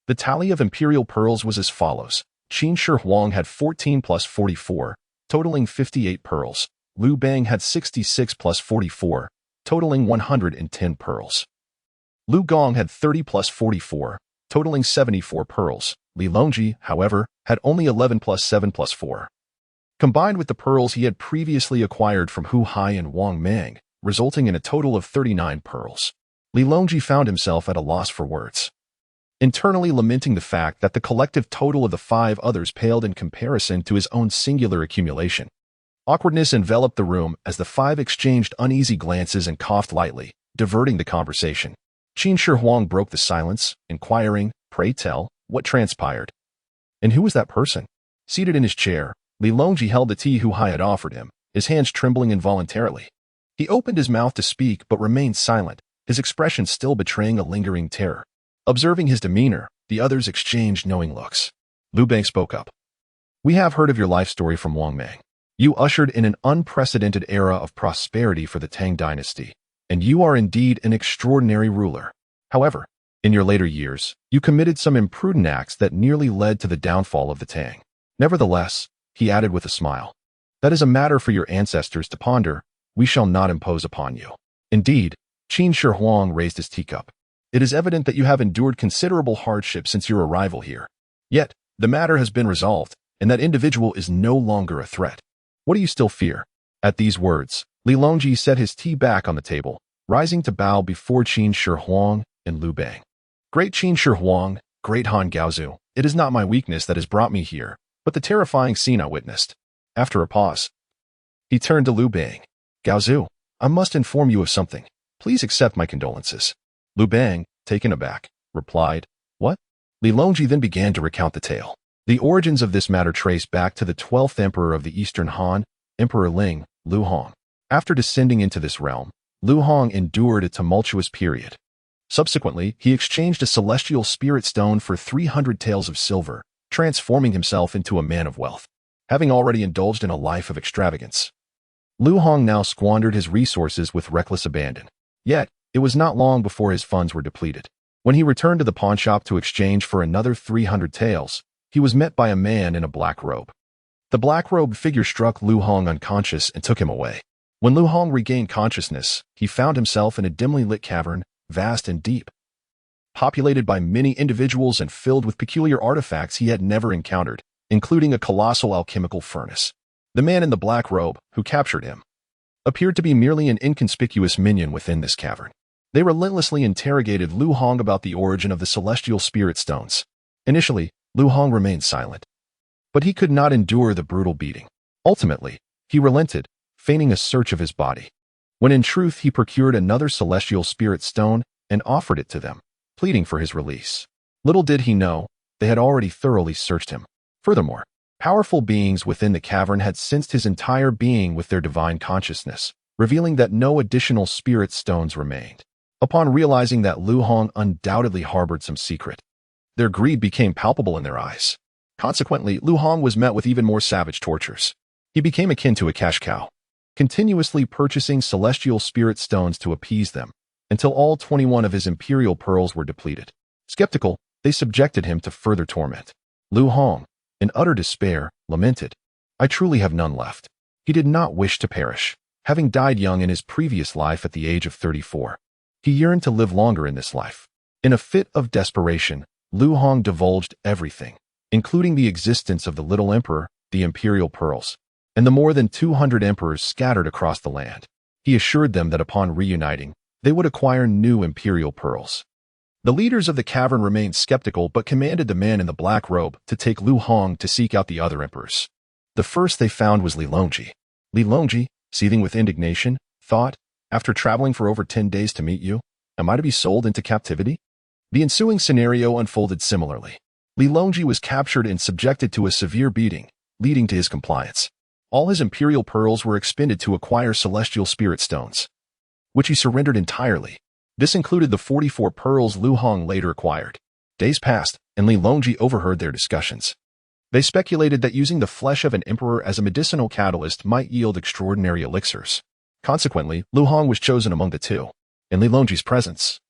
The tally of imperial pearls was as follows. Qin Shi Huang had 14 plus 44, totaling 58 pearls. Liu Bang had 66 plus 44, totaling 110 pearls. Liu Gong had 30 plus 44, totaling 74 pearls. Liu Longji, however, had only 11 plus 7 plus 4. Combined with the pearls he had previously acquired from Hu Hai and Wang Mang, resulting in a total of 39 pearls. Liu Longji found himself at a loss for words, internally lamenting the fact that the collective total of the 5 others paled in comparison to his own singular accumulation. Awkwardness enveloped the room as the 5 exchanged uneasy glances and coughed lightly, diverting the conversation. Qin Shi Huang broke the silence, inquiring, Pray tell, what transpired? And who was that person? Seated in his chair, Liu Longji held the tea Hu Hai had offered him, his hands trembling involuntarily. He opened his mouth to speak but remained silent, his expression still betraying a lingering terror. Observing his demeanor, the others exchanged knowing looks. Liu Bang spoke up. We have heard of your life story from Wang Mang. You ushered in an unprecedented era of prosperity for the Tang dynasty. and you are indeed an extraordinary ruler. However, in your later years, you committed some imprudent acts that nearly led to the downfall of the Tang. Nevertheless, he added with a smile, that is a matter for your ancestors to ponder. We shall not impose upon you. Indeed, Qin Shi Huang raised his teacup. It is evident that you have endured considerable hardship since your arrival here. Yet, the matter has been resolved, and that individual is no longer a threat. What do you still fear? At these words, Liu Longji set his tea back on the table, rising to bow before Qin Shi Huang and Liu Bang. Great Qin Shi Huang, great Han Gaozu, it is not my weakness that has brought me here, but the terrifying scene I witnessed. After a pause, he turned to Liu Bang. Gaozu, I must inform you of something. Please accept my condolences. Liu Bang, taken aback, replied, What? Li Longji then began to recount the tale. The origins of this matter trace back to the 12th emperor of the Eastern Han, Emperor Ling, Liu Hong. After descending into this realm, Liu Hong endured a tumultuous period. Subsequently, he exchanged a celestial spirit stone for 300 taels of silver, transforming himself into a man of wealth. Having already indulged in a life of extravagance, Liu Hong now squandered his resources with reckless abandon. Yet, it was not long before his funds were depleted. When he returned to the pawnshop to exchange for another 300 taels, he was met by a man in a black robe. The black-robed figure struck Liu Hong unconscious and took him away. When Liu Hong regained consciousness, he found himself in a dimly lit cavern, vast and deep, populated by many individuals and filled with peculiar artifacts he had never encountered, including a colossal alchemical furnace. The man in the black robe, who captured him, appeared to be merely an inconspicuous minion within this cavern. They relentlessly interrogated Liu Hong about the origin of the celestial spirit stones. Initially, Liu Hong remained silent, but he could not endure the brutal beating. Ultimately, he relented, feigning a search of his body, when in truth he procured another celestial spirit stone and offered it to them, pleading for his release. Little did he know, they had already thoroughly searched him. Furthermore, powerful beings within the cavern had sensed his entire being with their divine consciousness, revealing that no additional spirit stones remained. Upon realizing that Liu Hong undoubtedly harbored some secret, their greed became palpable in their eyes. Consequently, Liu Hong was met with even more savage tortures. He became akin to a cash cow, continuously purchasing celestial spirit stones to appease them, until all 21 of his imperial pearls were depleted. Skeptical, they subjected him to further torment. Liu Hong, in utter despair, lamented, I truly have none left. He did not wish to perish, having died young in his previous life at the age of 34. He yearned to live longer in this life. In a fit of desperation, Liu Hong divulged everything, including the existence of the little emperor, the imperial pearls, and the more than 200 emperors scattered across the land. He assured them that upon reuniting, they would acquire new imperial pearls. The leaders of the cavern remained skeptical but commanded the man in the black robe to take Liu Hong to seek out the other emperors. The first they found was Li Longji. Li Longji, seething with indignation, thought, after traveling for over 10 days to meet you, am I to be sold into captivity? The ensuing scenario unfolded similarly. Li Longji was captured and subjected to a severe beating, leading to his compliance. All his imperial pearls were expended to acquire celestial spirit stones, which he surrendered entirely. This included the 44 pearls Liu Hong later acquired. Days passed, and Li Longji overheard their discussions. They speculated that using the flesh of an emperor as a medicinal catalyst might yield extraordinary elixirs. Consequently, Liu Hong was chosen among the two. In Li Longji's presence,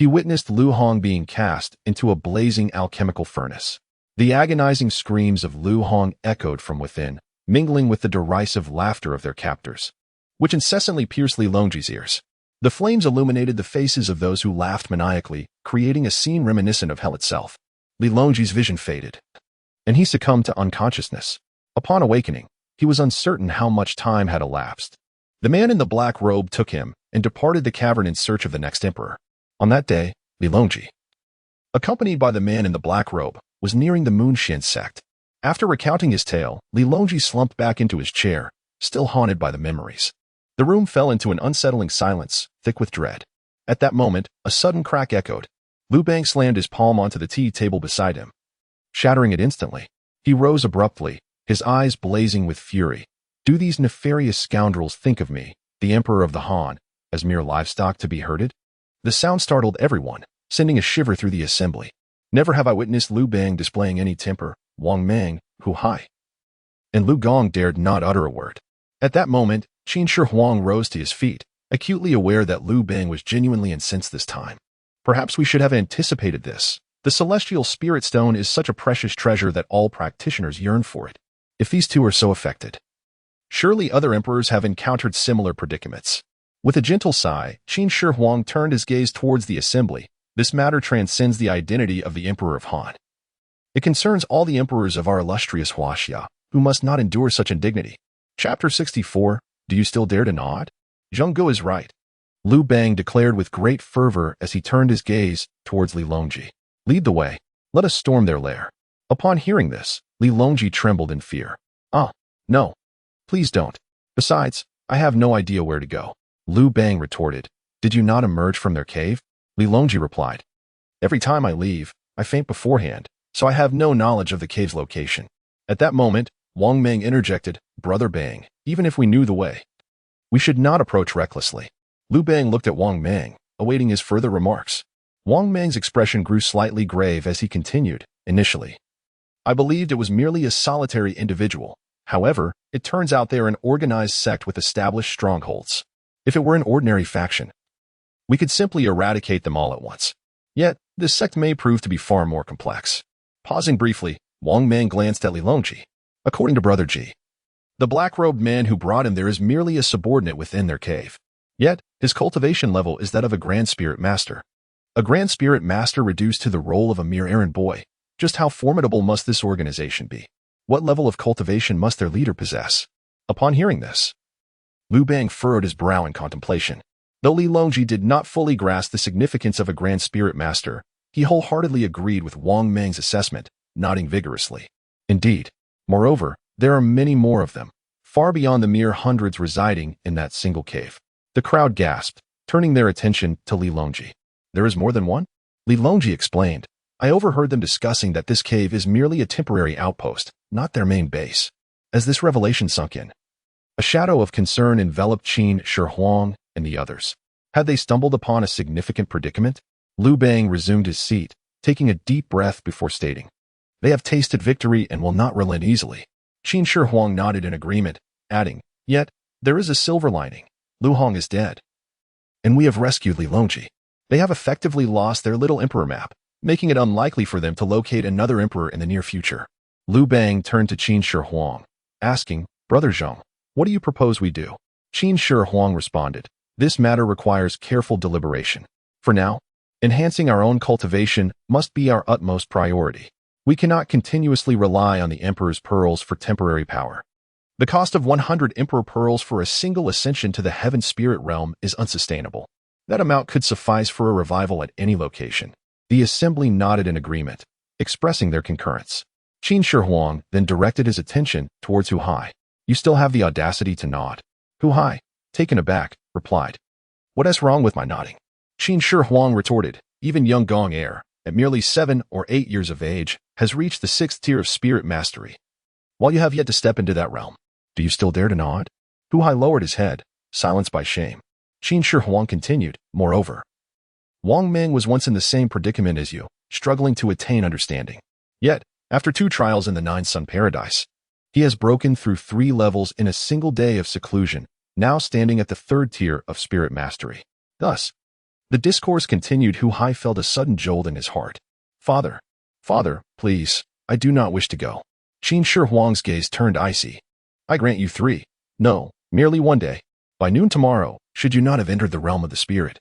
he witnessed Liu Hong being cast into a blazing alchemical furnace. The agonizing screams of Liu Hong echoed from within, mingling with the derisive laughter of their captors, which incessantly pierced Li Longji's ears. The flames illuminated the faces of those who laughed maniacally, creating a scene reminiscent of hell itself. Li Longji's vision faded, and he succumbed to unconsciousness. Upon awakening, he was uncertain how much time had elapsed. The man in the black robe took him and departed the cavern in search of the next emperor. On that day, Li Longji, accompanied by the man in the black robe, was nearing the Moonshin sect. After recounting his tale, Li Longji slumped back into his chair, still haunted by the memories. The room fell into an unsettling silence, thick with dread. At that moment, a sudden crack echoed. Liu Bang slammed his palm onto the tea table beside him, shattering it instantly. He rose abruptly, his eyes blazing with fury. Do these nefarious scoundrels think of me, the Emperor of the Han, as mere livestock to be herded? The sound startled everyone, sending a shiver through the assembly. Never have I witnessed Liu Bang displaying any temper. Wang Mang, Hu Hai, and Liu Gong dared not utter a word. At that moment, Qin Shi Huang rose to his feet, acutely aware that Liu Bang was genuinely incensed this time. Perhaps we should have anticipated this. The celestial spirit stone is such a precious treasure that all practitioners yearn for it. If these two are so affected, surely other emperors have encountered similar predicaments. With a gentle sigh, Qin Shi Huang turned his gaze towards the assembly. This matter transcends the identity of the Emperor of Han. It concerns all the emperors of our illustrious Huaxia, who must not endure such indignity. Chapter 64. Do you still dare to nod? Zhonggu is right, Liu Bang declared with great fervor as he turned his gaze towards Li Longji. Lead the way. Let us storm their lair. Upon hearing this, Li Longji trembled in fear. Ah, no. Please don't. Besides, I have no idea where to go. Liu Bang retorted. Did you not emerge from their cave? Li Longji replied. Every time I leave, I faint beforehand, so I have no knowledge of the cave's location. At that moment, Wang Mang interjected, Brother Bang, even if we knew the way, we should not approach recklessly. Liu Bang looked at Wang Mang, awaiting his further remarks. Wang Mang's expression grew slightly grave as he continued. Initially, I believed it was merely a solitary individual. However, it turns out they are an organized sect with established strongholds. If it were an ordinary faction, we could simply eradicate them all at once. Yet, this sect may prove to be far more complex. Pausing briefly, Wang Mang glanced at Li Longji. According to Brother Ji, the black-robed man who brought him there is merely a subordinate within their cave. Yet, his cultivation level is that of a Grand Spirit Master. A Grand Spirit Master reduced to the role of a mere errand boy. Just how formidable must this organization be? What level of cultivation must their leader possess? Upon hearing this, Liu Bang furrowed his brow in contemplation. Though Li Longji did not fully grasp the significance of a Grand Spirit Master, he wholeheartedly agreed with Wang Mang's assessment, nodding vigorously. Indeed. Moreover, there are many more of them, far beyond the mere hundreds residing in that single cave. The crowd gasped, turning their attention to Li Longji. There is more than one? Li Longji explained. I overheard them discussing that this cave is merely a temporary outpost, not their main base. As this revelation sunk in, a shadow of concern enveloped Qin Shi Huang and the others. Had they stumbled upon a significant predicament? Liu Bang resumed his seat, taking a deep breath before stating. They have tasted victory and will not relent easily. Qin Shi Huang nodded in agreement, adding, Yet, there is a silver lining. Liu Hong is dead. And we have rescued Li Longji. They have effectively lost their little emperor map, making it unlikely for them to locate another emperor in the near future. Liu Bang turned to Qin Shi Huang, asking, Brother Zhong, what do you propose we do? Qin Shi Huang responded, This matter requires careful deliberation. For now, enhancing our own cultivation must be our utmost priority. We cannot continuously rely on the Emperor's pearls for temporary power. The cost of 100 Emperor pearls for a single ascension to the Heaven Spirit Realm is unsustainable. That amount could suffice for a revival at any location. The assembly nodded in agreement, expressing their concurrence. Qin Shi Huang then directed his attention towards Hu Hai. You still have the audacity to nod. Hu Hai, taken aback, replied. What is wrong with my nodding? Qin Shi Huang retorted, even young Gong heir, at merely 7 or 8 years of age, has reached the 6th tier of spirit mastery. While you have yet to step into that realm, do you still dare to nod? Hu Hai lowered his head, silenced by shame. Qin Shi Huang continued, moreover, Wang Mang was once in the same predicament as you, struggling to attain understanding. Yet, after 2 trials in the 9-Sun Paradise, he has broken through 3 levels in a single day of seclusion, now standing at the 3rd tier of spirit mastery. Thus, the discourse continued. Hu Hai felt a sudden jolt in his heart. Father, please, I do not wish to go. Qin Shi Huang's gaze turned icy. I grant you 3. No, merely 1 day. By noon tomorrow, should you not have entered the realm of the spirit,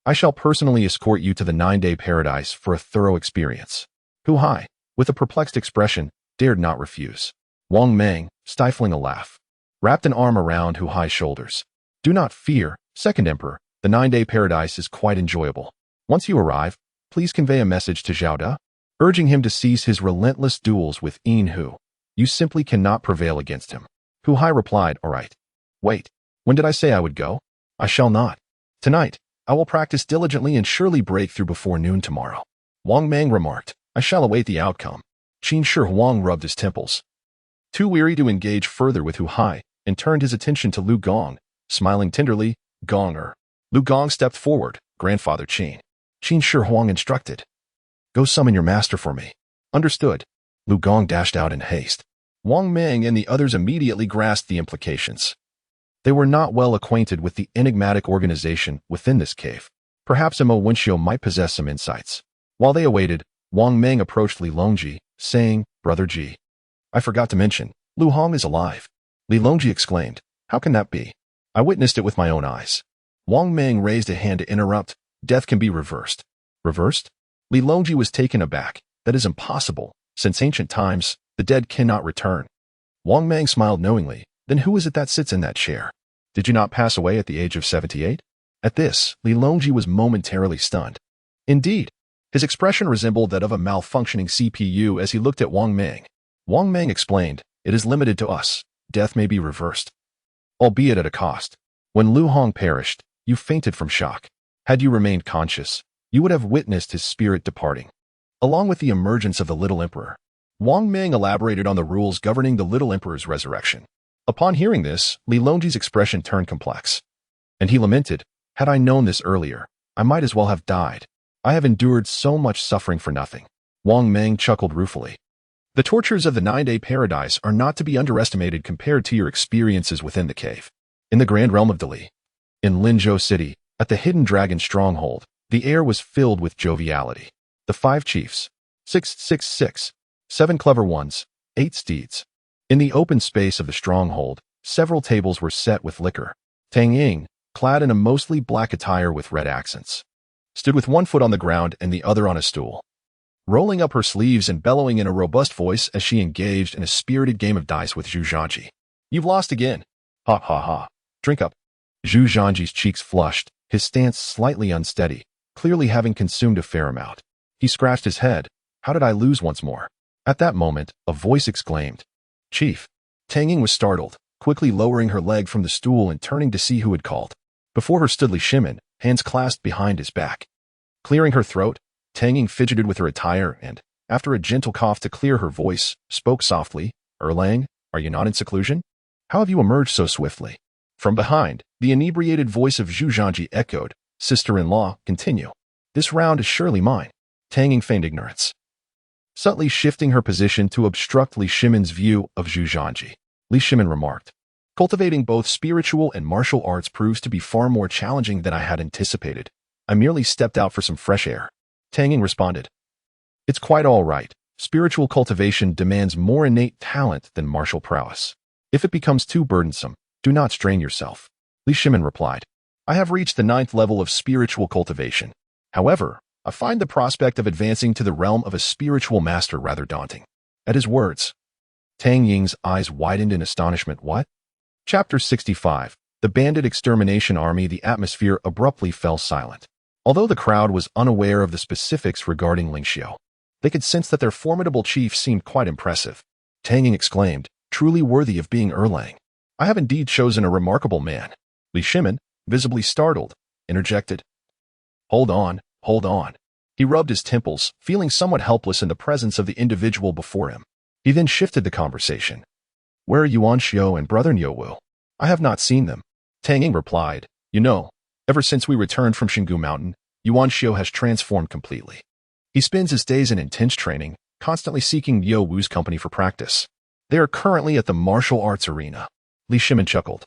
I shall personally escort you to the 9-day paradise for a thorough experience. Hu Hai, with a perplexed expression, dared not refuse. Wang Mang, stifling a laugh, wrapped an arm around Hu Hai's shoulders. Do not fear, Second Emperor, the 9-day paradise is quite enjoyable. Once you arrive, please convey a message to Zhao Da, urging him to cease his relentless duels with Yin Hu. You simply cannot prevail against him. Hu Hai replied, all right. Wait, when did I say I would go? I shall not. Tonight, I will practice diligently and surely break through before noon tomorrow. Wang Mang remarked, I shall await the outcome. Qin Shi Huang rubbed his temples, too weary to engage further with Hu Hai, and turned his attention to Liu Gong, smiling tenderly, Gonger. Liu Gong stepped forward, Grandfather Qin. Qin Shi Huang instructed. Go summon your master for me. Understood. Liu Gong dashed out in haste. Wang Mang and the others immediately grasped the implications. They were not well acquainted with the enigmatic organization within this cave. Perhaps Wen Xiu might possess some insights. While they awaited, Wang Mang approached Li Longji, saying, "Brother Ji, I forgot to mention, Lu Hong is alive." Li Longji exclaimed, "How can that be? I witnessed it with my own eyes." Wang Mang raised a hand to interrupt. "Death can be reversed." Reversed? Li Longji was taken aback. "That is impossible. Since ancient times, the dead cannot return." Wang Mang smiled knowingly. "Then who is it that sits in that chair? Did you not pass away at the age of 78? At this, Li Longji was momentarily stunned. Indeed, his expression resembled that of a malfunctioning CPU as he looked at Wang Mang. Wang Mang explained, "It is limited to us. Death may be reversed, albeit at a cost. When Lu Hong perished, you fainted from shock. Had you remained conscious, you would have witnessed his spirit departing, along with the emergence of the Little Emperor." Wang Mang elaborated on the rules governing the Little Emperor's resurrection. Upon hearing this, Li Longji's expression turned complex, and he lamented, "Had I known this earlier, I might as well have died. I have endured so much suffering for nothing." Wang Mang chuckled ruefully. "The tortures of the 9-day paradise are not to be underestimated compared to your experiences within the cave. In the Grand Realm of Dali, in Linzhou City, at the Hidden Dragon Stronghold, the air was filled with joviality. The 5 chiefs, 666, 7 clever ones, 8 steeds. In the open space of the stronghold, several tables were set with liquor. Tang Ying, clad in a mostly black attire with red accents, stood with one foot on the ground and the other on a stool, rolling up her sleeves and bellowing in a robust voice as she engaged in a spirited game of dice with Zhu Zhanji. "You've lost again. Ha ha ha. Drink up." Zhu Zhanji's cheeks flushed, his stance slightly unsteady, clearly having consumed a fair amount. He scratched his head. "How did I lose once more?" At that moment, a voice exclaimed, "Chief." Tang Ying was startled, quickly lowering her leg from the stool and turning to see who had called. Before her stood Li Shimin, hands clasped behind his back. Clearing her throat, Tang Ying fidgeted with her attire and, after a gentle cough to clear her voice, spoke softly, "Erlang, are you not in seclusion? How have you emerged so swiftly?" From behind, the inebriated voice of Zhu Zhanji echoed, "Sister-in-law, continue. This round is surely mine." Tang Ying feigned ignorance, subtly shifting her position to obstruct Li Shimin's view of Zhu Zhanji. Li Shimin remarked, "Cultivating both spiritual and martial arts proves to be far more challenging than I had anticipated. I merely stepped out for some fresh air." Tang Ying responded, "It's quite all right. Spiritual cultivation demands more innate talent than martial prowess. If it becomes too burdensome, do not strain yourself." Li Shimin replied, "I have reached the 9th level of spiritual cultivation. However, I find the prospect of advancing to the realm of a spiritual master rather daunting." At his words, Tang Ying's eyes widened in astonishment. "What?" Chapter 65. The Bandit Extermination Army. The atmosphere abruptly fell silent. Although the crowd was unaware of the specifics regarding Liu Xiu, they could sense that their formidable chief seemed quite impressive. Tang Ying exclaimed, "Truly worthy of being Erlang. I have indeed chosen a remarkable man." Li Shimin, visibly startled, interjected, Hold on. He rubbed his temples, feeling somewhat helpless in the presence of the individual before him. He then shifted the conversation. "Where are Yuan Xiu and brother Niuwu? I have not seen them." Tang Ying replied, "You know, ever since we returned from Xingu Mountain, Yuan Xiu has transformed completely. He spends his days in intense training, constantly seeking Yo Wu's company for practice. They are currently at the martial arts arena." Li Shimin chuckled.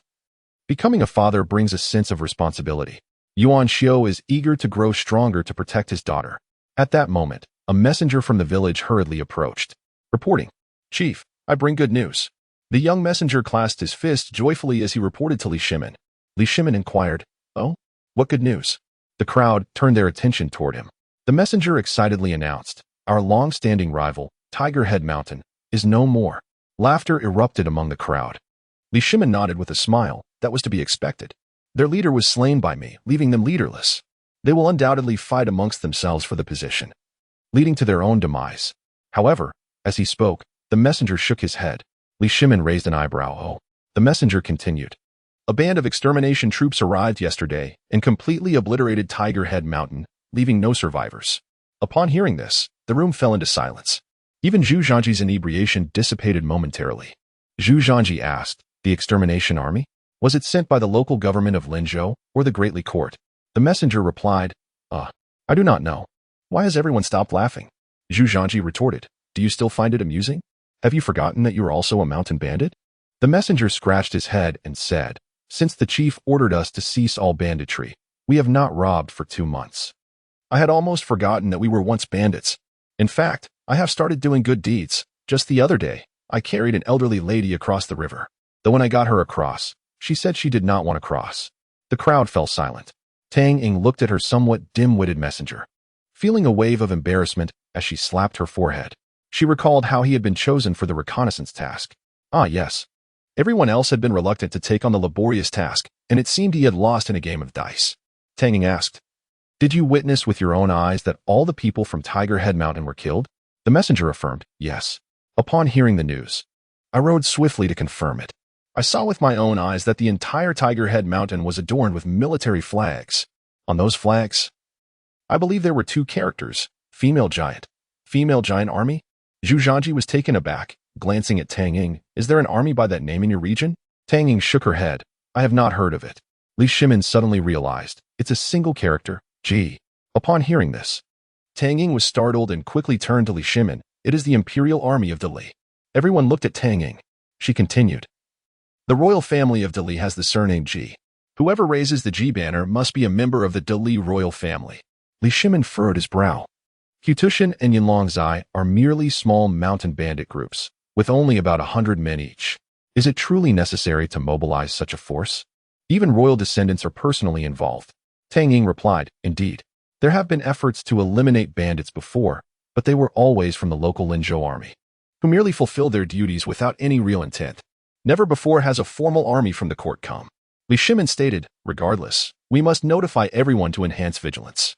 Becoming a father brings a sense of responsibility. Yuan Xiu is eager to grow stronger to protect his daughter. At that moment, a messenger from the village hurriedly approached, reporting, "Chief, I bring good news." The young messenger clasped his fist joyfully as he reported to Li Shimin. Li Shimin inquired, "Oh, what good news?" The crowd turned their attention toward him. The messenger excitedly announced, "Our long-standing rival, Tiger Head Mountain, is no more." Laughter erupted among the crowd. Li Shimin nodded with a smile that was to be expected. "Their leader was slain by me, leaving them leaderless. They will undoubtedly fight amongst themselves for the position, leading to their own demise." However, as he spoke, the messenger shook his head. Li Shimin raised an eyebrow. "Oh." The messenger continued, "A band of extermination troops arrived yesterday and completely obliterated Tiger Head Mountain, leaving no survivors." Upon hearing this, the room fell into silence. Even Zhu Zhanji's inebriation dissipated momentarily. Zhu Zhanji asked, "The extermination army? Was it sent by the local government of Linzhou or the Great Li Court?" The messenger replied, I do not know." "Why has everyone stopped laughing?" Zhu Zhanji retorted, "Do you still find it amusing? Have you forgotten that you are also a mountain bandit?" The messenger scratched his head and said, Since the chief ordered us to cease all banditry, we have not robbed for 2 months. I had almost forgotten that we were once bandits. In fact, I have started doing good deeds. Just the other day, I carried an elderly lady across the river. Though when I got her across, she said she did not want to cross. The crowd fell silent. Tang Ying looked at her somewhat dim-witted messenger, feeling a wave of embarrassment as she slapped her forehead. She recalled how he had been chosen for the reconnaissance task. Ah, yes. Everyone else had been reluctant to take on the laborious task, and it seemed he had lost in a game of dice. Tang Ying asked, "Did you witness with your own eyes that all the people from Tiger Head Mountain were killed?" The messenger affirmed, "Yes." Upon hearing the news, I rode swiftly to confirm it. I saw with my own eyes that the entire Tiger Head Mountain was adorned with military flags. On those flags, I believe there were 2 characters, female giant army? Zhu Yuanzhang was taken aback, glancing at Tang Ying. "Is there an army by that name in your region?" Tang Ying shook her head. "I have not heard of it." Li Shimin suddenly realized, it's a single character, G. Upon hearing this, Tang Ying was startled and quickly turned to Li Shimin. "It is the imperial army of Dali." Everyone looked at Tang Ying. She continued, "The royal family of Dali has the surname G. Whoever raises the G banner must be a member of the Dali royal family." Li Shimin furrowed his brow. Qitushan and Yinlongzai are merely small mountain bandit groups, with only about 100 men each. Is it truly necessary to mobilize such a force? Even royal descendants are personally involved. Tang Ying replied, "Indeed, there have been efforts to eliminate bandits before, but they were always from the local Linzhou army, who merely fulfill their duties without any real intent. Never before has a formal army from the court come." Li Shimin stated, "Regardless, we must notify everyone to enhance vigilance.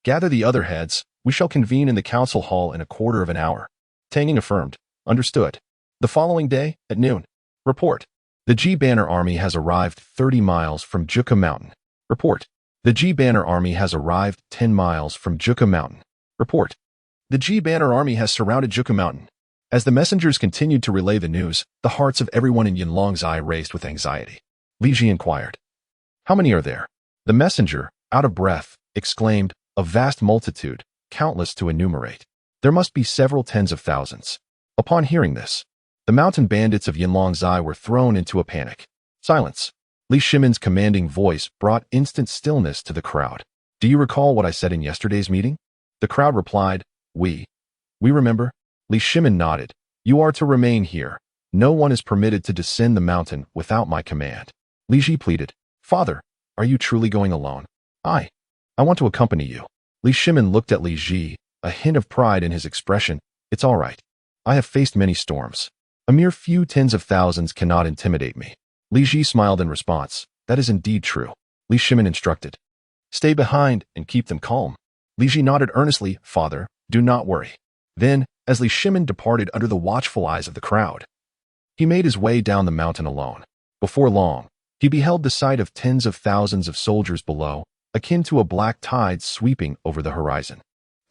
Gather the other heads. We shall convene in the council hall in a quarter of an hour." Tang Ying affirmed, "Understood." The following day, at noon, report. The G Banner army has arrived 30 miles from Juka Mountain. Report. The G Banner army has arrived 10 miles from Juka Mountain. Report. The G Banner army has surrounded Juka Mountain. As the messengers continued to relay the news, the hearts of everyone in Yinlongzai raced with anxiety. Li Ji inquired, "How many are there?" The messenger, out of breath, exclaimed, "A vast multitude, countless to enumerate. There must be several tens of thousands." Upon hearing this, the mountain bandits of Yinlongzai were thrown into a panic. Silence. Li Shimin's commanding voice brought instant stillness to the crowd. "Do you recall what I said in yesterday's meeting?" The crowd replied, We remember." Li Shimin nodded. "You are to remain here. No one is permitted to descend the mountain without my command." Li Ji pleaded, "Father, are you truly going alone?" I want to accompany you." Li Shimin looked at Li Ji, a hint of pride in his expression. "It's all right. I have faced many storms. A mere few tens of thousands cannot intimidate me." Li Ji smiled in response. "That is indeed true." Li Shimin instructed, "Stay behind and keep them calm." Li Ji nodded earnestly. "Father, do not worry." Then, as Li Shimin departed under the watchful eyes of the crowd, he made his way down the mountain alone. Before long, he beheld the sight of tens of thousands of soldiers below, akin to a black tide sweeping over the horizon.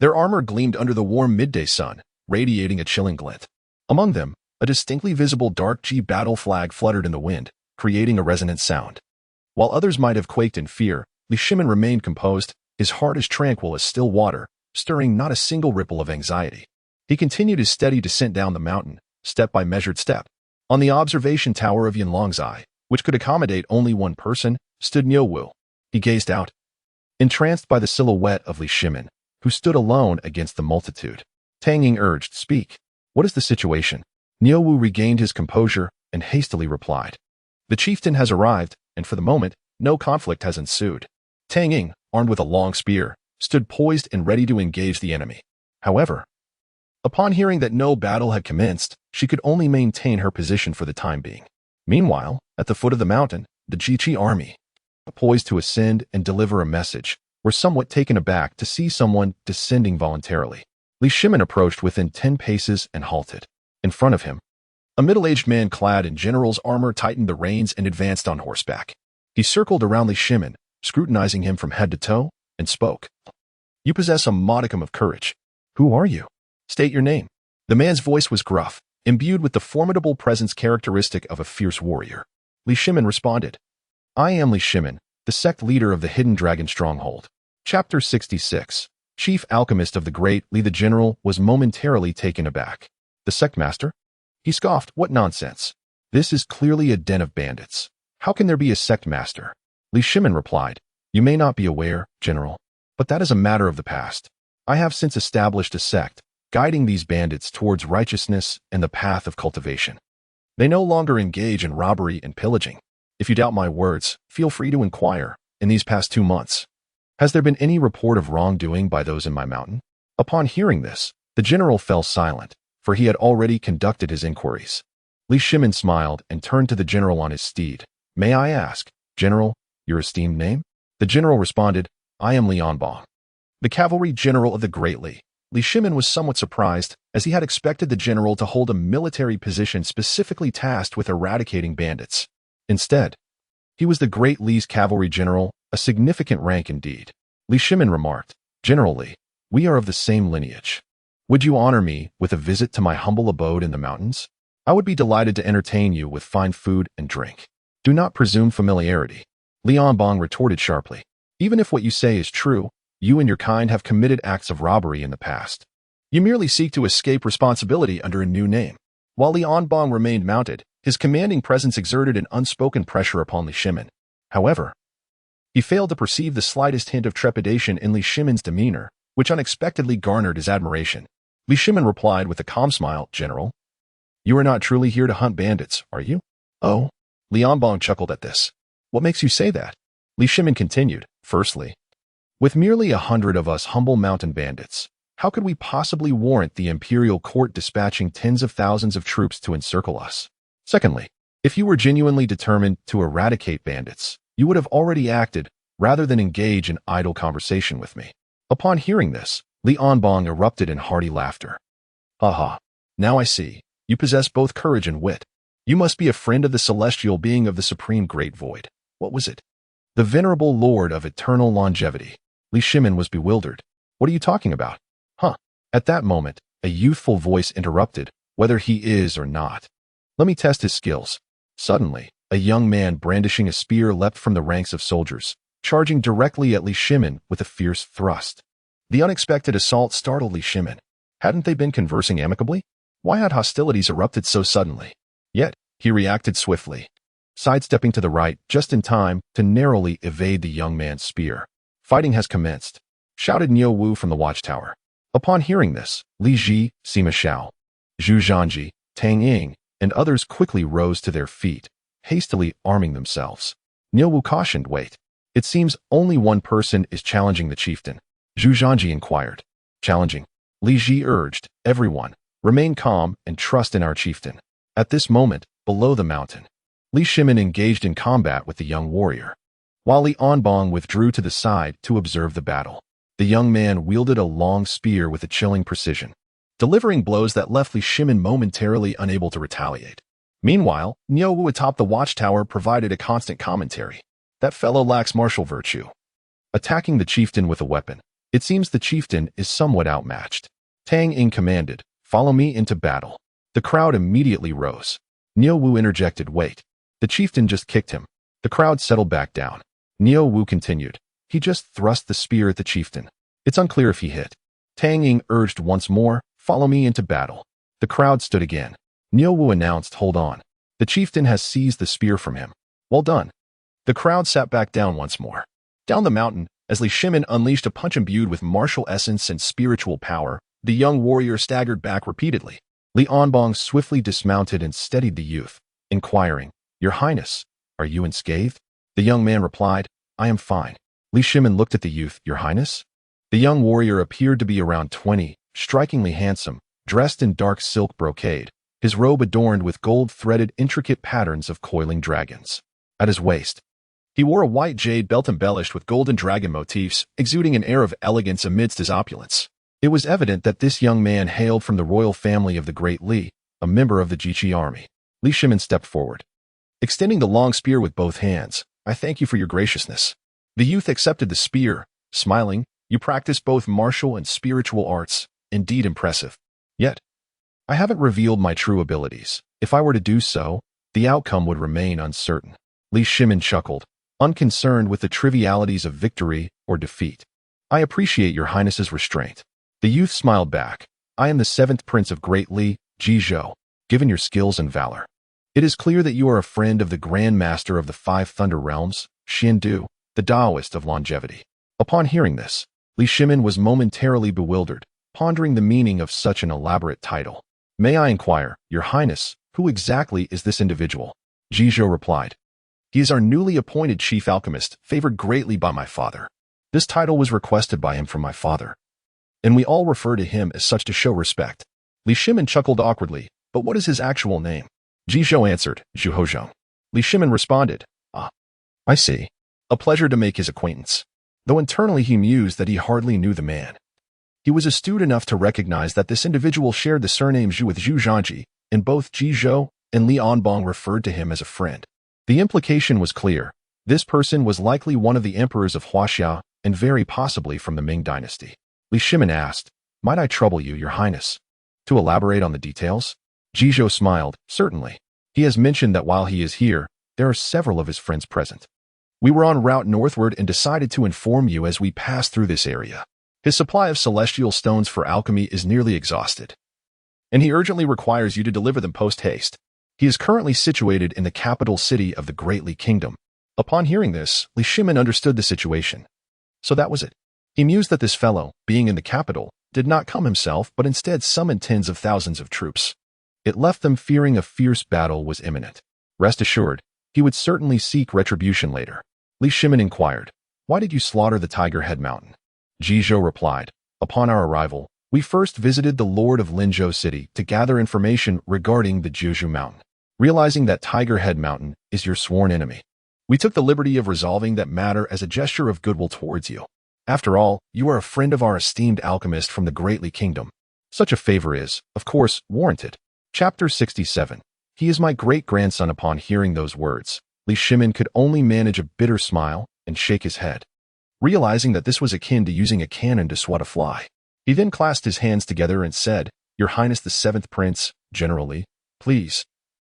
Their armor gleamed under the warm midday sun, radiating a chilling glint. Among them, a distinctly visible dark G battle flag fluttered in the wind, creating a resonant sound. While others might have quaked in fear, Li Shimin remained composed, his heart as tranquil as still water, stirring not a single ripple of anxiety. He continued his steady descent down the mountain, step by measured step. On the observation tower of Yinlongzai, which could accommodate only one person, stood Niu Wu. He gazed out, entranced by the silhouette of Li Shimin, who stood alone against the multitude. Tang Ying urged, "Speak. What is the situation?" Niu Wu regained his composure and hastily replied, "The chieftain has arrived, and for the moment, no conflict has ensued." Tang Ying, armed with a long spear, stood poised and ready to engage the enemy. However, upon hearing that no battle had commenced, she could only maintain her position for the time being. Meanwhile, at the foot of the mountain, the Jiqi army, poised to ascend and deliver a message, were somewhat taken aback to see someone descending voluntarily. Li Shimin approached within 10 paces and halted. In front of him, a middle-aged man clad in general's armor tightened the reins and advanced on horseback. He circled around Li Shimin, scrutinizing him from head to toe, and spoke. "You possess a modicum of courage. Who are you? State your name." The man's voice was gruff, imbued with the formidable presence characteristic of a fierce warrior. Li Shimin responded, "I am Li Shimin, the sect leader of the Hidden Dragon Stronghold." Chapter 66. Chief alchemist of the Great Li the general was momentarily taken aback. "The sect master?" He scoffed, "What nonsense. This is clearly a den of bandits. How can there be a sect master? Li Shimin replied, You may not be aware, General, but that is a matter of the past. I have since established a sect, guiding these bandits towards righteousness and the path of cultivation. They no longer engage in robbery and pillaging. If you doubt my words, feel free to inquire. In these past 2 months, has there been any report of wrongdoing by those in my mountain? Upon hearing this, the general fell silent, for he had already conducted his inquiries. Li Shimin smiled and turned to the general on his steed. May I ask, General, your esteemed name? The general responded, I am Liu Bang, the cavalry general of the Great Li. Li Shimin was somewhat surprised, as he had expected the general to hold a military position specifically tasked with eradicating bandits. Instead, he was the Great Li's cavalry general, a significant rank indeed. Li Shimin remarked, General Li, we are of the same lineage. Would you honor me with a visit to my humble abode in the mountains? I would be delighted to entertain you with fine food and drink. Do not presume familiarity. Liu Bang retorted sharply. Even if what you say is true, you and your kind have committed acts of robbery in the past. You merely seek to escape responsibility under a new name. While Liu Bang remained mounted, his commanding presence exerted an unspoken pressure upon Li Shimin. However, he failed to perceive the slightest hint of trepidation in Li Shimin's demeanor, which unexpectedly garnered his admiration. Li Shimin replied with a calm smile, General, you are not truly here to hunt bandits, are you? Oh, Liu Bang chuckled at this. What makes you say that? Li Shimin continued, Firstly, with merely 100 of us humble mountain bandits, how could we possibly warrant the imperial court dispatching tens of thousands of troops to encircle us? Secondly, if you were genuinely determined to eradicate bandits, you would have already acted rather than engage in idle conversation with me. Upon hearing this, Liu Bang erupted in hearty laughter. Ha! Now I see. You possess both courage and wit. You must be a friend of the celestial being of the supreme great void. What was it? The venerable lord of eternal longevity. Li Shimin was bewildered. What are you talking about? At that moment, a youthful voice interrupted, whether he is or not. Let me test his skills. Suddenly, a young man brandishing a spear leapt from the ranks of soldiers, charging directly at Li Shimin with a fierce thrust. The unexpected assault startled Li Shimin. Hadn't they been conversing amicably? Why had hostilities erupted so suddenly? Yet, he reacted swiftly, sidestepping to the right just in time to narrowly evade the young man's spear. Fighting has commenced, shouted Niu Wu from the watchtower. Upon hearing this, Li Ji, Sima Xiao, Zhu Yuanzhang, Tang Ying, and others quickly rose to their feet, hastily arming themselves. Niu Wu cautioned, Wait. It seems only one person is challenging the chieftain. Zhu Yuanzhang inquired. Challenging? Li Ji urged, Everyone, remain calm and trust in our chieftain. At this moment, below the mountain, Li Shimin engaged in combat with the young warrior, while Liu Bang withdrew to the side to observe the battle. The young man wielded a long spear with a chilling precision, delivering blows that left Li Shimin momentarily unable to retaliate. Meanwhile, Niu Wu atop the watchtower provided a constant commentary. That fellow lacks martial virtue. Attacking the chieftain with a weapon, it seems the chieftain is somewhat outmatched. Tang Ying commanded, Follow me into battle. The crowd immediately rose. Niu Wu interjected, Wait. The chieftain just kicked him. The crowd settled back down. Niu Wu continued, He just thrust the spear at the chieftain. It's unclear if he hit. Tang Ying urged once more, Follow me into battle. The crowd stood again. Niu Wu announced, Hold on. The chieftain has seized the spear from him. Well done. The crowd sat back down once more. Down the mountain, as Li Shimin unleashed a punch imbued with martial essence and spiritual power, the young warrior staggered back repeatedly. Liu Bang swiftly dismounted and steadied the youth, inquiring, Your Highness, are you unscathed? The young man replied, I am fine. Li Shimin looked at the youth, Your Highness? The young warrior appeared to be around 20, strikingly handsome, dressed in dark silk brocade, his robe adorned with gold-threaded intricate patterns of coiling dragons. At his waist, he wore a white jade belt embellished with golden dragon motifs, exuding an air of elegance amidst his opulence. It was evident that this young man hailed from the royal family of the Great Li, a member of the Jiqi army. Li Shimin stepped forward, extending the long spear with both hands. I thank you for your graciousness. The youth accepted the spear, smiling. You practice both martial and spiritual arts, indeed impressive. Yet, I haven't revealed my true abilities. If I were to do so, the outcome would remain uncertain. Li Shimin chuckled, unconcerned with the trivialities of victory or defeat. I appreciate your highness's restraint. The youth smiled back. I am the 7th prince of Great Li, Ji Zhou. Given your skills and valor, It is clear that you are a friend of the Grand Master of the Five Thunder Realms, Xian, the Taoist of longevity. Upon hearing this, Li Shimin was momentarily bewildered, pondering the meaning of such an elaborate title. May I inquire, Your Highness, who exactly is this individual? Zhou replied. He is our newly appointed chief alchemist, favored greatly by my father. This title was requested by him from my father, and we all refer to him as such to show respect. Li Shimin chuckled awkwardly, but what is his actual name? Zhou answered, Zhu Yuanzhang. Li Shimin responded, Ah, I see. A pleasure to make his acquaintance. Though internally he mused that he hardly knew the man. He was astute enough to recognize that this individual shared the surname Zhu with Zhu Yuanzhang, and both Zhou and Liu Bang referred to him as a friend. The implication was clear. This person was likely one of the emperors of Huaxia, and very possibly from the Ming dynasty. Li Shimin asked, Might I trouble you, Your Highness, to elaborate on the details? Zhou smiled, Certainly. He has mentioned that while he is here, there are several of his friends present. We were en route northward and decided to inform you as we passed through this area. His supply of celestial stones for alchemy is nearly exhausted, and he urgently requires you to deliver them post-haste. He is currently situated in the capital city of the Great Li Kingdom. Upon hearing this, Li Shimin understood the situation. So that was it. He mused that this fellow, being in the capital, did not come himself but instead summoned tens of thousands of troops. It left them fearing a fierce battle was imminent. Rest assured, he would certainly seek retribution later. Li Shimin inquired, Why did you slaughter the Tiger Head Mountain? Zhou replied, Upon our arrival, we first visited the Lord of Linzhou City to gather information regarding the Jiuzhu Mountain. Realizing that Tiger Head Mountain is your sworn enemy, we took the liberty of resolving that matter as a gesture of goodwill towards you. After all, you are a friend of our esteemed alchemist from the Great Li Kingdom. Such a favor is, of course, warranted. Chapter 67. He is my great-grandson. Upon hearing those words, Li Shimin could only manage a bitter smile and shake his head, realizing that this was akin to using a cannon to swat a fly. He then clasped his hands together and said, Your Highness the Seventh Prince, Generally, please,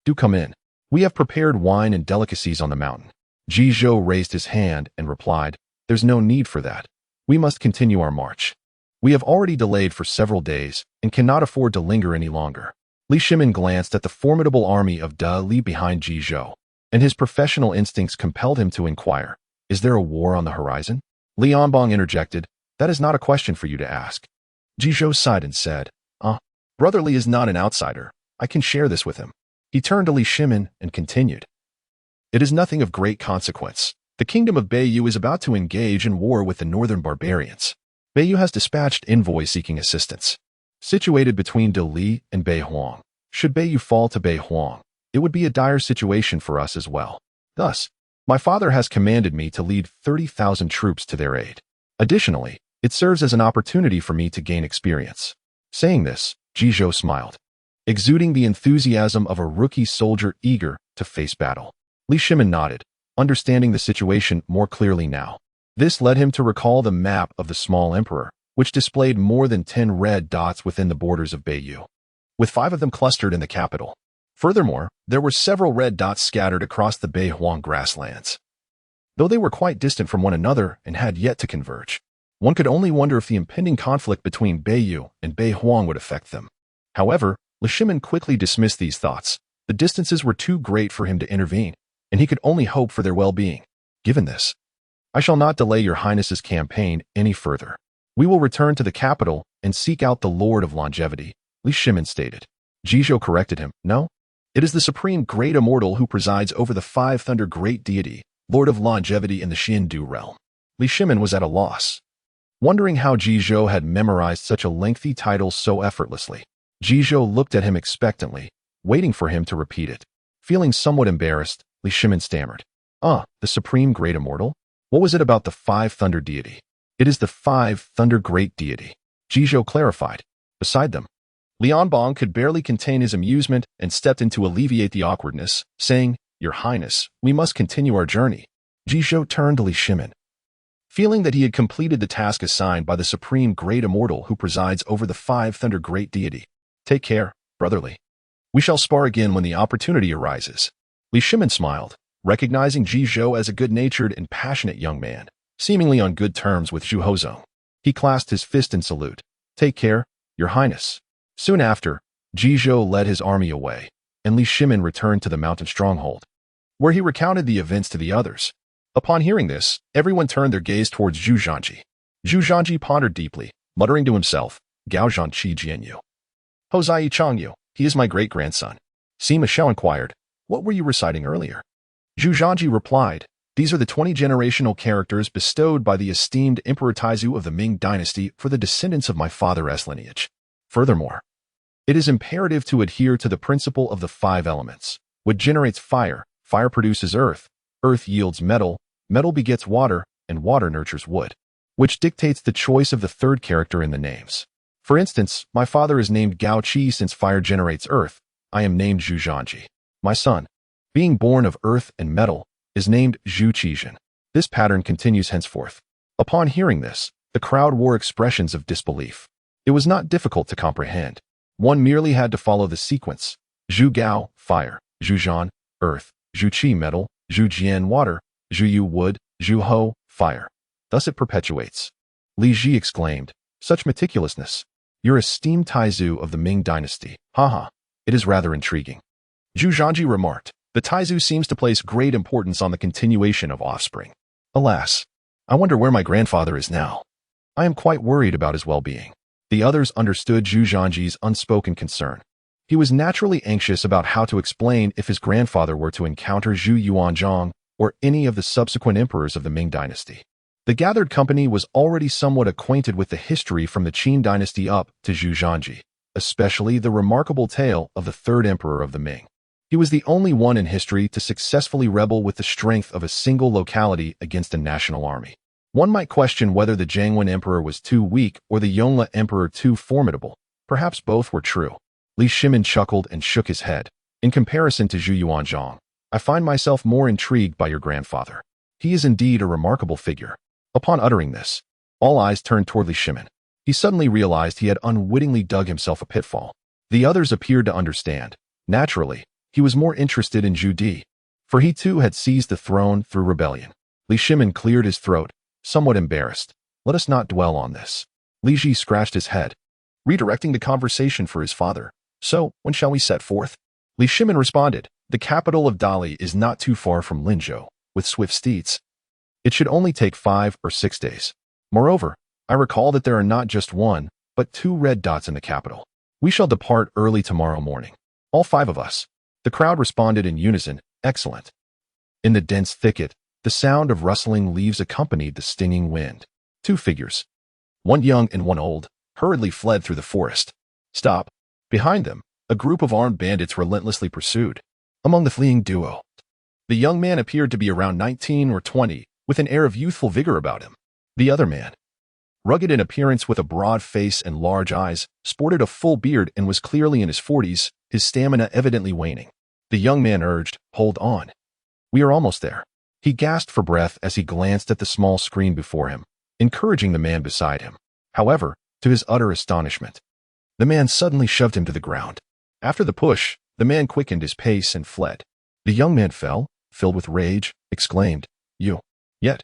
do come in. We have prepared wine and delicacies on the mountain. Zhou raised his hand and replied, There's no need for that. We must continue our march. We have already delayed for several days and cannot afford to linger any longer. Li Shimin glanced at the formidable army of Da Li behind Zhou, and his professional instincts compelled him to inquire, Is there a war on the horizon? Liu Bang interjected, That is not a question for you to ask. Zhou sighed and said, Brother Li is not an outsider. I can share this with him. He turned to Li Shimin and continued, It is nothing of great consequence. The kingdom of Beiyu is about to engage in war with the northern barbarians. Beiyu has dispatched envoys seeking assistance. Situated between De Li and Bei Huang, should Beiyu fall to Bei Huang, it would be a dire situation for us as well. Thus, my father has commanded me to lead 30,000 troops to their aid. Additionally, it serves as an opportunity for me to gain experience. Saying this, Zhou smiled, exuding the enthusiasm of a rookie soldier eager to face battle. Li Shimin nodded, understanding the situation more clearly now. This led him to recall the map of the small emperor, which displayed more than 10 red dots within the borders of Beiyu, with 5 of them clustered in the capital. Furthermore, there were several red dots scattered across the Bei Huang grasslands. Though they were quite distant from one another and had yet to converge, one could only wonder if the impending conflict between Beiyu and Bei Huang would affect them. However, Li Shimin quickly dismissed these thoughts. The distances were too great for him to intervene, and he could only hope for their well-being. Given this, I shall not delay your highness's campaign any further. We will return to the capital and seek out the Lord of Longevity, Li Shimin stated. Zhou corrected him, No, it is the supreme great immortal who presides over the Five Thunder Great Deity, Lord of Longevity in the Xian realm. Li Shimin was at a loss, wondering how Zhou had memorized such a lengthy title so effortlessly. Zhou looked at him expectantly, waiting for him to repeat it. Feeling somewhat embarrassed, Li Shimin stammered, The supreme great immortal? What was it about the Five Thunder deity? It is the Five Thunder Great Deity, Zhou clarified. Beside them, Liu Bang could barely contain his amusement and stepped in to alleviate the awkwardness, saying, Your Highness, we must continue our journey. Zhou turned to Li Shimin, feeling that he had completed the task assigned by the supreme great immortal who presides over the Five Thunder Great Deity. Take care, brotherly. We shall spar again when the opportunity arises. Li Shimin smiled, recognizing Zhou as a good-natured and passionate young man, seemingly on good terms with Zhu Yuanzhang. He clasped his fist in salute. Take care, Your Highness. Soon after, Zhou led his army away, and Li Shimin returned to the mountain stronghold, where he recounted the events to the others. Upon hearing this, everyone turned their gaze towards Zhu Yuanzhang. Zhu Yuanzhang pondered deeply, muttering to himself, Gao Zhan Qi Jianyu. Hozai Changyu, he is my great-grandson. Sima Xiao inquired, what were you reciting earlier? Zhu Yuanzhang replied, these are the 20 generational characters bestowed by the esteemed Emperor Taizu of the Ming dynasty for the descendants of my father's lineage. Furthermore, it is imperative to adhere to the principle of the 5 elements. Wood generates fire, fire produces earth, earth yields metal, metal begets water, and water nurtures wood, which dictates the choice of the 3rd character in the names. For instance, my father is named Gao Qi since fire generates earth. I am named Zhu Yuanzhang. My son, being born of earth and metal, is named Zhu Qizhen. This pattern continues henceforth. Upon hearing this, the crowd wore expressions of disbelief. It was not difficult to comprehend. One merely had to follow the sequence. Zhu Gao, fire, Zhu Zhan, earth, Zhu Qi, metal, Zhu Jian, water, Zhu Yu, wood, Zhu Ho, fire. Thus it perpetuates. Li Ji exclaimed, such meticulousness. Your esteemed Taizu of the Ming dynasty. Haha, it is rather intriguing. Zhu Yuanzhang remarked, the Taizu seems to place great importance on the continuation of offspring. Alas, I wonder where my grandfather is now. I am quite worried about his well-being. The others understood Zhu Yuanzhang's unspoken concern. He was naturally anxious about how to explain if his grandfather were to encounter Zhu Yuanzhang or any of the subsequent emperors of the Ming dynasty. The gathered company was already somewhat acquainted with the history from the Qin dynasty up to Zhu Yuanzhang, especially the remarkable tale of the 3rd emperor of the Ming. He was the only one in history to successfully rebel with the strength of a single locality against a national army. One might question whether the Zhangwen emperor was too weak or the Yongle emperor too formidable. Perhaps both were true. Li Shimin chuckled and shook his head. In comparison to Zhu Yuanzhang, I find myself more intrigued by your grandfather. He is indeed a remarkable figure. Upon uttering this, all eyes turned toward Li Shimin. He suddenly realized he had unwittingly dug himself a pitfall. The others appeared to understand. Naturally, he was more interested in Zhu Di, for he too had seized the throne through rebellion. Li Shimin cleared his throat, somewhat embarrassed. Let us not dwell on this. Li Ji scratched his head, redirecting the conversation for his father. So, when shall we set forth? Li Shimin responded, the capital of Dali is not too far from Linzhou, with swift steeds. It should only take 5 or 6 days. Moreover, I recall that there are not just 1, but 2 red dots in the capital. We shall depart early tomorrow morning. All 5 of us. The crowd responded in unison, excellent. In the dense thicket, the sound of rustling leaves accompanied the stinging wind. 2 figures, one young and one old, hurriedly fled through the forest. Stop. Behind them, a group of armed bandits relentlessly pursued. Among the fleeing duo, the young man appeared to be around 19 or 20, with an air of youthful vigor about him. The other man, rugged in appearance with a broad face and large eyes, sported a full beard and was clearly in his 40s, his stamina evidently waning. The young man urged, hold on. We are almost there. He gasped for breath as he glanced at the small screen before him, encouraging the man beside him. However, to his utter astonishment, the man suddenly shoved him to the ground. After the push, the man quickened his pace and fled. The young man fell, filled with rage, exclaimed, You. Yet,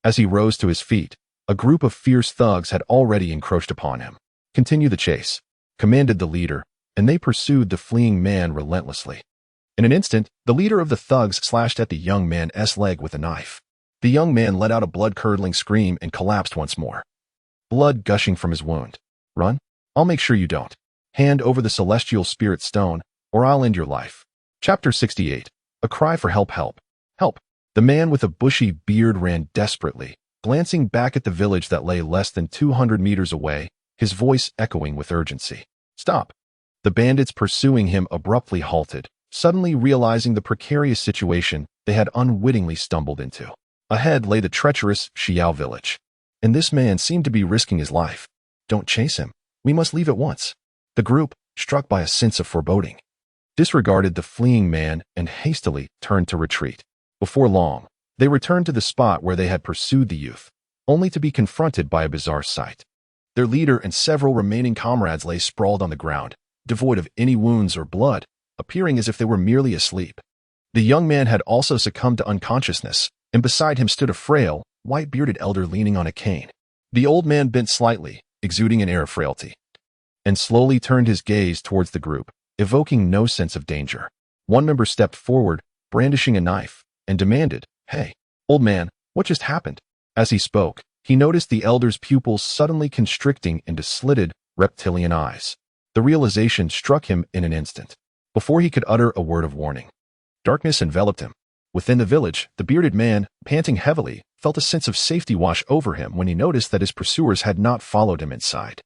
as he rose to his feet, a group of fierce thugs had already encroached upon him. Continue the chase, commanded the leader, and they pursued the fleeing man relentlessly. In an instant, the leader of the thugs slashed at the young man's leg with a knife. The young man let out a blood-curdling scream and collapsed once more, blood gushing from his wound. Run? I'll make sure you don't. Hand over the celestial spirit stone, or I'll end your life. Chapter 68. A cry for help, help, help. The man with a bushy beard ran desperately, glancing back at the village that lay less than 200 meters away, his voice echoing with urgency. Stop. The bandits pursuing him abruptly halted, suddenly realizing the precarious situation they had unwittingly stumbled into. Ahead lay the treacherous Xiao village, and this man seemed to be risking his life. Don't chase him. We must leave at once. The group, struck by a sense of foreboding, disregarded the fleeing man and hastily turned to retreat. Before long, they returned to the spot where they had pursued the youth, only to be confronted by a bizarre sight. Their leader and several remaining comrades lay sprawled on the ground, devoid of any wounds or blood, appearing as if they were merely asleep. The young man had also succumbed to unconsciousness, and beside him stood a frail, white-bearded elder leaning on a cane. The old man bent slightly, exuding an air of frailty, and slowly turned his gaze towards the group. evoking no sense of danger. One member stepped forward, brandishing a knife, and demanded, "Hey, old man, what just happened?" As he spoke, he noticed the elder's pupils suddenly constricting into slitted, reptilian eyes. The realization struck him in an instant, before he could utter a word of warning. Darkness enveloped him. Within the village, the bearded man, panting heavily, felt a sense of safety wash over him when he noticed that his pursuers had not followed him inside.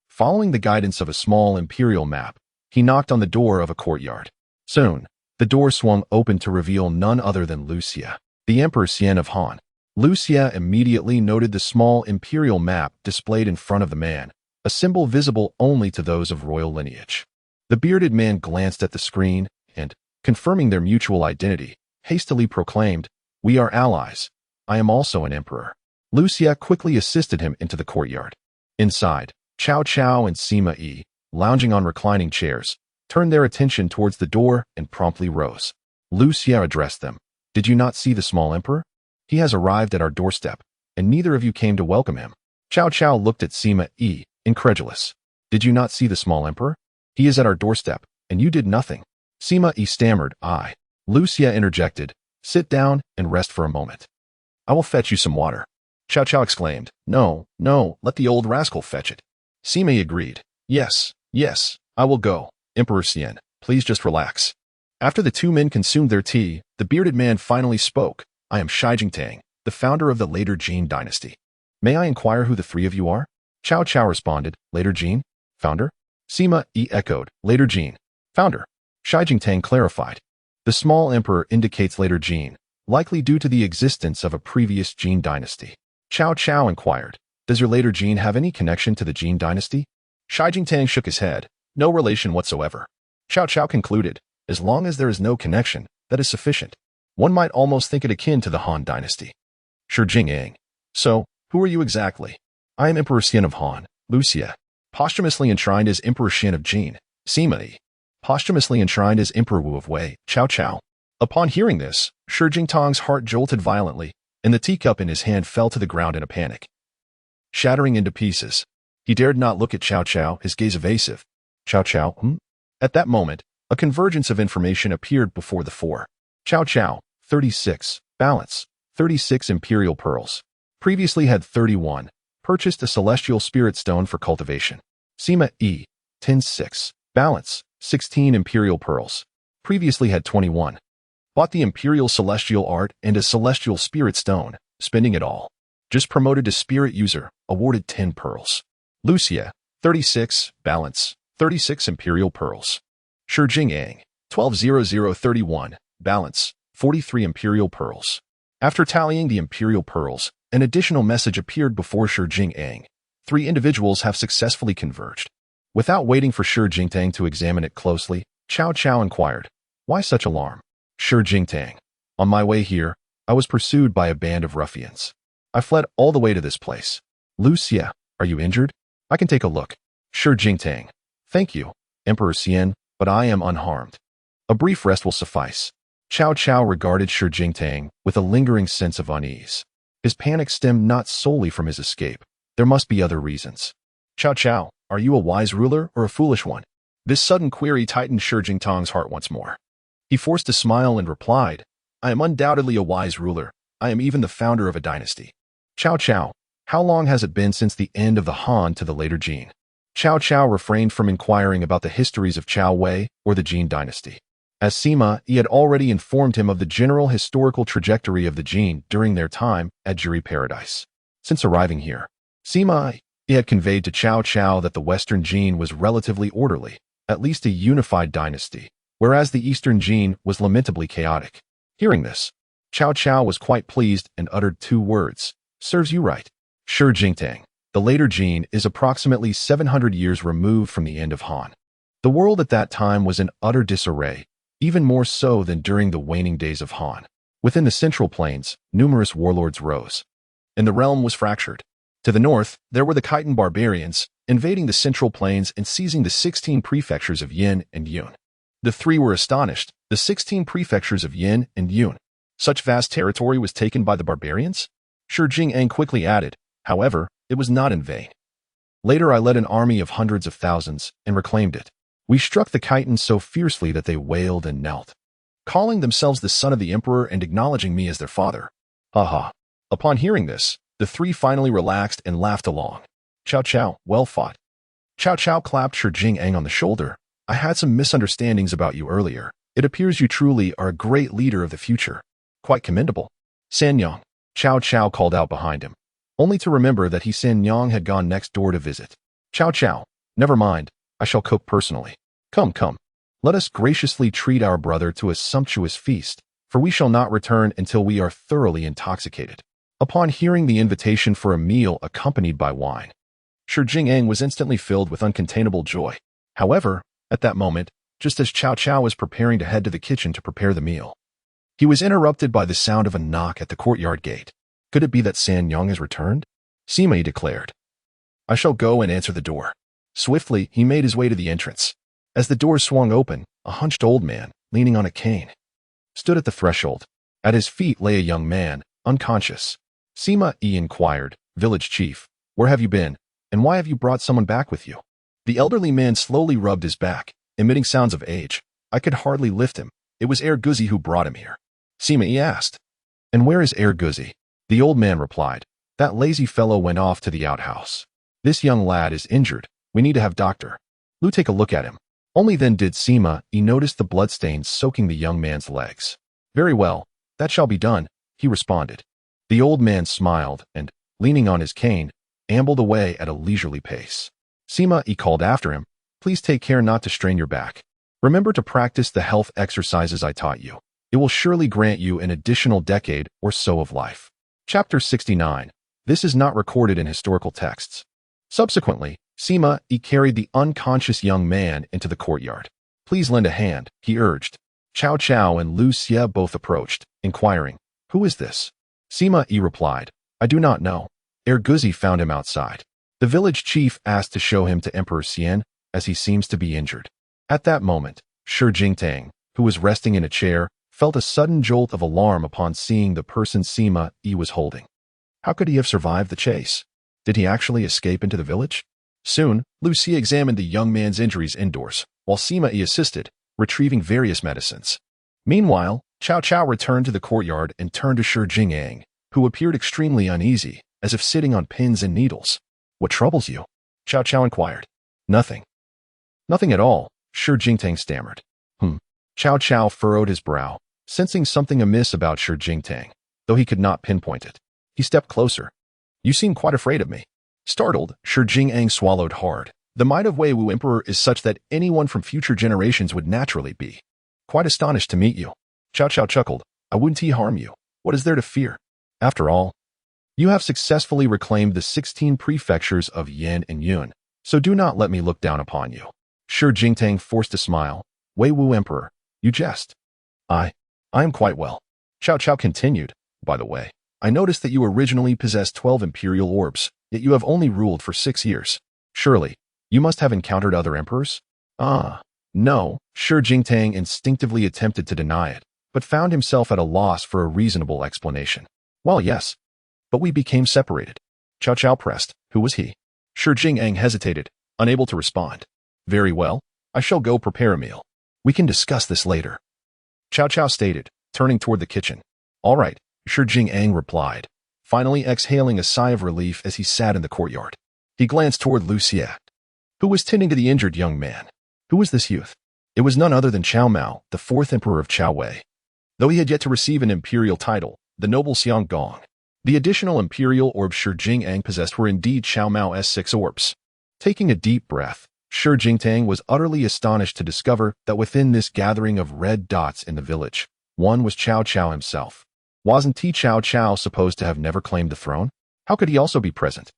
Following the guidance of a small imperial map, he knocked on the door of a courtyard. Soon, the door swung open to reveal none other than Liu Xiu, the Emperor Xian of Han. Liu Xiu immediately noted the small imperial map displayed in front of the man, a symbol visible only to those of royal lineage. The bearded man glanced at the screen and, confirming their mutual identity, hastily proclaimed, "We are allies. I am also an emperor." Liu Xiu quickly assisted him into the courtyard. Inside, Cao Cao and Sima Yi, lounging on reclining chairs, turned their attention towards the door and promptly rose. Liu Xiu addressed them. "Did you not see the small emperor? He has arrived at our doorstep, and neither of you came to welcome him." Cao Cao looked at Sima Yi, incredulous. "Did you not see the small emperor? He is at our doorstep, and you did nothing." Sima Yi stammered, "I." Liu Xiu interjected, "Sit down and rest for a moment. I will fetch you some water." Cao Cao exclaimed, "No, no, let the old rascal fetch it." Sima Yi agreed, "Yes, yes, I will go. Emperor Xian, please just relax." After the two men consumed their tea, the bearded man finally spoke. "I am Shi Jingtang, the founder of the later Qin dynasty. May I inquire who the three of you are?" Cao Cao responded, "Later Qin? Founder?" Sima Yi echoed, "Later Qin. Founder." Shi Jingtang clarified, "The small emperor indicates later Qin, likely due to the existence of a previous Qin dynasty." Cao Cao inquired, "Does your later Qin have any connection to the Qin dynasty?" Shi Jingtang shook his head, "No relation whatsoever." Cao Cao concluded, "As long as there is no connection, that is sufficient. One might almost think it akin to the Han dynasty." Shi Jingtang, "So, who are you exactly?" "I am Emperor Xian of Han, Liu Xiu, posthumously enshrined as Emperor Xian of Qin, Sima Yi, posthumously enshrined as Emperor Wu of Wei, Cao Cao." Upon hearing this, Shi Jingtang's heart jolted violently, and the teacup in his hand fell to the ground in a panic, shattering into pieces. He dared not look at Cao Cao, his gaze evasive. "Cao Cao, At that moment, a convergence of information appeared before the four. Cao Cao, 36, balance, 36 imperial pearls. Previously had 31, purchased a celestial spirit stone for cultivation. Sima Yi, 10-6, balance, 16 imperial pearls. Previously had 21. Bought the imperial celestial art and a celestial spirit stone, spending it all. Just promoted to spirit user, awarded 10 pearls. Liu Xiu, 36, balance, 36 imperial pearls. Shi Jingtang, 120031, balance, 43 imperial pearls." After tallying the imperial pearls, an additional message appeared before Shi Jingtang. 3 individuals have successfully converged. Without waiting for Shi Jingtang to examine it closely, Cao Cao inquired, "Why such alarm?" Shi Jingtang, "On my way here, I was pursued by a band of ruffians. I fled all the way to this place." Liu Xiu, "Are you injured? I can take a look." Shi Jingtang, "Thank you, Emperor Xian, but I am unharmed. A brief rest will suffice." Cao Cao regarded Shi Jingtang with a lingering sense of unease. His panic stemmed not solely from his escape. There must be other reasons. "Cao Cao, are you a wise ruler or a foolish one?" This sudden query tightened Shi Jingtang's heart once more. He forced a smile and replied, "I am undoubtedly a wise ruler. I am even the founder of a dynasty." "Cao Cao, how long has it been since the end of the Han to the later Qin?" Cao Cao refrained from inquiring about the histories of Cao Wei or the Qin dynasty, as Sima Yi had already informed him of the general historical trajectory of the Qin during their time at Jury Paradise. Since arriving here, Sima Yi had conveyed to Cao Cao that the Western Qin was relatively orderly, at least a unified dynasty, whereas the Eastern Qin was lamentably chaotic. Hearing this, Cao Cao was quite pleased and uttered 2 words, "Serves you right." Shi Jingtang, the later Qin is approximately 700 years removed from the end of Han. The world at that time was in utter disarray, even more so than during the waning days of Han. Within the Central Plains, numerous warlords rose, and the realm was fractured. To the north, there were the Khitan barbarians, invading the Central Plains and seizing the 16 prefectures of Yin and Yun. The 3 were astonished. The 16 prefectures of Yin and Yun. Such vast territory was taken by the barbarians? Shi Jingtang quickly added, "However, it was not in vain. Later I led an army of hundreds of thousands and reclaimed it. We struck the Khitans so fiercely that they wailed and knelt, calling themselves the son of the emperor and acknowledging me as their father. Ha ha. Upon hearing this, the three finally relaxed and laughed along. Cao Cao, well fought. Cao Cao clapped Shi Huang on the shoulder. I had some misunderstandings about you earlier. It appears you truly are a great leader of the future. Quite commendable. Sanyang, Cao Cao called out behind him, only to remember that Sanyang had gone next door to visit. Cao Cao, never mind, I shall cook personally. Come, come. Let us graciously treat our brother to a sumptuous feast, for we shall not return until we are thoroughly intoxicated. Upon hearing the invitation for a meal accompanied by wine, Shi Huang was instantly filled with uncontainable joy. However, at that moment, just as Cao Cao was preparing to head to the kitchen to prepare the meal, he was interrupted by the sound of a knock at the courtyard gate. Could it be that Sanyang has returned? Sima Yi declared. I shall go and answer the door. Swiftly, he made his way to the entrance. As the door swung open, a hunched old man, leaning on a cane, stood at the threshold. At his feet lay a young man, unconscious. Sima Yi inquired, Village chief, where have you been, and why have you brought someone back with you? The elderly man slowly rubbed his back, emitting sounds of age. I could hardly lift him. It was Guzi who brought him here. Sima Yi asked. And where is Guzi? The old man replied. That lazy fellow went off to the outhouse. This young lad is injured. We need to have Dr. Liu take a look at him. Only then did Sima Yi notice the bloodstains soaking the young man's legs. Very well, that shall be done, he responded. The old man smiled and, leaning on his cane, ambled away at a leisurely pace. Sima Yi called after him, please take care not to strain your back. Remember to practice the health exercises I taught you. It will surely grant you an additional decade or so of life. Chapter 69. This is not recorded in historical texts. Subsequently, Sima Yi carried the unconscious young man into the courtyard. Please lend a hand, he urged. Cao Cao and Liu Xiu both approached, inquiring, who is this? Sima Yi replied, I do not know. Guzi found him outside. The village chief asked to show him to Emperor Xian, as he seems to be injured. At that moment, Shi Huang, who was resting in a chair, felt a sudden jolt of alarm upon seeing the person Sima Yi was holding. How could he have survived the chase? Did he actually escape into the village? Soon, Liu Xiu examined the young man's injuries indoors, while Sima Yi assisted, retrieving various medicines. Meanwhile, Cao Cao returned to the courtyard and turned to Shi Huang, who appeared extremely uneasy, as if sitting on pins and needles. What troubles you? Cao Cao inquired. Nothing. Nothing at all, Shi Huang stammered. Cao Cao furrowed his brow, sensing something amiss about Shi Huang, though he could not pinpoint it. He stepped closer. You seem quite afraid of me. Startled, Shi Huang swallowed hard. The might of Wei Wu Emperor is such that anyone from future generations would naturally be quite astonished to meet you. Cao Cao chuckled. I wouldn't harm you. What is there to fear? After all, you have successfully reclaimed the 16 prefectures of Yan and Yun, so do not let me look down upon you. Shi Huang forced a smile. Wei Wu Emperor, you jest. I am quite well. Cao Cao continued. By the way, I noticed that you originally possessed 12 imperial orbs, yet you have only ruled for 6 years. Surely, you must have encountered other emperors? No, Shi Huang instinctively attempted to deny it, but found himself at a loss for a reasonable explanation. Well, yes, but we became separated. Cao Cao pressed. Who was he? Shi Huang hesitated, unable to respond. Very well, I shall go prepare a meal. We can discuss this later. Cao Cao stated, turning toward the kitchen. All right, Shi Huang replied, finally exhaling a sigh of relief as he sat in the courtyard. He glanced toward Liu Xiu, who was tending to the injured young man. Who was this youth? It was none other than Cao Mao, the 4th emperor of Chao Wei. Though he had yet to receive an imperial title, the noble Xiang Gong, the additional imperial orbs Shi Huang possessed were indeed Cao Mao's 6 orbs. Taking a deep breath, Shi Huang was utterly astonished to discover that within this gathering of red dots in the village, one was Cao Cao himself. Wasn't Cao Cao supposed to have never claimed the throne? How could he also be present?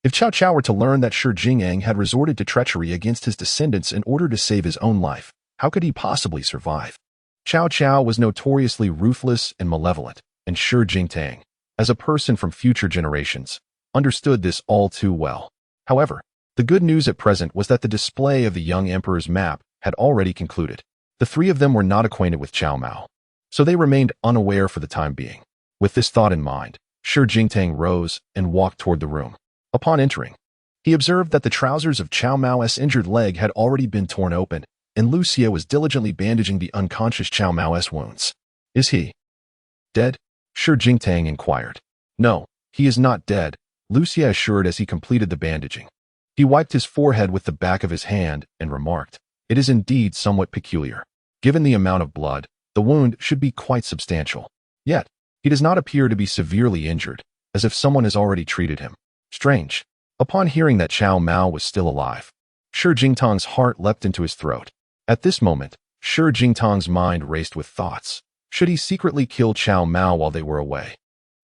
If Cao Cao were to learn that Shi Huang had resorted to treachery against his descendants in order to save his own life, how could he possibly survive? Cao Cao was notoriously ruthless and malevolent, and Shi Huang, as a person from future generations, understood this all too well. However, the good news at present was that the display of the young emperor's map had already concluded. The 3 of them were not acquainted with Cao Mao, so they remained unaware for the time being. With this thought in mind, Shi Huang rose and walked toward the room. Upon entering, He observed that the trousers of Cao Mao's injured leg had already been torn open, and Liu Xiu was diligently bandaging the unconscious Cao Mao's wounds. Is he dead? Shi Jingtang inquired. No, he is not dead, Liu Xiu assured as he completed the bandaging. He wiped his forehead with the back of his hand and remarked, "It is indeed somewhat peculiar. Given the amount of blood, the wound should be quite substantial. Yet, he does not appear to be severely injured, as if someone has already treated him. Strange." Upon hearing that Cao Mao was still alive, Shi Jingtang's heart leapt into his throat. At this moment, Shi Jingtang's mind raced with thoughts. Should he secretly kill Cao Mao while they were away?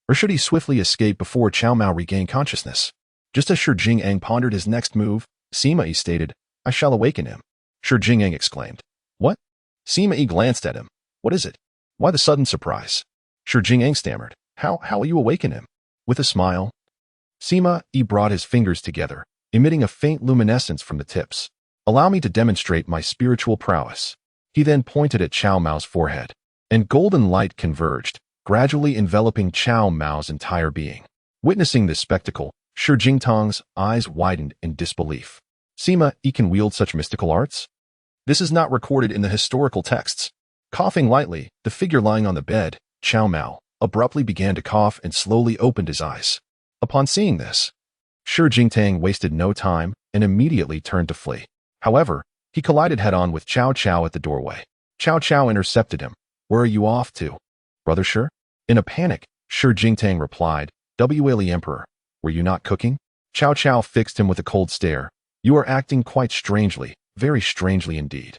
Or should he swiftly escape before Cao Mao regained consciousness? Just as Shi Jing'ang pondered his next move, Sima Yi stated, "I shall awaken him." Shi Jing'ang exclaimed, "What?" Sima Yi glanced at him. "What is it? Why the sudden surprise?" Shi Jing'ang stammered, How will you awaken him?" With a smile, Sima Yi brought his fingers together, emitting a faint luminescence from the tips. "Allow me to demonstrate my spiritual prowess." He then pointed at Cao Mao's forehead, and golden light converged, gradually enveloping Cao Mao's entire being. Witnessing this spectacle, Shi Jingtang's eyes widened in disbelief. Sima Yi can wield such mystical arts? This is not recorded in the historical texts. Coughing lightly, the figure lying on the bed, Cao Mao, abruptly began to cough and slowly opened his eyes. Upon seeing this, Shi Jingtang wasted no time and immediately turned to flee. However, he collided head-on with Cao Cao at the doorway. Cao Cao intercepted him. "Where are you off to, Brother Shi?" In a panic, Shi Jingtang replied, "Wali Emperor, were you not cooking?" Cao Cao fixed him with a cold stare. "You are acting quite strangely, very strangely indeed."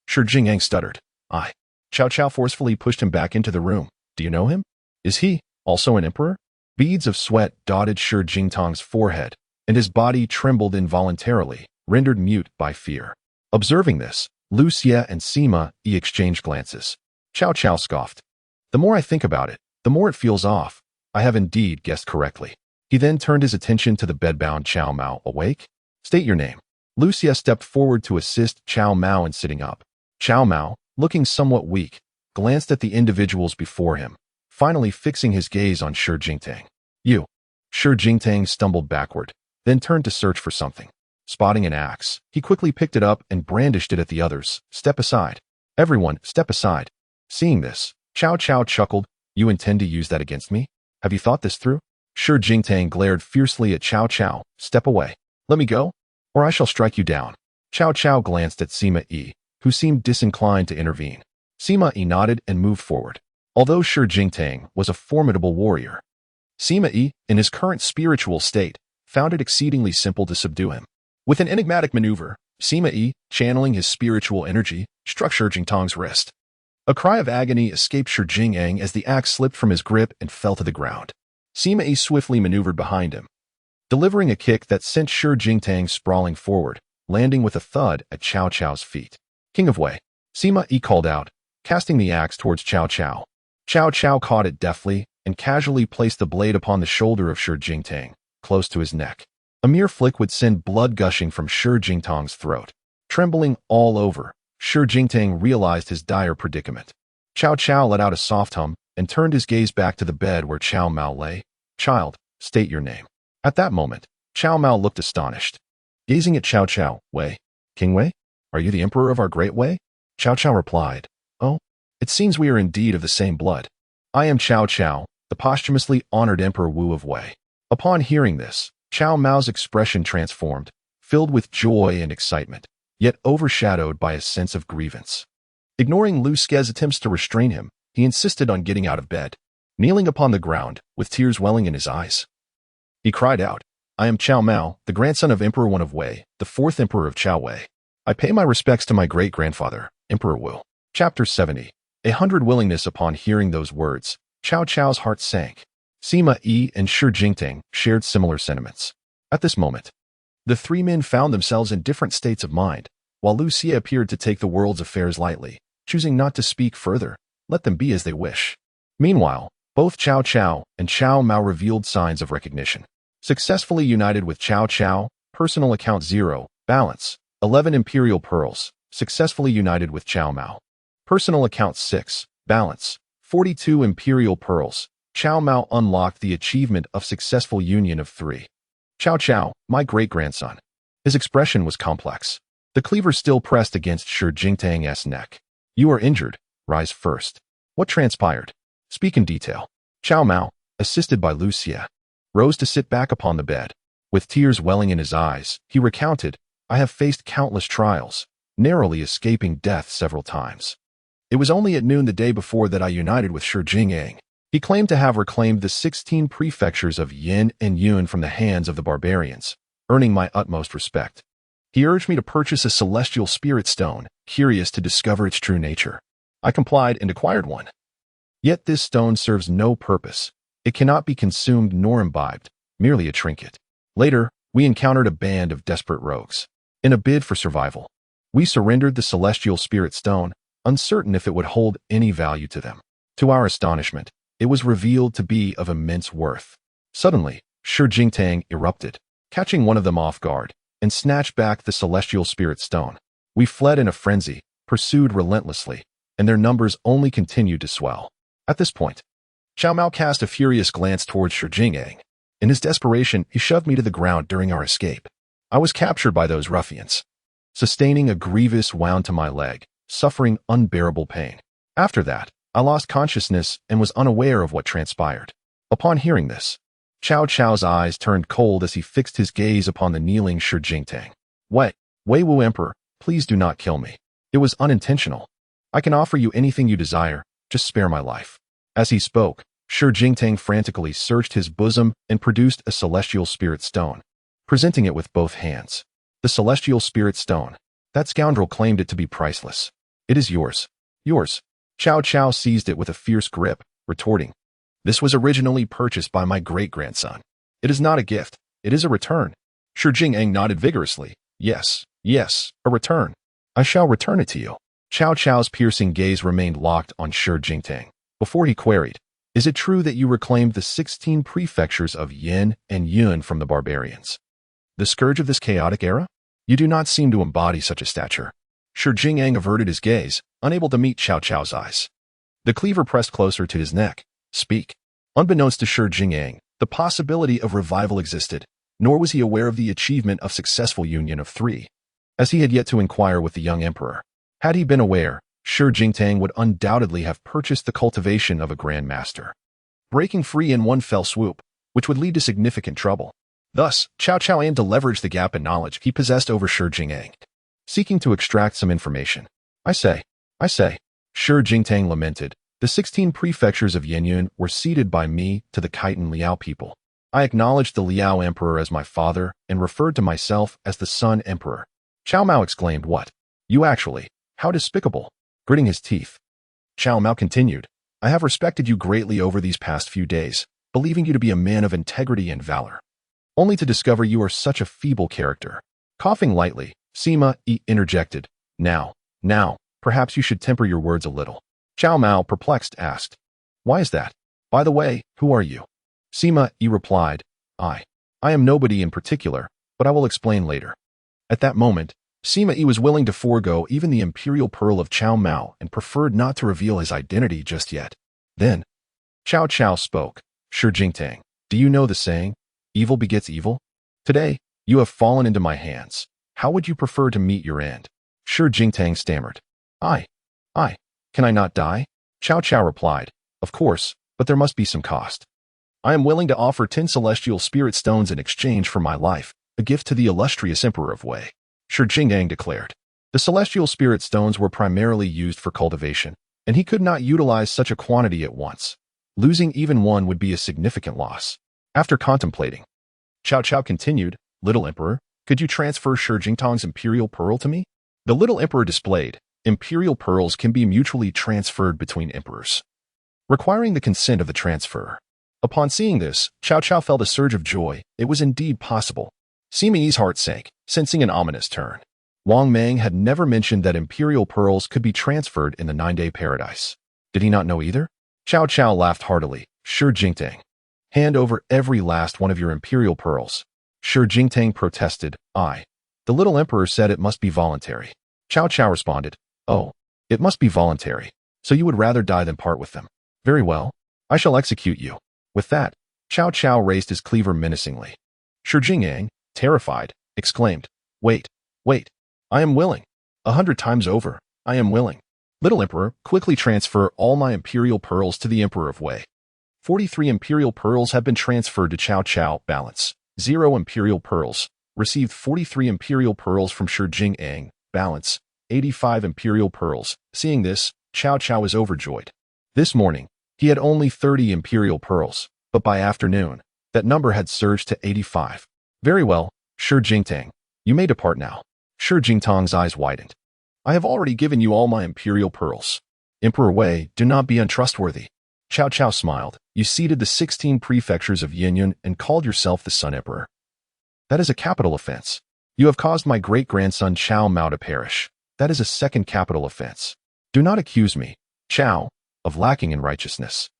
Shi Jingtang stuttered. "I." Cao Cao forcefully pushed him back into the room. "Do you know him? Is he also an emperor?" Beads of sweat dotted Shi Jingtang's forehead, and his body trembled involuntarily, rendered mute by fear. Observing this, Liu Xiu and Sima Yi exchanged glances. Cao Cao scoffed. "The more I think about it, the more it feels off. I have indeed guessed correctly." He then turned his attention to the bedbound Cao Mao. "Awake? State your name." Liu Xiu stepped forward to assist Cao Mao in sitting up. Cao Mao, looking somewhat weak, glanced at the individuals before him, finally fixing his gaze on Shi Jingtang. "You." Shi Jingtang stumbled backward, then turned to search for something. Spotting an axe, he quickly picked it up and brandished it at the others. "Step aside. Everyone, step aside." Seeing this, Cao Cao chuckled. "You intend to use that against me? Have you thought this through?" Shi Jingtang glared fiercely at Cao Cao. "Step away. Let me go, or I shall strike you down." Cao Cao glanced at Sima Yi, who seemed disinclined to intervene. Sima Yi nodded and moved forward. Although Shi Jingtang was a formidable warrior, Sima Yi, in his current spiritual state, found it exceedingly simple to subdue him. With an enigmatic maneuver, Sima Yi, channeling his spiritual energy, struck Shi Jingtang's wrist. A cry of agony escaped Shi Jing'ang as the axe slipped from his grip and fell to the ground. Sima Yi swiftly maneuvered behind him, delivering a kick that sent Shi Jingtang sprawling forward, landing with a thud at Cao Cao's feet. "King of Wei," Sima Yi called out, casting the axe towards Cao Cao. Cao Cao caught it deftly and casually placed the blade upon the shoulder of Shi Jingtang, close to his neck. A mere flick would send blood gushing from Shi Jingtang's throat. Trembling all over, Shi Jingtang realized his dire predicament. Cao Cao let out a soft hum and turned his gaze back to the bed where Cao Mao lay. "Child, state your name." At that moment, Cao Mao looked astonished. Gazing at Cao Cao, "Wei? King Wei? Are you the emperor of our great Wei?" Cao Cao replied, "Oh, it seems we are indeed of the same blood. I am Cao Cao, the posthumously honored Emperor Wu of Wei." Upon hearing this, Cao Mao's expression transformed, filled with joy and excitement, yet overshadowed by a sense of grievance. Ignoring Liu Xiu's attempts to restrain him, he insisted on getting out of bed. Kneeling upon the ground, with tears welling in his eyes, he cried out, "I am Cao Mao, the grandson of Emperor Wu of Wei, the fourth emperor of Cao Wei. I pay my respects to my great-grandfather, Emperor Wu." Chapter 70. 100 Willingness. Upon hearing those words, Cao Cao's heart sank. Sima Yi and Shi Jingtang shared similar sentiments. At this moment, the three men found themselves in different states of mind, while Liu Xiu appeared to take the world's affairs lightly, choosing not to speak further. Let them be as they wish. Meanwhile, both Cao Cao and Cao Mao revealed signs of recognition. Successfully united with Cao Cao, personal account 0, balance, 11 imperial pearls, successfully united with Cao Mao. Personal account 6, balance, 42 imperial pearls. Cao Mao unlocked the achievement of successful union of 3. Cao Cao, my great-grandson. His expression was complex. The cleaver still pressed against Shi Jingtang's neck. You are injured. Rise first. What transpired? Speak in detail. Cao Mao, assisted by Liu Xiu, rose to sit back upon the bed. With tears welling in his eyes, he recounted, I have faced countless trials, narrowly escaping death several times. It was only at noon the day before that I united with Shi Jingtang. He claimed to have reclaimed the 16 prefectures of Yin and Yun from the hands of the barbarians, earning my utmost respect. He urged me to purchase a celestial spirit stone, curious to discover its true nature. I complied and acquired one. Yet this stone serves no purpose. It cannot be consumed nor imbibed, merely a trinket. Later, we encountered a band of desperate rogues. In a bid for survival, we surrendered the celestial spirit stone, uncertain if it would hold any value to them. To our astonishment, it was revealed to be of immense worth. Suddenly, Shi Jingtang erupted, catching one of them off guard, and snatched back the celestial spirit stone. We fled in a frenzy, pursued relentlessly, and their numbers only continued to swell. At this point, Cao Mao cast a furious glance towards Shi Jingtang. In his desperation, he shoved me to the ground during our escape. I was captured by those ruffians, sustaining a grievous wound to my leg, suffering unbearable pain. After that, I lost consciousness and was unaware of what transpired. Upon hearing this, Cao Cao's eyes turned cold as he fixed his gaze upon the kneeling Shi Jingtang. Wei Wu Emperor, please do not kill me. It was unintentional. I can offer you anything you desire, just spare my life. As he spoke, Shi Jingtang frantically searched his bosom and produced a celestial spirit stone, presenting it with both hands. The celestial spirit stone. That scoundrel claimed it to be priceless. It is yours. Yours. Cao Cao seized it with a fierce grip, retorting, This was originally purchased by my great-grandson. It is not a gift. It is a return. Shi Jingtang nodded vigorously. Yes, a return. I shall return it to you. Cao Cao's piercing gaze remained locked on Shi Jingtang. Before he queried, Is it true that you reclaimed the 16 prefectures of Yin and Yun from the barbarians? The scourge of this chaotic era? You do not seem to embody such a stature. Shi Jingtang averted his gaze, unable to meet Cao Cao's eyes. The cleaver pressed closer to his neck. Speak. Unbeknownst to Shi Jingtang, the possibility of revival existed, nor was he aware of the achievement of successful union of three, as he had yet to inquire with the young emperor. Had he been aware, Shi Jingtang would undoubtedly have purchased the cultivation of a grand master, breaking free in one fell swoop, which would lead to significant trouble. Thus, Cao Cao aimed to leverage the gap in knowledge he possessed over Shi Jingtang, seeking to extract some information. I say, Shi Jingtang lamented, the 16 prefectures of Yanyun were ceded by me to the Khitan Liao people. I acknowledged the Liao emperor as my father and referred to myself as the Sun Emperor. Cao Mao exclaimed, What? You actually? How despicable! Gritting his teeth, Cao Mao continued, I have respected you greatly over these past few days, believing you to be a man of integrity and valor, only to discover you are such a feeble character. Coughing lightly, Sima Yi interjected, Now, perhaps you should temper your words a little. Cao Mao, perplexed, asked, Why is that? By the way, who are you? Sima Yi replied, I am nobody in particular, but I will explain later. At that moment, Sima Yi was willing to forego even the imperial pearl of Cao Mao and preferred not to reveal his identity just yet. Then, Cao Cao spoke, Shi Jingtang, do you know the saying, evil begets evil? Today, you have fallen into my hands. How would you prefer to meet your end? Shi Jingtang stammered. Can I not die? Cao Cao replied, Of course, but there must be some cost. I am willing to offer 10 celestial spirit stones in exchange for my life, a gift to the illustrious Emperor of Wei. Shi Jingtang declared. The celestial spirit stones were primarily used for cultivation, and he could not utilize such a quantity at once. Losing even one would be a significant loss. After contemplating, Cao Cao continued, Little Emperor, could you transfer Shi Jingtang's imperial pearl to me? The little emperor displayed, imperial pearls can be mutually transferred between emperors, requiring the consent of the transferor. Upon seeing this, Cao Cao felt a surge of joy. It was indeed possible. Sima Yi's heart sank, sensing an ominous turn. Wang Mang had never mentioned that imperial pearls could be transferred in the 9-day paradise. Did he not know either? Cao Cao laughed heartily. Shi Jingtang, hand over every last one of your imperial pearls. Shi Jingtang protested. The little emperor said it must be voluntary. Cao Cao responded, Oh, it must be voluntary. So you would rather die than part with them. Very well. I shall execute you. With that, Cao Cao raised his cleaver menacingly. Shi Jingyang, terrified, exclaimed, "Wait, wait, I am willing. 100 times over, I am willing. Little Emperor, quickly transfer all my imperial pearls to the Emperor of Wei." 43 imperial pearls have been transferred to Cao Cao. Balance. 0 imperial pearls. Received 43 imperial pearls from Shi Jingyang. Balance. 85 imperial pearls. Seeing this, Cao Cao is overjoyed. This morning, he had only 30 imperial pearls, but by afternoon, that number had surged to 85. Very well, Shi Jingtang, you may depart now. Shi Jingtang's eyes widened. I have already given you all my imperial pearls. Emperor Wei, do not be untrustworthy. Cao Cao smiled. You ceded the 16 prefectures of Yinyan and called yourself the Sun Emperor. That is a capital offense. You have caused my great-grandson Cao Mao to perish. That is a second capital offense. Do not accuse me, Cao, of lacking in righteousness.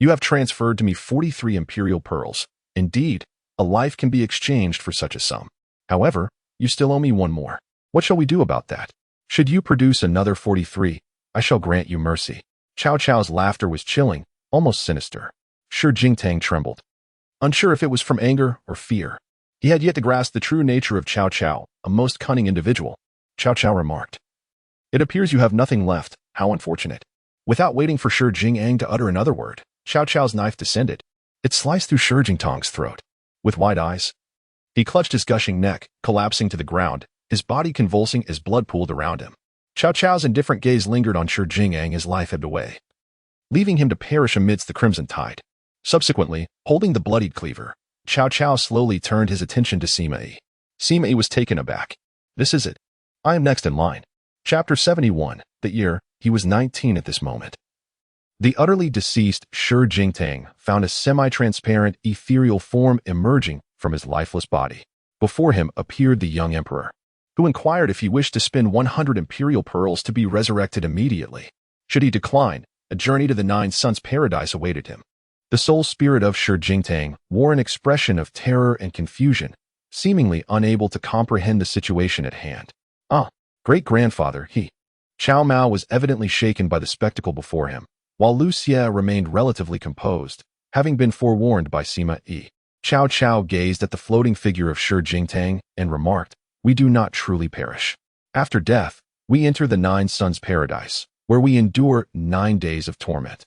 You have transferred to me 43 imperial pearls. Indeed, a life can be exchanged for such a sum. However, you still owe me one more. What shall we do about that? Should you produce another 43, I shall grant you mercy. Cao Cao's laughter was chilling, almost sinister. Shi Jingtang trembled, unsure if it was from anger or fear. He had yet to grasp the true nature of Cao Cao, a most cunning individual. Cao Cao remarked, "It appears you have nothing left. How unfortunate." Without waiting for Shi Jingyang to utter another word, Cao Cao's knife descended. It sliced through Shi Jingtang's throat. With wide eyes, he clutched his gushing neck, collapsing to the ground, his body convulsing as blood pooled around him. Cao Cao's indifferent gaze lingered on Shi Jingyang as life ebbed away, leaving him to perish amidst the crimson tide. Subsequently, holding the bloodied cleaver, Cao Cao slowly turned his attention to Sima Yi. Sima Yi was taken aback. This is it. I am next in line. Chapter 71. The year, he was 19 at this moment. The utterly deceased Shi Jingtang found a semi-transparent, ethereal form emerging from his lifeless body. Before him appeared the young emperor, who inquired if he wished to spend 100 imperial pearls to be resurrected immediately. Should he decline, a journey to the Nine Suns paradise awaited him. The soul spirit of Shi Jingtang wore an expression of terror and confusion, seemingly unable to comprehend the situation at hand. Great-grandfather, he. Cao Mao was evidently shaken by the spectacle before him, while Liu Xiu remained relatively composed, having been forewarned by Sima Yi. Cao Cao gazed at the floating figure of Shi Jingtang and remarked, "We do not truly perish. After death, we enter the Nine Suns paradise, where we endure 9 days of torment.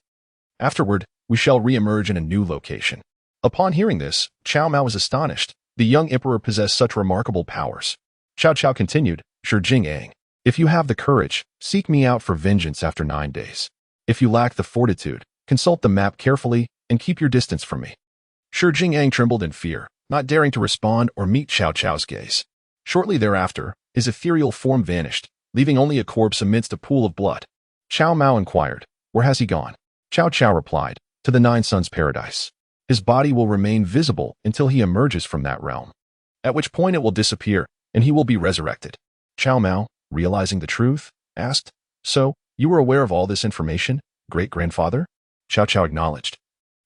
Afterward, we shall re-emerge in a new location." Upon hearing this, Cao Mao was astonished. The young emperor possessed such remarkable powers. Cao Cao continued, "Shi Jingyang, if you have the courage, seek me out for vengeance after 9 days. If you lack the fortitude, consult the map carefully and keep your distance from me." Shi Jingyang trembled in fear, not daring to respond or meet Cao Cao's gaze. Shortly thereafter, his ethereal form vanished, leaving only a corpse amidst a pool of blood. Cao Mao inquired, "Where has he gone?" Cao Cao replied, "To the Nine Suns paradise. His body will remain visible until he emerges from that realm, at which point it will disappear and he will be resurrected." Cao Mao, realizing the truth, asked, "So, you were aware of all this information, great-grandfather?" Cao Cao acknowledged.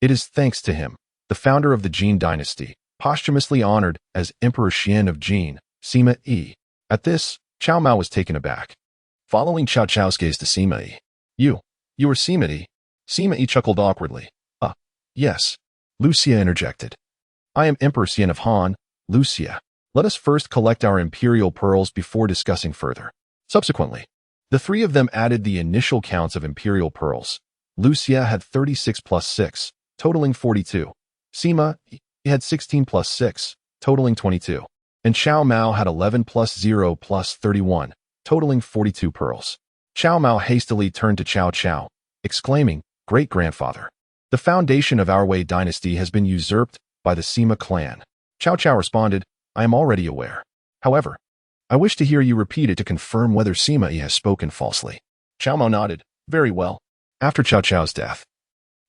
"It is thanks to him, the founder of the Jin dynasty, posthumously honored as Emperor Xian of Jin, Sima Yi." At this, Cao Mao was taken aback. Following Cao Cao's gaze to Sima Yi, You are Sima Yi?" Sima Yi chuckled awkwardly. Yes." Liu Xiu interjected. "I am Emperor Xian of Han, Liu Xiu. Let us first collect our imperial pearls before discussing further." Subsequently, the three of them added the initial counts of imperial pearls. Liu Xiu had 36 plus 6, totaling 42. Sima Yi had 16 plus 6, totaling 22. And Cao Mao had 11 plus 0 plus 31, totaling 42 pearls. Cao Mao hastily turned to Cao Cao, exclaiming, "Great-grandfather, the foundation of our Wei dynasty has been usurped by the Sima clan." Cao Cao responded, "I am already aware. However, I wish to hear you repeat it to confirm whether Sima Yi has spoken falsely." Cao Mao nodded, "Very well." After Cao Cao's death,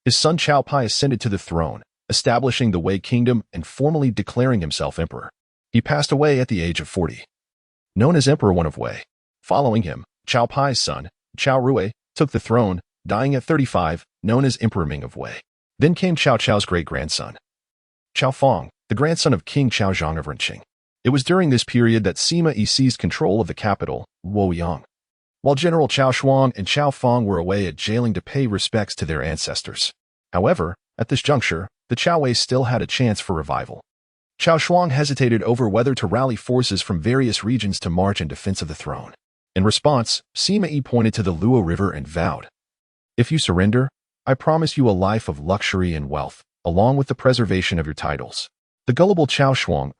his son Cao Pai ascended to the throne, establishing the Wei kingdom and formally declaring himself emperor. He passed away at the age of 40. Known as Emperor I of Wei. Following him, Cao Pai's son, Cao Rui, took the throne, dying at 35, known as Emperor Ming of Wei. Then came Cao Cao's great-grandson, Cao Fang, the grandson of King Cao Zhang of Renqing. It was during this period that Sima Yi seized control of the capital, Luoyang, while General Cao Shuang and Cao Fang were away at jailing to pay respects to their ancestors. However, at this juncture, the Cao Wei still had a chance for revival. Cao Shuang hesitated over whether to rally forces from various regions to march in defense of the throne. In response, Sima Yi pointed to the Luo River and vowed, "If you surrender, I promise you a life of luxury and wealth, along with the preservation of your titles." The gullible Cao Shuang,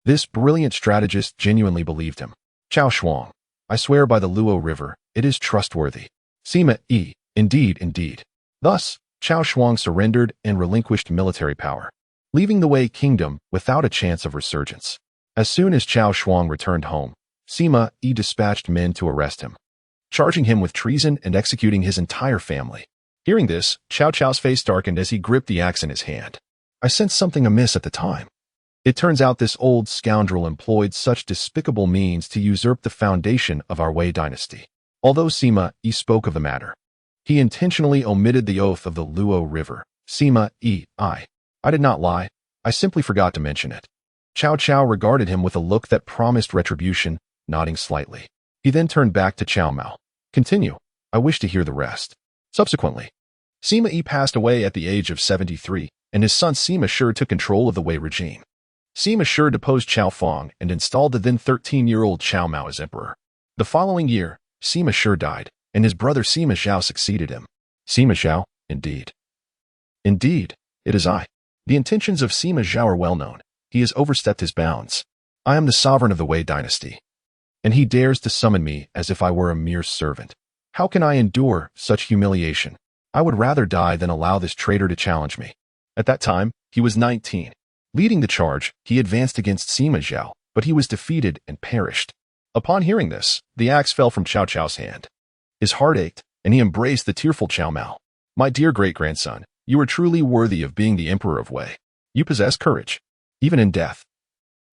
this brilliant strategist genuinely believed him. "Cao Shuang, I swear by the Luo River, it is trustworthy." Sima Yi, indeed. Thus, Cao Shuang surrendered and relinquished military power, leaving the Wei kingdom without a chance of resurgence. As soon as Cao Shuang returned home, Sima Yi dispatched men to arrest him, charging him with treason and executing his entire family. Hearing this, Cao Cao's face darkened as he gripped the axe in his hand. "I sensed something amiss at the time. It turns out this old scoundrel employed such despicable means to usurp the foundation of our Wei dynasty." Although Sima Yi spoke of the matter, he intentionally omitted the oath of the Luo River. "Sima Yi, I did not lie. I simply forgot to mention it." Cao Cao regarded him with a look that promised retribution, nodding slightly. He then turned back to Cao Mao. "Continue. I wish to hear the rest." Subsequently, Sima Yi passed away at the age of 73, and his son Sima Shi took control of the Wei regime. Sima Shi deposed Cao Fang and installed the then 13-year-old Cao Mao as emperor. The following year, Sima Shi died, and his brother Sima Zhao succeeded him. "Sima Zhao, indeed. It is I." The intentions of Sima Zhao are well known. He has overstepped his bounds. I am the sovereign of the Wei dynasty, and he dares to summon me as if I were a mere servant. How can I endure such humiliation? I would rather die than allow this traitor to challenge me. At that time, he was 19. Leading the charge, he advanced against Sima Zhao, but he was defeated and perished. Upon hearing this, the axe fell from Cao Cao's hand. His heart ached, and he embraced the tearful Cao Mao. "My dear great-grandson, you are truly worthy of being the emperor of Wei. You possess courage, even in death.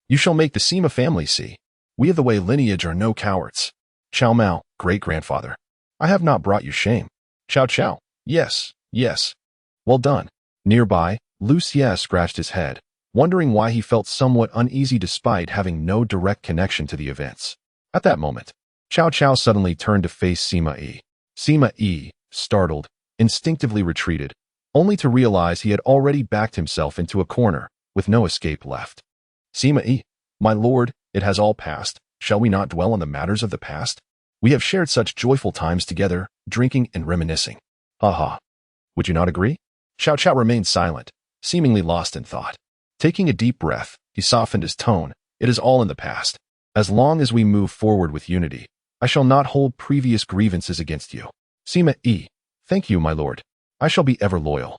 You shall make the Sima family see. We of the Wei lineage are no cowards." "Cao Mao, great-grandfather, I have not brought you shame." "Cao Cao, yes. Well done." Nearby, Liu Xiu scratched his head, wondering why he felt somewhat uneasy despite having no direct connection to the events. At that moment, Cao Cao suddenly turned to face Sima Yi. Sima Yi, startled, instinctively retreated, only to realize he had already backed himself into a corner, with no escape left. "Sima Yi, my lord, it has all passed. Shall we not dwell on the matters of the past? We have shared such joyful times together, drinking and reminiscing. Ha ha. Would you not agree?" Cao Cao remained silent, seemingly lost in thought. Taking a deep breath, he softened his tone. "It is all in the past. As long as we move forward with unity, I shall not hold previous grievances against you." "Sima Yi, thank you, my lord. I shall be ever loyal.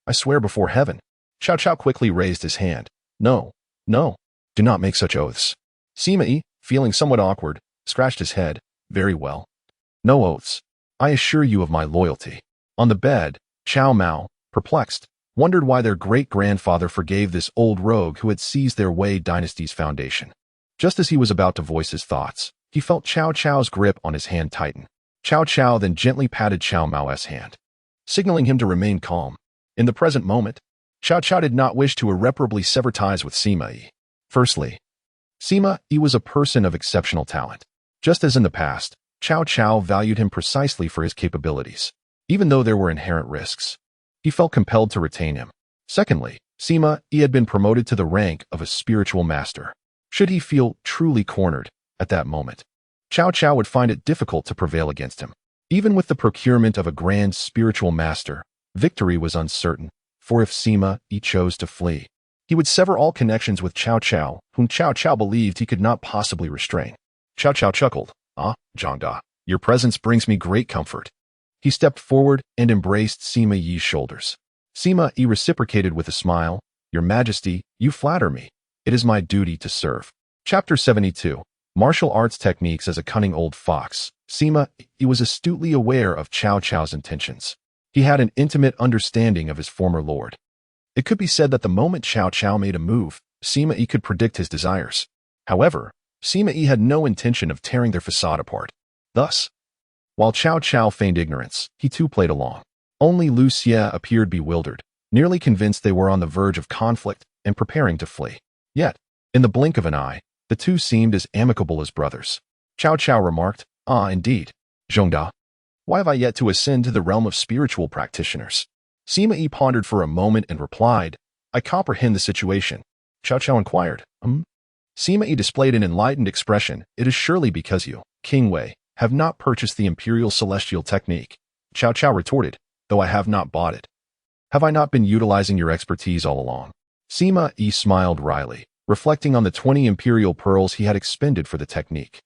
I swear before heaven." Cao Cao quickly raised his hand. No, do not make such oaths." Sima Yi, feeling somewhat awkward, scratched his head. "Very well. No oaths. I assure you of my loyalty." On the bed, Cao Mao, perplexed, wondered why their great-grandfather forgave this old rogue who had seized their Wei dynasty's foundation. Just as he was about to voice his thoughts, he felt Cao Cao's grip on his hand tighten. Cao Cao then gently patted Cao Mao's hand, signaling him to remain calm. In the present moment, Cao Cao did not wish to irreparably sever ties with Sima Yi. Firstly, Sima Yi was a person of exceptional talent. Just as in the past, Cao Cao valued him precisely for his capabilities. Even though there were inherent risks, he felt compelled to retain him. Secondly, Sima Yi had been promoted to the rank of a spiritual master. Should he feel truly cornered at that moment, Cao Cao would find it difficult to prevail against him. Even with the procurement of a grand spiritual master, victory was uncertain, for if Sima Yi chose to flee, he would sever all connections with Cao Cao, whom Cao Cao believed he could not possibly restrain. Cao Cao chuckled. "Ah, Zhangda, your presence brings me great comfort." He stepped forward and embraced Sima Yi's shoulders. Sima Yi reciprocated with a smile. "Your Majesty, you flatter me. It is my duty to serve." Chapter 72. Martial Arts Techniques as a Cunning Old Fox. Sima Yi was astutely aware of Cao Cao's intentions. He had an intimate understanding of his former lord. It could be said that the moment Cao Cao made a move, Sima Yi could predict his desires. However, Sima Yi had no intention of tearing their facade apart. Thus, while Cao Cao feigned ignorance, he too played along. Only Liu Xiu appeared bewildered, nearly convinced they were on the verge of conflict and preparing to flee. Yet, in the blink of an eye, the two seemed as amicable as brothers. Cao Cao remarked, "Ah, indeed. Zhongda, why have I yet to ascend to the realm of spiritual practitioners?" Sima Yi pondered for a moment and replied, "I comprehend the situation. Cao Cao inquired. Sima Yi displayed an enlightened expression. It is surely because you, King Wei, have not purchased the imperial celestial technique. Cao Cao retorted, though I have not bought it. Have I not been utilizing your expertise all along? Sima Yi smiled wryly, reflecting on the 20 imperial pearls he had expended for the technique,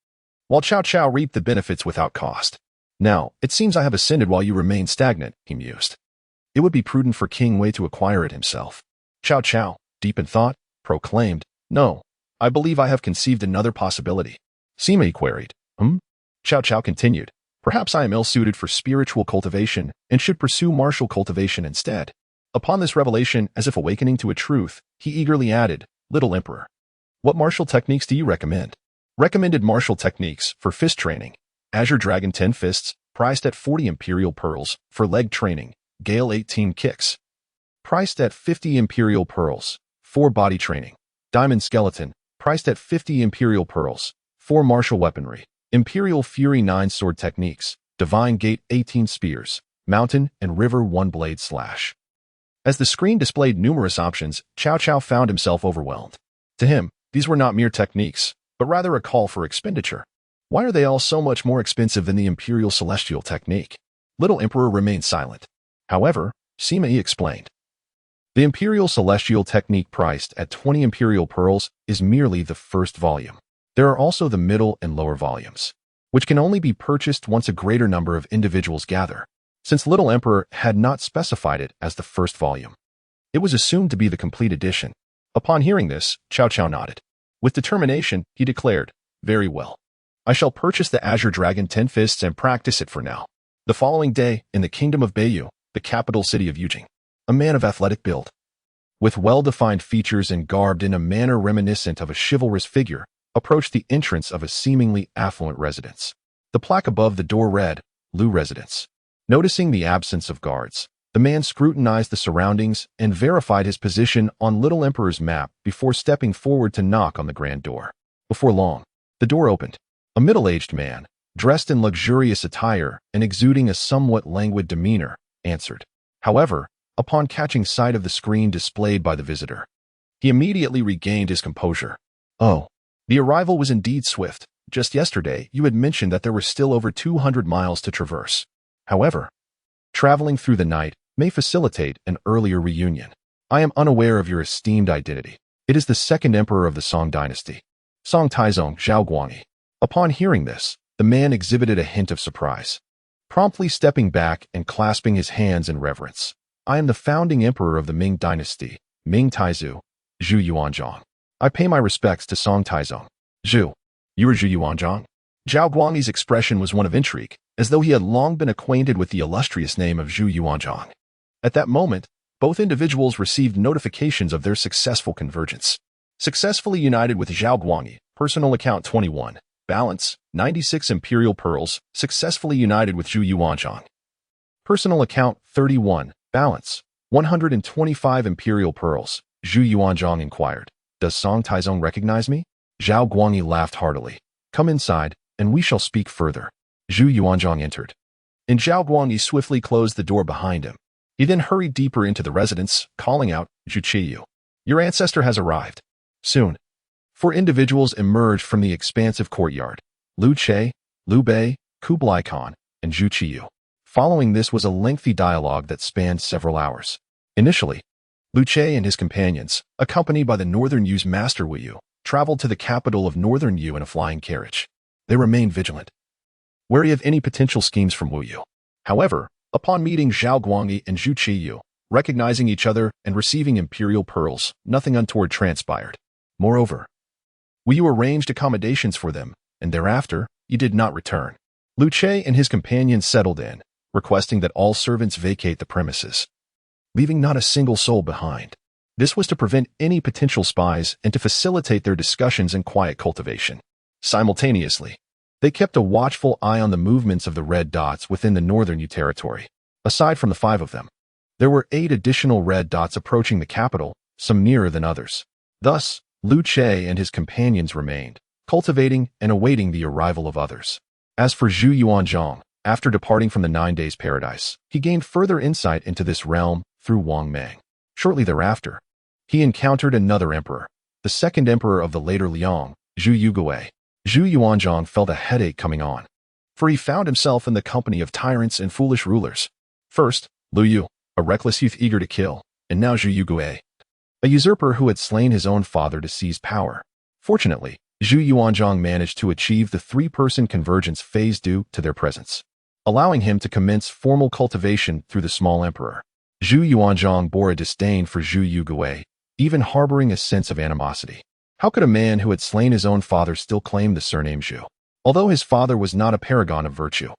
while Cao Cao reaped the benefits without cost. Now, it seems I have ascended while you remain stagnant, he mused. It would be prudent for King Wei to acquire it himself. Cao Cao, deep in thought, proclaimed, No, I believe I have conceived another possibility. Sima Yi queried. Cao Cao continued, Perhaps I am ill-suited for spiritual cultivation and should pursue martial cultivation instead. Upon this revelation, as if awakening to a truth, he eagerly added, Little Emperor, what martial techniques do you recommend? Recommended martial techniques for fist training. Azure Dragon 10 fists, priced at 40 imperial pearls. For leg training, Gale 18 kicks, priced at 50 imperial pearls. For body training, Diamond Skeleton, priced at 50 imperial pearls. For martial weaponry, Imperial Fury 9 sword techniques, Divine Gate 18 spears, Mountain and River 1 blade slash. As the screen displayed numerous options, Cao Cao found himself overwhelmed. To him, these were not mere techniques, but rather a call for expenditure. Why are they all so much more expensive than the Imperial Celestial technique? Little Emperor remained silent. However, Sima Yi explained. The Imperial Celestial technique priced at 20 imperial pearls is merely the first volume. There are also the middle and lower volumes, which can only be purchased once a greater number of individuals gather. Since Little Emperor had not specified it as the first volume, it was assumed to be the complete edition. Upon hearing this, Cao Cao nodded. With determination, he declared, Very well. I shall purchase the Azure Dragon 10 fists and practice it for now. The following day, in the kingdom of Beiyu, the capital city of Yujing, a man of athletic build, with well-defined features and garbed in a manner reminiscent of a chivalrous figure, approached the entrance of a seemingly affluent residence. The plaque above the door read, Liu Residence. Noticing the absence of guards, the man scrutinized the surroundings and verified his position on Little Emperor's map before stepping forward to knock on the grand door. Before long, the door opened. A middle-aged man, dressed in luxurious attire and exuding a somewhat languid demeanor, answered. However, upon catching sight of the screen displayed by the visitor, he immediately regained his composure. Oh, the arrival was indeed swift. Just yesterday, you had mentioned that there were still over 200 miles to traverse. However, traveling through the night may facilitate an earlier reunion. I am unaware of your esteemed identity. It is the second emperor of the Song dynasty, Song Taizong Zhao Kuangyin. Upon hearing this, the man exhibited a hint of surprise, promptly stepping back and clasping his hands in reverence. I am the founding emperor of the Ming dynasty, Ming Taizu, Zhu Yuanzhang. I pay my respects to Song Taizong. Zhu, you are Zhu Yuanzhang? Zhao Kuangyi's expression was one of intrigue, as though he had long been acquainted with the illustrious name of Zhu Yuanzhang. At that moment, both individuals received notifications of their successful convergence. Successfully united with Zhao Kuangyin, personal account 21, balance, 96 imperial pearls, successfully united with Zhu Yuanzhang. Personal account 31, balance, 125 imperial pearls, Zhu Yuanzhang inquired. Does Song Taizong recognize me? Zhao Kuangyin laughed heartily. Come inside, and we shall speak further. Zhu Yuanzhang entered, and Zhao Kuangyin swiftly closed the door behind him. He then hurried deeper into the residence, calling out, Zhu Qiyu, your ancestor has arrived. Soon, 4 individuals emerged from the expansive courtyard. Liu Che, Liu Bei, Kublai Khan, and Zhu Qiyu. Following this was a lengthy dialogue that spanned several hours. Initially, Liu Che and his companions, accompanied by the Northern Yu's master Wei Yu, traveled to the capital of Northern Yu in a flying carriage. They remained vigilant, wary of any potential schemes from Wei Yu. However, upon meeting Zhao Kuangyin and Zhu Qiyu, recognizing each other and receiving imperial pearls, nothing untoward transpired. Moreover, Wei Yu arranged accommodations for them, and thereafter, he did not return. Liu Che and his companions settled in, requesting that all servants vacate the premises, leaving not a single soul behind. This was to prevent any potential spies and to facilitate their discussions and quiet cultivation. Simultaneously, they kept a watchful eye on the movements of the red dots within the Northern Yu territory. Aside from the 5 of them, there were 8 additional red dots approaching the capital, some nearer than others. Thus, Liu Che and his companions remained, cultivating and awaiting the arrival of others. As for Zhu Yuanzhang, after departing from the 9 Days Paradise, he gained further insight into this realm through Wang Mang. Shortly thereafter, he encountered another emperor, the second emperor of the later Liang, Zhu Yuanzhang. Zhu Yuanzhang felt a headache coming on, for he found himself in the company of tyrants and foolish rulers. First, Liu Xiu, a reckless youth eager to kill, and now Zhu Yuanzhang, a usurper who had slain his own father to seize power. Fortunately, Zhu Yuanzhang managed to achieve the three-person convergence phase due to their presence, allowing him to commence formal cultivation through the small emperor. Zhu Yuanzhang bore a disdain for Zhu Yuanzhang, even harboring a sense of animosity. How could a man who had slain his own father still claim the surname Zhu? Although his father was not a paragon of virtue,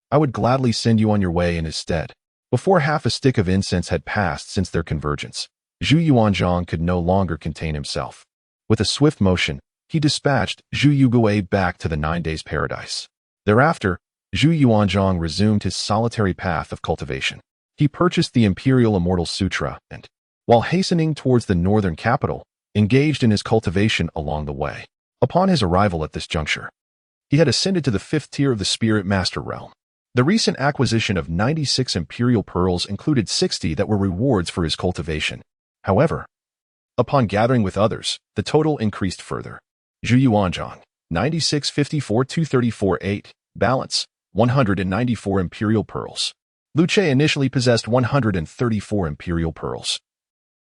I would gladly send you on your way in his stead. Before half a stick of incense had passed since their convergence, Zhu Yuanzhang could no longer contain himself. With a swift motion, he dispatched Zhu Yuanzhang back to the 9 days paradise. Thereafter, Zhu Yuanzhang resumed his solitary path of cultivation. He purchased the Imperial Immortal Sutra and, while hastening towards the northern capital, engaged in his cultivation along the way. Upon his arrival at this juncture, he had ascended to the 5th tier of the Spirit Master realm. The recent acquisition of 96 imperial pearls included 60 that were rewards for his cultivation. However, upon gathering with others, the total increased further. Zhu Yuanzhang, 96 54 234 8, balance, 194 imperial pearls. Liu Xiu initially possessed 134 imperial pearls,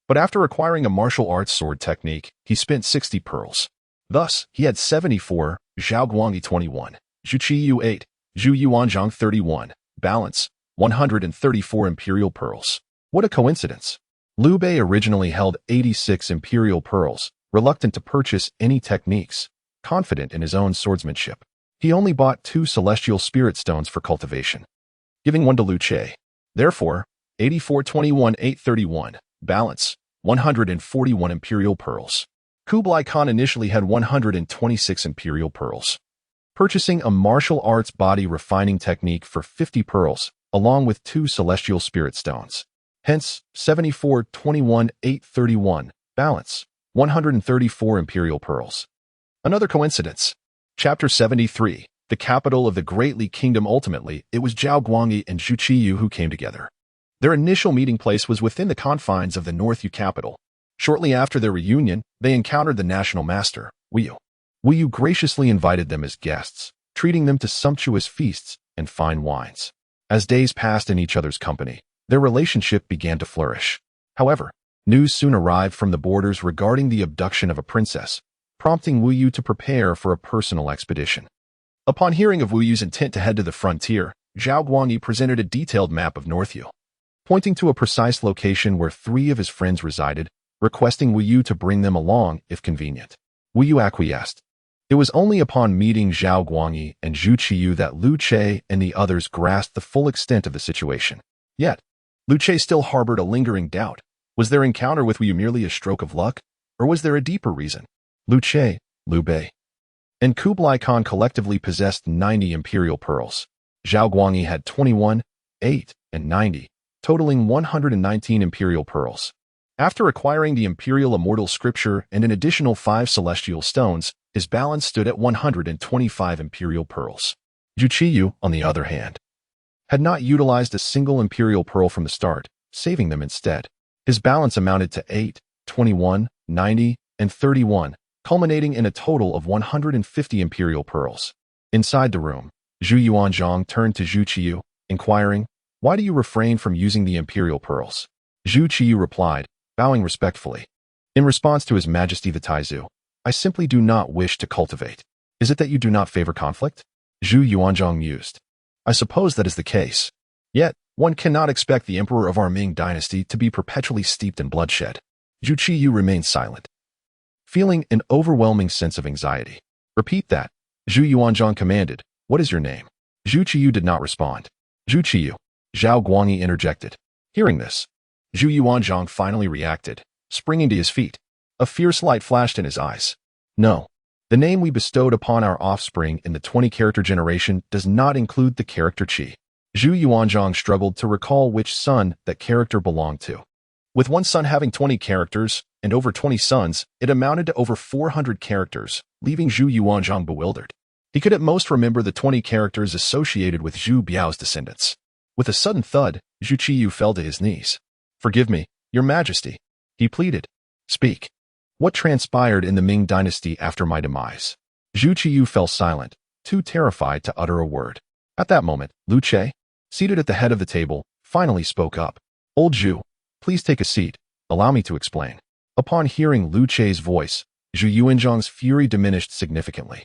but after acquiring a martial arts sword technique, he spent 60 pearls. Thus, he had 74, Zhao Kuangyin 21, Zhu Yu 8, Zhu Yuanzhang 31, balance, 134 imperial pearls. What a coincidence! Liu Bei originally held 86 imperial pearls, reluctant to purchase any techniques, confident in his own swordsmanship. He only bought 2 celestial spirit stones for cultivation, giving one to Liu Xiu. Therefore, 84 21 831, balance, 141 imperial pearls. Kublai Khan initially had 126 imperial pearls. Purchasing a martial arts body refining technique for 50 pearls, along with 2 celestial spirit stones. Hence, 74 21 831, balance, 134 imperial pearls. Another coincidence. Chapter 73, the capital of the Great Li Kingdom. Ultimately, it was Zhao Kuangyin and Zhu Qiyu who came together. Their initial meeting place was within the confines of the North Yu capital. Shortly after their reunion, they encountered the national master, Wei Yu. Wei Yu graciously invited them as guests, treating them to sumptuous feasts and fine wines. As days passed in each other's company, their relationship began to flourish. However, news soon arrived from the borders regarding the abduction of a princess, prompting Wei Yu to prepare for a personal expedition. Upon hearing of Wei Yu's intent to head to the frontier, Zhao Kuangyin presented a detailed map of North Yu, pointing to a precise location where 3 of his friends resided, requesting Wei Yu to bring them along if convenient. Wei Yu acquiesced. It was only upon meeting Zhao Kuangyin and Zhu Qiyu that Liu Xiu and the others grasped the full extent of the situation. Yet, Liu Xiu still harbored a lingering doubt. Was their encounter with Wei Yu merely a stroke of luck, or was there a deeper reason? Liu Xiu, Liu Bei, and Kublai Khan collectively possessed 90 imperial pearls. Zhao Kuangyin had 21, 8, and 90, totaling 119 imperial pearls. After acquiring the Imperial Immortal Scripture and an additional 5 celestial stones, his balance stood at 125 imperial pearls. Zhu Qiyu, on the other hand, had not utilized a single imperial pearl from the start, saving them instead. His balance amounted to 8, 21, 90, and 31, culminating in a total of 150 imperial pearls. Inside the room, Zhu Yuanzhang turned to Zhu Qiyu, inquiring, "Why do you refrain from using the imperial pearls?" Zhu Qiyu replied, bowing respectfully. In response to His Majesty the Taizu, "I simply do not wish to cultivate." "Is it that you do not favor conflict?" Zhu Yuanzhang mused. "I suppose that is the case. Yet, one cannot expect the Emperor of our Ming dynasty to be perpetually steeped in bloodshed." Zhu Qiyu remained silent, feeling an overwhelming sense of anxiety. "Repeat that," Zhu Yuanzhang commanded. "What is your name?" Zhu Qiyu did not respond. "Zhu Qiyu," Zhao Kuangyin interjected. Hearing this, Zhu Yuanzhang finally reacted, springing to his feet. A fierce light flashed in his eyes. "No. The name we bestowed upon our offspring in the 20-character generation does not include the character Qi." Zhu Yuanzhang struggled to recall which son that character belonged to. With one son having 20 characters and over 20 sons, it amounted to over 400 characters, leaving Zhu Yuanzhang bewildered. He could at most remember the 20 characters associated with Zhu Biao's descendants. With a sudden thud, Zhu Qiyu fell to his knees. "Forgive me, Your Majesty," he pleaded. "Speak." What transpired in the Ming dynasty after my demise? Zhu Qiyu fell silent, too terrified to utter a word. At that moment, Liu Che, seated at the head of the table, finally spoke up. Old Zhu, please take a seat. Allow me to explain. Upon hearing Liu Che's voice, Zhu Yuanzhang's fury diminished significantly.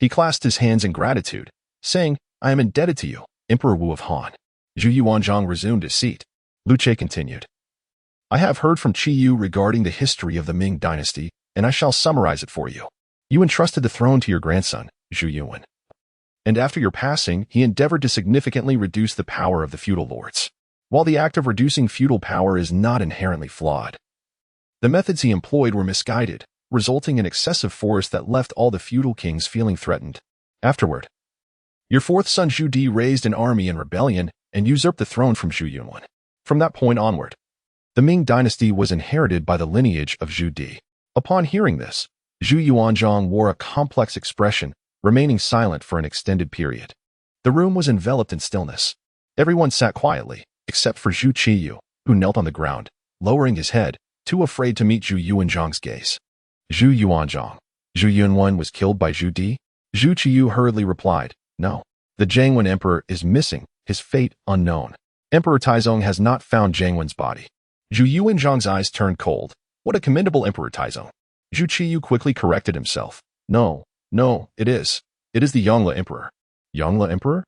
He clasped his hands in gratitude, saying, I am indebted to you, Emperor Wu of Han. Zhu Yuanzhang resumed his seat. Liu Che continued. I have heard from Qiyu regarding the history of the Ming dynasty, and I shall summarize it for you. You entrusted the throne to your grandson, Zhu Yuan. And after your passing, he endeavored to significantly reduce the power of the feudal lords. While the act of reducing feudal power is not inherently flawed, the methods he employed were misguided, resulting in excessive force that left all the feudal kings feeling threatened. Afterward, your fourth son Zhu Di raised an army in rebellion and usurped the throne from Zhu Yuan. From that point onward, the Ming dynasty was inherited by the lineage of Zhu Di. Upon hearing this, Zhu Yuanzhang wore a complex expression, remaining silent for an extended period. The room was enveloped in stillness. Everyone sat quietly, except for Zhu Qiyu, who knelt on the ground, lowering his head, too afraid to meet Zhu Yuanzhang's gaze. Zhu Yuanzhang. Zhu Yuanwen was killed by Zhu Di? Zhu Qiyu hurriedly replied, no. The Jiangwen emperor is missing, his fate unknown. Emperor Taizong has not found Jiangwen's body. Zhu Yuanzhang's eyes turned cold. What a commendable Emperor Taizong. Zhu Qiyu quickly corrected himself. No, it is. It is the Yongle emperor. Yongle emperor?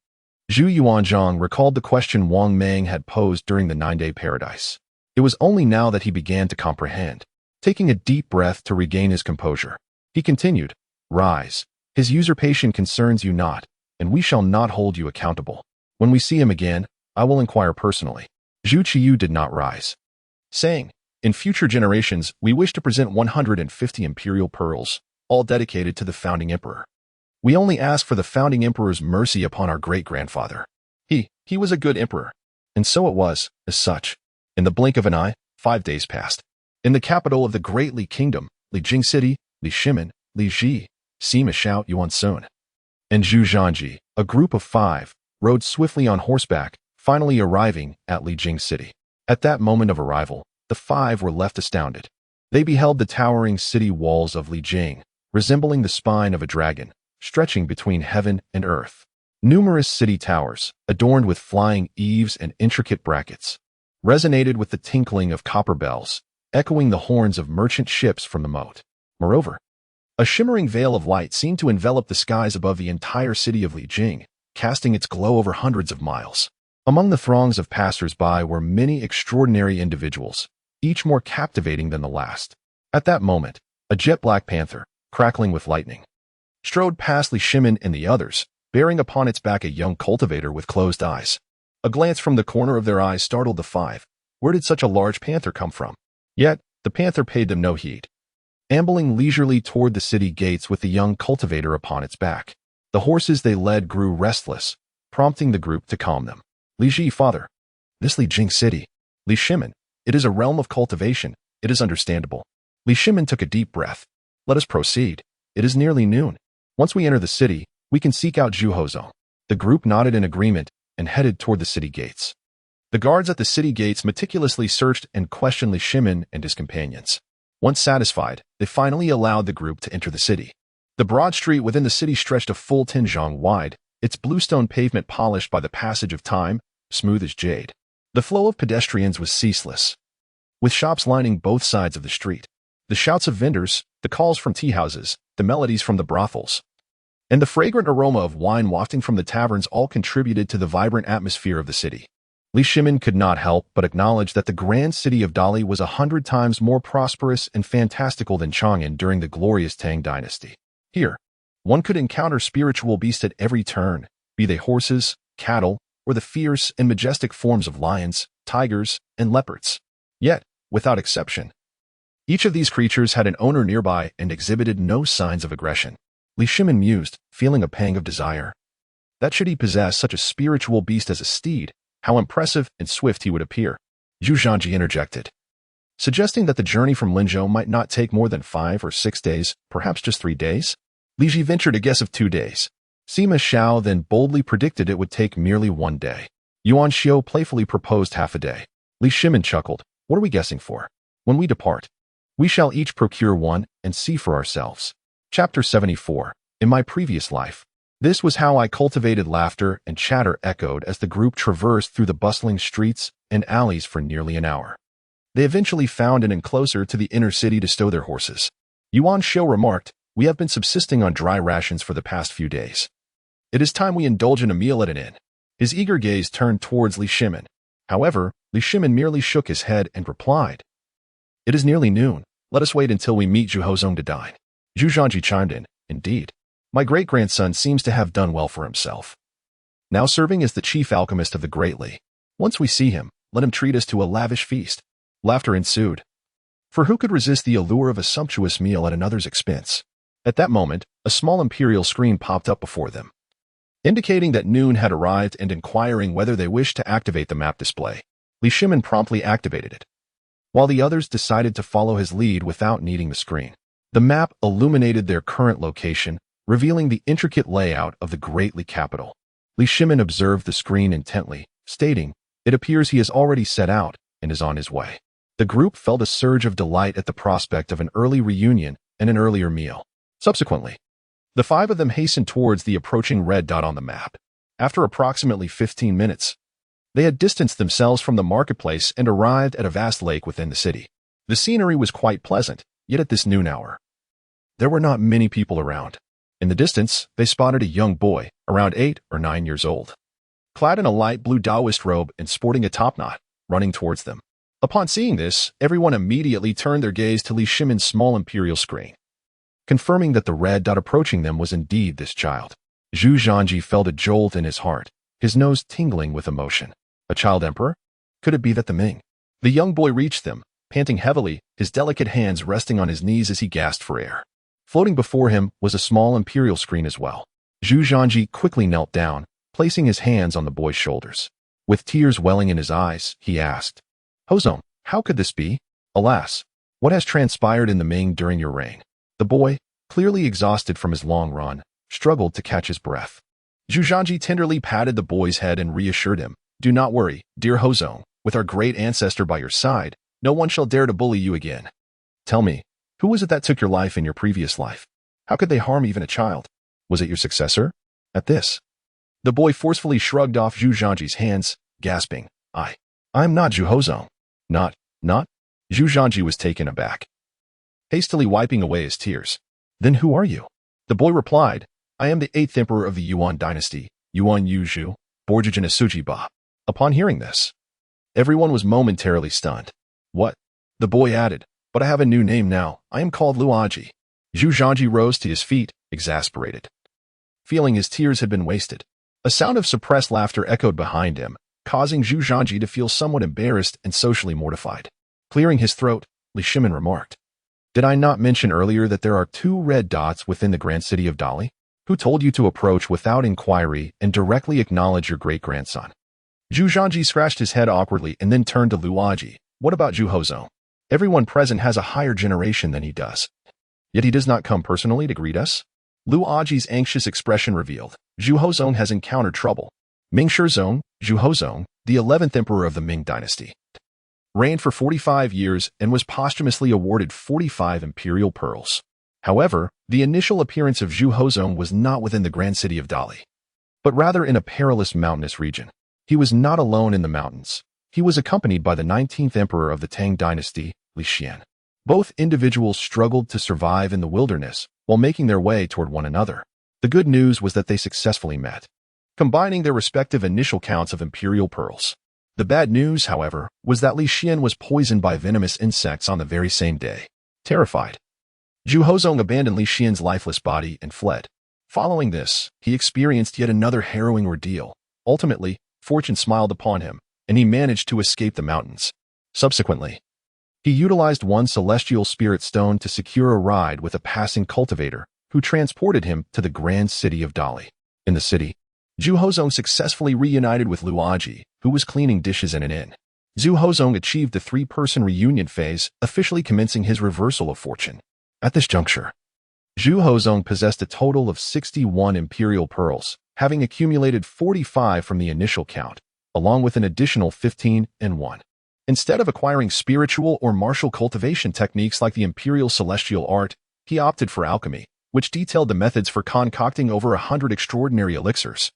Zhu Yuanzhang recalled the question Wang Mang had posed during the 9-day paradise. It was only now that he began to comprehend. Taking a deep breath to regain his composure, he continued, rise. His usurpation concerns you not, and we shall not hold you accountable. When we see him again, I will inquire personally. Zhu Qiyu did not rise, saying, in future generations, we wish to present 150 imperial pearls, all dedicated to the founding emperor. We only ask for the founding emperor's mercy upon our great-grandfather. He was a good emperor. And so it was, as such. In the blink of an eye, 5 days passed. In the capital of the great Li Kingdom, Li Jing City, Li Shimin, Li Ji, Sima Yi Yuan and Zhu Zhanji, a group of 5, rode swiftly on horseback, finally arriving at Li Jing City. At that moment of arrival, the 5 were left astounded. They beheld the towering city walls of Li Jing, resembling the spine of a dragon, stretching between heaven and earth. Numerous city towers, adorned with flying eaves and intricate brackets, resonated with the tinkling of copper bells, echoing the horns of merchant ships from the moat. Moreover, a shimmering veil of light seemed to envelop the skies above the entire city of Li Jing, casting its glow over hundreds of miles. Among the throngs of passers-by were many extraordinary individuals, each more captivating than the last. At that moment, a jet-black panther, crackling with lightning, strode past Li Shimin and the others, bearing upon its back a young cultivator with closed eyes. A glance from the corner of their eyes startled the 5. Where did such a large panther come from? Yet, the panther paid them no heed, ambling leisurely toward the city gates with the young cultivator upon its back. The horses they led grew restless, prompting the group to calm them. Li Ji, father. This Li Jing City. Li Shimin. It is a realm of cultivation. It is understandable. Li Shimin took a deep breath. Let us proceed. It is nearly noon. Once we enter the city, we can seek out Zhu Hozong. The group nodded in agreement and headed toward the city gates. The guards at the city gates meticulously searched and questioned Li Shimin and his companions. Once satisfied, they finally allowed the group to enter the city. The broad street within the city stretched a full 10 zhang wide, its bluestone pavement polished by the passage of time, smooth as jade. The flow of pedestrians was ceaseless, with shops lining both sides of the street. The shouts of vendors, the calls from tea houses, the melodies from the brothels, and the fragrant aroma of wine wafting from the taverns all contributed to the vibrant atmosphere of the city. Li Shimin could not help but acknowledge that the grand city of Dali was 100 times more prosperous and fantastical than Chang'an during the glorious Tang dynasty. Here, one could encounter spiritual beasts at every turn, be they horses, cattle, or the fierce and majestic forms of lions, tigers, and leopards. Yet, without exception, each of these creatures had an owner nearby and exhibited no signs of aggression. Li Shimin mused, feeling a pang of desire. That should he possess such a spiritual beast as a steed, how impressive and swift he would appear. Zhu Zhanji interjected, suggesting that the journey from Linzhou might not take more than 5 or 6 days, perhaps just 3 days. Li Ji ventured a guess of 2 days. Sima Xiao then boldly predicted it would take merely 1 day. Yuan Xiu playfully proposed half a day. Li Shimin chuckled. What are we guessing for? When we depart, We shall each procure one and see for ourselves. Chapter 74. In my previous life. This was how I cultivated. Laughter and chatter echoed as the group traversed through the bustling streets and alleys for nearly an hour. They eventually found an inn closer to the inner city to stow their horses. Yuan Xiu remarked, "We have been subsisting on dry rations for the past few days. It is time we indulge in a meal at an inn." His eager gaze turned towards Li Shimin. However, Li Shimin merely shook his head and replied, "It is nearly noon. Let us wait until we meet Zhu Hozong to dine." Zhu Yuanzhang chimed in, "Indeed. My great-grandson seems to have done well for himself. Now serving as the chief alchemist of the Great Li. Once we see him, let him treat us to a lavish feast." Laughter ensued. For who could resist the allure of a sumptuous meal at another's expense? At that moment, a small imperial screen popped up before them, indicating that noon had arrived and inquiring whether they wished to activate the map display. Li Shimin promptly activated it, while the others decided to follow his lead without needing the screen. The map illuminated their current location, revealing the intricate layout of the Great Li capital. Li Shimin observed the screen intently, stating, "It appears he has already set out and is on his way." The group felt a surge of delight at the prospect of an early reunion and an earlier meal. Subsequently, the five of them hastened towards the approaching red dot on the map. After approximately 15 minutes, they had distanced themselves from the marketplace and arrived at a vast lake within the city. The scenery was quite pleasant, yet at this noon hour, there were not many people around. In the distance, they spotted a young boy, around 8 or 9 years old, clad in a light blue Taoist robe and sporting a topknot, running towards them. Upon seeing this, everyone immediately turned their gaze to Li Shimin's small imperial screen, confirming that the red dot approaching them was indeed this child. Zhu Yuanzhang felt a jolt in his heart, his nose tingling with emotion. A child emperor? Could it be that the Ming? The young boy reached them, panting heavily, his delicate hands resting on his knees as he gasped for air. Floating before him was a small imperial screen as well. Zhu Yuanzhang quickly knelt down, placing his hands on the boy's shoulders. With tears welling in his eyes, he asked, "Hozong, how could this be? Alas, what has transpired in the Ming during your reign?" The boy, clearly exhausted from his long run, struggled to catch his breath. Zhu Yuanzhang tenderly patted the boy's head and reassured him, "Do not worry, dear Hozong. With our great ancestor by your side, no one shall dare to bully you again. Tell me, who was it that took your life in your previous life? How could they harm even a child? Was it your successor?" At this, the boy forcefully shrugged off Zhu Yuanzhang's hands, gasping, I'm not Zhu Hozong. Not? Zhu Yuanzhang was taken aback, hastily wiping away his tears. "Then who are you?" The boy replied, "I am the 8th emperor of the Yuan dynasty, Yuan Yuzhu, Borjigin Asujiba." Upon hearing this, everyone was momentarily stunned. "What?" The boy added, "But I have a new name now. I am called Liu Abaoji." Zhu Yuanzhang rose to his feet, exasperated, feeling his tears had been wasted. A sound of suppressed laughter echoed behind him, causing Zhu Yuanzhang to feel somewhat embarrassed and socially mortified. Clearing his throat, Li Shimin remarked, "Did I not mention earlier that there are 2 red dots within the grand city of Dali? Who told you to approach without inquiry and directly acknowledge your great-grandson?" Zhu Yuanzhang scratched his head awkwardly and then turned to Liu Abaoji. "What about Zhu Hozong? Everyone present has a higher generation than he does. Yet he does not come personally to greet us?" Liu Abaoji's anxious expression revealed, "Zhu Hozong has encountered trouble. Ming Shizong, Zhu Hozong, the 11th emperor of the Ming dynasty, reigned for 45 years and was posthumously awarded 45 imperial pearls. However, the initial appearance of Zhu Hozong was not within the grand city of Dali, but rather in a perilous mountainous region. He was not alone in the mountains. He was accompanied by the 19th emperor of the Tang dynasty, Li Xian. Both individuals struggled to survive in the wilderness while making their way toward one another. The good news was that they successfully met, combining their respective initial counts of imperial pearls. The bad news, however, was that Li Xian was poisoned by venomous insects on the very same day. Terrified, Zhu Hozong abandoned Li Xian's lifeless body and fled. Following this, he experienced yet another harrowing ordeal. Ultimately, fortune smiled upon him, and he managed to escape the mountains. Subsequently, he utilized one celestial spirit stone to secure a ride with a passing cultivator who transported him to the grand city of Dali. In the city, Zhu Hozong successfully reunited with Liu Abaoji, who was cleaning dishes in an inn. Zhu Hozong achieved the 3-person reunion phase, officially commencing his reversal of fortune. At this juncture, Zhu Hozong possessed a total of 61 imperial pearls, having accumulated 45 from the initial count, along with an additional 15 and 1. Instead of acquiring spiritual or martial cultivation techniques like the imperial celestial art, he opted for alchemy, which detailed the methods for concocting over 100 extraordinary elixirs.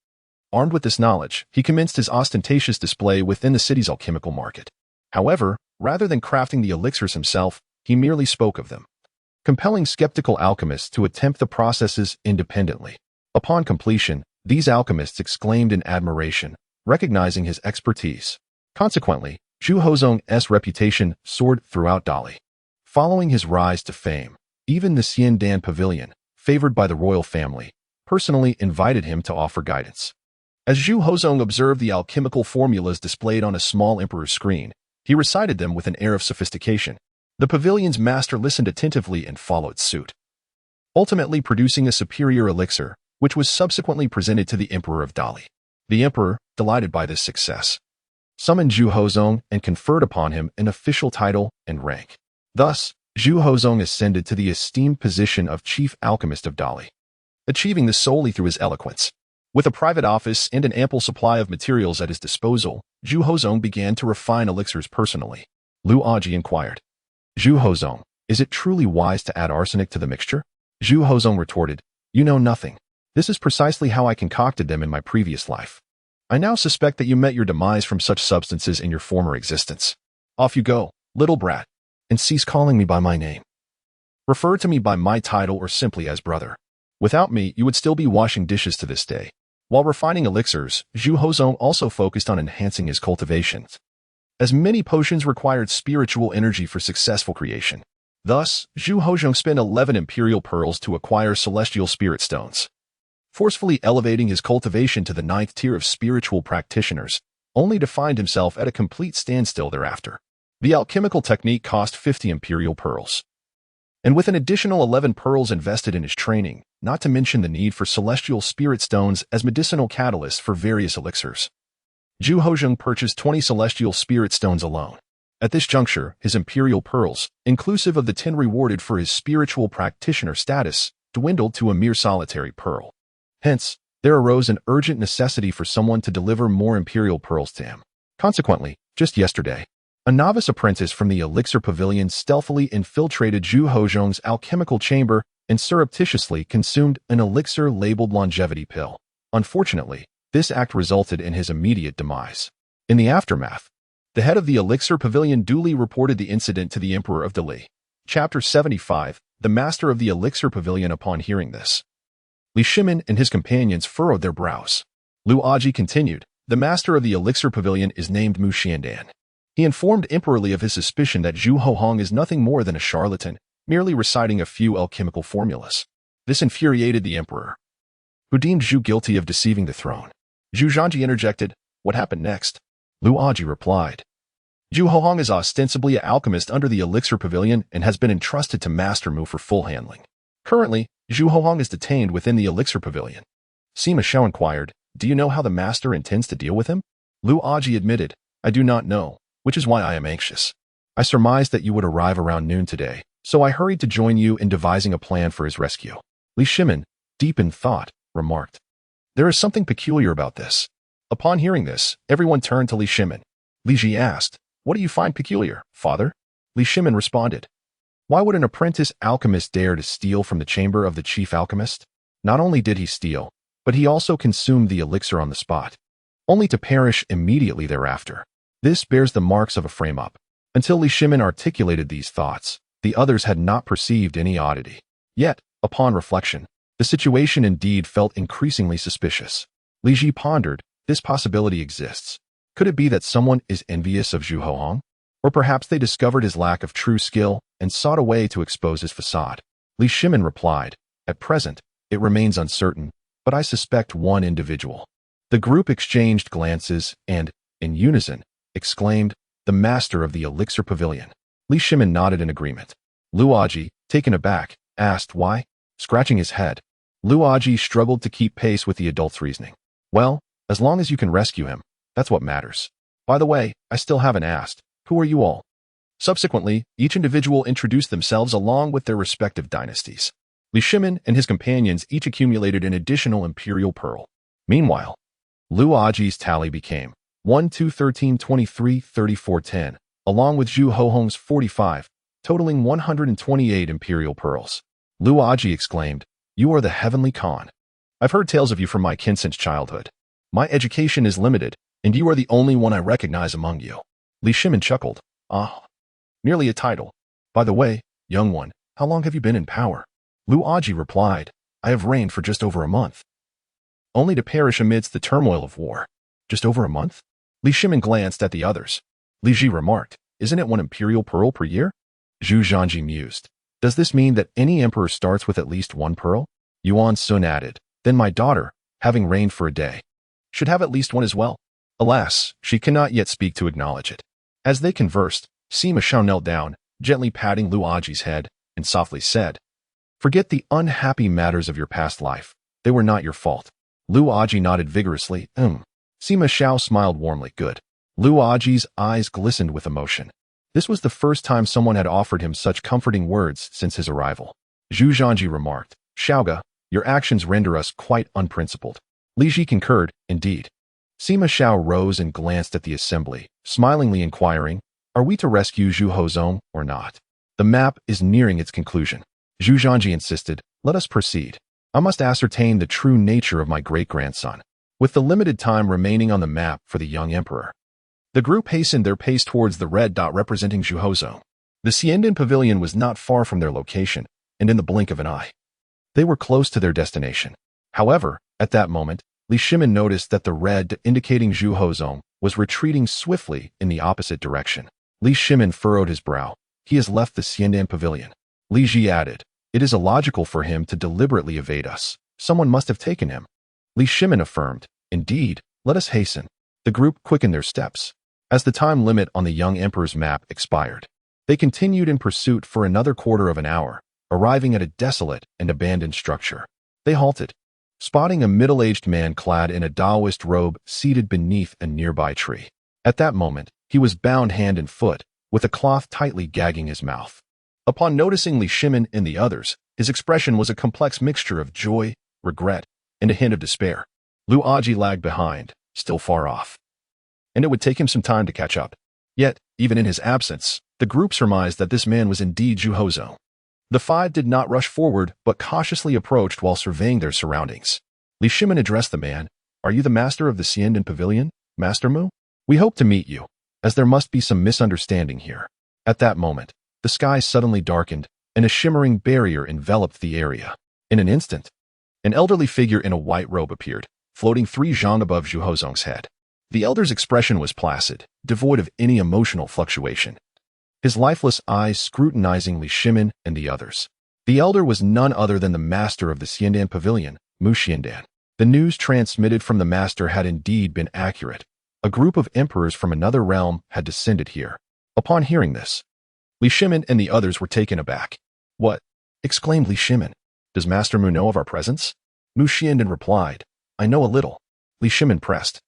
Armed with this knowledge, he commenced his ostentatious display within the city's alchemical market. However, rather than crafting the elixirs himself, he merely spoke of them, compelling skeptical alchemists to attempt the processes independently. Upon completion, these alchemists exclaimed in admiration, recognizing his expertise. Consequently, Zhu Hozong's reputation soared throughout Dali. Following his rise to fame, even the Xiandan Pavilion, favored by the royal family, personally invited him to offer guidance. As Zhu Hozong observed the alchemical formulas displayed on a small emperor's screen, he recited them with an air of sophistication. The pavilion's master listened attentively and followed suit, ultimately producing a superior elixir, which was subsequently presented to the Emperor of Dali. The emperor, delighted by this success, summoned Zhu Hozong and conferred upon him an official title and rank. Thus, Zhu Hozong ascended to the esteemed position of chief alchemist of Dali, achieving this solely through his eloquence. With a private office and an ample supply of materials at his disposal, Zhu Hozong began to refine elixirs personally. Liu Abaoji inquired, "Zhu Hozong, is it truly wise to add arsenic to the mixture?" Zhu Hozong retorted, "You know nothing. This is precisely how I concocted them in my previous life. I now suspect that you met your demise from such substances in your former existence. Off you go, little brat, and cease calling me by my name. Refer to me by my title or simply as brother. Without me, you would still be washing dishes to this day." While refining elixirs, Zhu Hozong also focused on enhancing his cultivations, as many potions required spiritual energy for successful creation. Thus, Zhu Hozong spent 11 imperial pearls to acquire celestial spirit stones, forcefully elevating his cultivation to the 9th tier of spiritual practitioners, only to find himself at a complete standstill thereafter. The alchemical technique cost 50 imperial pearls, and with an additional 11 pearls invested in his training, not to mention the need for celestial spirit stones as medicinal catalysts for various elixirs, Zhu Hozong purchased 20 celestial spirit stones alone. At this juncture, his imperial pearls, inclusive of the 10 rewarded for his spiritual practitioner status, dwindled to a mere solitary pearl. Hence, there arose an urgent necessity for someone to deliver more imperial pearls to him. Consequently, just yesterday, a novice apprentice from the elixir pavilion stealthily infiltrated Zhu Hozong's alchemical chamber and surreptitiously consumed an elixir labeled longevity pill. Unfortunately, this act resulted in his immediate demise. In the aftermath, the head of the elixir pavilion duly reported the incident to the Emperor of Dali. Chapter 75, the master of the elixir pavilion. Upon hearing this, Shimin and his companions furrowed their brows. Liu Abaoji continued, "The master of the elixir pavilion is named Mu Xiandan. He informed Emperor Li of his suspicion that Zhu Hozong is nothing more than a charlatan, merely reciting a few alchemical formulas." This infuriated the emperor, who deemed Zhu guilty of deceiving the throne. Zhu Yuanzhang interjected, "What happened next?" Liu Abaoji replied, "Zhu Hozong is ostensibly an alchemist under the elixir pavilion and has been entrusted to Master Mu for full handling. Currently, Zhu Hozong is detained within the elixir pavilion." Sima Yi inquired, "Do you know how the master intends to deal with him?" Liu Abaoji admitted, "I do not know, which is why I am anxious. I surmised that you would arrive around noon today, so I hurried to join you in devising a plan for his rescue." Shimin, deep in thought, remarked, "There is something peculiar about this." Upon hearing this, everyone turned to Shimin. Ji asked, "What do you find peculiar, father?" Shimin responded, "Why would an apprentice alchemist dare to steal from the chamber of the chief alchemist? Not only did he steal, but he also consumed the elixir on the spot, only to perish immediately thereafter. This bears the marks of a frame-up." Until Shimin articulated these thoughts, the others had not perceived any oddity. Yet, upon reflection, the situation indeed felt increasingly suspicious. Ji pondered, this possibility exists. Could it be that someone is envious of Zhu Hozong? Or perhaps they discovered his lack of true skill and sought a way to expose his facade. Shimin replied, "At present, it remains uncertain, but I suspect one individual." The group exchanged glances and, in unison, exclaimed, "The master of the elixir pavilion." Shimin nodded in agreement. Liu Abaoji, taken aback, asked why. Scratching his head, Liu Abaoji struggled to keep pace with the adult's reasoning. "Well, as long as you can rescue him, that's what matters. By the way, I still haven't asked, who are you all?" Subsequently, each individual introduced themselves along with their respective dynasties. Shimin and his companions each accumulated an additional imperial pearl. Meanwhile, Liu Abaoji's tally became 1, 2, 13, 23, 34, 10, along with Zhu Huang's 45, totaling 128 imperial pearls. Liu Abaoji exclaimed, "You are the heavenly Khan. I've heard tales of you from my kin since childhood. My education is limited, and you are the only one I recognize among you." Shimin chuckled. "Ah, merely a title. By the way, young one, how long have you been in power?" Liu Abaoji replied, "I have reigned for just over a month, only to perish amidst the turmoil of war." "Just over a month?" Shimin glanced at the others. Li Ji remarked, "Isn't it one imperial pearl per year?" Zhu Yuanzhang mused. "Does this mean that any emperor starts with at least one pearl?" Yuan Sun added, "Then my daughter, having reigned for a day, should have at least one as well." Alas, she cannot yet speak to acknowledge it. As they conversed, Sima Yi knelt down, gently patting Liu Abaoji's head, and softly said, "Forget the unhappy matters of your past life. They were not your fault." Liu Abaoji nodded vigorously. Sima Yi smiled warmly. "Good." Liu Abaoji's eyes glistened with emotion. This was the first time someone had offered him such comforting words since his arrival. Zhu Yuanzhang remarked, "Xiaoga, your actions render us quite unprincipled." Li Ji concurred, "Indeed." Sima Yi rose and glanced at the assembly, smilingly inquiring, "Are we to rescue Zhu Huangzong or not? The map is nearing its conclusion." Zhu Yuanzhang insisted, "Let us proceed. I must ascertain the true nature of my great-grandson." With the limited time remaining on the map for the young emperor, the group hastened their pace towards the red dot representing Zhu Huangzong. The Xiandan Pavilion was not far from their location, and in the blink of an eye, they were close to their destination. However, at that moment, Shimin noticed that the red indicating Zhu Huangzong was retreating swiftly in the opposite direction. Shimin furrowed his brow. "He has left the Xiandan Pavilion." Li Ji added, "It is illogical for him to deliberately evade us. Someone must have taken him." Shimin affirmed, "Indeed, let us hasten." The group quickened their steps. As the time limit on the young emperor's map expired, they continued in pursuit for another quarter of an hour, arriving at a desolate and abandoned structure. They halted, spotting a middle-aged man clad in a Taoist robe seated beneath a nearby tree. At that moment, he was bound hand and foot, with a cloth tightly gagging his mouth. Upon noticing Shimin and the others, his expression was a complex mixture of joy, regret, and a hint of despair. Liu Abaoji lagged behind, still far off, and it would take him some time to catch up. Yet, even in his absence, the group surmised that this man was indeed Zhu Huangzong. The five did not rush forward, but cautiously approached while surveying their surroundings. Shimin addressed the man, "Are you the master of the Xiandan Pavilion, Master Mu? We hope to meet you, as there must be some misunderstanding here." At that moment, the sky suddenly darkened, and a shimmering barrier enveloped the area. In an instant, an elderly figure in a white robe appeared, floating 3 zhang above Zhu Huangzong's head. The elder's expression was placid, devoid of any emotional fluctuation, his lifeless eyes scrutinizing Shimin and the others. The elder was none other than the master of the Xiandan Pavilion, Mu Xiandan. The news transmitted from the master had indeed been accurate. A group of emperors from another realm had descended here. Upon hearing this, Shimin and the others were taken aback. "What?" exclaimed Shimin. "Does Master Mu know of our presence?" Mu Xiandan replied, "I know a little." Shimin pressed,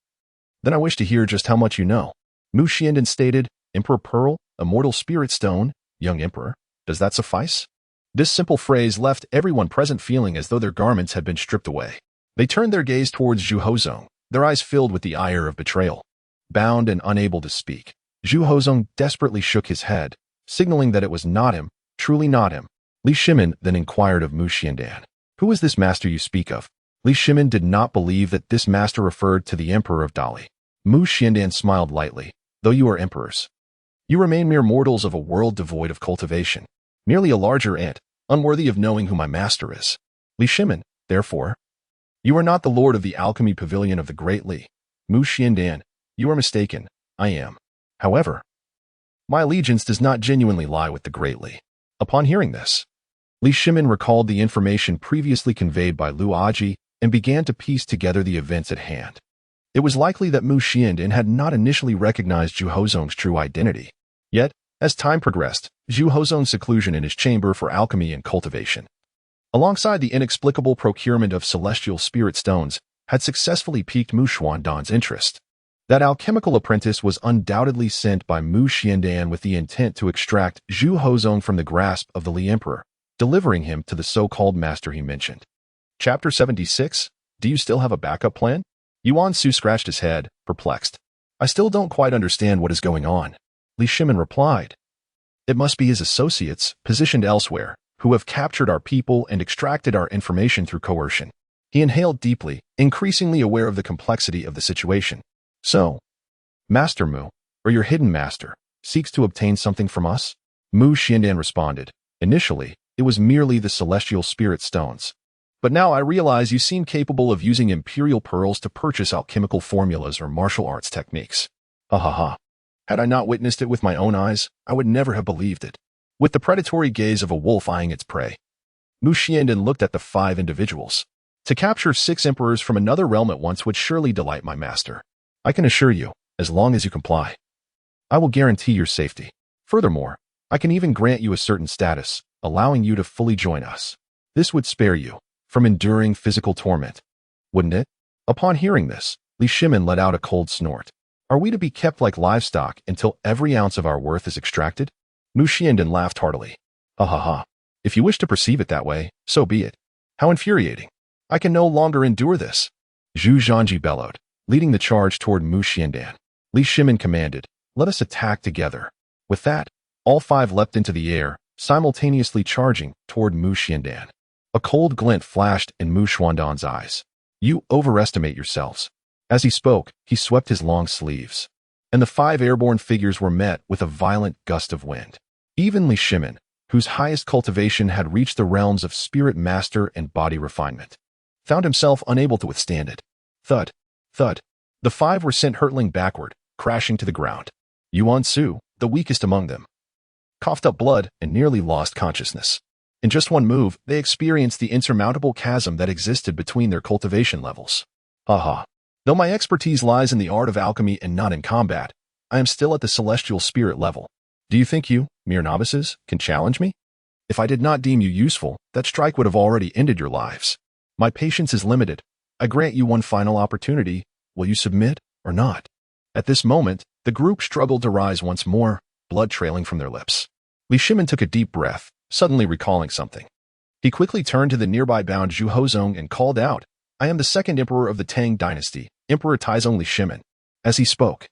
"Then I wish to hear just how much you know." Mu Xiandan stated, "Emperor Pearl, Immortal Spirit Stone, young emperor. Does that suffice?" This simple phrase left everyone present feeling as though their garments had been stripped away. They turned their gaze towards Zhu Huangzong, their eyes filled with the ire of betrayal. Bound and unable to speak, Zhu Huangzong desperately shook his head, signaling that it was not him, truly not him. Shimin then inquired of Mu Xiandan, "Who is this master you speak of?" Shimin did not believe that this master referred to the emperor of Dali. Mu Xiandan smiled lightly. "Though you are emperors, you remain mere mortals of a world devoid of cultivation, merely a larger ant, unworthy of knowing who my master is. Shimin, therefore, you are not the lord of the alchemy pavilion of the great Li. Mu Xiandan, you are mistaken. I am. However, my allegiance does not genuinely lie with the great Li." Upon hearing this, Shimin recalled the information previously conveyed by Liu Abaoji and began to piece together the events at hand. It was likely that Mu Xiandan had not initially recognized Zhu Huangzong's true identity. Yet, as time progressed, Zhu Huangzong's seclusion in his chamber for alchemy and cultivation, alongside the inexplicable procurement of celestial spirit stones, had successfully piqued Mu Xiandan's interest. That alchemical apprentice was undoubtedly sent by Mu Xiandan with the intent to extract Zhu Huangzong from the grasp of the Li Emperor, delivering him to the so-called master he mentioned. Chapter 76. Do you still have a backup plan? Yuan Su scratched his head, perplexed. "I still don't quite understand what is going on." Li Shimin replied. It must be his associates, positioned elsewhere, who have captured our people and extracted our information through coercion. He inhaled deeply, increasingly aware of the complexity of the situation. So, Master Mu, or your hidden master, seeks to obtain something from us? Mu Xiandan responded. Initially, it was merely the celestial spirit stones. But now I realize you seem capable of using imperial pearls to purchase alchemical formulas or martial arts techniques. Ha ha ha. Had I not witnessed it with my own eyes, I would never have believed it. With the predatory gaze of a wolf eyeing its prey, Mu Xiandan looked at the 5 individuals. To capture 6 emperors from another realm at once would surely delight my master. I can assure you, as long as you comply, I will guarantee your safety. Furthermore, I can even grant you a certain status, allowing you to fully join us. This would spare you from enduring physical torment, wouldn't it? Upon hearing this, Li Shimin let out a cold snort. Are we to be kept like livestock until every ounce of our worth is extracted? Mu Xiandan laughed heartily. Ha ha ha. If you wish to perceive it that way, so be it. How infuriating. I can no longer endure this. Zhu Yuanzhang bellowed, leading the charge toward Mu Xiandan. Li Shimin commanded, let us attack together. With that, all 5 leapt into the air, simultaneously charging toward Mu Xiandan. A cold glint flashed in Mu Xiandan's eyes. You overestimate yourselves. As he spoke, he swept his long sleeves, and the 5 airborne figures were met with a violent gust of wind. Even Li Shimin, whose highest cultivation had reached the realms of spirit master and body refinement, found himself unable to withstand it. Thud, thud. The 5 were sent hurtling backward, crashing to the ground. Yuanzhang, the weakest among them, coughed up blood and nearly lost consciousness. In just one move, they experienced the insurmountable chasm that existed between their cultivation levels. Ha ha. Though my expertise lies in the art of alchemy and not in combat, I am still at the celestial spirit level. Do you think you, mere novices, can challenge me? If I did not deem you useful, that strike would have already ended your lives. My patience is limited. I grant you one final opportunity. Will you submit or not? At this moment, the group struggled to rise once more, blood trailing from their lips. Li Shimin took a deep breath, suddenly recalling something. He quickly turned to the nearby bound Zhu Yuanzhang and called out, I am the 2nd emperor of the Tang dynasty, Emperor Taizong Li Shimin. As he spoke,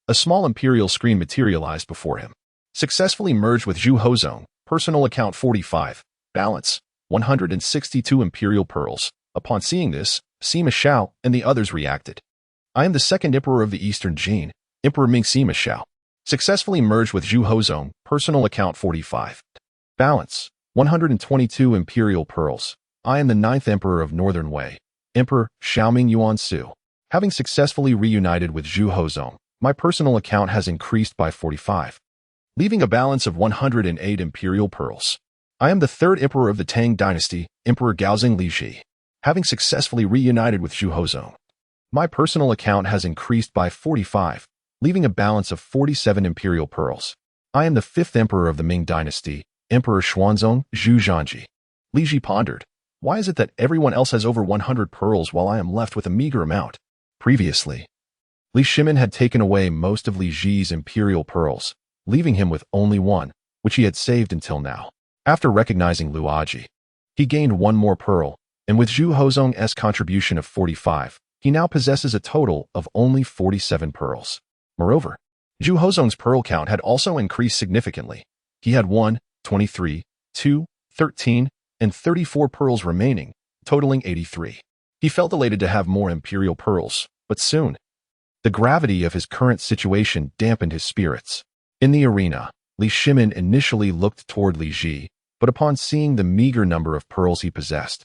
a small imperial screen materialized before him. Successfully merged with Zhu Yuanzhang, personal account 45, balance, 162 imperial pearls. Upon seeing this, Sima Yi and the others reacted. I am the 2nd emperor of the Eastern Jin, Emperor Ming Sima Yi. Successfully merged with Zhu Yuanzhang, personal account 45. Balance, 122 imperial pearls. I am the 9th emperor of Northern Wei, Emperor Xiaoming Yuanzhang. Having successfully reunited with Zhu Yuanzhang, my personal account has increased by 45, leaving a balance of 108 imperial pearls. I am the 3rd emperor of the Tang dynasty, Emperor Gaozeng Liji. Having successfully reunited with Zhu Yuanzhang, my personal account has increased by 45, leaving a balance of 47 imperial pearls. I am the 5th emperor of the Ming dynasty, Emperor Xuanzong Zhu Yuanzhang. Liji pondered, why is it that everyone else has over 100 pearls while I am left with a meager amount? Previously, Li Shimin had taken away most of Li Ji's imperial pearls, leaving him with only one, which he had saved until now. After recognizing Liu Abaoji, he gained one more pearl, and with Zhu Yuanzhang's contribution of 45, he now possesses a total of only 47 pearls. Moreover, Zhu Yuanzhang's pearl count had also increased significantly. He had 1, 23, 2, 13, and 34 pearls remaining, totaling 83. He felt elated to have more imperial pearls, but soon, the gravity of his current situation dampened his spirits. In the arena, Li Shimin initially looked toward Li Ji, but upon seeing the meager number of pearls he possessed,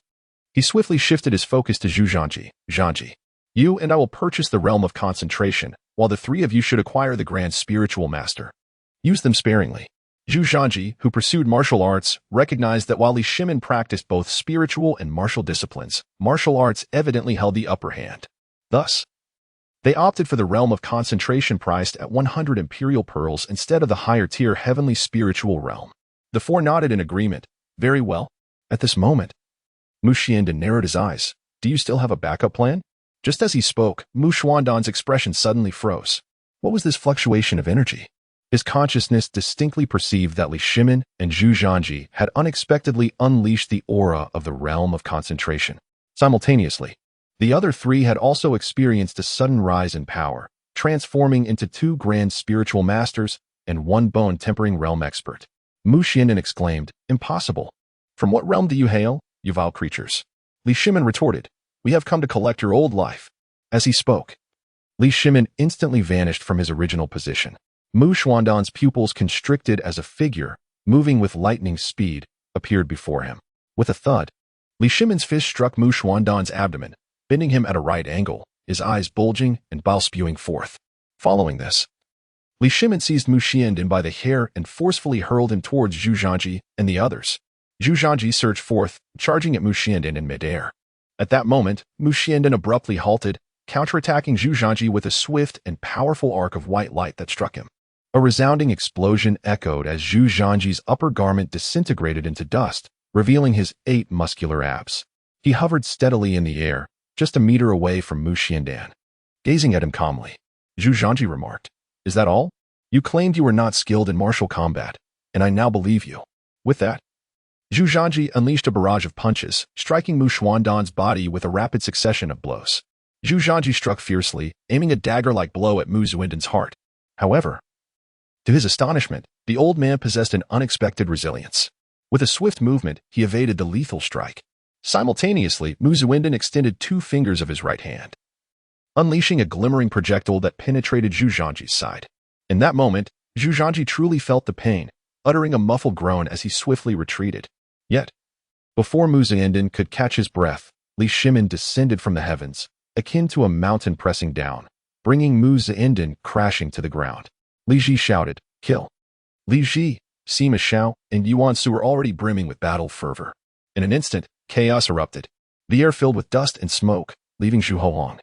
he swiftly shifted his focus to Zhu Yuanzhang. You and I will purchase the realm of concentration, while the 3 of you should acquire the grand spiritual master. Use them sparingly. Zhu Yuanzhang, who pursued martial arts, recognized that while Li Shimin practiced both spiritual and martial disciplines, martial arts evidently held the upper hand. Thus, they opted for the realm of concentration priced at 100 imperial pearls instead of the higher-tier heavenly spiritual realm. The 4 nodded in agreement. Very well. At this moment, Mu Xiandan narrowed his eyes. Do you still have a backup plan? Just as he spoke, Mu Xiandan's expression suddenly froze. What was this fluctuation of energy? His consciousness distinctly perceived that Li Shimin and Zhu Yuanzhang had unexpectedly unleashed the aura of the realm of concentration. Simultaneously, the other 3 had also experienced a sudden rise in power, transforming into 2 grand spiritual masters and one bone-tempering realm expert. Mu Xiandian exclaimed, "Impossible! From what realm do you hail, you vile creatures?" Li Shimin retorted, "We have come to collect your old life." As he spoke, Li Shimin instantly vanished from his original position. Mu Xuandan's pupils constricted as a figure, moving with lightning speed, appeared before him. With a thud, Li Shimin's fist struck Mu Xuandan's abdomen, bending him at a right angle, his eyes bulging and bile spewing forth. Following this, Li Shimin seized Mu Xiandian by the hair and forcefully hurled him towards Zhu Yuanzhang and the others. Zhu Yuanzhang surged forth, charging at Mu Xiandian in midair. At that moment, Mu Xiandian abruptly halted, counterattacking Zhu Yuanzhang with a swift and powerful arc of white light that struck him. A resounding explosion echoed as Zhu Yuanzhang's upper garment disintegrated into dust, revealing his 8 muscular abs. He hovered steadily in the air, just a meter away from Mu Xiandian. Gazing at him calmly, Zhu Yuanzhang remarked, "Is that all? You claimed you were not skilled in martial combat, and I now believe you." With that, Zhu Yuanzhang unleashed a barrage of punches, striking Mu Xuandan's body with a rapid succession of blows. Zhu Yuanzhang struck fiercely, aiming a dagger-like blow at Mu Xuandan's heart. However, to his astonishment, the old man possessed an unexpected resilience. With a swift movement, he evaded the lethal strike. Simultaneously, Mu Xuandan extended 2 fingers of his right hand, unleashing a glimmering projectile that penetrated Zhu Yuanzhang's side. In that moment, Zhu Yuanzhang truly felt the pain, uttering a muffled groan as he swiftly retreated. Yet, before Mu Xuandan could catch his breath, Li Shimin descended from the heavens, akin to a mountain pressing down, bringing Mu Xuandan crashing to the ground. Li Ji shouted, "Kill!" Li Ji, Sima Yi, and Yuan Su were already brimming with battle fervor. In an instant, chaos erupted. The air filled with dust and smoke, leaving Zhu Huang,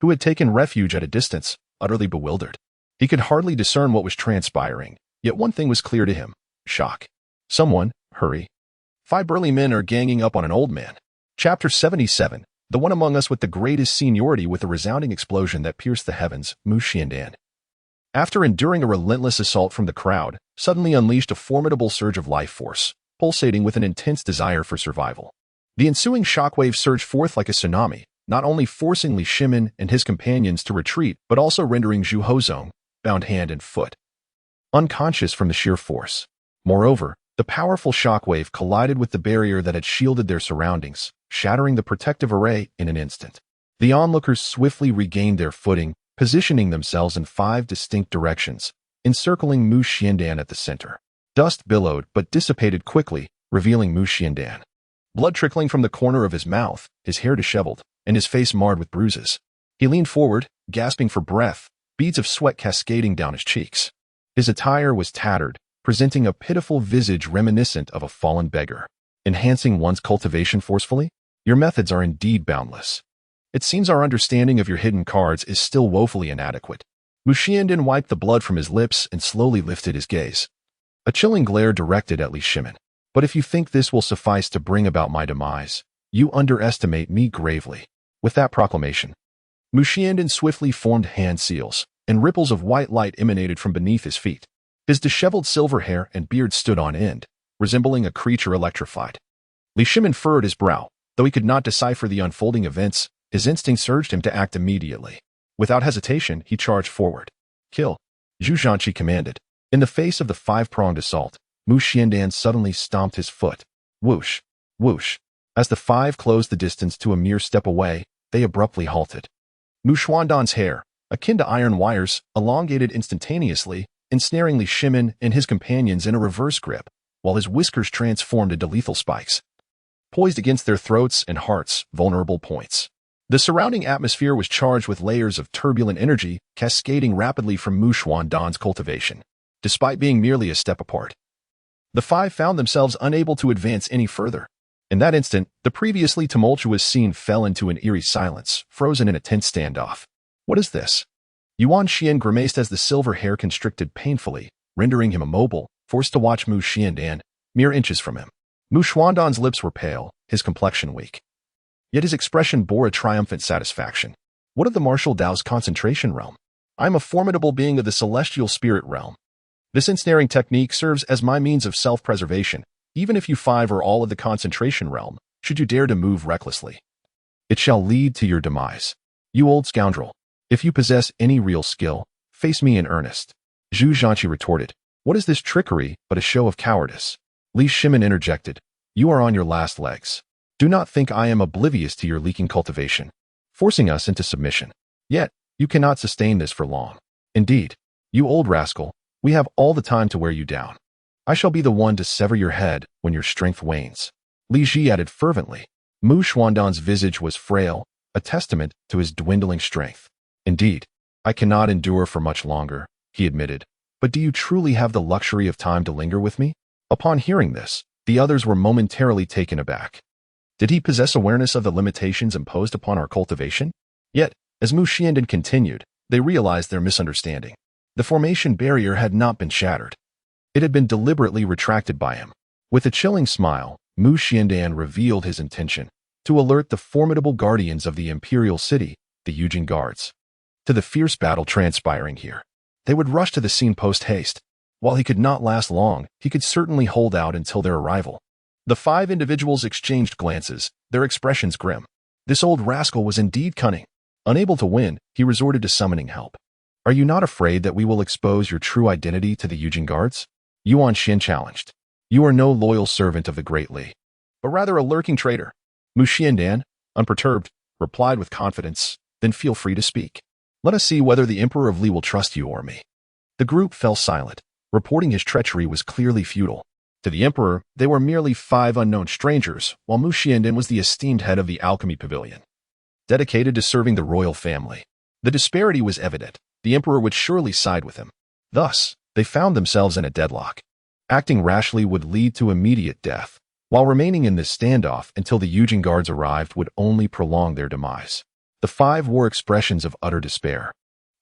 who had taken refuge at a distance, utterly bewildered. He could hardly discern what was transpiring, yet one thing was clear to him: shock. Someone, hurry. 5 burly men are ganging up on an old man. Chapter 77, the one among us with the greatest seniority with a resounding explosion that pierced the heavens, Mu Xiandian, after enduring a relentless assault from the crowd, suddenly unleashed a formidable surge of life force, pulsating with an intense desire for survival. The ensuing shockwave surged forth like a tsunami, not only forcing Li Shimin and his companions to retreat, but also rendering Zhu Yuanzhang, bound hand and foot, unconscious from the sheer force. Moreover, the powerful shockwave collided with the barrier that had shielded their surroundings, shattering the protective array in an instant. The onlookers swiftly regained their footing, positioning themselves in 5 distinct directions, encircling Mu Xiandian at the center. Dust billowed but dissipated quickly, revealing Mu Xiandian, blood trickling from the corner of his mouth, his hair disheveled, and his face marred with bruises. He leaned forward, gasping for breath, beads of sweat cascading down his cheeks. His attire was tattered, presenting a pitiful visage reminiscent of a fallen beggar. Enhancing one's cultivation forcefully? Your methods are indeed boundless. It seems our understanding of your hidden cards is still woefully inadequate. Mu Xiandian wiped the blood from his lips and slowly lifted his gaze. A chilling glare directed at Li Shimin. But if you think this will suffice to bring about my demise, you underestimate me gravely. With that proclamation, Mu Xiandian swiftly formed hand seals, and ripples of white light emanated from beneath his feet. His disheveled silver hair and beard stood on end, resembling a creature electrified. Li Shimin furrowed his brow. Though he could not decipher the unfolding events, his instinct urged him to act immediately. Without hesitation, he charged forward. "Kill!" Zhu Yuanzhang commanded. In the face of the 5-pronged assault, Mu Xiandian suddenly stomped his foot. Whoosh! Whoosh! As the 5 closed the distance to a mere step away, they abruptly halted. Mu Xuandan's hair, akin to iron wires, elongated instantaneously, ensnaring Li Shimin and his companions in a reverse grip, while his whiskers transformed into lethal spikes, poised against their throats and hearts, vulnerable points. The surrounding atmosphere was charged with layers of turbulent energy cascading rapidly from Mu Xuandan's cultivation. Despite being merely a step apart, the 5 found themselves unable to advance any further. In that instant, the previously tumultuous scene fell into an eerie silence, frozen in a tense standoff. "What is this?" Yuan Xian grimaced as the silver hair constricted painfully, rendering him immobile, forced to watch Mu Xiandian, mere inches from him. Mu Xuandan's lips were pale, his complexion weak. Yet his expression bore a triumphant satisfaction. "What of the martial Dao's concentration realm? I am a formidable being of the celestial spirit realm. This ensnaring technique serves as my means of self-preservation, even if you 5 are all of the concentration realm, should you dare to move recklessly. It shall lead to your demise. You old scoundrel, if you possess any real skill, face me in earnest." Zhu Yuanzhang retorted. What is this trickery but a show of cowardice? Li Shimin interjected. You are on your last legs. Do not think I am oblivious to your leaking cultivation, forcing us into submission. Yet, you cannot sustain this for long. Indeed, you old rascal, we have all the time to wear you down. I shall be the one to sever your head when your strength wanes. Li Ji added fervently. Mu Xuandan's visage was frail, a testament to his dwindling strength. Indeed, I cannot endure for much longer, he admitted. But do you truly have the luxury of time to linger with me? Upon hearing this, the others were momentarily taken aback. Did he possess awareness of the limitations imposed upon our cultivation? Yet, as Mu Xiandan continued, they realized their misunderstanding. The formation barrier had not been shattered. It had been deliberately retracted by him. With a chilling smile, Mu Xiandan revealed his intention to alert the formidable guardians of the imperial city, the Yujin guards, to the fierce battle transpiring here. They would rush to the scene post-haste. While he could not last long, he could certainly hold out until their arrival. The 5 individuals exchanged glances, their expressions grim. This old rascal was indeed cunning. Unable to win, he resorted to summoning help. Are you not afraid that we will expose your true identity to the Yujin guards? Yuan Xin challenged. You are no loyal servant of the great Li, but rather a lurking traitor. Mu Xiandan, unperturbed, replied with confidence, then feel free to speak. Let us see whether the Emperor of Li will trust you or me. The group fell silent. Reporting his treachery was clearly futile. To the Emperor, they were merely 5 unknown strangers, while Mu Xiandan was the esteemed head of the Alchemy Pavilion, dedicated to serving the royal family. The disparity was evident. The Emperor would surely side with him. Thus, they found themselves in a deadlock. Acting rashly would lead to immediate death, while remaining in this standoff until the Yujin guards arrived would only prolong their demise. The 5 wore expressions of utter despair,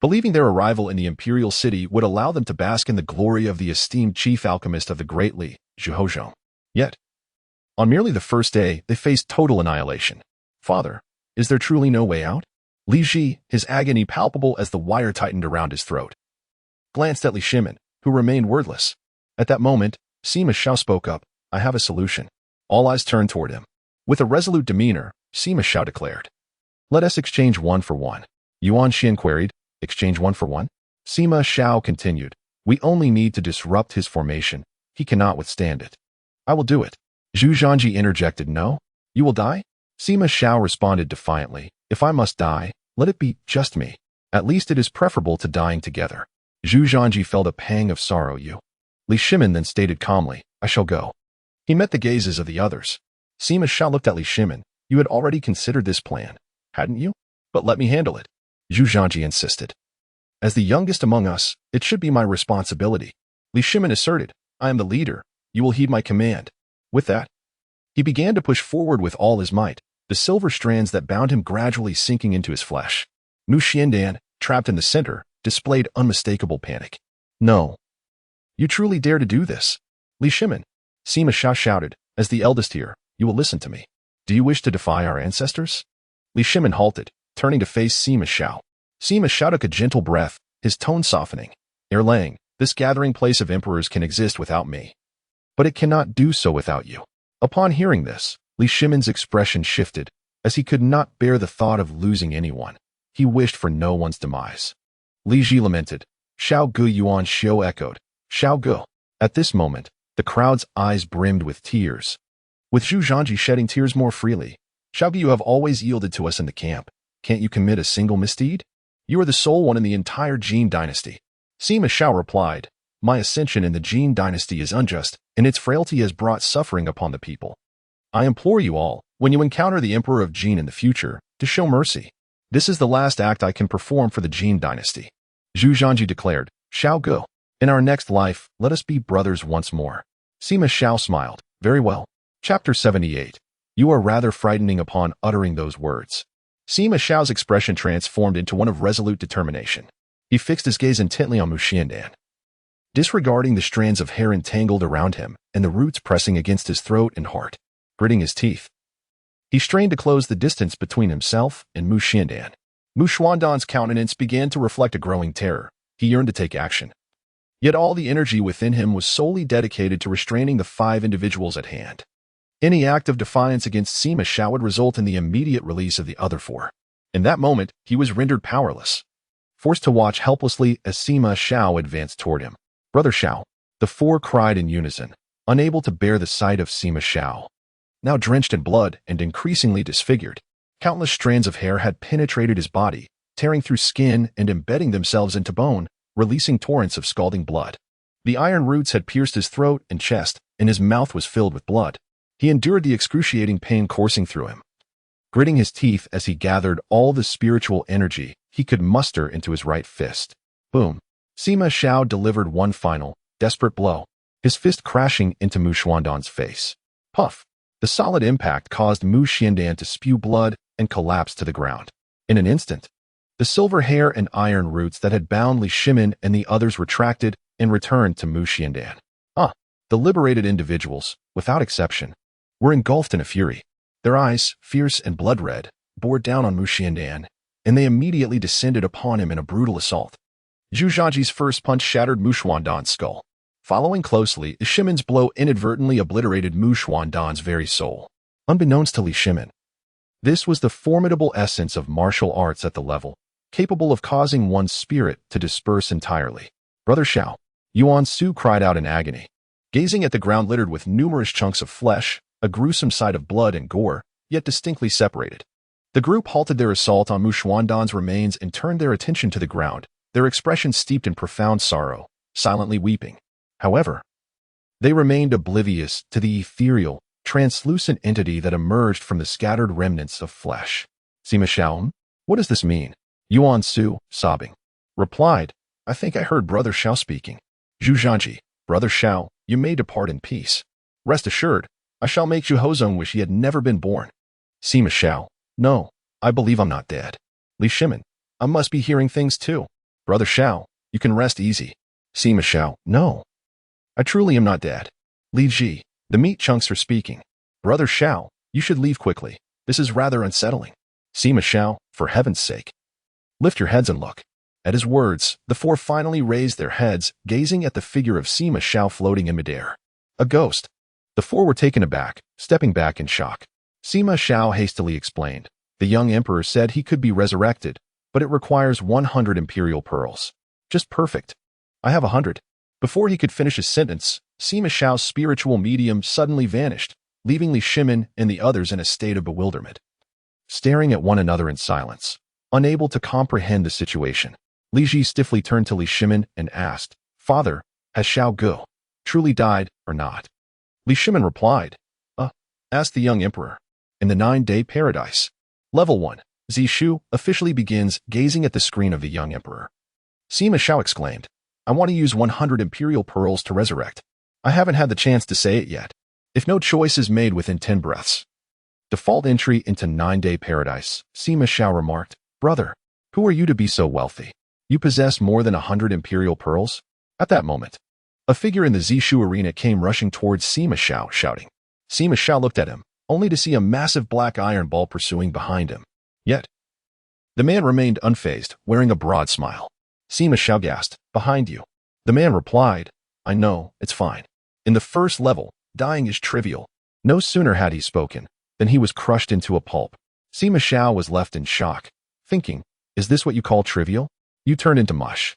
believing their arrival in the imperial city would allow them to bask in the glory of the esteemed chief alchemist of the great Li, Zhu Yuanzhang. Yet, on merely the first day, they faced total annihilation. Father, is there truly no way out? Li Ji, his agony palpable as the wire tightened around his throat, glanced at Li Shimin, who remained wordless. At that moment, Sima Yi spoke up. I have a solution. All eyes turned toward him. With a resolute demeanor, Sima Yi declared. Let us exchange 1 for 1. Yuan Xin queried. Exchange 1 for 1? Sima Yi continued. We only need to disrupt his formation. He cannot withstand it. I will do it. Zhu Yuanzhang interjected. No? You will die? Sima Yi responded defiantly. If I must die, let it be just me. At least it is preferable to dying together. Zhu Yuanzhang felt a pang of sorrow. Li Shimin then stated calmly, I shall go. He met the gazes of the others. Sima Yi looked at Li Shimin. You had already considered this plan, hadn't you? But let me handle it. Zhu Yuanzhang insisted. As the youngest among us, it should be my responsibility. Li Shimin asserted. I am the leader. You will heed my command. With that, he began to push forward with all his might, the silver strands that bound him gradually sinking into his flesh. Mu Xiandan, trapped in the center, displayed unmistakable panic. No. You truly dare to do this? Li Shimin, Sima Yi shouted, as the eldest here, you will listen to me. Do you wish to defy our ancestors? Li Shimin halted, turning to face Sima Yi. Sima Yi took a gentle breath, his tone softening. Erlang, this gathering place of emperors can exist without me. But it cannot do so without you. Upon hearing this, Li Shimin's expression shifted, as he could not bear the thought of losing anyone. He wished for no one's demise. Li Ji lamented. Xiao Gu Yuan Xiu echoed. Xiao Gu. At this moment, the crowd's eyes brimmed with tears. With Zhu Yuanzhang shedding tears more freely. Xiao Gu, you have always yielded to us in the camp. Can't you commit a single misdeed? You are the sole one in the entire Qin dynasty. Sima Yi replied. My ascension in the Qin dynasty is unjust, and its frailty has brought suffering upon the people. I implore you all, when you encounter the Emperor of Qin in the future, to show mercy. This is the last act I can perform for the Qin dynasty. Zhu Yuanzhang declared. Xiao Gu. In our next life, let us be brothers once more. Sima Yi smiled. Very well. Chapter 78. You are rather frightening upon uttering those words. Sima Yi's expression transformed into one of resolute determination. He fixed his gaze intently on Mu Xiandan, disregarding the strands of hair entangled around him and the roots pressing against his throat and heart. Gritting his teeth, he strained to close the distance between himself and Mu Xiandan. Mu Xuandan's countenance began to reflect a growing terror. He yearned to take action. Yet all the energy within him was solely dedicated to restraining the 5 individuals at hand. Any act of defiance against Sima Yi would result in the immediate release of the other 4. In that moment, he was rendered powerless. forced to watch helplessly as Sima Xiao advanced toward him. "Brother Xiao," the four cried in unison, unable to bear the sight of Sima Xiao. Now drenched in blood and increasingly disfigured, countless strands of hair had penetrated his body, tearing through skin and embedding themselves into bone, releasing torrents of scalding blood. The iron roots had pierced his throat and chest, and his mouth was filled with blood. He endured the excruciating pain coursing through him, gritting his teeth as he gathered all the spiritual energy he could muster into his right fist. Boom! Sima Xiao delivered one final, desperate blow, his fist crashing into Mu Xuandan's face. Puff! The solid impact caused Mu Xiandan to spew blood and collapse to the ground. In an instant, the silver hair and iron roots that had bound Li Shimin and the others retracted and returned to Mu Xiandan. The liberated individuals, without exception, were engulfed in a fury. Their eyes, fierce and blood-red, bore down on Mu Xiandan, and they immediately descended upon him in a brutal assault. Zhu Zhaji's first punch shattered Mu Xuandan's skull. Following closely, Shimin's blow inadvertently obliterated Mu Xuandan's very soul. Unbeknownst to Li Shimin, this was the formidable essence of martial arts at the level, capable of causing one's spirit to disperse entirely. "Brother Xiao," Yuan Su cried out in agony. Gazing at the ground littered with numerous chunks of flesh, a gruesome sight of blood and gore, yet distinctly separated. The group halted their assault on Mu Xuandan's remains and turned their attention to the ground, their expressions steeped in profound sorrow, silently weeping. However, they remained oblivious to the ethereal, translucent entity that emerged from the scattered remnants of flesh. "Sima Xiao, what does this mean?" Yuan Su, sobbing, replied, "I think I heard Brother Xiao speaking." "Zhu Zhanji, Brother Xiao, you may depart in peace. Rest assured, I shall make Zhu Hozong wish he had never been born." Sima Xiao, "No, I believe I'm not dead." Li Shimin, "I must be hearing things too." "Brother Xiao, you can rest easy." Sima Xiao, "No, I truly am not dead." Li Ji, the meat chunks are speaking. "Brother Xiao, you should leave quickly. This is rather unsettling." Sima Xiao, "For heaven's sake, lift your heads and look." At his words, the four finally raised their heads, gazing at the figure of Sima Xiao floating in midair. A ghost. The four were taken aback, stepping back in shock. Sima Xiao hastily explained. "The young emperor said he could be resurrected, but it requires 100 imperial pearls. Just perfect. I have 100. Before he could finish his sentence, Sima Xiao's spiritual medium suddenly vanished, leaving Li Shimin and the others in a state of bewilderment, staring at one another in silence, unable to comprehend the situation. Li Ji stiffly turned to Li Shimin and asked, "Father, has Xiao Gu truly died or not?" Li Shimin replied, asked the young emperor. "In the 9-day paradise. Level 1, Zishu officially begins gazing at the screen of the young emperor." Sima Xiao exclaimed, "I want to use 100 imperial pearls to resurrect. I haven't had the chance to say it yet. If no choice is made within 10 breaths. Default entry into 9-day paradise," Sima Xiao remarked. "Brother, who are you to be so wealthy? You possess more than 100 imperial pearls?" At that moment, a figure in the Zishu arena came rushing towards Sima Xiao, shouting. Sima Xiao looked at him, only to see a massive black iron ball pursuing behind him. Yet, the man remained unfazed, wearing a broad smile. Sima Xiao gasped, "Behind you." The man replied, "I know, it's fine. In the first level, dying is trivial." No sooner had he spoken than he was crushed into a pulp. Sima Xiao was left in shock, thinking, "Is this what you call trivial? You turned into mush.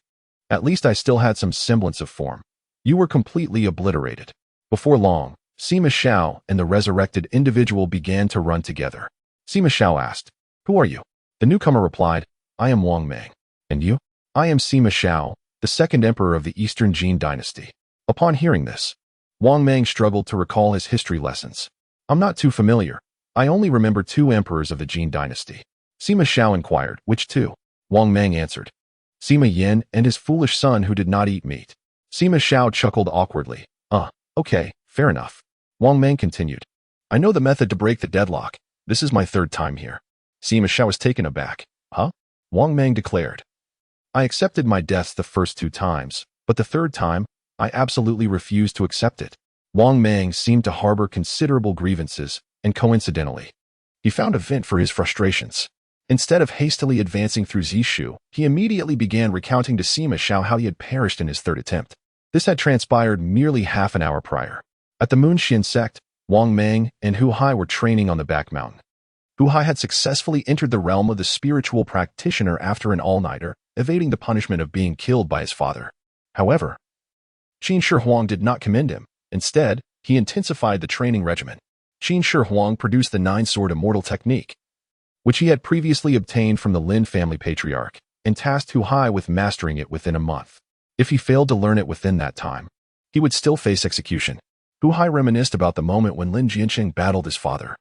At least I still had some semblance of form. You were completely obliterated." Before long, Sima Xiao and the resurrected individual began to run together. Sima Xiao asked, "Who are you?" The newcomer replied, "I am Wang Mang." "And you?" "I am Sima Xiao, the second emperor of the Eastern Qin dynasty." Upon hearing this, Wang Mang struggled to recall his history lessons. "I'm not too familiar. I only remember 2 emperors of the Qin dynasty." Sima Xiao inquired, "Which 2?" Wang Mang answered, "Sima Yin and his foolish son who did not eat meat." Sima Xiao chuckled awkwardly. Okay, fair enough." Wang Mang continued, "I know the method to break the deadlock. This is my 3rd time here." Sima Xiao was taken aback. "Huh?" Wang Mang declared, "I accepted my deaths the first 2 times, but the 3rd time, I absolutely refused to accept it." Wang Mang seemed to harbor considerable grievances, and coincidentally, he found a vent for his frustrations. Instead of hastily advancing through Zishu, he immediately began recounting to Sima Xiao how he had perished in his 3rd attempt. This had transpired merely half an hour prior. At the Moonxian sect, Wang Mang and Hu Hai were training on the back mountain. Hu Hai had successfully entered the realm of the spiritual practitioner after an all-nighter, evading the punishment of being killed by his father. However, Qin Shi Huang did not commend him. Instead, he intensified the training regimen. Qin Shi Huang produced the nine-sword immortal technique, which he had previously obtained from the Lin family patriarch, and tasked Hu Hai with mastering it within a month. If he failed to learn it within that time, he would still face execution. Hu Hai reminisced about the moment when Lin Jianqing battled his father,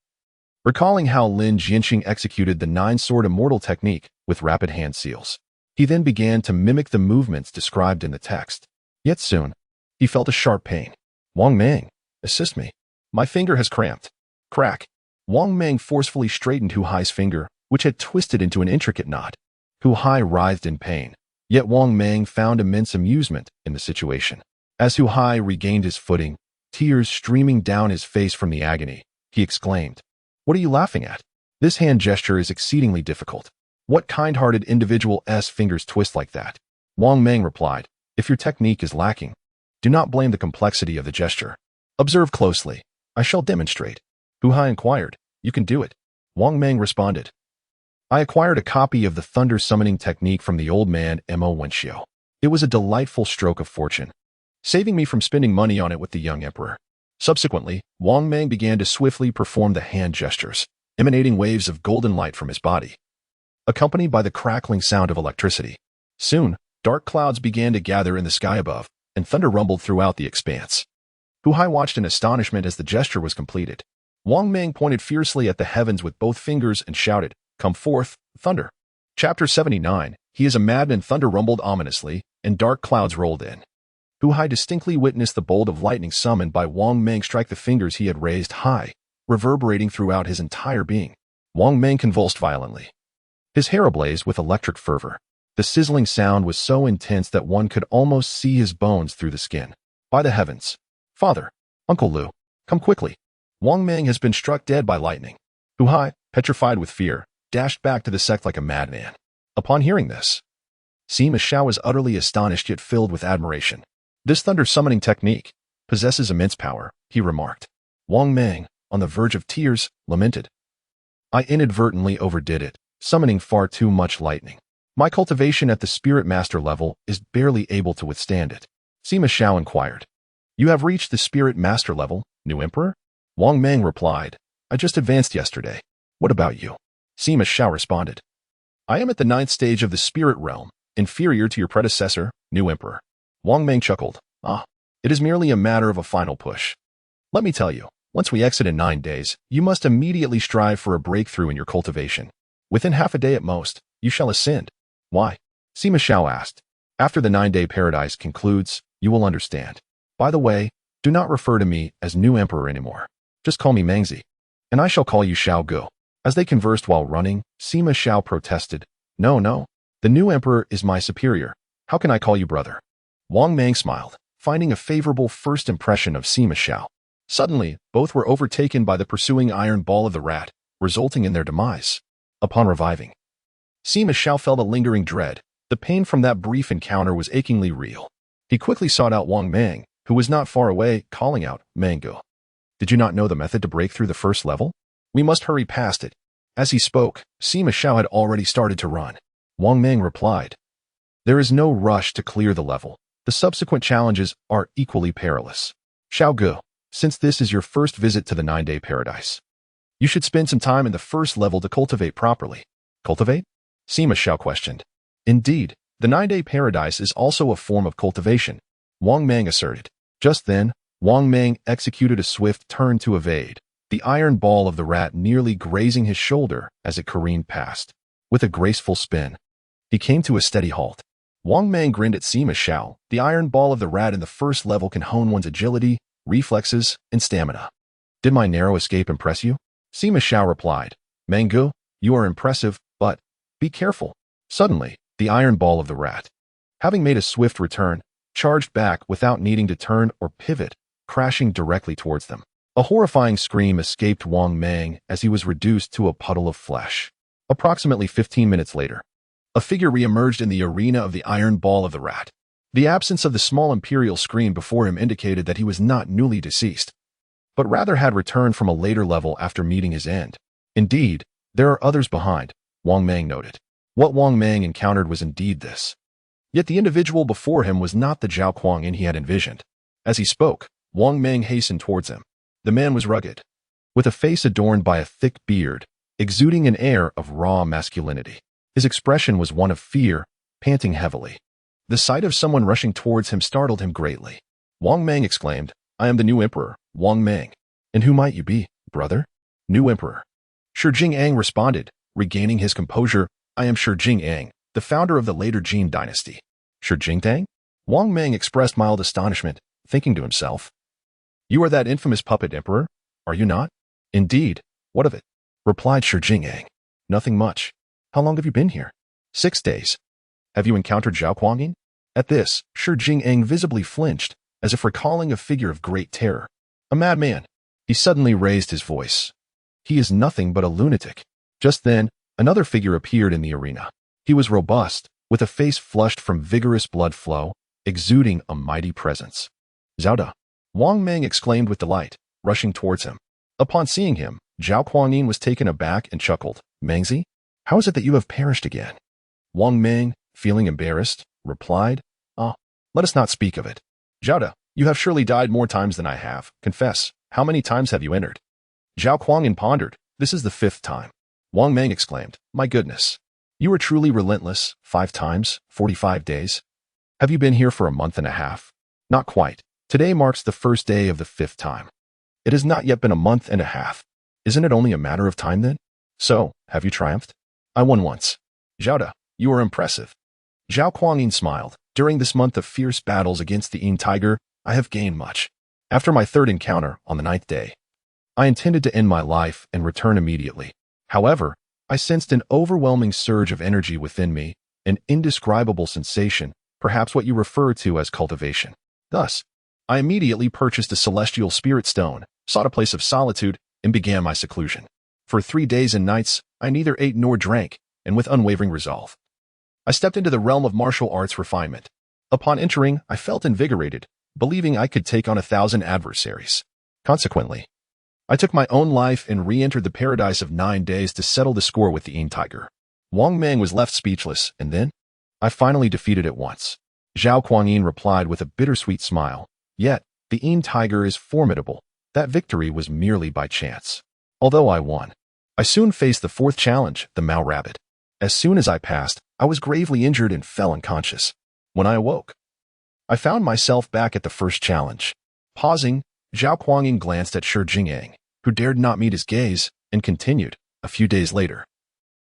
recalling how Lin Jianqing executed the nine-sword immortal technique with rapid hand seals. He then began to mimic the movements described in the text. Yet soon, he felt a sharp pain. Wang Mang, assist me. My finger has cramped. Crack. Wang Mang forcefully straightened Hu Hai's finger, which had twisted into an intricate knot. Hu Hai writhed in pain. Yet Wang Mang found immense amusement in the situation. As Hu Hai regained his footing, tears streaming down his face from the agony, he exclaimed, "What are you laughing at? This hand gesture is exceedingly difficult. What kind-hearted individual's fingers twist like that?" Wang Mang replied, "If your technique is lacking, do not blame the complexity of the gesture. Observe closely. I shall demonstrate." Hu Hai inquired, "You can do it?" Wang Mang responded, "I acquired a copy of the thunder summoning technique from the old man Mo Wenxiu. It was a delightful stroke of fortune, saving me from spending money on it with the young emperor." Subsequently, Wang Mang began to swiftly perform the hand gestures, emanating waves of golden light from his body, accompanied by the crackling sound of electricity. Soon, dark clouds began to gather in the sky above, and thunder rumbled throughout the expanse. Hu Hai watched in astonishment as the gesture was completed. Wang Mang pointed fiercely at the heavens with both fingers and shouted, "Come forth, thunder." Chapter 79, He is a madman. Thunder rumbled ominously, and dark clouds rolled in. Hu Hai distinctly witnessed the bolt of lightning summoned by Wang Mang strike the fingers he had raised high, reverberating throughout his entire being. Wang Mang convulsed violently, his hair ablaze with electric fervor. The sizzling sound was so intense that one could almost see his bones through the skin. "By the heavens! Father! Uncle Liu! Come quickly! Wang Mang has been struck dead by lightning." Hu Hai, petrified with fear, dashed back to the sect like a madman. Upon hearing this, Sima Yi was utterly astonished yet filled with admiration. "This thunder summoning technique possesses immense power," he remarked. Wang Mang, on the verge of tears, lamented, "I inadvertently overdid it, summoning far too much lightning. My cultivation at the spirit master level is barely able to withstand it." Sima Yi inquired, "You have reached the spirit master level, new emperor?" Wang Mang replied, "I just advanced yesterday. What about you?" Sima Yi responded, "I am at the 9th stage of the spirit realm, inferior to your predecessor, new emperor." Wang Mang chuckled, "Ah, it is merely a matter of a final push. Let me tell you, once we exit in 9 days, you must immediately strive for a breakthrough in your cultivation. Within half a day at most, you shall ascend." "Why?" Sima Yi asked. "After the 9-day paradise concludes, you will understand. By the way, do not refer to me as new emperor anymore. Just call me Mangzi, and I shall call you Xiao Gu." As they conversed while running, Sima Yi protested, No, the new emperor is my superior. How can I call you brother?" Wang Mang smiled, finding a favorable first impression of Sima Yi. Suddenly, both were overtaken by the pursuing iron ball of the rat, resulting in their demise. Upon reviving, Sima Yi felt a lingering dread. The pain from that brief encounter was achingly real. He quickly sought out Wang Mang, who was not far away, calling out, "Mango, did you not know the method to break through the first level? We must hurry past it." As he spoke, Sima Yi had already started to run. Wang Mang replied, "There is no rush to clear the level. The subsequent challenges are equally perilous. Xiao Gu, since this is your first visit to the 9-day paradise, you should spend some time in the first level to cultivate properly." "Cultivate?" Sima Yi questioned. "Indeed, the 9-day paradise is also a form of cultivation," Wang Mang asserted. Just then, Wang Mang executed a swift turn to evade, the iron ball of the rat nearly grazing his shoulder as it careened past. With a graceful spin, he came to a steady halt. Wang Mang grinned at Sima Yi. The iron ball of the rat in the first level can hone one's agility, reflexes, and stamina. "Did my narrow escape impress you?" Sima Yi replied, "Mangu, you are impressive, but be careful." Suddenly, the iron ball of the rat, having made a swift return, charged back without needing to turn or pivot, crashing directly towards them. A horrifying scream escaped Wang Mang as he was reduced to a puddle of flesh. Approximately 15 minutes later, a figure re-emerged in the arena of the iron ball of the rat. The absence of the small imperial screen before him indicated that he was not newly deceased, but rather had returned from a later level after meeting his end. Indeed, There are others behind, Wang Mang noted. What Wang Mang encountered was indeed this. Yet the individual before him was not the Zhao Kuangyin he had envisioned. As he spoke, Wang Mang hastened towards him. The man was rugged, with a face adorned by a thick beard, exuding an air of raw masculinity. His expression was one of fear, panting heavily. The sight of someone rushing towards him startled him greatly. Wang Mang exclaimed, "I am the new emperor, Wang Mang. And who might you be, brother?" "New emperor." Shi Jingyang responded, regaining his composure, "I am Shi Jingyang, the founder of the later Jin dynasty." "Shi Jingyang?" Wang Mang expressed mild astonishment, thinking to himself, "You are that infamous puppet emperor, are you not?" "Indeed, what of it?" replied Shi Jingyang. "Nothing much. How long have you been here?" 6 days. "Have you encountered Zhao Kuangyin?" At this, Shi Jingyang visibly flinched, as if recalling a figure of great terror. "A madman." He suddenly raised his voice. "He is nothing but a lunatic." Just then, another figure appeared in the arena. He was robust, with a face flushed from vigorous blood flow, exuding a mighty presence. "Zhao Da!" Wang Mang exclaimed with delight, rushing towards him. Upon seeing him, Zhao Kuangyin was taken aback and chuckled. "Mangzi, how is it that you have perished again?" Wang Mang, feeling embarrassed, replied, let us not speak of it. Zhao Da, you have surely died more times than I have. Confess, how many times have you entered?" Zhao Kuangyin pondered. "This is the 5th time." Wang Mang exclaimed, "My goodness, you are truly relentless. 5 times, 45 days. Have you been here for a month and a half?" "Not quite. Today marks the 1st day of the 5th time. It has not yet been a month and a half. Isn't it only a matter of time then?" "So, have you triumphed?" "I won once." "Zhao Da, you are impressive." Zhao Kuangyin smiled. "During this month of fierce battles against the Yin Tiger, I have gained much. After my 3rd encounter, on the 9th day, I intended to end my life and return immediately. However, I sensed an overwhelming surge of energy within me, an indescribable sensation, perhaps what you refer to as cultivation. Thus, I immediately purchased a celestial spirit stone, sought a place of solitude, and began my seclusion. For 3 days and nights, I neither ate nor drank, and with unwavering resolve, I stepped into the realm of martial arts refinement. Upon entering, I felt invigorated, believing I could take on 1,000 adversaries. Consequently, I took my own life and re-entered the paradise of 9 days to settle the score with the Yin Tiger." Wang Mang was left speechless, and then, "I finally defeated it once." Zhao Kuangyin replied with a bittersweet smile, "Yet, the Yin Tiger is formidable. That victory was merely by chance. Although I won, I soon faced the 4th challenge, the Mao Rabbit. As soon as I passed, I was gravely injured and fell unconscious. When I awoke, I found myself back at the 1st challenge." Pausing, Zhao Kuangyin glanced at Shi Jingyang, who dared not meet his gaze, and continued, "A few days later,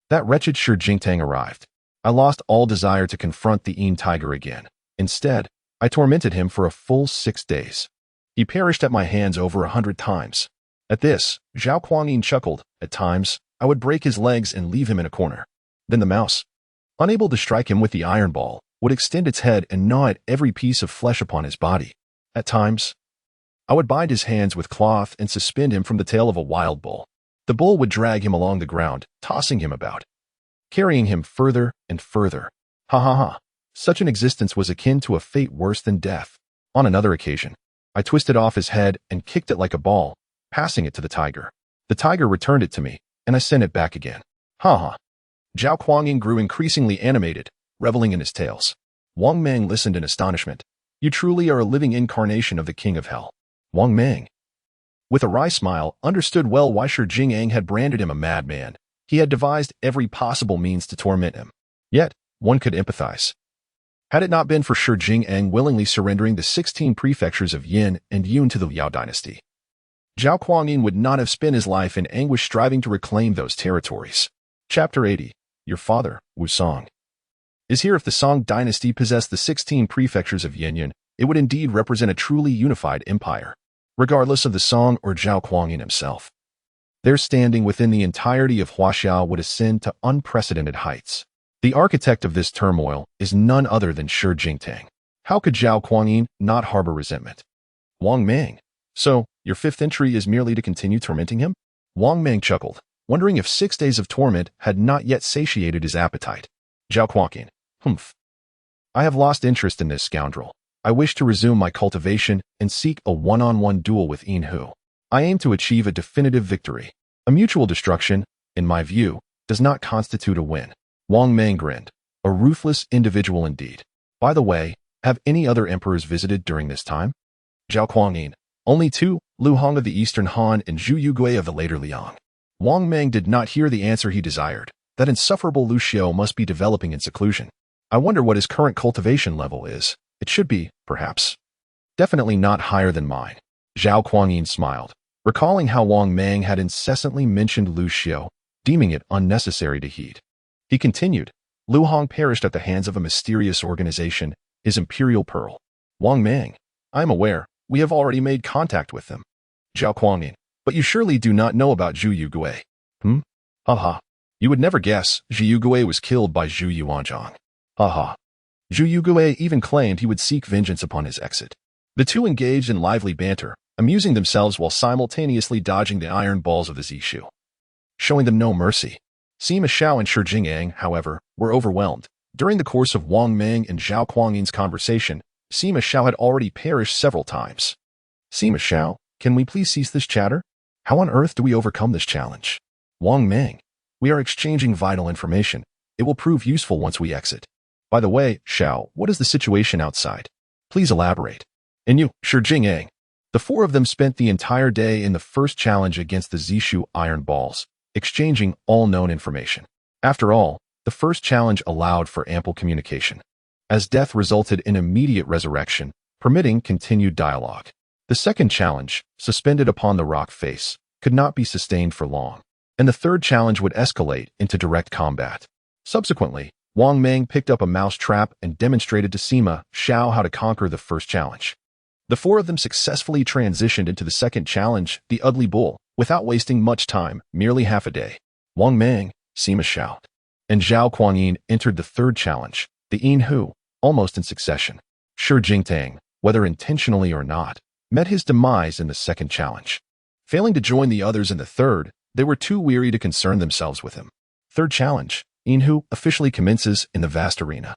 that wretched Shi Jingyang arrived. I lost all desire to confront the Yin Tiger again. Instead, I tormented him for a full 6 days. He perished at my hands over 100 times. At this, Zhao Kuangyin chuckled. At times, I would break his legs and leave him in a corner. Then the mouse, unable to strike him with the iron ball, would extend its head and gnaw at every piece of flesh upon his body. At times, I would bind his hands with cloth and suspend him from the tail of a wild bull. The bull would drag him along the ground, tossing him about, carrying him further and further. Ha ha ha. Such an existence was akin to a fate worse than death. On another occasion, I twisted off his head and kicked it like a ball, passing it to the tiger. The tiger returned it to me, and I sent it back again. Ha ha." Zhao Kuangyin grew increasingly animated, reveling in his tales. Wang Mang listened in astonishment. "You truly are a living incarnation of the King of Hell." Wang Mang, with a wry smile, understood well why Shi Jingyang had branded him a madman. He had devised every possible means to torment him. Yet, one could empathize. Had it not been for Shi Jingyang willingly surrendering the 16 prefectures of Yin and Yun to the Liao dynasty, Zhao Kuangyin would not have spent his life in anguish striving to reclaim those territories. Chapter 80. Your father, Wu Song, is here. If the Song dynasty possessed the 16 prefectures of Yin, it would indeed represent a truly unified empire, regardless of the Song or Zhao Kuangyin himself. Their standing within the entirety of Huaxia would ascend to unprecedented heights. The architect of this turmoil is none other than Shi Jingyang. How could Zhao Kuangyin not harbor resentment? Wang Mang, so your 5th entry is merely to continue tormenting him? Wang Mang chuckled, wondering if 6 days of torment had not yet satiated his appetite. Zhao Kuangyin, humph. I have lost interest in this scoundrel. I wish to resume my cultivation and seek a one-on-one duel with Yin Hu. I aim to achieve a definitive victory. A mutual destruction, in my view, does not constitute a win. Wang Mang grinned. A ruthless individual indeed. By the way, have any other emperors visited during this time? Zhao Kuangyin. Only two, Liu Hong of the Eastern Han and Zhu Yuanzhang of the later Liang. Wang Mang did not hear the answer he desired. That insufferable Liu Xiu must be developing in seclusion. I wonder what his current cultivation level is. It should be, perhaps, definitely not higher than mine. Zhao Kuangyin smiled, recalling how Wang Mang had incessantly mentioned Liu Xiu, deeming it unnecessary to heed. He continued, Liu Hong perished at the hands of a mysterious organization, his imperial pearl. Wang Mang, I am aware, we have already made contact with them. Zhao Kuangyin, but you surely do not know about Zhu Yuanzhang. Haha. You would never guess Zhu Yuanzhang was killed by Zhu Yuanzhang. Haha. Zhu Yuanzhang even claimed he would seek vengeance upon his exit. The two engaged in lively banter, amusing themselves while simultaneously dodging the iron balls of the Zishu, showing them no mercy. Sima Yi and Shi Jingyang, however, were overwhelmed. During the course of Wang Mang and Zhao Kuangyin's conversation, Sima Yi had already perished several times. Sima Yi, can we please cease this chatter? How on earth do we overcome this challenge? Wang Mang, we are exchanging vital information. It will prove useful once we exit. By the way, Xiao, what is the situation outside? Please elaborate. And you, Shi Jingyang. The four of them spent the entire day in the first challenge against the Zishu iron balls, exchanging all known information. After all, the first challenge allowed for ample communication, as death resulted in immediate resurrection, permitting continued dialogue. The second challenge, suspended upon the rock face, could not be sustained for long, and the third challenge would escalate into direct combat. Subsequently, Wang Mang picked up a mouse trap and demonstrated to Sima Yi how to conquer the first challenge. The four of them successfully transitioned into the second challenge, the Ugly Bull, without wasting much time, merely half a day. Wang Mang, Sima Yi, and Zhao Kuangyin entered the third challenge, the Yin Hu, almost in succession. Shi Jingyang, whether intentionally or not, met his demise in the second challenge. Failing to join the others in the third, they were too weary to concern themselves with him. Third challenge, Yin Hu, officially commences in the vast arena.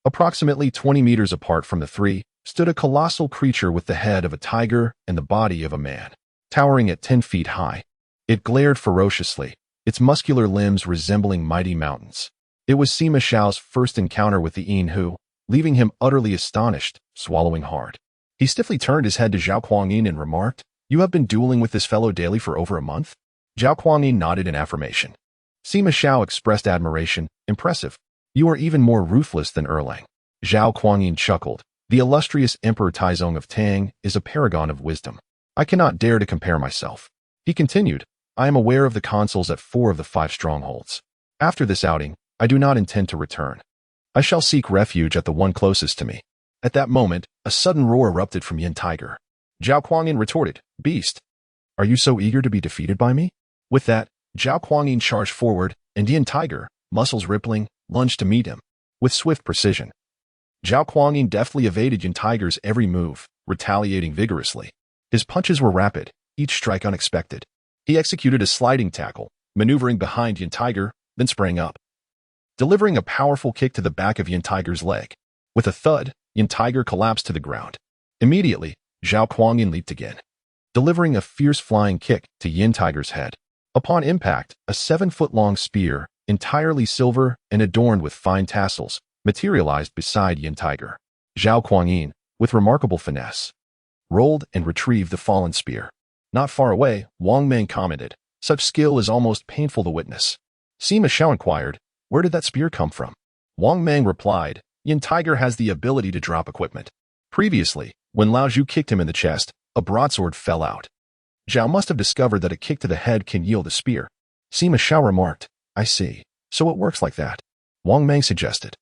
Approximately 20 meters apart from the three, stood a colossal creature with the head of a tiger and the body of a man, towering at 10 feet high. It glared ferociously, its muscular limbs resembling mighty mountains. It was Sima Yi's first encounter with the Yin Hu, leaving him utterly astonished, swallowing hard. He stiffly turned his head to Zhao Kuangyin and remarked, You have been dueling with this fellow daily for over a month? Zhao Kuangyin nodded in affirmation. Sima Yi expressed admiration, Impressive. You are even more ruthless than Erlang. Zhao Kuangyin chuckled. The illustrious Emperor Taizong of Tang is a paragon of wisdom. I cannot dare to compare myself. He continued, I am aware of the consuls at 4 of the 5 strongholds. After this outing, I do not intend to return. I shall seek refuge at the one closest to me. At that moment, a sudden roar erupted from Yin Tiger. Zhao Kuangyin retorted, Beast, are you so eager to be defeated by me? With that, Zhao Kuangyin charged forward, and Yin Tiger, muscles rippling, lunged to meet him. With swift precision, Zhao Kuangyin deftly evaded Yin Tiger's every move, retaliating vigorously. His punches were rapid, each strike unexpected. He executed a sliding tackle, maneuvering behind Yin Tiger, then sprang up, delivering a powerful kick to the back of Yin Tiger's leg. With a thud, Yin Tiger collapsed to the ground. Immediately, Zhao Kuangyin leaped again, delivering a fierce flying kick to Yin Tiger's head. Upon impact, a 7-foot-long spear, entirely silver and adorned with fine tassels, materialized beside Yin Tiger. Zhao Kuangyin, with remarkable finesse, rolled and retrieved the fallen spear. Not far away, Wang Mang commented, Such skill is almost painful to witness. Sima Yi inquired, Where did that spear come from? Wang Mang replied, Yin Tiger has the ability to drop equipment. Previously, when Lao Zhu kicked him in the chest, a broadsword fell out. Zhao must have discovered that a kick to the head can yield a spear. Sima Yi remarked, I see. So it works like that. Wang Mang suggested,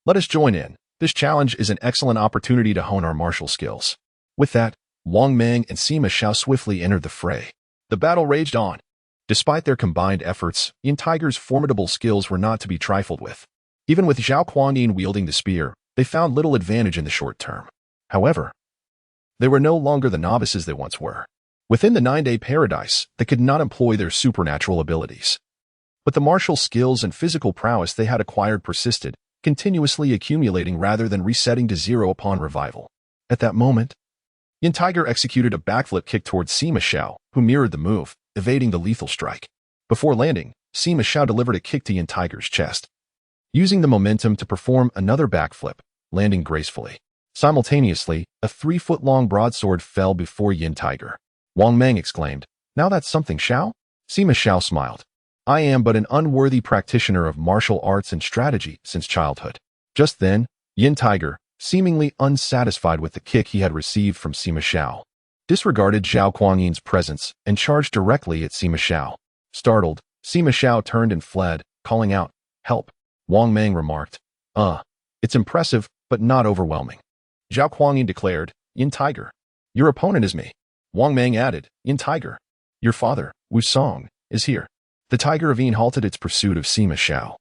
Let us join in. This challenge is an excellent opportunity to hone our martial skills. With that, Wang Mang and Sima Yi swiftly entered the fray. The battle raged on. Despite their combined efforts, Yin Tiger's formidable skills were not to be trifled with. Even with Zhao Kuangyin wielding the spear, they found little advantage in the short term. However, they were no longer the novices they once were. Within the 9-day paradise, they could not employ their supernatural abilities. But the martial skills and physical prowess they had acquired persisted, continuously accumulating rather than resetting to zero upon revival. At that moment, Yin Tiger executed a backflip kick towards Sima Yi, who mirrored the move, evading the lethal strike. Before landing, Sima Xiao delivered a kick to Yin Tiger's chest, using the momentum to perform another backflip, landing gracefully. Simultaneously, a 3-foot-long broadsword fell before Yin Tiger. Wang Mang exclaimed, "Now that's something, Xiao?" Sima Xiao smiled. "I am but an unworthy practitioner of martial arts and strategy since childhood." Just then, Yin Tiger, seemingly unsatisfied with the kick he had received from Sima Xiao, disregarded Zhao Kuangyin's presence and charged directly at Sima Xiao. Startled, Sima Xiao turned and fled, calling out, "Help." Wang Mang remarked, It's impressive, but not overwhelming." Zhao Kuangyin declared, "Yin Tiger, your opponent is me." Wang Mang added, "Yin Tiger, your father, Wu Song, is here." The Tiger of Yin halted its pursuit of Sima Xiao,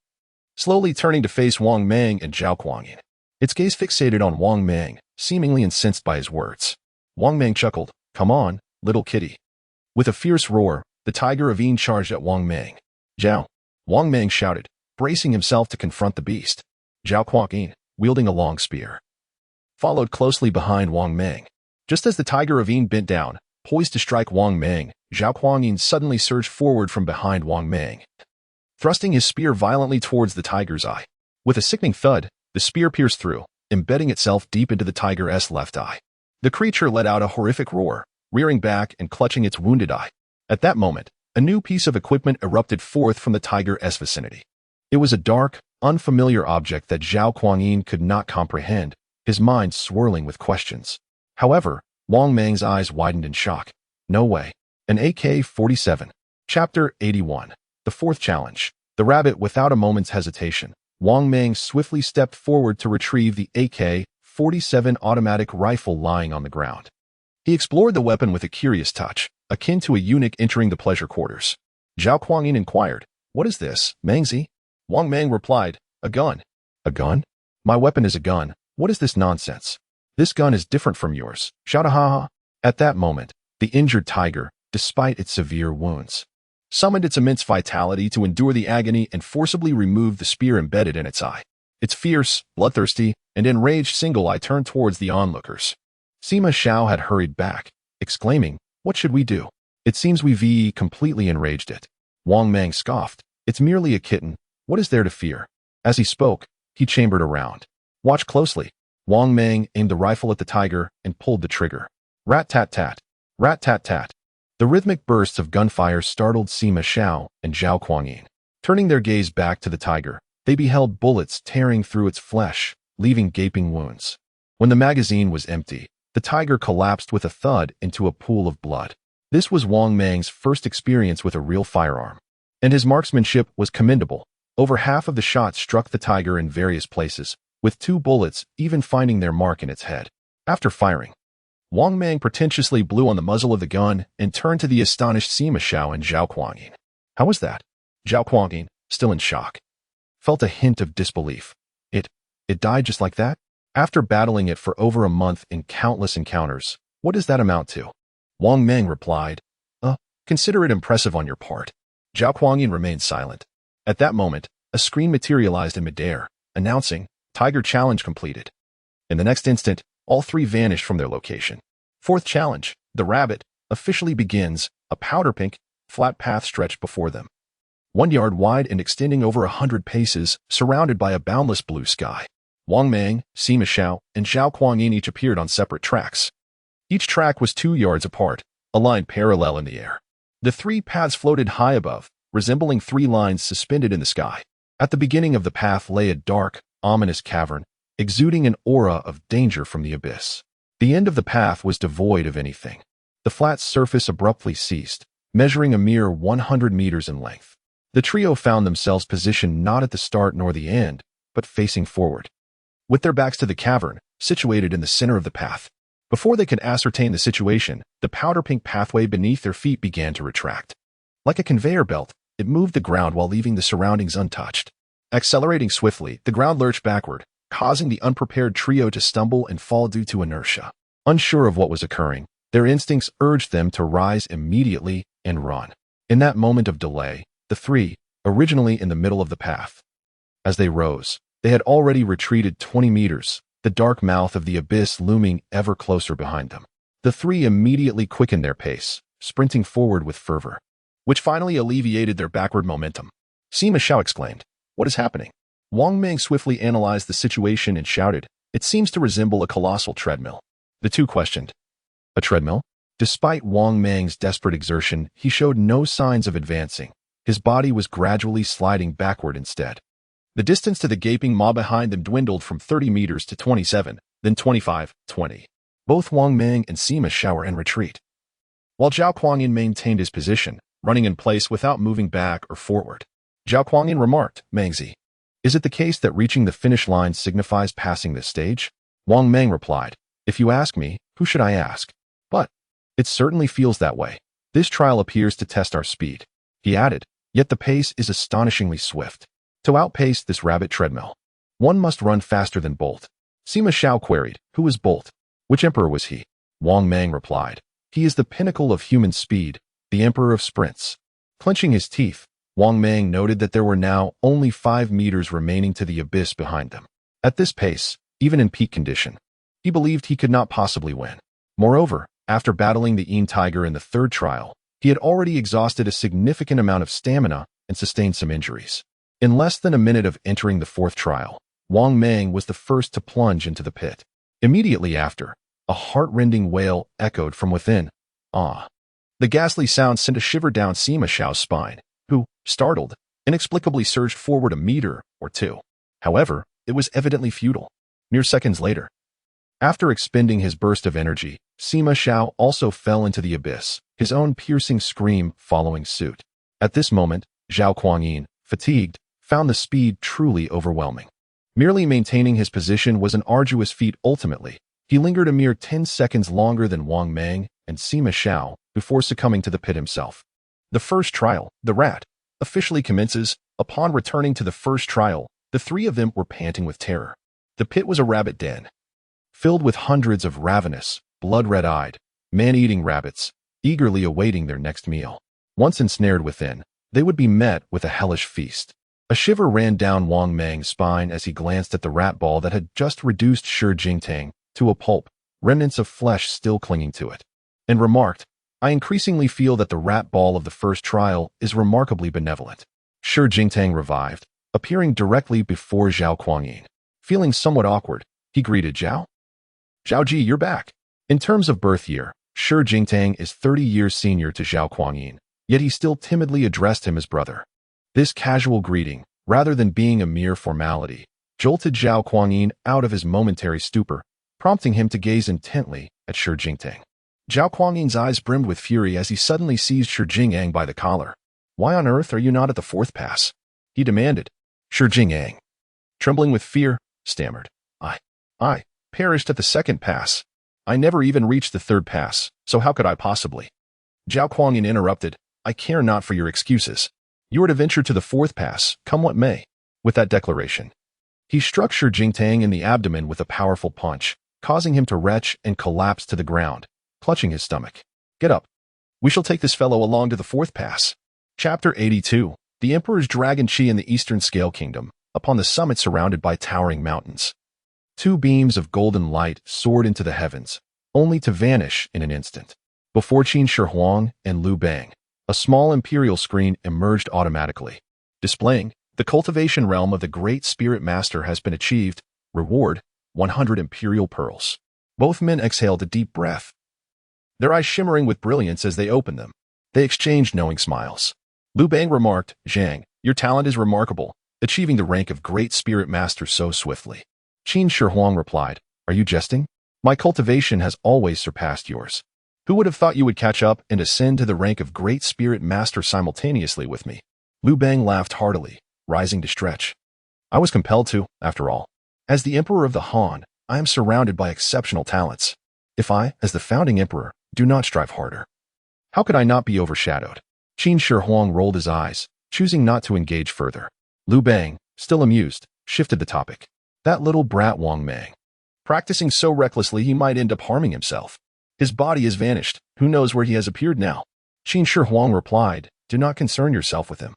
slowly turning to face Wang Mang and Zhao Kuangyin. Its gaze fixated on Wang Mang, seemingly incensed by his words. Wang Mang chuckled, "Come on, little kitty." With a fierce roar, the Tiger of Yin charged at Wang Mang. "Zhao!" Wang Mang shouted, bracing himself to confront the beast. Zhao Kuangyin, wielding a long spear, followed closely behind Wang Mang. Just as the Tiger of Yin bent down, poised to strike Wang Mang, Zhao Kuangyin suddenly surged forward from behind Wang Mang, thrusting his spear violently towards the tiger's eye. With a sickening thud, the spear pierced through, embedding itself deep into the tiger's left eye. The creature let out a horrific roar, rearing back and clutching its wounded eye. At that moment, a new piece of equipment erupted forth from the tiger's vicinity. It was a dark, unfamiliar object that Zhao Kuangyin could not comprehend, his mind swirling with questions. However, Wang Mang's eyes widened in shock. "No way." An AK-47. Chapter 81. The fourth challenge. The rabbit. Without a moment's hesitation, Wang Mang swiftly stepped forward to retrieve the AK-47 automatic rifle lying on the ground. He explored the weapon with a curious touch, akin to a eunuch entering the pleasure quarters. Zhao Kuangyin inquired, "What is this, Mangzi?" Wang Mang replied, "A gun." "A gun? My weapon is a gun. What is this nonsense?" "This gun is different from yours." Shout-a-ha-ha. At that moment, the injured tiger, despite its severe wounds, summoned its immense vitality to endure the agony and forcibly remove the spear embedded in its eye. Its fierce, bloodthirsty, and enraged single eye turned towards the onlookers. Sima Xiao had hurried back, exclaiming, "What should we do? It seems we've completely enraged it." Wang Mang scoffed, "It's merely a kitten. What is there to fear?" As he spoke, he chambered around. "Watch closely." Wang Mang aimed the rifle at the tiger and pulled the trigger. Rat-tat-tat. Rat-tat-tat. The rhythmic bursts of gunfire startled Sima Xiao and Zhao Kuangyin. Turning their gaze back to the tiger, they beheld bullets tearing through its flesh, leaving gaping wounds. When the magazine was empty, the tiger collapsed with a thud into a pool of blood. This was Wang Mang's first experience with a real firearm, and his marksmanship was commendable. Over half of the shots struck the tiger in various places, with 2 bullets even finding their mark in its head. After firing, Wang Mang pretentiously blew on the muzzle of the gun and turned to the astonished Sima Xiao and Zhao Kuangyin. "How was that?" Zhao Kuangyin, still in shock, felt a hint of disbelief. It died just like that? After battling it for over a month in countless encounters, what does that amount to?" Wang Mang replied, Consider it impressive on your part." Zhao Kuangyin remained silent. At that moment, a screen materialized in midair, announcing, "Tiger challenge completed." In the next instant, all 3 vanished from their location. Fourth challenge, the rabbit, officially begins. A powder pink, flat path stretched before them, 1 yard wide and extending over 100 paces, surrounded by a boundless blue sky. Wang Mang, Sima Xiao, and Zhao Kuangyin each appeared on separate tracks. Each track was 2 yards apart, aligned parallel in the air. The 3 paths floated high above, resembling 3 lines suspended in the sky. At the beginning of the path lay a dark, ominous cavern, exuding an aura of danger from the abyss. The end of the path was devoid of anything. The flat surface abruptly ceased, measuring a mere 100 meters in length. The trio found themselves positioned not at the start nor the end, but facing forward, with their backs to the cavern, situated in the center of the path. Before they could ascertain the situation, the powder-pink pathway beneath their feet began to retract. Like a conveyor belt, it moved the ground while leaving the surroundings untouched. Accelerating swiftly, the ground lurched backward, causing the unprepared trio to stumble and fall due to inertia. Unsure of what was occurring, their instincts urged them to rise immediately and run. In that moment of delay, the 3, originally in the middle of the path, as they rose, they had already retreated 20 meters, the dark mouth of the abyss looming ever closer behind them. The 3 immediately quickened their pace, sprinting forward with fervor. which finally alleviated their backward momentum. Sima Xiao exclaimed, "What is happening?" Wang Mang swiftly analyzed the situation and shouted, "It seems to resemble a colossal treadmill." The two questioned, "A treadmill?" Despite Wang Mang's desperate exertion, he showed no signs of advancing. His body was gradually sliding backward instead. The distance to the gaping maw behind them dwindled from 30 meters to 27, then 25, 20. Both Wang Mang and Sima Xiao were in retreat, while Zhao Kuangyin maintained his position, running in place without moving back or forward. Zhao Kuangyin remarked, "Mangzi, is it the case that reaching the finish line signifies passing this stage?" Wang Mang replied, "If you ask me, who should I ask? But it certainly feels that way. This trial appears to test our speed." He added, "Yet the pace is astonishingly swift. To outpace this rabbit treadmill, one must run faster than Bolt." Sima Xiao queried, "Who is Bolt? Which emperor was he?" Wang Mang replied, "He is the pinnacle of human speed, the emperor of sprints." Clenching his teeth, Wang Mang noted that there were now only 5 meters remaining to the abyss behind them. At this pace, even in peak condition, he believed he could not possibly win. Moreover, after battling the Yin Tiger in the third trial, he had already exhausted a significant amount of stamina and sustained some injuries. In less than a minute of entering the fourth trial, Wang Mang was the first to plunge into the pit. Immediately after, a heart-rending wail echoed from within. "Ah!" The ghastly sound sent a shiver down Sima Xiao's spine, who, startled, inexplicably surged forward a meter or two. However, it was evidently futile. Mere seconds later, after expending his burst of energy, Sima Xiao also fell into the abyss, his own piercing scream following suit. At this moment, Zhao Kuangyin, fatigued, found the speed truly overwhelming. Merely maintaining his position was an arduous feat ultimately. He lingered a mere 10 seconds longer than Wang Mang and Sima Xiao before succumbing to the pit himself. The first trial, the rat, officially commences. Upon returning to the first trial, the three of them were panting with terror. The pit was a rabbit den, filled with hundreds of ravenous, blood-red-eyed, man-eating rabbits, eagerly awaiting their next meal. Once ensnared within, they would be met with a hellish feast. A shiver ran down Wang Mang's spine as he glanced at the rat ball that had just reduced Shi Jingtang to a pulp, remnants of flesh still clinging to it, and remarked, "I increasingly feel that the rat ball of the first trial is remarkably benevolent." Shi Jingtang revived, appearing directly before Zhao Kuangyin. Feeling somewhat awkward, he greeted Zhao. "Zhao Ji, you're back." In terms of birth year, Shi Jingtang is 30 years senior to Zhao Kuangyin, yet he still timidly addressed him as brother. This casual greeting, rather than being a mere formality, jolted Zhao Kuangyin out of his momentary stupor, prompting him to gaze intently at Shi Jingtang. Zhao Kuangyin's eyes brimmed with fury as he suddenly seized Shi Jingyang by the collar. "Why on earth are you not at the fourth pass?" he demanded. Shi Jingyang, trembling with fear, stammered, I perished at the second pass. I never even reached the third pass, so how could I possibly?" Zhao Kuangyin interrupted, "I care not for your excuses. You are to venture to the fourth pass, come what may." With that declaration, he struck Shi Jingtang in the abdomen with a powerful punch, causing him to retch and collapse to the ground, clutching his stomach. "Get up. We shall take this fellow along to the fourth pass." Chapter 82. The Emperor's Dragon Qi in the Eastern Scale Kingdom, upon the summit surrounded by towering mountains. Two beams of golden light soared into the heavens, only to vanish in an instant. Before Qin Shi Huang and Liu Bang, a small imperial screen emerged automatically, displaying, "The cultivation realm of the Great Spirit Master has been achieved. Reward, 100 imperial pearls." Both men exhaled a deep breath, their eyes shimmering with brilliance as they opened them. They exchanged knowing smiles. Liu Bang remarked, "Zhang, your talent is remarkable, achieving the rank of Great Spirit Master so swiftly." Qin Shi Huang replied, "Are you jesting? My cultivation has always surpassed yours. Who would have thought you would catch up and ascend to the rank of Great Spirit Master simultaneously with me?" Liu Bang laughed heartily, rising to stretch. "I was compelled to, after all. As the Emperor of the Han, I am surrounded by exceptional talents. If I, as the founding Emperor, do not strive harder, how could I not be overshadowed?" Qin Shi Huang rolled his eyes, choosing not to engage further. Liu Bang, still amused, shifted the topic. "That little brat Wang Mang. Practicing so recklessly he might end up harming himself. His body has vanished. Who knows where he has appeared now?" Qin Shi Huang replied, "Do not concern yourself with him.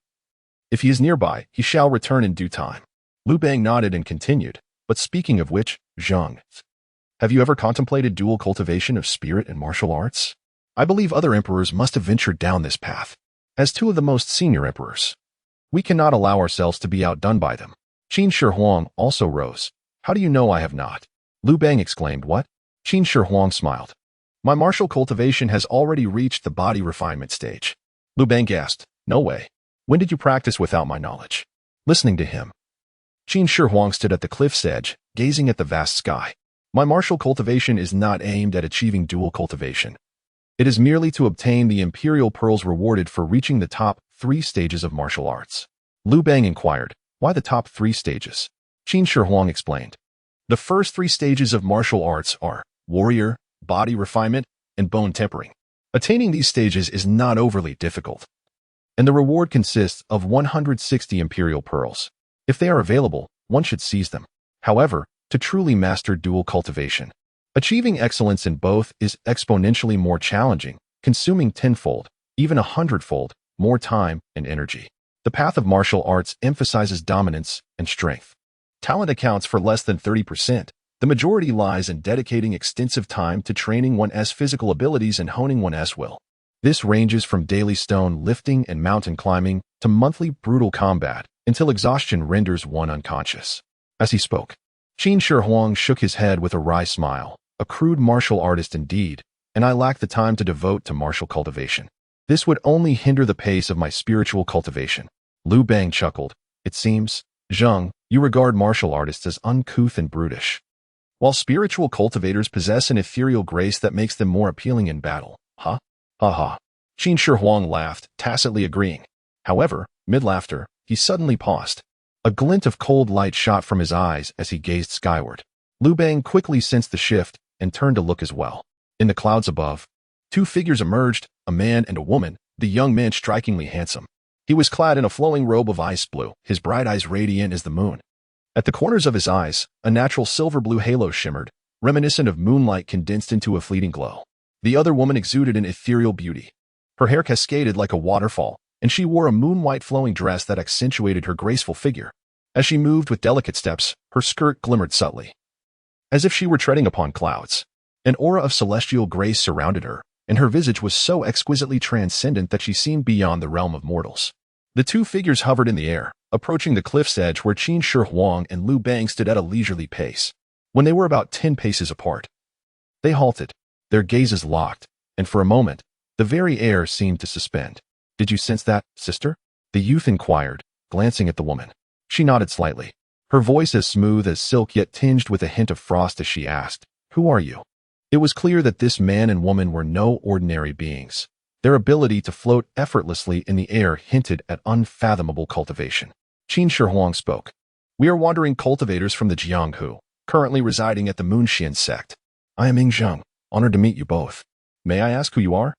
If he is nearby, he shall return in due time." Liu Bang nodded and continued, "But speaking of which, Zhang, have you ever contemplated dual cultivation of spirit and martial arts? I believe other emperors must have ventured down this path." as two of the most senior emperors. We cannot allow ourselves to be outdone by them. Qin Shi Huang also rose. How do you know I have not? Liu Bang exclaimed. What? Qin Shi Huang smiled. My martial cultivation has already reached the body refinement stage. Liu Bang gasped. No way. When did you practice without my knowledge? Listening to him, Qin Shi Huang stood at the cliff's edge, gazing at the vast sky. My martial cultivation is not aimed at achieving dual cultivation. It is merely to obtain the imperial pearls rewarded for reaching the top 3 stages of martial arts. Liu Bang inquired, why the top 3 stages? Qin Shi Huang explained. The first 3 stages of martial arts are warrior, body refinement, and bone tempering. Attaining these stages is not overly difficult, and the reward consists of 160 imperial pearls. If they are available, one should seize them. However, to truly master dual cultivation, achieving excellence in both is exponentially more challenging, consuming tenfold, even 100-fold, more time and energy. The path of martial arts emphasizes dominance and strength. Talent accounts for less than 30%. The majority lies in dedicating extensive time to training one's physical abilities and honing one's will. This ranges from daily stone lifting and mountain climbing to monthly brutal combat until exhaustion renders one unconscious. As he spoke, Qin Shi Huang shook his head with a wry smile. A crude martial artist indeed, and I lack the time to devote to martial cultivation. This would only hinder the pace of my spiritual cultivation. Liu Bang chuckled. It seems, Zhang, you regard martial artists as uncouth and brutish, while spiritual cultivators possess an ethereal grace that makes them more appealing in battle. Huh? Ha ha. Qin Shi Huang laughed, tacitly agreeing. However, mid-laughter, he suddenly paused. A glint of cold light shot from his eyes as he gazed skyward. Liu Bang quickly sensed the shift and turned to look as well. In the clouds above, 2 figures emerged, a man and a woman, the young man strikingly handsome. He was clad in a flowing robe of ice blue, his bright eyes radiant as the moon. At the corners of his eyes, a natural silver-blue halo shimmered, reminiscent of moonlight condensed into a fleeting glow. The other woman exuded an ethereal beauty. Her hair cascaded like a waterfall, and she wore a moon-white flowing dress that accentuated her graceful figure. As she moved with delicate steps, her skirt glimmered subtly, as if she were treading upon clouds. An aura of celestial grace surrounded her, and her visage was so exquisitely transcendent that she seemed beyond the realm of mortals. The 2 figures hovered in the air, approaching the cliff's edge where Qin Shi Huang and Liu Bang stood at a leisurely pace. When they were about 10 paces apart, they halted, their gazes locked, and for a moment, the very air seemed to suspend. Did you sense that, sister? The youth inquired, glancing at the woman. She nodded slightly, her voice as smooth as silk yet tinged with a hint of frost as she asked, Who are you? It was clear that this man and woman were no ordinary beings. Their ability to float effortlessly in the air hinted at unfathomable cultivation. Qin Shi Huang spoke. We are wandering cultivators from the Jianghu, currently residing at the Moonxian sect. I am Zhang, honored to meet you both. May I ask who you are?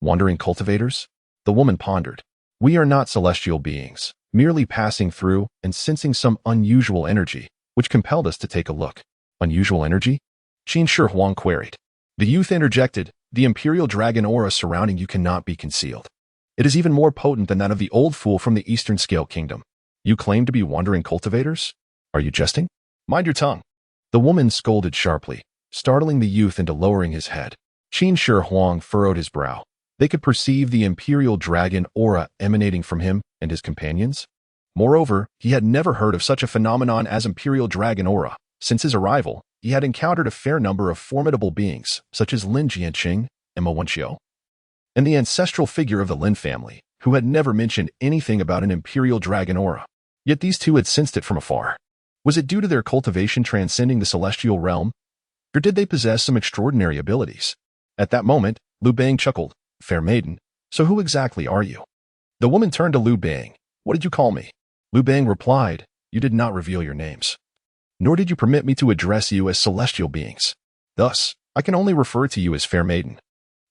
Wandering cultivators? The woman pondered. We are not celestial beings, merely passing through and sensing some unusual energy, which compelled us to take a look. Unusual energy? Qin Shi Huang queried. The youth interjected, the imperial dragon aura surrounding you cannot be concealed. It is even more potent than that of the old fool from the Eastern Scale Kingdom. You claim to be wandering cultivators? Are you jesting? Mind your tongue. The woman scolded sharply, startling the youth into lowering his head. Qin Shi Huang furrowed his brow. They could perceive the imperial dragon aura emanating from him and his companions. Moreover, he had never heard of such a phenomenon as imperial dragon aura. Since his arrival, he had encountered a fair number of formidable beings, such as Lin Jianqing and Ma Wenqiu, and the ancestral figure of the Lin family, who had never mentioned anything about an imperial dragon aura. Yet these 2 had sensed it from afar. Was it due to their cultivation transcending the celestial realm, or did they possess some extraordinary abilities? At that moment, Liu Bang chuckled. Fair maiden, so who exactly are you? The woman turned to Liu Bang. What did you call me? Liu Bang replied, You did not reveal your names, nor did you permit me to address you as celestial beings. Thus, I can only refer to you as fair maiden.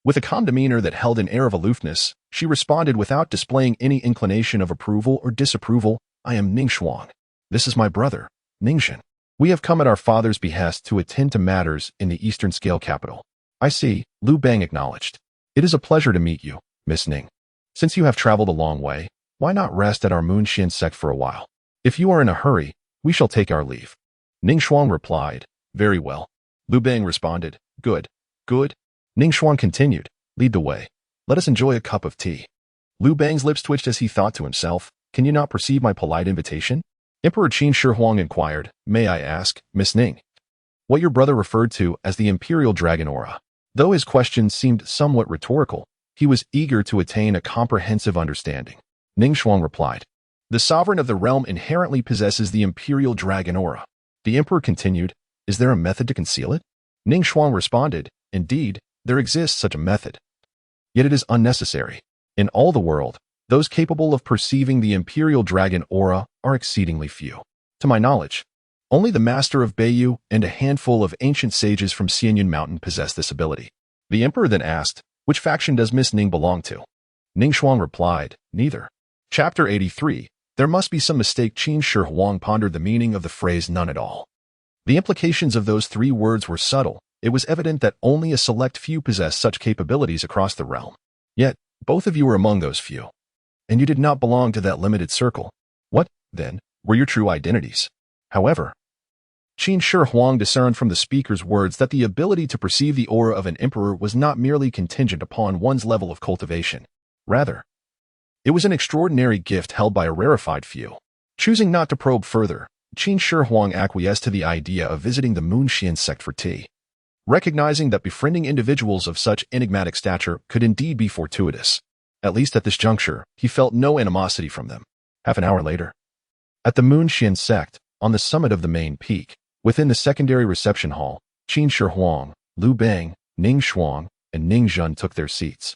With a calm demeanor that held an air of aloofness, she responded without displaying any inclination of approval or disapproval, I am Ningxuang. This is my brother, Ningxuan. We have come at our father's behest to attend to matters in the Eastern Scale capital. I see, Liu Bang acknowledged. It is a pleasure to meet you, Miss Ning. Since you have traveled a long way, why not rest at our Moonxian sect for a while? If you are in a hurry, we shall take our leave. Ningxuang replied, Very well. Liu Bang responded, Good, good. Ningxuang continued, Lead the way. Let us enjoy a cup of tea. Liu Bang's lips twitched as he thought to himself, "Can you not perceive my polite invitation?" Emperor Qin Shi Huang inquired, "May I ask, Miss Ning, what your brother referred to as the imperial dragon aura?" Though his question seemed somewhat rhetorical, he was eager to attain a comprehensive understanding. Ning Shuang replied, "The sovereign of the realm inherently possesses the imperial dragon aura." The emperor continued, "Is there a method to conceal it?" Ning Shuang responded, "Indeed, there exists such a method. Yet it is unnecessary. In all the world, those capable of perceiving the imperial dragon aura are exceedingly few. To my knowledge, only the master of Beiyu and a handful of ancient sages from Xianyun Mountain possess this ability." The emperor then asked, "Which faction does Miss Ning belong to?" Ning Shuang replied, "Neither." Chapter 83. There must be some mistake. Qin Shi Huang pondered the meaning of the phrase "none at all." The implications of those three words were subtle. It was evident that only a select few possessed such capabilities across the realm. Yet, both of you were among those few. And you did not belong to that limited circle. What, then, were your true identities? However, Qin Shi Huang discerned from the speaker's words that the ability to perceive the aura of an emperor was not merely contingent upon one's level of cultivation. Rather, it was an extraordinary gift held by a rarefied few. Choosing not to probe further, Qin Shi Huang acquiesced to the idea of visiting the Moonxian sect for tea. Recognizing that befriending individuals of such enigmatic stature could indeed be fortuitous. At least at this juncture, he felt no animosity from them. Half an hour later, at the Moonxian sect, on the summit of the main peak, within the secondary reception hall, Qin Shi Huang, Liu Bang, Ning Shuang, and Ning Zhun took their seats.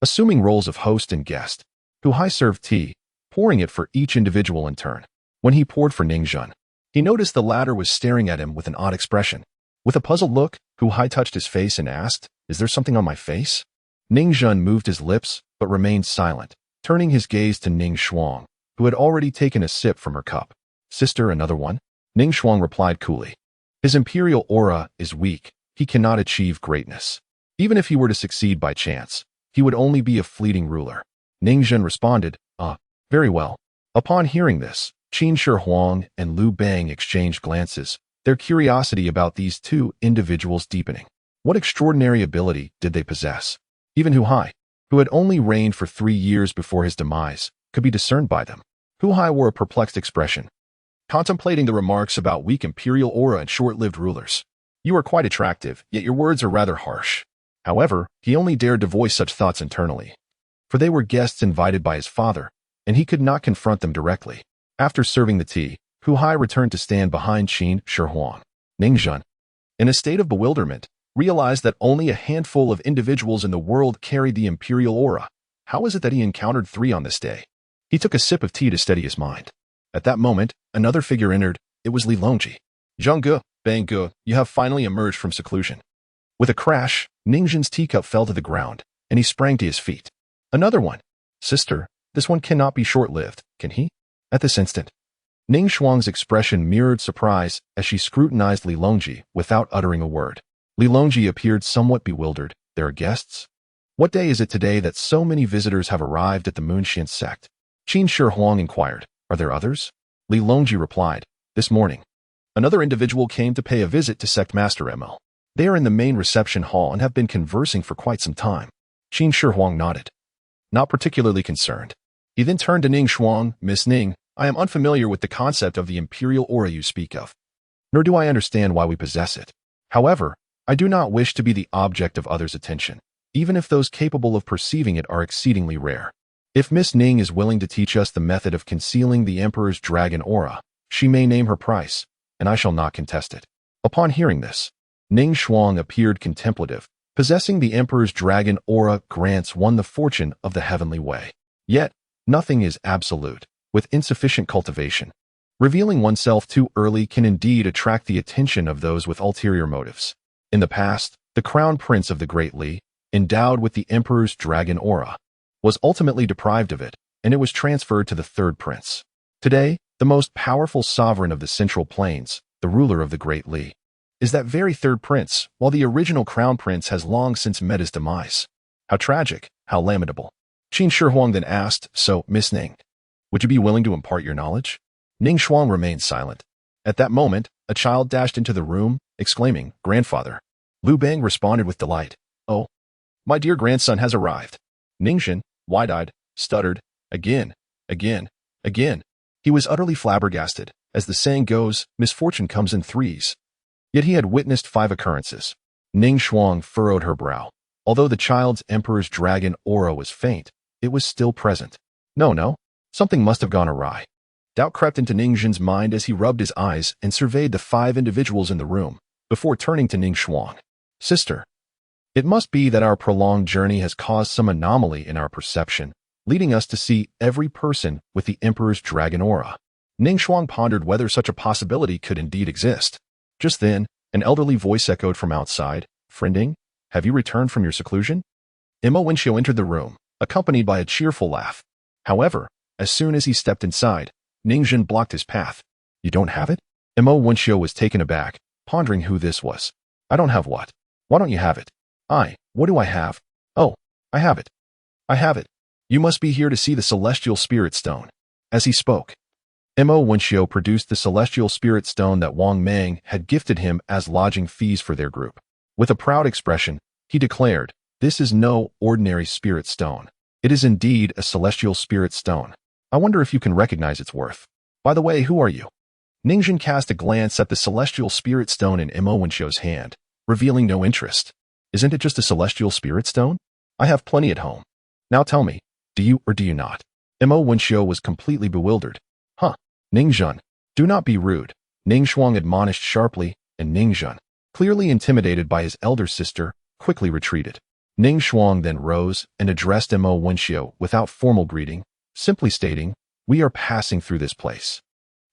Assuming roles of host and guest, Hu Hai served tea, pouring it for each individual in turn. When he poured for Ning Zhun, he noticed the latter was staring at him with an odd expression. With a puzzled look, Hu Hai touched his face and asked, "Is there something on my face?" Ning Zhun moved his lips, but remained silent, turning his gaze to Ning Shuang, who had already taken a sip from her cup. "Sister, another one?" Ning Shuang replied coolly. "His imperial aura is weak. He cannot achieve greatness. Even if he were to succeed by chance, he would only be a fleeting ruler." Ning Zhun responded, very well." Upon hearing this, Qin Shi Huang and Liu Bang exchanged glances, their curiosity about these two individuals deepening. What extraordinary ability did they possess? Even Hu Hai, who had only reigned for 3 years before his demise, could be discerned by them. Hu Hai wore a perplexed expression, contemplating the remarks about weak imperial aura and short-lived rulers. "You are quite attractive, yet your words are rather harsh." However, he only dared to voice such thoughts internally, for they were guests invited by his father, and he could not confront them directly. After serving the tea, Hu Hai returned to stand behind Qin Shi Huang. Ning Zhun, in a state of bewilderment, realized that only a handful of individuals in the world carried the imperial aura. How was it that he encountered 3 on this day? He took a sip of tea to steady his mind. At that moment, another figure entered. It was Li Longji. "Zhang Bang, you have finally emerged from seclusion." With a crash, Ning Zhun's teacup fell to the ground, and he sprang to his feet. "Another one. Sister, this one cannot be short-lived, can he?" At this instant, Ning Shuang's expression mirrored surprise as she scrutinized Li Longji without uttering a word. Li Longji appeared somewhat bewildered. "There are guests? What day is it today that so many visitors have arrived at the Moonxian sect?" Qin Shi Huang inquired, "Are there others?" Li Longji replied, "This morning, another individual came to pay a visit to Sect Master ML. They are in the main reception hall and have been conversing for quite some time." Qin Shi Huang nodded, not particularly concerned. He then turned to Ning Shuang. "Miss Ning, I am unfamiliar with the concept of the imperial aura you speak of, nor do I understand why we possess it. However, I do not wish to be the object of others' attention, even if those capable of perceiving it are exceedingly rare. If Miss Ning is willing to teach us the method of concealing the Emperor's dragon aura, she may name her price, and I shall not contest it." Upon hearing this, Ning Shuang appeared contemplative. Possessing the Emperor's dragon aura grants one the fortune of the heavenly way. Yet, nothing is absolute. With insufficient cultivation, revealing oneself too early can indeed attract the attention of those with ulterior motives. In the past, the crown prince of the Great Li, endowed with the Emperor's dragon aura, was ultimately deprived of it, and it was transferred to the third prince. Today, the most powerful sovereign of the Central Plains, the ruler of the Great Li, is that very third prince, while the original crown prince has long since met his demise. How tragic, how lamentable. Qin Shi Huang then asked, "So, Miss Ning, would you be willing to impart your knowledge?" Ning Shuang remained silent. At that moment, a child dashed into the room, exclaiming, "Grandfather." Liu Bang responded with delight, "Oh, my dear grandson has arrived." Ning Zhun, wide-eyed, stuttered, again, again, again. He was utterly flabbergasted. As the saying goes, misfortune comes in threes. Yet he had witnessed 5 occurrences. Ning Shuang furrowed her brow. Although the child's emperor's dragon aura was faint, it was still present. No, something must have gone awry. Doubt crept into Ning Zhen's mind as he rubbed his eyes and surveyed the 5 individuals in the room, before turning to Ning Shuang. Sister, it must be that our prolonged journey has caused some anomaly in our perception, leading us to see every person with the emperor's dragon aura. Ning Shuang pondered whether such a possibility could indeed exist. Just then, an elderly voice echoed from outside. Friending, have you returned from your seclusion? Wen Xiu entered the room, accompanied by a cheerful laugh. However, as soon as he stepped inside, Ning Zhen blocked his path. You don't have it? Wen Xiu was taken aback, pondering who this was. I don't have what? Why don't you have it? What do I have? Oh, I have it. I have it. You must be here to see the celestial spirit stone. As he spoke, Wen Xiu produced the celestial spirit stone that Wang Mang had gifted him as lodging fees for their group. With a proud expression, he declared, this is no ordinary spirit stone. It is indeed a celestial spirit stone. I wonder if you can recognize its worth. By the way, who are you? Ning Zhen cast a glance at the celestial spirit stone in Wen Xiu's hand, revealing no interest. Isn't it just a celestial spirit stone? I have plenty at home. Now tell me, do you or do you not? Wen Xiu was completely bewildered. Ning Zhen, do not be rude, Ning Shuang admonished sharply, and Ning Zhen, clearly intimidated by his elder sister, quickly retreated. Ning Shuang then rose and addressed Wen Xiu without formal greeting, simply stating, we are passing through this place.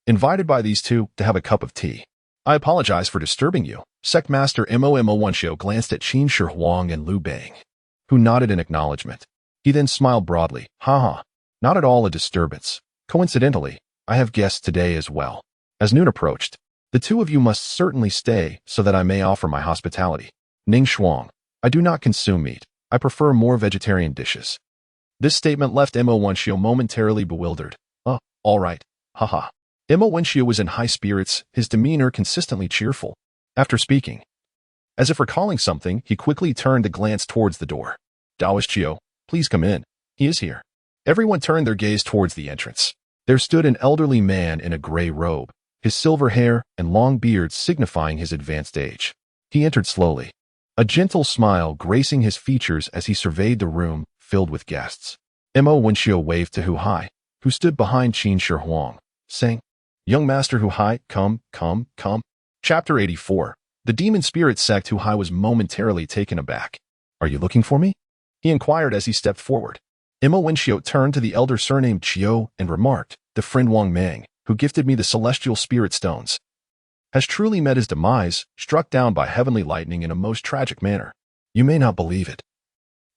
Invited by these two to have a cup of tea. I apologize for disturbing you. Sect Master Wen Xiu glanced at Qin Shi Huang and Liu Bang, who nodded in acknowledgement. He then smiled broadly. Not at all a disturbance. Coincidentally, I have guests today as well. As noon approached, the two of you must certainly stay so that I may offer my hospitality. Ning Shuang, I do not consume meat. I prefer more vegetarian dishes. This statement left Wen Xiu momentarily bewildered. All right. Wen Xiu was in high spirits, his demeanor consistently cheerful. After speaking, as if recalling something, he quickly turned to glance towards the door. Daoist Xiu, please come in. He is here. Everyone turned their gaze towards the entrance. There stood an elderly man in a gray robe, his silver hair and long beard signifying his advanced age. He entered slowly, a gentle smile gracing his features as he surveyed the room filled with guests. Wen Xiu waved to Hu Hai, who stood behind Qin Shi Huang, saying, Young Master Hu Hai, come. Chapter 84. The demon spirit sect. Hu Hai was momentarily taken aback. Are you looking for me? He inquired as he stepped forward. Wen Xiu turned to the elder surnamed Qiu and remarked, the friend Wang Mang, who gifted me the celestial spirit stones, has truly met his demise, struck down by heavenly lightning in a most tragic manner. You may not believe it,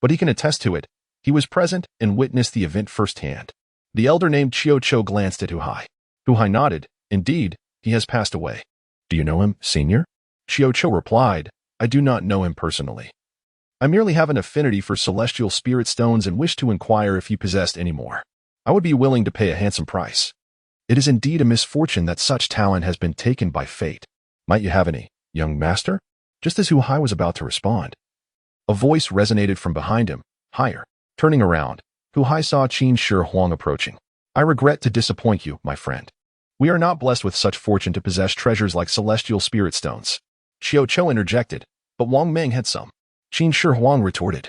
but he can attest to it. He was present and witnessed the event firsthand. The elder named Qiu glanced at Hu Hai. Hu Hai nodded. Indeed, he has passed away. Do you know him, senior? Qiu replied, I do not know him personally. I merely have an affinity for celestial spirit stones and wish to inquire if you possessed any more. I would be willing to pay a handsome price. It is indeed a misfortune that such talent has been taken by fate. Might you have any, young master? Just as Hu Hai was about to respond, a voice resonated from behind him, higher. Turning around, Hu Hai saw Qin Shi Huang approaching. I regret to disappoint you, my friend. We are not blessed with such fortune to possess treasures like celestial spirit stones. Qiu interjected, but Wang Mang had some. Qin Shi Huang retorted.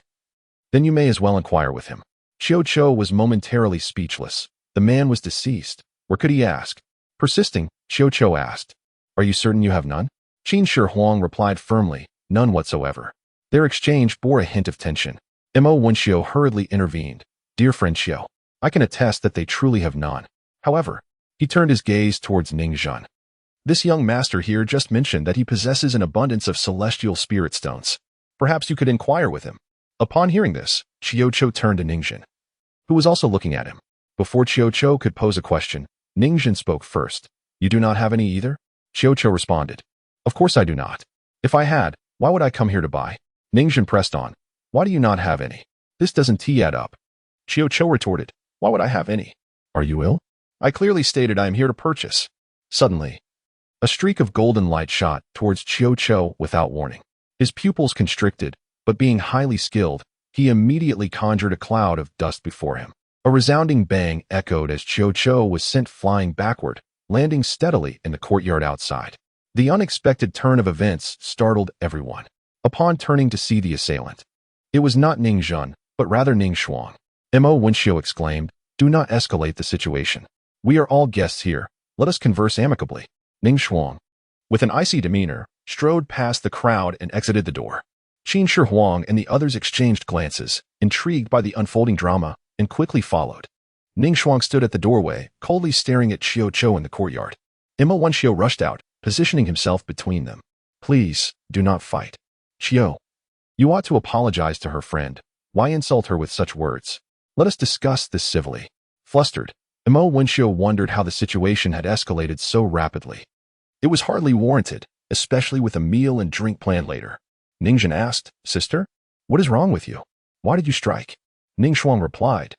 Then you may as well inquire with him. Qiu was momentarily speechless. The man was deceased. Where could he ask? Persisting, Qiu asked, Are you certain you have none? Qin Shi Huang replied firmly, None whatsoever. Their exchange bore a hint of tension. Wen Xiu hurriedly intervened. Dear friend Xiu, I can attest that they truly have none. However, he turned his gaze towards Ning Zhen. This young master here just mentioned that he possesses an abundance of celestial spirit stones. Perhaps you could inquire with him. Upon hearing this, Qiu turned to Ning Zhen, who was also looking at him. Before Qiu could pose a question, Ning Zhen spoke first. You do not have any either? Qiu responded. Of course I do not. If I had, why would I come here to buy? Ning Zhen pressed on. Why do you not have any? This doesn't add up. Qiu retorted. Why would I have any? Are you ill? I clearly stated I am here to purchase. Suddenly, a streak of golden light shot towards Qiu without warning. His pupils constricted, but being highly skilled, he immediately conjured a cloud of dust before him. A resounding bang echoed as Cao Cao was sent flying backward, landing steadily in the courtyard outside. The unexpected turn of events startled everyone. Upon turning to see the assailant, it was not Ning Zhun, but rather Ning Shuang. Wen Xiu exclaimed, "Do not escalate the situation. We are all guests here. Let us converse amicably." Ning Shuang, with an icy demeanor, strode past the crowd and exited the door. Qin Shi Huang and the others exchanged glances, intrigued by the unfolding drama, and quickly followed. Ning Shuang stood at the doorway, coldly staring at Cao Cao in the courtyard. Wen Xiu rushed out, positioning himself between them. "Please, do not fight. Xiu, you ought to apologize to her friend. Why insult her with such words? Let us discuss this civilly." Flustered, Wen Xiu wondered how the situation had escalated so rapidly. It was hardly warranted, especially with a meal and drink planned later. Ning Zhun asked, "Sister, what is wrong with you? Why did you strike?" Ning Shuang replied,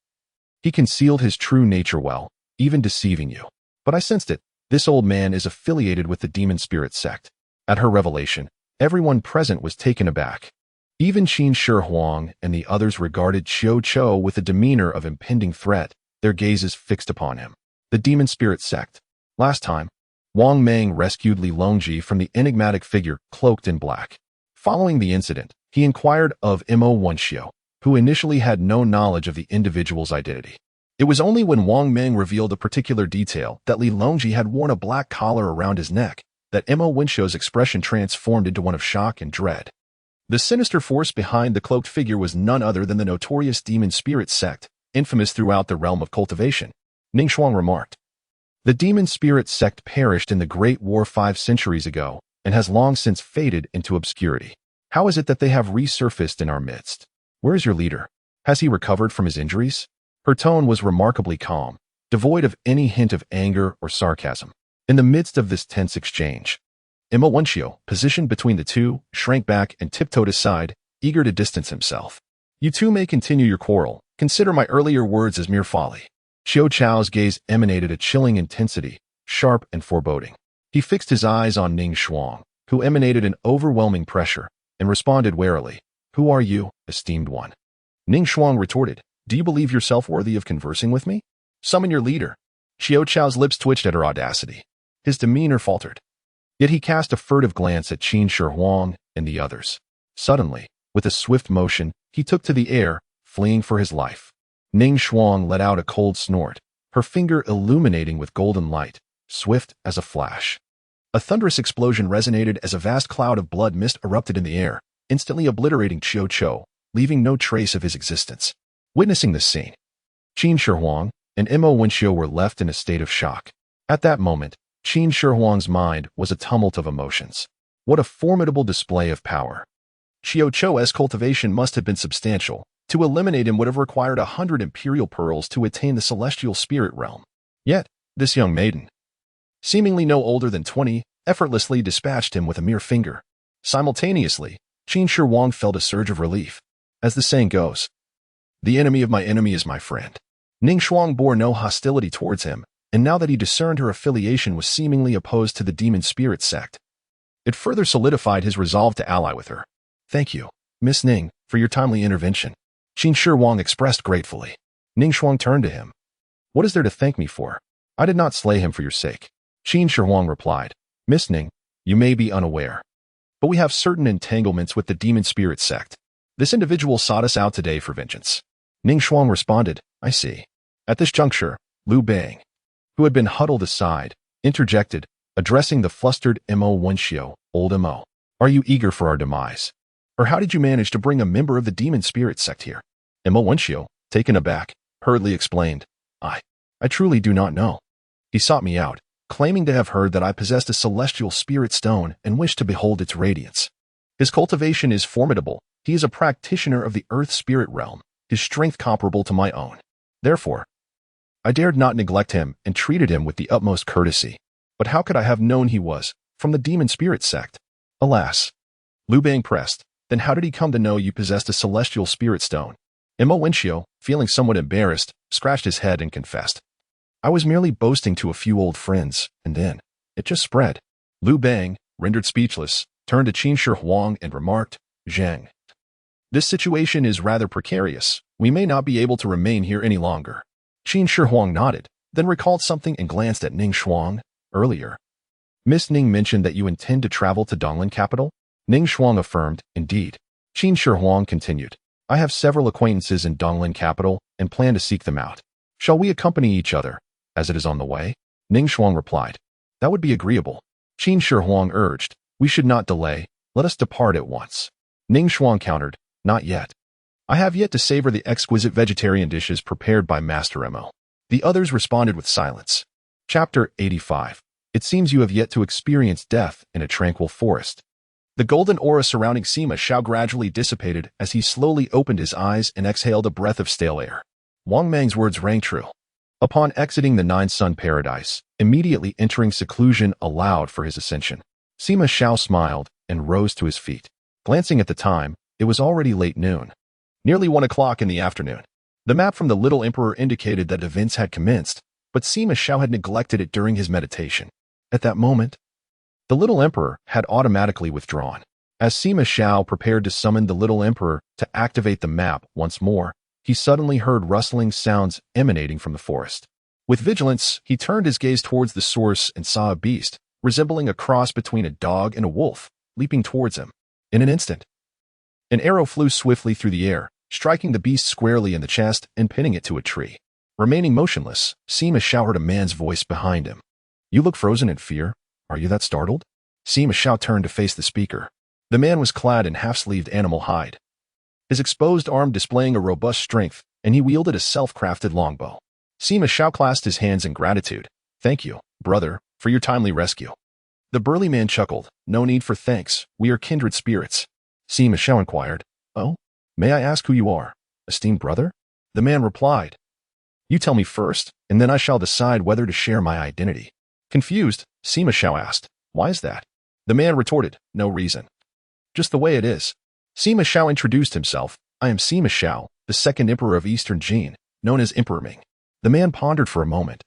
"He concealed his true nature well, even deceiving you. But I sensed it. This old man is affiliated with the demon spirit sect." At her revelation, everyone present was taken aback. Even Qin Shi Huang and the others regarded Cao Cao with a demeanor of impending threat, their gazes fixed upon him. The demon spirit sect. Last time, Wang Mang rescued Li Longji from the enigmatic figure cloaked in black. Following the incident, he inquired of Wen Xiu, who initially had no knowledge of the individual's identity. It was only when Wang Mang revealed a particular detail that Li Longji had worn a black collar around his neck that Wen Xiu's expression transformed into one of shock and dread. The sinister force behind the cloaked figure was none other than the notorious demon spirit sect, infamous throughout the realm of cultivation. Ning Shuang remarked, "The demon spirit sect perished in the Great War 5 centuries ago and has long since faded into obscurity. How is it that they have resurfaced in our midst? Where is your leader? Has he recovered from his injuries?" Her tone was remarkably calm, devoid of any hint of anger or sarcasm. In the midst of this tense exchange, Wen Xiu, positioned between the two, shrank back and tiptoed aside, eager to distance himself. "You two may continue your quarrel. Consider my earlier words as mere folly." Cao Cao's gaze emanated a chilling intensity, sharp and foreboding. He fixed his eyes on Ning Shuang, who emanated an overwhelming pressure, and responded warily, "Who are you, esteemed one?" Ning Shuang retorted, "Do you believe yourself worthy of conversing with me? Summon your leader." Cao Cao's lips twitched at her audacity. His demeanor faltered. Yet he cast a furtive glance at Qin Shi Huang and the others. Suddenly, with a swift motion, he took to the air, fleeing for his life. Ning Shuang let out a cold snort, her finger illuminating with golden light, swift as a flash. A thunderous explosion resonated as a vast cloud of blood mist erupted in the air, instantly obliterating Cao Cao, leaving no trace of his existence. Witnessing this scene, Qin Shi Huang and Wen Xiu were left in a state of shock. At that moment, Qin Shi Huang's mind was a tumult of emotions. What a formidable display of power. Cao Cao's cultivation must have been substantial. To eliminate him would have required 100 imperial pearls to attain the celestial spirit realm. Yet, this young maiden, seemingly no older than 20, effortlessly dispatched him with a mere finger. Simultaneously, Qin Shi Huang felt a surge of relief. As the saying goes, "The enemy of my enemy is my friend." Ning Shuang bore no hostility towards him, and now that he discerned her affiliation was seemingly opposed to the demon spirit sect, it further solidified his resolve to ally with her. "Thank you, Miss Ning, for your timely intervention," Qin Shi Huang expressed gratefully. Ning Shuang turned to him. "What is there to thank me for? I did not slay him for your sake." Qin Shi Huang replied, "Miss Ning, you may be unaware, but we have certain entanglements with the demon spirit sect. This individual sought us out today for vengeance." Ning Shuang responded, "I see." At this juncture, Liu Bang, who had been huddled aside, interjected, addressing the flustered Wen Xiu, "Old Mo, are you eager for our demise? Or how did you manage to bring a member of the demon spirit sect here?" Wen Xiu, taken aback, hurriedly explained, I truly do not know. He sought me out, claiming to have heard that I possessed a celestial spirit stone and wished to behold its radiance. His cultivation is formidable. He is a practitioner of the earth spirit realm, his strength comparable to my own. Therefore, I dared not neglect him and treated him with the utmost courtesy. But how could I have known he was from the demon spirit sect? Alas. Liu Bang pressed, "Then how did he come to know you possessed a celestial spirit stone?" Wen Xiu, feeling somewhat embarrassed, scratched his head and confessed, "I was merely boasting to a few old friends, and then it just spread." Liu Bang, rendered speechless, turned to Qin Shi Huang and remarked, "Zhang, this situation is rather precarious. We may not be able to remain here any longer. Qin Shi Huang nodded, then recalled something and glanced at Ning Shuang. Earlier, Miss Ning mentioned that you intend to travel to Donglan capital? Ning Shuang affirmed, indeed. Qin Shi Huang continued, I have several acquaintances in Donglan capital and plan to seek them out. Shall we accompany each other, as it is on the way? Ning Shuang replied, that would be agreeable. Qin Shi Huang urged, we should not delay, let us depart at once. Ning Shuang countered, not yet. I have yet to savor the exquisite vegetarian dishes prepared by Master Mo. The others responded with silence. Chapter 85. It seems you have yet to experience death in a tranquil forest. The golden aura surrounding Sima Xiao gradually dissipated as he slowly opened his eyes and exhaled a breath of stale air. Wang Mang's words rang true. Upon exiting the Nine-Sun Paradise, immediately entering seclusion allowed for his ascension. Sima Xiao smiled and rose to his feet. Glancing at the time, it was already late noon. Nearly 1 o'clock in the afternoon. The map from the Little Emperor indicated that events had commenced, but Sima Xiao had neglected it during his meditation. At that moment, the Little Emperor had automatically withdrawn. As Sima Xiao prepared to summon the Little Emperor to activate the map once more, he suddenly heard rustling sounds emanating from the forest. With vigilance, he turned his gaze towards the source and saw a beast, resembling a cross between a dog and a wolf, leaping towards him. In an instant, an arrow flew swiftly through the air, striking the beast squarely in the chest and pinning it to a tree. Remaining motionless, Sima Xiao heard a man's voice behind him. You look frozen in fear. Are you that startled? Sima Xiao turned to face the speaker. The man was clad in half-sleeved animal hide, his exposed arm displaying a robust strength, and he wielded a self-crafted longbow. Sima Xiao clasped his hands in gratitude. Thank you, brother, for your timely rescue. The burly man chuckled. No need for thanks. We are kindred spirits. Sima Xiao inquired. Oh? May I ask who you are, esteemed brother? The man replied. You tell me first, and then I shall decide whether to share my identity. Confused, Sima Xiao asked, why is that? The man retorted, no reason. Just the way it is. Sima Xiao introduced himself. I am Sima Xiao, the second emperor of Eastern Jin, known as Emperor Ming. The man pondered for a moment,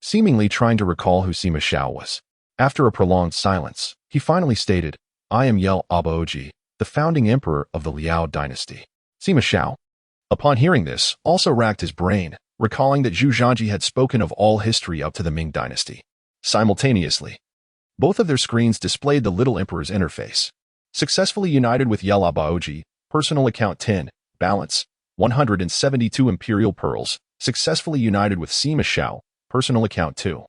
seemingly trying to recall who Sima Xiao was. After a prolonged silence, he finally stated, I am Yelu Abaoji, the founding emperor of the Liao dynasty. Sima Xiao, upon hearing this, also racked his brain, recalling that Zhu Yuanzhang had spoken of all history up to the Ming dynasty. Simultaneously, both of their screens displayed the Little Emperor's interface. Successfully united with Yelu Abaoji, personal account 10, balance, 172 imperial pearls, successfully united with Sima Xiao, personal account 2,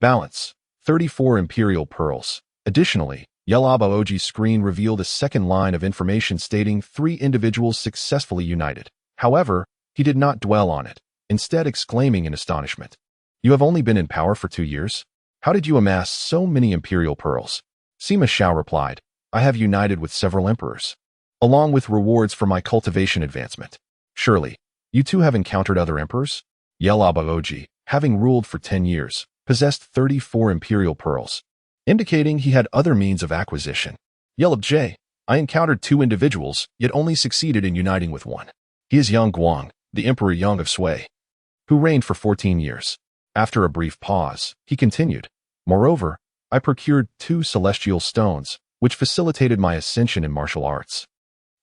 balance, 34 imperial pearls. Additionally, Yelu Abaoji's screen revealed a second line of information stating 3 individuals successfully united. However, he did not dwell on it, instead exclaiming in astonishment, You have only been in power for 2 years? How did you amass so many imperial pearls? Sima Xiao replied, I have united with several emperors, along with rewards for my cultivation advancement. Surely, you too have encountered other emperors? Yelu Abaoji, having ruled for 10 years, possessed 34 imperial pearls, indicating he had other means of acquisition. Yelu Abaoji, I encountered 2 individuals, yet only succeeded in uniting with one. He is Yang Guang, the Emperor Yongle of Sui, who reigned for 14 years. After a brief pause, he continued, Moreover, I procured 2 celestial stones, which facilitated my ascension in martial arts,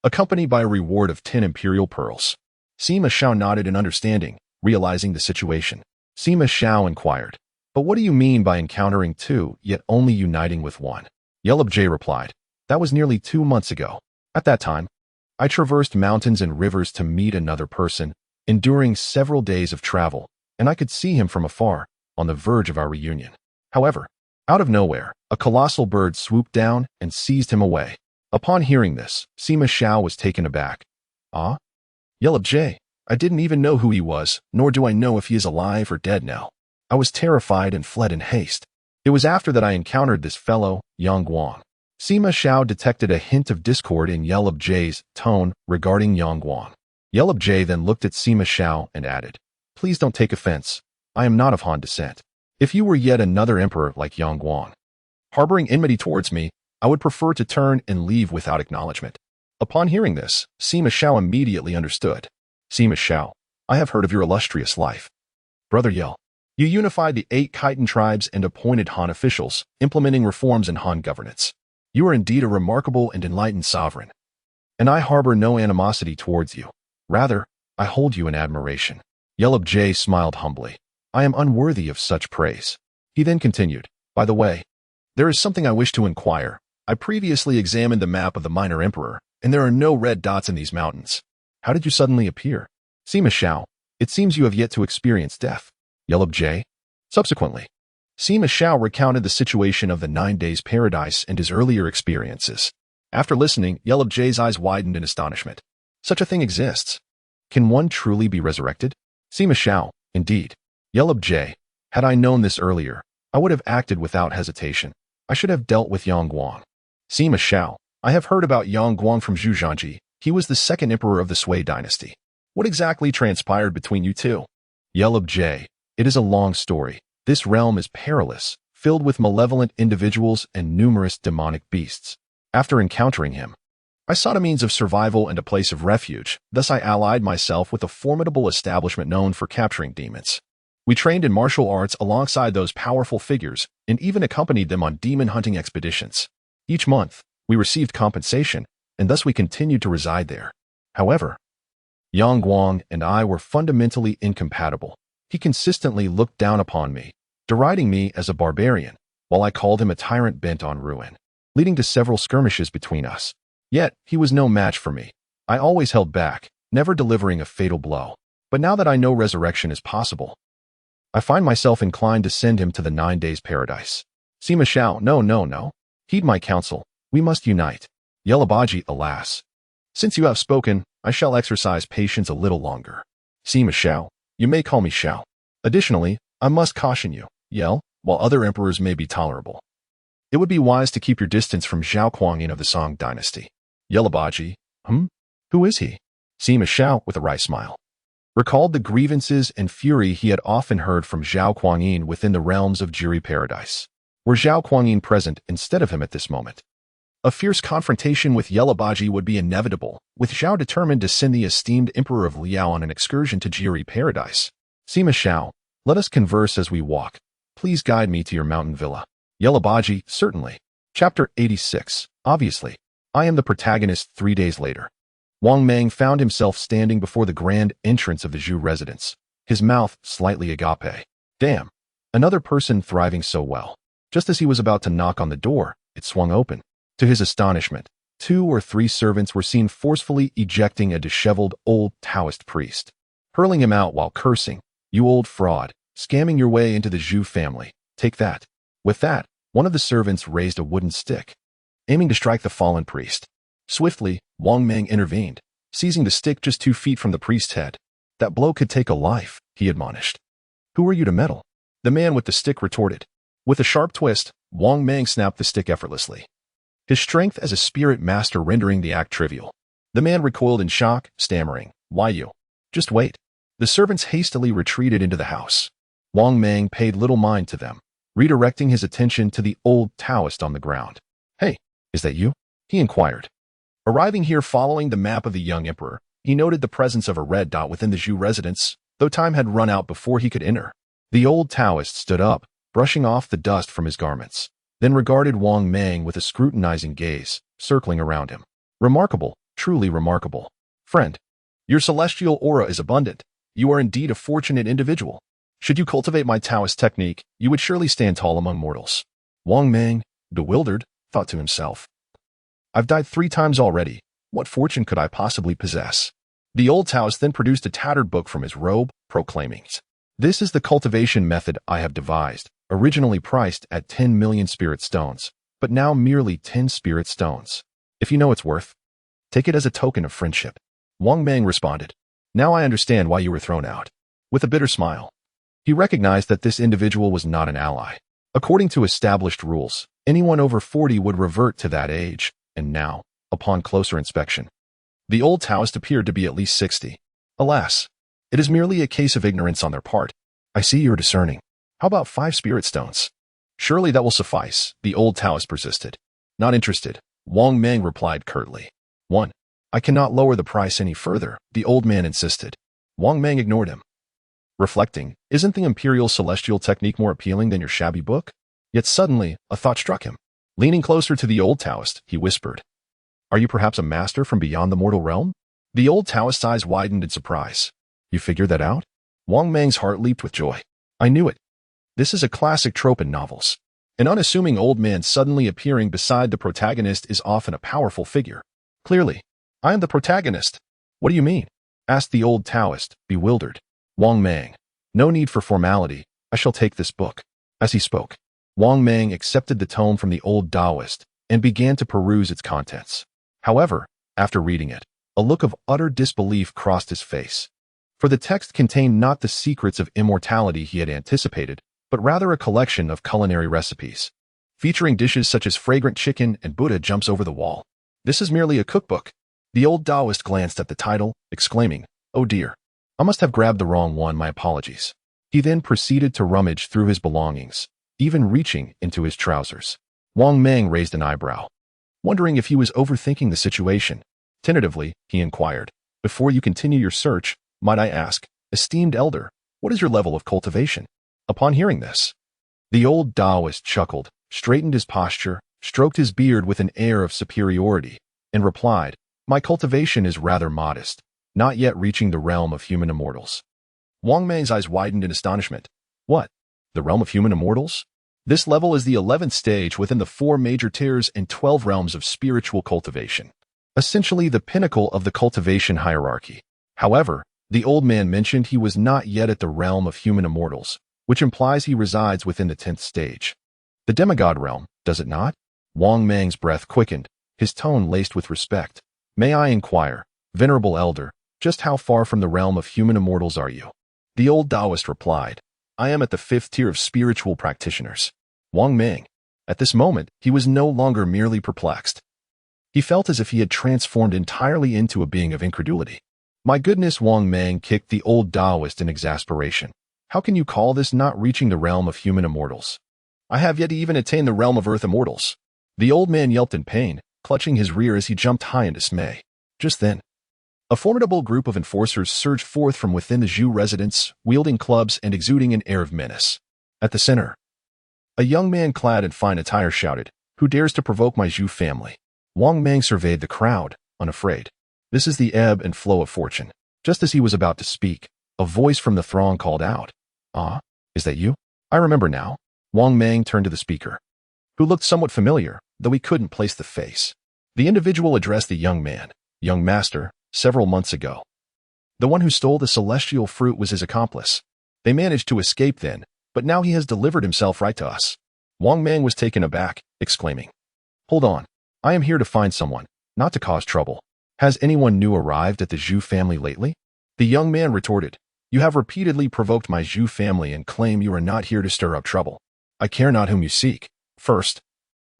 accompanied by a reward of 10 imperial pearls. Sima Xiao nodded in understanding, realizing the situation. Sima Xiao inquired, But what do you mean by encountering 2, yet only uniting with one? Yelu Abaoji replied, That was nearly 2 months ago. At that time, I traversed mountains and rivers to meet another person, enduring several days of travel, and I could see him from afar, on the verge of our reunion. However, out of nowhere, a colossal bird swooped down and seized him away. Upon hearing this, Sima Xiao was taken aback. Ah? Yelu Abaoji, I didn't even know who he was, nor do I know if he is alive or dead now. I was terrified and fled in haste. It was after that I encountered this fellow, Yang Guang. Sima Xiao detected a hint of discord in Yelu Abaoji's tone regarding Yang Guang. Yelu Abaoji then looked at Sima Xiao and added, Please don't take offense. I am not of Han descent. If you were yet another emperor like Yang Guang, harboring enmity towards me, I would prefer to turn and leave without acknowledgement. Upon hearing this, Sima Xiao immediately understood. Sima Xiao, I have heard of your illustrious life. Brother Yel, you unified the 8 Khitan tribes and appointed Han officials, implementing reforms in Han governance. You are indeed a remarkable and enlightened sovereign, and I harbor no animosity towards you. Rather, I hold you in admiration. Yelu Abaoji smiled humbly. I am unworthy of such praise. He then continued, by the way, there is something I wish to inquire. I previously examined the map of the minor emperor, and there are no red dots in these mountains. How did you suddenly appear? Sima Xiao, it seems you have yet to experience death. Yelu Abaoji. Subsequently, Sima Xiao recounted the situation of the 9 days paradise and his earlier experiences. After listening, Yelu Abaoji's eyes widened in astonishment. Such a thing exists. Can one truly be resurrected? Sima Xiao, indeed. Yelu Abaoji, had I known this earlier, I would have acted without hesitation. I should have dealt with Yang Guang. Sima Xiao, I have heard about Yang Guang from Zhu Yuanzhang. He was the second emperor of the Sui dynasty. What exactly transpired between you two? Yelu Abaoji, it is a long story. This realm is perilous, filled with malevolent individuals and numerous demonic beasts. After encountering him, I sought a means of survival and a place of refuge. Thus I allied myself with a formidable establishment known for capturing demons. We trained in martial arts alongside those powerful figures and even accompanied them on demon hunting expeditions. Each month, we received compensation, and thus we continued to reside there. However, Yang Guang and I were fundamentally incompatible. He consistently looked down upon me, deriding me as a barbarian, while I called him a tyrant bent on ruin, leading to several skirmishes between us. Yet, he was no match for me. I always held back, never delivering a fatal blow. But now that I know resurrection is possible, I find myself inclined to send him to the 9 days paradise. Sima Xiao, no. Heed my counsel. We must unite. Yelu Abaoji, alas. Since you have spoken, I shall exercise patience a little longer. Sima Xiao, you may call me Xiao. Additionally, I must caution you, Yel, while other emperors may be tolerable, it would be wise to keep your distance from Zhao Kuangyin of the Song dynasty. Yelu Abaoji, Who is he? Sima Xiao, with a wry smile, recalled the grievances and fury he had often heard from Zhao Kuangyin within the realms of Jiri Paradise. Were Zhao Kuangyin present instead of him at this moment, a fierce confrontation with Yelu Abaoji would be inevitable, with Zhao determined to send the esteemed Emperor of Liao on an excursion to Jiri Paradise. Sima Xiao, let us converse as we walk. Please guide me to your mountain villa. Yelu Abaoji, certainly. Chapter 86. Obviously, I am the protagonist 3 days later. Wang Mang found himself standing before the grand entrance of the Zhu residence, his mouth slightly agape. Damn, another person thriving so well. Just as he was about to knock on the door, it swung open. To his astonishment, 2 or 3 servants were seen forcefully ejecting a disheveled old Taoist priest, hurling him out while cursing, "You old fraud, scamming your way into the Zhu family. Take that." With that, one of the servants raised a wooden stick, aiming to strike the fallen priest. Swiftly, Wang Mang intervened, seizing the stick just 2 feet from the priest's head. That blow could take a life, he admonished. Who are you to meddle? The man with the stick retorted. With a sharp twist, Wang Mang snapped the stick effortlessly, his strength as a spirit master rendering the act trivial. The man recoiled in shock, stammering, "Why you? Just wait." The servants hastily retreated into the house. Wang Mang paid little mind to them, redirecting his attention to the old Taoist on the ground. "Hey, is that you?" he inquired. Arriving here following the map of the young emperor, he noted the presence of a red dot within the Zhu residence, though time had run out before he could enter. The old Taoist stood up, brushing off the dust from his garments, then regarded Wang Mang with a scrutinizing gaze, circling around him. "Remarkable, truly remarkable. Friend, your celestial aura is abundant. You are indeed a fortunate individual. Should you cultivate my Taoist technique, you would surely stand tall among mortals." Wang Mang, bewildered, thought to himself, "I've died 3 times already. What fortune could I possibly possess?" The old Taoist then produced a tattered book from his robe, proclaiming, "This is the cultivation method I have devised, originally priced at 10 million spirit stones, but now merely 10 spirit stones. If you know its worth, take it as a token of friendship." Wang Mang responded, "Now I understand why you were thrown out." With a bitter smile, he recognized that this individual was not an ally. According to established rules, anyone over 40 would revert to that age, and now, upon closer inspection, the old Taoist appeared to be at least 60. Alas, it is merely a case of ignorance on their part. "I see you're discerning. How about 5 spirit stones?" "Surely that will suffice," the old Taoist persisted. "Not interested," Wang Mang replied curtly. "1. I cannot lower the price any further," the old man insisted. Wang Mang ignored him, reflecting, "Isn't the imperial celestial technique more appealing than your shabby book?" Yet suddenly, a thought struck him. Leaning closer to the old Taoist, he whispered, "Are you perhaps a master from beyond the mortal realm?" The old Taoist's eyes widened in surprise. "You figured that out?" Wang Mang's heart leaped with joy. I knew it. This is a classic trope in novels. An unassuming old man suddenly appearing beside the protagonist is often a powerful figure. Clearly, I am the protagonist. What do you mean? Asked the old Taoist, bewildered. Wang Mang. No need for formality. I shall take this book. As he spoke, Wang Mang accepted the tome from the old Taoist and began to peruse its contents. However, after reading it, a look of utter disbelief crossed his face. For the text contained not the secrets of immortality he had anticipated, but rather a collection of culinary recipes, featuring dishes such as fragrant chicken and Buddha jumps over the wall. This is merely a cookbook. The old Taoist glanced at the title, exclaiming, Oh dear, I must have grabbed the wrong one, my apologies. He then proceeded to rummage through his belongings, even reaching into his trousers. Wang Mang raised an eyebrow, wondering if he was overthinking the situation. Tentatively, he inquired, Before you continue your search, might I ask, esteemed elder, what is your level of cultivation? Upon hearing this, the old Taoist chuckled, straightened his posture, stroked his beard with an air of superiority, and replied, My cultivation is rather modest, not yet reaching the realm of human immortals. Wang Mang's eyes widened in astonishment. What? The realm of human immortals? This level is the 11th stage within the 4 major tiers and 12 realms of spiritual cultivation, essentially the pinnacle of the cultivation hierarchy. However, the old man mentioned he was not yet at the realm of human immortals, which implies he resides within the 10th stage. The demigod realm, does it not? Wang Mang's breath quickened, his tone laced with respect. May I inquire, venerable elder, just how far from the realm of human immortals are you? The old Taoist replied, I am at the 5th tier of spiritual practitioners. Wang Mang. At this moment, he was no longer merely perplexed. He felt as if he had transformed entirely into a being of incredulity. My goodness, Wang Mang kicked the old Taoist in exasperation. How can you call this not reaching the realm of human immortals? I have yet to even attain the realm of earth immortals. The old man yelped in pain, clutching his rear as he jumped high in dismay. Just then, a formidable group of enforcers surged forth from within the Zhu residence, wielding clubs and exuding an air of menace. At the center, a young man clad in fine attire shouted, Who dares to provoke my Zhu family? Wang Mang surveyed the crowd, unafraid. This is the ebb and flow of fortune. Just as he was about to speak, a voice from the throng called out, Ah, is that you? I remember now. Wang Mang turned to the speaker, who looked somewhat familiar, though he couldn't place the face. The individual addressed the young man, Young master, several months ago. The one who stole the celestial fruit was his accomplice. They managed to escape then, but now he has delivered himself right to us. Wang Mang was taken aback, exclaiming, Hold on, I am here to find someone, not to cause trouble. Has anyone new arrived at the Zhu family lately? The young man retorted, You have repeatedly provoked my Zhu family and claim you are not here to stir up trouble. I care not whom you seek. First,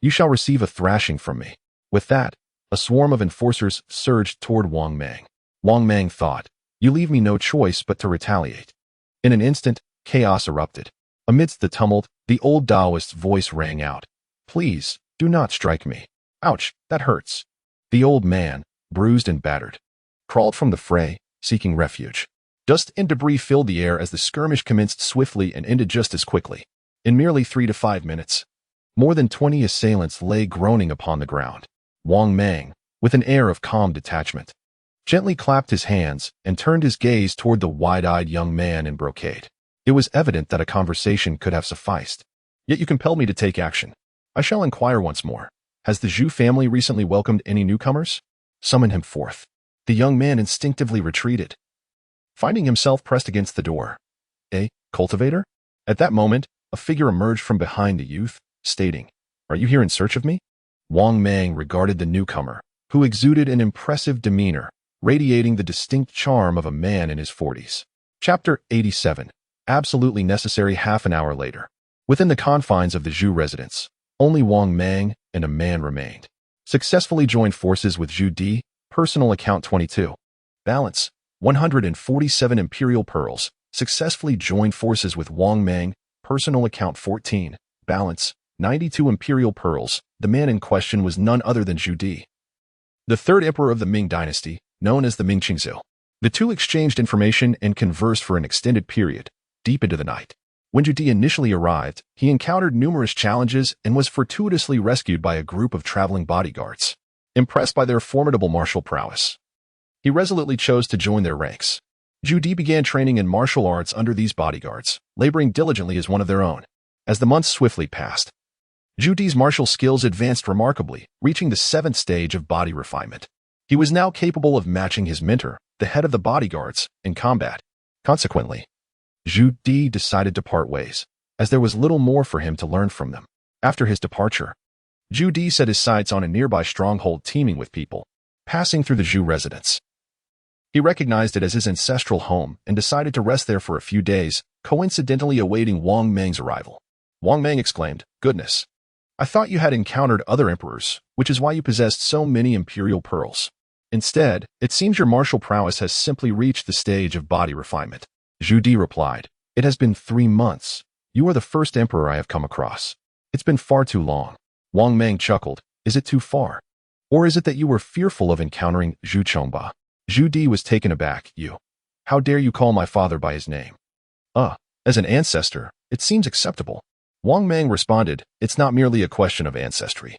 you shall receive a thrashing from me. With that, a swarm of enforcers surged toward Wang Mang. Wang Mang thought, You leave me no choice but to retaliate. In an instant, chaos erupted. Amidst the tumult, the old Taoist's voice rang out, Please, do not strike me. Ouch, that hurts. The old man, bruised and battered, crawled from the fray, seeking refuge. Dust and debris filled the air as the skirmish commenced swiftly and ended just as quickly. In merely 3 to 5 minutes, more than 20 assailants lay groaning upon the ground. Wang Mang, with an air of calm detachment, gently clapped his hands and turned his gaze toward the wide-eyed young man in brocade. It was evident that a conversation could have sufficed. Yet you compelled me to take action. I shall inquire once more. Has the Zhu family recently welcomed any newcomers? Summon him forth. The young man instinctively retreated, finding himself pressed against the door. A cultivator? At that moment, a figure emerged from behind the youth, stating, Are you here in search of me? Wang Mang regarded the newcomer, who exuded an impressive demeanor, radiating the distinct charm of a man in his 40s. Chapter 87. Absolutely necessary. Half an hour later, within the confines of the Zhu residence, only Wang Mang and a man remained. Successfully joined forces with Zhu Di, personal account 22. Balance, 147 imperial pearls. Successfully joined forces with Wang Mang, personal account 14. Balance, 92 imperial pearls. The man in question was none other than Zhu Di, the third emperor of the Ming dynasty, known as the Ming Qingzhou. The two exchanged information and conversed for an extended period, deep into the night. When Zhu Di initially arrived, he encountered numerous challenges and was fortuitously rescued by a group of traveling bodyguards. Impressed by their formidable martial prowess, he resolutely chose to join their ranks. Zhu Di began training in martial arts under these bodyguards, laboring diligently as one of their own. As the months swiftly passed, Zhu Di's martial skills advanced remarkably, reaching the 7th stage of body refinement. He was now capable of matching his mentor, the head of the bodyguards, in combat. Consequently, Zhu Di decided to part ways, as there was little more for him to learn from them. After his departure, Zhu Di set his sights on a nearby stronghold teeming with people, passing through the Zhu residence. He recognized it as his ancestral home and decided to rest there for a few days, coincidentally awaiting Wang Mang's arrival. Wang Mang exclaimed, "Goodness! I thought you had encountered other emperors, which is why you possessed so many imperial pearls. Instead, it seems your martial prowess has simply reached the stage of body refinement." Zhu Di replied, "It has been 3 months. You are the first emperor I have come across. It's been far too long." Wang Mang chuckled, "Is it too far? Or is it that you were fearful of encountering Zhu Chongba?" Zhu Di was taken aback. "You? How dare you call my father by his name?" As an ancestor, it seems acceptable." Wang Mang responded, "It's not merely a question of ancestry.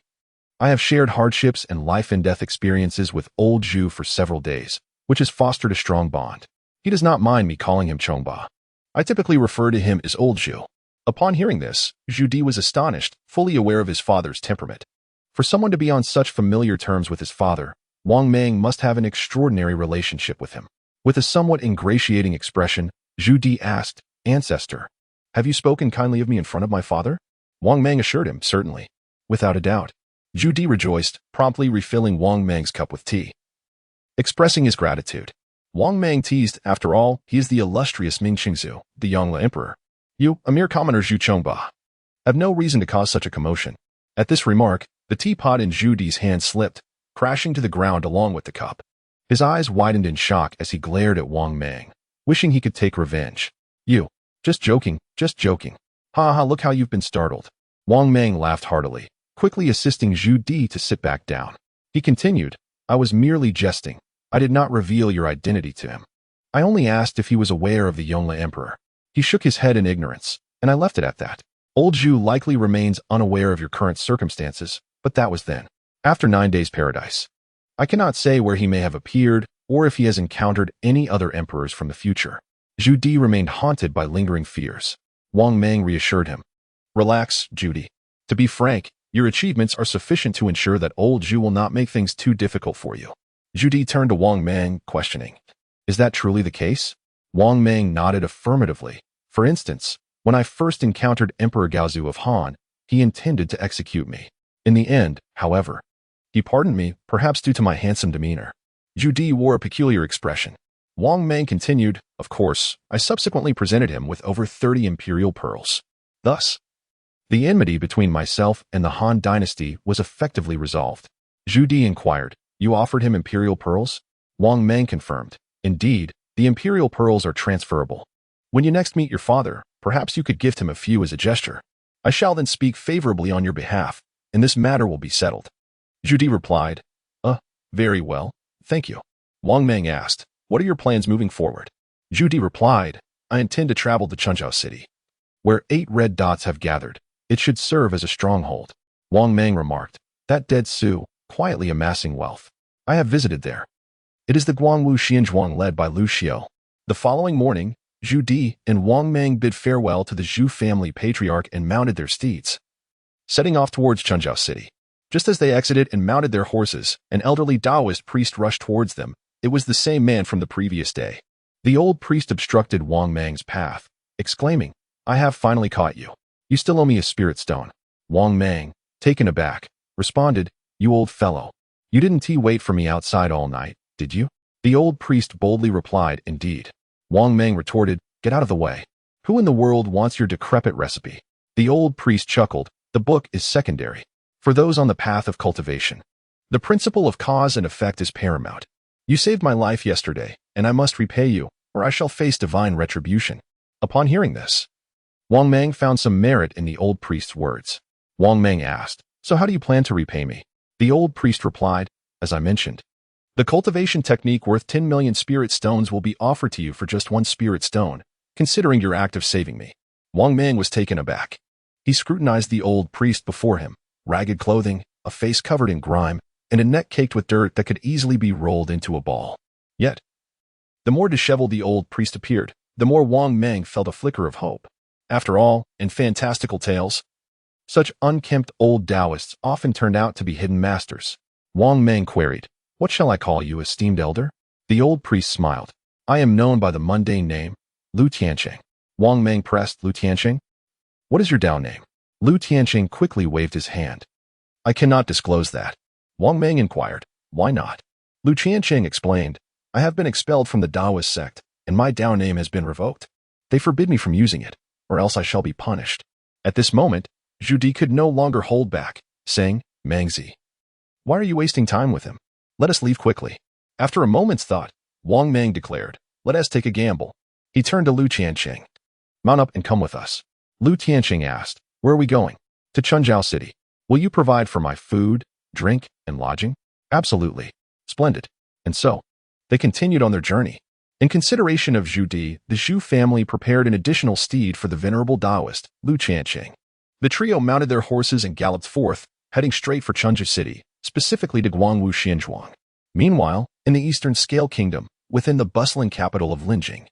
I have shared hardships and life-and-death experiences with old Zhu for several days, which has fostered a strong bond. He does not mind me calling him Chongba. I typically refer to him as old Zhu." Upon hearing this, Zhu Di was astonished, fully aware of his father's temperament. For someone to be on such familiar terms with his father, Wang Mang must have an extraordinary relationship with him. With a somewhat ingratiating expression, Zhu Di asked, "Ancestor, have you spoken kindly of me in front of my father?" Wang Mang assured him, "Certainly." Without a doubt. Zhu Di rejoiced, promptly refilling Wang Mang's cup with tea. Expressing his gratitude, Wang Mang teased, "After all, he is the illustrious Ming Qingzu, the Yongle Emperor. You, a mere commoner Zhu Chongba, have no reason to cause such a commotion." At this remark, the teapot in Zhu Di's hand slipped, crashing to the ground along with the cup. His eyes widened in shock as he glared at Wang Mang, wishing he could take revenge. "You, just joking, just joking. Ha ha, look how you've been startled." Wang Mang laughed heartily, quickly assisting Zhu Di to sit back down. He continued, "I was merely jesting. I did not reveal your identity to him. I only asked if he was aware of the Yongle Emperor. He shook his head in ignorance, and I left it at that. Old Zhu likely remains unaware of your current circumstances, but that was then. After 9 days' paradise. I cannot say where he may have appeared, or if he has encountered any other emperors from the future." Zhu Di remained haunted by lingering fears. Wang Mang reassured him, "Relax, Zhu Di. To be frank, your achievements are sufficient to ensure that old Zhu will not make things too difficult for you." Zhu Di turned to Wang Mang, questioning, "Is that truly the case?" Wang Mang nodded affirmatively. "For instance, when I first encountered Emperor Gaozu of Han, he intended to execute me. In the end, however, he pardoned me, perhaps due to my handsome demeanor." Zhu Di wore a peculiar expression. Wang Mang continued, "Of course, I subsequently presented him with over 30 imperial pearls. Thus, the enmity between myself and the Han dynasty was effectively resolved." Zhu Di inquired, "You offered him imperial pearls?" Wang Mang confirmed, "Indeed, the imperial pearls are transferable. When you next meet your father, perhaps you could gift him a few as a gesture. I shall then speak favorably on your behalf, and this matter will be settled." Zhu Di replied, Very well, thank you." Wang Mang asked, "What are your plans moving forward?" Zhu Di replied, "I intend to travel to Chenzhou City, where 8 red dots have gathered. It should serve as a stronghold." Wang Mang remarked, "That dead Su, quietly amassing wealth. I have visited there. It is the Guangwu Xianzhuang led by Liu Xiu." The following morning, Zhu Di and Wang Mang bid farewell to the Zhu family patriarch and mounted their steeds, setting off towards Chenzhou City. Just as they exited and mounted their horses, an elderly Taoist priest rushed towards them. It was the same man from the previous day. The old priest obstructed Wang Mang's path, exclaiming, "I have finally caught you. You still owe me a spirit stone." Wang Mang, taken aback, responded, "You old fellow. You didn't wait for me outside all night, did you?" The old priest boldly replied, "Indeed." Wang Mang retorted, "Get out of the way. Who in the world wants your decrepit recipe?" The old priest chuckled, "The book is secondary. For those on the path of cultivation, the principle of cause and effect is paramount. You saved my life yesterday, and I must repay you, or I shall face divine retribution." Upon hearing this, Wang Mang found some merit in the old priest's words. Wang Mang asked, "So how do you plan to repay me?" The old priest replied, "As I mentioned, the cultivation technique worth 10 million spirit stones will be offered to you for just 1 spirit stone, considering your act of saving me." Wang Mang was taken aback. He scrutinized the old priest before him. Ragged clothing, a face covered in grime, and a neck caked with dirt that could easily be rolled into a ball. Yet, The more disheveled the old priest appeared, the more Wang Mang felt a flicker of hope. After all, in fantastical tales, such unkempt old Taoists often turned out to be hidden masters. Wang Mang queried, "What shall I call you, esteemed elder?" The old priest smiled. "I am known by the mundane name, Liu Tianqing." Wang Mang pressed Liu Tianqing. "What is your Dao name?" Liu Tianqing quickly waved his hand. "I cannot disclose that." Wang Mang inquired, "Why not?" Liu Tianqing explained, "I have been expelled from the Taoist sect, and my Dao name has been revoked. They forbid me from using it, or else I shall be punished." At this moment, Zhu Di could no longer hold back, saying, "Mangzi, why are you wasting time with him? Let us leave quickly." After a moment's thought, Wang Mang declared, "Let us take a gamble." He turned to Liu Tianqing. "Mount up and come with us." Liu Tianqing asked, "Where are we going?" "To Chunjiao City. Will you provide for my food, drink, and lodging?" "Absolutely." "Splendid." And so, they continued on their journey. In consideration of Zhu Di, the Zhu family prepared an additional steed for the venerable Taoist, Liu Tianqing. The trio mounted their horses and galloped forth, heading straight for Chunjiao City, specifically to Guangwu Xinzhuang. Meanwhile, in the Eastern Scale Kingdom, within the bustling capital of Linjing,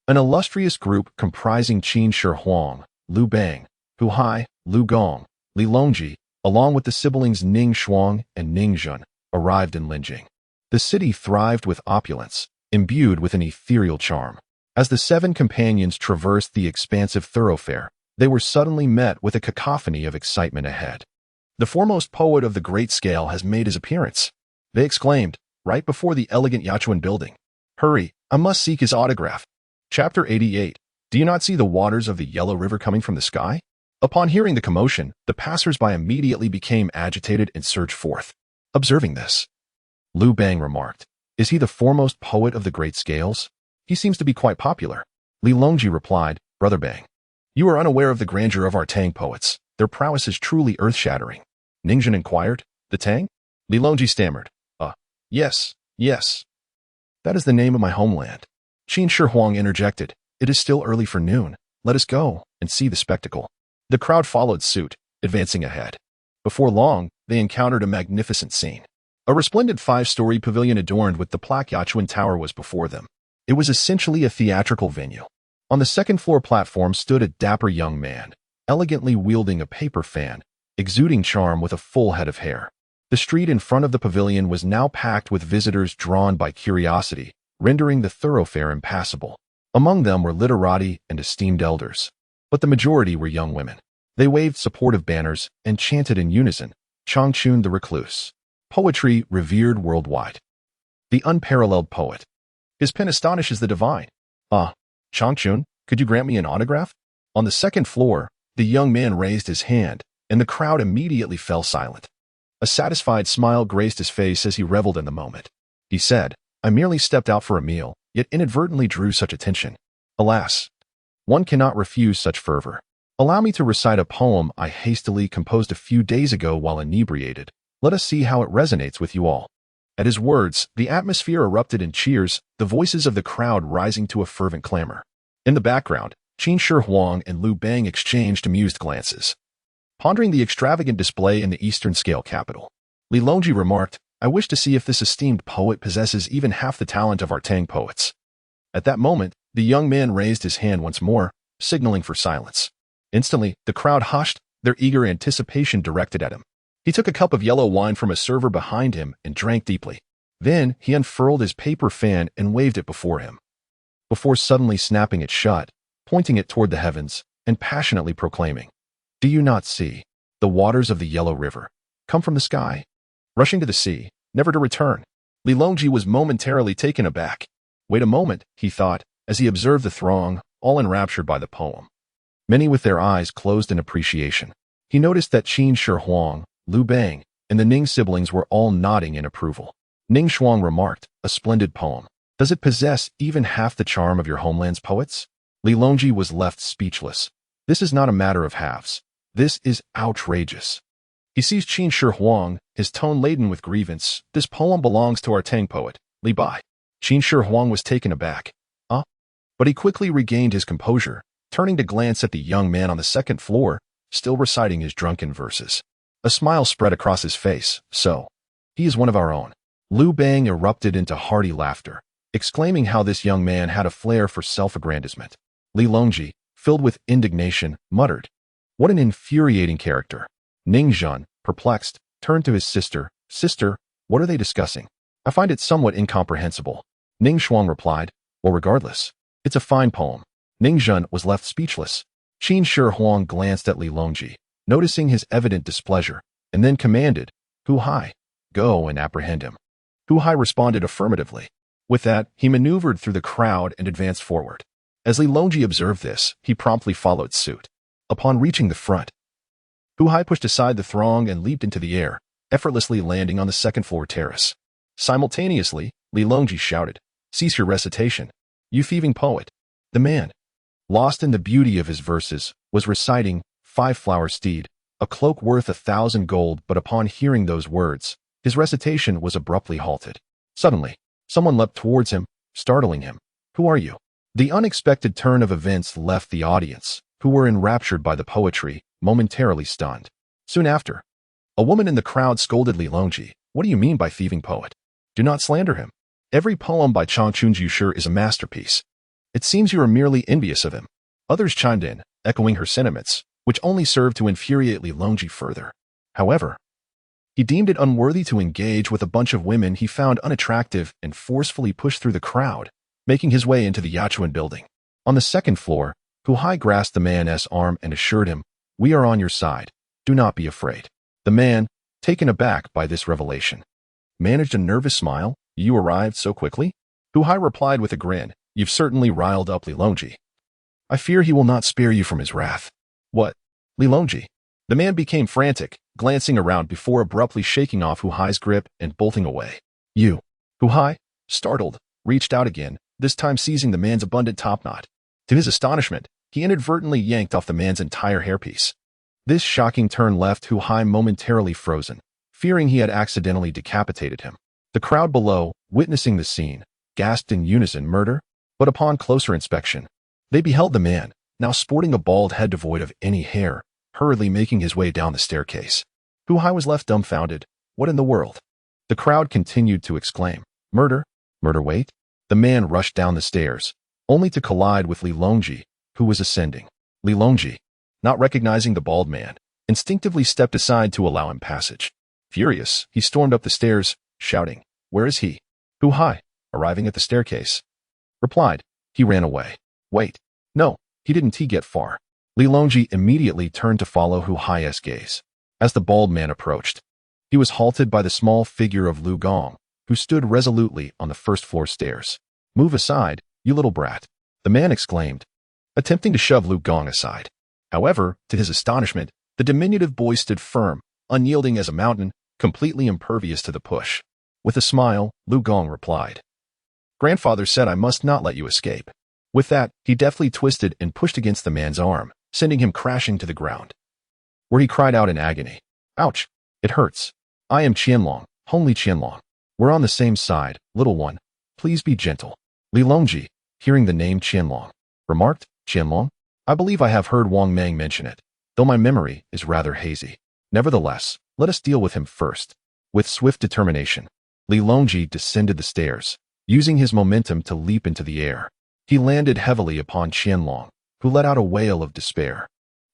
an illustrious group comprising Qin Shi Huang, Liu Bang, Hu Hai, Liu Gong, Li Longji, along with the siblings Ning Shuang and Ning Jun, arrived in Linjing. The city thrived with opulence, imbued with an ethereal charm. As the seven companions traversed the expansive thoroughfare, they were suddenly met with a cacophony of excitement ahead. "The foremost poet of the great scale has made his appearance," they exclaimed, right before the elegant Yachuan building. "Hurry, I must seek his autograph." Chapter 88. Do you not see the waters of the Yellow River coming from the sky? Upon hearing the commotion, the passers-by immediately became agitated and surged forth. Observing this, Liu Bang remarked, "Is he the foremost poet of the great scales? He seems to be quite popular." Li Longji replied, "Brother Bang, you are unaware of the grandeur of our Tang poets. Their prowess is truly earth-shattering." Ningjun inquired, "The Tang?" Li Longji stammered, Yes, yes. That is the name of my homeland." Qin Shi Huang interjected, "It is still early for noon. Let us go and see the spectacle." The crowd followed suit, advancing ahead. Before long, they encountered a magnificent scene. A resplendent 5-story pavilion adorned with the plaque Yachuan Tower was before them. It was essentially a theatrical venue. On the second-floor platform stood a dapper young man, elegantly wielding a paper fan, exuding charm with a full head of hair. The street in front of the pavilion was now packed with visitors drawn by curiosity, rendering the thoroughfare impassable. Among them were literati and esteemed elders, but the majority were young women. They waved supportive banners and chanted in unison, "Changchun the Recluse. Poetry revered worldwide. The unparalleled poet. His pen astonishes the divine. Changchun, could you grant me an autograph?" On the second floor, the young man raised his hand, and the crowd immediately fell silent. A satisfied smile graced his face as he reveled in the moment. He said, "I merely stepped out for a meal, yet inadvertently drew such attention. Alas, one cannot refuse such fervor. Allow me to recite a poem I hastily composed a few days ago while inebriated. Let us see how it resonates with you all." At his words, the atmosphere erupted in cheers, the voices of the crowd rising to a fervent clamor. In the background, Qin Shi Huang and Liu Bang exchanged amused glances, pondering the extravagant display in the Eastern Scale capital. Li Longji remarked, "I wish to see if this esteemed poet possesses even half the talent of our Tang poets." At that moment, the young man raised his hand once more, signaling for silence. Instantly, the crowd hushed, their eager anticipation directed at him. He took a cup of yellow wine from a server behind him and drank deeply. Then, he unfurled his paper fan and waved it before him, before suddenly snapping it shut, pointing it toward the heavens, and passionately proclaiming, "Do you not see? The waters of the Yellow River come from the sky, rushing to the sea, never to return." Li Longji was momentarily taken aback. Wait a moment, he thought, as he observed the throng, all enraptured by the poem, many with their eyes closed in appreciation. He noticed that Qin Shi Huang, Liu Bang, and the Ning siblings were all nodding in approval. Ning Shuang remarked, "A splendid poem. Does it possess even half the charm of your homeland's poets?" Li Longji was left speechless. This is not a matter of halves. This is outrageous. He sees Qin Shi Huang, his tone laden with grievance. "This poem belongs to our Tang poet, Li Bai." Qin Shi Huang was taken aback. But he quickly regained his composure, turning to glance at the young man on the second floor, still reciting his drunken verses. A smile spread across his face. "So, he is one of our own." Liu Bang erupted into hearty laughter. exclaiming how this young man had a flair for self-aggrandizement. Li Longji, filled with indignation, muttered, "What an infuriating character." Ning Zhan, perplexed, turned to his sister. "Sister, what are they discussing? I find it somewhat incomprehensible." Ning Shuang replied, "Well, regardless, it's a fine poem." Ning Zhan was left speechless. Qin Shi Huang glanced at Li Longji, noticing his evident displeasure, and then commanded, "Hu Hai, go and apprehend him." Hu Hai responded affirmatively. With that, he maneuvered through the crowd and advanced forward. As Li Longji observed this, he promptly followed suit. Upon reaching the front, Hu Hai pushed aside the throng and leaped into the air, effortlessly landing on the second-floor terrace. Simultaneously, Li Longji shouted, "Cease your recitation, you thieving poet." The man, lost in the beauty of his verses, was reciting "Five-flower steed, a cloak worth 1,000 gold," but upon hearing those words, his recitation was abruptly halted. Suddenly, someone leapt towards him, startling him. "Who are you?" The unexpected turn of events left the audience, who were enraptured by the poetry, momentarily stunned. Soon after, a woman in the crowd scolded Li Longji, "What do you mean by thieving poet? Do not slander him. Every poem by Changchun Xiu'er is a masterpiece. It seems you are merely envious of him." Others chimed in, echoing her sentiments, which only served to infuriate Li Longji further. However, he deemed it unworthy to engage with a bunch of women he found unattractive and forcefully pushed through the crowd, making his way into the Yachuan building. On the second floor, Hu Hai grasped the man's arm and assured him, "We are on your side. Do not be afraid." The man, taken aback by this revelation, managed a nervous smile. "You arrived so quickly?" Hu Hai replied with a grin, "You've certainly riled up Li Longji. I fear he will not spare you from his wrath." "What? Li Longji?" The man became frantic, glancing around before abruptly shaking off Hu Hai's grip and bolting away. "You!" Hu Hai, startled, reached out again, this time seizing the man's abundant topknot. To his astonishment, he inadvertently yanked off the man's entire hairpiece. This shocking turn left Hu Hai momentarily frozen, fearing he had accidentally decapitated him. The crowd below, witnessing the scene, gasped in unison, "Murder?" But upon closer inspection, they beheld the man, now sporting a bald head devoid of any hair, hurriedly making his way down the staircase. Hu Hai was left dumbfounded. What in the world? The crowd continued to exclaim, "Murder? Murder, wait!" The man rushed down the stairs, only to collide with Li Longji, who was ascending. Li Longji, not recognizing the bald man, instinctively stepped aside to allow him passage. Furious, he stormed up the stairs, shouting, "Where is he?" Hu Hai, arriving at the staircase, replied, "He ran away." "Wait. No, he didn't get far." Li Longji immediately turned to follow Hu Hai's gaze. As the bald man approached, he was halted by the small figure of Liu Gong, who stood resolutely on the first-floor stairs. "Move aside, you little brat," the man exclaimed, attempting to shove Liu Gong aside. However, to his astonishment, the diminutive boy stood firm, unyielding as a mountain, completely impervious to the push. With a smile, Liu Gong replied, "Grandfather said I must not let you escape." With that, he deftly twisted and pushed against the man's arm, sending him crashing to the ground, where he cried out in agony, "Ouch! It hurts. I am Qianlong, homely Qianlong. We're on the same side, little one. Please be gentle." Li Longji, hearing the name Qianlong, remarked, "Qianlong? I believe I have heard Wang Mang mention it, though my memory is rather hazy. Nevertheless, let us deal with him first." With swift determination, Li Longji descended the stairs, using his momentum to leap into the air. He landed heavily upon Qianlong, who let out a wail of despair,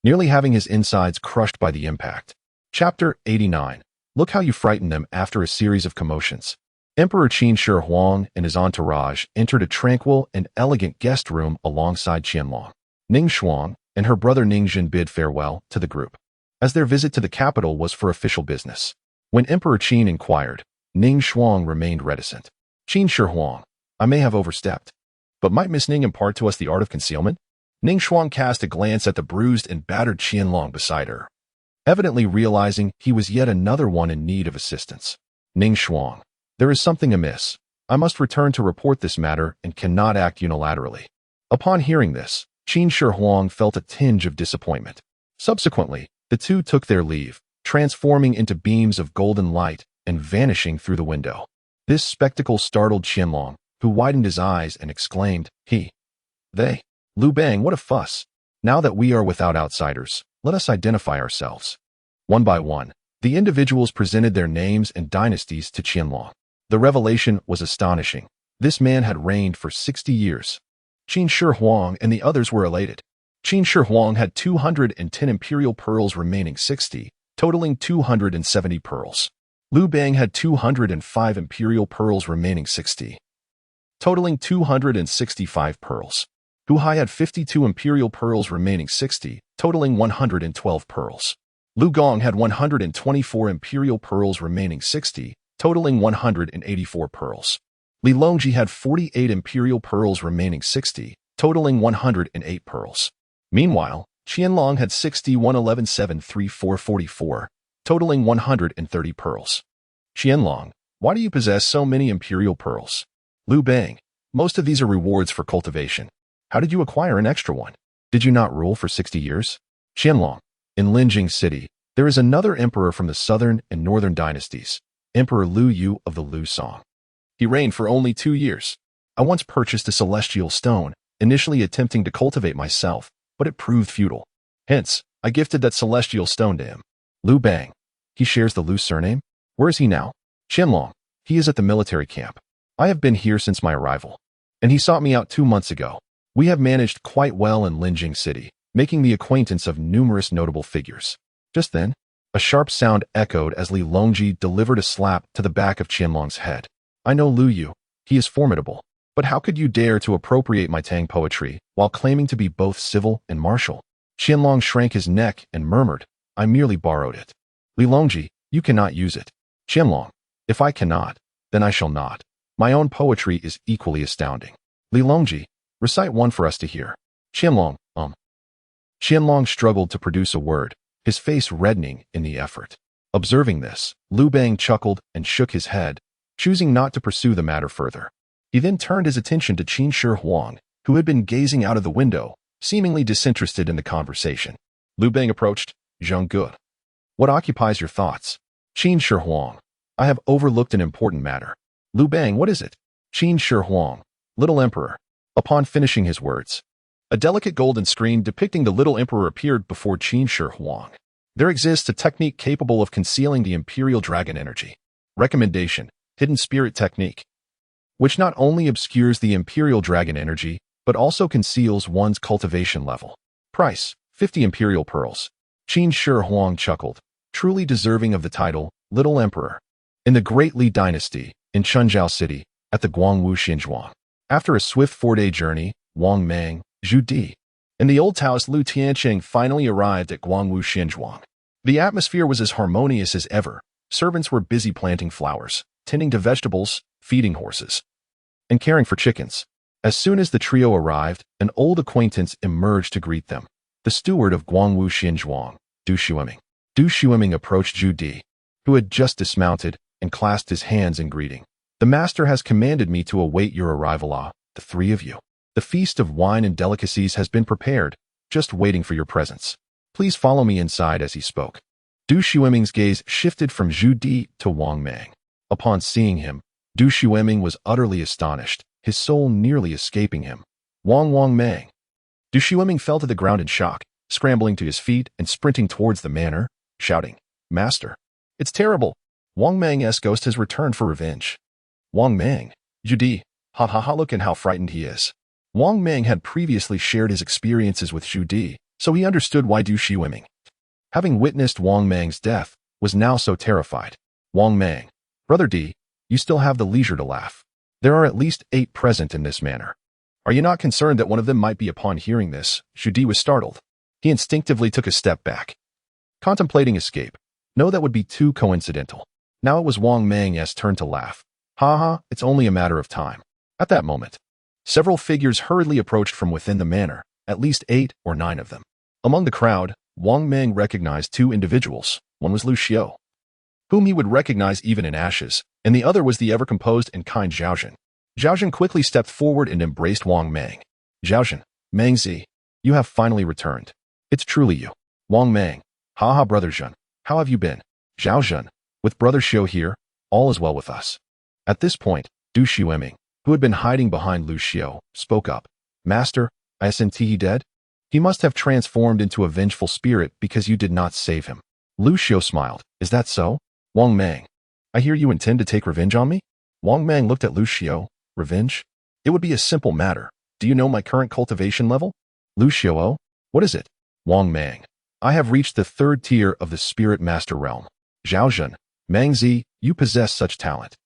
nearly having his insides crushed by the impact. Chapter 89. Look how you frightened them. After a series of commotions, Emperor Qin Shi Huang and his entourage entered a tranquil and elegant guest room alongside Qianlong. Ning Shuang and her brother Ning Zhen bid farewell to the group, as their visit to the capital was for official business. When Emperor Qin inquired, Ning Shuang remained reticent. "Qin Shi Huang, I may have overstepped, but might Miss Ning impart to us the art of concealment?" Ning Shuang cast a glance at the bruised and battered Qianlong beside her, evidently realizing he was yet another one in need of assistance. "Ning Shuang, there is something amiss. I must return to report this matter and cannot act unilaterally." Upon hearing this, Qin Shi Huang felt a tinge of disappointment. Subsequently, the two took their leave, transforming into beams of golden light and vanishing through the window. This spectacle startled Qianlong, who widened his eyes and exclaimed, They. Liu Bang, what a fuss. Now that we are without outsiders, let us identify ourselves." One by one, the individuals presented their names and dynasties to Qianlong. The revelation was astonishing. This man had reigned for 60 years. Qin Shi Huang and the others were elated. Qin Shi Huang had 210 imperial pearls remaining 60, totaling 270 pearls. Liu Bang had 205 imperial pearls remaining 60, totaling 265 pearls. Hu Hai had 52 imperial pearls remaining 60, totaling 112 pearls. Lu Gong had 124 imperial pearls remaining 60, totaling 184 pearls. Li Longji had 48 imperial pearls remaining 60, totaling 108 pearls. Meanwhile, Qianlong had 60 111 734 44, totaling 130 pearls. Qianlong, why do you possess so many imperial pearls? Liu Bang, most of these are rewards for cultivation. How did you acquire an extra one? Did you not rule for 60 years? Qianlong, in Linjing City, there is another emperor from the southern and northern dynasties, Emperor Liu Yu of the Liu Song. He reigned for only 2 years. I once purchased a celestial stone, initially attempting to cultivate myself, but it proved futile. Hence, I gifted that celestial stone to him. Liu Bang, he shares the Liu surname? Where is he now? Qianlong, he is at the military camp. I have been here since my arrival, and he sought me out 2 months ago. We have managed quite well in Linjing City, making the acquaintance of numerous notable figures. Just then, a sharp sound echoed as Li Longji delivered a slap to the back of Qianlong's head. I know Liu Yu, he is formidable, but how could you dare to appropriate my Tang poetry while claiming to be both civil and martial? Qianlong shrank his neck and murmured, I merely borrowed it. Li Longji, you cannot use it. Qianlong, if I cannot, then I shall not. My own poetry is equally astounding. Li Longji, recite one for us to hear. Qianlong, Qianlong struggled to produce a word, his face reddening in the effort. Observing this, Liu Bang chuckled and shook his head, choosing not to pursue the matter further. He then turned his attention to Qin Shi Huang, who had been gazing out of the window, seemingly disinterested in the conversation. Liu Bang approached, Zhang Good. What occupies your thoughts? Qin Shi Huang, I have overlooked an important matter. Liu Bang, what is it? Qin Shi Huang, Little Emperor. Upon finishing his words, a delicate golden screen depicting the little emperor appeared before Qin Shi Huang. There exists a technique capable of concealing the imperial dragon energy. Recommendation, hidden spirit technique, which not only obscures the imperial dragon energy, but also conceals one's cultivation level. Price, 50 imperial pearls. Qin Shi Huang chuckled, truly deserving of the title, Little Emperor. In the Great Li Dynasty, in Chenzhou City, at the Guangwu Xinzhuang. After a swift 4-day journey, Wang Mang, Zhu Di, and the old Taoist Liu Tiancheng finally arrived at Guangwu Xinzhuang. The atmosphere was as harmonious as ever. Servants were busy planting flowers, tending to vegetables, feeding horses, and caring for chickens. As soon as the trio arrived, an old acquaintance emerged to greet them. The steward of Guangwu Xinzhuang, Du Xueming. Du Xueming approached Zhu Di, who had just dismounted, and clasped his hands in greeting. The master has commanded me to await your arrival, the three of you. The feast of wine and delicacies has been prepared, just waiting for your presence. Please follow me inside. As he spoke, Du Xueming's gaze shifted from Zhu Di to Wang Mang. Upon seeing him, Du Xueming was utterly astonished, his soul nearly escaping him. Wang Mang. Du Xueming fell to the ground in shock, scrambling to his feet and sprinting towards the manor, shouting, Master, it's terrible. Wang Mang's ghost has returned for revenge. Wang Mang, Zhu Di, ha ha ha, look at how frightened he is. Wang Mang had previously shared his experiences with Zhu Di, so he understood why Du Xueming, having witnessed Wang Mang's death, was now so terrified. Wang Mang, Brother Di, you still have the leisure to laugh. There are at least 8 present in this manor. Are you not concerned that one of them might be? Upon hearing this, Zhu Di was startled. He instinctively took a step back, contemplating escape. No, that would be too coincidental. Now it was Wang Mang's turn to laugh. Ha ha, it's only a matter of time. At that moment, several figures hurriedly approached from within the manor, at least 8 or 9 of them. Among the crowd, Wang Mang recognized 2 individuals. One was Liu Xiu, whom he would recognize even in ashes, and the other was the ever-composed and kind Zhaozhen. Zhaozhen quickly stepped forward and embraced Wang Mang. Zhaozhen, Mangzi, you have finally returned. It's truly you. Wang Mang, haha, Brother Zhen, how have you been? Zhaozhen, with Brother Xiu here, all is well with us. At this point, Du Xueming, who had been hiding behind Liu Xiu, spoke up. Master, isn't he dead? He must have transformed into a vengeful spirit because you did not save him. Liu Xiu smiled. Is that so? Wang Mang, I hear you intend to take revenge on me? Wang Mang looked at Liu Xiu, Revenge? It would be a simple matter. Do you know my current cultivation level? Liu Xiu, what is it? Wang Mang. I have reached the 3rd tier of the Spirit Master Realm. Zhaozhen, Mangzi, you possess such talent.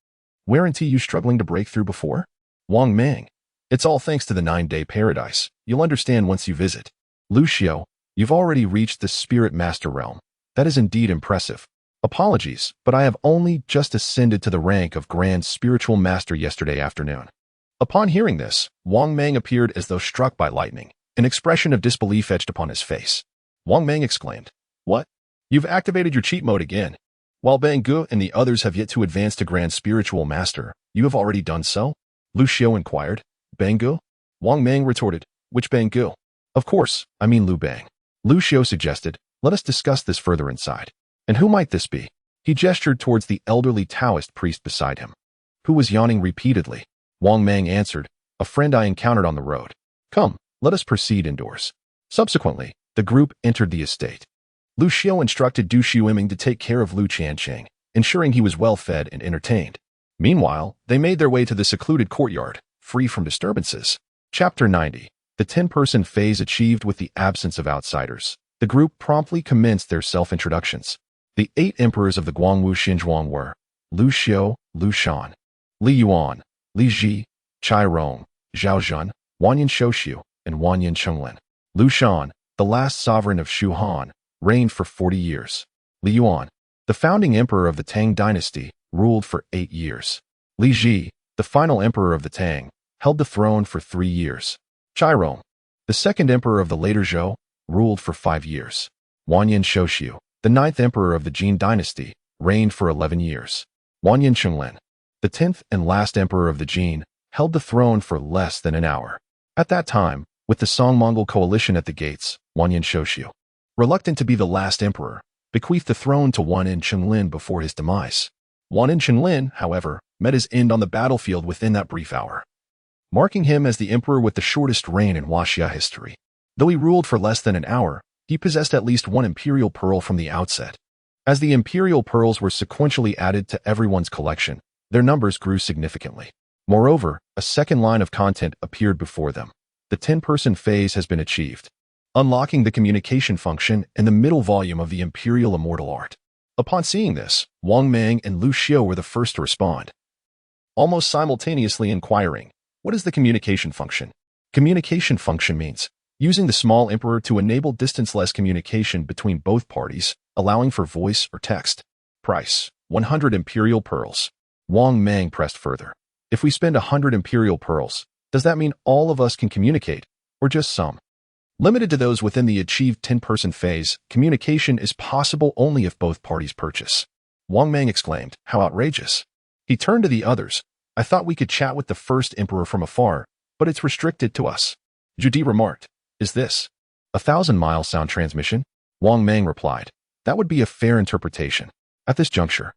Weren't you struggling to break through before? Wang Mang. It's all thanks to the 9-day paradise. You'll understand once you visit. Liu Xiu, you've already reached the Spirit Master Realm. That is indeed impressive. Apologies, but I have only just ascended to the rank of Grand Spiritual Master yesterday afternoon. Upon hearing this, Wang Mang appeared as though struck by lightning. An expression of disbelief etched upon his face. Wang Mang exclaimed, "What? You've activated your cheat mode again. While Bang Gu and the others have yet to advance to Grand Spiritual Master, you have already done so?" Liu Xiu inquired. Bang Gu? Wang Mang retorted, "Which Bang Gu?" "Of course, I mean Liu Bang." Liu Xiu suggested, "Let us discuss this further inside." "And who might this be?" He gestured towards the elderly Taoist priest beside him, who was yawning repeatedly. Wang Mang answered, "A friend I encountered on the road. Come, let us proceed indoors." Subsequently, the group entered the estate. Liu Xiu instructed Du Xiuming to take care of Liu Qianqing, ensuring he was well fed and entertained. Meanwhile, they made their way to the secluded courtyard, free from disturbances. Chapter 90. The 10-person phase achieved with the absence of outsiders. The group promptly commenced their self-introductions. The 8 emperors of the Guangwu Xinzhuang were Liu Xiu, Liu Shan, Li Yuan, Li Ji, Chai Rong, Zhao Zhen, Wanyan Aguda, and Wanyan Aguda. Liu Shan, the last sovereign of Shu Han, reigned for 40 years. Li Yuan, the founding emperor of the Tang dynasty, ruled for 8 years. Li Ji, the final emperor of the Tang, held the throne for 3 years. Chai Rong, the second emperor of the later Zhou, ruled for 5 years. Wanyan Aguda, the 9th emperor of the Jin dynasty, reigned for 11 years. Wanyan Aguda, the 10th and last emperor of the Jin, held the throne for less than an hour. At that time, with the Song-Mongol coalition at the gates, Wanyan Aguda, reluctant to be the last emperor, bequeathed the throne to Wanyan Aguda before his demise. Wanyan Aguda, however, met his end on the battlefield within that brief hour, marking him as the emperor with the shortest reign in Huaxia history. Though he ruled for less than an hour, he possessed at least 1 imperial pearl from the outset. As the imperial pearls were sequentially added to everyone's collection, their numbers grew significantly. Moreover, a second line of content appeared before them. The 10-person phase has been achieved, unlocking the communication function and the middle volume of the imperial immortal art. Upon seeing this, Wang Mang and Liu Xiu were the first to respond, almost simultaneously inquiring, "What is the communication function?" Communication function means using the small emperor to enable distance-less communication between both parties, allowing for voice or text. Price, 100 imperial pearls. Wang Mang pressed further. "If we spend 100 imperial pearls, does that mean all of us can communicate, or just some?" Limited to those within the achieved 10-person phase, communication is possible only if both parties purchase. Wang Mang exclaimed, "How outrageous." He turned to the others. "I thought we could chat with the first emperor from afar, but it's restricted to us." Judi remarked, "Is this 1,000-mile sound transmission?" Wang Mang replied, "That would be a fair interpretation." At this juncture,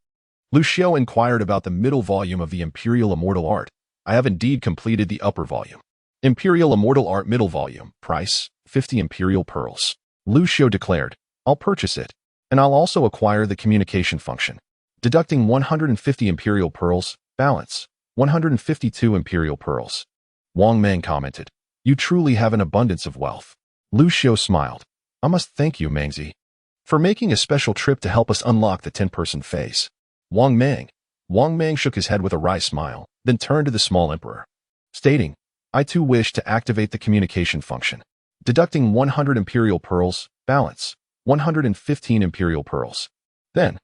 Liu Xiu inquired about the middle volume of the Imperial Immortal Art. "I have indeed completed the upper volume. Imperial Immortal Art middle volume, price, 50 imperial pearls." Liu Xiu declared, "I'll purchase it, and I'll also acquire the communication function." Deducting 150 imperial pearls, balance, 152 imperial pearls. Wang Mang commented, "You truly have an abundance of wealth." Liu Xiu smiled. "I must thank you, Mangzi, for making a special trip to help us unlock the 10-person phase." Wang Mang shook his head with a wry smile, then turned to the small emperor, stating, "I too wish to activate the communication function." Deducting 100 imperial pearls, balance, 115 imperial pearls. Then,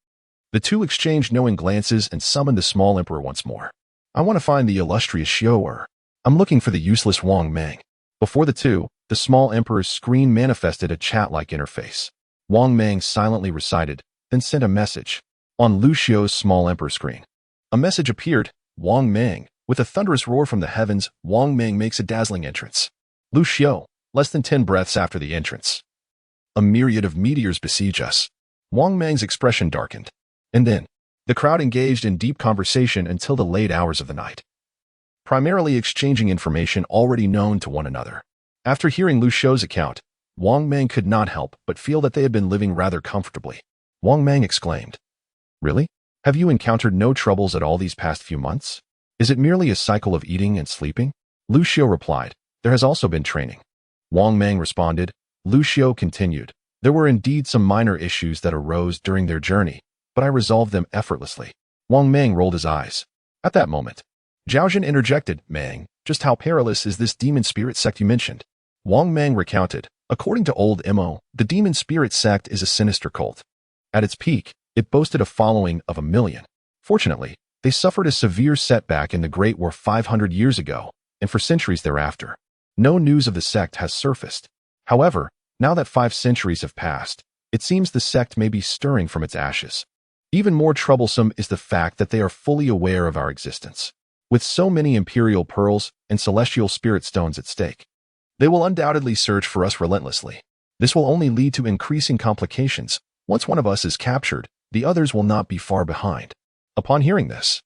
the two exchanged knowing glances and summoned the small emperor once more. "I want to find the illustrious Xiu'er. I'm looking for the useless Wang Mang." Before the two, the small emperor's screen manifested a chat-like interface. Wang Mang silently recited, then sent a message. On Liu Xiu's small emperor screen, a message appeared, "Wang Mang." With a thunderous roar from the heavens, Wang Mang makes a dazzling entrance. Liu Xiu, less than 10 breaths after the entrance. A myriad of meteors besiege us. Wang Mang's expression darkened. And then, the crowd engaged in deep conversation until the late hours of the night, primarily exchanging information already known to one another. After hearing Liu Xiu's account, Wang Mang could not help but feel that they had been living rather comfortably. Wang Mang exclaimed, "Really? Have you encountered no troubles at all these past few months?" Is it merely a cycle of eating and sleeping? Liu Xiu replied, there has also been training. Wang Mang responded. Liu Xiu continued, there were indeed some minor issues that arose during their journey, but I resolved them effortlessly. Wang Mang rolled his eyes. At that moment, Zhao Jin interjected, Mang, just how perilous is this demon spirit sect you mentioned? Wang Mang recounted, according to old MO, the demon spirit sect is a sinister cult. At its peak, it boasted a following of 1 million. Fortunately, they suffered a severe setback in the Great War 500 years ago, and for centuries thereafter, no news of the sect has surfaced. However, now that 5 centuries have passed, it seems the sect may be stirring from its ashes. Even more troublesome is the fact that they are fully aware of our existence. With so many imperial pearls and celestial spirit stones at stake, they will undoubtedly search for us relentlessly. This will only lead to increasing complications. Once one of us is captured, the others will not be far behind. Upon hearing this,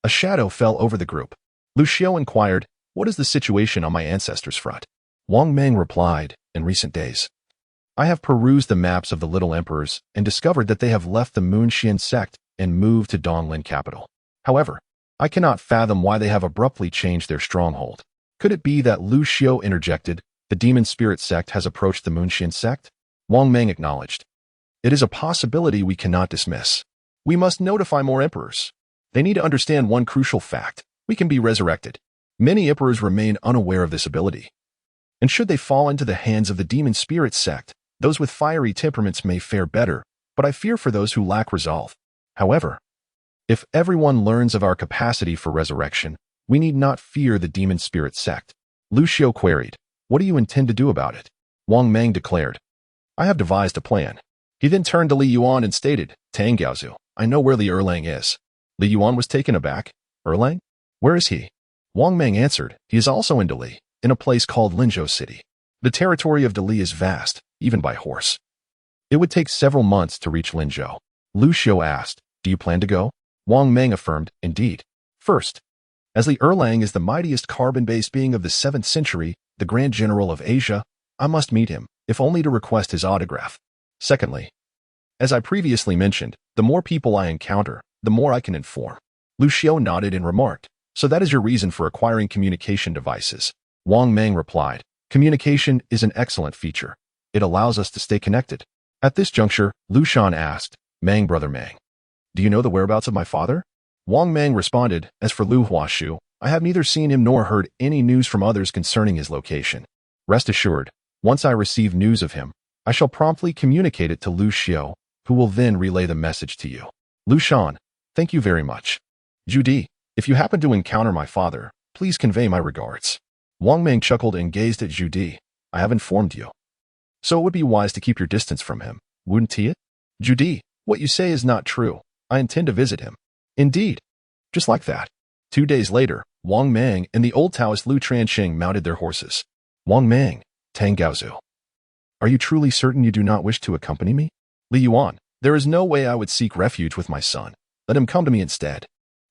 a shadow fell over the group. Liu Xiu inquired, what is the situation on my ancestors' front? Wang Mang replied, in recent days, I have perused the maps of the Little Emperors and discovered that they have left the Moonxian sect and moved to Donglin capital. However, I cannot fathom why they have abruptly changed their stronghold. Could it be that Liu Xiu interjected, the demon spirit sect has approached the Moonxian sect? Wang Mang acknowledged. It is a possibility we cannot dismiss. We must notify more emperors. They need to understand one crucial fact. We can be resurrected. Many emperors remain unaware of this ability. And should they fall into the hands of the demon spirit sect, those with fiery temperaments may fare better, but I fear for those who lack resolve. However, if everyone learns of our capacity for resurrection, we need not fear the demon spirit sect. Liu Xiu queried, what do you intend to do about it? Wang Mang declared, I have devised a plan. He then turned to Li Yuan and stated, Tang Gaozu, I know where Li Erlang is. Li Yuan was taken aback. Erlang? Where is he? Wang Mang answered, he is also in Dali, in a place called Linzhou City. The territory of Dali is vast, even by horse. It would take several months to reach Linzhou. Liu Xiu asked, do you plan to go? Wang Mang affirmed, indeed. First, as Li Erlang is the mightiest carbon-based being of the 7th century, the Grand General of Asia, I must meet him, if only to request his autograph. Secondly, as I previously mentioned, the more people I encounter, the more I can inform. Liu Xiu nodded and remarked, so that is your reason for acquiring communication devices. Wang Mang replied, communication is an excellent feature. It allows us to stay connected. At this juncture, Liu Shan asked, Mang brother Mang, do you know the whereabouts of my father? Wang Mang responded, as for Liu Huashu, I have neither seen him nor heard any news from others concerning his location. Rest assured, once I receive news of him, I shall promptly communicate it to Liu Xiu, who will then relay the message to you. Liu Shan, thank you very much. Zhu Di, if you happen to encounter my father, please convey my regards. Wang Mang chuckled and gazed at Zhu Di. I have informed you. So it would be wise to keep your distance from him, wouldn't it? Zhu Di, what you say is not true. I intend to visit him. Indeed. Just like that. 2 days later, Wang Mang and the old Taoist Liu Transheng mounted their horses. Wang Mang, Tang Gaozu. Are you truly certain you do not wish to accompany me? Li Yuan, there is no way I would seek refuge with my son. Let him come to me instead.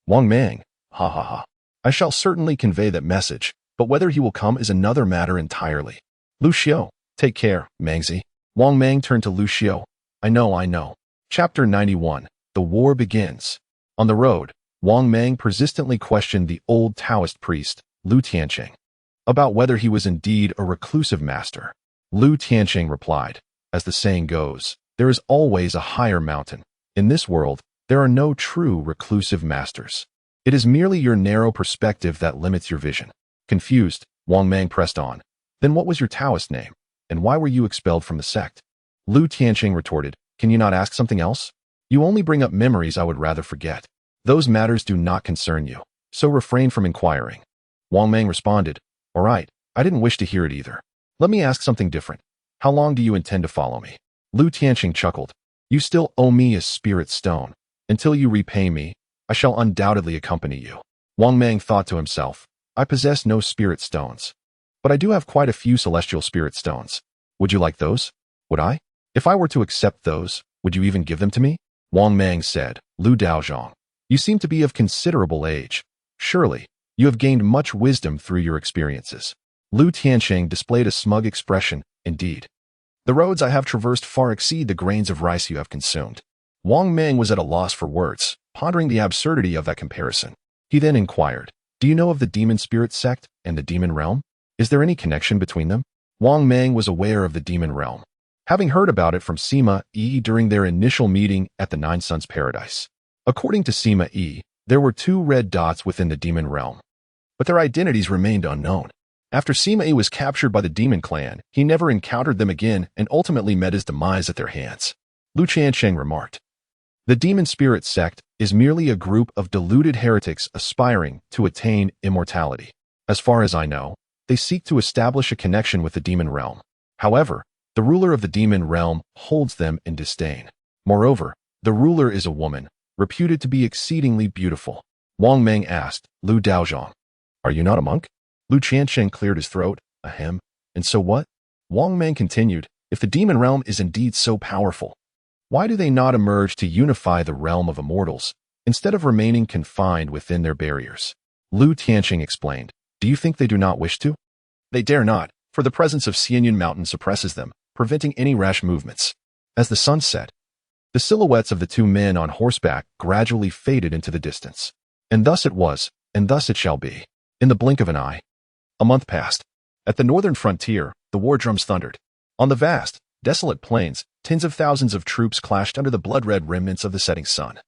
Wang Mang, ha ha ha. I shall certainly convey that message, but whether he will come is another matter entirely. Liu Xiu, take care, Mangzi. Wang Mang turned to Liu Xiu. I know. Chapter 91. The war begins. On the road, Wang Mang persistently questioned the old Taoist priest, Liu Tiancheng, about whether he was indeed a reclusive master. Liu Tiancheng replied, as the saying goes, there is always a higher mountain. In this world, there are no true reclusive masters. It is merely your narrow perspective that limits your vision. Confused, Wang Mang pressed on. Then what was your Taoist name? And why were you expelled from the sect? Liu Tiancheng retorted, can you not ask something else? You only bring up memories I would rather forget. Those matters do not concern you, so refrain from inquiring. Wang Mang responded, all right, I didn't wish to hear it either. Let me ask something different. How long do you intend to follow me? Liu Tiancheng chuckled. You still owe me a spirit stone. Until you repay me, I shall undoubtedly accompany you. Wang Mang thought to himself, I possess no spirit stones, but I do have quite a few celestial spirit stones. Would you like those? Would I? If I were to accept those, would you even give them to me? Wang Mang said, Liu Daozhang, you seem to be of considerable age. Surely, you have gained much wisdom through your experiences. Liu Tiancheng displayed a smug expression, indeed. The roads I have traversed far exceed the grains of rice you have consumed. Wang Mang was at a loss for words, pondering the absurdity of that comparison. He then inquired, "Do you know of the demon spirit sect and the demon realm? Is there any connection between them?" Wang Mang was aware of the demon realm, having heard about it from Sima Yi during their initial meeting at the Nine Suns Paradise. According to Sima Yi, there were 2 red dots within the demon realm, but their identities remained unknown. After Sima Yi was captured by the demon clan, he never encountered them again and ultimately met his demise at their hands. Lu Qiansheng remarked, "The demon spirit sect is merely a group of deluded heretics aspiring to attain immortality. As far as I know, they seek to establish a connection with the demon realm. However, the ruler of the demon realm holds them in disdain. Moreover, the ruler is a woman, reputed to be exceedingly beautiful." Wang Mang asked, "Lu Daozhang, are you not a monk?" Lu Qiansheng cleared his throat, ahem. "And so what?" Wang Mang continued, "If the demon realm is indeed so powerful, why do they not emerge to unify the realm of immortals, instead of remaining confined within their barriers?" Lu Tianqing explained, "Do you think they do not wish to? They dare not, for the presence of Xianyan Mountain suppresses them, preventing any rash movements." As the sun set, the silhouettes of the 2 men on horseback gradually faded into the distance. And thus it was, and thus it shall be. In the blink of an eye, a month passed. At the northern frontier, the war drums thundered. On the vast, desolate plains, tens of thousands of troops clashed under the blood-red remnants of the setting sun,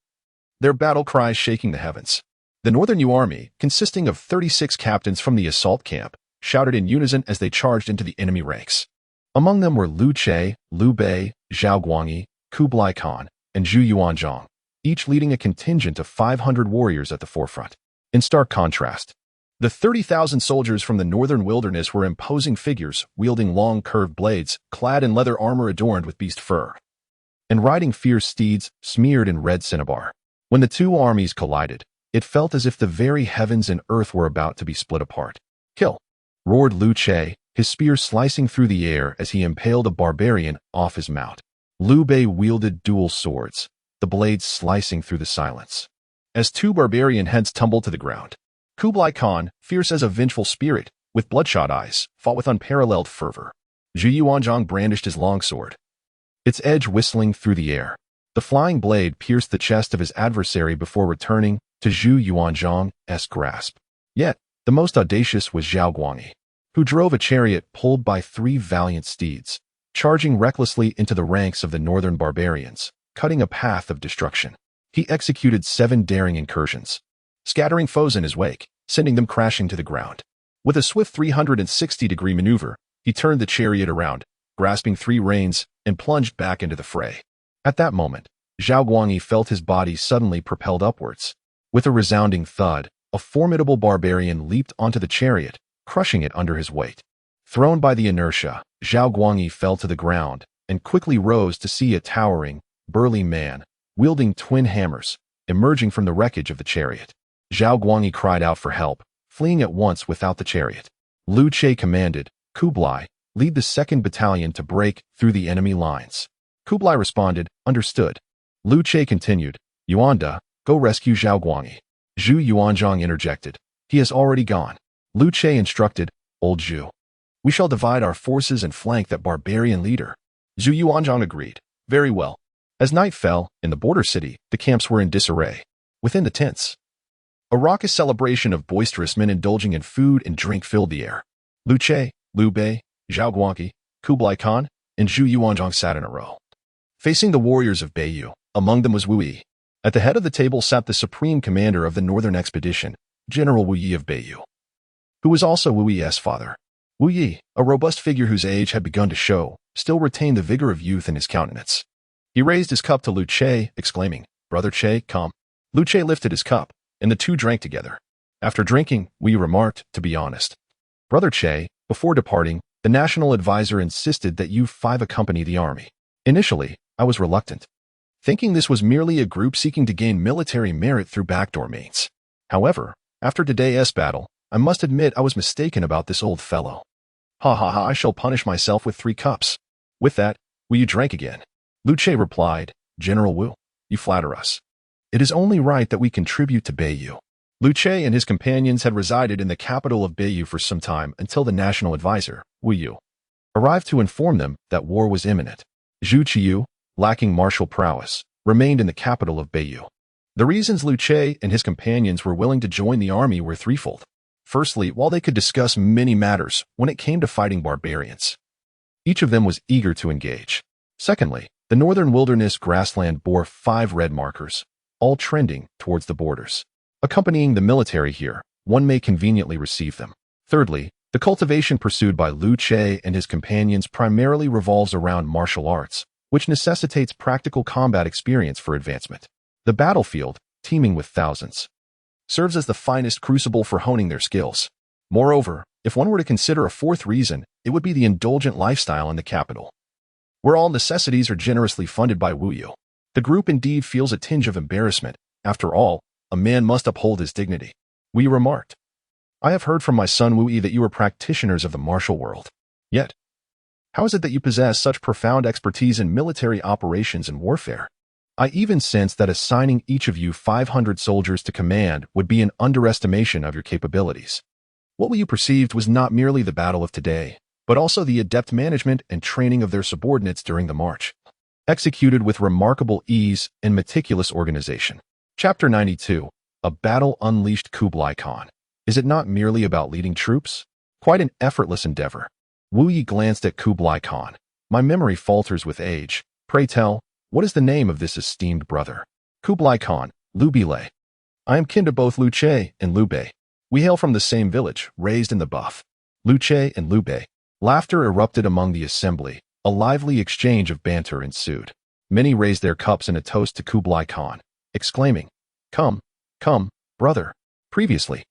their battle cries shaking the heavens. The Northern Yu army, consisting of 36 captains from the assault camp, shouted in unison as they charged into the enemy ranks. Among them were Liu Che, Liu Bei, Zhao Kuangyin, Kublai Khan, and Zhu Yuanzhang, each leading a contingent of 500 warriors at the forefront. In stark contrast, the 30,000 soldiers from the northern wilderness were imposing figures, wielding long curved blades, clad in leather armor adorned with beast fur, and riding fierce steeds smeared in red cinnabar. When the 2 armies collided, it felt as if the very heavens and earth were about to be split apart. "Kill!" roared Liu Che, his spear slicing through the air as he impaled a barbarian off his mount. Liu Bei wielded dual swords, the blades slicing through the silence, as 2 barbarian heads tumbled to the ground. Kublai Khan, fierce as a vengeful spirit, with bloodshot eyes, fought with unparalleled fervor. Zhu Yuanzhang brandished his longsword, its edge whistling through the air. The flying blade pierced the chest of his adversary before returning to Zhu Yuanzhang's grasp. Yet, the most audacious was Zhao Kuangyin, who drove a chariot pulled by 3 valiant steeds, charging recklessly into the ranks of the northern barbarians, cutting a path of destruction. He executed 7 daring incursions, scattering foes in his wake, sending them crashing to the ground. With a swift 360-degree maneuver, he turned the chariot around, grasping 3 reins, and plunged back into the fray. At that moment, Zhao Kuangyin felt his body suddenly propelled upwards. With a resounding thud, a formidable barbarian leaped onto the chariot, crushing it under his weight. Thrown by the inertia, Zhao Kuangyin fell to the ground and quickly rose to see a towering, burly man, wielding twin hammers, emerging from the wreckage of the chariot. Zhao Kuangyin cried out for help, fleeing at once without the chariot. Liu Che commanded, "Kublai, lead the 2nd battalion to break through the enemy lines." Kublai responded, "Understood." Liu Che continued, "Yuanda, go rescue Zhao Kuangyin." Zhu Yuanzhang interjected, "He has already gone." Liu Che instructed, "Old Zhu, we shall divide our forces and flank that barbarian leader." Zhu Yuanzhang agreed, "Very well." As night fell, in the border city, the camps were in disarray. Within the tents, a raucous celebration of boisterous men indulging in food and drink filled the air. Liu Che, Liu Bei, Zhao Kuangyin, Kublai Khan, and Zhu Yuanzhang sat in a row, facing the warriors of Beiyu. Among them was Wu Yi. At the head of the table sat the supreme commander of the northern expedition, General Wu Yi of Beiyu, who was also Wu Yi's father. Wu Yi, a robust figure whose age had begun to show, still retained the vigor of youth in his countenance. He raised his cup to Liu Che, exclaiming, "Brother Che, come." Liu Che lifted his cup, and the 2 drank together. After drinking, Wu Yi remarked, "To be honest, Brother Che, before departing, the national advisor insisted that you 5 accompany the army. Initially, I was reluctant, thinking this was merely a group seeking to gain military merit through backdoor means. However, after today's battle, I must admit I was mistaken about this old fellow. Ha ha ha, I shall punish myself with 3 cups. With that, Wu Yi drank again. Liu Che replied, "General Wu, you flatter us. It is only right that we contribute to Beiyu." Liu Che and his companions had resided in the capital of Beiyu for some time until the national advisor, Wu Yu, arrived to inform them that war was imminent. Zhu Qiu, lacking martial prowess, remained in the capital of Beiyu. The reasons Liu Che and his companions were willing to join the army were threefold. Firstly, while they could discuss many matters when it came to fighting barbarians, each of them was eager to engage. Secondly, the northern wilderness grassland bore 5 red markers, all trending towards the borders. Accompanying the military here, one may conveniently receive them. Thirdly, the cultivation pursued by Liu Che and his companions primarily revolves around martial arts, which necessitates practical combat experience for advancement. The battlefield, teeming with thousands, serves as the finest crucible for honing their skills. Moreover, if one were to consider a fourth reason, it would be the indulgent lifestyle in the capital, where all necessities are generously funded by Wu Yu. The group indeed feels a tinge of embarrassment. After all, a man must uphold his dignity. Wu Yu remarked, I have heard from my son Wu Yi that you are practitioners of the martial world. Yet, how is it that you possess such profound expertise in military operations and warfare? I even sense that assigning each of you 500 soldiers to command would be an underestimation of your capabilities. What Wu Yu perceived was not merely the battle of today, but also the adept management and training of their subordinates during the march, executed with remarkable ease and meticulous organization. Chapter 92, A Battle Unleashed Kublai Khan. Is it not merely about leading troops? Quite an effortless endeavor. Wu Yi glanced at Kublai Khan. My memory falters with age. Pray tell, what is the name of this esteemed brother? Kublai Khan, Liu Bei. I am kin to both Liu Che and Liu Bei. We hail from the same village, raised in the buff. Liu Che and Liu Bei. Laughter erupted among the assembly. A lively exchange of banter ensued. Many raised their cups in a toast to Kublai Khan, exclaiming, Come, come, brother. Previously,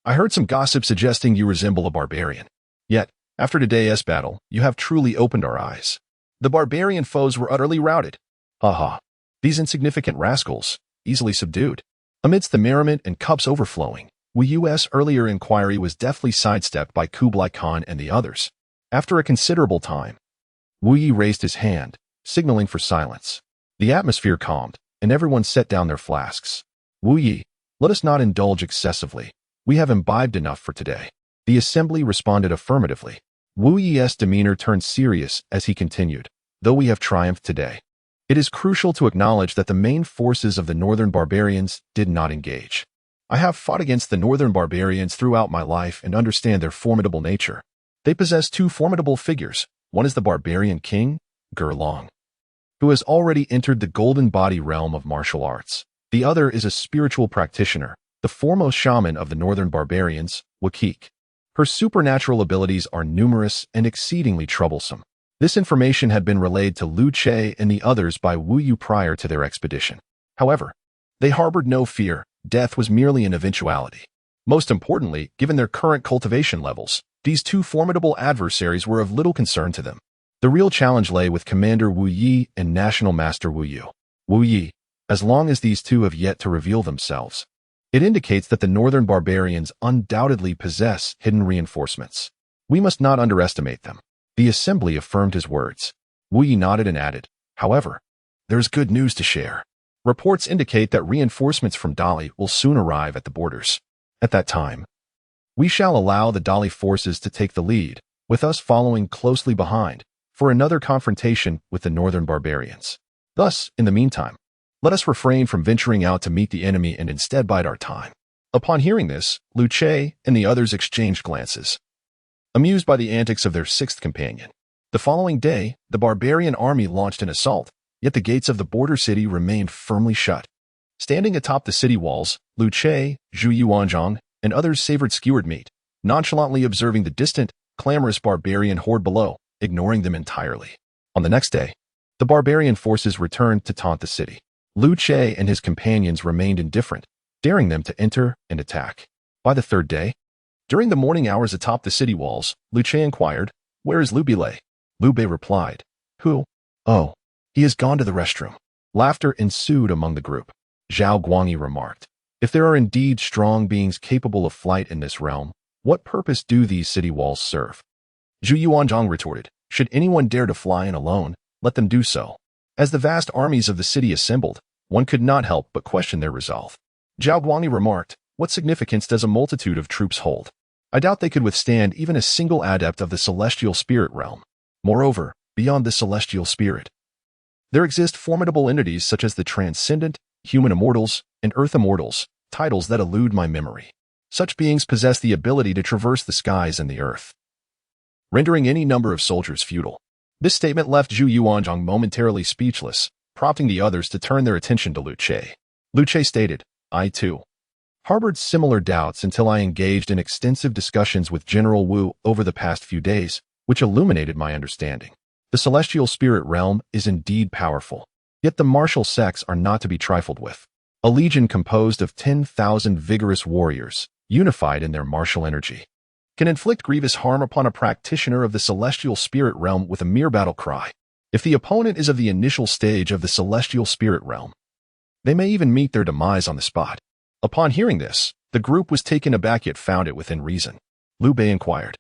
I heard some gossip suggesting you resemble a barbarian. Yet, after today's battle, you have truly opened our eyes. The barbarian foes were utterly routed. Ha! These insignificant rascals, easily subdued. Amidst the merriment and cups overflowing, Wu Yu's earlier inquiry was deftly sidestepped by Kublai Khan and the others. After a considerable time, Wu Yi raised his hand, signaling for silence. The atmosphere calmed, and everyone set down their flasks. Wu Yi, let us not indulge excessively. We have imbibed enough for today. The assembly responded affirmatively. Wu Yi's demeanor turned serious as he continued. Though we have triumphed today, it is crucial to acknowledge that the main forces of the northern barbarians did not engage. I have fought against the northern barbarians throughout my life and understand their formidable nature. They possess 2 formidable figures. One is the barbarian king, Long, who has already entered the golden body realm of martial arts. The other is a spiritual practitioner, the foremost shaman of the northern barbarians, Wakik. Her supernatural abilities are numerous and exceedingly troublesome. This information had been relayed to Liu Che and the others by Wu Yu prior to their expedition. However, they harbored no fear. Death was merely an eventuality. Most importantly, given their current cultivation levels, these 2 formidable adversaries were of little concern to them. The real challenge lay with Commander Wu Yi and National Master Wu Yu. Wu Yi, as long as these 2 have yet to reveal themselves, it indicates that the northern barbarians undoubtedly possess hidden reinforcements. We must not underestimate them. The assembly affirmed his words. Wu Yi nodded and added, however, there's good news to share. Reports indicate that reinforcements from Dali will soon arrive at the borders. At that time, we shall allow the Dali forces to take the lead, with us following closely behind, for another confrontation with the northern barbarians. Thus, in the meantime, let us refrain from venturing out to meet the enemy and instead bide our time. Upon hearing this, Liu Che and the others exchanged glances, amused by the antics of their 6th companion. The following day, the barbarian army launched an assault, yet the gates of the border city remained firmly shut. Standing atop the city walls, Liu Che, Zhu Yuanzhang, and others savored skewered meat, nonchalantly observing the distant, clamorous barbarian horde below, ignoring them entirely. On the next day, the barbarian forces returned to taunt the city. Liu Che and his companions remained indifferent, daring them to enter and attack. By the 3rd day, during the morning hours atop the city walls, Liu Che inquired, Where is Liu Bei? Liu Bei replied, Who? Oh, he has gone to the restroom. Laughter ensued among the group. Zhao Kuangyin remarked, If there are indeed strong beings capable of flight in this realm, what purpose do these city walls serve? Zhu Yuanzhang retorted, Should anyone dare to fly in alone, let them do so. As the vast armies of the city assembled, one could not help but question their resolve. Zhao Kuangyin remarked, What significance does a multitude of troops hold? I doubt they could withstand even a single adept of the celestial spirit realm. Moreover, beyond the celestial spirit, there exist formidable entities such as the transcendent, human immortals, and Earth Immortals, titles that elude my memory. Such beings possess the ability to traverse the skies and the earth, rendering any number of soldiers futile. This statement left Zhu Yuanzhang momentarily speechless, prompting the others to turn their attention to Liu Che. Liu Che stated, I too harbored similar doubts until I engaged in extensive discussions with General Wu over the past few days, which illuminated my understanding. The celestial spirit realm is indeed powerful, yet the martial sects are not to be trifled with. A legion composed of 10,000 vigorous warriors, unified in their martial energy, can inflict grievous harm upon a practitioner of the celestial spirit realm with a mere battle cry. If the opponent is of the initial stage of the celestial spirit realm, they may even meet their demise on the spot. Upon hearing this, the group was taken aback yet found it within reason. Liu Bei inquired,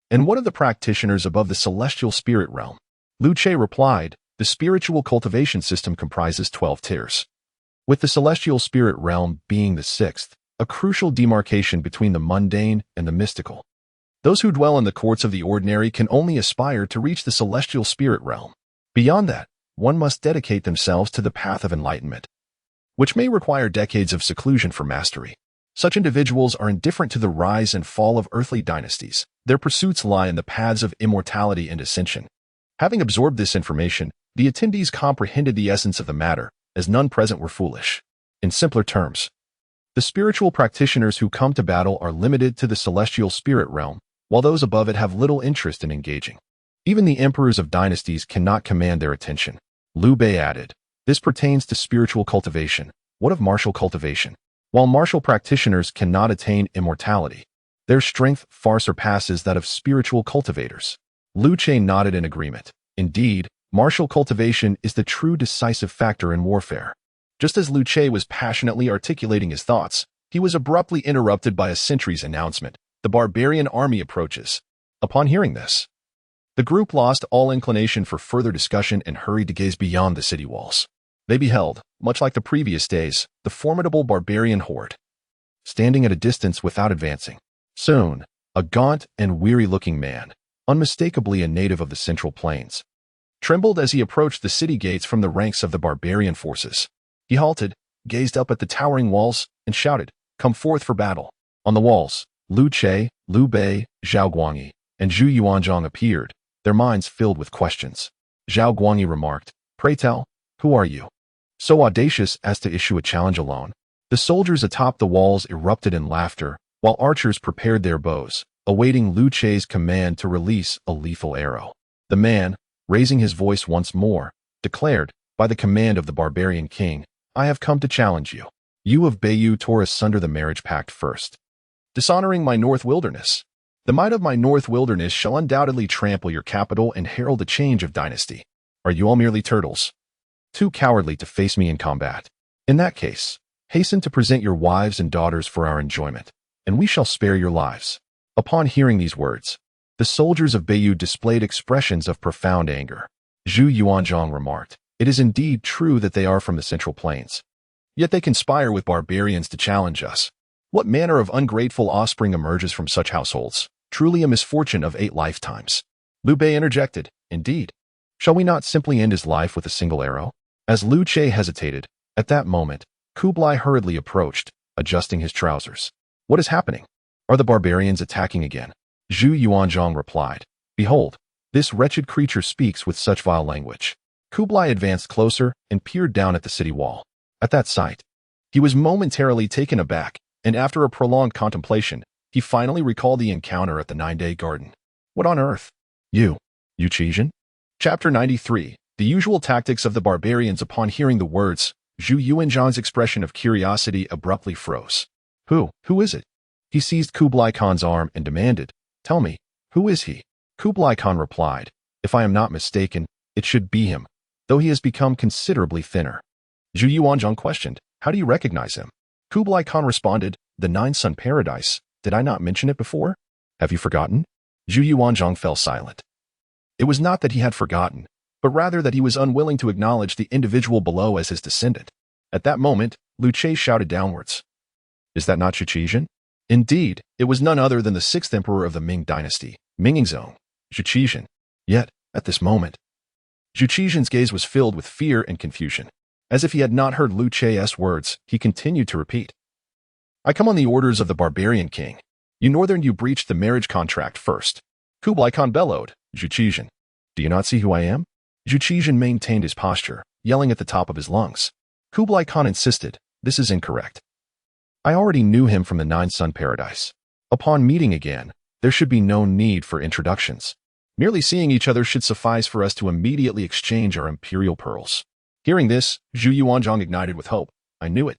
and what of the practitioners above the celestial spirit realm? Liu Che replied, the spiritual cultivation system comprises 12 tiers, with the celestial spirit realm being the sixth, a crucial demarcation between the mundane and the mystical. Those who dwell in the courts of the ordinary can only aspire to reach the celestial spirit realm. Beyond that, one must dedicate themselves to the path of enlightenment, which may require decades of seclusion for mastery. Such individuals are indifferent to the rise and fall of earthly dynasties. Their pursuits lie in the paths of immortality and ascension. Having absorbed this information, the attendees comprehended the essence of the matter, as none present were foolish. In simpler terms, the spiritual practitioners who come to battle are limited to the celestial spirit realm, while those above it have little interest in engaging. Even the emperors of dynasties cannot command their attention. Liu Bei added, this pertains to spiritual cultivation. What of martial cultivation? While martial practitioners cannot attain immortality, their strength far surpasses that of spiritual cultivators. Liu Che nodded in agreement. Indeed, martial cultivation is the true decisive factor in warfare. Just as Liu Che was passionately articulating his thoughts, he was abruptly interrupted by a sentry's announcement. The barbarian army approaches. Upon hearing this, the group lost all inclination for further discussion and hurried to gaze beyond the city walls. They beheld, much like the previous days, the formidable barbarian horde, standing at a distance without advancing. Soon, a gaunt and weary-looking man, unmistakably a native of the Central Plains, trembled as he approached the city gates from the ranks of the barbarian forces. He halted, gazed up at the towering walls, and shouted, come forth for battle. On the walls, Liu Che, Liu Bei, Zhao Kuangyin, and Zhu Yuanzhang appeared, their minds filled with questions. Zhao Kuangyin remarked, pray tell, who are you? So audacious as to issue a challenge alone. The soldiers atop the walls erupted in laughter, while archers prepared their bows, awaiting Liu Che's command to release a lethal arrow. The man, raising his voice once more, declared, by the command of the barbarian king, I have come to challenge you. You of Beiyu tore asunder the marriage pact first, dishonoring my north wilderness. The might of my north wilderness shall undoubtedly trample your capital and herald a change of dynasty. Are you all merely turtles, too cowardly to face me in combat? In that case, hasten to present your wives and daughters for our enjoyment, and we shall spare your lives. Upon hearing these words, the soldiers of Beiyu displayed expressions of profound anger. Zhu Yuanzhang remarked, it is indeed true that they are from the Central Plains, yet they conspire with barbarians to challenge us. What manner of ungrateful offspring emerges from such households? Truly a misfortune of 8 lifetimes. Liu Bei interjected, indeed. Shall we not simply end his life with a single arrow? As Liu Che hesitated, at that moment, Kublai hurriedly approached, adjusting his trousers. What is happening? Are the barbarians attacking again? Zhu Yuanzhang replied, behold, this wretched creature speaks with such vile language. Kublai advanced closer and peered down at the city wall. At that sight, he was momentarily taken aback, and after a prolonged contemplation, he finally recalled the encounter at the 9-day garden. What on earth? You Qian? Chapter 93. The usual tactics of the barbarians. Upon hearing the words, Zhu Yuanzhang's expression of curiosity abruptly froze. Who is it? He seized Kublai Khan's arm and demanded, tell me, who is he? Kublai Khan replied, if I am not mistaken, it should be him, though he has become considerably thinner. Zhu Yuanzhang questioned, how do you recognize him? Kublai Khan responded, the 9-sun paradise. Did I not mention it before? Have you forgotten? Zhu Yuanzhang fell silent. It was not that he had forgotten, but rather that he was unwilling to acknowledge the individual below as his descendant. At that moment, Liu Che shouted downwards. Is that not Zhu? Indeed, it was none other than the 6th emperor of the Ming dynasty, Mingzong, Zhu. Yet, at this moment, Zhu Qian's gaze was filled with fear and confusion. As if he had not heard Liu Chie's words, he continued to repeat. I come on the orders of the barbarian king. You breached the marriage contract first. Kublai Khan bellowed, Zhu Yuanzhang. Do you not see who I am? Zhu Yuanzhang maintained his posture, yelling at the top of his lungs. Kublai Khan insisted, this is incorrect. I already knew him from the Nine-Sun Paradise. Upon meeting again, there should be no need for introductions. Merely seeing each other should suffice for us to immediately exchange our imperial pearls. Hearing this, Zhu Yuanzhang ignited with hope. I knew it.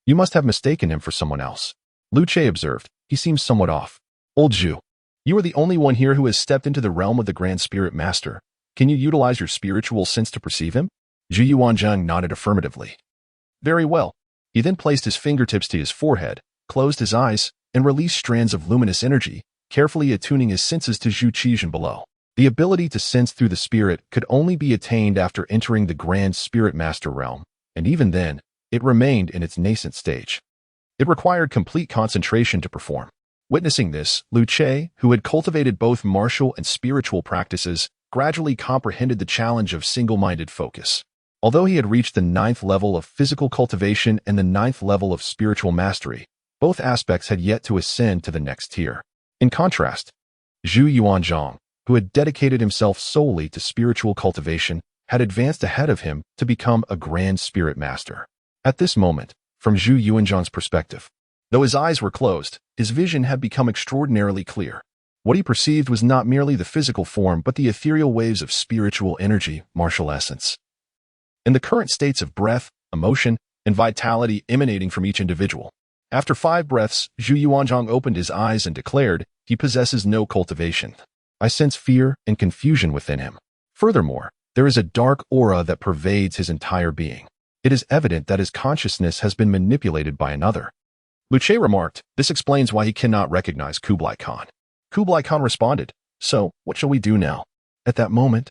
You must have mistaken him for someone else. Liu Chie observed. He seems somewhat off. Old Zhu, you are the only one here who has stepped into the realm of the Grand Spirit Master. Can you utilize your spiritual sense to perceive him? Zhu Yuanzhang nodded affirmatively. Very well. He then placed his fingertips to his forehead, closed his eyes, and released strands of luminous energy, carefully attuning his senses to Zhu Yuanzhang below. The ability to sense through the spirit could only be attained after entering the Grand Spirit Master realm, and even then, it remained in its nascent stage. It required complete concentration to perform. Witnessing this, Liu Chie, who had cultivated both martial and spiritual practices, gradually comprehended the challenge of single-minded focus. Although he had reached the 9th level of physical cultivation and the 9th level of spiritual mastery, both aspects had yet to ascend to the next tier. In contrast, Zhu Yuanzhang, who had dedicated himself solely to spiritual cultivation, had advanced ahead of him to become a Grand Spirit Master. At this moment, from Zhu Yuanzhang's perspective, though his eyes were closed, his vision had become extraordinarily clear. What he perceived was not merely the physical form but the ethereal waves of spiritual energy, martial essence. In the current states of breath, emotion, and vitality emanating from each individual. After 5 breaths, Zhu Yuanzhang opened his eyes and declared, he possesses no cultivation. I sense fear and confusion within him. Furthermore, there is a dark aura that pervades his entire being. It is evident that his consciousness has been manipulated by another. Liu Chie remarked, this explains why he cannot recognize Kublai Khan. Kublai Khan responded, so, what shall we do now? At that moment,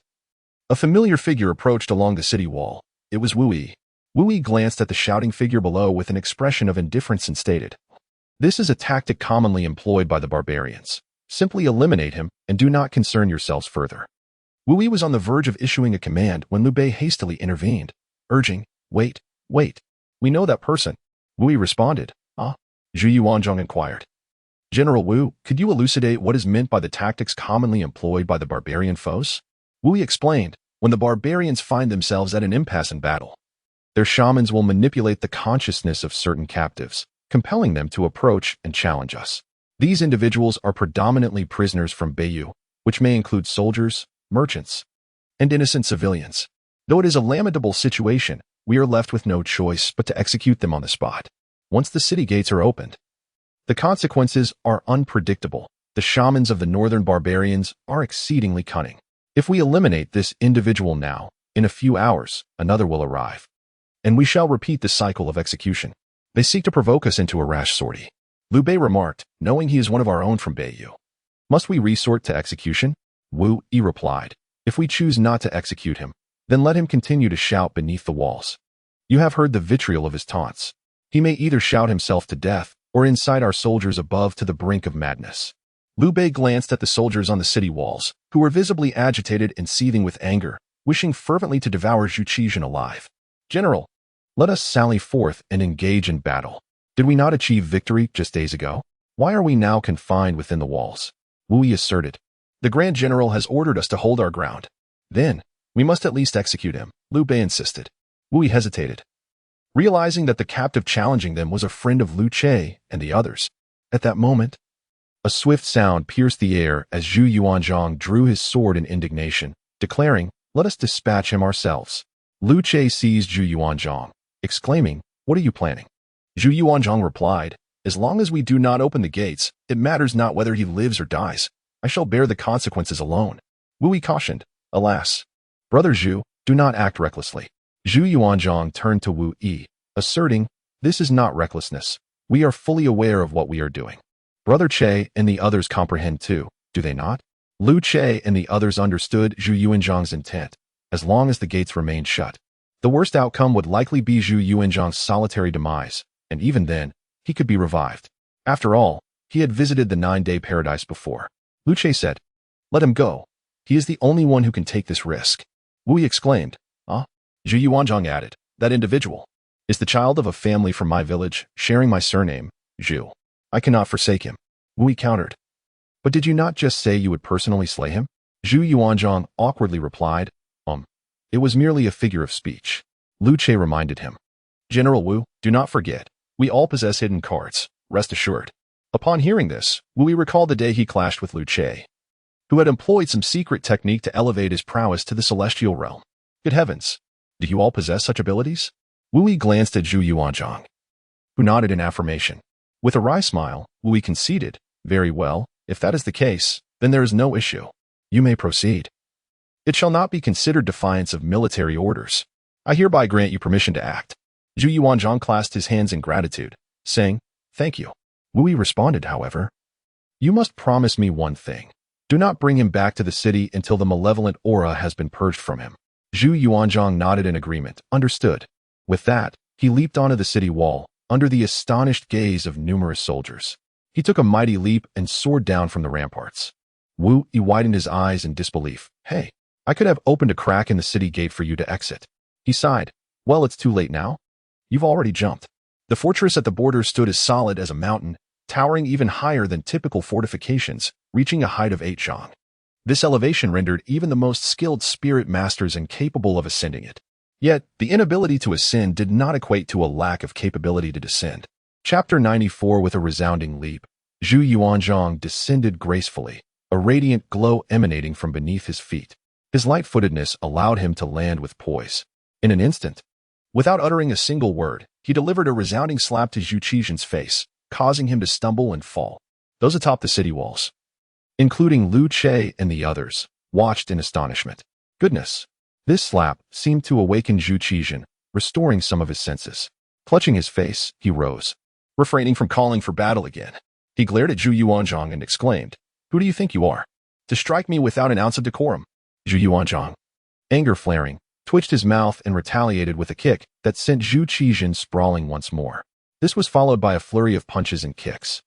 a familiar figure approached along the city wall. It was Wu Yi. Wu Yi glanced at the shouting figure below with an expression of indifference and stated, this is a tactic commonly employed by the barbarians. Simply eliminate him and do not concern yourselves further. Wu Yi was on the verge of issuing a command when Liu Bei hastily intervened, urging, wait. We know that person. Wu Yi responded, Zhu Yuanzhang inquired. General Wu, could you elucidate what is meant by the tactics commonly employed by the barbarian foes? Wu Yi explained, when the barbarians find themselves at an impasse in battle, their shamans will manipulate the consciousness of certain captives, compelling them to approach and challenge us. These individuals are predominantly prisoners from Beiyu, which may include soldiers, merchants, and innocent civilians. Though it is a lamentable situation, we are left with no choice but to execute them on the spot. Once the city gates are opened, the consequences are unpredictable. The shamans of the northern barbarians are exceedingly cunning. If we eliminate this individual now, in a few hours, another will arrive. And we shall repeat the cycle of execution. They seek to provoke us into a rash sortie. Liu Bei remarked, knowing he is one of our own from Beiyu. Must we resort to execution? Wu Yi replied, if we choose not to execute him, then let him continue to shout beneath the walls. You have heard the vitriol of his taunts. He may either shout himself to death, or incite our soldiers above to the brink of madness. Liu Bei glanced at the soldiers on the city walls, who were visibly agitated and seething with anger, wishing fervently to devour Zhu Yuanzhang alive. General, let us sally forth and engage in battle. Did we not achieve victory just days ago? Why are we now confined within the walls? Wu Yi asserted. The Grand General has ordered us to hold our ground. Then, we must at least execute him, Liu Bei insisted. Wu Yi hesitated, realizing that the captive challenging them was a friend of Liu Chie and the others. At that moment, a swift sound pierced the air as Zhu Yuanzhang drew his sword in indignation, declaring, let us dispatch him ourselves. Liu Chie seized Zhu Yuanzhang, exclaiming, what are you planning? Zhu Yuanzhang replied, as long as we do not open the gates, it matters not whether he lives or dies. I shall bear the consequences alone. Wu Yi cautioned, alas, brother Zhu, do not act recklessly. Zhu Yuanzhang turned to Wu Yi, asserting, this is not recklessness. We are fully aware of what we are doing. Brother Chie and the others comprehend too, do they not? Liu Chie and the others understood Zhu Yuanzhang's intent. As long as the gates remained shut, the worst outcome would likely be Zhu Yuanzhang's solitary demise, and even then, he could be revived. After all, he had visited the 9-day paradise before. Liu Chie said, let him go. He is the only one who can take this risk. Wu Yi exclaimed, Zhu Yuanzhang added, That individual is the child of a family from my village, sharing my surname, Zhu. I cannot forsake him. Wu Yi countered. But did you not just say you would personally slay him? Zhu Yuanzhang awkwardly replied, It was merely a figure of speech. Liu Che reminded him. General Wu, do not forget, we all possess hidden cards, rest assured. Upon hearing this, Wu Yi recalled the day he clashed with Liu Che, who had employed some secret technique to elevate his prowess to the celestial realm. Good heavens, do you all possess such abilities? Wu Yi glanced at Zhu Yuanzhang, who nodded in affirmation. With a wry smile, Wu Yi conceded, Very well, if that is the case, then there is no issue. You may proceed. It shall not be considered defiance of military orders. I hereby grant you permission to act. Zhu Yuanzhang clasped his hands in gratitude, saying, Thank you. Wu Yi responded, however, You must promise me one thing. Do not bring him back to the city until the malevolent aura has been purged from him. Zhu Yuanzhang nodded in agreement, understood. With that, he leaped onto the city wall, under the astonished gaze of numerous soldiers. He took a mighty leap and soared down from the ramparts. Wu Yi widened his eyes in disbelief. Hey, I could have opened a crack in the city gate for you to exit. He sighed. Well, it's too late now. You've already jumped. The fortress at the border stood as solid as a mountain, towering even higher than typical fortifications, reaching a height of 8 zhang. This elevation rendered even the most skilled spirit masters incapable of ascending it. Yet, the inability to ascend did not equate to a lack of capability to descend. Chapter 94. With a resounding leap, Zhu Yuanzhang descended gracefully, a radiant glow emanating from beneath his feet. His light-footedness allowed him to land with poise. In an instant, without uttering a single word, he delivered a resounding slap to Zhu Qijian's face, causing him to stumble and fall. Those atop the city walls, including Liu Che and the others, watched in astonishment. Goodness! This slap seemed to awaken Zhu Qijian, restoring some of his senses. Clutching his face, he rose, refraining from calling for battle again. He glared at Zhu Yuanzhang and exclaimed, Who do you think you are? To strike me without an ounce of decorum? Zhu Yuanzhang, anger flaring, twitched his mouth and retaliated with a kick that sent Zhu Qijian sprawling once more. This was followed by a flurry of punches and kicks.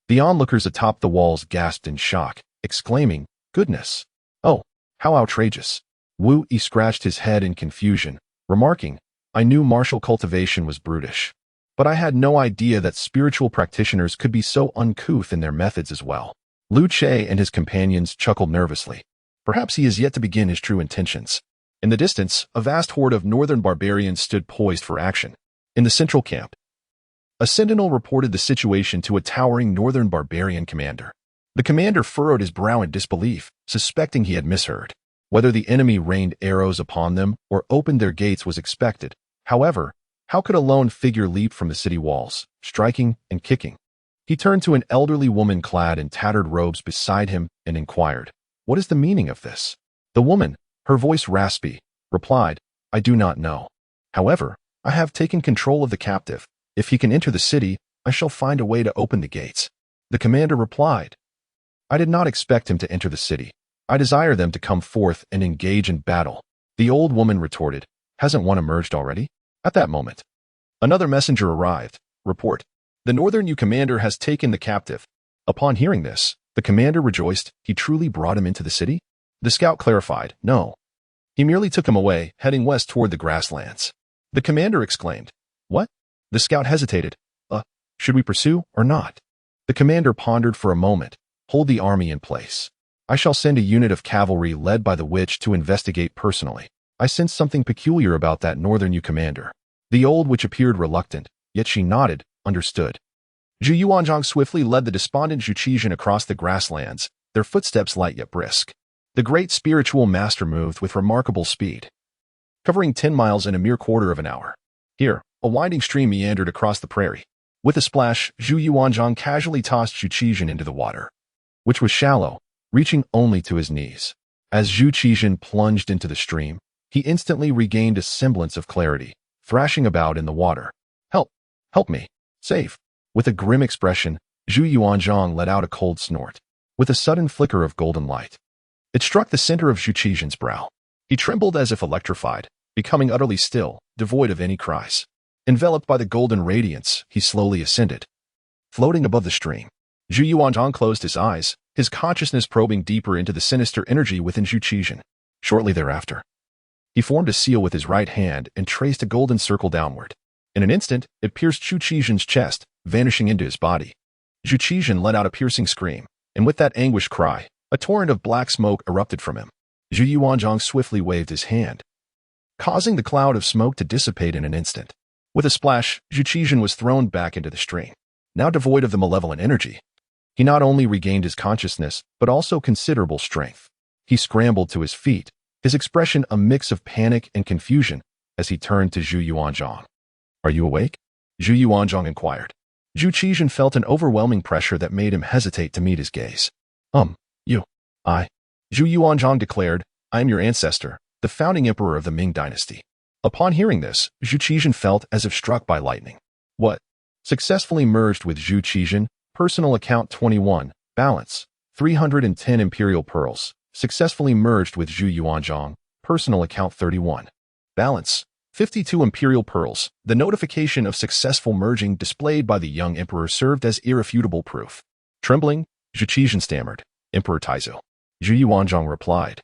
The onlookers atop the walls gasped in shock, exclaiming, Goodness! Oh, how outrageous! Wu Yi scratched his head in confusion, remarking, I knew martial cultivation was brutish, but I had no idea that spiritual practitioners could be so uncouth in their methods as well. Liu Che and his companions chuckled nervously. Perhaps he is yet to begin his true intentions. In the distance, a vast horde of northern barbarians stood poised for action. In the central camp, a sentinel reported the situation to a towering northern barbarian commander. The commander furrowed his brow in disbelief, suspecting he had misheard. Whether the enemy rained arrows upon them or opened their gates was expected. However, how could a lone figure leap from the city walls, striking and kicking? He turned to an elderly woman clad in tattered robes beside him and inquired, What is the meaning of this? The woman, her voice raspy, replied, I do not know. However, I have taken control of the captive. If he can enter the city, I shall find a way to open the gates. The commander replied, I did not expect him to enter the city. I desire them to come forth and engage in battle. The old woman retorted, Hasn't one emerged already? At that moment, another messenger arrived. Report, the northern commander has taken the captive. Upon hearing this, the commander rejoiced. He truly brought him into the city? The scout clarified, No. He merely took him away, heading west toward the grasslands. The commander exclaimed, What? The scout hesitated. Should we pursue or not? The commander pondered for a moment. Hold the army in place. I shall send a unit of cavalry led by the witch to investigate personally. I sensed something peculiar about that northern commander. The old witch appeared reluctant, yet she nodded, understood. Zhu Yuanzhang swiftly led the despondent Zhu Qijian across the grasslands, their footsteps light yet brisk. The great spiritual master moved with remarkable speed, covering 10 miles in a mere quarter of an hour. Here, a winding stream meandered across the prairie. With a splash, Zhu Yuanzhang casually tossed Zhu Qijian into the water, which was shallow, reaching only to his knees. As Zhu Qijian plunged into the stream, he instantly regained a semblance of clarity, thrashing about in the water. Help! Help me! Save! With a grim expression, Zhu Yuanzhang let out a cold snort. With a sudden flicker of golden light, it struck the center of Zhu Qijian's brow. He trembled as if electrified, becoming utterly still, devoid of any cries. Enveloped by the golden radiance, he slowly ascended. Floating above the stream, Zhu Yuanzhang closed his eyes, his consciousness probing deeper into the sinister energy within Zhu Qijian. Shortly thereafter, He formed a seal with his right hand and traced a golden circle downward. In an instant, it pierced Zhu Yuanzhang's chest, vanishing into his body. Zhu Yuanzhang let out a piercing scream, and with that anguished cry, a torrent of black smoke erupted from him. Zhu Yuanzhang swiftly waved his hand, causing the cloud of smoke to dissipate in an instant. With a splash, Zhu Yuanzhang was thrown back into the stream. Now devoid of the malevolent energy, he not only regained his consciousness, but also considerable strength. He scrambled to his feet, his expression a mix of panic and confusion as he turned to Zhu Yuanzhang. "Are you awake?" Zhu Yuanzhang inquired. Zhu Yuanzhang felt an overwhelming pressure that made him hesitate to meet his gaze. I. Zhu Yuanzhang declared, "I am your ancestor, the founding emperor of the Ming dynasty." Upon hearing this, Zhu Yuanzhang felt as if struck by lightning. What? Successfully merged with Zhu Yuanzhang, personal account 21, balance, 310 imperial pearls. Successfully merged with Zhu Yuanzhang, personal account 31, balance, 52 imperial pearls. The notification of successful merging displayed by the young emperor served as irrefutable proof. Trembling, Zhu Yuanzhang stammered, "Emperor Taizu." Zhu Yuanzhang replied,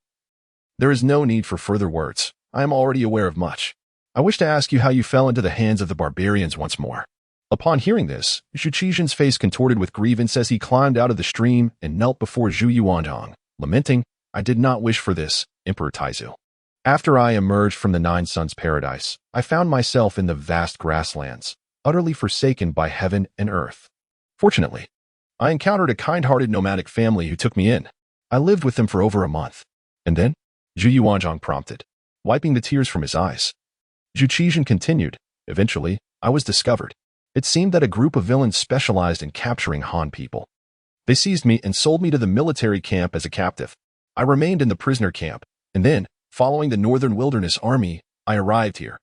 "There is no need for further words. I am already aware of much. I wish to ask you how you fell into the hands of the barbarians once more." Upon hearing this, Zhu Yuanzhang's face contorted with grievance as he climbed out of the stream and knelt before Zhu Yuanzhang, lamenting, "I did not wish for this, Emperor Taizu. After I emerged from the Nine Suns paradise, I found myself in the vast grasslands, utterly forsaken by heaven and earth. Fortunately, I encountered a kind-hearted nomadic family who took me in. I lived with them for over a month. And then?" Zhu Yuanzhang prompted, wiping the tears from his eyes. Zhu Yuanzhang continued, "Eventually, I was discovered. It seemed that a group of villains specialized in capturing Han people. They seized me and sold me to the military camp as a captive. I remained in the prisoner camp, and then, following the Northern Wilderness Army, I arrived here.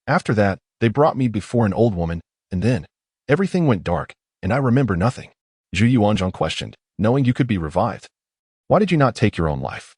After that, they brought me before an old woman, and then, everything went dark, and I remember nothing." Zhu Yuanzhang questioned, "Knowing you could be revived, why did you not take your own life?"